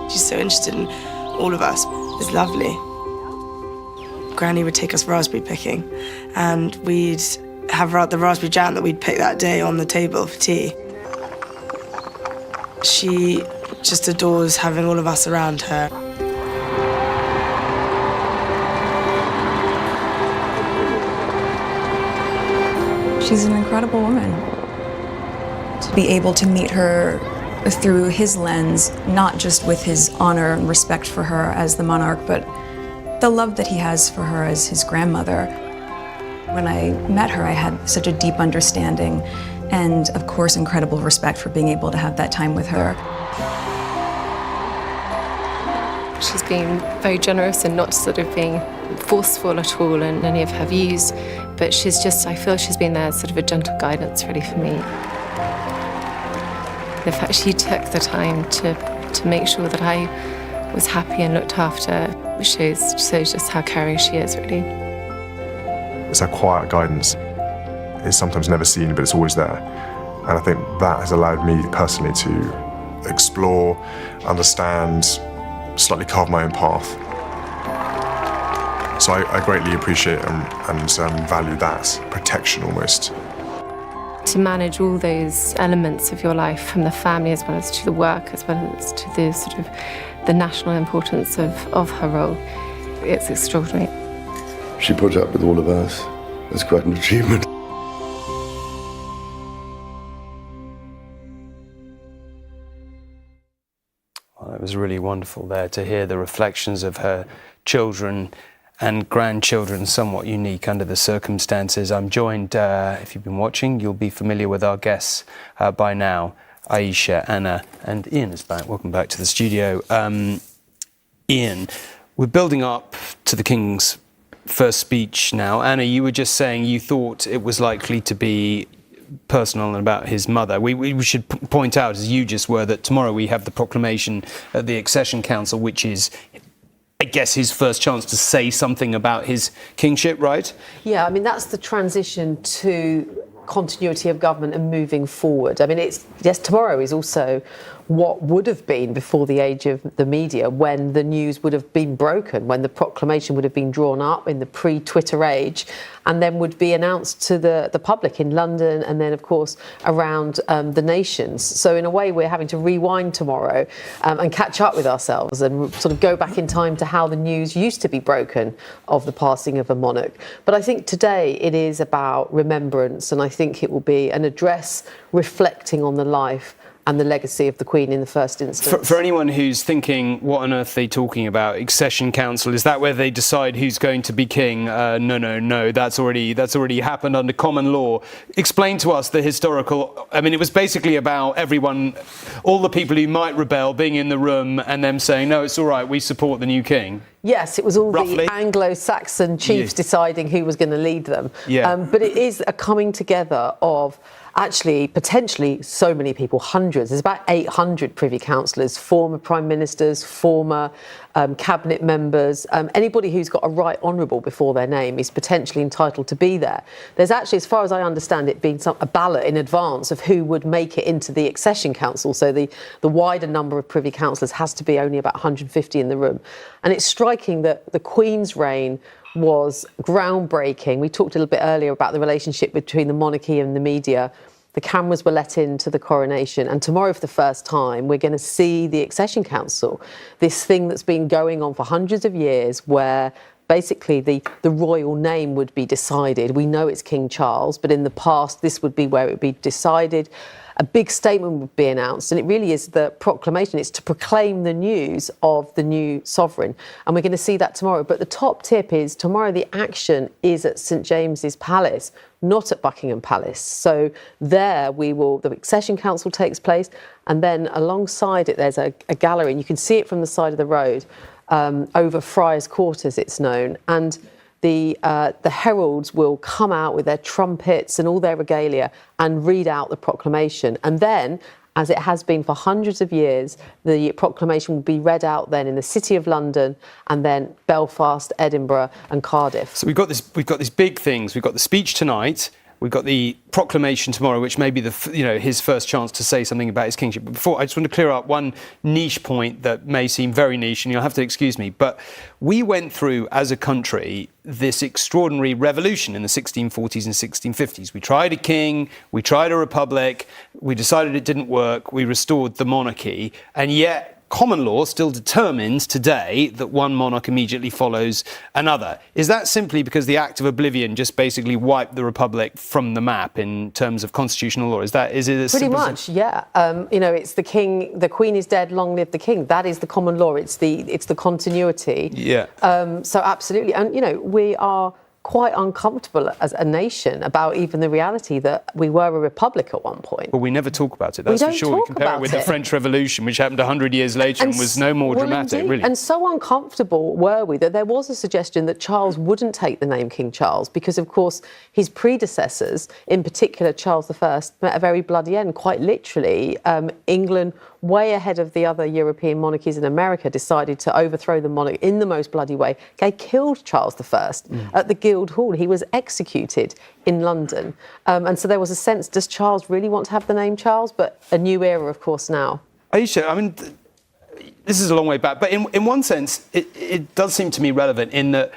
S5: She's so interested in all of us. It's lovely. Granny would take us raspberry picking, and we'd have the raspberry jam that we'd pick that day on the table for tea. She just adores having all of us around her.
S6: She's an incredible woman. To be able to meet her through his lens, not just with his honor and respect for her as the monarch, but the love that he has for her as his grandmother. When I met her, I had such a deep understanding and, of course, incredible respect for being able to have that time with her.
S7: She's been very generous and not sort of being forceful at all in any of her views, but I feel she's been there sort of a gentle guidance really for me. The fact she took the time to make sure that I was happy and looked after shows just how caring she is, really.
S20: It's her quiet guidance. It's sometimes never seen, but it's always there. And I think that has allowed me personally to explore, understand, slightly carve my own path. So I greatly appreciate and value that protection almost.
S7: To manage all those elements of your life, from the family as well as to the work, as well as to the sort of the national importance of her role, it's extraordinary.
S19: She put up with all of us. That's quite an achievement.
S15: Well, it was really wonderful there to hear the reflections of her children and grandchildren, somewhat unique under the circumstances. I'm joined, if you've been watching, you'll be familiar with our guests by now, Aisha, Anna, and Ian is back. Welcome back to the studio. Ian, we're building up to the King's first speech now. Anna, you were just saying you thought it was likely to be personal and about his mother. We should point out, as you just were, that tomorrow we have the proclamation at the Accession Council, which is, I guess, his first chance to say something about his kingship, right?
S17: Yeah, I mean, that's the transition to continuity of government and moving forward. I mean, tomorrow is also what would have been before the age of the media, when the news would have been broken, when the proclamation would have been drawn up in the pre-Twitter age, and then would be announced to the public in London, and then, of course, around the nations. So in a way, we're having to rewind tomorrow and catch up with ourselves and sort of go back in time to how the news used to be broken of the passing of a monarch. But I think today it is about remembrance, and I think it will be an address reflecting on the life and the legacy of the Queen in the first instance.
S15: For anyone who's thinking, what on earth are they talking about? Accession Council, is that where they decide who's going to be king? No, that's already happened under common law. Explain to us the historical. I mean, it was basically about everyone, all the people who might rebel being in the room and them saying, no, it's all right, we support the new king.
S17: Yes, it was all
S15: roughly
S17: the Anglo-Saxon chiefs deciding who was going to lead them.
S15: Yeah.
S17: But it is a coming together of actually potentially so many people, hundreds. There's about 800 Privy Councillors, former Prime Ministers, former cabinet members. Anybody who's got a right honourable before their name is potentially entitled to be there. There's actually, as far as I understand it, been a ballot in advance of who would make it into the Accession Council. So the wider number of Privy Councillors has to be only about 150 in the room. And it's striking that the Queen's reign was groundbreaking. We talked a little bit earlier about the relationship between the monarchy and the media. The cameras were let into the coronation, and tomorrow, for the first time, we're going to see the Accession Council, this thing that's been going on for hundreds of years, where basically the royal name would be decided. We know it's King Charles, but in the past, this would be where it would be decided. A big statement would be announced, and it really is the proclamation. It's to proclaim the news of the new sovereign, and we're going to see that tomorrow. But the top tip is tomorrow the action is at St James's Palace, not at Buckingham Palace. So there the Accession Council takes place, and then alongside it there's a gallery, and you can see it from the side of the road, over Friars' Quarters it's known, and the heralds will come out with their trumpets and all their regalia and read out the proclamation. And then as it has been for hundreds of years. The proclamation will be read out then in the City of London and then Belfast, Edinburgh and Cardiff.
S15: So we've got these big things. We've got the speech tonight. We've got the proclamation tomorrow, which may be his first chance to say something about his kingship. But before, I just want to clear up one niche point that may seem very niche, and you'll have to excuse me. But we went through, as a country, this extraordinary revolution in the 1640s and 1650s. We tried a king, we tried a republic, we decided it didn't work, we restored the monarchy, and yet common law still determines today that one monarch immediately follows another. Is that simply because the Act of Oblivion just basically wiped the Republic from the map in terms of constitutional law? Is it as
S17: pretty
S15: simple
S17: much? Yeah. It's the king. The Queen is dead. Long live the king. That is the common law. It's the continuity.
S15: Yeah.
S17: So absolutely, and we are quite uncomfortable as a nation about even the reality that we were a republic at one point.
S15: Well, we never talk about it, that's for sure. We compare it with the French Revolution, which happened 100 years later and was no more dramatic,
S17: indeed.
S15: really.
S17: And so uncomfortable were we that there was a suggestion that Charles wouldn't take the name King Charles because, of course, his predecessors, in particular Charles I, met a very bloody end. Quite literally, England, way ahead of the other European monarchies in America, decided to overthrow the monarch in the most bloody way. They killed Charles I at the Guildhall. He was executed in London. And so there was a sense, does Charles really want to have the name Charles? But a new era, of course, now.
S15: Aisha, I mean, this is a long way back, but in one sense, it does seem to me relevant in that,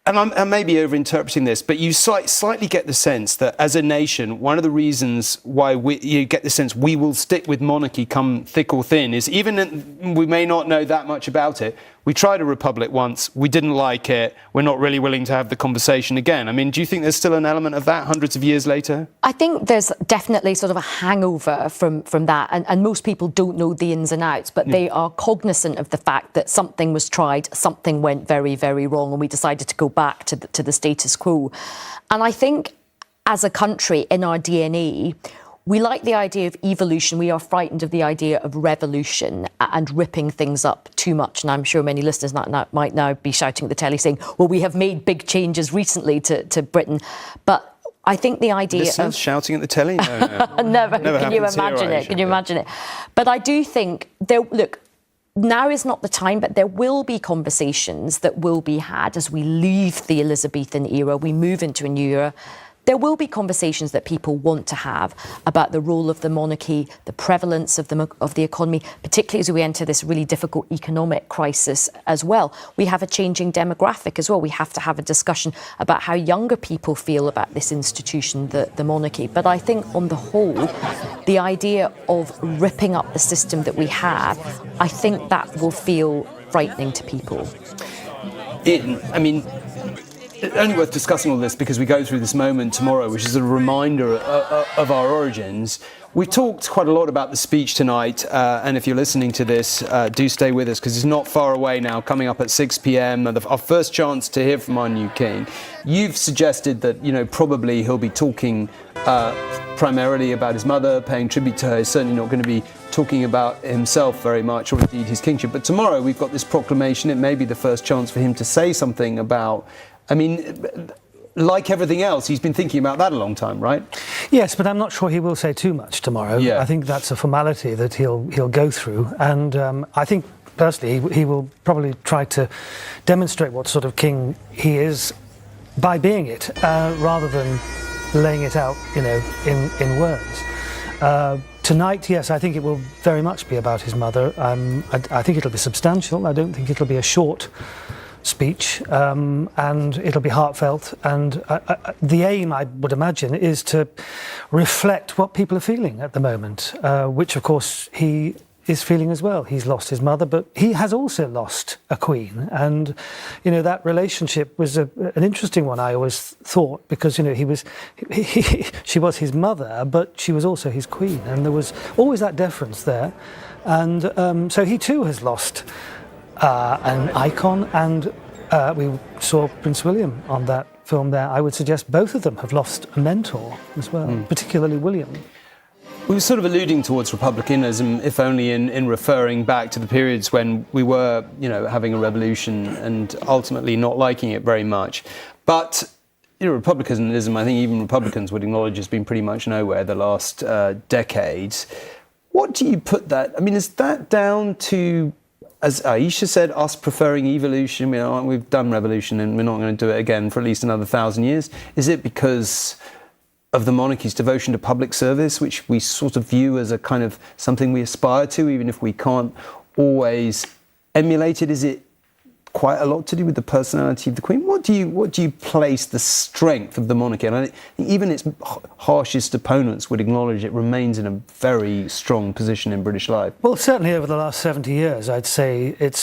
S15: and I may be over-interpreting this, but you slightly get the sense that as a nation, one of the reasons why you get the sense we will stick with monarchy come thick or thin is even we may not know that much about it. We tried a republic once, we didn't like it, we're not really willing to have the conversation again. I mean, do you think there's still an element of that hundreds of years later?
S10: I think there's definitely sort of a hangover from that, and most people don't know the ins and outs, but they are cognizant of the fact that something was tried, something went very, very wrong, and we decided to go back to the status quo. And I think as a country, in our DNA, we like the idea of evolution. We are frightened of the idea of revolution and ripping things up too much. And I'm sure many listeners might now be shouting at the telly saying, well, we have made big changes recently to Britain. But I think the idea
S15: listeners
S10: of
S15: shouting at the telly? No.
S10: Never. Can you imagine it? Can you imagine it? But I do think, now is not the time, but there will be conversations that will be had as we leave the Elizabethan era, we move into a new era. There will be conversations that people want to have about the role of the monarchy, the prevalence of the economy, particularly as we enter this really difficult economic crisis as well. We have a changing demographic as well. We have to have a discussion about how younger people feel about this institution, the monarchy. But I think on the whole, the idea of ripping up the system that we have, I think that will feel frightening to people.
S15: It's only worth discussing all this because we go through this moment tomorrow, which is a reminder of our origins. We've talked quite a lot about the speech tonight, and if you're listening to this, do stay with us because it's not far away now, coming up at 6 p.m, our first chance to hear from our new king. You've suggested that, probably he'll be talking primarily about his mother, paying tribute to her. He's certainly not going to be talking about himself very much, or indeed his kingship. But tomorrow we've got this proclamation. It may be the first chance for him to say something about, like everything else, he's been thinking about that a long time, right?
S3: Yes, but I'm not sure he will say too much tomorrow.
S15: Yeah.
S3: I think that's a formality that he'll go through, and I think personally he will probably try to demonstrate what sort of king he is by being it, rather than laying it out, in words. Tonight, yes, I think it will very much be about his mother. I think it'll be substantial. I don't think it'll be a short speech, and it'll be heartfelt, and the aim, I would imagine, is to reflect what people are feeling at the moment, which of course he is feeling as well. He's lost his mother, but he has also lost a queen, and that relationship was an interesting one, I always thought, because she was his mother, but she was also his queen, and there was always that deference there, and so he too has lost an icon, and we saw Prince William on that film there. I would suggest both of them have lost a mentor as well, particularly William.
S15: We were sort of alluding towards republicanism, if only in referring back to the periods when we were, having a revolution and ultimately not liking it very much. But, republicanism, I think even Republicans would acknowledge, has been pretty much nowhere the last decades. What do you put that? I mean, is that down to, as Aisha said, us preferring evolution? We've done revolution and we're not going to do it again for at least another 1,000 years. Is it because of the monarchy's devotion to public service, which we sort of view as a kind of something we aspire to, even if we can't always emulate it? Is it quite a lot to do with the personality of the Queen? What do you place the strength of the monarchy? And I think even its harshest opponents would acknowledge it remains in a very strong position in British life.
S3: Well, certainly over the last 70 years, I'd say it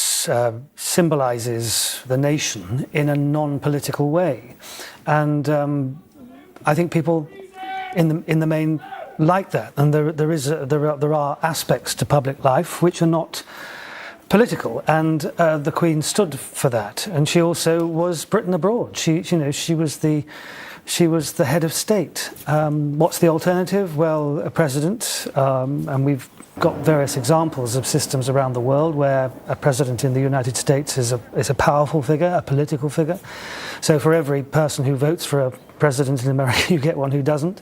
S3: symbolises the nation in a non-political way. And I think people in the main like that. And there are aspects to public life which are not political, and the Queen stood for that. And she also was Britain abroad. She was the head of state. What's the alternative? Well, a president, and we've got various examples of systems around the world where a president in the United States is a powerful figure, a political figure. So for every person who votes for a president in America, you get one who doesn't.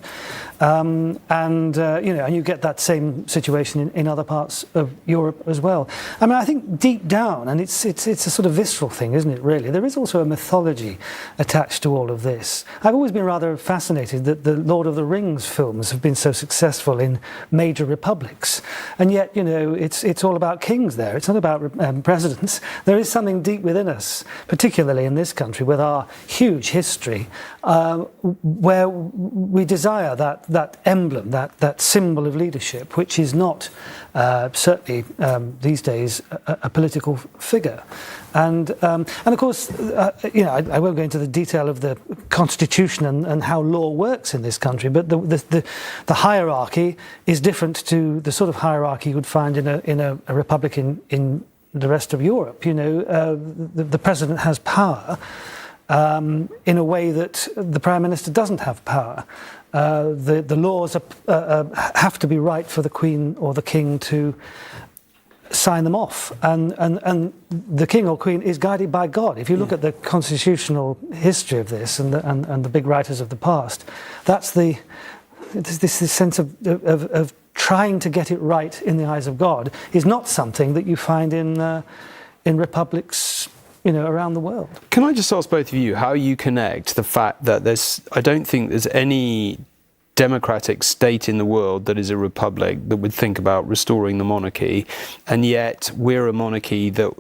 S3: And you get that same situation in other parts of Europe as well. I mean, I think deep down, and it's a sort of visceral thing, isn't it, really? There is also a mythology attached to all of this. I've always been rather fascinated that the Lord of the Rings films have been so successful in major republics. And yet, it's all about kings there. It's not about presidents. There is something deep within us, particularly in this country, with our huge history, where we desire that emblem, that symbol of leadership, which is not certainly these days a political figure. And of course, I won't go into the detail of the constitution and how law works in this country, but the hierarchy is different to the sort of hierarchy you would find in a republic in the rest of Europe. The president has power in a way that the Prime Minister doesn't have power. The laws have to be right for the Queen or the King to sign them off, and the King or Queen is guided by God. If you look at the constitutional history of this and the big writers of the past, that's this sense of trying to get it right in the eyes of God is not something that you find in republics around the world.
S15: Can I just ask both of you how you connect the fact that I don't think there's any democratic state in the world that is a republic that would think about restoring the monarchy, and yet we're a monarchy that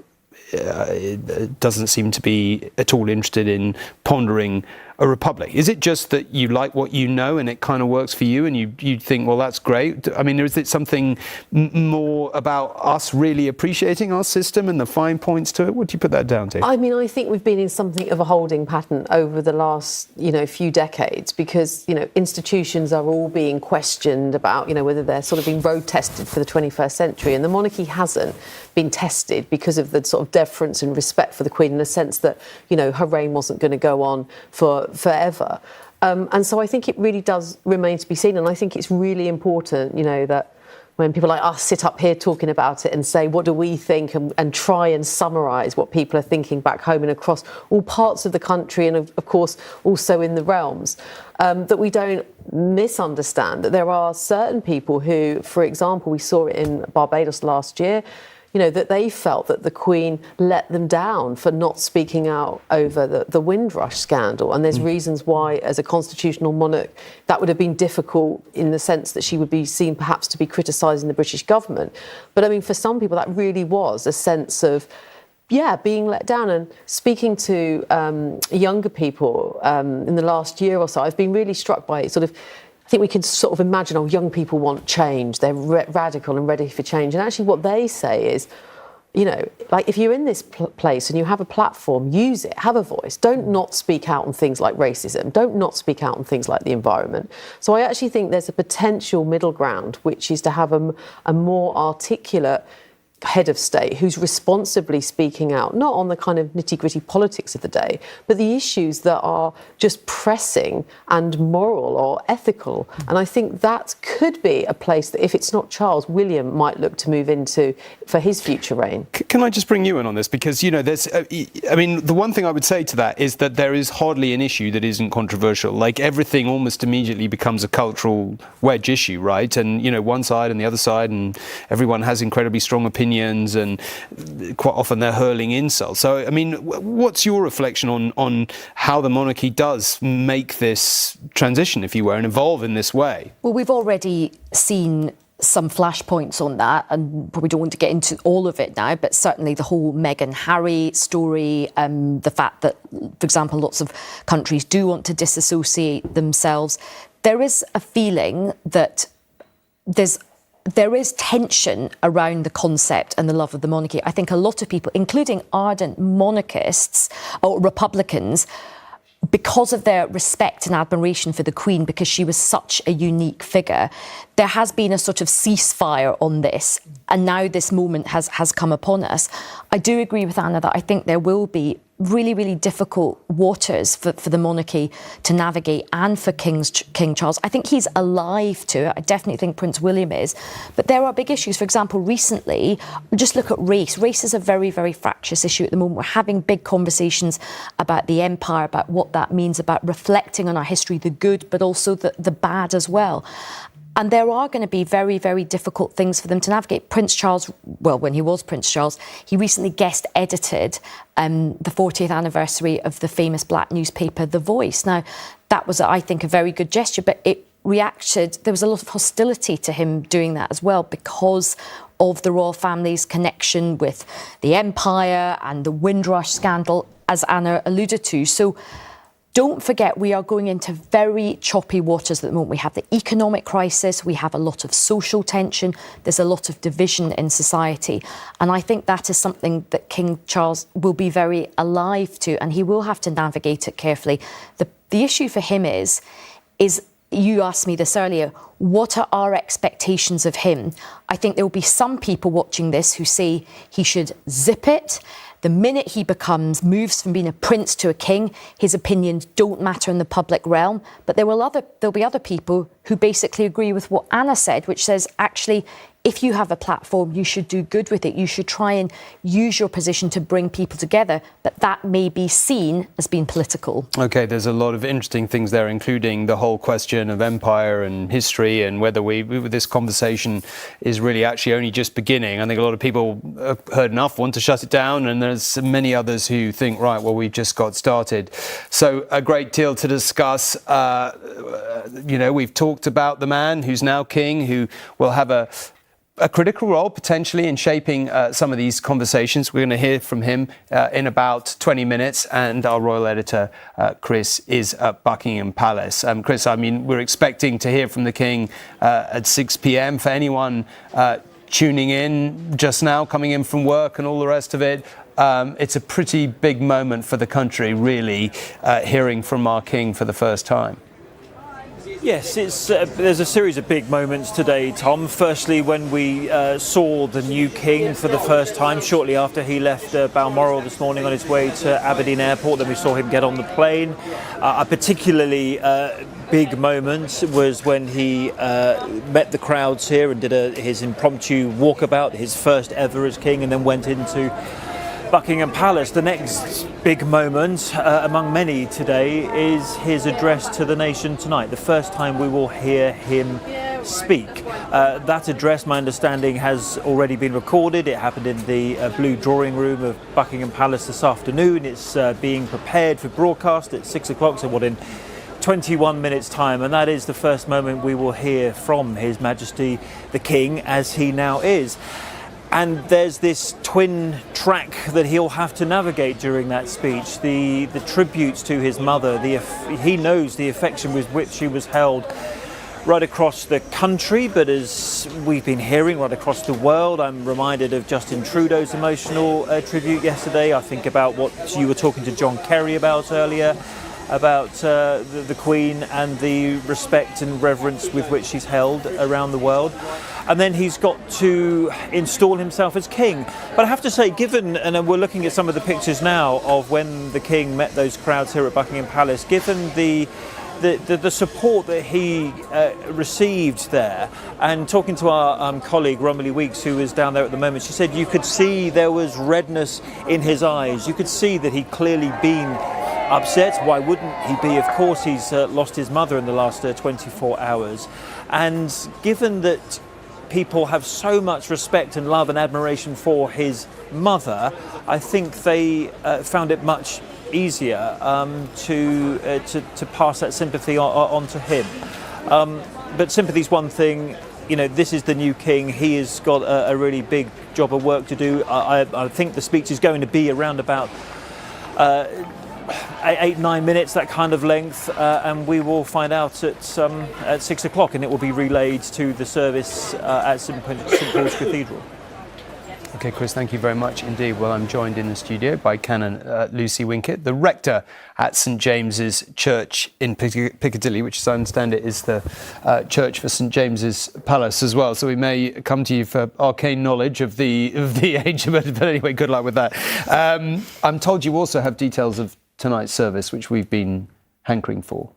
S15: doesn't seem to be at all interested in pondering a republic. Is it just that you like what you know and it kind of works for you and you think, well, that's great? I mean, is it something more about us really appreciating our system and the fine points to it? What do you put that down to?
S17: I mean, I think we've been in something of a holding pattern over the last, few decades, because, institutions are all being questioned about, whether they're sort of being road tested for the 21st century, and the monarchy hasn't been tested because of the sort of deference and respect for the Queen, in the sense that, her reign wasn't going to go on forever. And so I think it really does remain to be seen. And I think it's really important, that when people like us sit up here talking about it and say, what do we think, and try and summarise what people are thinking back home and across all parts of the country, and of course also in the realms, that we don't misunderstand that there are certain people who, for example, we saw it in Barbados last year, that they felt that the Queen let them down for not speaking out over the Windrush scandal. And there's reasons why, as a constitutional monarch, that would have been difficult, in the sense that she would be seen perhaps to be criticising the British government. But I mean, for some people, that really was a sense of, being let down. And speaking to younger people in the last year or so, I've been really struck by it, I think we can sort of imagine, young people want change, they're radical and ready for change. And actually what they say is, if you're in this place and you have a platform, use it, have a voice. Don't not speak out on things like racism. Don't not speak out on things like the environment. So I actually think there's a potential middle ground, which is to have a more articulate head of state who's responsibly speaking out, not on the kind of nitty-gritty politics of the day, but the issues that are just pressing and moral or ethical. And I think that could be a place that, if it's not Charles, William might look to move into for his future reign.
S15: Can I just bring you in on this? Because, you know, there's, I mean, the one thing I would say to that is that there is hardly an issue that isn't controversial. Like, everything almost immediately becomes a cultural wedge issue, right? And, you know, one side and the other side, and everyone has incredibly strong opinions, and quite often they're hurling insults. So, I mean, what's your reflection on how the monarchy does make this transition, if you were, and evolve in this way?
S10: Well, we've already seen some flashpoints on that, and probably don't want to get into all of it now, but certainly the whole Meghan-Harry story, the fact that, for example, lots of countries do want to disassociate themselves. There is a feeling that there is tension around the concept and the love of the monarchy. I think a lot of people, including ardent monarchists or Republicans, because of their respect and admiration for the Queen, because she was such a unique figure, there has been a sort of ceasefire on this, and now this moment has come upon us. I do agree with Anna that I think there will be really, really difficult waters for the monarchy to navigate, and for King Charles. I think he's alive to it. I definitely think Prince William is. But there are big issues. For example, recently, just look at race. Race is a very, very fractious issue at the moment. We're having big conversations about the empire, about what that means, about reflecting on our history, the good, but also the bad as well. And there are going to be very, very difficult things for them to navigate. Prince Charles, well, when he was Prince Charles, he recently guest edited the 40th anniversary of the famous black newspaper, The Voice. Now, that was, I think, a very good gesture, but it reacted, there was a lot of hostility to him doing that as well, because of the royal family's connection with the empire and the Windrush scandal, as Anna alluded to. So, don't forget, we are going into very choppy waters at the moment. We have the economic crisis, we have a lot of social tension, there's a lot of division in society. And I think that is something that King Charles will be very alive to, and he will have to navigate it carefully. The issue for him is, you asked me this earlier, what are our expectations of him? I think there will be some people watching this who say he should zip it. The minute he moves from being a prince to a king, his opinions don't matter in the public realm. But there'll be other people who basically agree with what Anna said, which says, actually, if you have a platform, you should do good with it. You should try and use your position to bring people together. But that may be seen as being political. OK,
S15: there's a lot of interesting things there, including the whole question of empire and history, and whether this conversation is really actually only just beginning. I think a lot of people have heard enough, want to shut it down, and there's many others who think, right, well, we've just got started. So a great deal to discuss. You know, we've talked about the man who's now king, who will have a critical role potentially in shaping some of these conversations. We're going to hear from him in about 20 minutes, and our royal editor Chris is at Buckingham Palace. Chris, I mean, we're expecting to hear from the King at 6 p.m. For anyone tuning in just now, coming in from work and all the rest of it, it's a pretty big moment for the country, really, hearing from our King for the first time.
S8: Yes, there's a series of big moments today, Tom. Firstly, when we saw the new king for the first time, shortly after he left Balmoral this morning on his way to Aberdeen Airport, then we saw him get on the plane. A particularly big moment was when he met the crowds here and did his impromptu walkabout, his first ever as king, and then went into Buckingham Palace. The next big moment, among many today, is his address to the nation tonight. The first time we will hear him speak. That address, my understanding, has already been recorded. It happened in the blue drawing room of Buckingham Palace this afternoon. It's being prepared for broadcast at 6 o'clock, so in 21 minutes time, and that is the first moment we will hear from His Majesty the King, as he now is. And there's this twin track that he'll have to navigate during that speech. The tributes to his mother. He knows the affection with which she was held right across the country, but as we've been hearing, right across the world. I'm reminded of Justin Trudeau's emotional tribute yesterday. I think about what you were talking to John Kerry about earlier. about the Queen and the respect and reverence with which she's held around the world. And then he's got to install himself as king. But I have to say, given, and we're looking at some of the pictures now of when the king met those crowds here at Buckingham Palace, given the support that he received there, and talking to our colleague Romilly Weeks, who is down there at the moment, she said you could see there was redness in his eyes. You could see that he'd clearly been upset. Why wouldn't he be? Of course, he's lost his mother in the last 24 hours. And given that people have so much respect and love and admiration for his mother, I think they found it much easier to pass that sympathy on to him. But sympathy's one thing. You know, this is the new king. He has got a really big job of work to do. I think the speech is going to be around about 8-9 minutes, that kind of length, and we will find out at 6 o'clock, and it will be relayed to the service at St Paul's Cathedral.
S15: Okay, Chris, thank you very much indeed. Well, I'm joined in the studio by Canon Lucy Winkett, the rector at St James's Church in Piccadilly, which, as I understand it, is the church for St James's Palace as well. So we may come to you for arcane knowledge of the age, but anyway, good luck with that. I'm told you also have details of tonight's service, which we've been hankering for.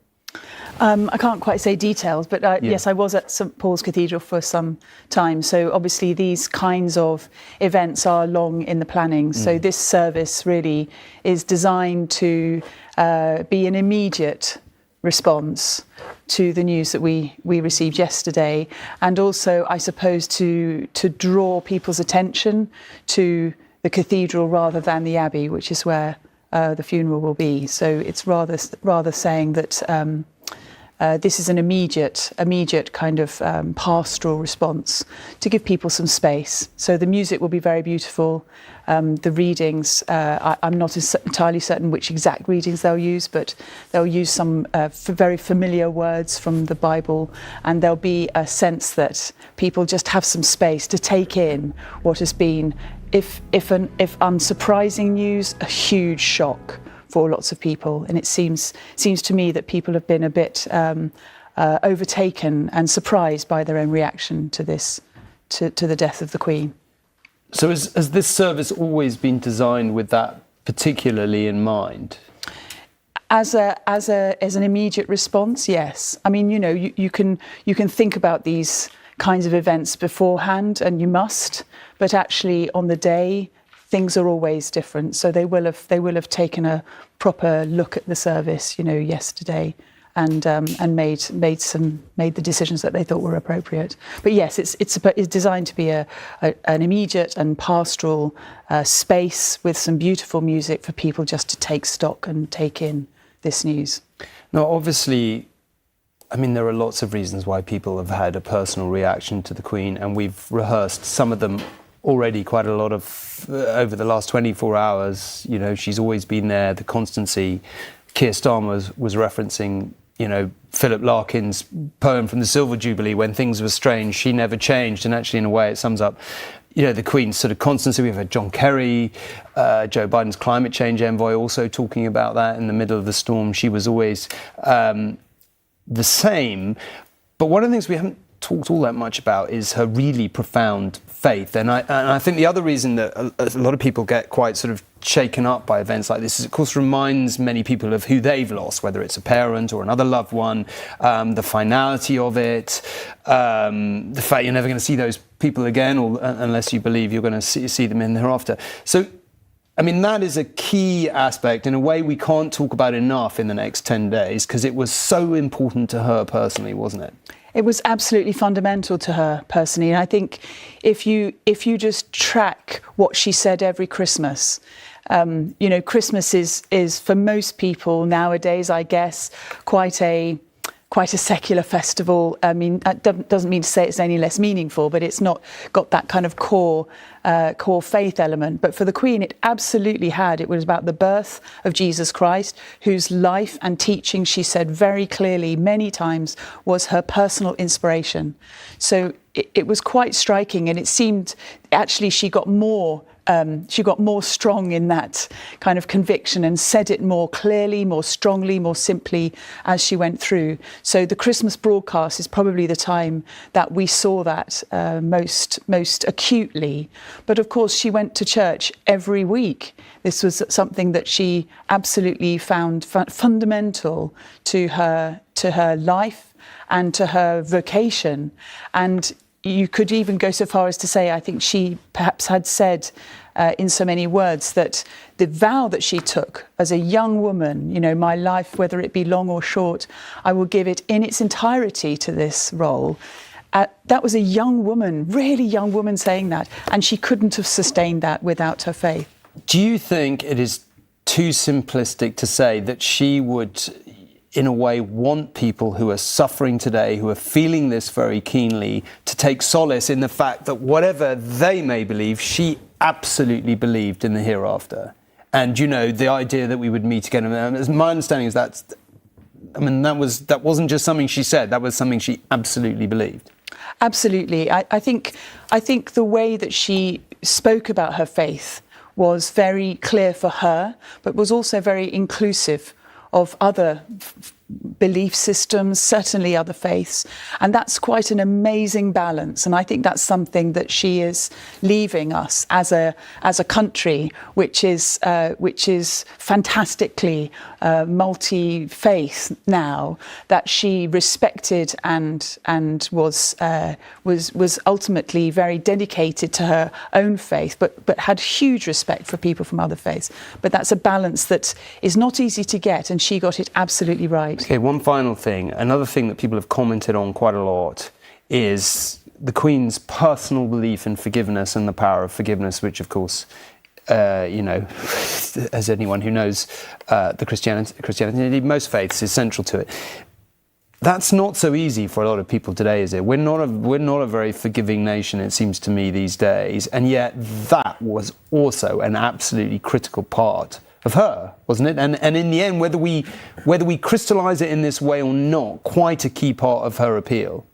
S2: I can't quite say details, but yes, I was at St Paul's Cathedral for some time. So obviously these kinds of events are long in the planning. So this service really is designed to be an immediate response to the news that we received yesterday, and also, I suppose, to draw people's attention to the cathedral rather than the abbey, which is where the funeral will be. So it's rather saying that this is an immediate kind of pastoral response to give people some space. So the music will be very beautiful. The readings, I'm not entirely certain which exact readings they'll use, but they'll use some very familiar words from the Bible, and there'll be a sense that people just have some space to take in what has been, if unsurprising news, a huge shock for lots of people. And it seems to me that people have been a bit overtaken and surprised by their own reaction to this, to the death of the Queen.
S15: So has this service always been designed with that particularly in mind?
S2: As an immediate response, yes. I mean, you know, you can think about these kinds of events beforehand, and you must, but actually on the day things are always different. So they will have taken a proper look at the service, you know, yesterday, and made the decisions that they thought were appropriate. But yes, it's designed to be an immediate and pastoral space with some beautiful music for people just to take stock and take in this news.
S15: Now, obviously, I mean, there are lots of reasons why people have had a personal reaction to the Queen, and we've rehearsed some of them already quite a lot of over the last 24 hours. You know, she's always been there, the constancy. Keir Starmer was referencing, you know, Philip Larkin's poem from the Silver Jubilee, when things were strange, she never changed. And actually, in a way, it sums up, you know, the Queen's sort of constancy. We've had John Kerry, Joe Biden's climate change envoy, also talking about that in the middle of the storm. She was always the same. But one of the things we haven't talked all that much about is her really profound faith. And I think the other reason that a lot of people get quite sort of shaken up by events like this is, of course, reminds many people of who they've lost, whether it's a parent or another loved one, the finality of it, the fact you're never going to see those people again, or unless you believe you're going to see them in thereafter. So, I mean, that is a key aspect in a way we can't talk about enough in the next 10 days, because it was so important to her personally, wasn't it?
S2: It was absolutely fundamental to her personally. And I think if you just track what she said every Christmas, you know, Christmas is for most people nowadays, I guess, quite a secular festival. I mean, that doesn't mean to say it's any less meaningful, but it's not got that kind of core faith element. But for the Queen, it absolutely had. It was about the birth of Jesus Christ, whose life and teaching, she said very clearly many times, was her personal inspiration. So it was quite striking, and it seemed actually she got more more strong in that kind of conviction and said it more clearly, more strongly, more simply as she went through. So the Christmas broadcast is probably the time that we saw that most acutely. But of course, she went to church every week. This was something that she absolutely found fundamental to her life and to her vocation. And you could even go so far as to say, I think she perhaps had said in so many words that the vow that she took as a young woman, my life, whether it be long or short, I will give it in its entirety to this role. That was a young woman, really young woman saying that, and she couldn't have sustained that without her faith.
S15: Do you think it is too simplistic to say that she would, in a way, want people who are suffering today, who are feeling this very keenly, to take solace in the fact that whatever they may believe, she absolutely believed in the hereafter? And, the idea that we would meet again, as my understanding is that wasn't just something she said, that was something she absolutely believed.
S2: Absolutely. I think the way that she spoke about her faith was very clear for her, but was also very inclusive of other belief systems, certainly other faiths. And that's quite an amazing balance. And I think that's something that she is leaving us as a country, which is fantastically multi-faith now, that she respected and was ultimately very dedicated to her own faith, but had huge respect for people from other faiths. But that's a balance that is not easy to get, and she got it absolutely right.
S15: Okay, one final thing. Another thing that people have commented on quite a lot is the Queen's personal belief in forgiveness and the power of forgiveness, which, of course, as anyone who knows the Christianity, indeed most faiths, is central to it. That's not so easy for a lot of people today, is it? We're not a very forgiving nation, it seems to me, these days, and yet that was also an absolutely critical part of her, wasn't it? And in the end, whether we crystallise it in this way or not, quite a key part of her appeal.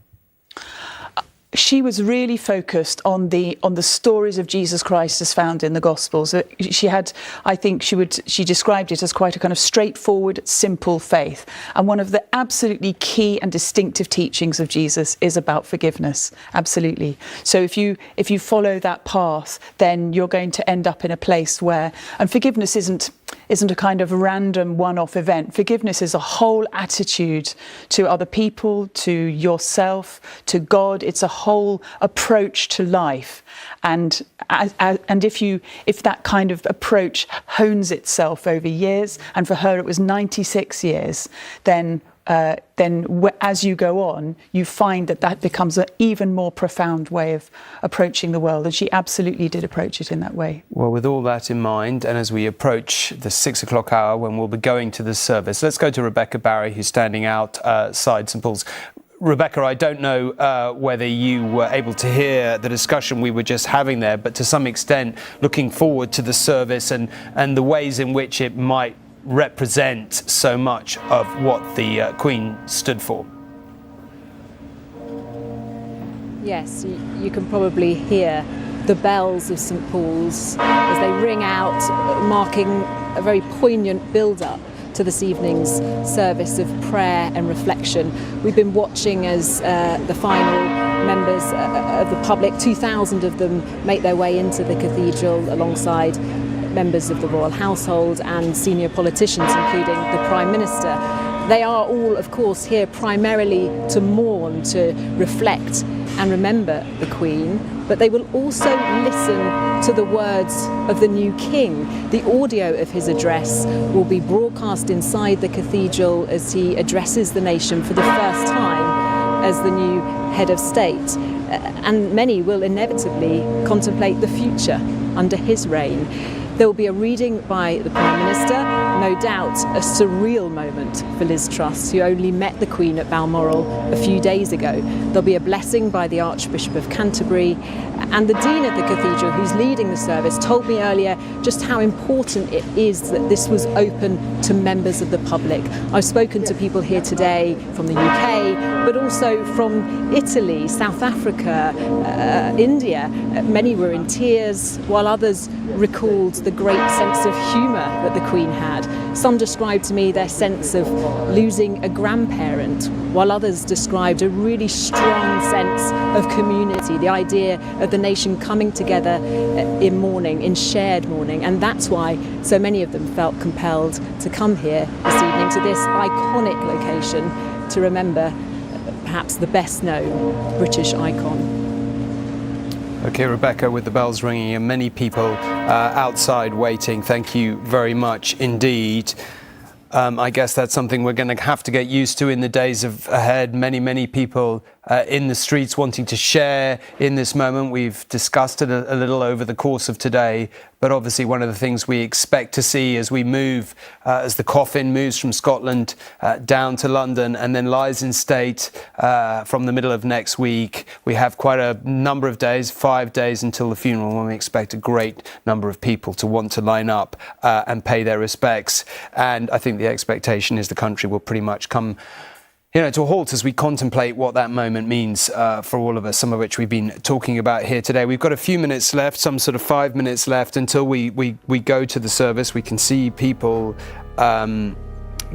S2: She was really focused on the stories of Jesus Christ as found in the Gospels. She had, I think she described it as quite a kind of straightforward, simple faith. And one of the absolutely key and distinctive teachings of Jesus is about forgiveness. Absolutely. So if you follow that path, then you're going to end up in a place where, and forgiveness isn't a kind of random one-off event. Forgiveness is a whole attitude to other people, to yourself, to God. It's a whole approach to life. And if that kind of approach hones itself over years, and for her it was 96 years, then as you go on, you find that becomes an even more profound way of approaching the world. And she absolutely did approach it in that way.
S15: Well, with all that in mind, and as we approach the 6 o'clock hour when we'll be going to the service, let's go to Rebecca Barry, who's standing outside St Paul's. Rebecca, I don't know whether you were able to hear the discussion we were just having there, but to some extent looking forward to the service and the ways in which it might represent so much of what the Queen stood for.
S1: Yes, you can probably hear the bells of St Paul's as they ring out, marking a very poignant build-up to this evening's service of prayer and reflection. We've been watching as the final members of the public, 2,000 of them, make their way into the cathedral alongside members of the royal household and senior politicians, including the Prime Minister. They are all, of course, here primarily to mourn, to reflect and remember the Queen, but they will also listen to the words of the new King. The audio of his address will be broadcast inside the cathedral as he addresses the nation for the first time as the new head of state. And many will inevitably contemplate the future under his reign. There will be a reading by the Prime Minister, no doubt a surreal moment for Liz Truss, who only met the Queen at Balmoral a few days ago. There'll be a blessing by the Archbishop of Canterbury, and the Dean of the Cathedral, who's leading the service, told me earlier just how important it is that this was open to members of the public. I've spoken to people here today from the UK, but also from Italy, South Africa, India. Many were in tears, while others recalled the great sense of humour that the Queen had. Some described to me their sense of losing a grandparent, while others described a really strong sense of community, the idea of the nation coming together in mourning, in shared mourning. And that's why so many of them felt compelled to come here this evening to this iconic location to remember perhaps the best known British icon.
S15: Okay, Rebecca, with the bells ringing and many people outside waiting, thank you very much indeed. I guess that's something we're going to have to get used to in the days ahead. Many people in the streets wanting to share in this moment. We've discussed it a little over the course of today, but obviously one of the things we expect to see as we move, as the coffin moves from Scotland down to London and then lies in state from the middle of next week. We have quite a number of days, 5 days until the funeral, when we expect a great number of people to want to line up and pay their respects. And I think the expectation is the country will pretty much come to a halt as we contemplate what that moment means for all of us, some of which we've been talking about here today. We've got a few minutes left, some sort of 5 minutes left until we go to the service. We can see people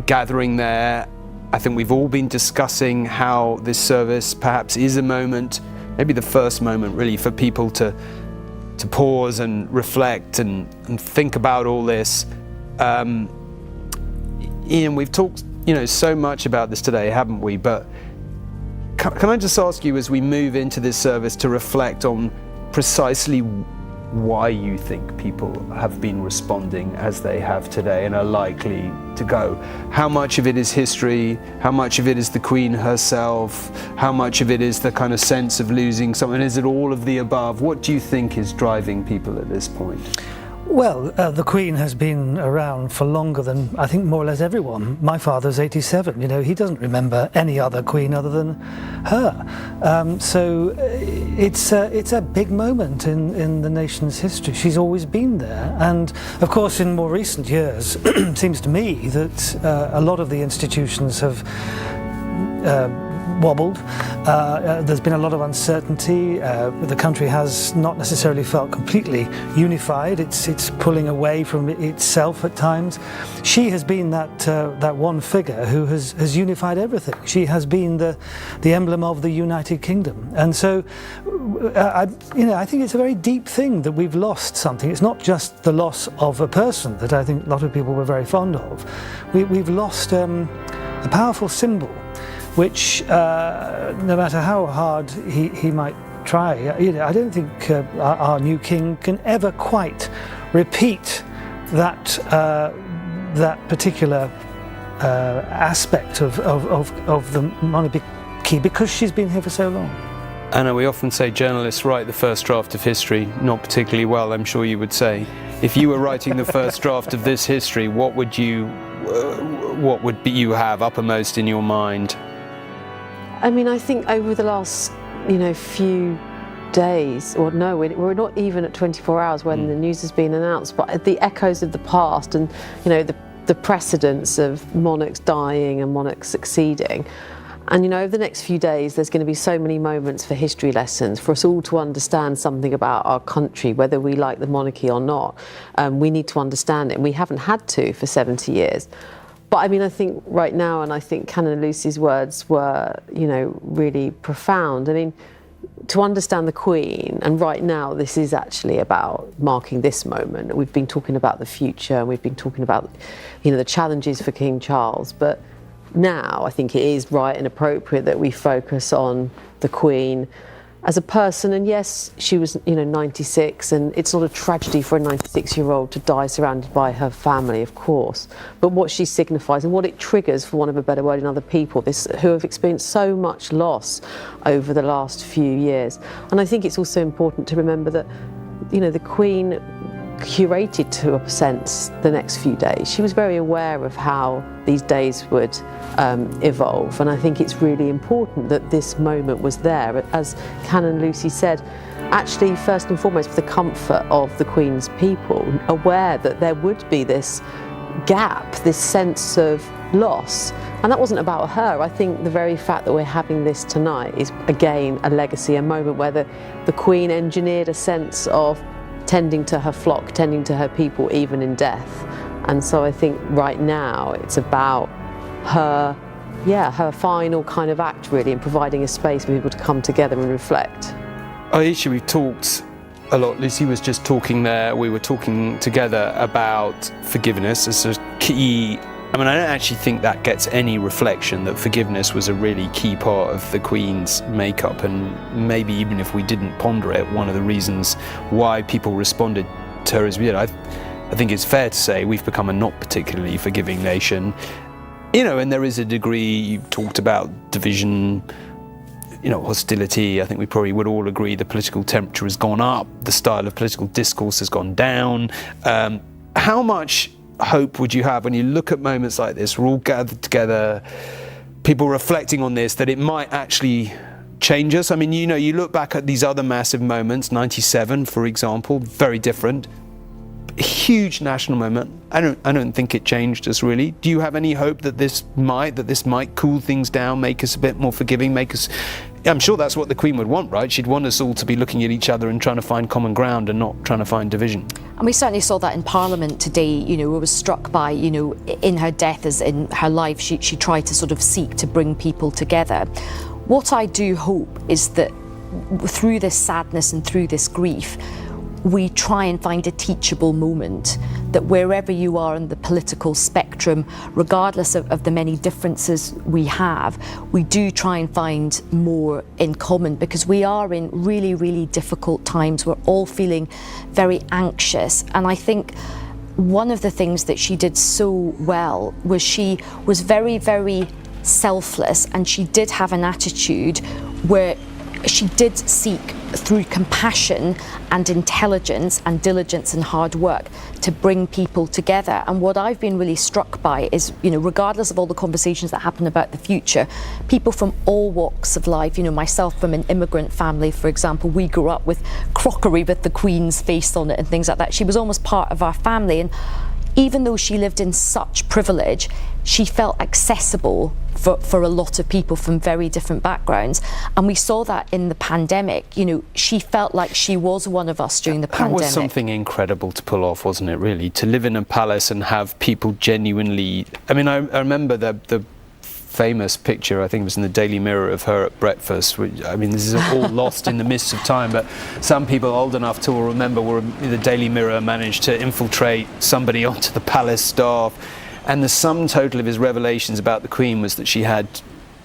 S15: gathering there. I think we've all been discussing how this service perhaps is a moment, maybe the first moment really, for people to pause and reflect and think about all this. Ian, we've talked so much about this today, haven't we? But can I just ask you, as we move into this service, to reflect on precisely why you think people have been responding as they have today and are likely to go? How much of it is history? How much of it is the Queen herself? How much of it is the kind of sense of losing something? Is it all of the above? What do you think is driving people at this point?
S3: Well, the Queen has been around for longer than, I think, more or less everyone. My father's 87. He doesn't remember any other Queen other than her. So it's a big moment in the nation's history. She's always been there. And, of course, in more recent years, it seems to me that a lot of the institutions have wobbled. There's been a lot of uncertainty. The country has not necessarily felt completely unified. It's pulling away from itself at times. She has been that one figure who has unified everything. She has been the emblem of the United Kingdom. And so, I think it's a very deep thing that we've lost something. It's not just the loss of a person that I think a lot of people were very fond of. We've lost a powerful symbol, which, no matter how hard he might try, I don't think our new king can ever quite repeat that particular aspect of the monarchy, because she's been here for so long.
S15: Anna, we often say journalists write the first draft of history, not particularly well, I'm sure you would say. If you were writing the first draft of this history, what would you have uppermost in your mind?
S17: I mean, I think over the last, few days, or no, we're not even at 24 hours when the news has been announced, but the echoes of the past and, the precedents of monarchs dying and monarchs succeeding. And, over the next few days, there's going to be so many moments for history lessons, for us all to understand something about our country, whether we like the monarchy or not. We need to understand it, and we haven't had to for 70 years. But I mean, I think right now, and I think Canon Lucy's words were, really profound. I mean, to understand the Queen, and right now this is actually about marking this moment. We've been talking about the future, and we've been talking about, the challenges for King Charles. But now I think it is right and appropriate that we focus on the Queen as a person. And yes, she was 96, and it's not a tragedy for a 96-year-old to die surrounded by her family, of course, but what she signifies and what it triggers, for want of a better word, in other people who have experienced so much loss over the last few years. And I think it's also important to remember that the Queen curated to a sense the next few days. She was very aware of how these days would evolve, and I think it's really important that this moment was there. As Canon Lucy said, actually first and foremost for the comfort of the Queen's people, aware that there would be this gap, this sense of loss. And that wasn't about her. I think the very fact that we're having this tonight is, again, a legacy, a moment where the Queen engineered a sense of tending to her flock, tending to her people, even in death. And so I think right now it's about her, her final kind of act, really, and providing a space for people to come together and reflect.
S15: Aisha, we've talked a lot. Lucy was just talking there. We were talking together about forgiveness as a key. I mean, I don't actually think that gets any reflection that forgiveness was a really key part of the Queen's makeup, and maybe even if we didn't ponder it, one of the reasons why people responded to her as we did. I think it's fair to say we've become a not particularly forgiving nation. You know, and there is a degree, you talked about division, you know, hostility. I think we probably would all agree the political temperature has gone up, the style of political discourse has gone down. How much hope would you have when you look at moments like this, we're all gathered together, people reflecting on this, that it might actually change us? I mean, you know, you look back at these other massive moments, 97, for example, very different, huge national moment. I don't think it changed us really. Do you have any hope that this might cool things down, make us a bit more forgiving, make us? I'm sure that's what the Queen would want, right? She'd want us all to be looking at each other and trying to find common ground and not trying to find division.
S10: And we certainly saw that in Parliament today. You know, we were struck by, you know, in her death as in her life, she tried to sort of seek to bring people together. What I do hope is that through this sadness and through this grief, we try and find a teachable moment, that wherever you are in the political spectrum, regardless of the many differences we have, we do try and find more in common, because we are in really, really difficult times. We're all feeling very anxious. And I think one of the things that she did so well was she was very, very selfless, and she did have an attitude where she did seek through compassion and intelligence and diligence and hard work to bring people together. And what I've been really struck by is, you know, regardless of all the conversations that happen about the future, people from all walks of life, you know, myself from an immigrant family, for example, we grew up with crockery with the Queen's face on it and things like that. She was almost part of our family, and even though she lived in such privilege, she felt accessible for a lot of people from very different backgrounds. And we saw that in the pandemic. You know, she felt like she was one of us during the pandemic.
S15: That was something incredible to pull off, wasn't it, really? To live in a palace and have people genuinely... I mean, I remember the famous picture, I think it was in the Daily Mirror, of her at breakfast. Which, I mean, this is all lost in the mists of time, but some people old enough to remember where the Daily Mirror managed to infiltrate somebody onto the palace staff, and the sum total of his revelations about the Queen was that she had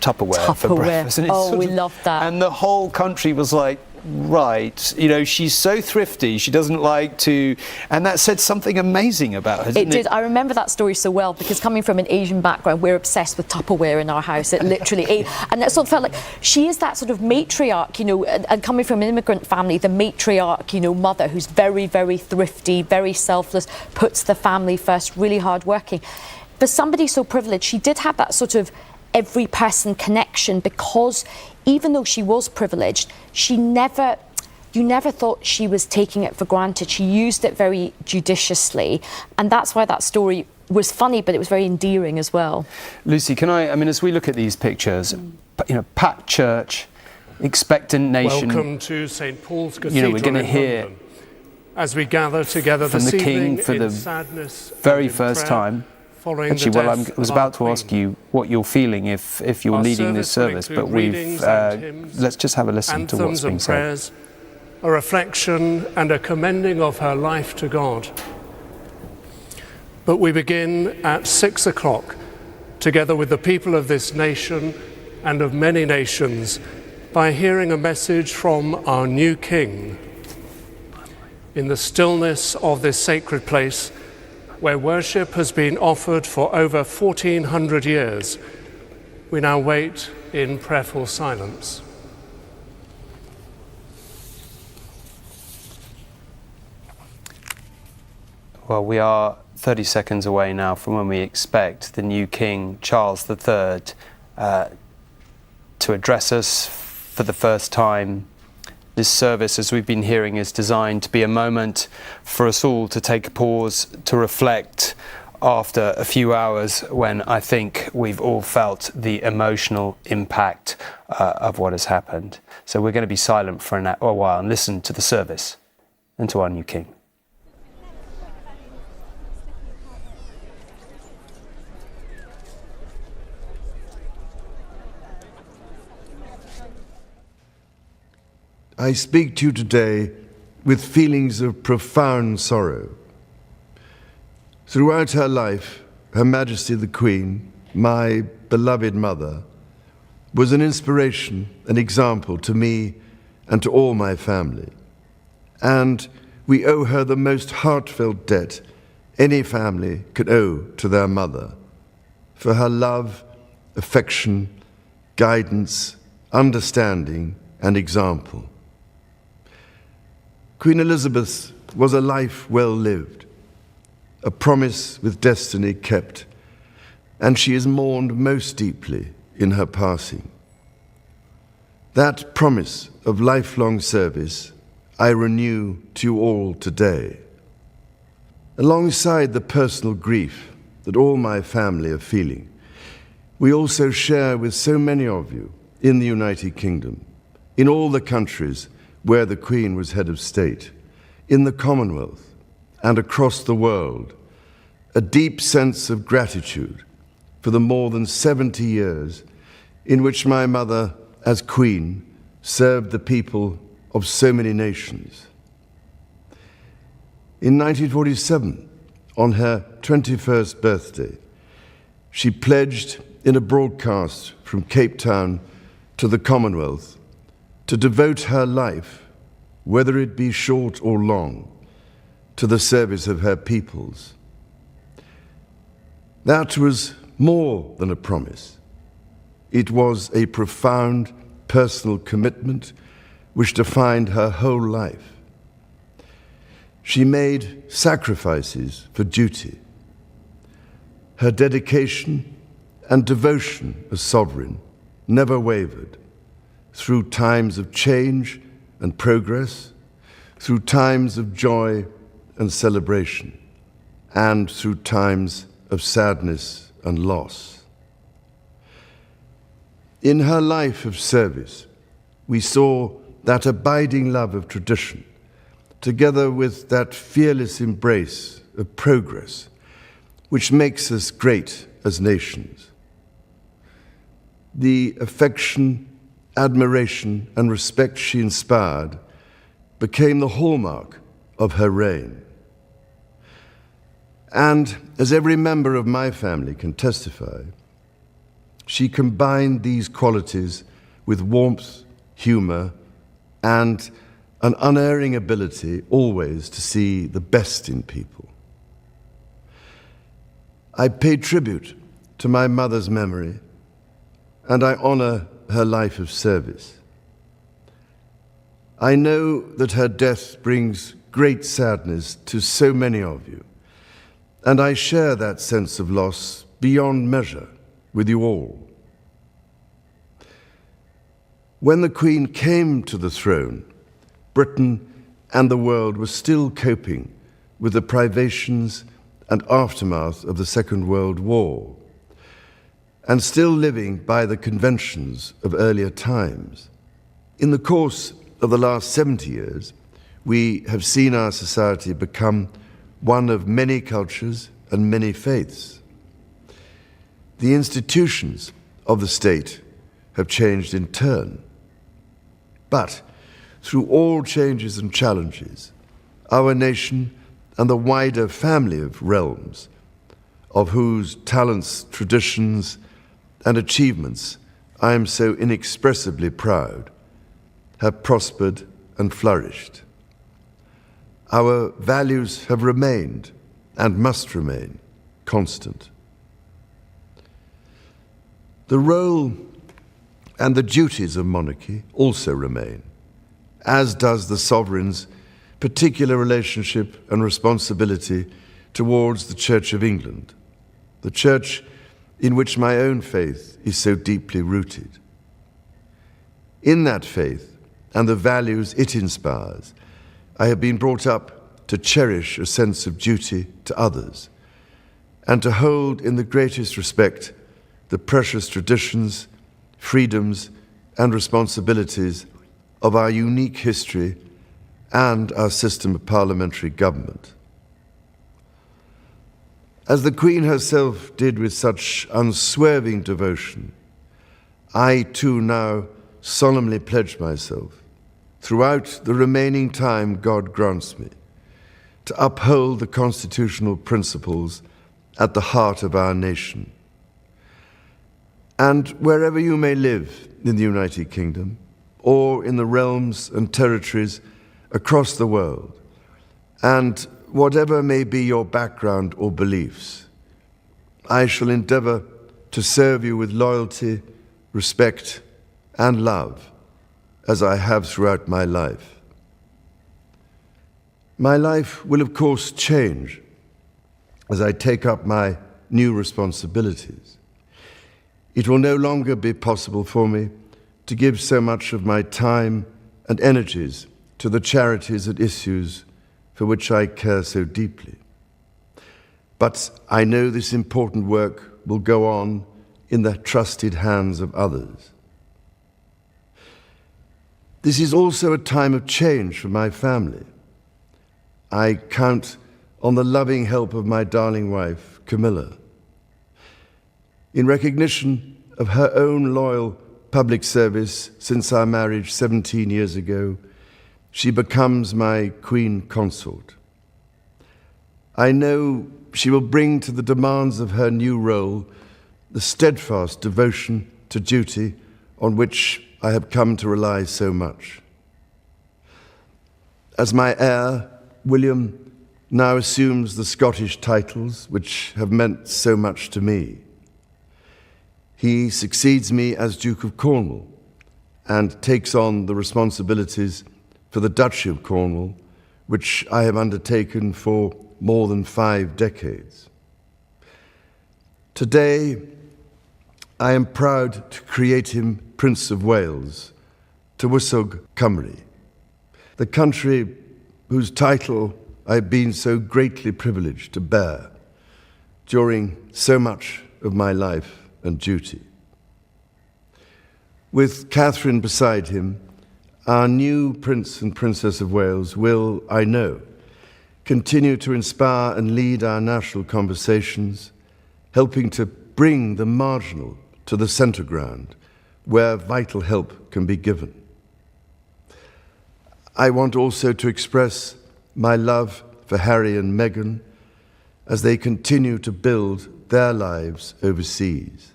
S15: Tupperware for breakfast. And
S10: we loved that.
S15: And the whole country was like, right, you know, she's so thrifty, she doesn't like to, and that said something amazing about her, didn't it?
S10: It did. I remember that story so well, because coming from an Asian background, we're obsessed with Tupperware in our house. It literally, and it sort of felt like she is that sort of matriarch, you know, and coming from an immigrant family, the matriarch, you know, mother who's very, very thrifty, very selfless, puts the family first, really hardworking. For somebody so privileged, she did have that sort of every person connection, because even though she was privileged, you never thought she was taking it for granted. She used it very judiciously, and that's why that story was funny, but it was very endearing as well.
S15: Lucy, I mean, as we look at these pictures, you know, packed church, expectant nation.
S4: Welcome to St. Paul's Cathedral,
S15: you know, we're going to hear
S4: London, as we gather together
S15: from
S4: this
S15: the King
S4: evening
S15: for the very first time. Actually, well, I was about to ask you what you're feeling if you're leading this service, but let's just have a listen to what's being said.
S4: Prayers, a reflection and a commending of her life to God. But we begin at 6 o'clock, together with the people of this nation and of many nations, by hearing a message from our new King. In the stillness of this sacred place, where worship has been offered for over 1400 years, we now wait in prayerful silence.
S15: Well, we are 30 seconds away now from when we expect the new King, Charles III, to address us for the first time. This service, as we've been hearing, is designed to be a moment for us all to take a pause, to reflect after a few hours when I think we've all felt the emotional impact of what has happened. So we're going to be silent for a while and listen to the service and to our new King.
S9: I speak to you today with feelings of profound sorrow. Throughout her life, Her Majesty the Queen, my beloved mother, was an inspiration, an example to me and to all my family. And we owe her the most heartfelt debt any family could owe to their mother, for her love, affection, guidance, understanding, and example. Queen Elizabeth was a life well lived, a promise with destiny kept, and she is mourned most deeply in her passing. That promise of lifelong service I renew to you all today. Alongside the personal grief that all my family are feeling, we also share with so many of you in the United Kingdom, in all the countries where the Queen was head of state, in the Commonwealth and across the world, a deep sense of gratitude for the more than 70 years in which my mother, as Queen, served the people of so many nations. In 1947, on her 21st birthday, she pledged in a broadcast from Cape Town to the Commonwealth to devote her life, whether it be short or long, to the service of her peoples. That was more than a promise. It was a profound personal commitment which defined her whole life. She made sacrifices for duty. Her dedication and devotion as sovereign never wavered, through times of change and progress, through times of joy and celebration, and through times of sadness and loss. In her life of service, we saw that abiding love of tradition, together with that fearless embrace of progress, which makes us great as nations. The affection, admiration, and respect she inspired became the hallmark of her reign. And as every member of my family can testify, she combined these qualities with warmth, humor, and an unerring ability always to see the best in people. I pay tribute to my mother's memory, and I honor her life of service. I know that her death brings great sadness to so many of you, and I share that sense of loss beyond measure with you all. When the Queen came to the throne, Britain and the world were still coping with the privations and aftermath of the Second World War, and still living by the conventions of earlier times. In the course of the last 70 years, we have seen our society become one of many cultures and many faiths. The institutions of the state have changed in turn. But through all changes and challenges, our nation and the wider family of realms, of whose talents, traditions, and achievements I am so inexpressibly proud, have prospered and flourished. Our values have remained and must remain constant. The role and the duties of monarchy also remain, as does the sovereign's particular relationship and responsibility towards the Church of England, the church in which my own faith is so deeply rooted. In that faith and the values it inspires, I have been brought up to cherish a sense of duty to others and to hold in the greatest respect the precious traditions, freedoms, and responsibilities of our unique history and our system of parliamentary government. As the Queen herself did with such unswerving devotion, I too now solemnly pledge myself, throughout the remaining time God grants me, to uphold the constitutional principles at the heart of our nation. And wherever you may live in the United Kingdom, or in the realms and territories across the world, and whatever may be your background or beliefs, I shall endeavor to serve you with loyalty, respect, and love, as I have throughout my life. My life will, of course, change as I take up my new responsibilities. It will no longer be possible for me to give so much of my time and energies to the charities and issues for which I care so deeply. But I know this important work will go on in the trusted hands of others. This is also a time of change for my family. I count on the loving help of my darling wife, Camilla. In recognition of her own loyal public service since our marriage 17 years ago, she becomes my Queen Consort. I know she will bring to the demands of her new role the steadfast devotion to duty on which I have come to rely so much. As my heir, William now assumes the Scottish titles which have meant so much to me. He succeeds me as Duke of Cornwall and takes on the responsibilities for the Duchy of Cornwall, which I have undertaken for more than 5 decades. Today, I am proud to create him Prince of Wales, Tywysog Cymru, the country whose title I've been so greatly privileged to bear during so much of my life and duty. With Catherine beside him, our new Prince and Princess of Wales will, I know, continue to inspire and lead our national conversations, helping to bring the marginal to the centre ground, where vital help can be given. I want also to express my love for Harry and Meghan as they continue to build their lives overseas.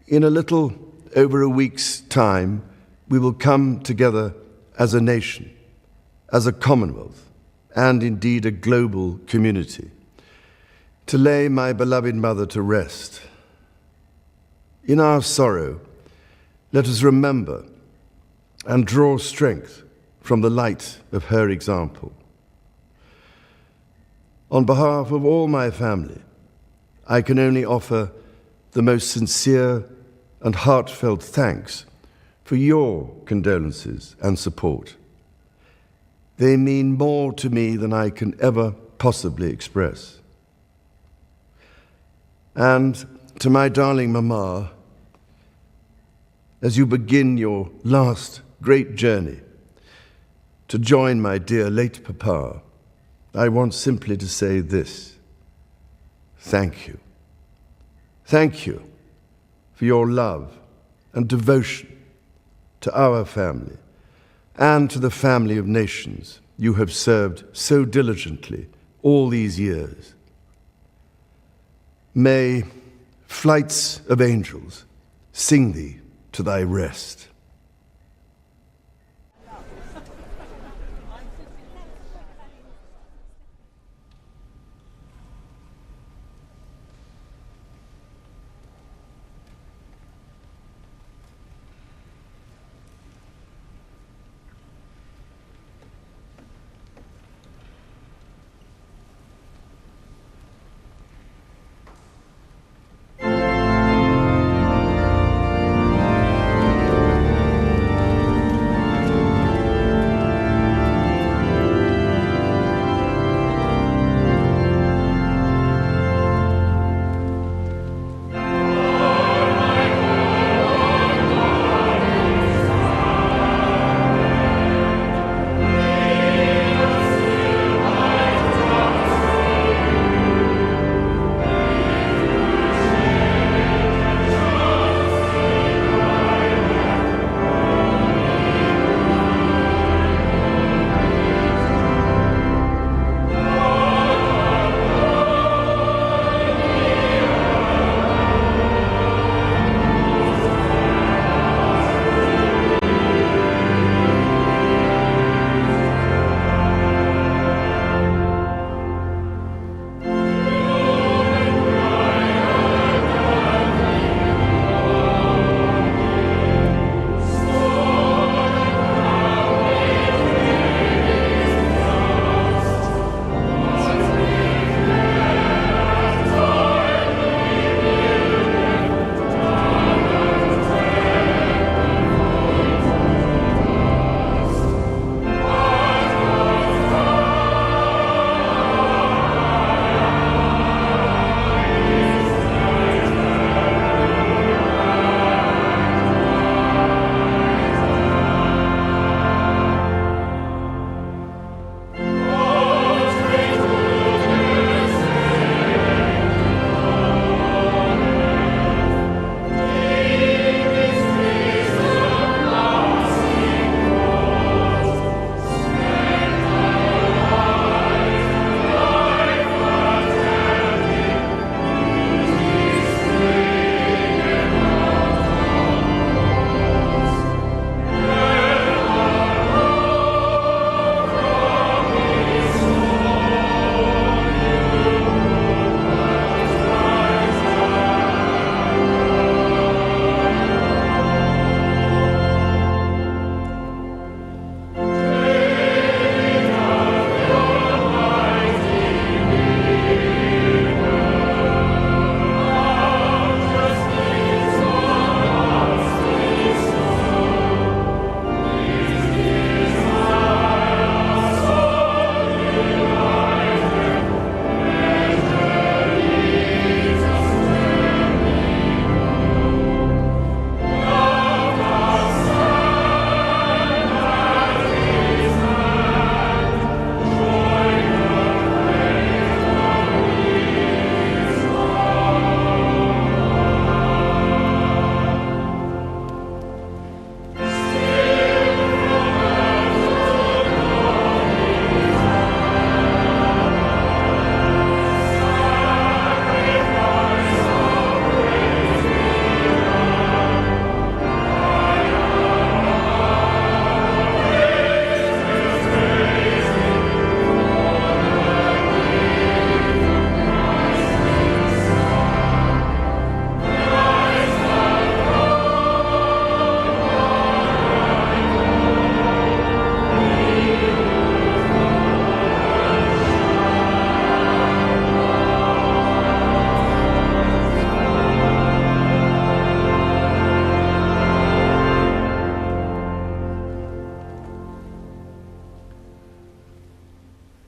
S9: In a little over a week's time, we will come together as a nation, as a Commonwealth, and indeed a global community, to lay my beloved mother to rest. In our sorrow, let us remember and draw strength from the light of her example. On behalf of all my family, I can only offer the most sincere and heartfelt thanks for your condolences and support. They mean more to me than I can ever possibly express. And to my darling Mama, as you begin your last great journey to join my dear late Papa, I want simply to say this: thank you. Thank you for your love and devotion to our family and to the family of nations you have served so diligently all these years. May flights of angels sing thee to thy rest.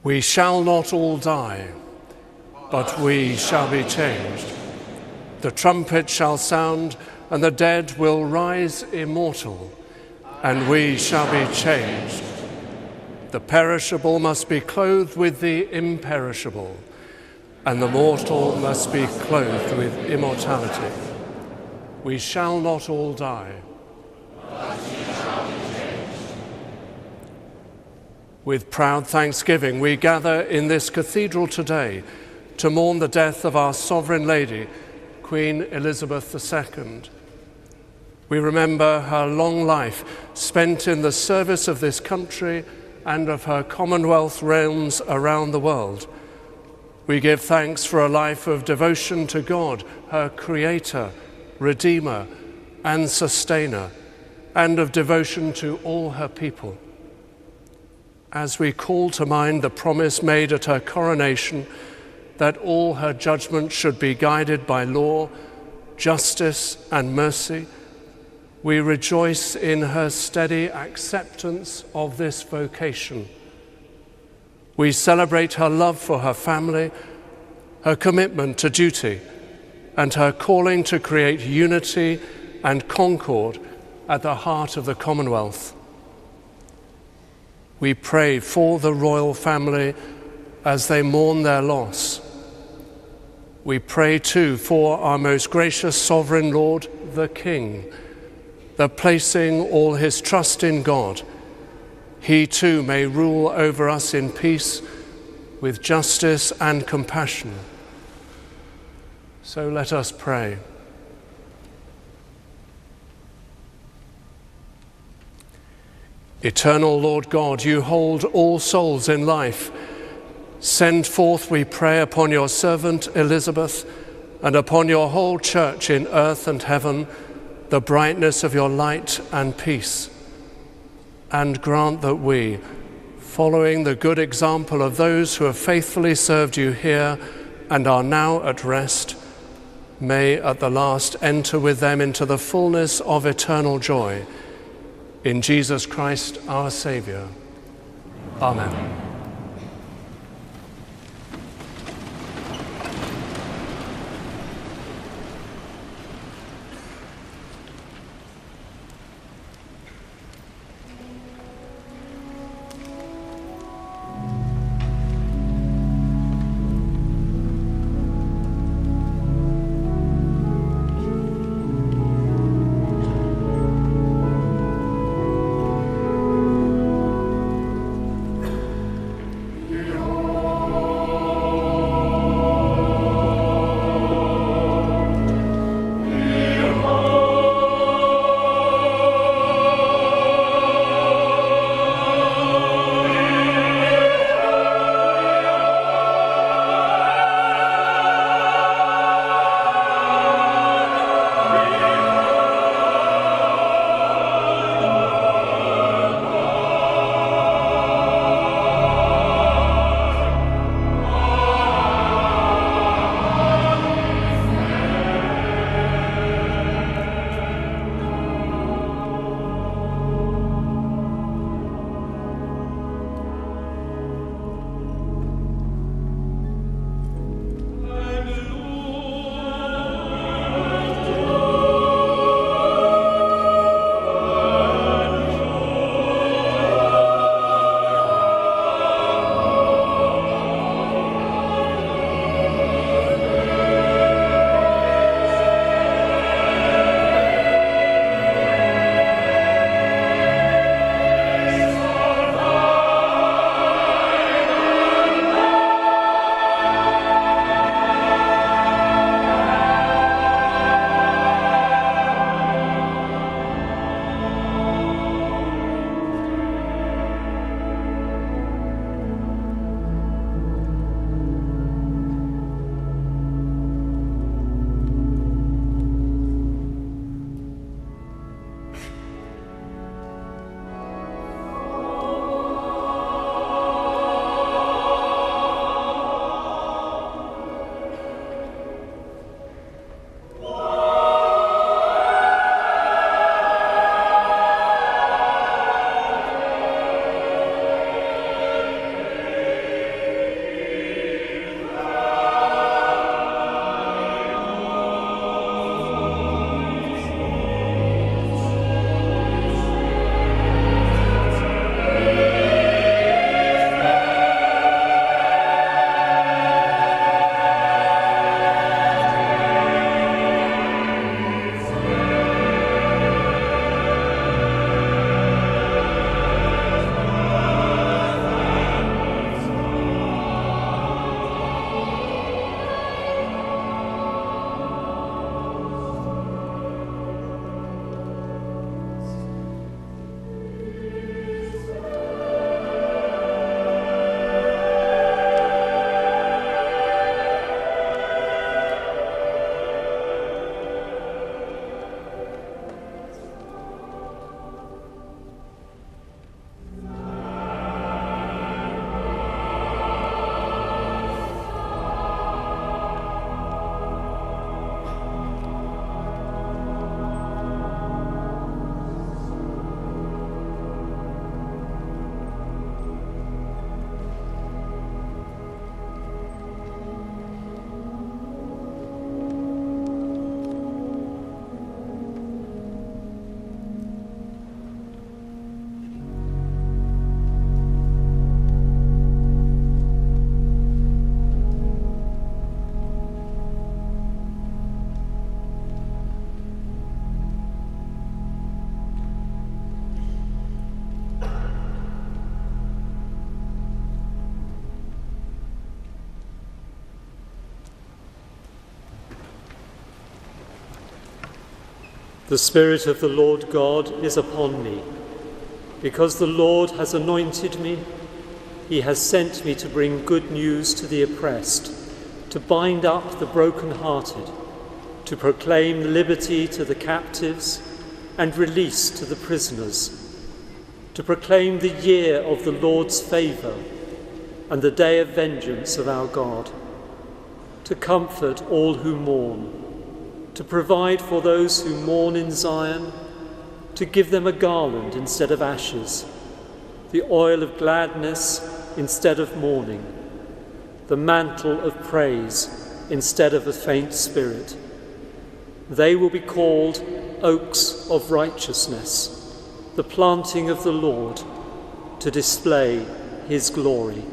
S4: We shall not all die, but we shall be changed. The trumpet shall sound, and the dead will rise immortal, and we shall be changed. The perishable must be clothed with the imperishable, and the mortal must be clothed with immortality. We shall not all die, but we shall be changed. With proud thanksgiving, we gather in this cathedral today to mourn the death of our Sovereign Lady, Queen Elizabeth II. We remember her long life spent in the service of this country and of her Commonwealth realms around the world. We give thanks for a life of devotion to God, her Creator, Redeemer, and Sustainer, and of devotion to all her people. As we call to mind the promise made at her coronation that all her judgments should be guided by law, justice, and mercy, we rejoice in her steady acceptance of this vocation. We celebrate her love for her family, her commitment to duty, and her calling to create unity and concord at the heart of the Commonwealth. We pray for the royal family as they mourn their loss. We pray too for our most gracious Sovereign Lord, the King, that placing all his trust in God, he too may rule over us in peace with justice and compassion. So let us pray. Eternal Lord God, you hold all souls in life. Send forth, we pray, upon your servant Elizabeth and upon your whole church in earth and heaven the brightness of your light and peace. And grant that we, following the good example of those who have faithfully served you here and are now at rest, may at the last enter with them into the fullness of eternal joy. In Jesus Christ, our Saviour. Amen.
S11: The Spirit of the Lord God is upon me, because the Lord has anointed me. He has sent me to bring good news to the oppressed, to bind up the brokenhearted, to proclaim liberty to the captives and release to the prisoners, to proclaim the year of the Lord's favour and the day of vengeance of our God, to comfort all who mourn, to provide for those who mourn in Zion, to give them a garland instead of ashes, the oil of gladness instead of mourning, the mantle of praise instead of a faint spirit. They will be called oaks of righteousness, the planting of the Lord, to display his glory.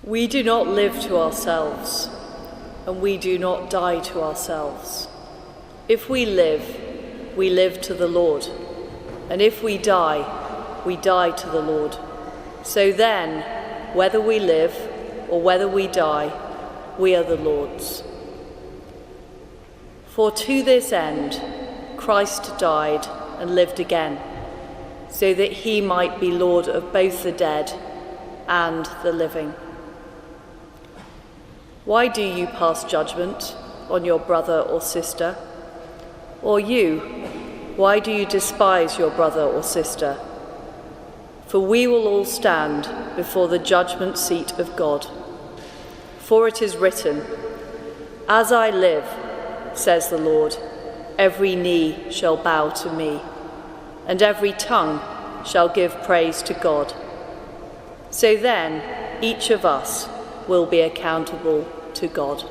S12: We do not live to ourselves, and we do not die to ourselves. If we live to the Lord, and if we die to the Lord. So then, whether we live or whether we die, we are the Lord's. For to this end Christ died and lived again, so that he might be Lord of both the dead and the living. Why do you pass judgment on your brother or sister? Or you, why do you despise your brother or sister? For we will all stand before the judgment seat of God. For it is written, "As I live, says the Lord, every knee shall bow to me, and every tongue shall give praise to God." So then, each of us will be accountable to God.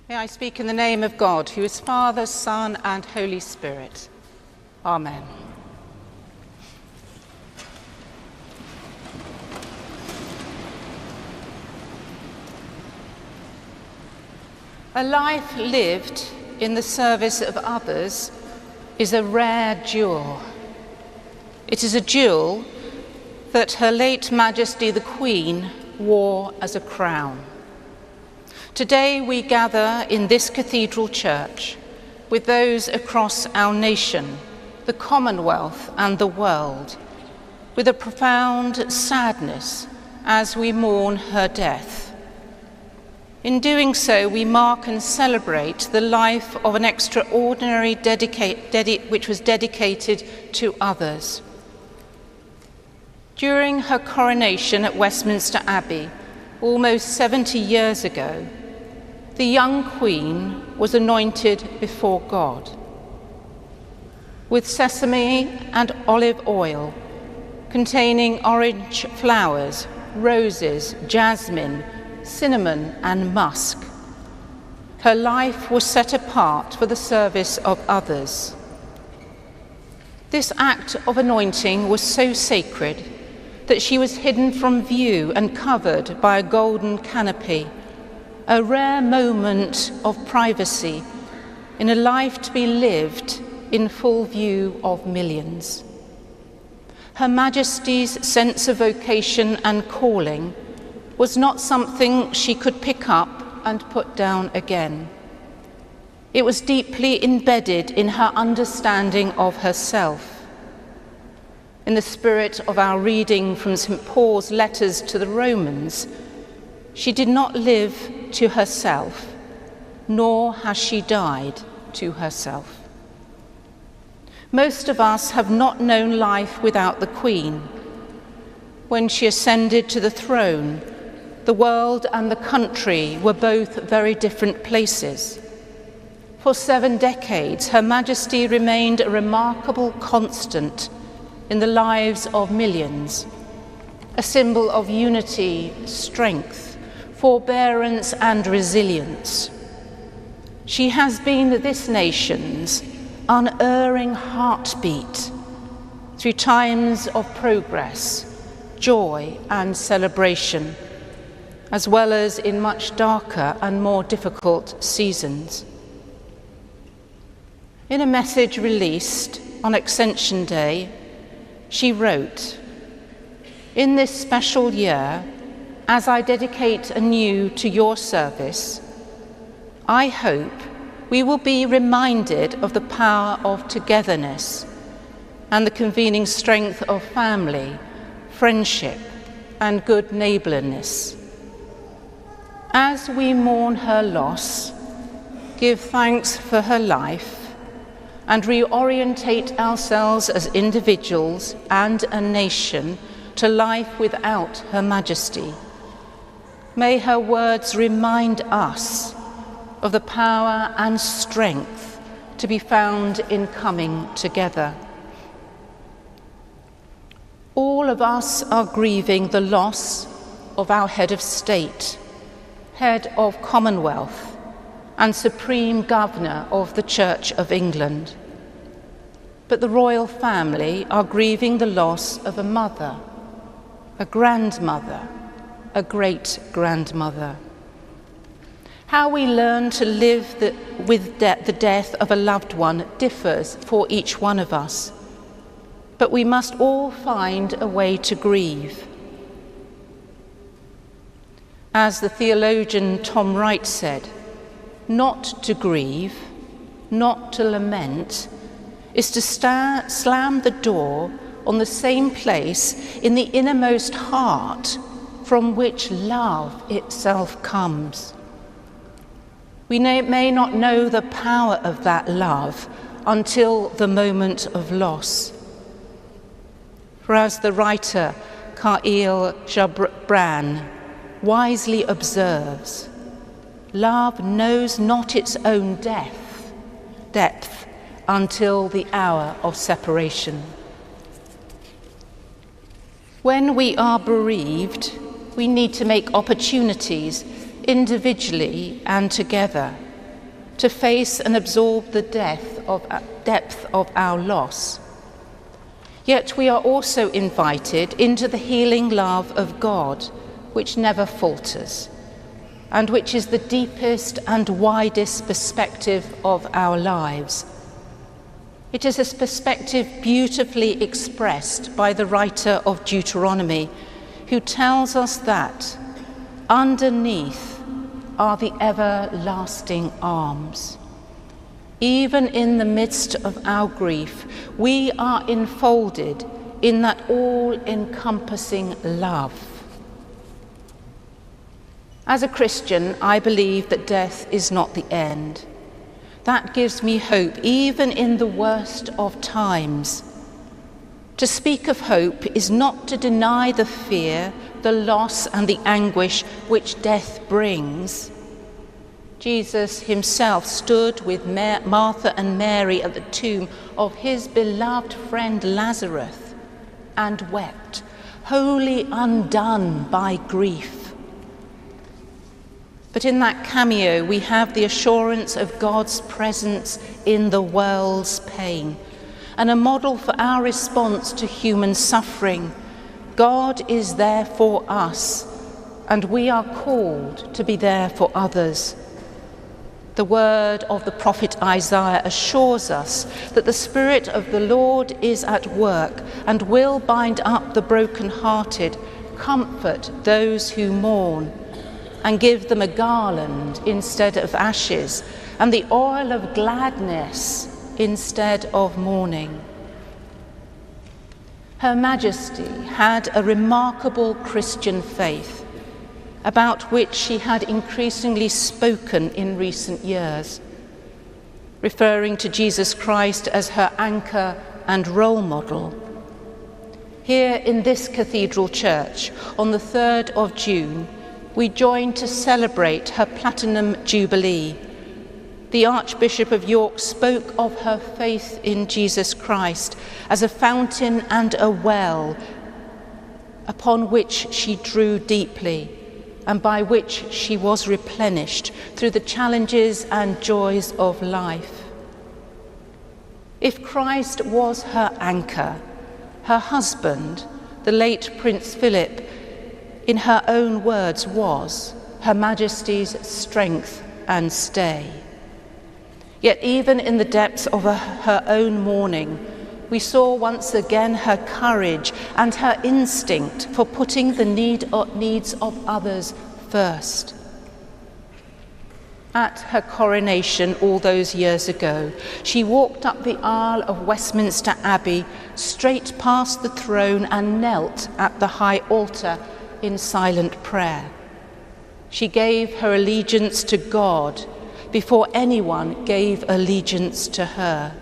S13: May I speak in the name of God, who is Father, Son, and Holy Spirit. Amen. A life lived in the service of others is a rare jewel. It is a jewel that Her late Majesty the Queen wore as a crown. Today we gather in this cathedral church with those across our nation, the Commonwealth and the world, with a profound sadness as we mourn her death. In doing so, we mark and celebrate the life of an extraordinary which was dedicated to others. During her coronation at Westminster Abbey, almost 70 years ago, the young Queen was anointed before God. With sesame and olive oil, containing orange flowers, roses, jasmine, cinnamon and musk, her life was set apart for the service of others. This act of anointing was so sacred that she was hidden from view and covered by a golden canopy, a rare moment of privacy in a life to be lived in full view of millions. Her Majesty's sense of vocation and calling was not something she could pick up and put down again. It was deeply embedded in her understanding of herself. In the spirit of our reading from St. Paul's letters to the Romans, she did not live to herself, nor has she died to herself. Most of us have not known life without the Queen. When she ascended to the throne, the world and the country were both very different places. For 7 decades, Her Majesty remained a remarkable constant in the lives of millions, a symbol of unity, strength, forbearance and resilience. She has been this nation's unerring heartbeat through times of progress, joy and celebration, as well as in much darker and more difficult seasons. In a message released on Ascension Day, she wrote, "In this special year, as I dedicate anew to your service, I hope we will be reminded of the power of togetherness and the convening strength of family, friendship, and good neighbourliness. As we mourn her loss, give thanks for her life, and reorientate ourselves as individuals and a nation to life without Her Majesty. May her words remind us of the power and strength to be found in coming together. All of us are grieving the loss of our head of state, head of Commonwealth, and Supreme Governor of the Church of England. But the royal family are grieving the loss of a mother, a grandmother, a great-grandmother. How we learn to live with the death of a loved one differs for each one of us, but we must all find a way to grieve. As the theologian Tom Wright said, not to grieve, not to lament, is to slam the door on the same place in the innermost heart from which love itself comes. We may not know the power of that love until the moment of loss. For as the writer Khalil Gibran wisely observes, love knows not its own depth until the hour of separation. When we are bereaved, we need to make opportunities individually and together to face and absorb the depth of our loss. Yet we are also invited into the healing love of God, which never falters, and which is the deepest and widest perspective of our lives. It is a perspective beautifully expressed by the writer of Deuteronomy, who tells us that underneath are the everlasting arms. Even in the midst of our grief, we are enfolded in that all-encompassing love. As a Christian, I believe that death is not the end. That gives me hope, even in the worst of times. To speak of hope is not to deny the fear, the loss, and the anguish which death brings. Jesus himself stood with Martha and Mary at the tomb of his beloved friend Lazarus and wept, wholly undone by grief. But in that cameo, we have the assurance of God's presence in the world's pain and a model for our response to human suffering. God is there for us, and we are called to be there for others. The word of the prophet Isaiah assures us that the Spirit of the Lord is at work and will bind up the brokenhearted, comfort those who mourn, and give them a garland instead of ashes, and the oil of gladness instead of mourning. Her Majesty had a remarkable Christian faith, about which she had increasingly spoken in recent years, referring to Jesus Christ as her anchor and role model. Here in this cathedral church, on the 3rd of June, we join to celebrate her Platinum Jubilee. The Archbishop of York spoke of her faith in Jesus Christ as a fountain and a well upon which she drew deeply, and by which she was replenished through the challenges and joys of life. If Christ was her anchor, her husband, the late Prince Philip, in her own words, was Her Majesty's strength and stay. Yet even in the depths of her own mourning, we saw once again her courage and her instinct for putting the needs of others first. At her coronation all those years ago, she walked up the aisle of Westminster Abbey, straight past the throne, and knelt at the high altar in silent prayer. She gave her allegiance to God before anyone gave allegiance to her.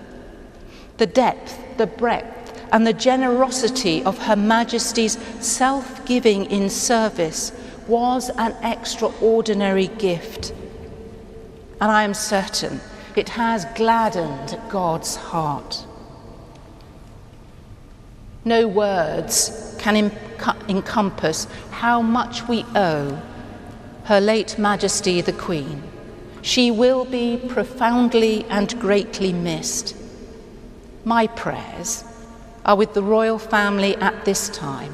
S13: The depth, the breadth, and the generosity of Her Majesty's self-giving in service was an extraordinary gift, and I am certain it has gladdened God's heart. No words can encompass how much we owe Her late Majesty the Queen. She will be profoundly and greatly missed. My prayers are with the royal family at this time,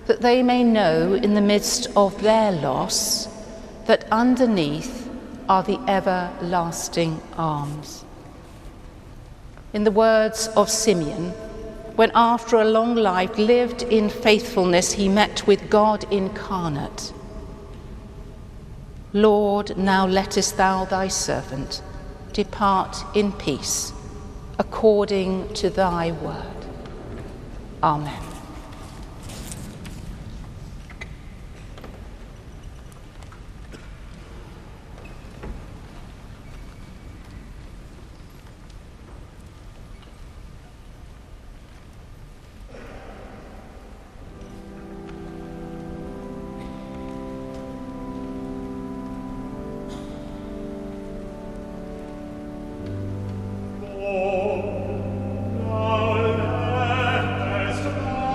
S13: that they may know in the midst of their loss that underneath are the everlasting arms. In the words of Simeon, when after a long life lived in faithfulness, he met with God incarnate. Lord, now lettest thou thy servant depart in peace, according to thy word. Amen.
S14: Now lettest thou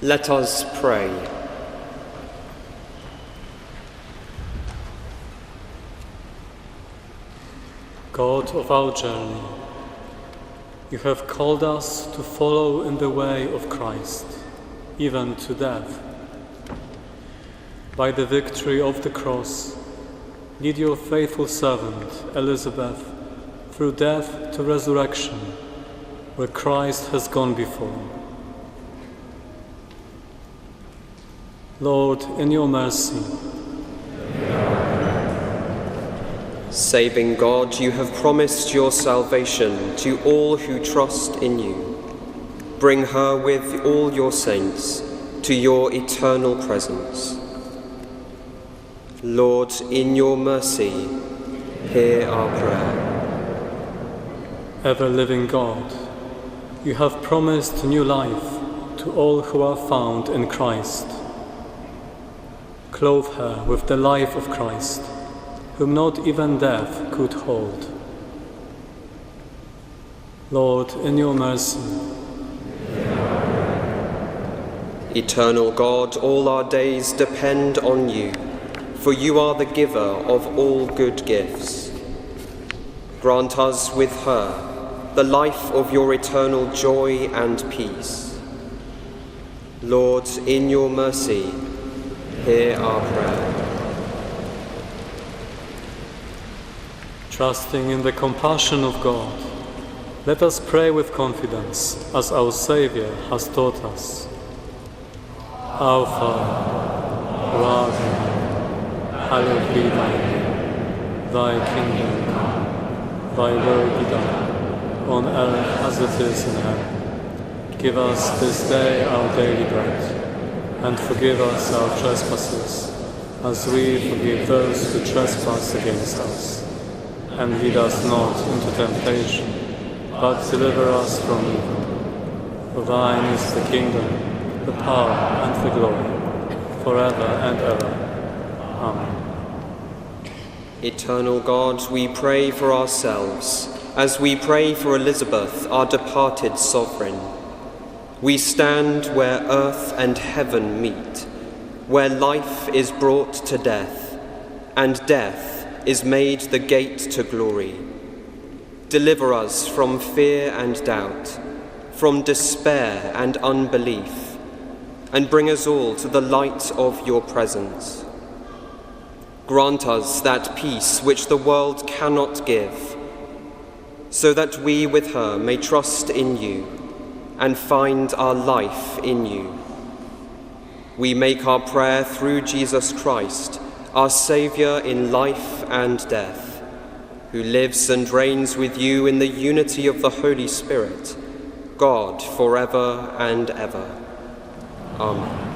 S14: Let us pray.
S11: God of our journey, you have called us to follow in the way of Christ, even to death. By the victory of the cross, lead your faithful servant, Elizabeth, through death to resurrection, where Christ has gone before. Lord, in your mercy.
S14: Saving God, you have promised your salvation to all who trust in you. Bring her with all your saints to your eternal presence. Lord, in your mercy, hear our prayer.
S11: Ever-living God, you have promised new life to all who are found in Christ. Clothe her with the life of Christ, whom not even death could hold. Lord, in your mercy.
S14: Eternal God, all our days depend on you, for you are the giver of all good gifts. Grant us with her the life of your eternal joy and peace. Lord, in your mercy, hear our prayer.
S11: Trusting in the compassion of God, let us pray with confidence, as our Saviour has taught us. Our Father, who art in heaven, hallowed be thy name. Thy kingdom come, thy will be done, on earth as it is in heaven. Give us this day our daily bread, and forgive us our trespasses, as we forgive those who trespass against us. And lead us not into temptation, but deliver us from evil. For thine is the kingdom, the power, and the glory, forever and ever. Amen.
S14: Eternal God, we pray for ourselves, as we pray for Elizabeth, our departed sovereign. We stand where earth and heaven meet, where life is brought to death, and death is made the gate to glory. Deliver us from fear and doubt, from despair and unbelief, and bring us all to the light of your presence. Grant us that peace which the world cannot give, so that we with her may trust in you and find our life in you. We make our prayer through Jesus Christ, our Saviour in life and death, who lives and reigns with you in the unity of the Holy Spirit, God forever and ever. Amen.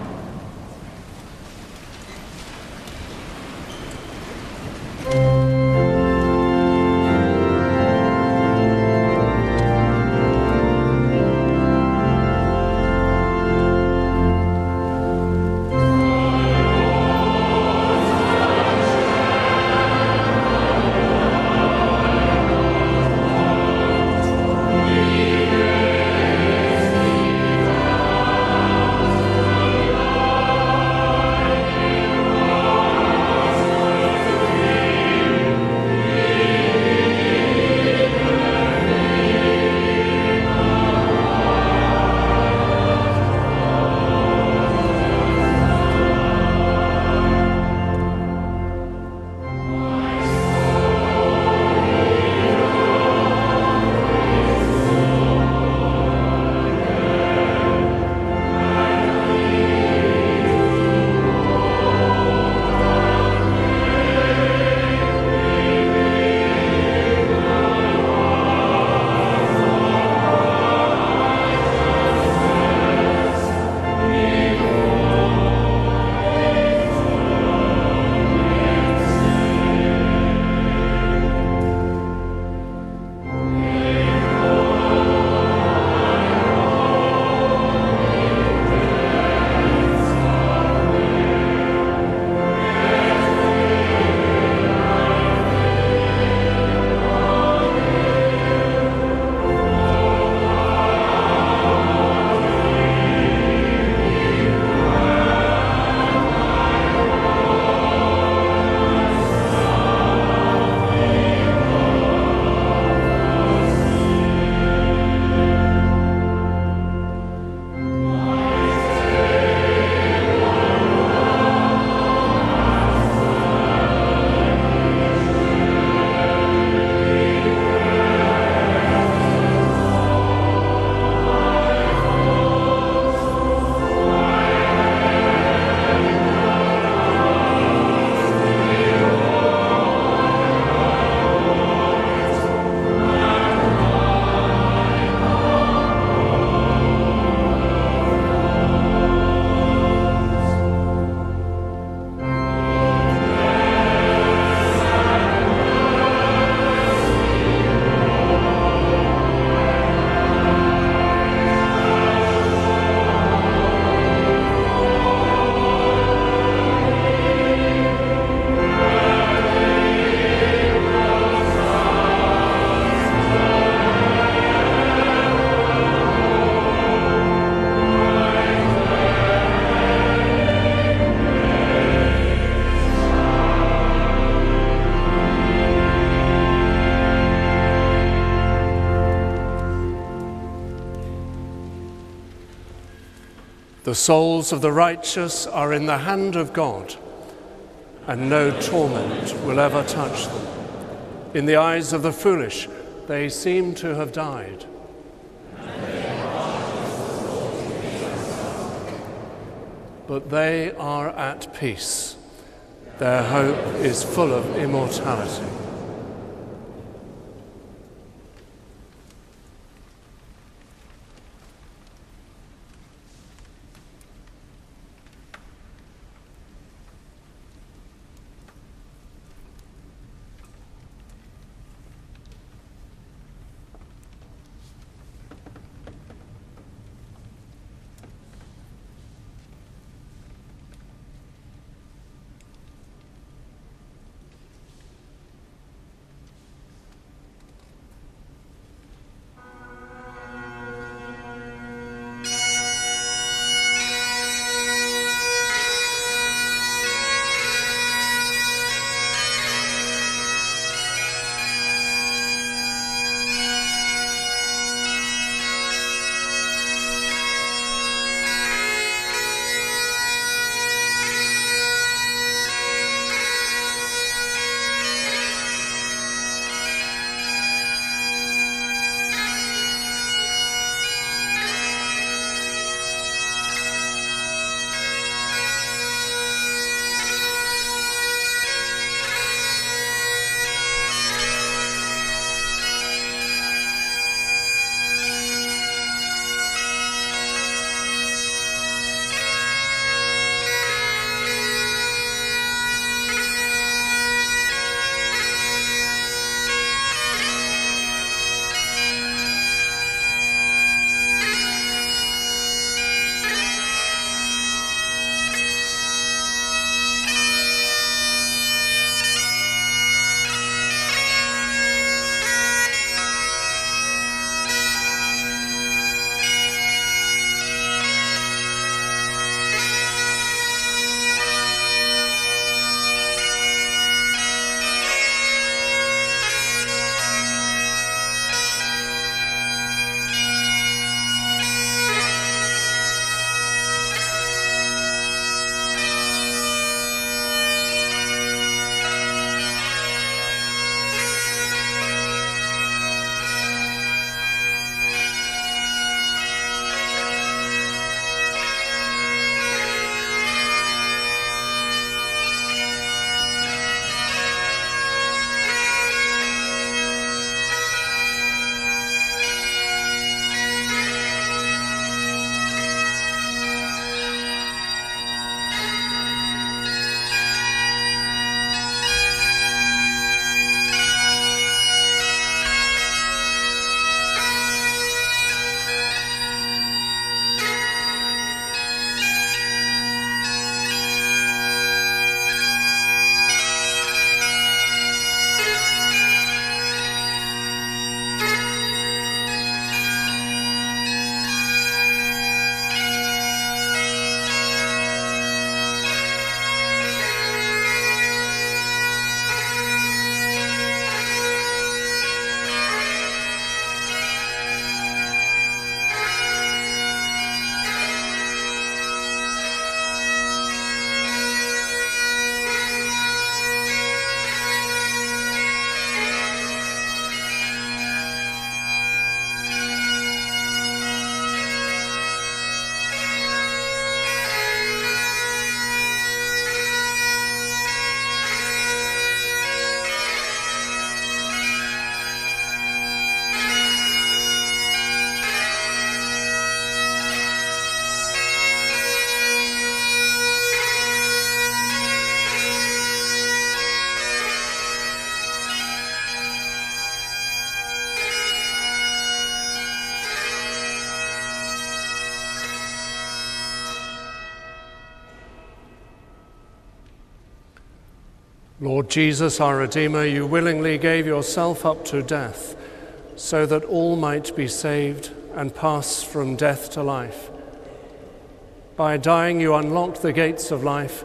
S4: The souls of the righteous are in the hand of God, and no torment will ever touch them. In the eyes of the foolish, they seem to have died. But they are at peace. Their hope is full of immortality. Lord Jesus, our Redeemer, you willingly gave yourself up to death so that all might be saved and pass from death to life. By dying, you unlocked the gates of life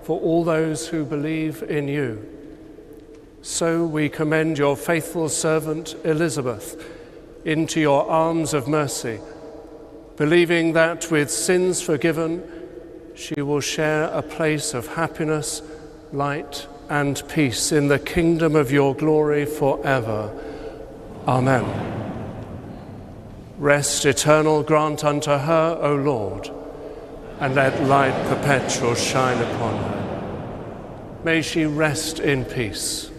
S4: for all those who believe in you. So we commend your faithful servant Elizabeth into your arms of mercy, believing that with sins forgiven, she will share a place of happiness, light, and peace in the kingdom of your glory forever. Amen. Rest eternal grant unto her, O Lord, and let light perpetual shine upon her. May she rest in peace.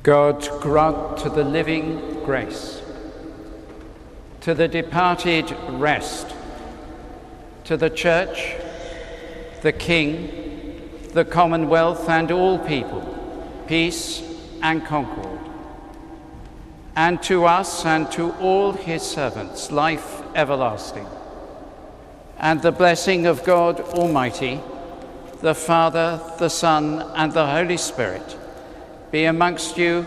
S16: God grant to the living grace, to the departed rest, to the Church, the King, the Commonwealth and all people, peace and concord. And to us and to all his servants, life everlasting. And the blessing of God Almighty, the Father, the Son, and the Holy Spirit be amongst you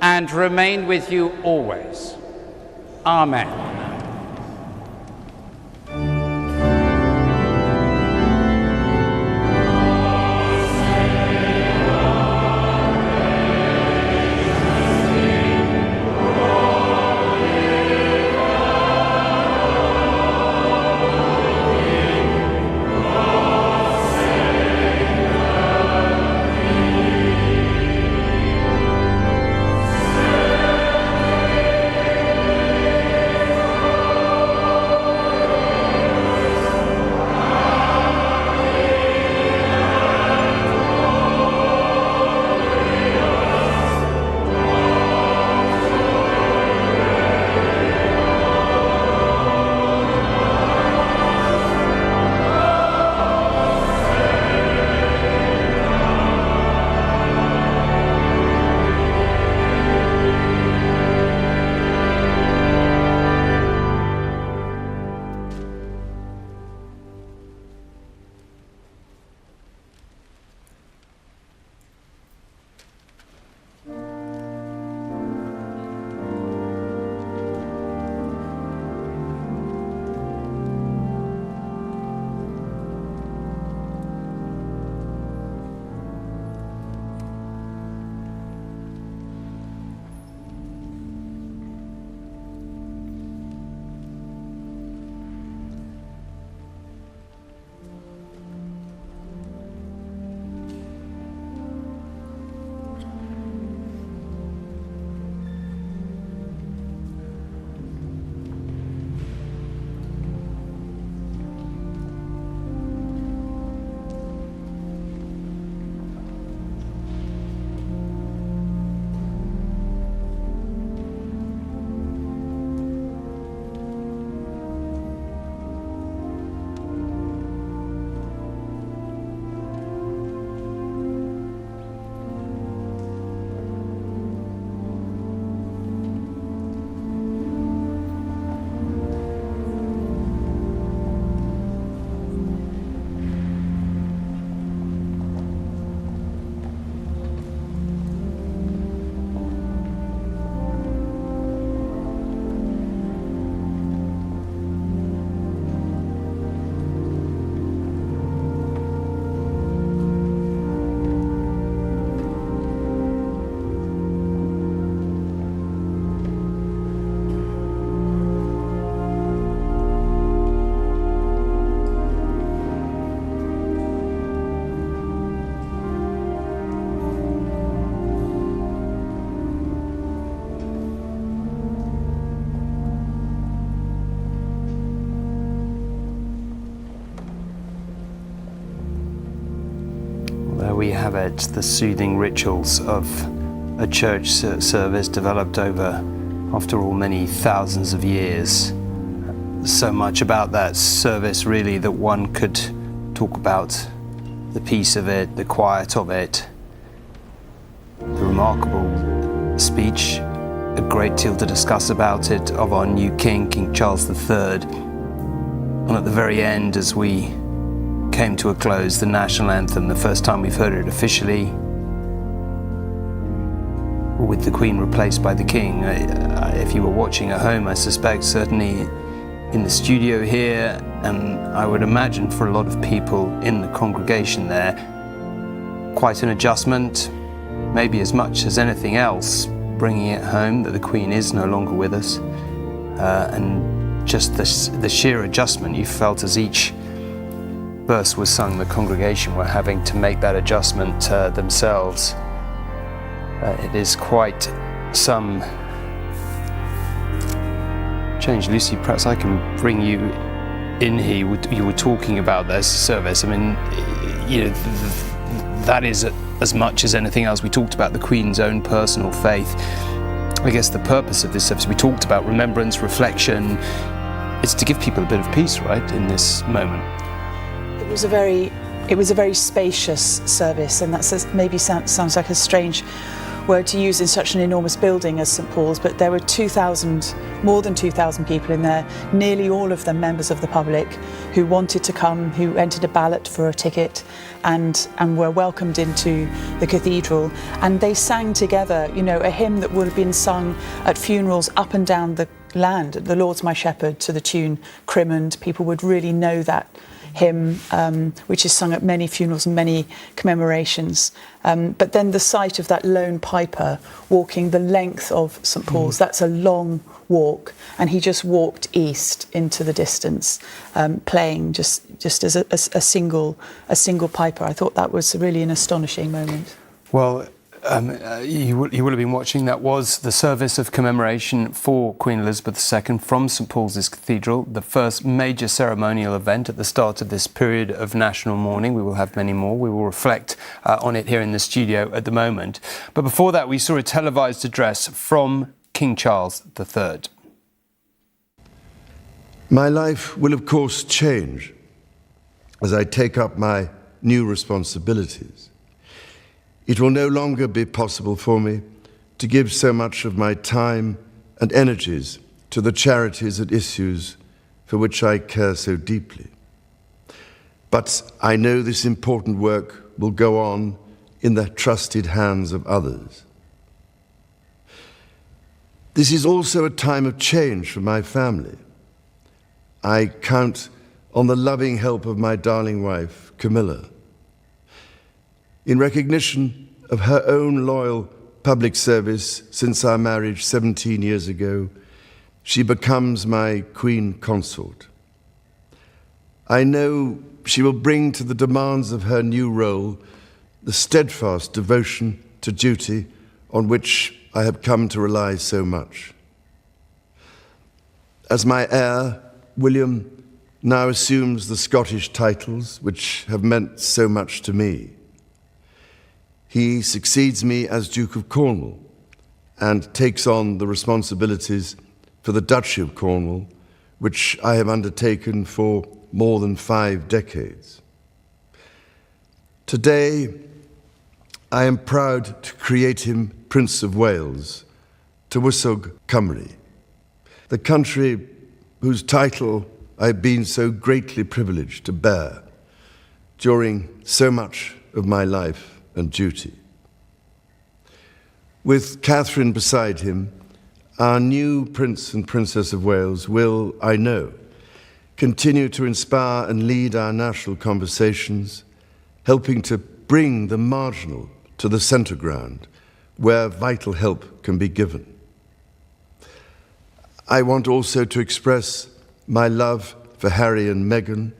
S16: and remain with you always. Amen.
S15: There we have it, the soothing rituals of a church service developed over, after all, many thousands of years. So much about that service, really, that one could talk about the peace of it, the quiet of it, the remarkable speech, a great deal to discuss about it, of our new king, King Charles III. And at the very end, as we came to a close, the national anthem, the first time we've heard it officially, with the Queen replaced by the King. If you were watching at home, I suspect, certainly in the studio here, and I would imagine for a lot of people in the congregation there, quite an adjustment, maybe as much as anything else, bringing it home that the Queen is no longer with us, and just the sheer adjustment you felt as each verse was sung. The congregation were having to make that adjustment themselves. It is quite some change. Lucy, perhaps I can bring you in here. You were talking about this service. I mean, you know, that is as much as anything else. We talked about the Queen's own personal faith. I guess the purpose of this service, we talked about remembrance, reflection. It's to give people a bit of peace, right, in this moment.
S2: It was a very spacious service, and that maybe sounds like a strange word to use in such an enormous building as St Paul's, but there were more than 2,000 people in there, nearly all of them members of the public who wanted to come, who entered a ballot for a ticket and were welcomed into the cathedral. And they sang together, a hymn that would have been sung at funerals up and down the land, "The Lord's my shepherd," to the tune "Crimond." People would really know that hymn, which is sung at many funerals and many commemorations. But then the sight of that lone piper walking the length of St Paul's, that's a long walk, and he just walked east into the distance, playing just as a single piper. I thought that was really an astonishing moment.
S15: Well, you will have been watching. That was the service of commemoration for Queen Elizabeth II from St Paul's Cathedral, the first major ceremonial event at the start of this period of national mourning. We will have many more. We will reflect on it here in the studio at the moment. But before that, we saw a televised address from King Charles III.
S9: My life will, of course, change as I take up my new responsibilities. It will no longer be possible for me to give so much of my time and energies to the charities and issues for which I care so deeply. But I know this important work will go on in the trusted hands of others. This is also a time of change for my family. I count on the loving help of my darling wife, Camilla. In recognition of her own loyal public service since our marriage 17 years ago, she becomes my Queen Consort. I know she will bring to the demands of her new role the steadfast devotion to duty on which I have come to rely so much. As my heir, William now assumes the Scottish titles which have meant so much to me. He succeeds me as Duke of Cornwall and takes on the responsibilities for the Duchy of Cornwall, which I have undertaken for more than 5 decades. Today, I am proud to create him Prince of Wales, Tywysog Cymru, the country whose title I have been so greatly privileged to bear during so much of my life and duty. With Catherine beside him, our new Prince and Princess of Wales will, I know, continue to inspire and lead our national conversations, helping to bring the marginal to the centre ground where vital help can be given. I want also to express my love for Harry and Meghan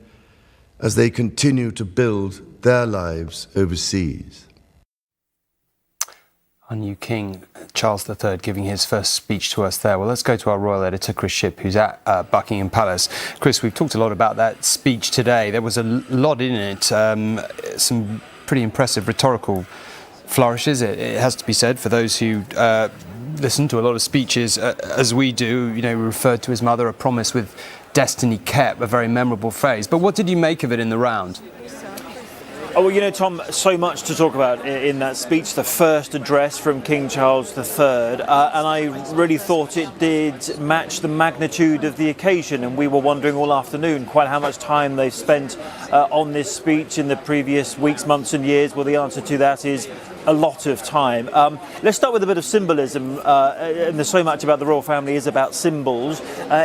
S9: as they continue to build their lives overseas.
S15: Our new King, Charles III, giving his first speech to us there. Well, let's go to our royal editor, Chris Shipp, who's at Buckingham Palace. Chris, we've talked a lot about that speech today. There was a lot in it, some pretty impressive rhetorical flourishes, it has to be said, for those who listen to a lot of speeches, as we do. You know, we referred to his mother, a promise with destiny kept, a very memorable phrase. But what did you make of it in the round?
S8: Oh, well, you know, Tom, so much to talk about in that speech, the first address from King Charles III, and I really thought it did match the magnitude of the occasion, and we were wondering all afternoon quite how much time they've spent on this speech in the previous weeks, months and years. Well, the answer to that is a lot of time. Let's start with a bit of symbolism, and there's so much about the royal family is about symbols.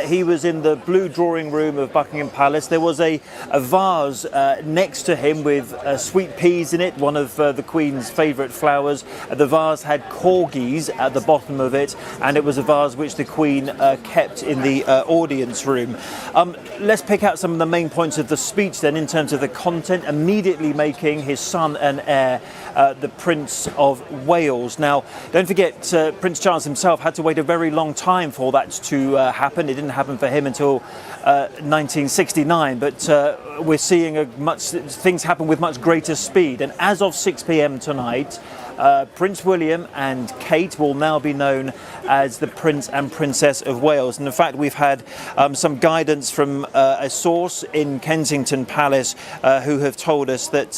S8: He was in the blue drawing room of Buckingham Palace. There was a vase next to him with sweet peas in it, one of the Queen's favourite flowers. The vase had corgis at the bottom of it, and it was a vase which the Queen kept in the audience room. Let's pick out some of the main points of the speech then in terms of the content. Immediately making his son and heir, the Prince Prince of Wales. Now, don't forget, Prince Charles himself had to wait a very long time for that to happen. It didn't happen for him until 1969, but we're seeing things happen with much greater speed. And as of 6 p.m. tonight, Prince William and Kate will now be known as the Prince and Princess of Wales. And in fact, we've had some guidance from a source in Kensington Palace who have told us that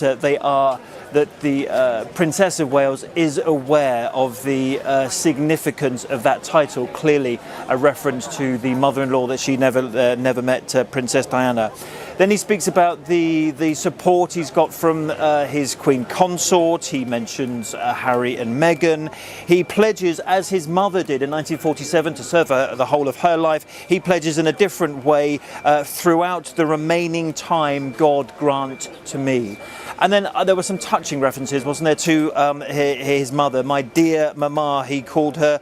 S8: the Princess of Wales is aware of the significance of that title, clearly a reference to the mother-in-law that she never met, Princess Diana. Then he speaks about the support he's got from his Queen Consort. He mentions Harry and Meghan. He pledges, as his mother did in 1947, to serve the whole of her life. He pledges in a different way throughout the remaining time God grant to me. And then there were some touching references, wasn't there, to his mother. My dear Mama, he called her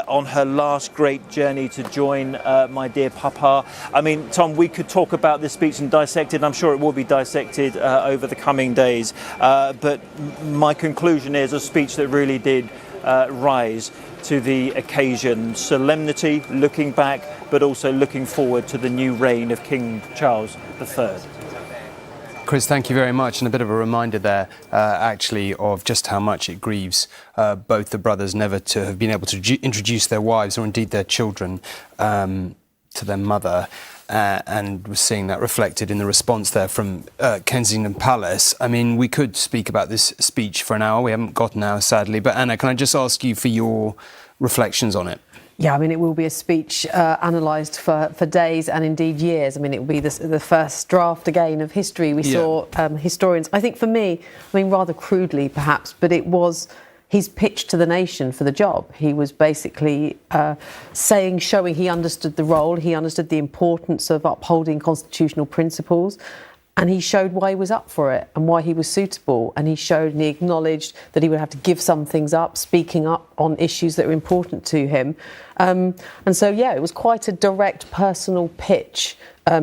S8: on her last great journey to join my dear Papa. I mean, Tom, we could talk about this speech and dissect it. I'm sure it will be dissected over the coming days. But my conclusion is a speech that really did rise to the occasion. Solemnity, looking back, but also looking forward to the new reign of King Charles III.
S15: Chris, thank you very much. And a bit of a reminder there, actually, of just how much it grieves both the brothers never to have been able to introduce their wives or indeed their children to their mother. And we're seeing that reflected in the response there from Kensington Palace. I mean, we could speak about this speech for an hour. We haven't got an hour, sadly. But Anna, can I just ask you for your reflections on it?
S17: Yeah, I mean, it will be a speech analysed for days and indeed years. I mean, it will be the first draft again of history. We saw historians, I think for me, I mean, rather crudely perhaps, but it was his pitch to the nation for the job. He was basically showing he understood the role, he understood the importance of upholding constitutional principles, and he showed why he was up for it and why he was suitable. And he showed and he acknowledged that he would have to give some things up, speaking up on issues that were important to him. And so, yeah, it was quite a direct personal pitch,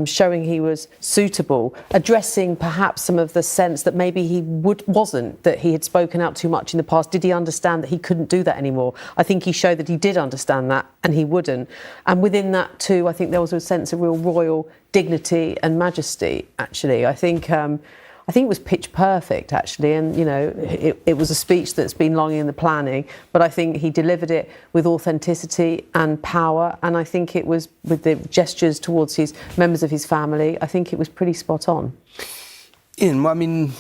S17: showing he was suitable, addressing perhaps some of the sense that maybe he wasn't, that he had spoken out too much in the past. Did he understand that he couldn't do that anymore? I think he showed that he did understand that and he wouldn't. And within that too, I think there was a sense of real royal dignity and majesty, actually. I think it was pitch perfect, actually, and, you know, it was a speech that's been long in the planning, but I think he delivered it with authenticity and power, and I think it was, with the gestures towards his members of his family, I think it was pretty spot on.
S15: Ian, I mean,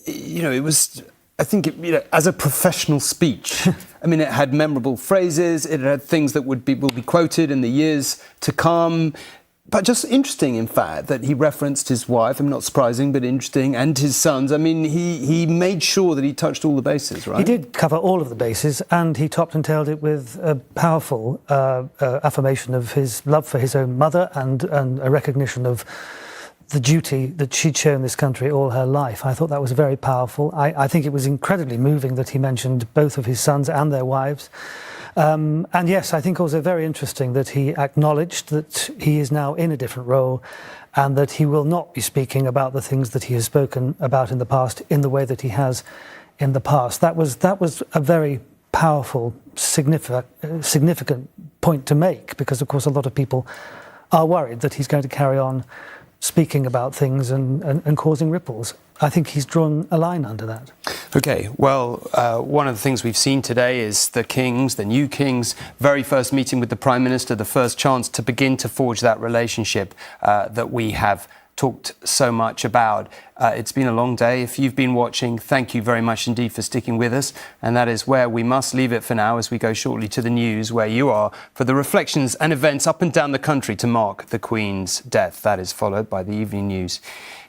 S15: you know, it was, I think, as a professional speech, I mean, it had memorable phrases, it had things that will be quoted in the years to come. But just interesting, in fact, that he referenced his wife. I mean, not surprising, but interesting, and his sons. I mean, he made sure that he touched all the bases, right?
S3: He did cover all of the bases, and he topped and tailed it with a powerful affirmation of his love for his own mother and a recognition of the duty that she'd shown this country all her life. I thought that was very powerful. I think it was incredibly moving that he mentioned both of his sons and their wives. And yes, I think also very interesting that he acknowledged that he is now in a different role and that he will not be speaking about the things that he has spoken about in the past in the way that he has in the past. That was a very powerful, significant point to make, because, of course, a lot of people are worried that he's going to carry on speaking about things and causing ripples. I think he's drawn a line under that.
S15: OK, well, one of the things we've seen today is the new King's very first meeting with the Prime Minister, the first chance to begin to forge that relationship that we have talked so much about. It's been a long day. If you've been watching, thank you very much indeed for sticking with us. And that is where we must leave it for now, as we go shortly to the news, where you are for the reflections and events up and down the country to mark the Queen's death. That is followed by the evening news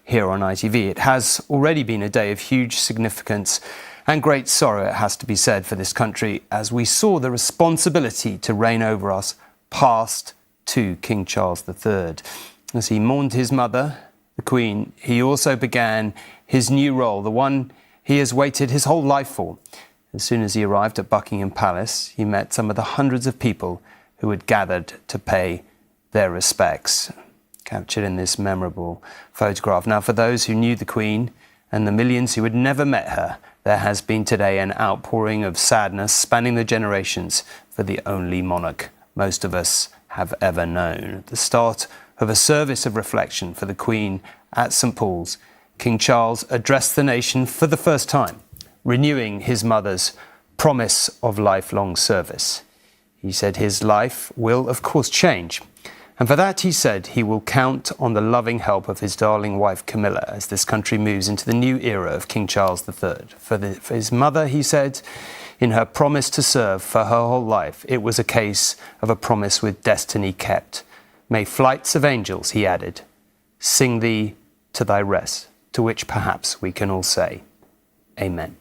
S15: here on ITV. It has already been a day of huge significance and great sorrow, it has to be said, for this country, as we saw the responsibility to reign over us passed to King Charles III. As he mourned his mother, the Queen, he also began his new role, the one he has waited his whole life for. As soon as he arrived at Buckingham Palace, he met some of the hundreds of people who had gathered to pay their respects, captured in this memorable photograph. Now, for those who knew the Queen and the millions who had never met her, there has been today an outpouring of sadness spanning the generations for the only monarch most of us have ever known. At the start of a service of reflection for the Queen at St Paul's, King Charles addressed the nation for the first time, renewing his mother's promise of lifelong service. He said his life will, of course, change. And for that, he said he will count on the loving help of his darling wife, Camilla, as this country moves into the new era of King Charles III. For his mother, he said, in her promise to serve for her whole life, it was a case of a promise with destiny kept. May flights of angels, he added, sing thee to thy rest, to which perhaps we can all say, Amen.